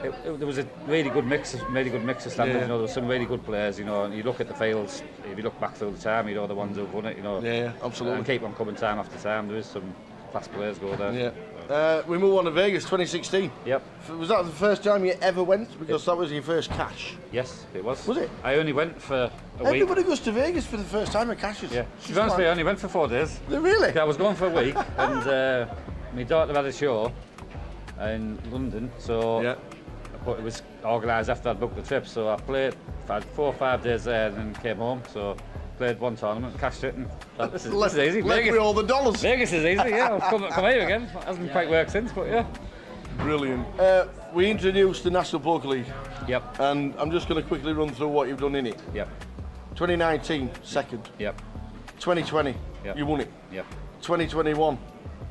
there was a really good mix of standards. You know, there were some really good players. You know, and you look at the fields. If you look back through the time, you know the ones who've won it. You know, yeah, absolutely. And keep on coming time after time. There is some class players go there. Yeah. We move on to Vegas 2016. Yep. Was that the first time you ever went? Because that was your first cash. Yes, it was. Was it? I only went for a week. Everybody goes to Vegas for the first time at cashes. Yeah. To be honest with you, I only went for 4 days. Really? Yeah, I was going for a week, and my daughter had a show in London, so but it was organised after I'd booked the trip. So I had 4 or 5 days there, and then came home. So played one tournament, cashed it, and this is easy. Left me all the dollars. Vegas is easy, yeah. I'll come here again. It hasn't quite worked since, but yeah. Brilliant. We introduced the National Poker League. Yep. And I'm just going to quickly run through what you've done in it. Yep. 2019, second. Yep. 2020, yep. You won it. Yep. 2021,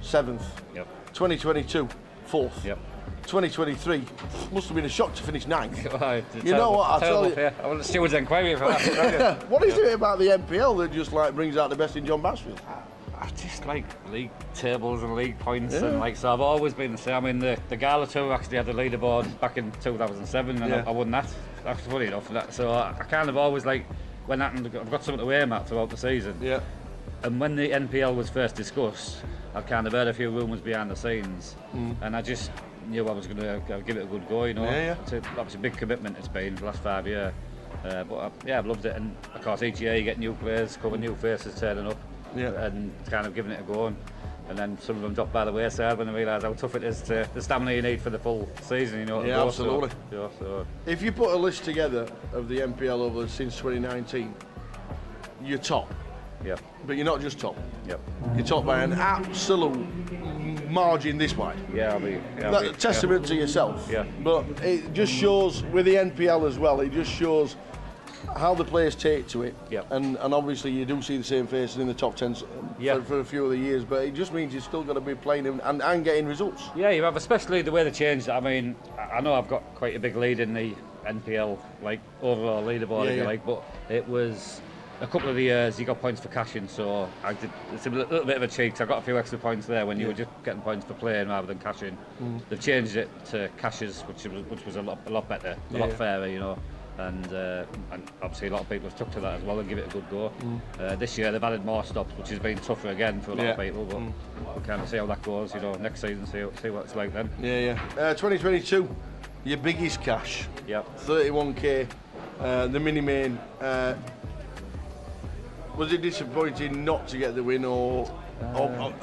seventh. Yep. 2022, fourth. Yep. 2023, must have been a shock to finish ninth. You know what, I'll tell you. Yeah. I want the steward's inquiry for that. What is it about the NPL that just like brings out the best in John Mansfield? I just like league tables and league points, and like, so I've always been the same. I mean, the Gala Tour actually had the leaderboard back in 2007, and I won that. That's funny enough. So I kind of always like, when that, I've got something to aim at throughout the season. Yeah. And when the NPL was first discussed, I'd kind of heard a few rumours behind the scenes, and I just knew I was going to give it a good go, you know. It's obviously a big commitment it's been for the last 5 years, but I've loved it, and of course each year you get new players, cover new faces turning up, and kind of giving it a go, and then some of them drop by the wayside when they realise how tough it is to the stamina you need for the full season, you know. Yeah, absolutely. So if you put a list together of the NPL over since 2019, you're top. Yep. But you're not just top. Yep. You're top by an absolute margin this wide. Yeah, That's a testament to yourself. Yeah. But it just shows with the NPL as well. It just shows how the players take to it. Yep. And obviously you do see the same faces in the top 10 for a few of the years. But it just means you're still going to be playing and getting results. Yeah, you have, especially the way they changed. I mean, I know I've got quite a big lead in the NPL, like overall leaderboard, if you like, but it was a couple of the years you got points for cashing, so it's a little bit of a cheat. I got a few extra points there when you were just getting points for playing rather than cashing. They've changed it to cashes, which was a lot better, a lot fairer, you know. And obviously a lot of people have took to that as well and give it a good go. This year they've added more stops, which has been tougher again for a lot of people, but we'll kind of see how that goes, you know, next season, see what it's like then. 2022, your biggest cash. Yep. 31k, the mini main. Was it disappointing not to get the win, or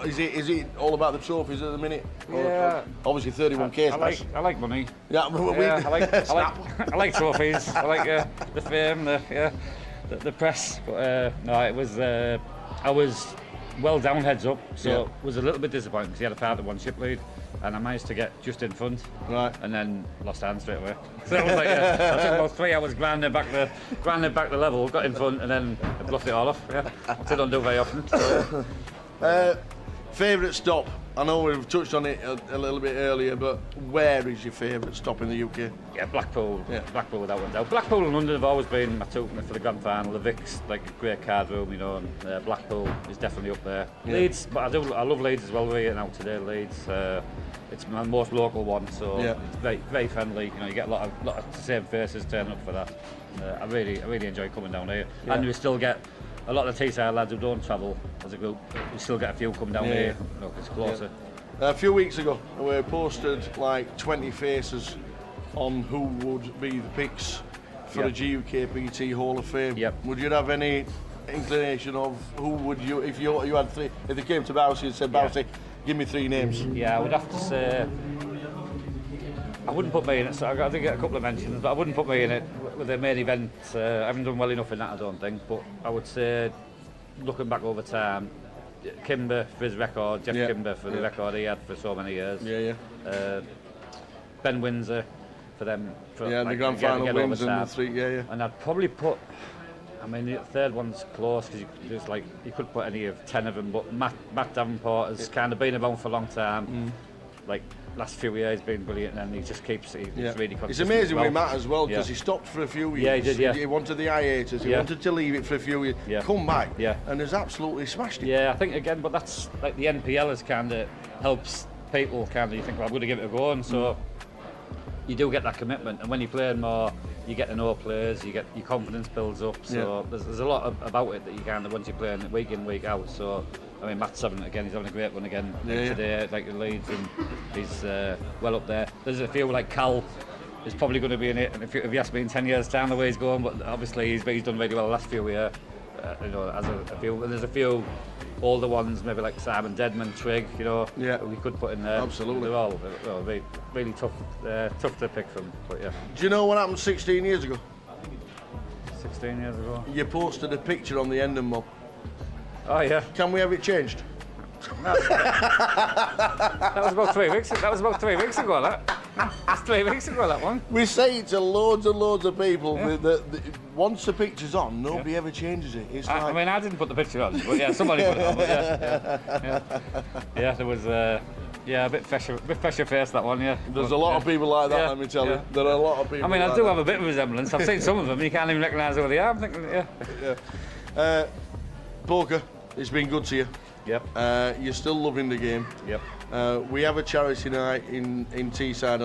is it all about the trophies at the minute? Yeah. Obviously 31k. I like money. Yeah, I like trophies. I like the fame, the press. But no, it was. I was well down heads up, so it was a little bit disappointing because he had a 5-1 ship lead, and I managed to get just in front, and then lost hands straight away. So it was like I took about 3 hours grinding back the level, got in front, and then I bluffed it all off. Yeah, I don't do very often. So, favourite stop? I know we've touched on it a little bit earlier, but where is your favourite stop in the UK? Yeah, Blackpool. Yeah. Blackpool without one doubt. Blackpool and London have always been my two for the grand final. The Vic's like a great card room, you know, and Blackpool is definitely up there. Yeah. Leeds, but I love Leeds as well. We're here now today. Leeds, it's my most local one, so it's very friendly. You know, you get a lot of the same faces turning up for that. I really enjoy coming down here, and we still get a lot of the Teesside lads who don't travel as a group. We still get a few coming down here. You know, it's closer. A few weeks ago, we posted like 20 faces on who would be the picks for the GUKPT Hall of Fame. Would you have any inclination of who would you, if you had three, if they came to Bousey and said, Bousey, give me 3 names? Yeah, I would have to say I wouldn't put me in it. So I did get a couple of mentions, but I wouldn't put me in it with the main event. I haven't done well enough in that, I don't think. But I would say, looking back over time, Kimber for his record, Jeff Kimber for the record he had for so many years. Ben Windsor for them. For, the grand final wins and the 3. And I'd probably put. I mean, the third one's close because you could put any of 10 of them, but Matt Davenport has kind of been around for a long time. Like last few years, been brilliant, and he just keeps. He's really consistent. It's amazing with Matt as well because he stopped for a few years. Yeah, he did. He wanted the hiatus. He wanted to leave it for a few years. Come back. And has absolutely smashed it. Yeah, I think again, but that's like the NPL has kind of helps people. Kind of you think, well, I'm going to give it a go, and so you do get that commitment. And when you play more, you get to know players. You get your confidence builds up. So there's a lot about it that you kind of once you're playing week in, week out. So. I mean, Matt's having he's having a great one again today, like the Leeds, and he's well up there. There's a few like Cal is probably going to be in it, and if you ask me in 10 years' time the way he's going, but obviously he's done really well the last few years. There's a few older ones, maybe like Simon Deadman, Trigg, we could put in there. Absolutely. They're all really tough to pick from. But yeah. Do you know what happened 16 years ago? 16 years ago. You posted a picture on the Endon mob. Oh yeah. Can we have it changed? That was about 3 weeks. That was about 3 weeks ago. That's 3 weeks ago. That one. We say it to loads and loads of people. Once the picture's on, nobody ever changes it. It's I mean, I didn't put the picture on, but yeah, somebody put it on. But yeah, there was. A bit fresher face that one. Yeah. There's a lot of people like that. Let me tell you. There are a lot of people. I mean, like I do have a bit of resemblance. I've seen some of them. You can't even recognise who they are. I'm thinking, Poker, it's been good to you. Yep. You're still loving the game. Yep. We have a charity night in Teesside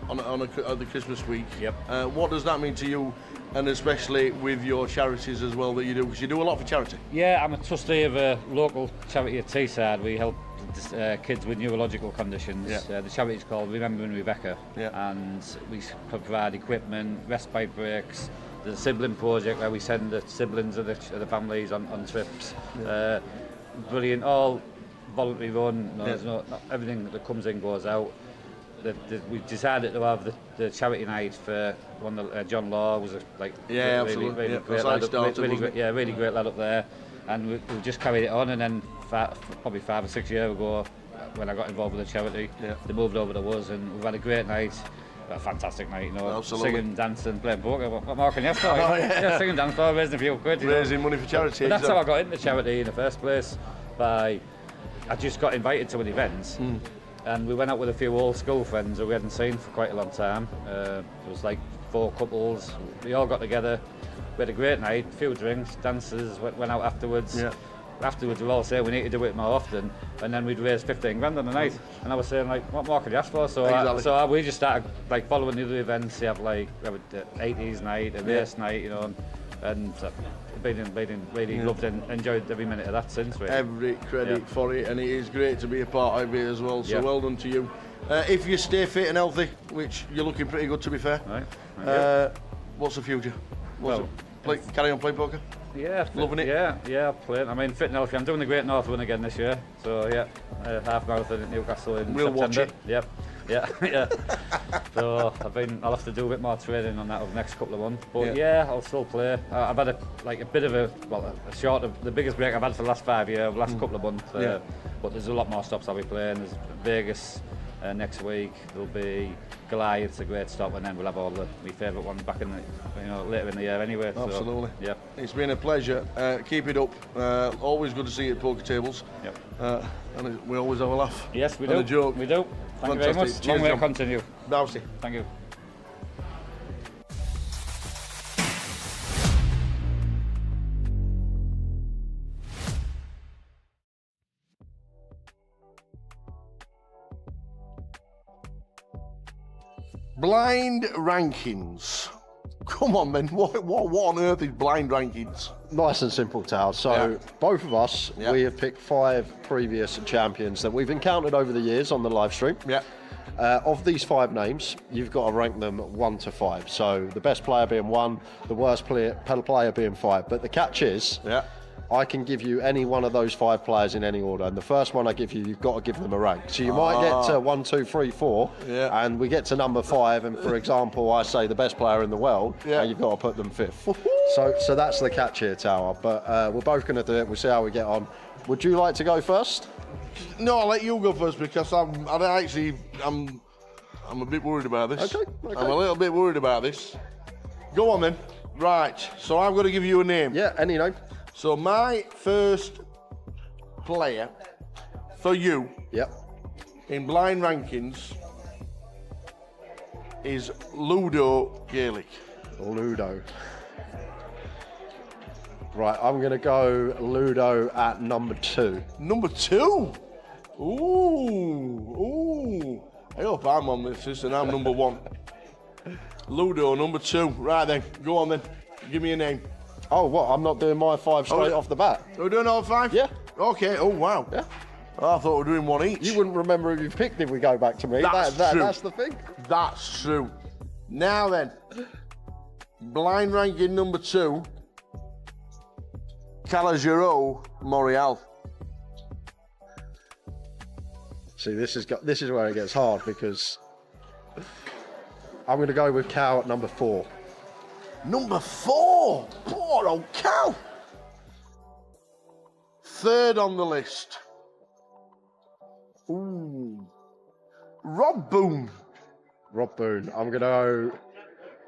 on the Christmas week. Yep. What does that mean to you, and especially with your charities as well that you do? Because you do a lot for charity. Yeah, I'm a trustee of a local charity at Teesside. We help kids with neurological conditions. The charity is called Remembering Rebecca, and we provide equipment, respite breaks. There's a sibling project where we send the siblings of the families on trips. Brilliant, all voluntary run. There's not everything that comes in goes out. We decided to have the charity night for one. John Law was really great lad. Really great lad up there. And we just carried it on. And then probably 5 or 6 years ago, when I got involved with the charity, they moved over to us, and we've had a great night. A fantastic night, singing, dancing, playing poker. What more can you ask for? Singing, dancing, raising a few quid. Raising money for charity. But that's how I got into charity in the first place. I just got invited to an event, and we went out with a few old school friends who we hadn't seen for quite a long time. It was like 4 couples. We all got together. We had a great night, a few drinks, dances, went out afterwards. Afterwards, we all saying we need to do it more often, and then we'd raise 15 grand on the night. And I was saying, like, what more could you ask for? So we just started like following the other events. We have an 80s night, a race night, and been really loved and enjoyed every minute of that since. Really. Every credit for it, and it is great to be a part of it as well. So well done to you. If you stay fit and healthy, which you're looking pretty good to be fair. Right. What's the future? Carry on playing poker? Yeah, loving it. Yeah, playing. I mean, fit and healthy. I'm doing the Great North Run again this year. So half marathon at Newcastle in September. Watch it. Yep. Yeah. So I'll have to do a bit more training on that over the next couple of months. But I'll still play. I've had a bit of a short of the biggest break I've had for the last 5 years, the last couple of months. But there's a lot more stops I'll be playing. There's Vegas next week. There'll be Goliath's a great stop, and then we'll have all my favourite ones back in later in the year anyway. Absolutely. So, yeah. It's been a pleasure. Keep it up. Always good to see you at poker tables. Yep. And we always have a laugh. Yes, we and do. A joke. We do. Thank you very much. Cheers, Long way to John. continue. Bouncy. Thank you. Blind rankings. Come on, man. What on earth is blind rankings? Nice and simple, Tal. So both of us, we have picked 5 previous champions that we've encountered over the years on the live stream. Of these 5 names, you've got to rank them 1 to 5. So the best player being 1, the worst player being 5. But the catch is, I can give you any one of those 5 players in any order, and the first one I give you, you've got to give them a rank. So you might get to 1, 2, 3, 4, and we get to number 5, and for example, I say the best player in the world, and you've got to put them 5th. So that's the catch here, Tower. But we're both going to do it. We'll see how we get on. Would you like to go first? No, I'll let you go first because I'm a bit worried about this. Okay. I'm a little bit worried about this. Go on then. Right. So I've got to give you a name. Yeah, any name. So my first player for you in blind rankings is Ludo Gaelic. Ludo. Right, I'm going to go Ludo at number 2. Number 2? Ooh. I hope I'm on this list and I'm number 1. Ludo, number 2. Right then, go on then. Give me a name. Oh, what? I'm not doing my 5 straight off the bat? Are we doing all 5? Yeah. Okay, oh wow. Yeah. I thought we were doing 1 each. You wouldn't remember who you picked if we go back to me. That's true. That's the thing. That's true. Now then, blind ranking number 2, Calogero Montreal. See, this is where it gets hard because I'm going to go with Cal at number 4. Number 4? Poor old Cal. 3rd on the list. Ooh. Rob Boone. Rob Boone. I'm going to go...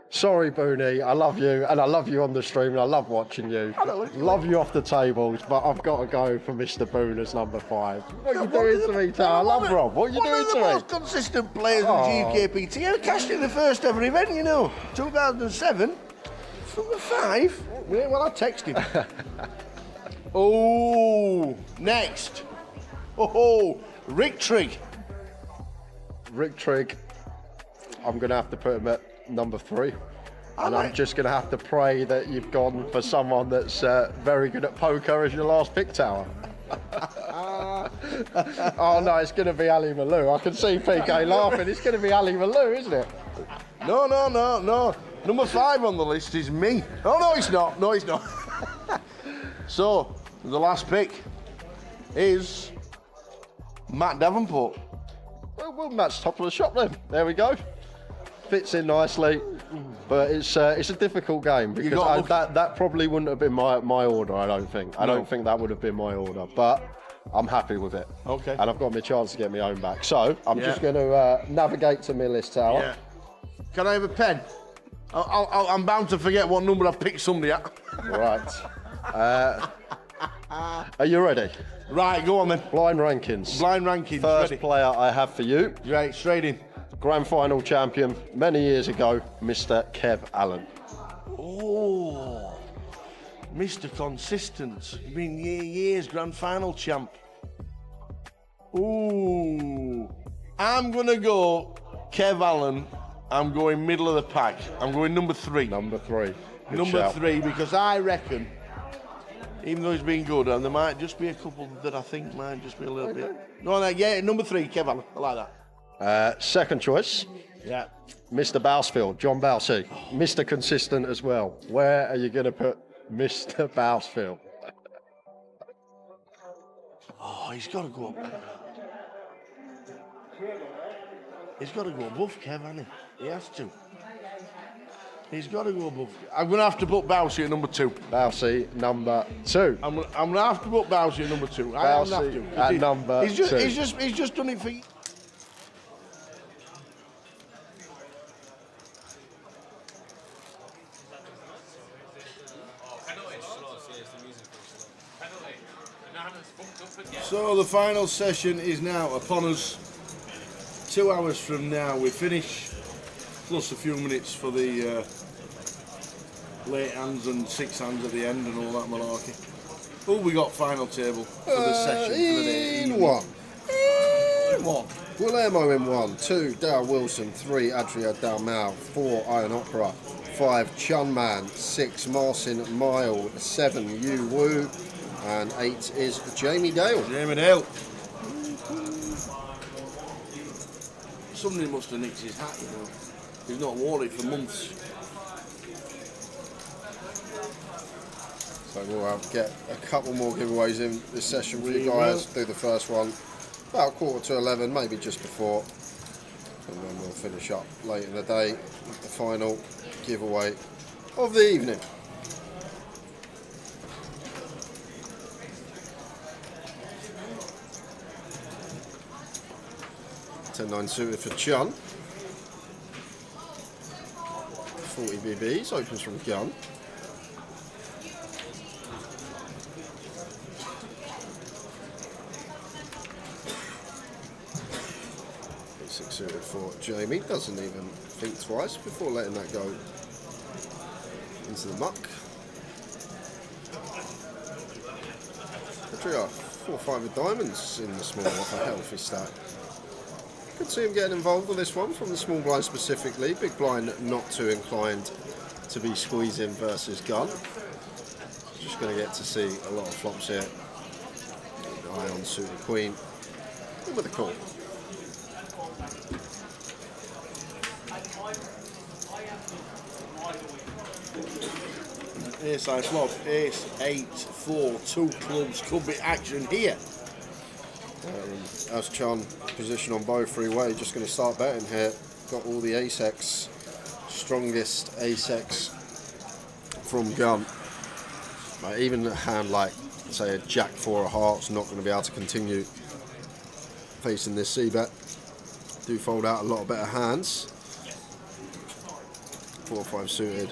Sorry, Booney, I love you, and I love you on the stream, and I love watching you. Love you off the tables, but I've got to go for Mr. Boone as number 5. What are you doing to me, Tal? I love Rob. What are you doing to me? One of the most consistent players in GUKPT. I cashed in the first ever event, 2007. Number 5. Well, I texted him. Oh, next. Oh, Rick Trigg. Rick Trigg. I'm going to have to put him at number 3. And I'm just going to have to pray that you've gone for someone that's very good at poker as your last pick, Tower. Oh no, it's going to be Ali Malou. I can see PK laughing. It's going to be Ali Malou, isn't it? No. Number 5 on the list is me. Oh, no, it's not. No, it's not. So, the last pick is Matt Davenport. Well, Matt's top of the shop then. There we go. Fits in nicely, but it's a difficult game because that probably wouldn't have been my order. I don't think. I don't think that would have been my order, but I'm happy with it. Okay. And I've got my chance to get my own back. So I'm just going to navigate to my list, Tower. Yeah. Can I have a pen? I'm bound to forget what number I picked somebody at. Right. Are you ready? Right, go on then. Blind rankings. Blind rankings. First ready. player I have for you. Right, straight in. Grand final champion many years ago, Mr. Kev Allen. Oh, Mr. Consistent. Been years grand final champ. Ooh, I'm gonna go Kev Allen. I'm going middle of the pack. I'm going number 3. Number 3. Good number shout. 3 because I reckon, even though he's been good, and there might just be a couple that I think might just be a little bit. No, number 3, Kev Allen. I like that. Second choice, Mr. Bousfield, John Bousey, Mr. Consistent as well. Where are you going to put Mr. Bousfield? Oh, he's got to go up. He's got to go above Kev, hasn't he? He has to. He's got to go above. I'm going to have to put Bousey at number 2. Bousey, number 2. I'm going to have to put Bousey at number 2. Bousey at number 2. He's just done it for you. So the final session is now upon us. 2 hours from now we finish, plus a few minutes for the late hands and 6 hands at the end and all that malarkey. Who we got final table for the session for the day? In 1. Guillermo in 1, 2 Dale Wilson, 3 Adria Dalmau, 4 Iron Opera, 5 Chun Man, 6 Marcin Mild, 7 Yu Wu, and 8 is Jamie Dale. Jamie Dale. Somebody must have nicked his hat, He's not worn it for months. So we'll get a couple more giveaways in this session for you guys. Do the first one about 11:15, maybe just before. And then we'll finish up late in the day with the final giveaway of the evening. 10-9 suited for Chun. 40 BBs, opens from gun. Six suited for Jamie, doesn't even think twice before letting that go into the muck. Patriarch, 4-5 of diamonds in the small off a healthy stack. Could see him getting involved with this one from the small blind specifically. Big blind not too inclined to be squeezing versus gun. Just going to get to see a lot of flops here. Eye on suited queen. And with a call. Ace high flop, ace, 8, 4, 2 clubs, could be action here. As Chun position on both three-way, just going to start betting here. Got all the ace-X, strongest ace-X from gun. Even a hand like, say, a jack-4 of hearts, not going to be able to continue facing this c-bet. Do fold out a lot of better hands. 4-5 suited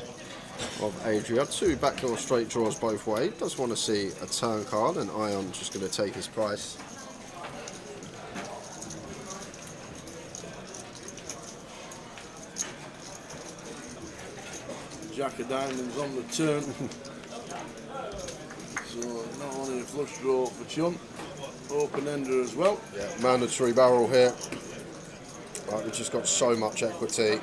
of Adria. 2 backdoor straight draws both ways. Does want to see a turn card, and Ion just going to take his price. Jack of diamonds on the turn. So not only a flush draw for Chun, open ender as well. Yeah, mandatory barrel here. Right, we've just got so much equity.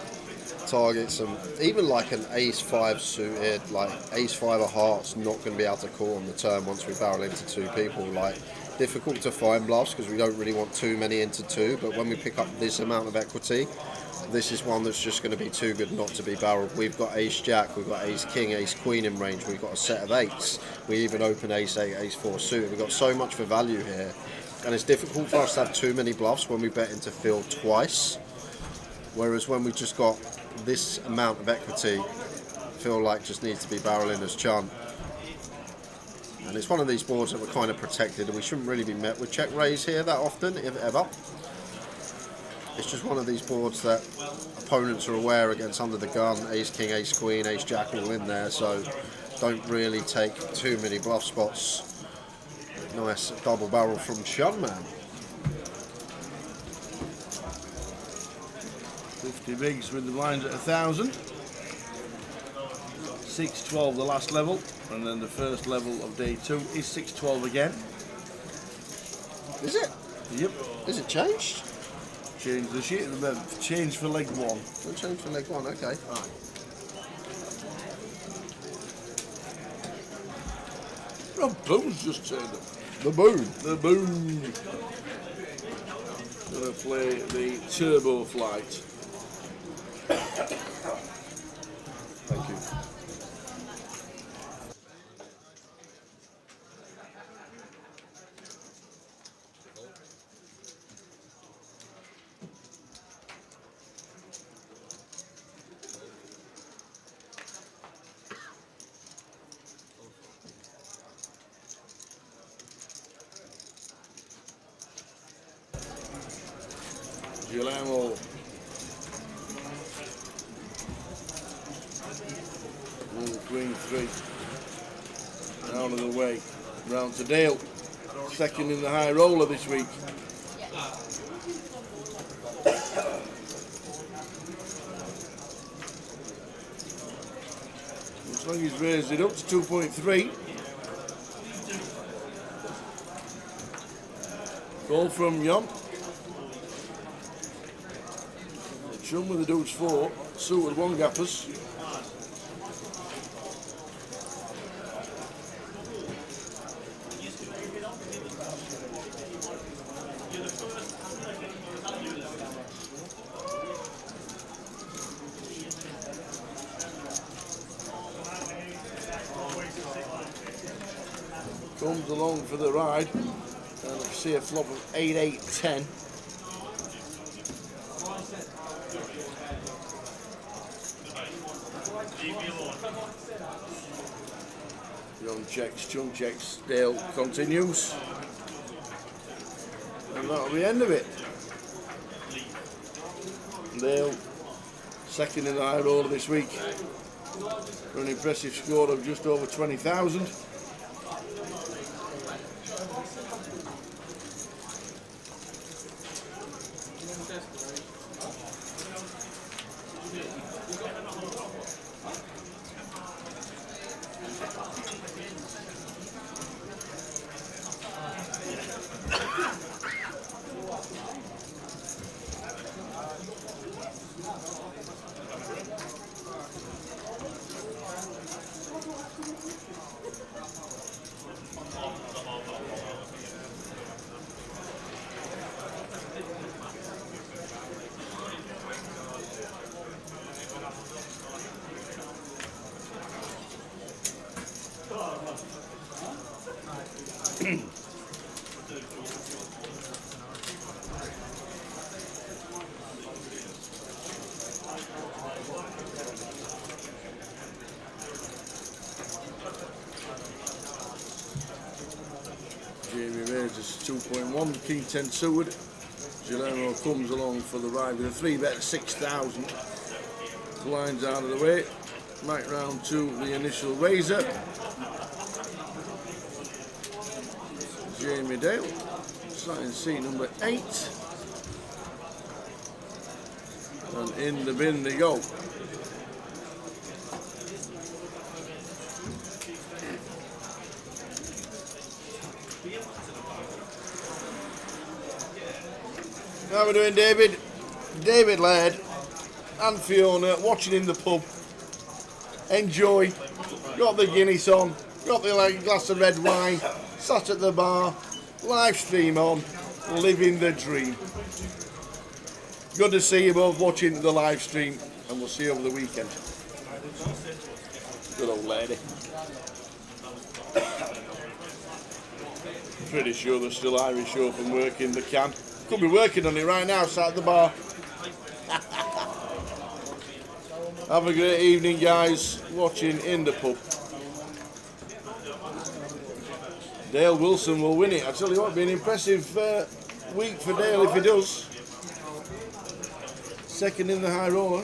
Targets and even like an ace-5 suited, like ace-5 of hearts, not going to be able to call on the turn once we barrel into 2 people. Like, difficult to find bluffs because we don't really want too many into 2, but when we pick up this amount of equity, this is one that's just going to be too good not to be barreled. We've got ace-jack, we've got ace-king, ace-queen in range, we've got a set of 8s. We even open ace-8, ace-4 suited. We've got so much for value here, and it's difficult for us to have too many bluffs when we bet into field twice, whereas when we just got this amount of equity, feel like just needs to be barreling as Chun. And it's one of these boards that we're kind of protected, and we shouldn't really be met with check raise here that often, if ever. It's just one of these boards that opponents are aware against under the gun, ace king, ace queen, ace jack all in there, so don't really take too many bluff spots. Nice double barrel from Chun, man. 50 bigs with the blinds at 1,000. 6-12 the last level, and then the first level of day 2 is 6-12 again. Is it? Yep. Is it changed? Change the sheet, change for leg 1. We'll change for leg 1, okay. Right. Rob Boone's just turned up. The Boone. The Boone. Gonna play the Turbo Flight. Thank you. Guillermo. Queen 3. Out of the way. Round to Dale. Second in the high roller this week. Looks like he's raised it up to 2.3. Goal from Jon. Chun with the deuce 4. Suited 1 gappers. comes along for the ride. And I see a flop of 8-8-10. Young checks, chunk checks, Dale continues. And that'll be the end of it. Dale, second in the high roller this week, for an impressive score of just over 20,000. Jamie raises 2.1, King 10 Seward. Guillermo comes along for the ride with a 3-bet at 6,000. Blinds out of the way. Back round to the initial raiser. Jamie Dale, starting seat number 8. And in the bin they go. How are we doing, David? David Laird and Fiona watching in the pub. Enjoy. Got the Guinness on. Got the glass of red wine. Sat at the bar. Live stream on. Living the dream. Good to see you both watching the live stream, and we'll see you over the weekend. Good old lady. Pretty sure there's still Irish Open working the can. Could be working on it right now, sat at the bar. Have a great evening, guys, watching in the pub. Dale Wilson will win it. I tell you what, it'll be an impressive week for Dale if he does. Second in the high roller.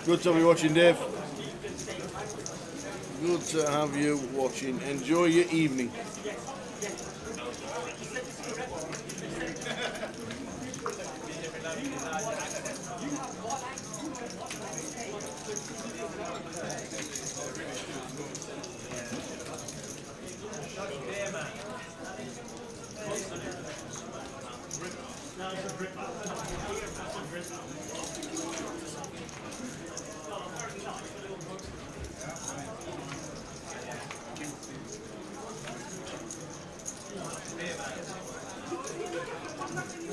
Good to have you watching, Dave. Good to have you watching. Enjoy your evening.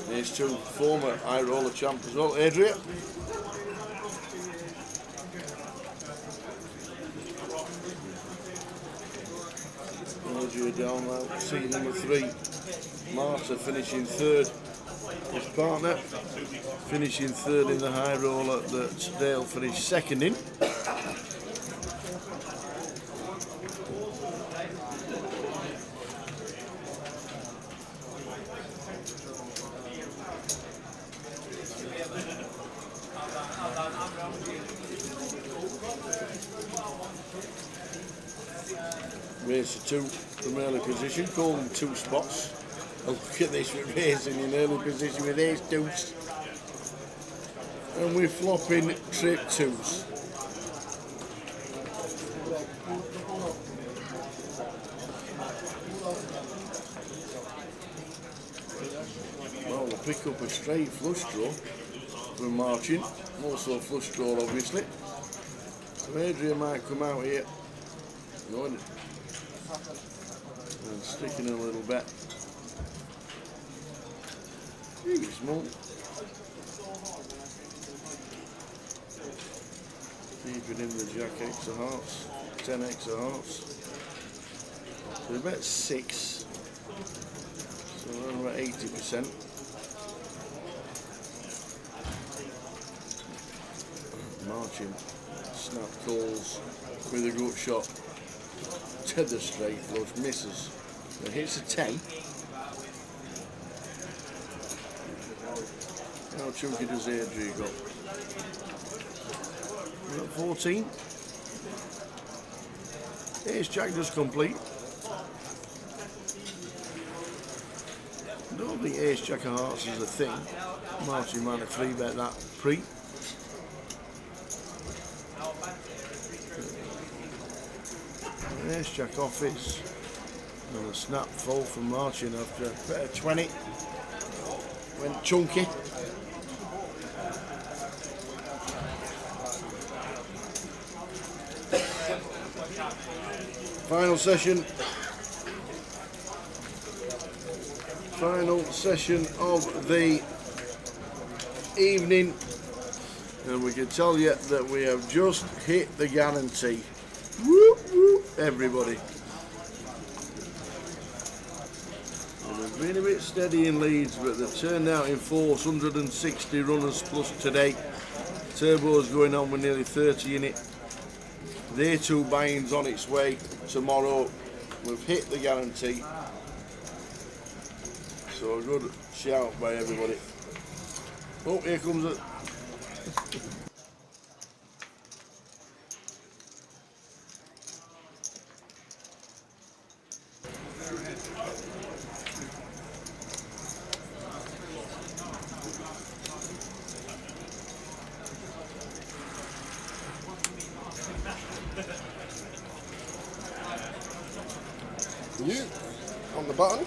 Here's two former high roller champ as well, Adria. Adria down now, seat number 3. Marta finishing third. His partner finishing third in the high roller that Dale finished second in. Race to 2 from early position, calling 2 spots. Look at this, we're raising in early position with ace deuce. And we're flopping trip twos. Well, we'll pick up a straight flush draw from Marching. Also a flush draw, obviously. So Adrian might come out here. And sticking a little bet. Small. Keeping in the Jack X of hearts, 10 X of hearts. So we bet 6. So we're about 80%. Marching, snap calls with a gut shot to the straight flush, misses. It hits a 10. How chunky does Adrian got? We're at 14. Ace Jack does complete. I don't think Ace Jack of hearts is a thing. Martin might have 3-bet that pre. Ace Jack off is. And a snap fall from Martin after a bet of 20. Went chunky. Final session of the evening, and we can tell you that we have just hit the guarantee. Whoop, whoop, everybody. And they've been a bit steady in Leeds, but they've turned out in force, 160 runners plus today. Turbo's going on with nearly 30 in it. Day 2 buying's on its way tomorrow. We've hit the guarantee. So a good shout by everybody. Oh, here comes it. You on the button,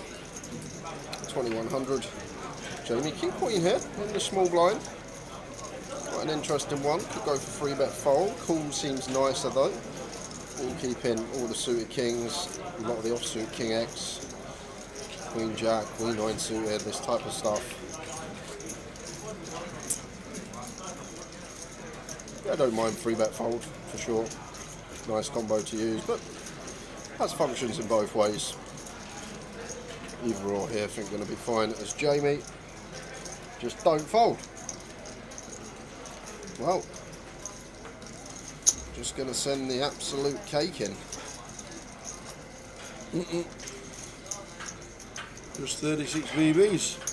2100. Jamie, King Queen here in the small blind. Quite an interesting one. Could go for 3-bet fold. Cool seems nicer though. We'll keep in all the suited kings, a lot of the offsuit King X, Queen Jack, Queen 9 suited, this type of stuff. I don't mind 3-bet fold for sure. Nice combo to use, but has functions in both ways. Either or here, I think going to be fine as Jamie. Just don't fold. Well, just going to send the absolute cake in. Just 36 VBs.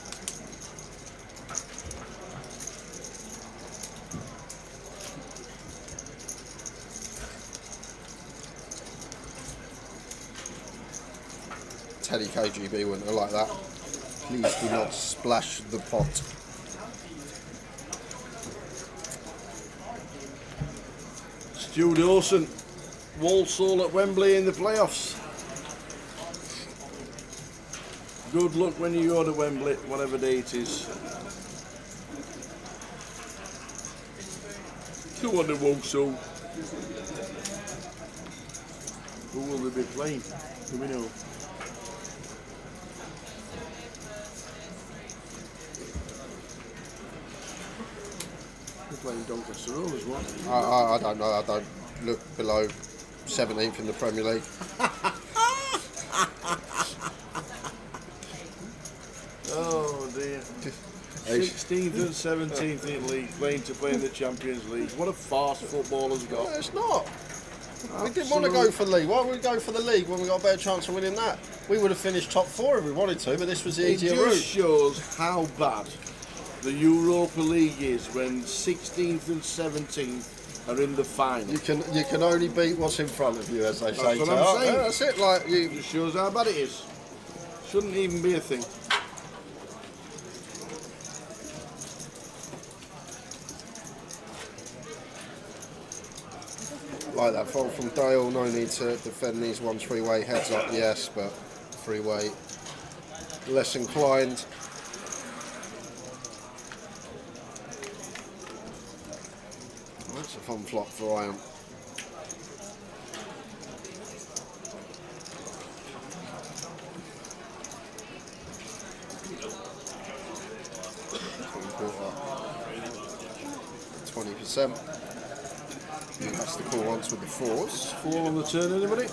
Teddy KGB wouldn't have liked that. Please do not splash the pot. Stu Dawson, Walsall at Wembley in the playoffs. Good luck when you go to Wembley, whatever day it is. Come on to Walsall. Who will they be playing? Do we know? Playing Doncaster Rovers, what? I don't know. I don't look below 17th in the Premier League. Oh dear. 16th and 17th in league, playing to play in the Champions League. What a farce footballers got. No, it's not. We didn't want to go for the league. Why would we go for the league when we got a better chance of winning that? We would have finished top 4 if we wanted to, but this was the easier route. It just shows how bad the Europa League is when 16th and 17th are in the final. You can only beat what's in front of you, as they say. That's what I'm saying. Yeah, that's it. Like it shows how bad it is. Shouldn't even be a thing. Like that fold from Dale. No need to defend these ones. 3-way heads up, yes, but 3-way less inclined. That's a fun flop for Iron. %. That's the call once with the 4s. 4 on the turn, anybody?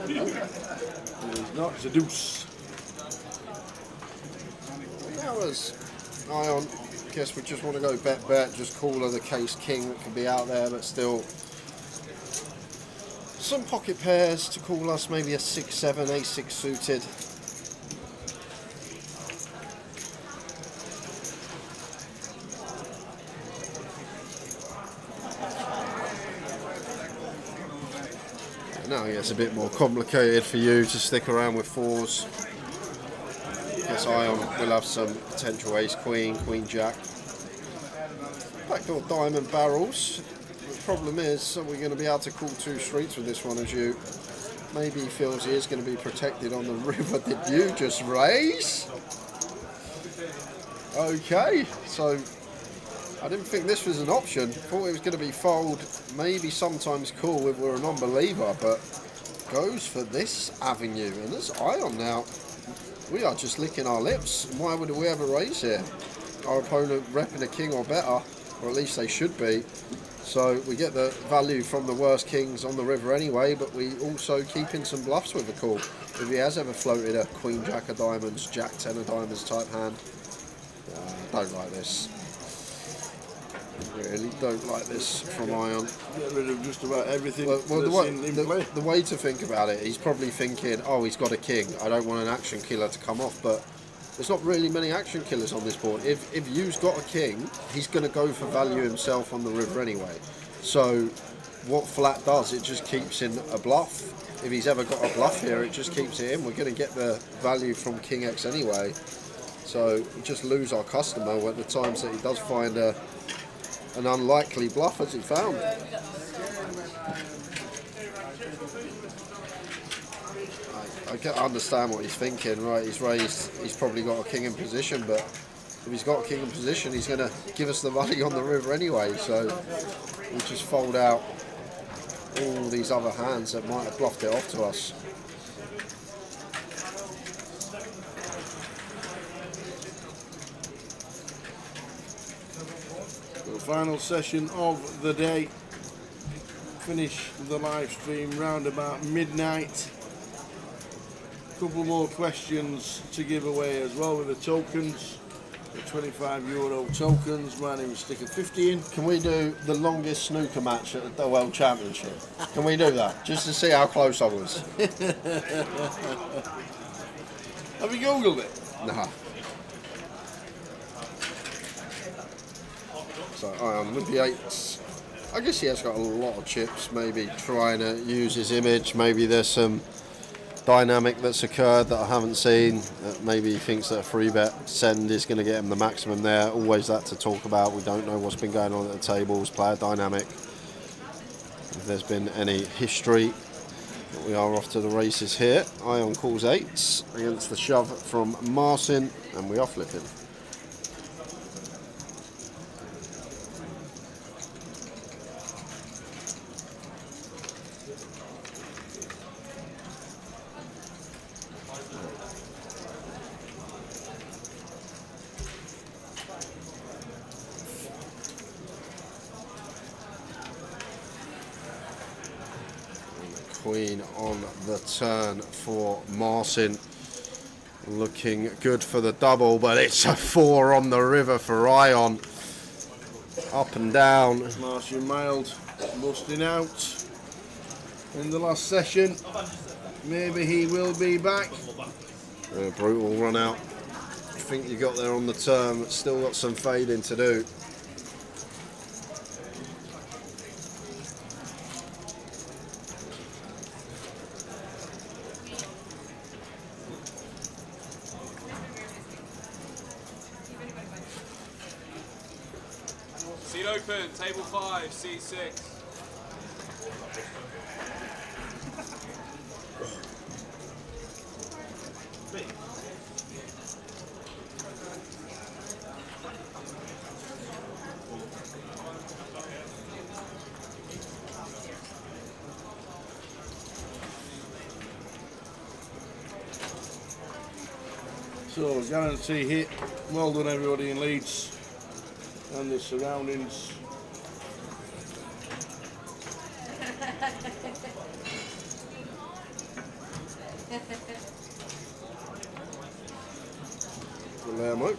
He's not, it's a deuce. That was Ion. Guess we just want to go bet, just call her the case king that can be out there, but still some pocket pairs to call us, maybe a 6-7, A6 suited. Now it gets a bit more complicated for you to stick around with 4s. Guess Ion will have some potential ace queen, queen jack. Backdoor diamond barrels. The problem is, are we going to be able to call 2 streets with this one as you? Maybe he feels he is going to be protected on the river. Did you just raise? Okay, so I didn't think this was an option. Thought it was going to be fold, maybe sometimes call if we're a non-believer, but goes for this avenue. And there's Ion now. We are just licking our lips. Why would we ever raise here? Our opponent repping a king or better, or at least they should be. So we get the value from the worst kings on the river anyway, but we also keep in some bluffs with the call. If he has ever floated a queen jack of diamonds, jack 10 of diamonds type hand. Don't like this. Really don't like this from Ion. Get rid of just about everything well, in play. The way to think about it, he's probably thinking, oh, he's got a king. I don't want an action killer to come off, but there's not really many action killers on this board. If you've got a king, he's going to go for value himself on the river anyway. So what flat does, it just keeps in a bluff. If he's ever got a bluff here, it just keeps it in. We're going to get the value from King X anyway. So we just lose our customer at the times that he does find an unlikely bluff as he found. I understand what he's thinking, right? He's raised, he's probably got a king in position, but if he's got a king in position, he's going to give us the money on the river anyway. So we'll just fold out all these other hands that might have bluffed it off to us. The final session of the day. Finish the live stream round about midnight. Couple more questions to give away as well with the tokens. The €25 tokens. My name is Sticker 50 in. Can we do the longest snooker match at the World Championship? Can we do that? Just to see how close I was. Have you Googled it? Nah. So Ion with the 8s. I guess he has got a lot of chips, maybe trying to use his image. Maybe there's some dynamic that's occurred that I haven't seen. Maybe he thinks that a 3-bet send is going to get him the maximum there. Always that to talk about. We don't know what's been going on at the tables, player dynamic. If there's been any history. But we are off to the races here. Ion calls 8s against the shove from Marcin, and we are flipping. Queen on the turn for Marcin. Looking good for the double, but it's a 4 on the river for Ion. Up and down. Marcin Mild busting out in the last session. Maybe he will be back. A brutal run out. I think you got there on the turn, but still got some fading to do. Seat open, table 5, seat 6. So, guarantee hit. Well done, everybody in Leeds and the surroundings. Palermo.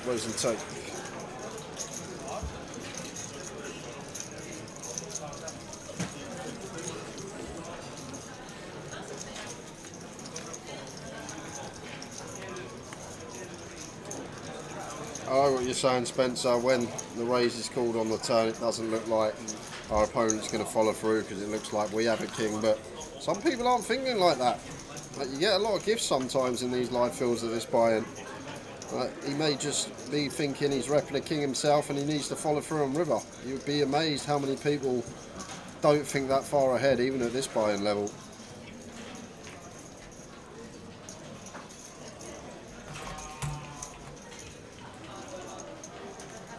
Raise and take. I know what you're saying, Spencer. When the raise is called on the turn, it doesn't look like our opponent's going to follow through because it looks like we have a king. But some people aren't thinking like that. Like, you get a lot of gifts sometimes in these live fields at this buy-in. He may just be thinking he's repping a king himself and he needs to follow through on river. You'd be amazed how many people don't think that far ahead, even at this buy-in level.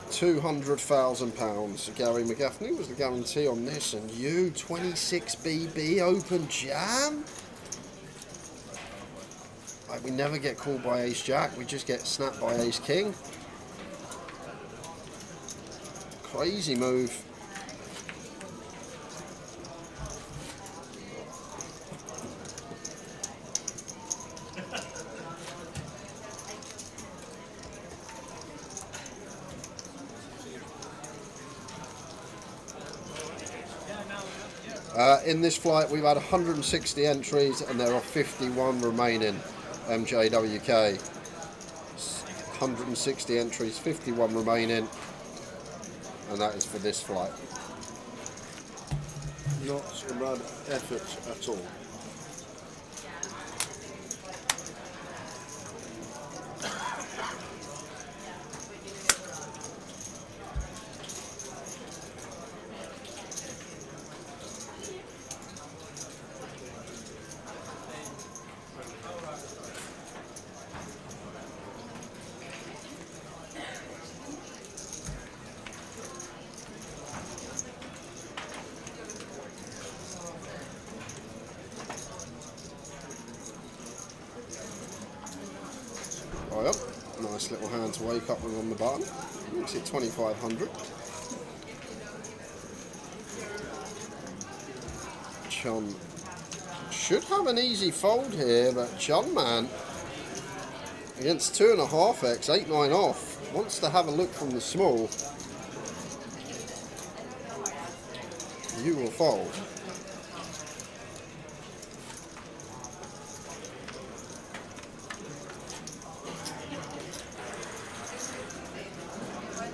£200,000. Gary McGaffney was the guarantee on this, and you 26BB open jam. Like, we never get called by Ace Jack, we just get snapped by Ace King. Crazy move. In this flight we've had 160 entries and there are 51 remaining. MJWK, 160 entries, 51 remaining, and that is for this flight. Not a bad effort at all. Nice little hand to wake up with on the button. Makes it 2,500. Chun should have an easy fold here, but Chun man against 2.5x, 8-9 off, wants to have a look from the small. You will fold.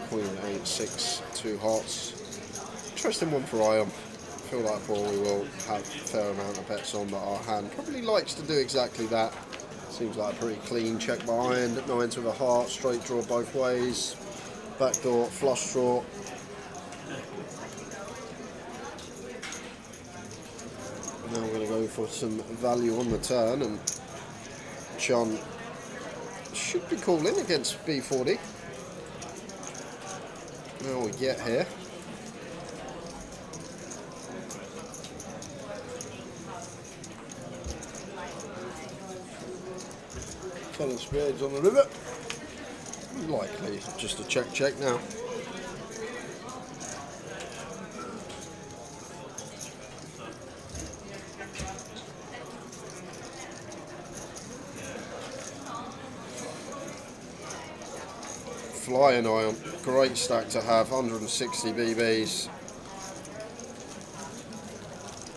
Queen 8-6, 2 hearts. Interesting one for Ion. I feel like ball we will have a fair amount of bets on, but our hand probably likes to do exactly that. Seems like a pretty clean check behind. 9s with a heart, straight draw both ways. Backdoor, flush draw. Now we're going to go for some value on the turn, and Chun should be calling against B40. Now we get here. Ten of spades on the river. Likely just a check now. Flying Ion, great stack to have, 160 BBs.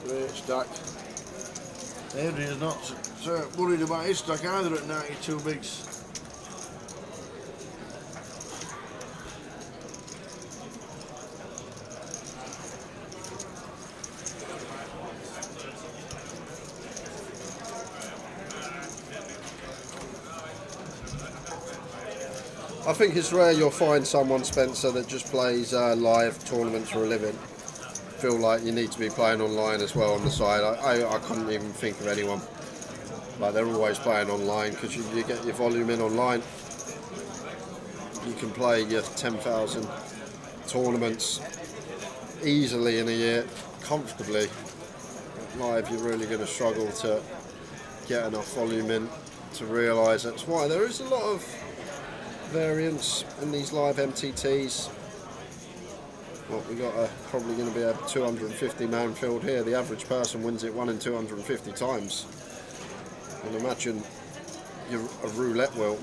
Great stack. Adrian's not worried about his stack either at 92 bigs. I think it's rare you'll find someone, Spencer, that just plays live tournaments for a living. Feel like you need to be playing online as well on the side. I couldn't even think of anyone. Like, they're always playing online because you get your volume in online. You can play your 10,000 tournaments easily in a year, comfortably. Live, you're really going to struggle to get enough volume in to realise that's why there is a lot of variance in these live MTTs. Well, we got probably going to be a 250 man field here. The average person wins it 1 in 250 times. And imagine you're a roulette wheel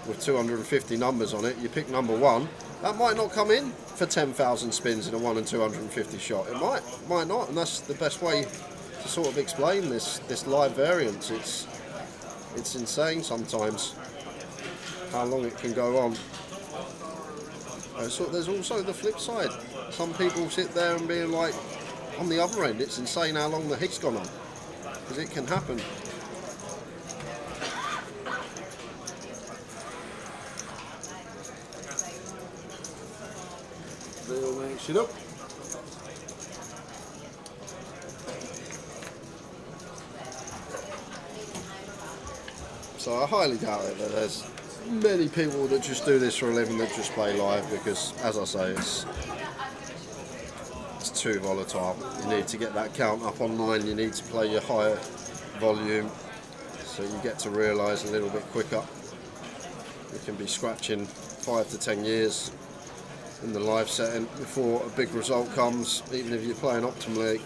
with 250 numbers on it. You pick number 1. That might not come in for 10,000 spins in a 1 in 250 shot. It might not, and that's the best way to sort of explain this live variance. It's insane sometimes how long it can go on. So there's also the flip side. Some people sit there and being like, on the other end, it's insane how long the hit's gone on, because it can happen. They'll mix it up. So I highly doubt it that there's many people that just do this for a living that just play live, because, as I say, it's too volatile. You need to get that count up online. You need to play your higher volume so you get to realise a little bit quicker. You can be scratching 5 to 10 years in the live setting before a big result comes, even if you're playing optimally.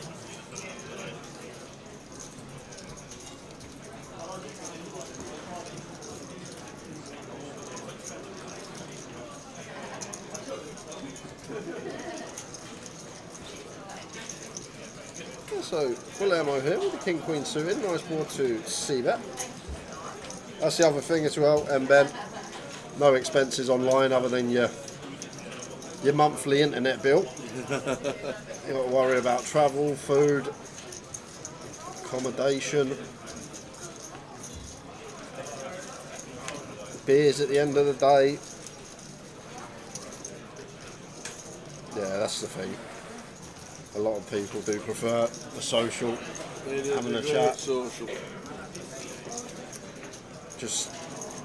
So, full ammo here with the King Queen suited, nice board to C-bet. That's the other thing as well, and Ben, no expenses online other than your monthly internet bill. You got to worry about travel, food, accommodation, beers at the end of the day. Yeah, that's the thing. A lot of people do prefer the social, having a chat. Social. Just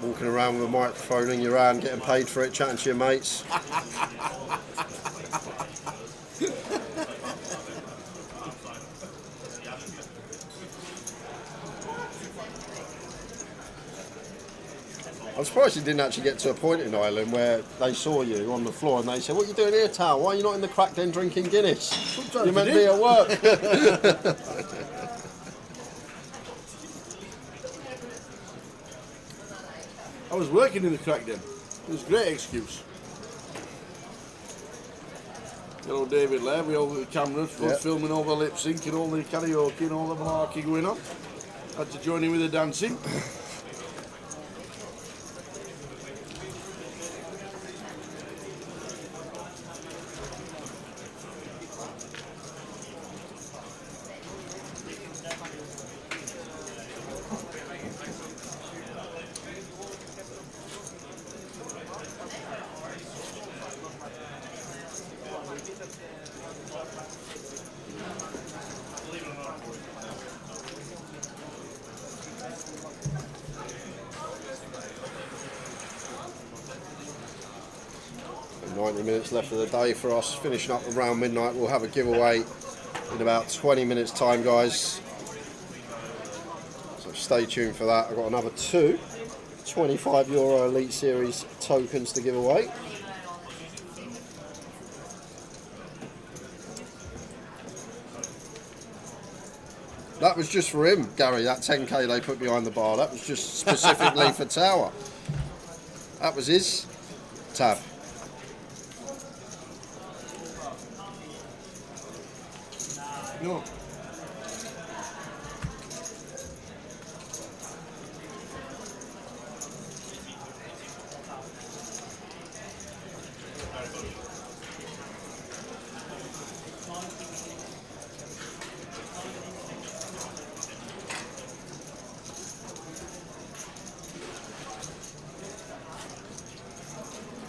walking around with a microphone in your hand, getting paid for it, chatting to your mates. I'm surprised you didn't actually get to a point in Ireland where they saw you on the floor and they said, "What are you doing here, Tal? Why are you not in the crack den drinking Guinness? You're meant to be at work." I was working in the crack den. It was a great excuse. Hello, David Lair, we all got the cameras, filming all the lip sync and all the karaoke and all the malarkey going on. Had to join in with the dancing. And 90 minutes left of the day for us, finishing up around midnight. We'll have a giveaway in about 20 minutes time, guys, so stay tuned for that. I've got another 2 €25 Elite Series tokens to give away. That was just for him, Gary, that 10k they put behind the bar. That was just specifically for Tower. That was his tab. No.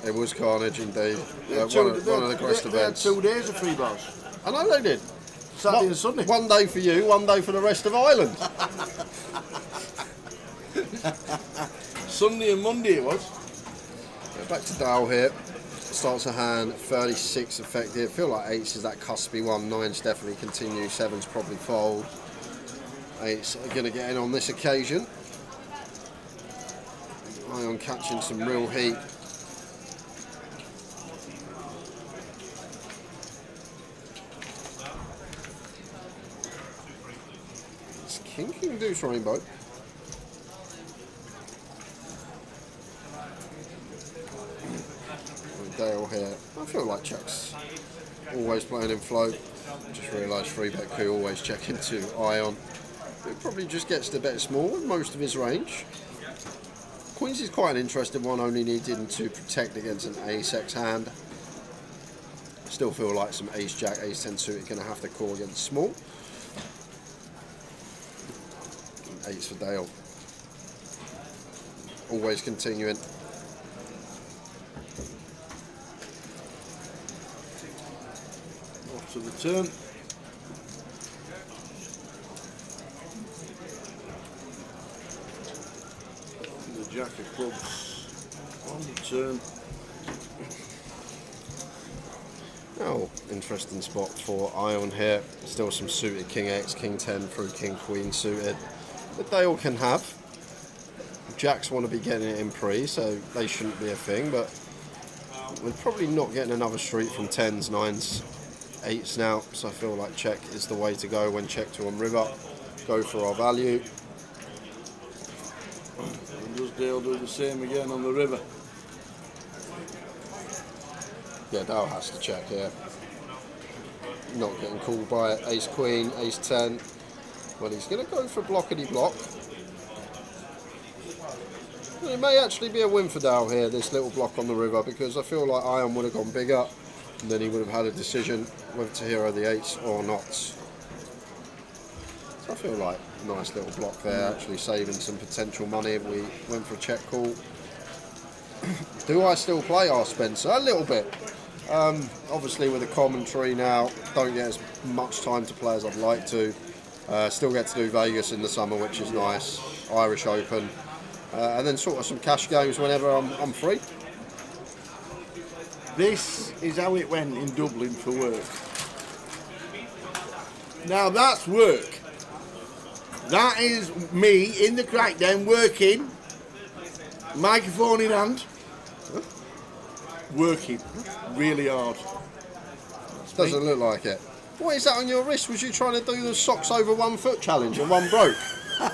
It was carnage indeed. They had One of the greatest they had events. 2 days of free bars. I know they did. Saturday and Sunday. One day for you, one day for the rest of Ireland. Sunday and Monday it was. Back to Dale here. Starts a hand, 36 effective. Feel like 8s is that cuspy one. 9s definitely continue. 7s probably fold. 8s are going to get in on this occasion. Ion catching some real heat. It's King Deuce Rainbow. Dale here. I feel like Chuck's always playing in float. Just realised 3-bet coup always check into Ion. It probably just gets to bet small in most of his range. Queens is quite an interesting one, only needing to protect against an ace-x hand. Still feel like some ace-jack, ace-10 suited going to have to call against small. And 8s for Dale. Always continuing. To the turn. The jack of clubs on the turn. Oh, interesting spot for Ion here. Still some suited King 8s, King 10 through King Queen suited that they all can have. Jacks want to be getting it in pre, so they shouldn't be a thing, but we're probably not getting another street from 10s, 9s, 8s now, so I feel like check is the way to go when check to on river. Go for our value. And does Dale do the same again on the river? Yeah, Dale has to check here. Not getting called by it. Ace Queen, Ace 10. Well, he's going to go for blockety block. It may actually be a win for Dale here, this little block on the river, because I feel like Ion would have gone bigger, and then he would have had a decision whether to hero the 8s or not. So I feel like a nice little block there, actually saving some potential money if we went for a check call. Do I still play our Spencer? A little bit. Obviously with the commentary now, don't get as much time to play as I'd like to. Still get to do Vegas in the summer, which is nice. Irish Open. And then sort of some cash games whenever I'm free. This is how it went in Dublin for work. Now that's work. That is me in the crackdown working, microphone in hand, working really hard. Doesn't look like it. What is that on your wrist? Was you trying to do the socks over 1 foot challenge and one broke?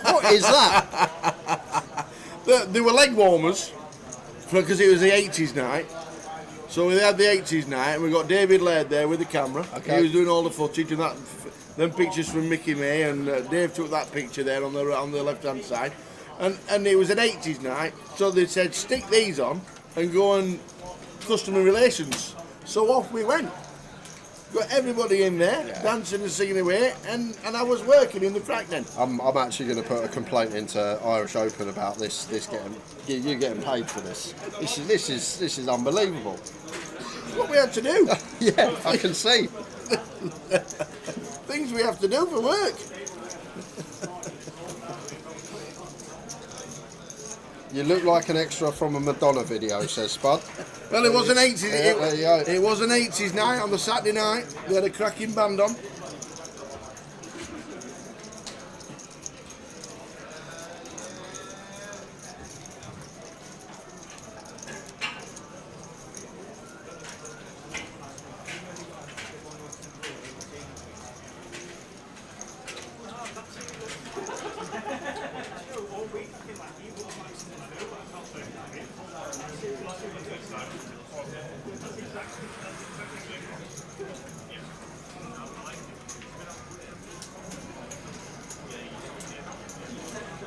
What is that? They were leg warmers because it was the 80s night. So we had the 80s night and we got David Laird there with the camera. Okay. He was doing all the footage and that. Them pictures from Mickey May and Dave took that picture there on the left hand side. And it was an 80s night, so they said stick these on and go on customer relations. So off we went. Got everybody in there, dancing and singing away, and I was working in the crackdown. I'm actually going to put a complaint into Irish Open about this you getting paid for this. This is unbelievable. It's what we had to do. Yeah, I can see. Things we have to do for work. You look like an extra from a Madonna video, says Spud. Well, it was an 80s. Yeah, there you go. It was an 80s night on the Saturday night. They had a cracking band on.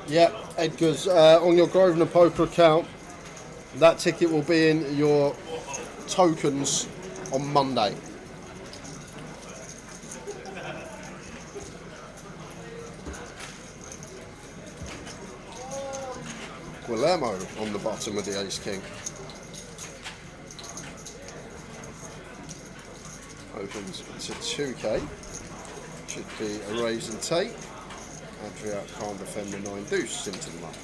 Yep, Edgar's on your Grosvenor Poker account. That ticket will be in your tokens on Monday. Guillermo on the bottom of the Ace King. Opens to 2K. Should be a raise and take. Adriat can't defend the 9 deuce into the map.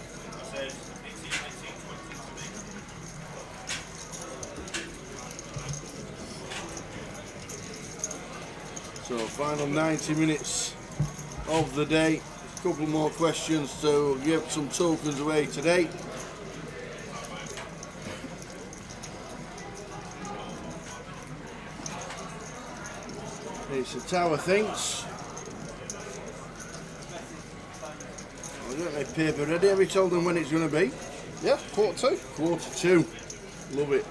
So final 90 minutes of the day. A couple more questions to give some tokens away today. It's a tower thinks. I'll get my paper ready. Have you told them when it's going to be? Yeah, 1:45. 1:45. Love it.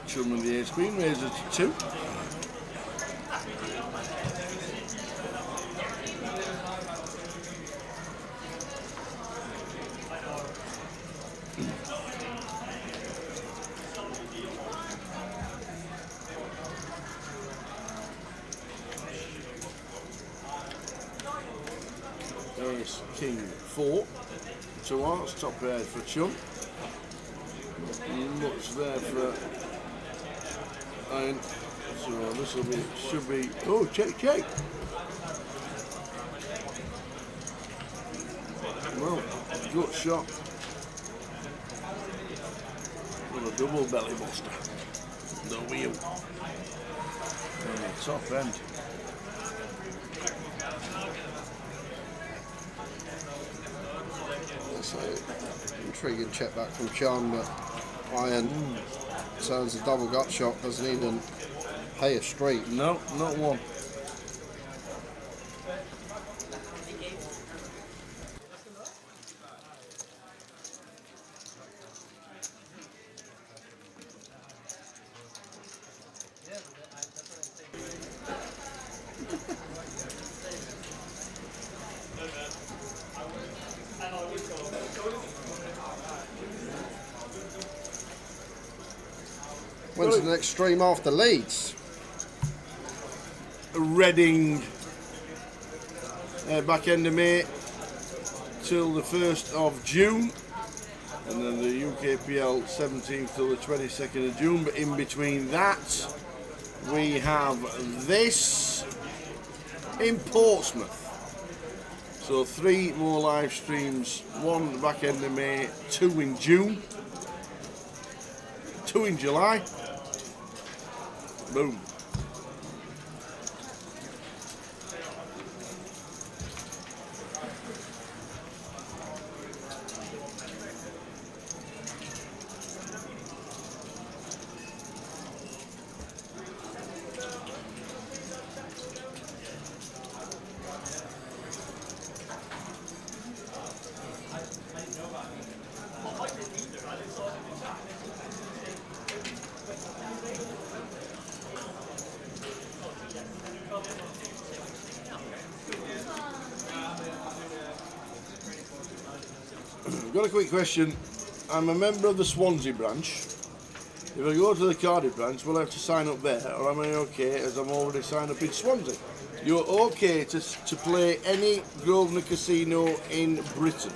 Chum and the ace queen raises to 2. Ace king 4. 2 hearts, top pair for Chum. Much there for Iron. So this will be, should be, oh, check. Well, good shot. With a double belly buster. The wheel. And the top end. That's an intriguing check back from Chan, but Iron turns a double gut shot, doesn't even pay a straight. No, not one. When's the next stream after Leeds? Reading, back end of May till the 1st of June, and then the UKPL 17th till the 22nd of June. But in between that, we have this in Portsmouth. So 3 more live streams, 1 back end of May, 2 in June, 2 in July. Boom. Got a quick question. I'm a member of the Swansea branch. If I go to the Cardiff branch, will I have to sign up there, or am I okay as I'm already signed up in Swansea? You're okay to play any Grosvenor casino in Britain.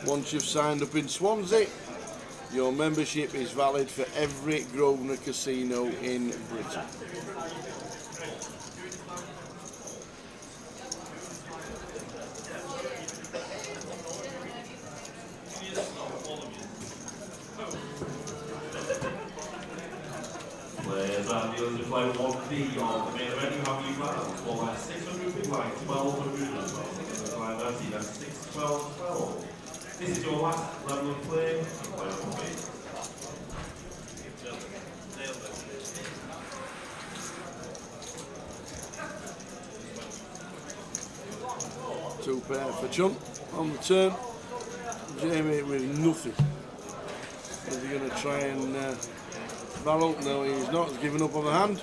Once you've signed up in Swansea, your membership is valid for every Grosvenor casino in Britain. Players and dealers who play 1B of the main event, you have new battles, for like 600 big line, 1200 as well. So like that's even 6, 12, 12. This is your last level of play, and play 1B. 2 pair for Chun on the turn. Jamie with nothing. Is he going to try and barrel? No, he's not. He's given up on the hand.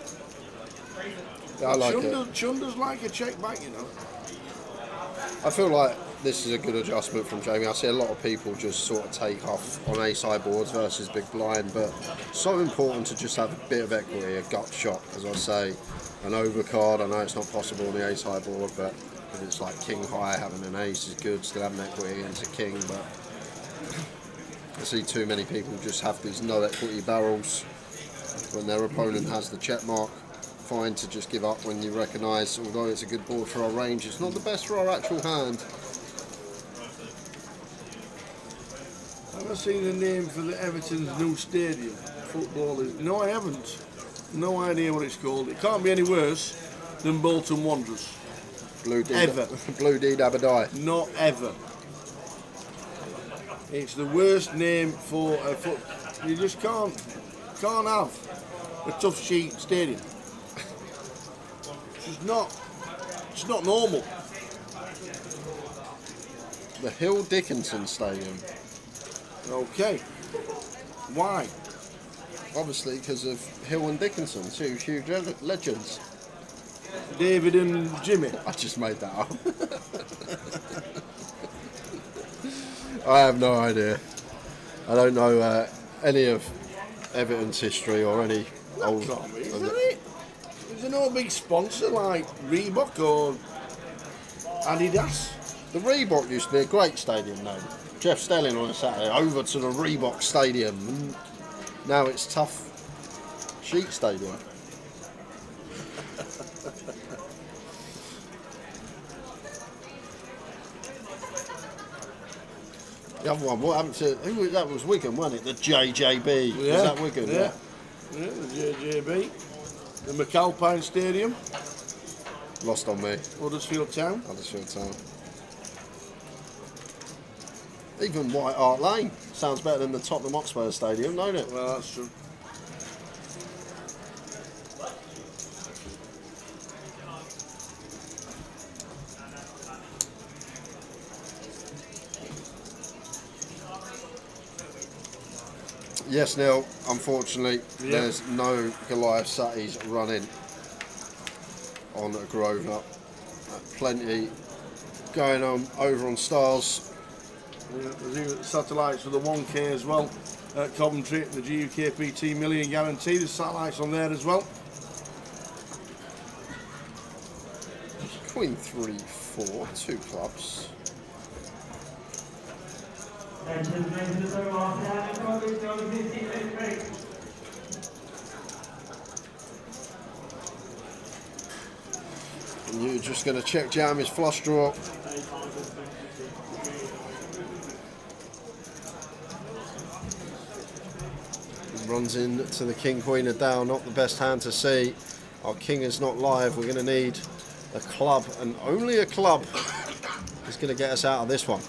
I like it. Chun does like a check back, you know. I feel like this is a good adjustment from Jamie. I see a lot of people just sort of take off on A-side boards versus big blind, but so important to just have a bit of equity, a gut shot, as I say, an overcard. I know it's not possible on the A-side board, but if it's like king high, having an ace is good, still having equity against a king, but I see too many people just have these no equity barrels when their opponent has the check mark. Fine to just give up when you recognise, although it's a good board for our range, it's not the best for our actual hand. Have I seen the name for the Everton's new stadium? Football is. No, I haven't. No idea what it's called. It can't be any worse than Bolton Wanderers. Blue D. Ever. Blue D Dabadai. Not ever. It's the worst name for a foot. You just can't have a tough sheet stadium. It's not normal. The Hill Dickinson Stadium. Okay. Why? Obviously because of Hill and Dickinson, two huge legends. David and Jimmy. I just made that up. I have no idea. I don't know any of Everton's history or any old. Isn't it? Is there no big sponsor like Reebok or Adidas? The Reebok used to be a great stadium though. Jeff Stelling on a Saturday over to the Reebok Stadium. And now it's Tough Sheet Stadium. The other one, what happened to who? That was Wigan, wasn't it? The JJB. Yeah. Was that Wigan? Yeah. Yeah, the JJB. The McAlpine Stadium. Lost on me. Huddersfield Town. Huddersfield Town. Even White Hart Lane sounds better than the Tottenham Hotspur Stadium, don't it? Well, that's true. Yes, Neil, unfortunately, there's no Goliath Satis running on a Grosvenor. Plenty going on over on Stars. Yeah, there's even satellites for the 1K as well at Coventry, the GUKPT million guarantee. There's satellites on there as well. Queen 3-4, 2 clubs. And you're just going to check jam his flush draw. Runs in to the king, queen of down, not the best hand to see. Our king is not live. We're going to need a club, and only a club is going to get us out of this one.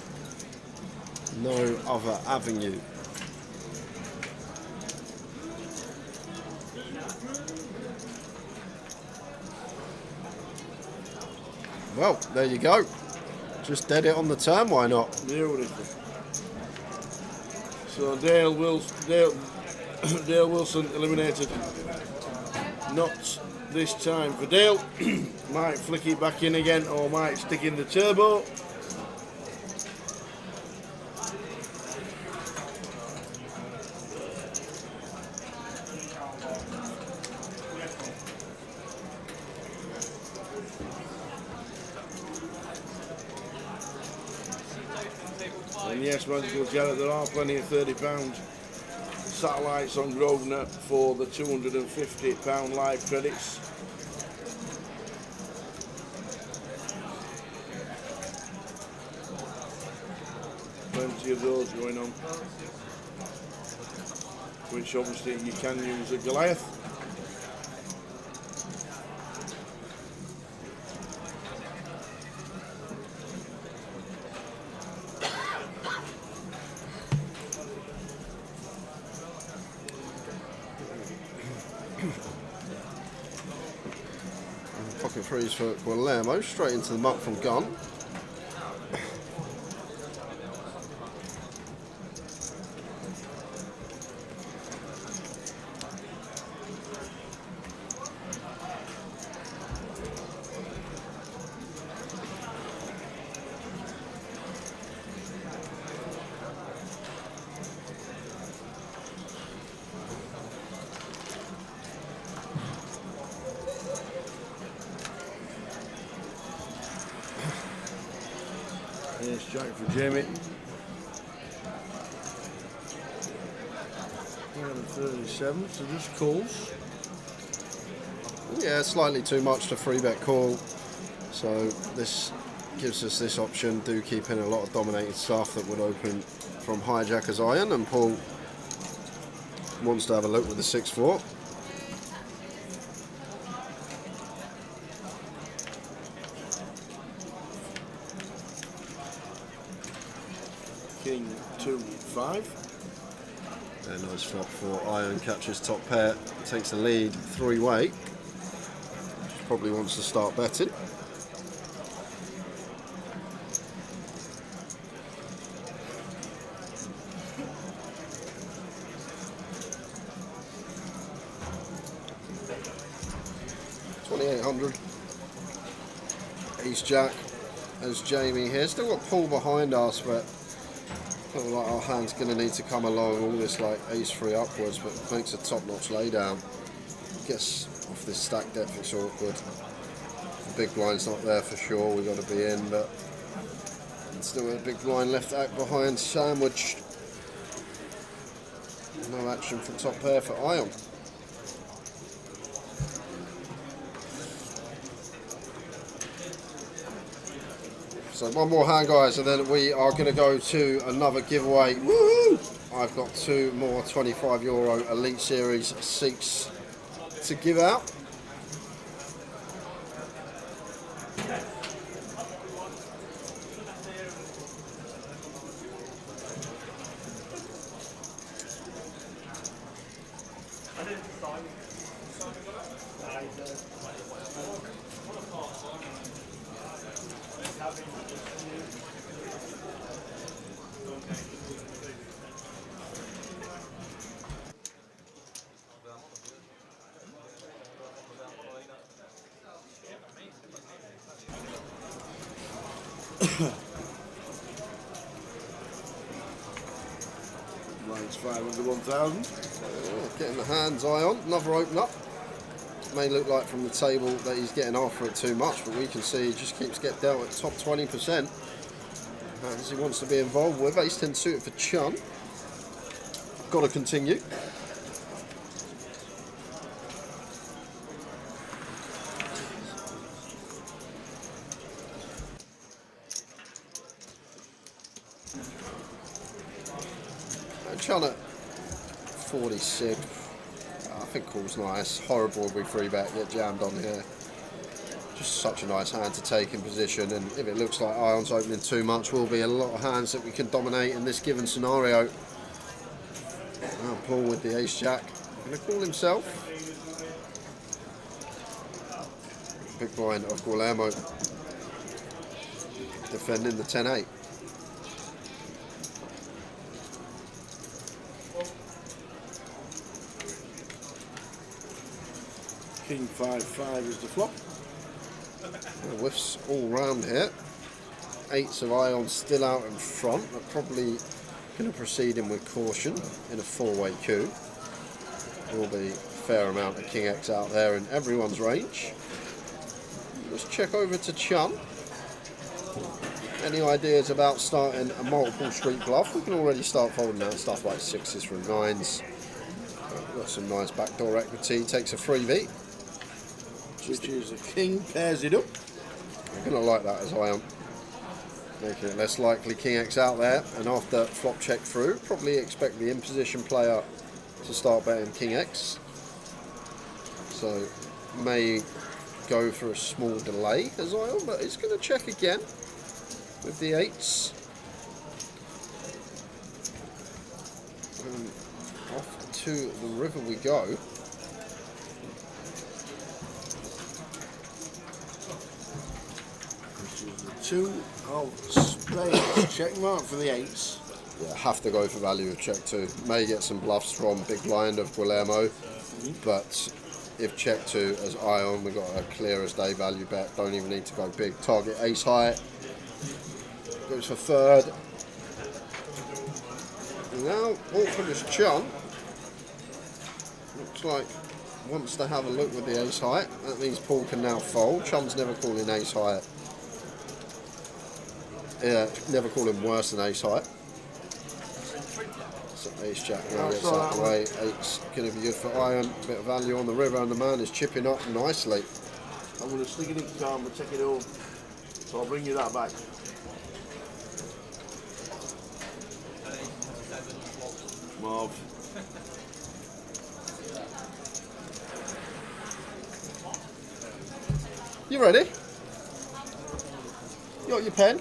No other avenue. Well, there you go. Just dead it on the turn, why not? Beautiful. So Dale Wilson eliminated. Not this time for Dale. Might flick it back in again or might stick in the turbo. And yes, Magical Janet, there are plenty of £30 satellites on Grosvenor for the £250 live credits. Plenty of those going on, which obviously you can use at Goliath. Pocket threes for Guillermo, straight into the muck from Gunn. Jack for Jamie. 37, so just calls. Yeah, slightly too much to 3-bet call. So this gives us this option. Do keep in a lot of dominated stuff that would open from hijacker's iron, and Paul wants to have a look with the 6-4. King 2-5. A nice flop for iron, catches top pair, takes the lead 3-way. Probably wants to start betting. $2,800. Ace Jack as Jamie here. Still got Paul behind us, but feel like our hand's going to need to come along. All this like ace 3 upwards, but makes a top-notch laydown. Guess off this stack depth it's awkward. The big blind's not there for sure. We've got to be in, but still a big blind left act behind sandwich. No action from top pair for Ion. So one more hand, guys, and then we are going to go to another giveaway. Woo! I've got 2 more €25 Elite Series seats to give out. Mine's 500, 1,000. Getting the hands eye on, another open up. May look like from the table that he's getting after it too much, but we can see he just keeps getting dealt at top 20%. As he wants to be involved with. Ace 10 suited for Chun. Got to continue. Chun at 46. I think call's nice. Horrible if we 3-bet, get jammed on here. Just such a nice hand to take in position, and if it looks like Ion's opening too much, will be a lot of hands that we can dominate in this given scenario. Now Paul with the Ace Jack. Going to call himself. Big blind of Guillermo. Defending the 10-8. King 5-5 is the flop. Whiffs all round here. 8s of Ion still out in front. We're probably going to proceed in with caution in a 4-way queue. There will be a fair amount of King X out there in everyone's range. Let's check over to Chun. Any ideas about starting a multiple street bluff? We can already start folding out stuff like 6s from 9s. Got some nice backdoor equity. Takes a freebie. Which is a king, pairs it up. I'm going to like that as Ion. Making it less likely King X out there, and after flop check through, probably expect the in position player to start betting King X. So may go for a small delay as Ion, but it's going to check again with the 8s. And off to the river we go. Two of spades. Check mark for the 8s. Yeah, have to go for value of check 2. May get some bluffs from big blind of Guillermo, but if check 2 as Ion, we've got a clear as day value bet. Don't even need to go big. Target ace high. Goes for 3rd. Now awkward as Chun. Looks like wants to have a look with the ace high. That means Paul can now fold. Chun's never calling ace high Yeah, never call him worse than ace high. So ace jack now gets out of the way. Eight's going to be good for iron. Bit of value on the river, and the man is chipping up nicely. I'm going to stick it in calm and take it home. So I'll bring you that back. Marv. You ready? You got your pen?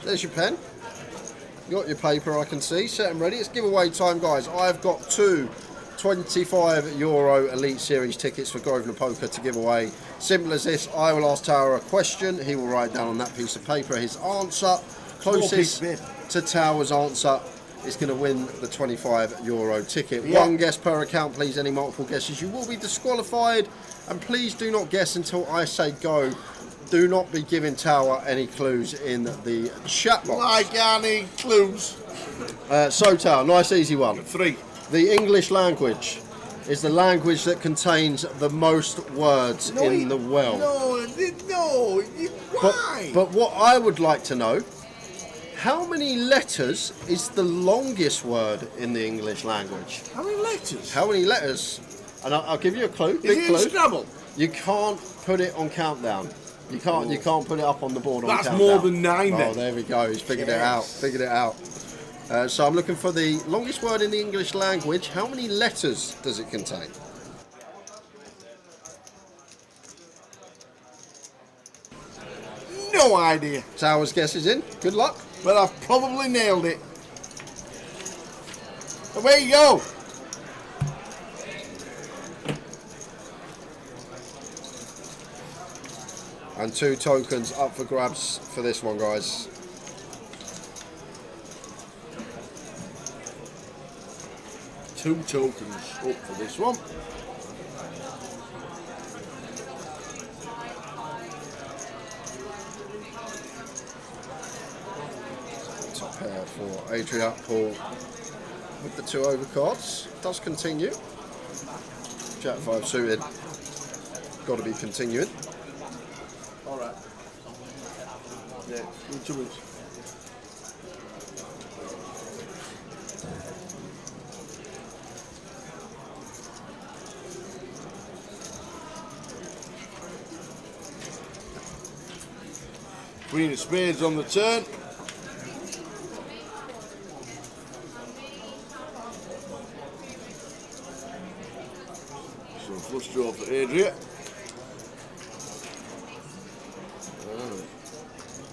There's your pen. You got your paper, I can see. Set and ready. It's giveaway time, guys. I've got two €25 Elite Series tickets for Grosvenor Poker to give away. Simple as this. I will ask Tower a question. He will write down on that piece of paper his answer. Closest to Tower's answer is going to win the €25 ticket. Yeah. One guess per account, please. Any multiple guesses, you will be disqualified. And please do not guess until I say go. Do not be giving Tower any clues in the chat box. Like any clues? So Tower, nice easy one. 3. The English language is the language that contains the most words in the world. No, why? But what I would like to know, how many letters is the longest word in the English language? How many letters? How many letters? And I'll give you a clue. Is Big it clue. in Scrabble? You can't put it on countdown. You can't put it up on the board on That's countdown. more than 9 then. Oh, there we go. He's figured it out. Figured it out. So I'm looking for the longest word in the English language. How many letters does it contain? No idea. Tower's guess is in. Good luck. But I've probably nailed it. Away you go. And 2 tokens up for grabs for this one, guys. Two tokens up for this one. Top pair for Adrian Paul with the 2 overcards. Does continue. Jack 5 suited. Got to be continuing. Alright. Yeah, which ones? Queen of Spades on the turn. So flush draw for Adria.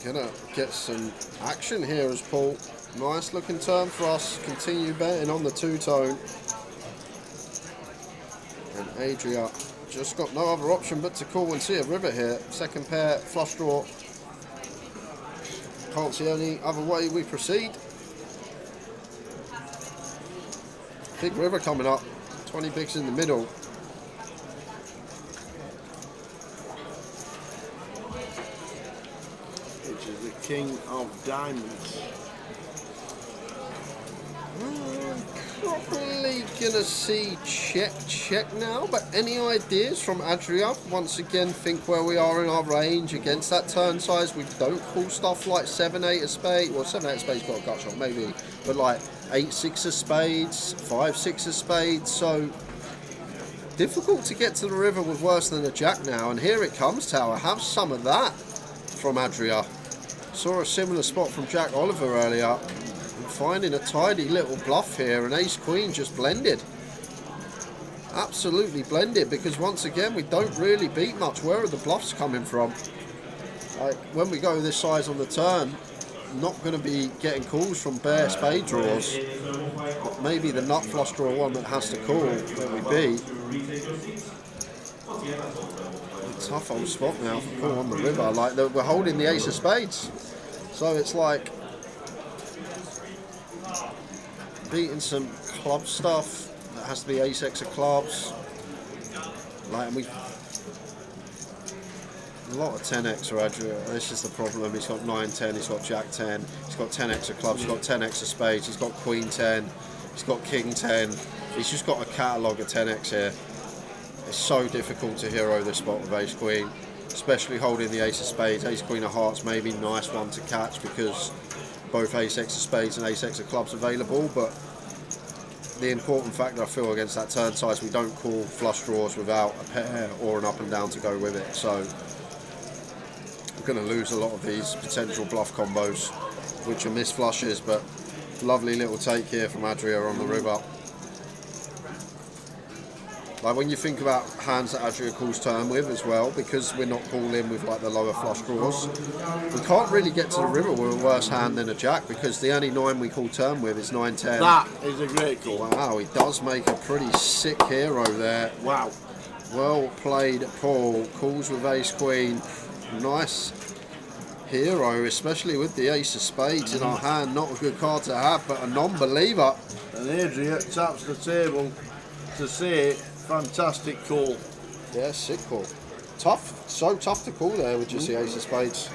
Gonna get some action here as Paul. Nice looking turn for us. Continue betting on the 2-tone. And Adria just got no other option but to call and see a river here. Second pair, flush draw. Can't see any other way we proceed. Big river coming up. 20 bigs in the middle. Which is the King of Diamonds. Probably gonna see check now, but any ideas from Adria? Once again, think where we are in our range against that turn size. We don't call stuff like 7-8 of spades. Well, 7-8 of spades got a gut shot maybe, but like 8-6 of spades, 5-6 of spades. So difficult to get to the river with worse than a jack now. And here it comes, Tower. Have some of that from Adria. Saw a similar spot from Jack Oliver earlier. Finding a tidy little bluff here, and ace queen just blended. Absolutely blended, because once again we don't really beat much. Where are the bluffs coming from? Like when we go this size on the turn, not going to be getting calls from bare spade draws, but maybe the nut flush draw one that has to call where we beat. A tough old spot now for call on the river. Like we're holding the ace of spades, so it's like beating some club stuff that has to be ace-x of clubs. Like, and we a lot of 10x for Adria. This is the problem. He's got 9-10. He's got jack 10. He's got 10x of clubs. He's got 10x of spades. He's got queen 10. He's got king 10. He's just got a catalogue of 10x here. It's so difficult to hero this spot with ace queen. especially holding the ace of spades. Ace queen of hearts may be a nice one to catch because both ace x of spades and ace x of clubs available, but the important factor I feel against that turn size, we don't call flush draws without a pair or an up and down to go with it, so we're going to lose a lot of these potential bluff combos which are missed flushes, but lovely little take here from Adria on the river. Like when you think about hands that Adria calls turn with as well, because we're not calling with like the lower flush draws, we can't really get to the river with a worse hand than a jack, because the only 9 we call turn with is 9-10. That is a great call. Wow, he does make a pretty sick hero there. Wow. Well played, Paul. Calls with ace queen. Nice hero, especially with the ace of spades in our hand. Not a good card to have, but a non-believer. And Adria taps the table to say, fantastic call. Yeah, sick call. Tough, so tough to call there with just the ace of spades.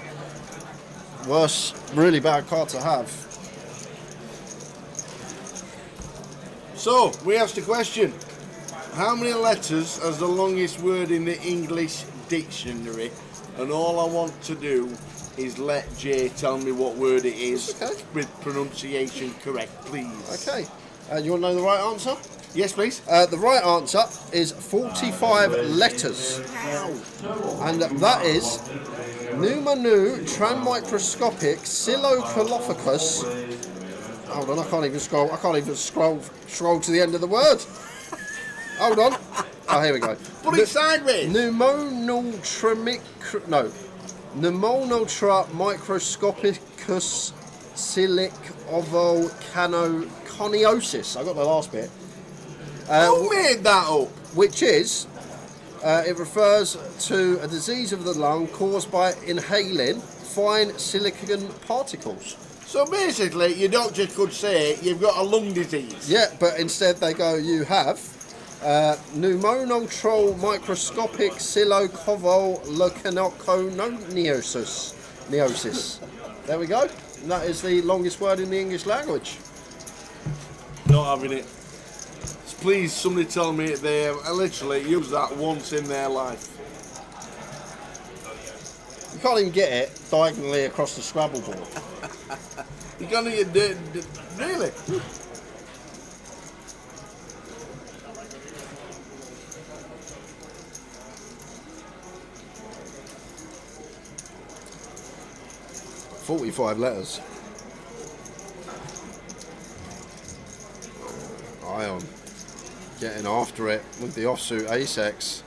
Worse, really bad card to have. So, we asked a question. How many letters has the longest word in the English dictionary? And all I want to do is let Jay tell me what word it is, with pronunciation correct, please. Okay. You want to know the right answer? Yes, please. The right answer is 45 letters. And that is Pneumonu Tranmicroscopic Silocolophagus. Hold on, I can't even scroll to the end of the word. Hold on. Oh, here we go. Put it sideways. Pneumonotra microscopicus silic ovocaniosis. I got the last bit. Who made that up? Which is, it refers to a disease of the lung caused by inhaling fine silicon particles. So basically, your doctor could say you've got a lung disease. Yeah, but instead they go, you have pneumonotrol microscopic silocovolocanoconiosis. There we go. And that is the longest word in the English language. Not having it. Please, somebody tell me they have literally used that once in their life. You can't even get it diagonally across the Scrabble board. You can't even really? .45 letters. Ion getting after it with the offsuit ace-x.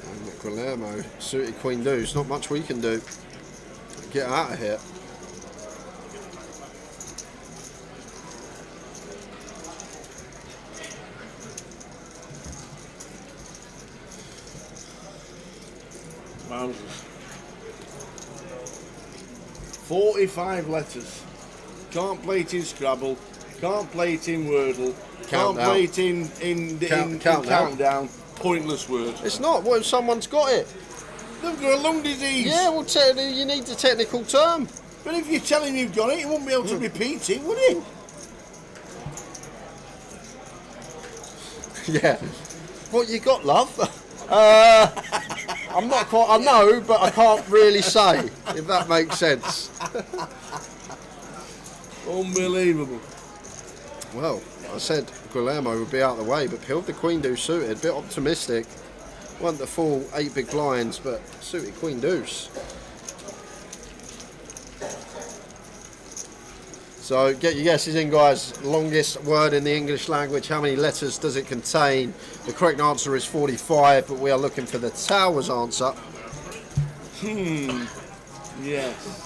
And Guillermo, suited queen deuce. Not much we can do. Get out of here. Wowzers. 45 letters. Can't play it in Scrabble. Can't play it in Wordle. Can't play it in Countdown. Pointless word. It's not. What if someone's got it? They've got a lung disease. Yeah, well, you need the technical term. But if you tell him you've got it, he won't be able to repeat it, would he? Yeah. What you got, love? I'm not quite. I know, but I can't really say. If that makes sense. Unbelievable. Well, I said Guillermo would be out of the way, but peeled the queen deuce suited. Bit optimistic. Wasn't the full 8 big blinds, but suited queen deuce. So get your guesses in, guys. Longest word in the English language. How many letters does it contain? The correct answer is 45, but we are looking for the Towers answer. Yes.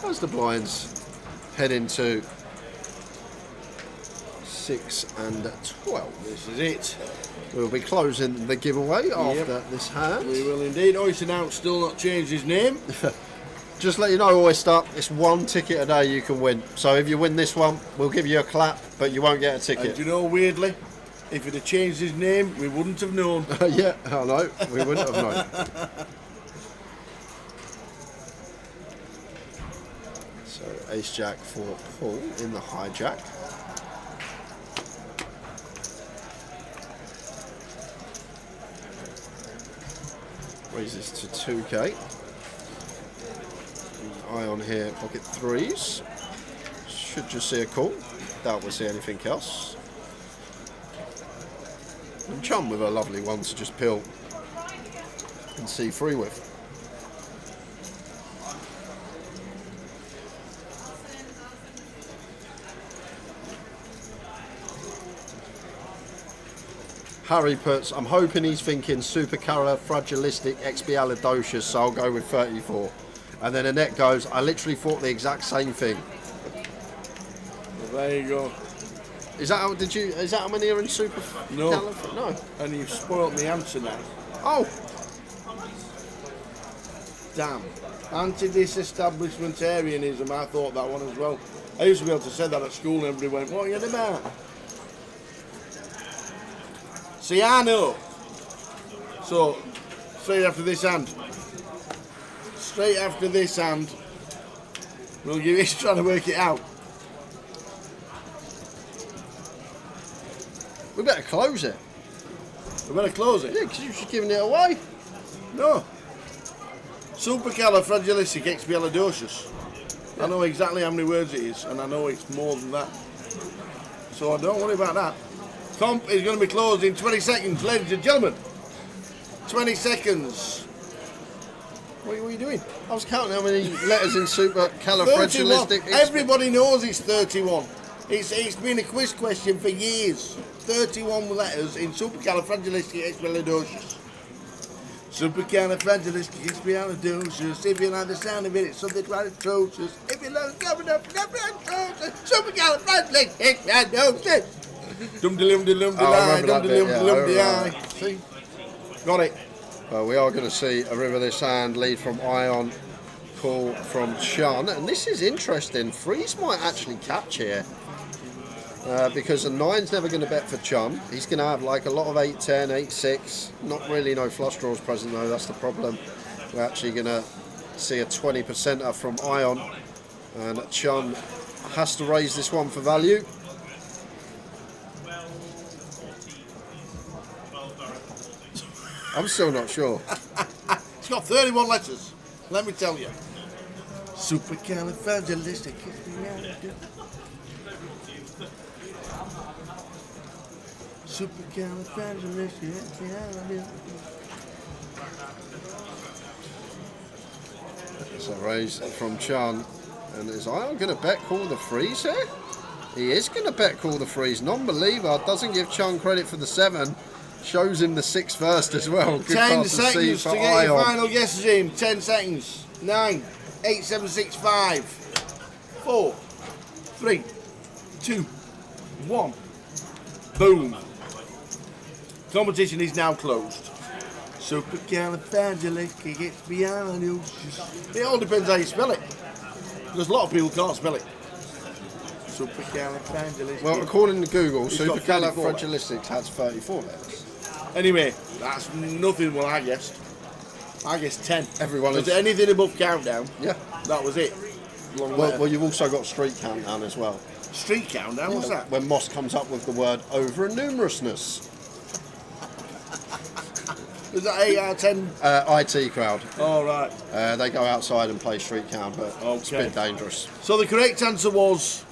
As the blinds head into 6 and 12. This is it. We'll be closing the giveaway after this hand. We will indeed. Oyster now still not changed his name. Just let you know, Oyster, it's 1 ticket a day you can win. So if you win this one, we'll give you a clap, but you won't get a ticket. And you know, weirdly, if he'd have changed his name, we wouldn't have known. Yeah, I know. We wouldn't have known. So ace jack for Paul in the hijack. Raises to 2k. Ion here, pocket threes. Should just see a call. Doubt we'll see anything else. And Chum with a lovely one to just pill and see free with. Harry puts, I'm hoping he's thinking supercalifragilisticexpialidocious, so I'll go with 34. And then Annette goes, I literally thought the exact same thing. Well, there you go. Is that how many are in super? No. No. And you've spoilt the answer now. Oh. Damn. Anti-disestablishmentarianism, I thought that one as well. I used to be able to say that at school and everybody went, what are you on about? See, I know. So, straight after this hand. We'll give it trying to work it out. We better close it. We better close it? Yeah, because you're just giving it away. No. Supercalifragilisticexpialidocious. I know exactly how many words it is, and I know it's more than that. So don't worry about that. Comp is going to be closed in 20 seconds, ladies and gentlemen. 20 seconds. What are you doing? I was counting how many letters in supercalifragilistic. Everybody knows it's 31. It's been a quiz question for years. 31 letters in supercalifragilisticexpialidocious. Supercalifragilisticexpialidocious. If you like the sound of it, it's something right atrocious. If you love coming up, atrocious. Supercalifragilisticexpialidocious. Dum-de-lum-de-lum-de-lie. See? Got it. We are going to see a river this hand, lead from Ion, call from Chun, and this is interesting. Freeze might actually catch here because a 9's never going to bet for Chun. He's going to have like a lot of 8-10, 8-6. Not really no flush draws present though, that's the problem. We're actually going to see a 20%er from Ion, and Chun has to raise this one for value. I'm still not sure. It's got 31 letters, let me tell you. Supercalifragilisticexpialidocious. Supercalifragilisticexpialidocious. So raise from Chun, and is Ion going to bet call the freeze here? He is going to bet call the freeze. Non-believer doesn't give Chun credit for the 7. Shows him the 6 first as well. Good 10 seconds to get your Ion. final guesses in. 10 seconds. 9, 8, 7, 6, 5, 4, 3, 2, 1. Boom. Competition is now closed. Supercalifragilisticexpialidocious. It all depends how you spell it. Because a lot of people can't spell it. Supercalifragilistic. Well, according to Google, supercalifragilistic has 34 letters. Anyway, that's nothing what I guessed. I guessed 10. Everyone was is... anything above countdown? Yeah. That was it. Well, you've also got street countdown as well. Street countdown? What's that? When Moss comes up with the word over and numerousness. Was that 8 out of 10? IT crowd. Oh, right. They go outside and play street count, but it's a bit dangerous. So the correct answer was...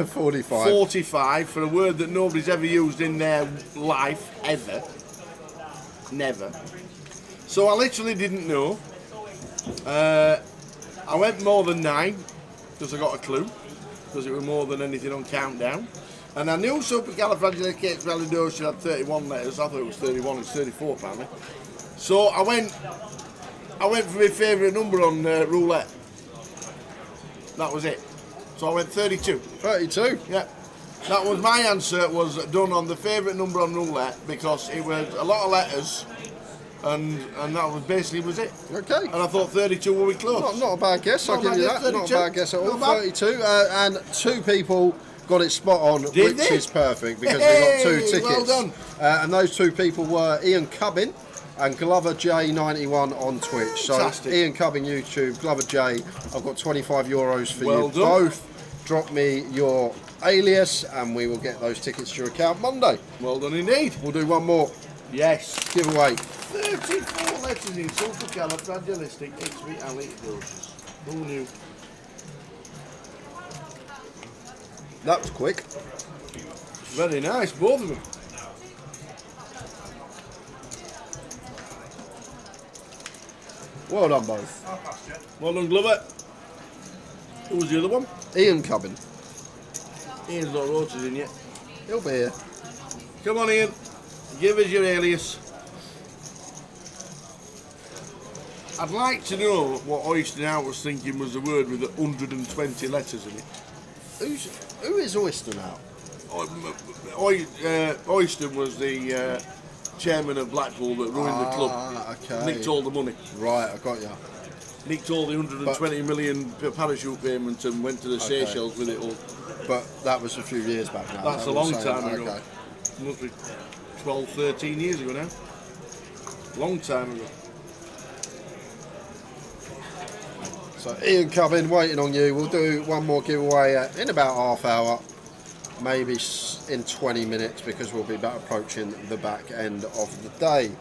45. 45 for a word that nobody's ever used in their life, ever. Never. So I literally didn't know. I went more than 9 because I got a clue, because it was more than anything on countdown. And I knew supercalifragilisticexpialidocious had 31 letters. I thought it was 31, it's 34 apparently. So I went for my favourite number on roulette. That was it. So I went 32. 32? Yeah. That was my answer, was done on the favourite number on roulette, because it was a lot of letters, and that was basically was it. Okay. And I thought 32 were we close. Not a bad guess, I'll give you that. 32. Not a bad guess at all. Not 32. And 2 people got it spot on, Did which they? is perfect, because they got 2 tickets. Well done. And those 2 people were Ian Cubbin and Glover J91 on Twitch. So Fantastic. Ian Cubbing YouTube, Glover J. I've got €25 for Well you done. both. Drop me your alias, and we will get those tickets to your account Monday. Well done indeed. We'll do one more Yes. giveaway. 34 letters in supercalifragilisticexpialidocious. Who knew? That was quick. Very nice, both of them. Well done, both. Well done, Glover. Who was the other one? Ian Cubbing. Ian's not rotated in yet. He'll be here. Come on, Ian. Give us your alias. I'd like to know what Oyster Now was thinking was the word with 120 letters in it. Who is Oyster Now? Oyster was the chairman of Blackpool that ruined the club. Okay. Nicked all the money. Right, I got you. Nicked all the 120 million parachute payment and went to the Seychelles with it all. But that was a few years back now. That's a long time ago. Okay. Must be 12, 13 years ago now. Long time ago. So Ian Cubbing, waiting on you. We'll do one more giveaway in about half hour, maybe in 20 minutes, because we'll be about approaching the back end of the day.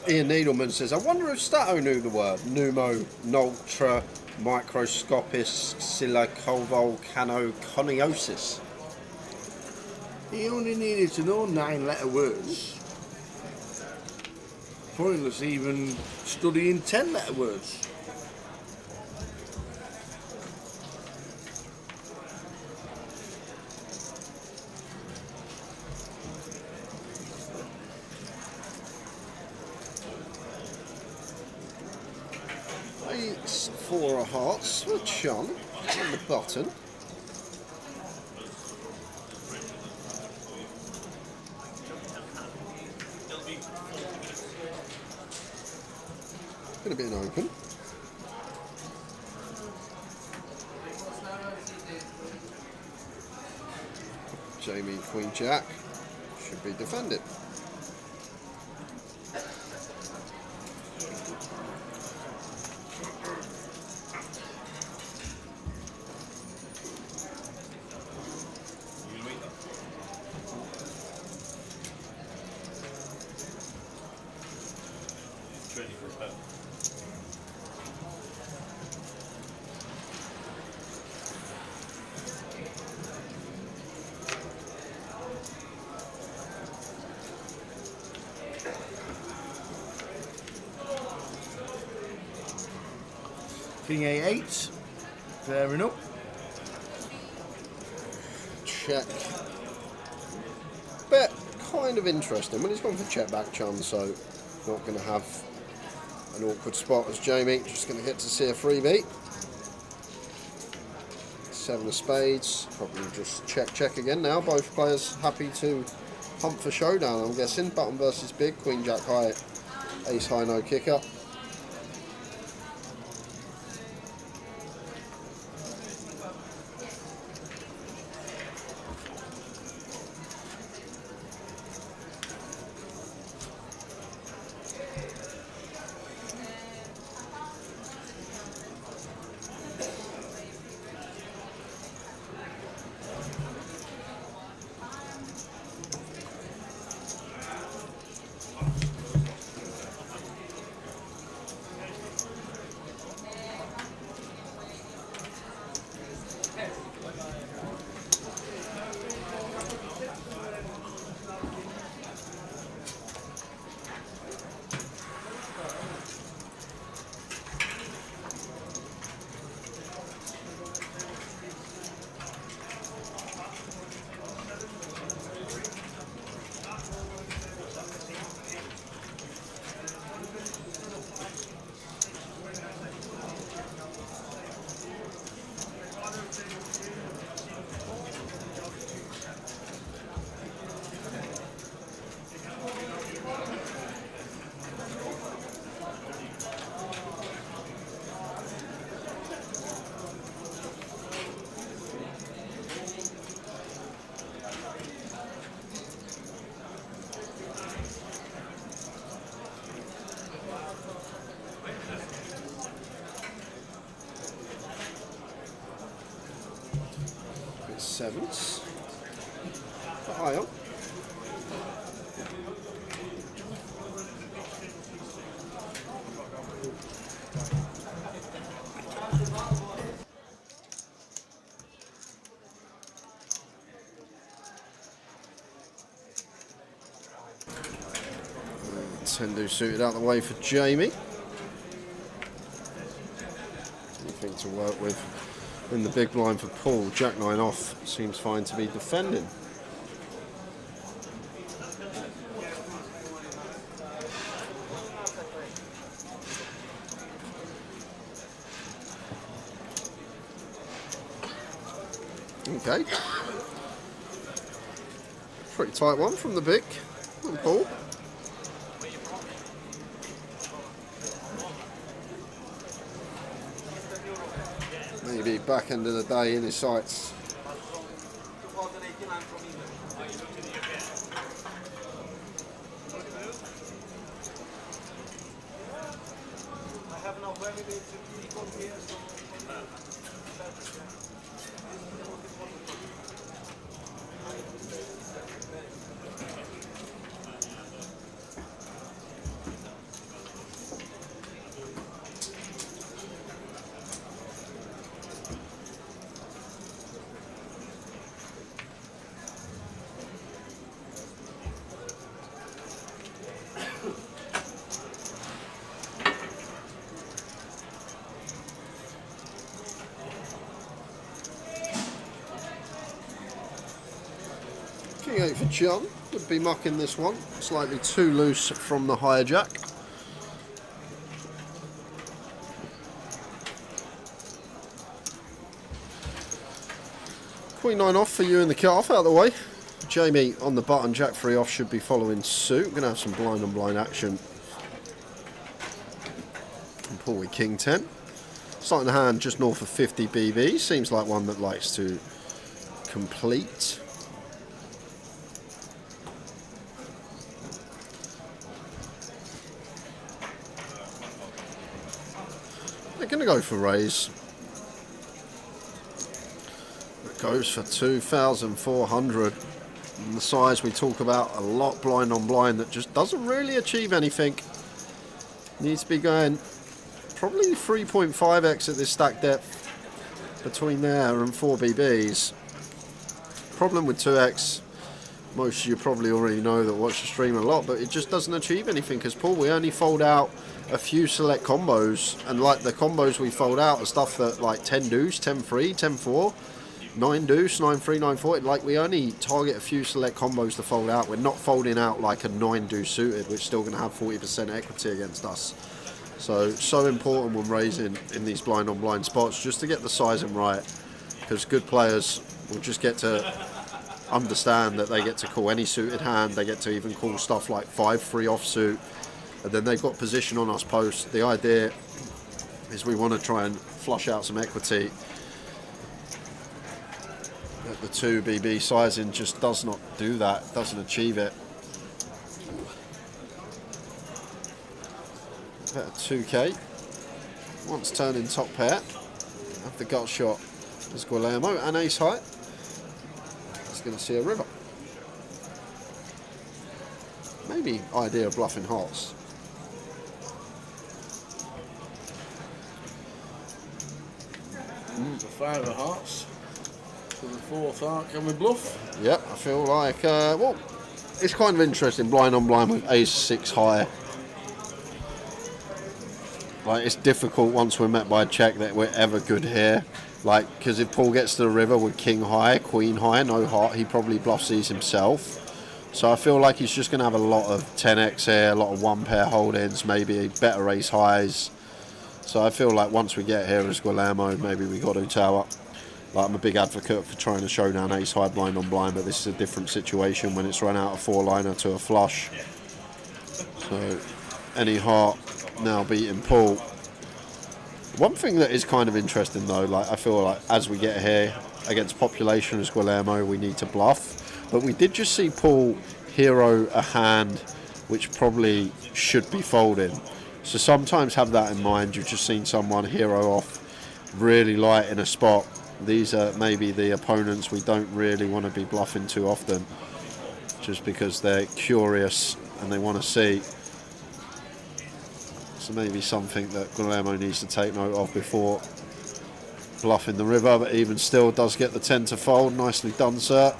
Ian Needleman says, I wonder if Stato knew the word pneumo, nultra, microscopis, silicovolcanoconiosis. He only needed to know 9-letter words. Pointless even studying 10-letter words. It's 4 of hearts for John on the button. Going to be an open. Jamie Queen Jack should be defended. King A8. Fair enough. Check. Bet kind of interesting. Well, he's gone for check back chance, so not going to have an awkward spot as Jamie. Just going to hit to see a freebie. 7 of spades. Probably just check again now. Both players happy to hunt for showdown, I'm guessing. Button versus big. Queen Jack high. Ace high no kicker. sevens. But high on. Tendu suited out the way for Jamie. Anything to work with in the big blind for Paul. Jack 9 off seems fine to be defending. Okay. Pretty tight one from the big and Paul. Maybe back end of the day in his sights. King 8 for John, would be mucking this one, slightly too loose from the higher jack. Queen 9 off for you in the calf, out of the way. Jamie on the button, Jack 3 off should be following suit. We're going to have some blind on blind action. And Paul with King 10. Starting the hand just north of 50 BB, seems like one that likes to complete. They're going to go for raise. It goes for 2,400. And the size we talk about a lot, blind on blind, that just doesn't really achieve anything. Needs to be going probably 3.5x at this stack depth between there and 4 BBs. Problem with 2x, most of you probably already know that watch the stream a lot, but it just doesn't achieve anything because, Paul, we only fold out a few select combos, and like the combos we fold out are stuff that like 10 deuce, 10-3, 10-4, 9 deuce, 9-3, 9-4. Like, we only target a few select combos to fold out. We're not folding out like a 9 deuce suited, which is still going to have 40% equity against us. So important when raising in these blind on blind spots, just to get the sizing right, because good players will just get to understand that they get to call any suited hand. They get to even call stuff like 5-3 offsuit, and then they've got position on us post. The idea is we want to try and flush out some equity. The 2 BB sizing just does not do that, doesn't achieve it. Better 2K. Once turning top pair, have the gut shot as Guillermo and ace high. He's going to see a river. Maybe idea of bluffing hearts. The 5 of hearts. For the 4th heart, can we bluff? Yep, I feel like, well, it's kind of interesting, blind on blind with ace 6 high. Like, it's difficult once we're met by a check that we're ever good here. Like, because if Paul gets to the river with king high, queen high, no heart, he probably bluffs these himself. So I feel like he's just going to have a lot of 10x here, a lot of 1 pair hold-ins, maybe better ace highs. So I feel like once we get here as Guillermo, maybe we got to tower. Like, I'm a big advocate for trying to show down ace high blind on blind, but this is a different situation when it's run out of 4-liner to a flush. So any heart now beating Paul. One thing that is kind of interesting though, like, I feel like as we get here against population as Guillermo, we need to bluff, but we did just see Paul hero a hand which probably should be folding. So sometimes have that in mind. You've just seen someone hero off really light in a spot these are maybe the opponents we don't really want to be bluffing too often, just because they're curious and they want to see. So maybe something that Guillermo needs to take note of before bluffing the river, but even still does get the 10 to fold. Nicely done, sir.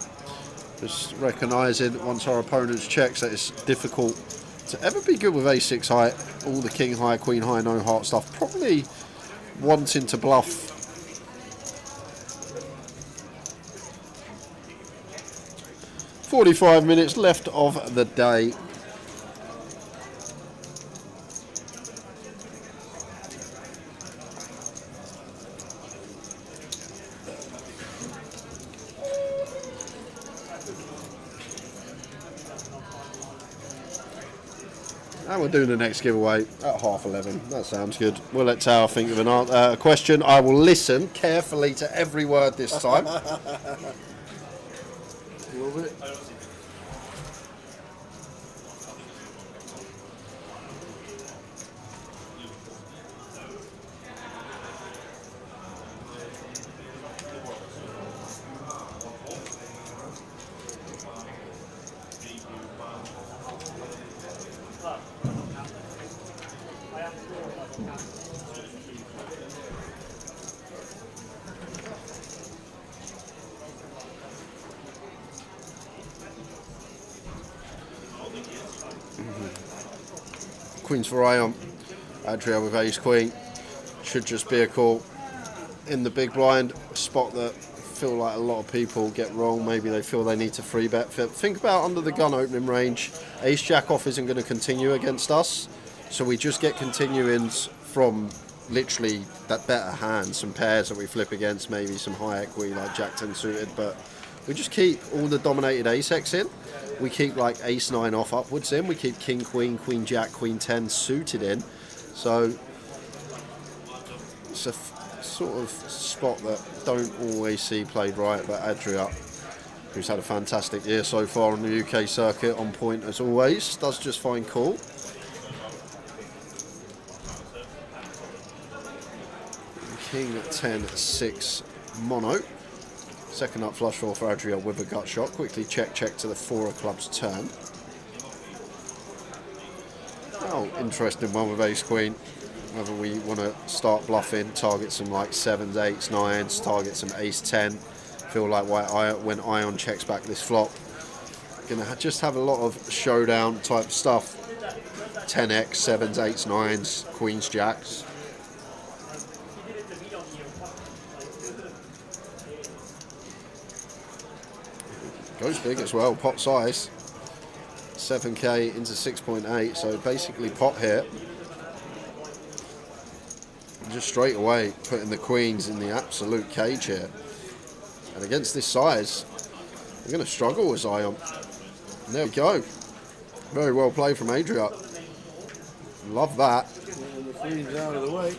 Just recognising once our opponent's checks that it's difficult to ever be good with ace-6 high, all the king high, queen high, no heart stuff, probably wanting to bluff. 45 minutes left of the day. And we're doing the next giveaway at 11:30. That sounds good. We'll let Tower think of a question. I will listen carefully to every word this time. Love it. Queens for Ion. Adria with ace queen. Should just be a call. In the big blind, spot that feel like a lot of people get wrong. Maybe they feel they need to free bet. Think about under the gun opening range. Ace jack off isn't going to continue against us. So we just get continuings from literally that better hand. Some pairs that we flip against, maybe some high equity like jack 10 suited. But we just keep all the dominated ace X in. We keep like ace 9 off upwards in. We keep king, queen, queen, jack, queen 10 suited in. So it's a sort of spot that don't always see played right. But Adria, who's had a fantastic year so far on the UK circuit, on point as always, does just fine call. King 10, 6 mono. Second up flush draw for Adria with a gut shot. Quickly check to the 4 of clubs turn. Oh, interesting one with ace queen. Whether we want to start bluffing, target some like 7s, 8s, 9s, target some ace 10. Feel like when Ion checks back this flop, gonna just have a lot of showdown type stuff. 10x, 7s, 8s, 9s, queens, jacks. Goes big as well, pot size. 7k into 6.8, so basically pot here. Just straight away putting the queens in the absolute cage here. And against this size, we're going to struggle with Zion. And there we go. Very well played from Adria. Love that. And the queen's out of the way.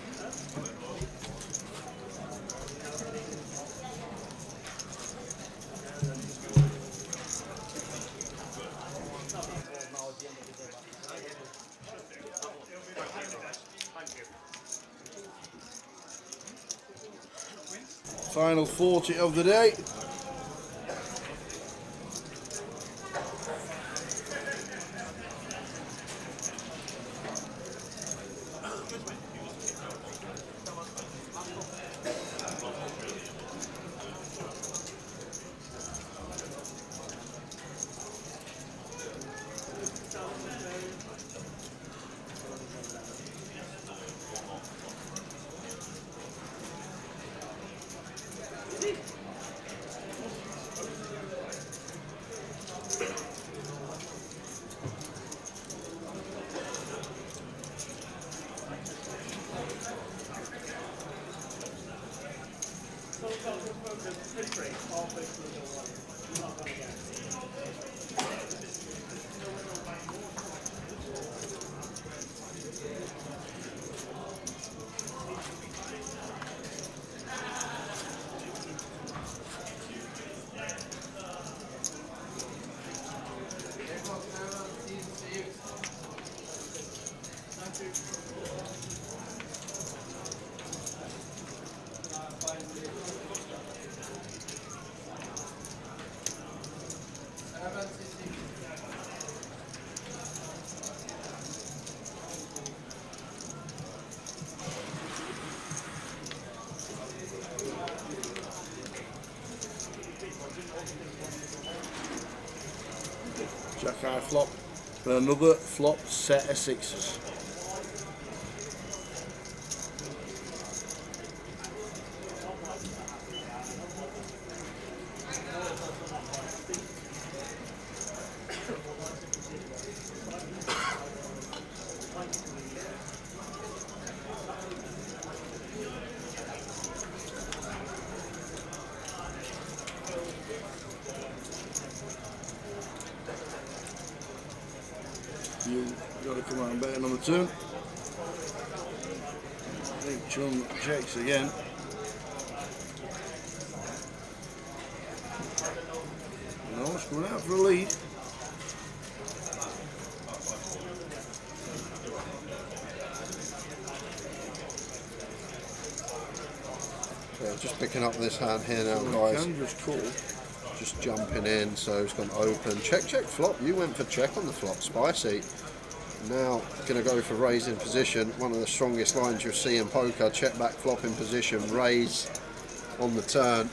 Final 40 of the day. Jack high flop. And another flop set of sixes. You got to come out and betting on the turn. I think Chum checks again. No, it's coming out for a lead. Yeah, just picking up this hand here now, Well, guys. can just call. Just jumping in, so it's gone open. Check, check, flop. You went for check on the flop. Spicy. Now going to go for raise in position. One of the strongest lines you'll see in poker. Check back, flop in position, raise on the turn.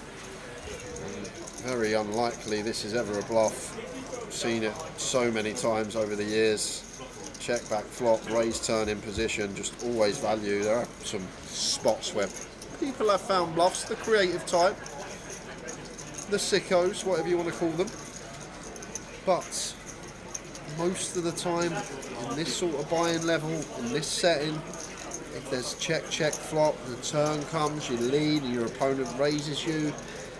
Very unlikely this is ever a bluff. I've seen it so many times over the years. Check back, flop, raise turn in position. Just always value. There are some spots where people have found bluffs. The creative type, the sickos, whatever you want to call them. But most of the time, in this sort of buying level, in this setting, if there's check, check, flop, the turn comes, you lead, and your opponent raises you,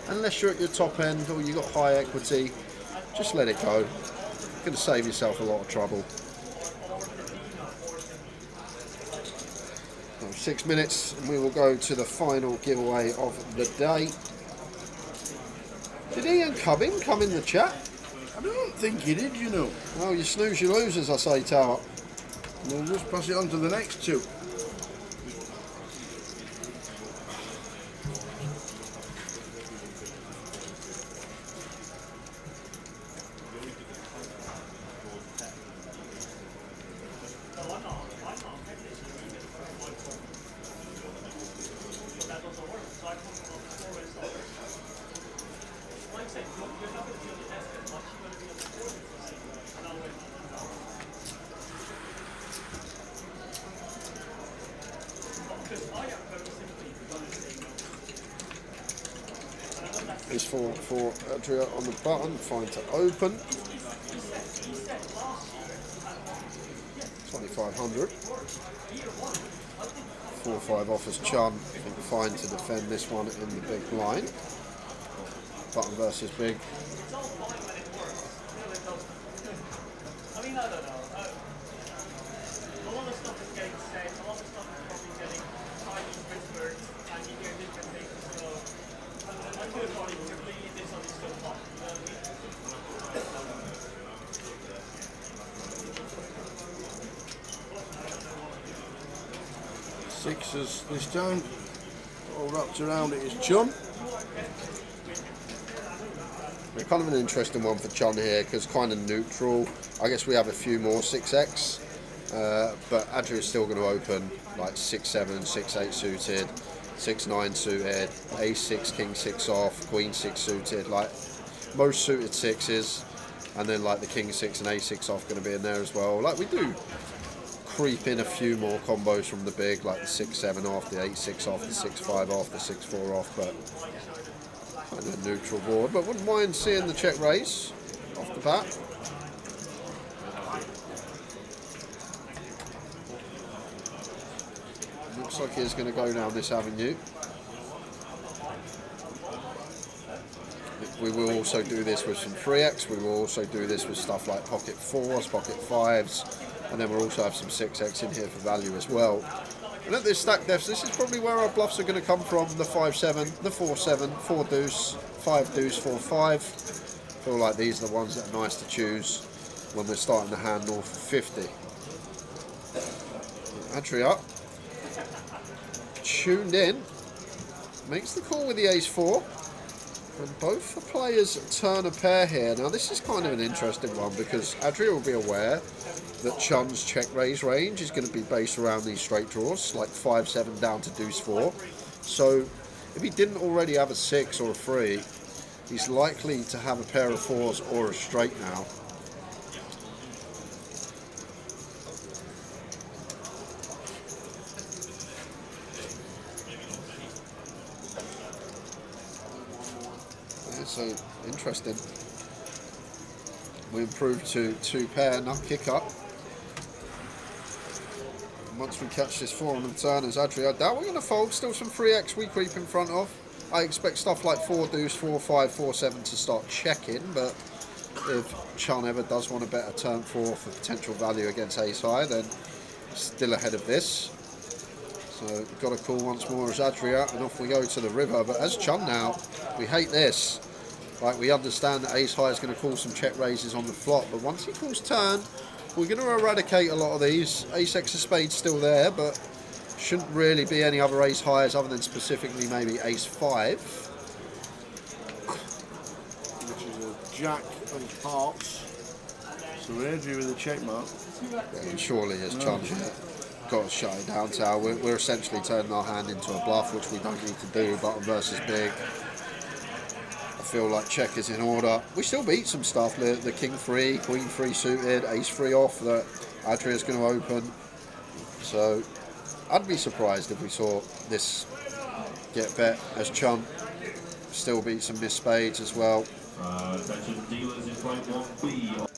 unless you're at your top end or you've got high equity, just let it go. You're going to save yourself a lot of trouble. So 6 minutes, and we will go to the final giveaway of the day. Did Ian Cubbin come in the chat? I don't think he did, you know. Well, you snooze, you lose, as I say, Tower. We'll just pass it on to the next two. Is for Adria on the button, fine to open. 2,500. 4-5 offers Chun. I think fine to defend this one in the big blind. Button versus big. I mean, I don't know. A lot of stuff is getting said, a lot of stuff is probably getting tiny whispered, and you hear different things, so I could probably completely misunderstood what, you know what I mean? Sixes this time. All wrapped around it is Chun. Kind of an interesting one for Chun here, because kind of neutral. I guess we have a few more 6x, but Adria is still going to open like 6-7, 6-8 suited, 6-9 suited, A6, King 6 off, Queen 6 suited, like most suited sixes, and then like the King 6 and A6 off going to be in there as well. Like we do creep in a few more combos from the big, like the 6-7 off, the 8-6 off, the 6-5 off, the 6-4 off, but kind of a neutral board. But wouldn't mind seeing the check raise off the bat. Looks like he's going to go down this avenue. We will also do this with some 3x. We will also do this with stuff like pocket 4s, pocket 5s, and then we'll also have some 6x in here for value as well. And at this stack depth, this is probably where our bluffs are going to come from. The 5-7, the 4-7, 4 deuce, 5 deuce, 4-5. Feel like these are the ones that are nice to choose when we're starting to hand north of 50. Adria tuned in, makes the call with the ace-4, and both the players turn a pair here. Now this is kind of an interesting one, because Adria will be aware that Chun's check raise range is going to be based around these straight draws, like 5-7 down to deuce 4. So if he didn't already have a 6 or a 3, He's likely to have a pair of 4s or a straight now. So interesting. We improved to 2 pair, none kick up. Once we catch this 4 on the turn as Adria, I doubt we're going to fold. Still some 3x we creep in front of. I expect stuff like 4 deuce, 4 5, 4 7 to start checking, but if Chun ever does want to bet a turn 4 for potential value against ace high, then still ahead of this. So got to call once more as Adria, and off we go to the river. But as Chun now, we hate this. Like, we understand that ace high is going to call some check raises on the flop, but once he calls turn, we're going to eradicate a lot of these. Ace X of spades still there, but shouldn't really be any other ace highs other than specifically maybe ace 5. Which is a jack of hearts. So Adria with a check mark. Yeah, and surely as Chun got to shut it down to we're essentially turning our hand into a bluff, which we don't need to do. Button versus big. I feel like check is in order. We still beat some stuff, the king 3, queen 3 suited, ace 3 off that Adria's going to open. So I'd be surprised if we saw this get bet as Chun still beat some missed spades as well. Attention dealers in point 1B.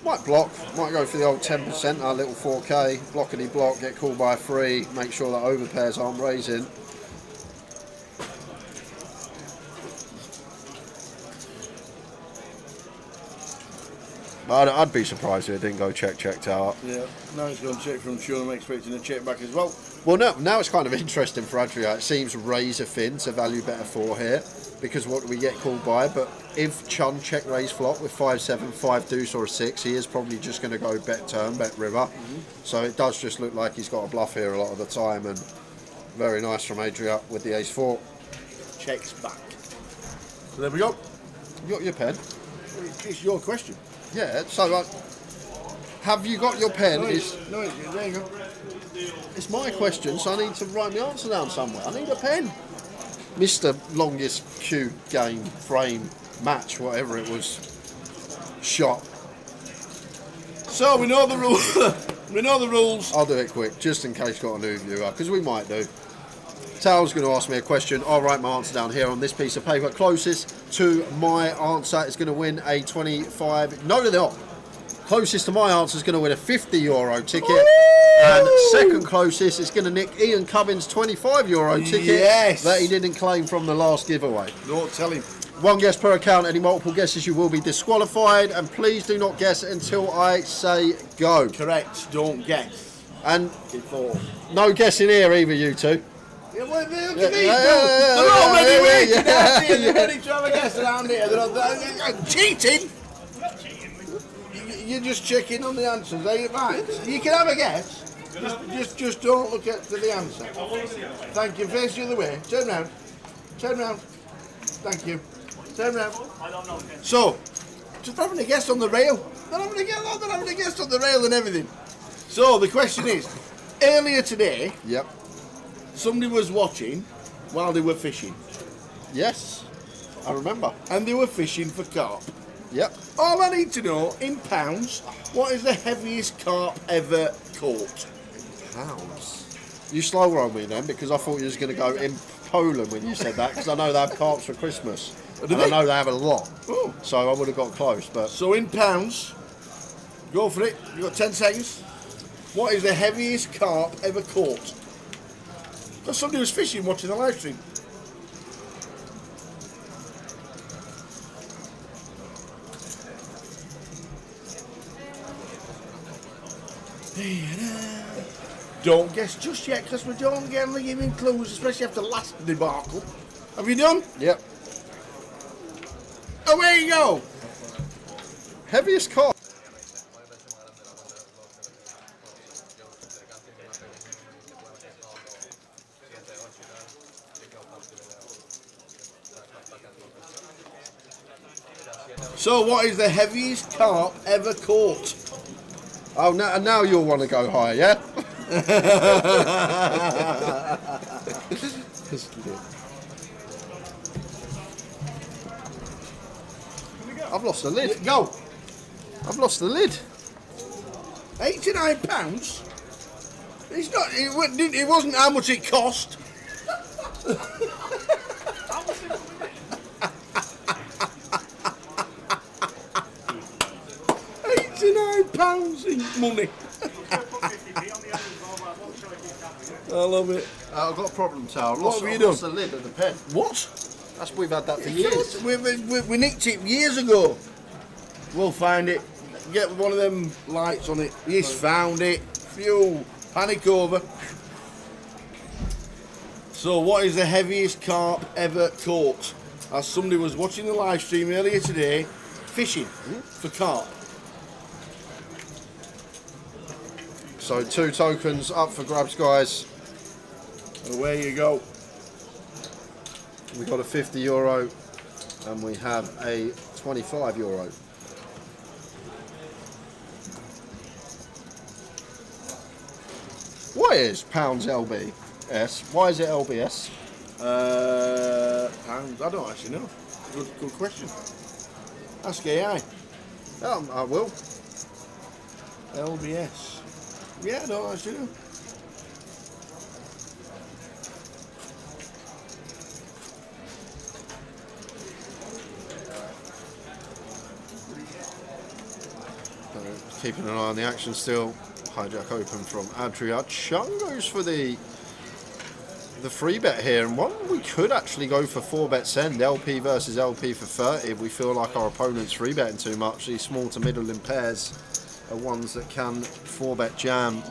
Might block, might go for the old 10%, our little 4K, blockity block, get called by a 3, make sure that overpairs aren't raising. But I'd be surprised if it didn't go check tower. Yeah, now he's going to check from Chun. I'm expecting a check back as well. Well, no, now it's kind of interesting for Adria. It seems razor thin to value better 4 here, because what do we get called by? But if Chun check raise flop with 5-7, 5 deuce or a 6, he is probably just going to go bet turn, bet river. So it does just look like he's got a bluff here a lot of the time, and very nice from Adria with the ace 4. Checks back. So there we go. You got your pen? It's your question. Yeah, so have you got your pen? No, there you go. It's my question, so I need to write my answer down somewhere. I need a pen. Mr. Longest cue game, frame, match, whatever it was, shot. So we know the rules. We know the rules. I'll do it quick, just in case got a new viewer, because we might do. Tal's going to ask me a question. I'll write my answer down here on this piece of paper. Closest to my answer is going to win a 25. No, they're not. Closest to my answer is going to win a €50 ticket. Woo! And second closest is going to nick Ian Cubbins' €25 ticket that he didn't claim from the last giveaway. Don't tell him. 1 guess per account. Any multiple guesses, you will be disqualified. And please do not guess until I say go. Correct. Don't guess. And before. No guessing here either, you two. Yeah, well, they're already waiting out here. They're ready to have a guess around here. They're cheating. You're just checking on the answers, ain't it right? You can have a guess. Just don't look at the answer. Thank you. Face the other way. Turn round. Turn round. Thank you. Turn round. So, just having a guess on the rail. They're having a guess on the rail and everything. So the question is, earlier today, yep, somebody was watching while they were fishing. Yes, I remember. And they were fishing for carp. Yep. All I need to know, in pounds, what is the heaviest carp ever caught? Pounds? You slow roll me then, because I thought you was going to go in Poland when you said that, because I know they have carps for Christmas. And I know they have a lot. Oh. So I would have got close. But so in pounds, go for it. You've got 10 seconds. What is the heaviest carp ever caught? Because somebody was fishing watching the live stream. Don't guess just yet, because we don't get giving clues, especially after the last debacle. Have you done? Yep. Away you go. Heaviest carp. So what is the heaviest carp ever caught? Oh, now you'll want to go higher, yeah? I've lost the lid. Go. I've lost the lid. £89? It's not. It wasn't how much it cost. £89 in money. I love it. I've got a problem, Tal. What have you done? Lost the lid of the pen. What? We've had that for years. We nicked it years ago. We'll find it. Get one of them lights on it. He's found it. Phew. Panic over. So, what is the heaviest carp ever caught? As somebody was watching the live stream earlier today, fishing for carp. So 2 tokens up for grabs, guys. Away you go. We got a €50 and we have a €25. What is pounds LBS? Why is it LBS? Pounds. I don't actually know. Good question. Ask AI. I will. LBS. Yeah, I don't actually know. Keeping an eye on the action still. Hijack open from Adria. Chung goes for the free bet here, and one we could actually go for 4-bet send. LP versus LP for 30 if we feel like our opponent's free betting too much. These small to middle in pairs are ones that can 4-bet jam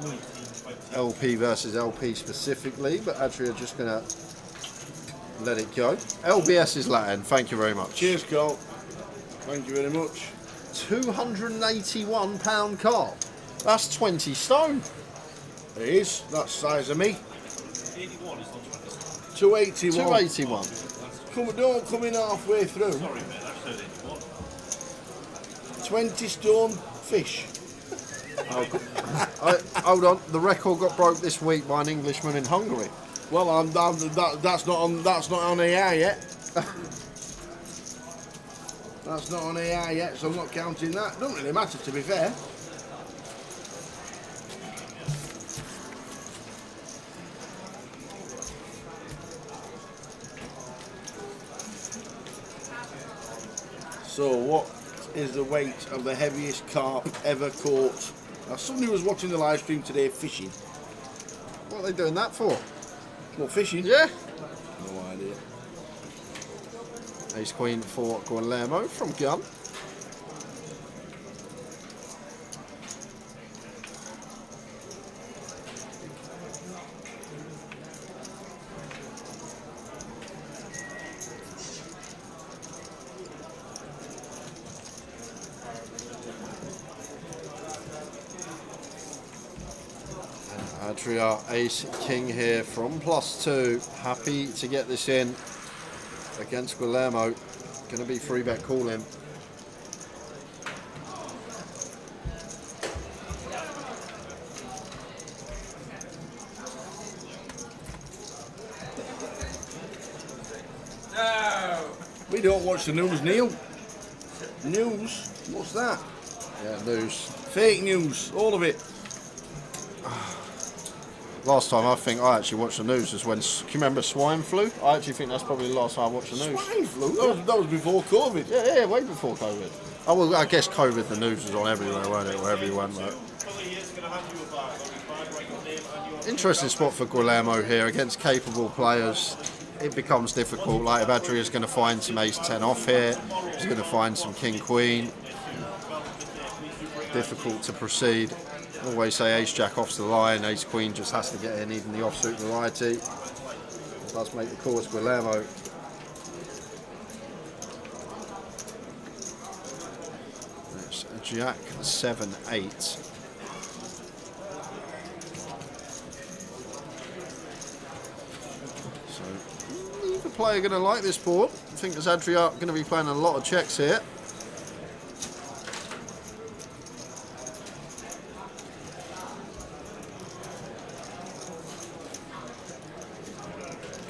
LP versus LP specifically, but Adria just going to let it go. LBS is Latin. Thank you very much. Cheers, Cole. Thank you very much. £281 carp. That's 20 stone. It is. That's size of me. 81 is not 20. 281. 281. Don't come in halfway through. Sorry, mate, I said 81. 20 stone fish. Hold on, the record got broke this week by an Englishman in Hungary. Well, that's not on AI yet. That's not on AI yet, so I'm not counting that. Don't really matter, to be fair. So, what is the weight of the heaviest carp ever caught? Now, somebody was watching the live stream today fishing. What are they doing that for? What, fishing? Yeah. No idea. Ace Queen for Guillermo from Gun. Adria Ace King here from +2. Happy to get this in against Guillermo. Going to be free bet calling. No! We don't watch the news, Neil. News? What's that? Yeah, news. Fake news, all of it. Last time I think I actually watched the news was when, can you remember swine flu? I actually think that's probably the last time I watched the news. Swine flu? That was before COVID. Yeah, way before COVID. Oh, well, I guess COVID, the news was on everywhere, weren't it? Wherever you went, right? Interesting spot for Guillermo here against capable players. It becomes difficult. Like if Adria's going to find some ace-10 off here, he's going to find some king-queen. Difficult to proceed. Always say ace-jack off's the line, ace-queen just has to get in, even the offsuit variety. It does make the calls Guillermo. It's a jack 7-8. So neither player going to like this board. I think as Adria going to be playing a lot of checks here.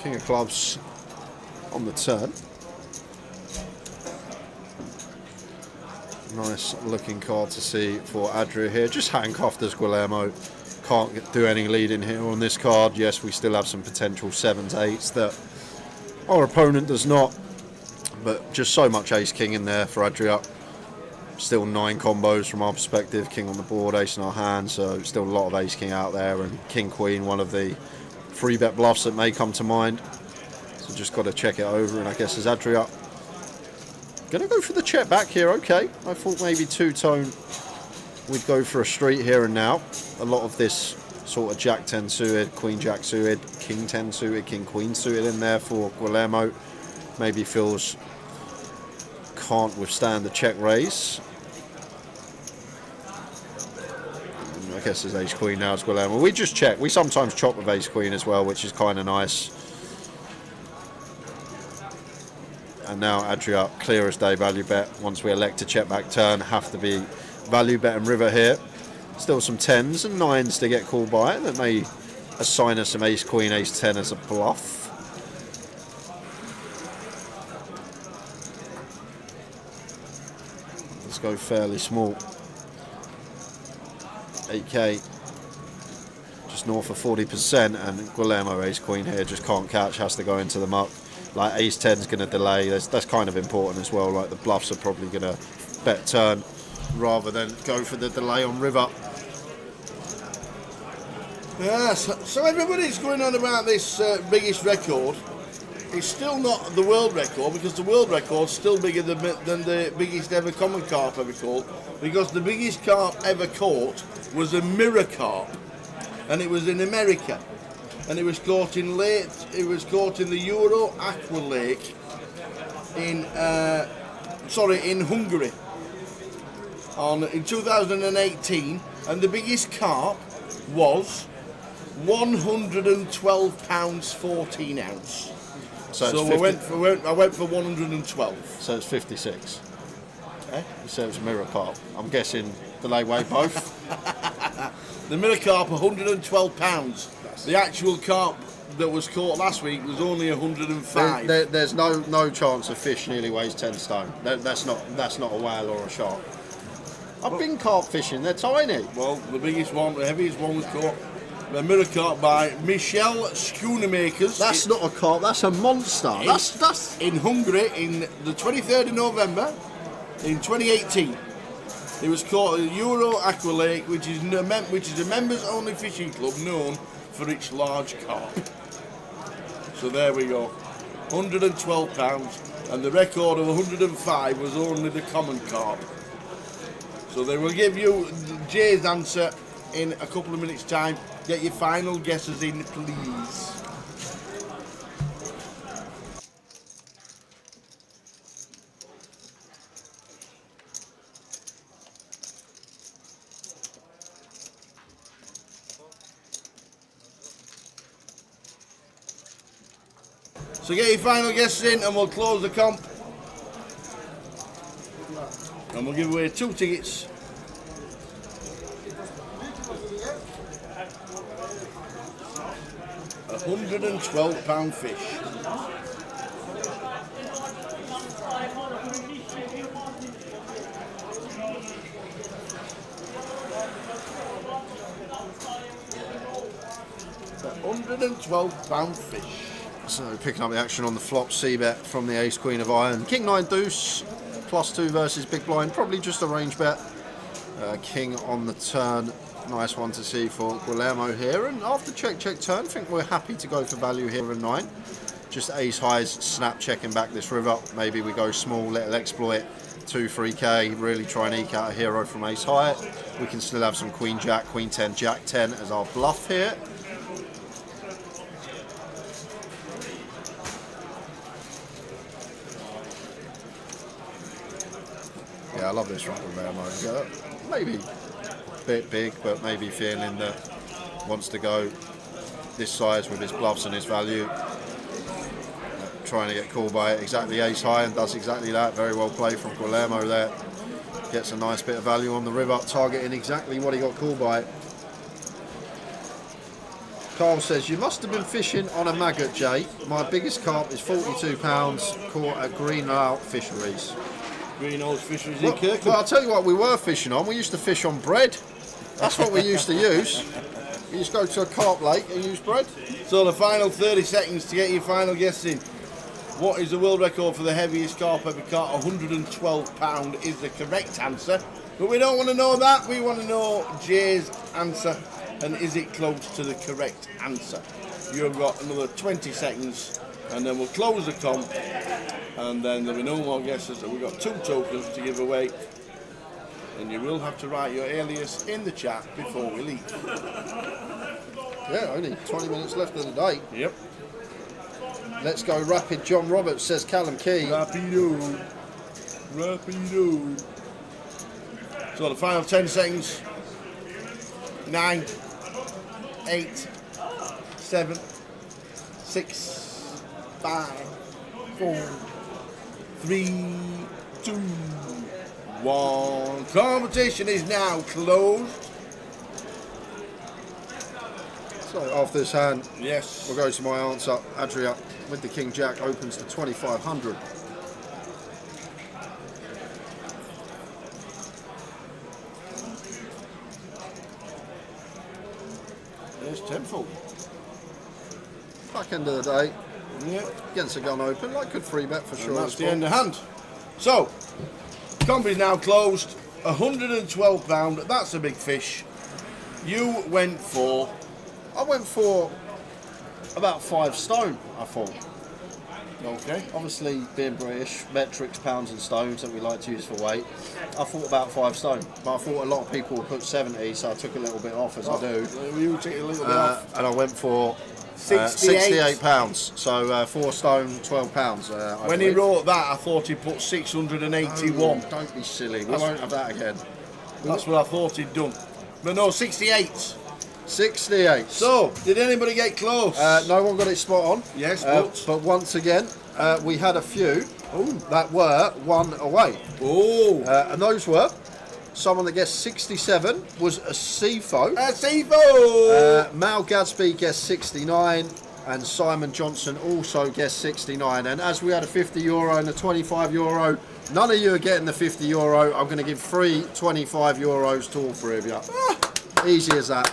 King of clubs on the turn. Nice looking card to see for Adria here. Just handcuffed as Guillermo. Can't do any leading here on this card. Yes, we still have some potential 7s, 8s that our opponent does not. But just so much ace-king in there for Adria. Still 9 combos from our perspective. King on the board, ace in our hand. So still a lot of ace-king out there. And king-queen, one of the free bet bluffs that may come to mind. So just got to check it over. And I guess as Adria gonna go for the check back here. Okay, I thought maybe two-tone we'd go for a straight here and now. A lot of this sort of jack 10 suited, queen jack suited, king 10 suited, king queen suited in there for Guillermo. Maybe feels can't withstand the check raise. I guess there's ace queen now as Guillermo. We just check. We sometimes chop with ace queen as well, which is kind of nice. And now Adria, clear as day, value bet. Once we elect to check back turn, have to be value bet and river here. Still some 10s and 9s to get called by. That may assign us some ace queen, ace 10 as a bluff. Let's go fairly small. 8k, just north of 40%, and Guillermo ace queen here just can't catch, has to go into the muck. Like ace 10 is going to delay. That's kind of important as well. Like the bluffs are probably going to bet turn rather than go for the delay on river. Yeah, so everybody's going on about this biggest record. It's still not the world record, because the world record's still bigger than the biggest ever common carp ever caught. Because the biggest carp ever caught was a mirror carp, and it was in America. And it was caught in the Euro Aqua Lake in Hungary in 2018, and the biggest carp was 112 pounds 14 ounce. So I went for 112. So it's 56. Eh? You said it was a mirror carp. I'm guessing do they weigh both? The mirror carp 112 pounds. The actual carp that was caught last week was only 105. There's no chance a fish nearly weighs 10 stone. That's not a whale or a shark. I've been carp fishing. They're tiny. Well, the biggest one, the heaviest one was caught. The mirror carp by Michelle Schoonemakers. That's not a carp. That's a monster. That's in Hungary in the 23rd of November in 2018. It was caught at the Euro Aqua Lake, which is a members-only fishing club known for its large carp. So there we go, 112 pounds, and the record of 105 was only the common carp. So they will give you Jay's answer in a couple of minutes' time. Get your final guesses in, please. So get your final guesses in and we'll close the comp. And we'll give away 2 tickets. £112 fish. £112 fish. So picking up the action on the flop, c-bet from the ace queen of iron. King 9 deuce, +2 versus big blind, probably just a range bet. King on the turn, nice one to see for Guillermo here. And after check turn, I think we're happy to go for value here at 9. Just ace highs, snap checking back this river. Maybe we go small, little exploit, 2-3k, really try and eke out a hero from ace high. We can still have some queen jack, queen 10, jack 10 as our bluff here. Yeah, I love this front with Guillermo. Maybe a bit big, but maybe feeling that wants to go this size with his bluffs and his value. Trying to get called by it. Exactly ace high and does exactly that. Very well played from Guillermo there. Gets a nice bit of value on the river, targeting exactly what he got called by. Carl says, you must have been fishing on a maggot, Jay. My biggest carp is 42 pounds, caught at Greenhouse Fisheries. Greenhouse Fisheries in Kirkham. Well, I'll tell you what we were fishing on. We used to fish on bread. That's what we used to use. We used to go to a carp lake and use bread. So the final 30 seconds to get your final guess in. What is the world record for the heaviest carp ever caught? 112 pound is the correct answer. But we don't want to know that. We want to know Jay's answer. And is it close to the correct answer? You've got another 20 seconds and then we'll close the comp and then there'll be no more guesses. And we've got 2 tokens to give away and you will have to write your alias in the chat before we leave. Yeah, only 20 minutes left of the day. Yep. Let's go rapid. John Roberts says Callum Key. Rapido. So the final 10 seconds. 9, 8, 7, 6, 5, 4, 3, 2, 1. Competition is now closed. So after this hand, yes, we'll go to my answer. Adria with the King Jack opens to 2,500. There's tenfold. Back end of the day. Yeah. Against the gun open, like good free bet for sure. And that's the end of hand. So, comp is now closed. £112. That's a big fish. You went for. I went for about 5 stone, I thought. Okay. Obviously, being British, metrics, pounds and stones that we like to use for weight, I thought about 5 stone. But I thought a lot of people would put 70, so I took a little bit off as I do. You took a little bit off. And I went for 68 pounds. So 4 stone, 12 pounds. When he wrote that, I thought he put 681. Oh, don't be silly. We won't have that again. That's what I thought he'd done. But no, 68. 68. So, did anybody get close? No one got it spot on. Yes, but once again, we had a few that were 1 away. And those were someone that guessed 67 was a CFO. A CFO! Mal Gadsby guessed 69 and Simon Johnson also guessed 69. And as we had a €50 and a €25, none of you are getting the €50. I'm going to give free €25 to all 3 of you. Easy as that.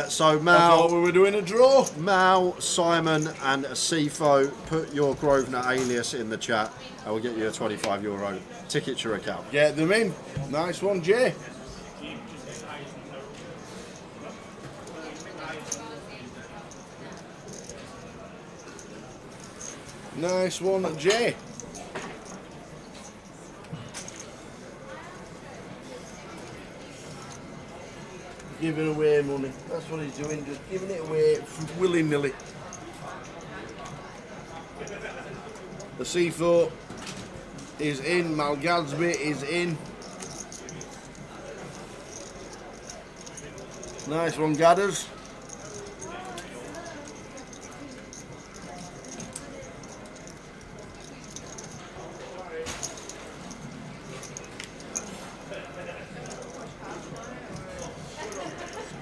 So Mal, I thought we were doing a draw. Mal, Simon and CFO, put your Grosvenor alias in the chat. I will get you a €25 ticket to your account. Get them in. Nice one, Jay. Nice one, Jay. Giving away money. That's what he's doing, just giving it away willy-nilly. The C4 is in, Mal Gadsby is in. Nice one, Gadders.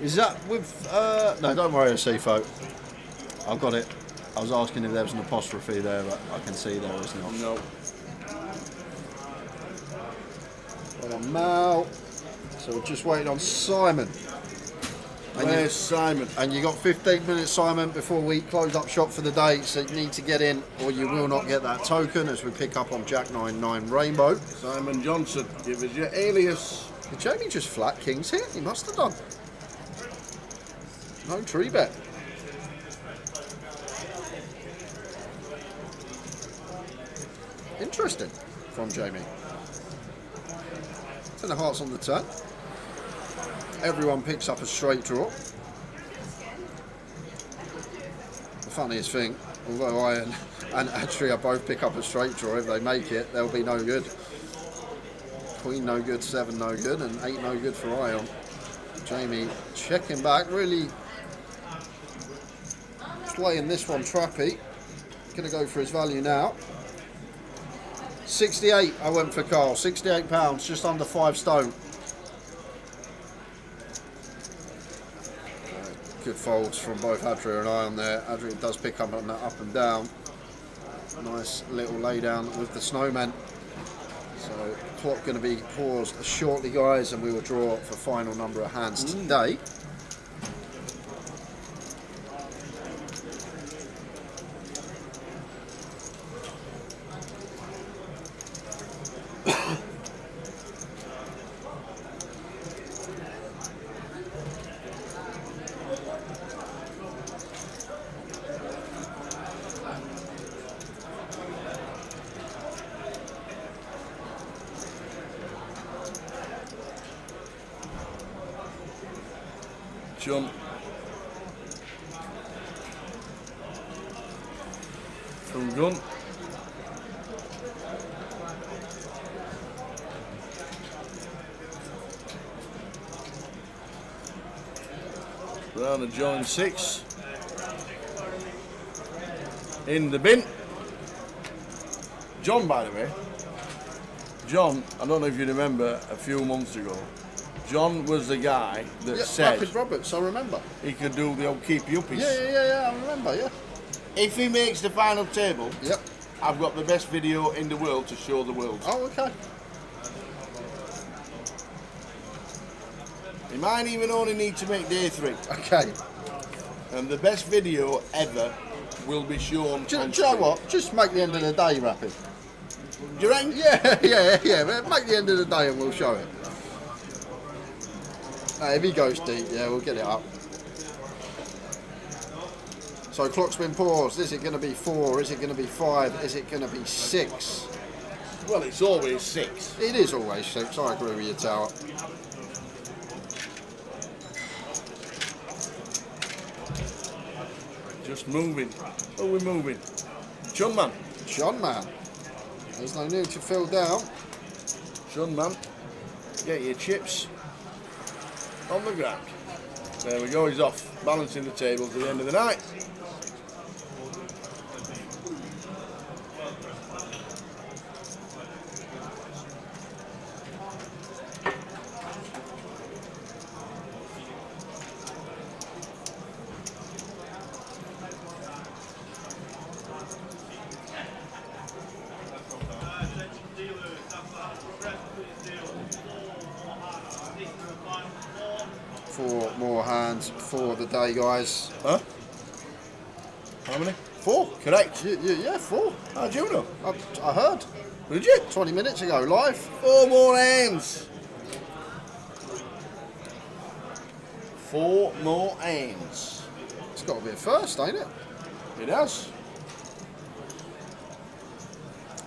Is that with... no, don't worry, CFO. I've got it. I was asking if there was an apostrophe there, but I can see there is not. No. Well done, Mal. So we're just waiting on Simon. Where's Simon? And you got 15 minutes, Simon, before we close up shop for the day. So you need to get in or you will not get that token as we pick up on Jack 99 Rainbow. Simon Johnson, give us your alias. Did Jamie just flat kings here? He must have done. No tree bet. Interesting from Jamie. 10 of hearts on the turn. Everyone picks up a straight draw. The funniest thing, although I and Atria both pick up a straight draw, if they make it, they'll be no good. Queen no good, 7 no good, and 8 no good for Ion. Jamie checking back, really playing this one trappy. Gonna go for his value now. 68 I went for Carl, £68, just under 5 stone. good folds from both Adria and I on there. Adria does pick up on that up and down. Nice little lay down with the snowman. So clock going to be paused shortly, guys, and we will draw for final number of hands today. John. From gun. Brown and John 6. In the bin. John, by the way. John, I don't know if you remember a few months ago, John was the guy that said Rapid Roberts, I remember. He could do the old keep you uppies. Yeah, I remember, yeah. If he makes the final table, yep, I've got the best video in the world to show the world. Oh, okay. He might even only need to make day 3. Okay. And the best video ever will be shown. Do you know what? Just make the end of the day rapid. Do you reckon? Yeah. Make the end of the day and we'll show it. If he goes deep, yeah, we'll get it up. So clock's been paused. Is it going to be 4? Is it going to be 5? Is it going to be 6? Well, it's always 6. It is always 6. I agree with you, Tower. Just moving. Oh, we're moving. John man. John man. There's no need to fill down. John man. Get your chips on the ground. There we go, he's off, balancing the tables at the end of the night. Four more hands for the day, guys. Huh? How many? 4. Correct. Yeah, 4. How do you know? I heard. Did you? 20 minutes ago, live. 4 more hands. 4 more hands. It's got to be a first, ain't it? It has.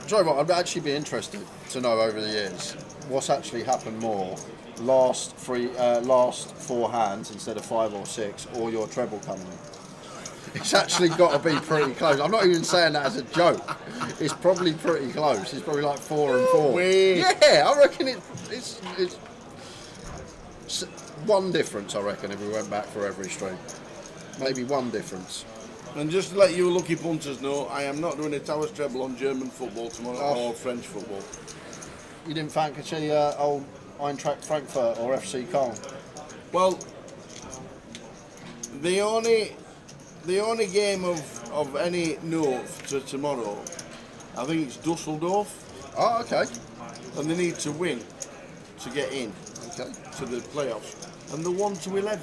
Do you know what? I'd actually be interested to know over the years what's actually happened more. Last 4 hands instead of 5 or 6, or your treble coming in. It's actually got to be pretty close. I'm not even saying that as a joke. It's probably pretty close. It's probably like 4 and 4. Yeah, I reckon it's one difference. I reckon if we went back for every stream, maybe one difference. And just to let you lucky punters know, I am not doing a Towers treble on German football tomorrow or French football. You didn't fancy old Eintracht Frankfurt or FC Köln? Well, the only game of any note to tomorrow, I think it's Dusseldorf. Oh, okay. And they need to win to get in to the playoffs. And they're 1-11.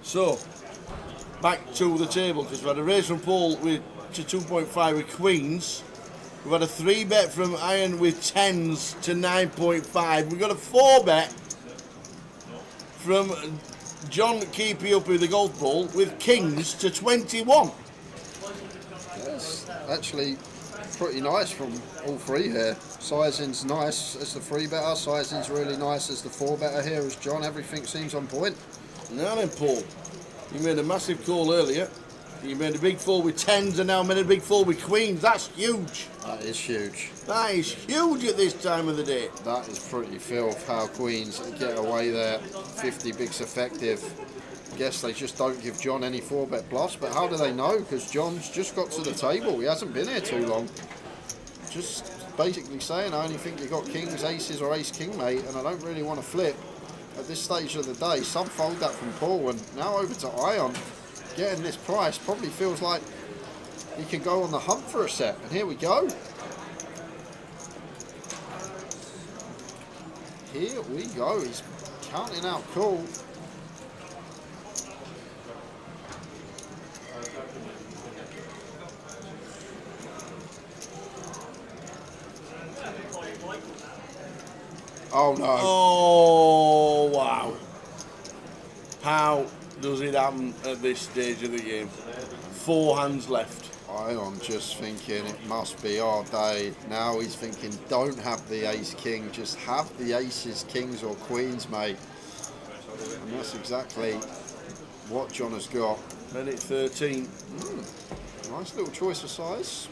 So, back to the table, because we had a race from Paul to 2.5 with Queens. We've had a 3-bet from Iron with 10s to 9.5. We've got a 4-bet from John Keepy up with the golf ball with Kings to 21. Yes, actually pretty nice from all 3 here. Sizing's nice as the 3-better. Sizing's really nice as the 4-better here as John. Everything seems on point. Now then, Paul, you made a massive call earlier. You made a big 4 with 10s and now made a big 4 with Queens. That's huge. That is huge. That is huge at this time of the day. That is pretty filth how Queens get away there. 50 bigs effective. Guess they just don't give John any 4-bet plus, but how do they know? Because John's just got to the table. He hasn't been here too long. Just basically saying, I only think you got kings, aces or ace king, mate, and I don't really want to flip. at this stage of the day. Some fold that from Paul, and now over to Ion. Getting this price probably feels like he can go on the hunt for a set. And here we go. Here we go. He's counting out cool. Oh no. Oh, wow. How does it happen at this stage of the game? 4 hands left. I'm just thinking it must be our day. Now he's thinking, don't have the ace-king, just have the aces, kings or queens, mate. And that's exactly what John has got. Minute 13. Nice little choice of size.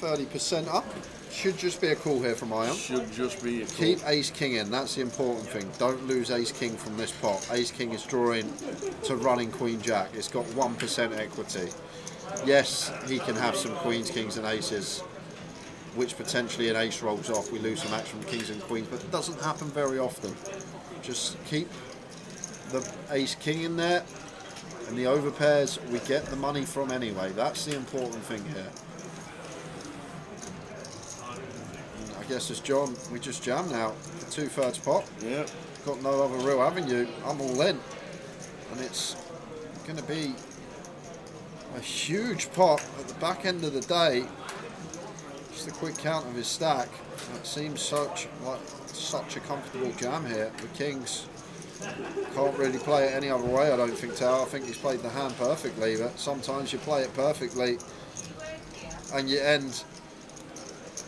30% up. Should just be a call here from Ion. Should just be a call. Keep ace-king in, that's the important thing. Don't lose ace-king from this pot. Ace-king is drawing to running queen-jack. It's got 1% equity. Yes, he can have some queens, kings and aces, which potentially an ace rolls off. We lose some action from kings and queens, but it doesn't happen very often. Just keep the ace-king in there, and the overpairs we get the money from anyway. That's the important thing here. I guess as John, we just jam now. 2/3 pot. Yeah. Got no other real avenue. I'm all in. And it's going to be a huge pot at the back end of the day. Just a quick count of his stack. It seems such a comfortable jam here. The kings can't really play it any other way, I don't think, Tao. I think he's played the hand perfectly, but sometimes you play it perfectly and you end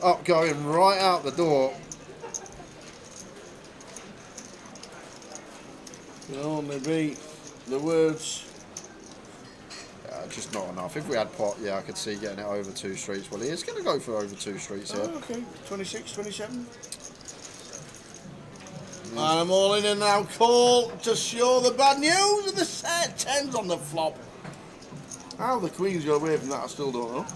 up going right out the door. Can only be the words. Just not enough. If we had pot, yeah, I could see getting it over 2 streets. Well, he is going to go for over 2 streets here. Oh, okay, 26, 27. And I'm all in and now call to show the bad news of the set. 10s on the flop. How the queens got away from that, I still don't know.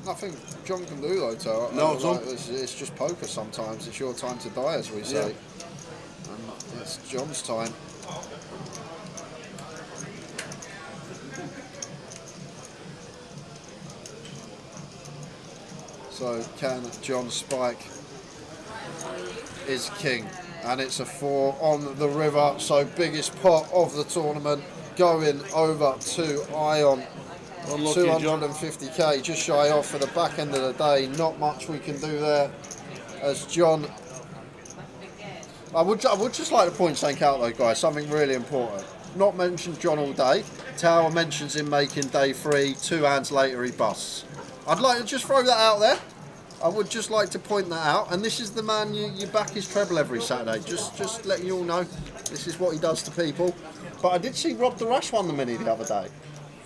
Nothing John can do though, Tao. No, it's just poker sometimes. It's your time to die, as we say. Yeah. And it's John's time. So can John spike his king? And it's a 4 on the river. So biggest pot of the tournament going over to Ion. Unlucky, 250k, just shy off for the back end of the day. Not much we can do there. As John, I would just like to point something out though, guys. Something really important. Not mentioned John all day. Tower mentions him making day 3. 2 hands later, he busts. I'd like to just throw that out there. I would just like to point that out. And this is the man you back his treble every Saturday. Just letting you all know, this is what he does to people. But I did see Rob the Rush won the mini the other day.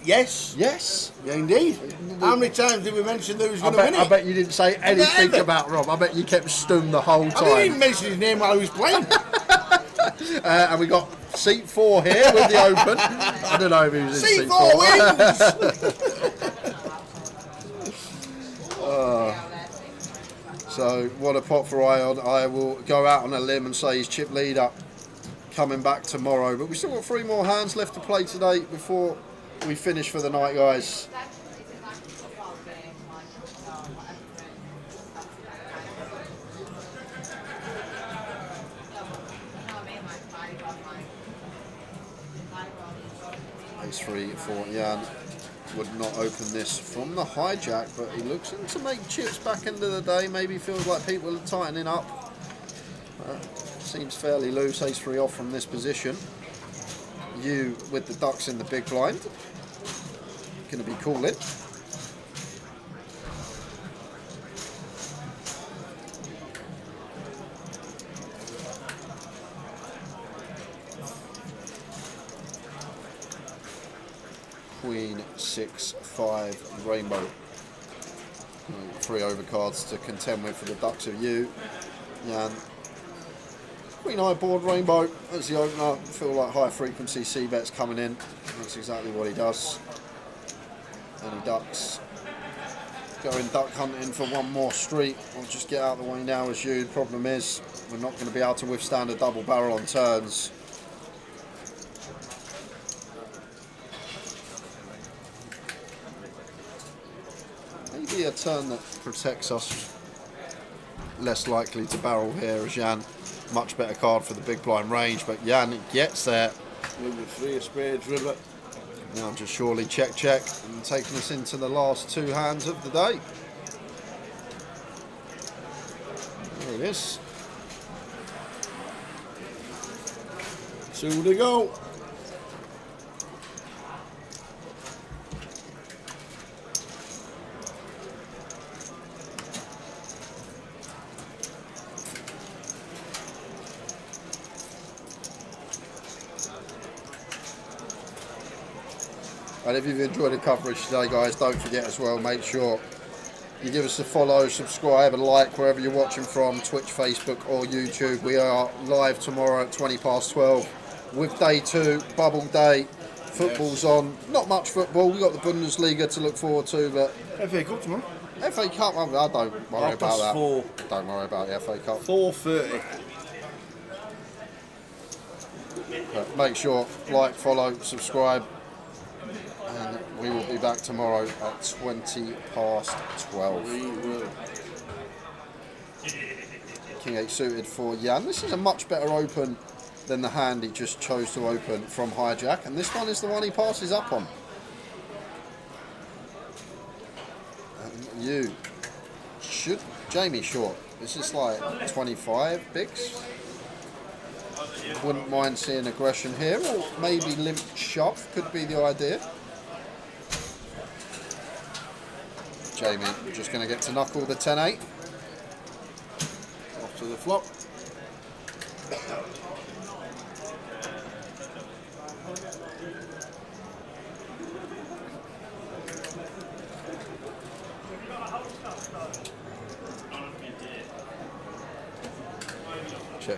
Yes. Yes. Yeah, indeed. How many times did we mention that he was going to win it? I bet you didn't say anything about Rob. I bet you kept stum the whole time. I didn't even mention his name while he was playing. And we got seat 4 here with the open. I don't know if he was in seat 4. So what a pot for Ion. I will go out on a limb and say he's chip leader coming back tomorrow. But we still got 3 more hands left to play today before we finish for the night, guys. Ace 3 for Jan. Would not open this from the hijack, but he looks to make chips back into the day. Maybe feels like people are tightening up. Seems fairly loose. Ace 3 off from this position. You with the ducks in the big blind. Going to be calling. Queen 6-5 rainbow. 3 overcards to contend with for the ducks of you. Jan. Queen high board rainbow as the opener. Feel like high frequency C bets coming in. That's exactly what he does. And he ducks. going duck hunting for one more street. I'll just get out of the way now as you. The problem is we're not going to be able to withstand a double barrel on turns. Maybe a turn that protects us. Less likely to barrel here as Jan. Much better card for the big blind range, but Jan gets there. With the 3 of spades, river. Now just surely check, and taking us into the last 2 hands of the day. There it is. 2 to go. And if you've enjoyed the coverage today, guys, don't forget as well, make sure you give us a follow, subscribe and like wherever you're watching from, Twitch, Facebook or YouTube. We are live tomorrow at 12:20 with day 2, bubble day. Football's on. Not much football. We've got the Bundesliga to look forward to, but FA Cup tomorrow. FA Cup, I don't worry about that. 4. Don't worry about the FA Cup. 4:30. But make sure, like, follow, subscribe. And we will be back tomorrow at 12:20. We will. King 8 suited for Jan. This is a much better open than the hand he just chose to open from hijack, and this one is the one he passes up on. And you should, Jamie Short. This is like 25 bigs. Wouldn't mind seeing aggression here, or maybe limp shove could be the idea. Jamie just going to get to knuckle the 10-8. Off to the flop.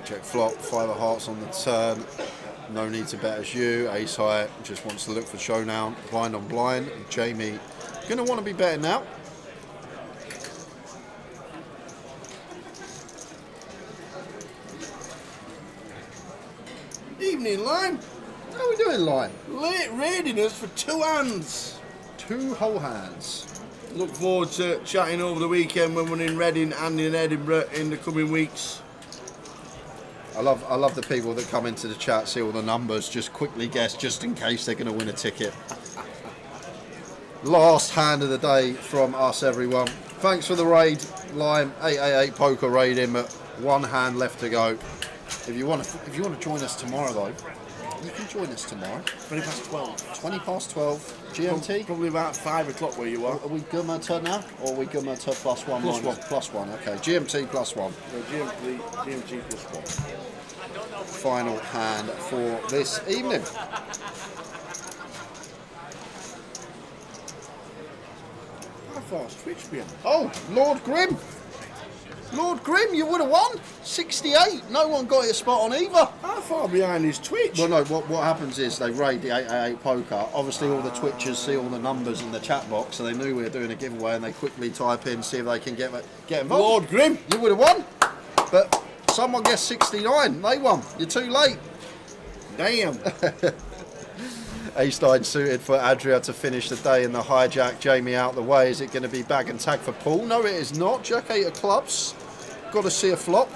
Check, flop, 5 of hearts on the turn. No need to bet as you. Ace high, just wants to look for showdown. Blind on blind. And Jamie going to want to be betting now. Evening, Lime. How are we doing, Lime? Late readiness for 2 hands. 2 whole hands. Look forward to chatting over the weekend when we're in Reading and in Edinburgh in the coming weeks. I love the people that come into the chat, see all the numbers, just quickly guess just in case they're going to win a ticket. Last hand of the day from us, everyone. Thanks for the raid, Lime. 888 poker raid him, but 1 hand left to go. If you want to join us tomorrow, though, you can join us tomorrow. 12. 12 GMT. Probably about 5 o'clock where you are. Are we Gummer now, or are we Gummer to +1? +1. Okay, GMT +1. GMT +1. Final hand for this evening. How far's Twitch been? Oh, Lord Grim. Lord Grim, you would have won. 68. No one got your spot on either. How far behind is Twitch? Well, no, what happens is they raid the 888 poker. Obviously, all the Twitchers see all the numbers in the chat box, so they knew we were doing a giveaway, and they quickly type in, see if they can get involved. Lord Grim. You would have won. But someone guessed 69. They won. You're too late. Damn. Ace-9 suited for Adria to finish the day in the hijack. Jamie out the way. Is it going to be bag and tag for Paul? No, it is not. Jack 8 of clubs. Got to see a flop.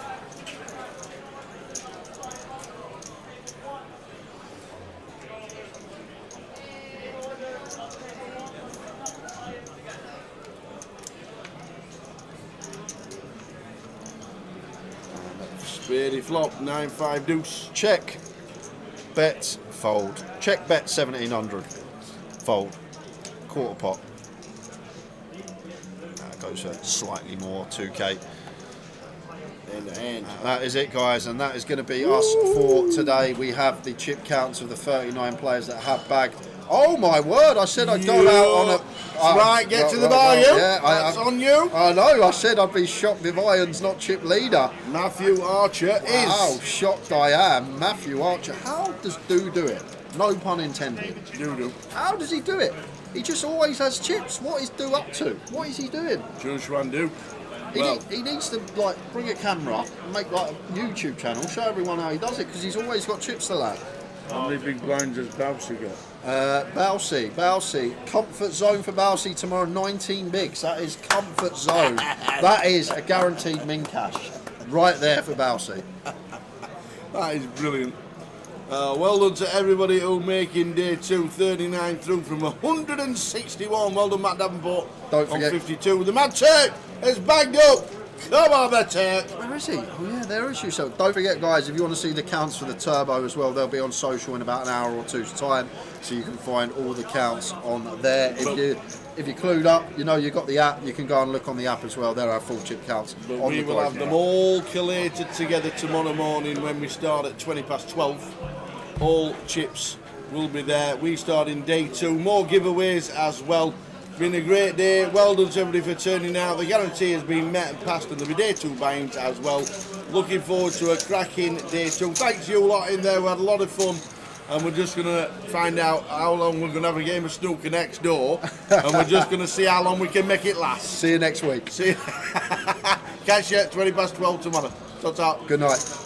Spady flop, 9-5 deuce. Check, bet, fold. Check, bet, 1700. Fold. Quarter pot. That goes for slightly more, 2k. In the hand. That is it, guys, and that is going to be us for today. We have the chip counts of the 39 players that have bagged. Oh my word, I said I'd go out on a... right, get to the bar, you. Yeah, That's on you. I know, I said I'd be shocked if Iron's not chip leader. Matthew Archer is. Wow, shocked I am. Matthew Archer. How does do it? No pun intended. Do. How does he do it? He just always has chips. What is Do up to? What is he doing? Jushwan do. He needs to like bring a camera up and make like a YouTube channel, show everyone how he does it, because he's always got chips to lad. How many big blinds has Bousey got? Bousey, comfort zone for Bousey tomorrow, 19 bigs. That is comfort zone. That is a guaranteed min cash right there for Bousey. That is brilliant. Well done to everybody who making day 2, 39 through from 161. Well done, Matt Davenport. Don't forget. On 52. The Mad Turk is bagged up. Come on, Matt Turk. Where is he? Oh yeah, there is you. So don't forget, guys, if you want to see the counts for the turbo as well, they'll be on social in about an hour or two's time, so you can find all the counts on there. If you're clued up, you know you've got the app. You can go and look on the app as well. There are full chip counts. But on we the will globe. have them all collated together tomorrow morning when we start at 12:20. All chips will be there. We start in day 2. More giveaways as well. It's been a great day. Well done to everybody for turning out. The guarantee has been met and passed, and there'll be day 2 buy-ins as well. Looking forward to a cracking day 2. Thanks you lot in there. We had a lot of fun. And we're just going to find out how long we're going to have a game of snooker next door. And we're just going to see how long we can make it last. See you next week. See you. Catch you at 12:20 tomorrow. Ta-ta. Good night.